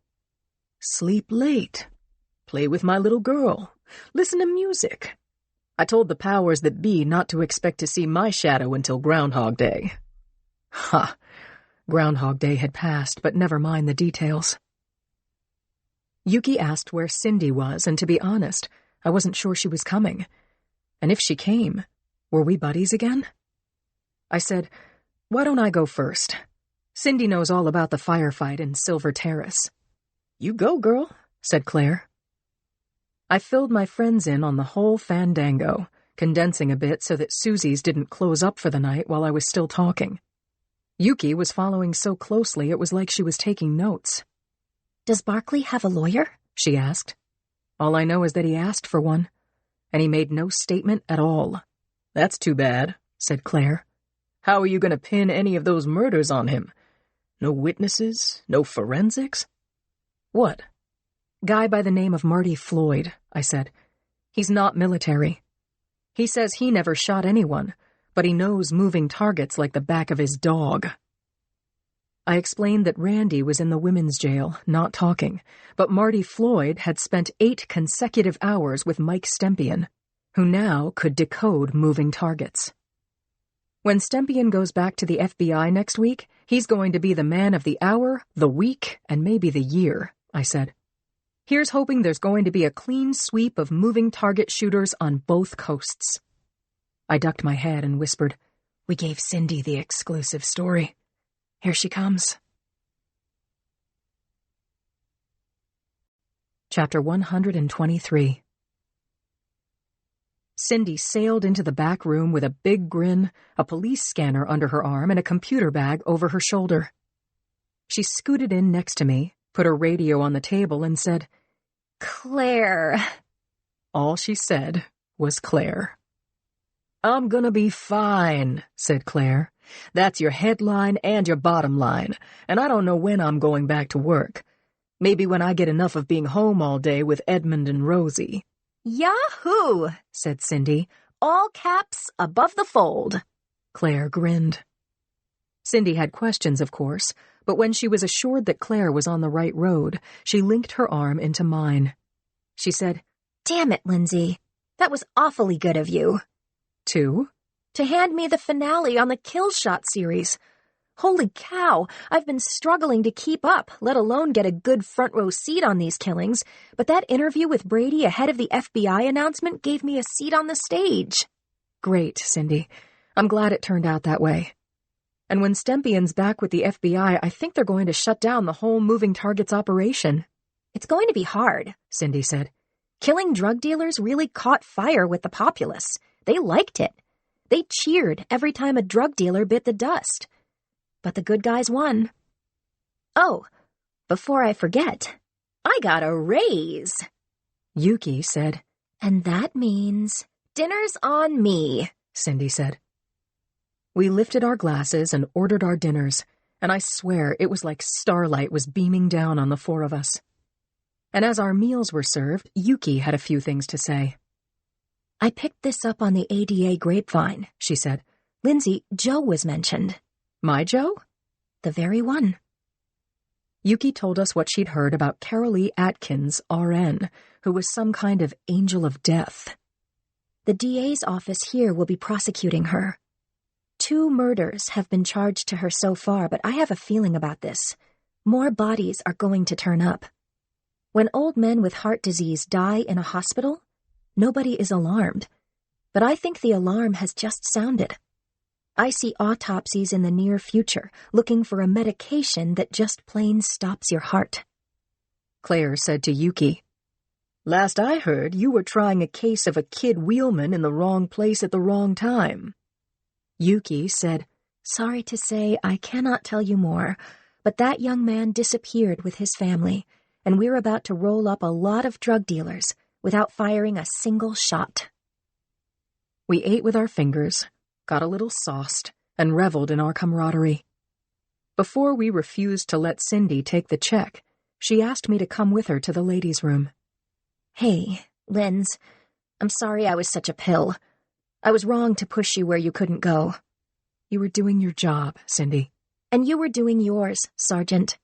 Sleep late. play with my little girl, listen to music. I told the powers that be not to expect to see my shadow until Groundhog Day. Ha! Groundhog Day had passed, but never mind the details. Yuki asked where Cindy was, and to be honest, I wasn't sure she was coming. And if she came, were we buddies again? I said, "Why don't I go first? Cindy knows all about the firefight in Silver Terrace." "You go, girl," said Claire. I filled my friends in on the whole fandango, condensing a bit so that Susie's didn't close up for the night while I was still talking. Yuki was following so closely it was like she was taking notes. "Does Barkley have a lawyer?" she asked. All I know is that he asked for one, and he made no statement at all. "That's too bad," said Claire. "How are you going to pin any of those murders on him? No witnesses? No forensics?" "What?" "Guy by the name of Marty Floyd," I said. "He's not military. He says he never shot anyone, but he knows moving targets like the back of his dog." I explained that Randy was in the women's jail, not talking, but Marty Floyd had spent 8 consecutive hours with Mike Stempion, who now could decode moving targets. When Stempion goes back to the FBI next week, he's going to be the man of the hour, the week, and maybe the year, I said. Here's hoping there's going to be a clean sweep of moving target shooters on both coasts. I ducked my head and whispered, "We gave Cindy the exclusive story. Here she comes." Chapter 123. Cindy sailed into the back room with a big grin, a police scanner under her arm, and a computer bag over her shoulder. She scooted in next to me, put her radio on the table, and said, "Claire." All she said was Claire. "I'm gonna be fine," said Claire. "That's your headline and your bottom line, and I don't know when I'm going back to work. Maybe when I get enough of being home all day with Edmund and Rosie." "Yahoo!" said Cindy, all caps above the fold. Claire grinned. Cindy had questions, of course, but when she was assured that Claire was on the right road, she linked her arm into mine. She said, "Damn it, Lindsay. That was awfully good of you." To hand me the finale on the Kill Shot series. Holy cow, I've been struggling to keep up, let alone get a good front row seat on these killings, but that interview with Brady ahead of the FBI announcement gave me a seat on the stage." Great, Cindy. I'm glad it turned out that way. And when Stempion's back with the FBI, I think they're going to shut down the whole moving targets operation. "It's going to be hard," Cindy said. "Killing drug dealers really caught fire with the populace. They liked it. They cheered every time a drug dealer bit the dust. But the good guys won. Oh, before I forget, I got a raise." Yuki said, "And that means dinner's on me," Cindy said. We lifted our glasses and ordered our dinners, and I swear it was like starlight was beaming down on the 4 of us. And as our meals were served, Yuki had a few things to say. "I picked this up on the ADA grapevine," she said. "Lindsay, Joe was mentioned." My Joe? "The very one." Yuki told us what she'd heard about Carol E. Atkins, RN, who was some kind of angel of death. "The DA's office here will be prosecuting her. 2 murders have been charged to her so far, but I have a feeling about this. More bodies are going to turn up. When old men with heart disease die in a hospital, nobody is alarmed. But I think the alarm has just sounded. I see autopsies in the near future, looking for a medication that just plain stops your heart." Claire said to Yuki, "Last I heard, you were trying a case of a kid wheelman in the wrong place at the wrong time." Yuki said, "Sorry to say I cannot tell you more, but that young man disappeared with his family, and we're about to roll up a lot of drug dealers without firing a single shot." We ate with our fingers, got a little sauced, and reveled in our camaraderie. Before we refused to let Cindy take the check, she asked me to come with her to the ladies' room. "Hey, Linz, I'm sorry I was such a pill. I was wrong to push you where you couldn't go." "You were doing your job, Cindy." "And you were doing yours, Sergeant.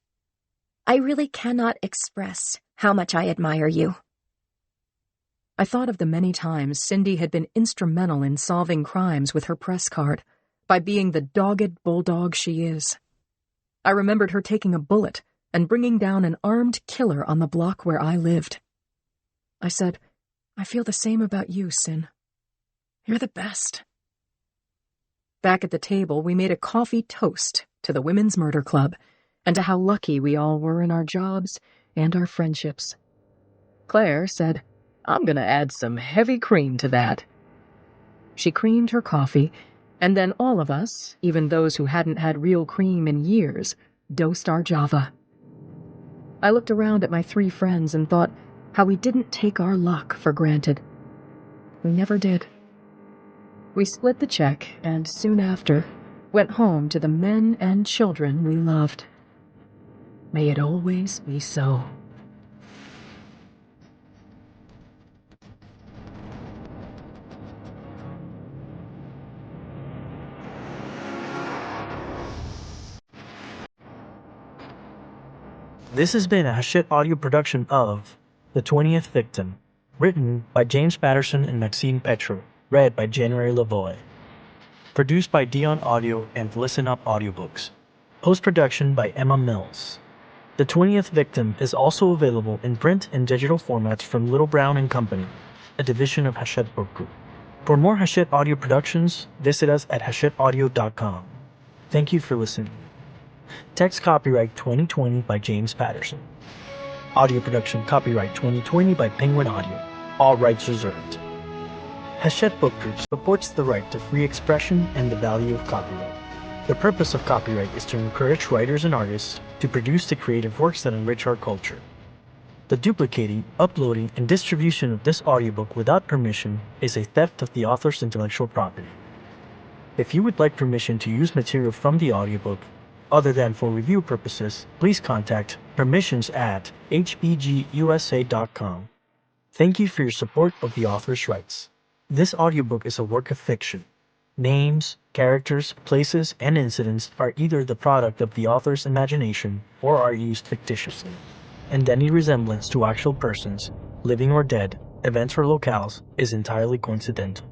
I really cannot express how much I admire you. I thought of the many times Cindy had been instrumental in solving crimes with her press card, by being the dogged bulldog she is. I remembered her taking a bullet and bringing down an armed killer on the block where I lived. I said, "I feel the same about you, Sin. You're the best." Back at the table, we made a coffee toast to the Women's Murder Club and to how lucky we all were in our jobs and our friendships. Claire said, "I'm going to add some heavy cream to that." She creamed her coffee, and then all of us, even those who hadn't had real cream in years, dosed our Java. I looked around at my 3 friends and thought how we didn't take our luck for granted. We never did. We split the check and, soon after, went home to the men and children we loved. May it always be so. This has been a Hachette audio production of The 20th Victim, written by James Patterson and Maxine Petro, read by January Lavoie. Produced by Dion Audio and Listen Up Audiobooks. Post-production by Emma Mills. The 20th Victim is also available in print and digital formats from Little Brown and Company, a division of Hachette Book Group. For more Hachette audio productions, visit us at hachetteaudio.com. Thank you for listening. Text copyright 2020 by James Patterson. Audio production copyright 2020 by Penguin Audio. All rights reserved. Hachette Book Group supports the right to free expression and the value of copyright. The purpose of copyright is to encourage writers and artists to produce the creative works that enrich our culture. The duplicating, uploading, and distribution of this audiobook without permission is a theft of the author's intellectual property. If you would like permission to use material from the audiobook, other than for review purposes, please contact permissions@hbgusa.com. Thank you for your support of the author's rights. This audiobook is a work of fiction. Names, characters, places, and incidents are either the product of the author's imagination or are used fictitiously, and any resemblance to actual persons, living or dead, events or locales, is entirely coincidental.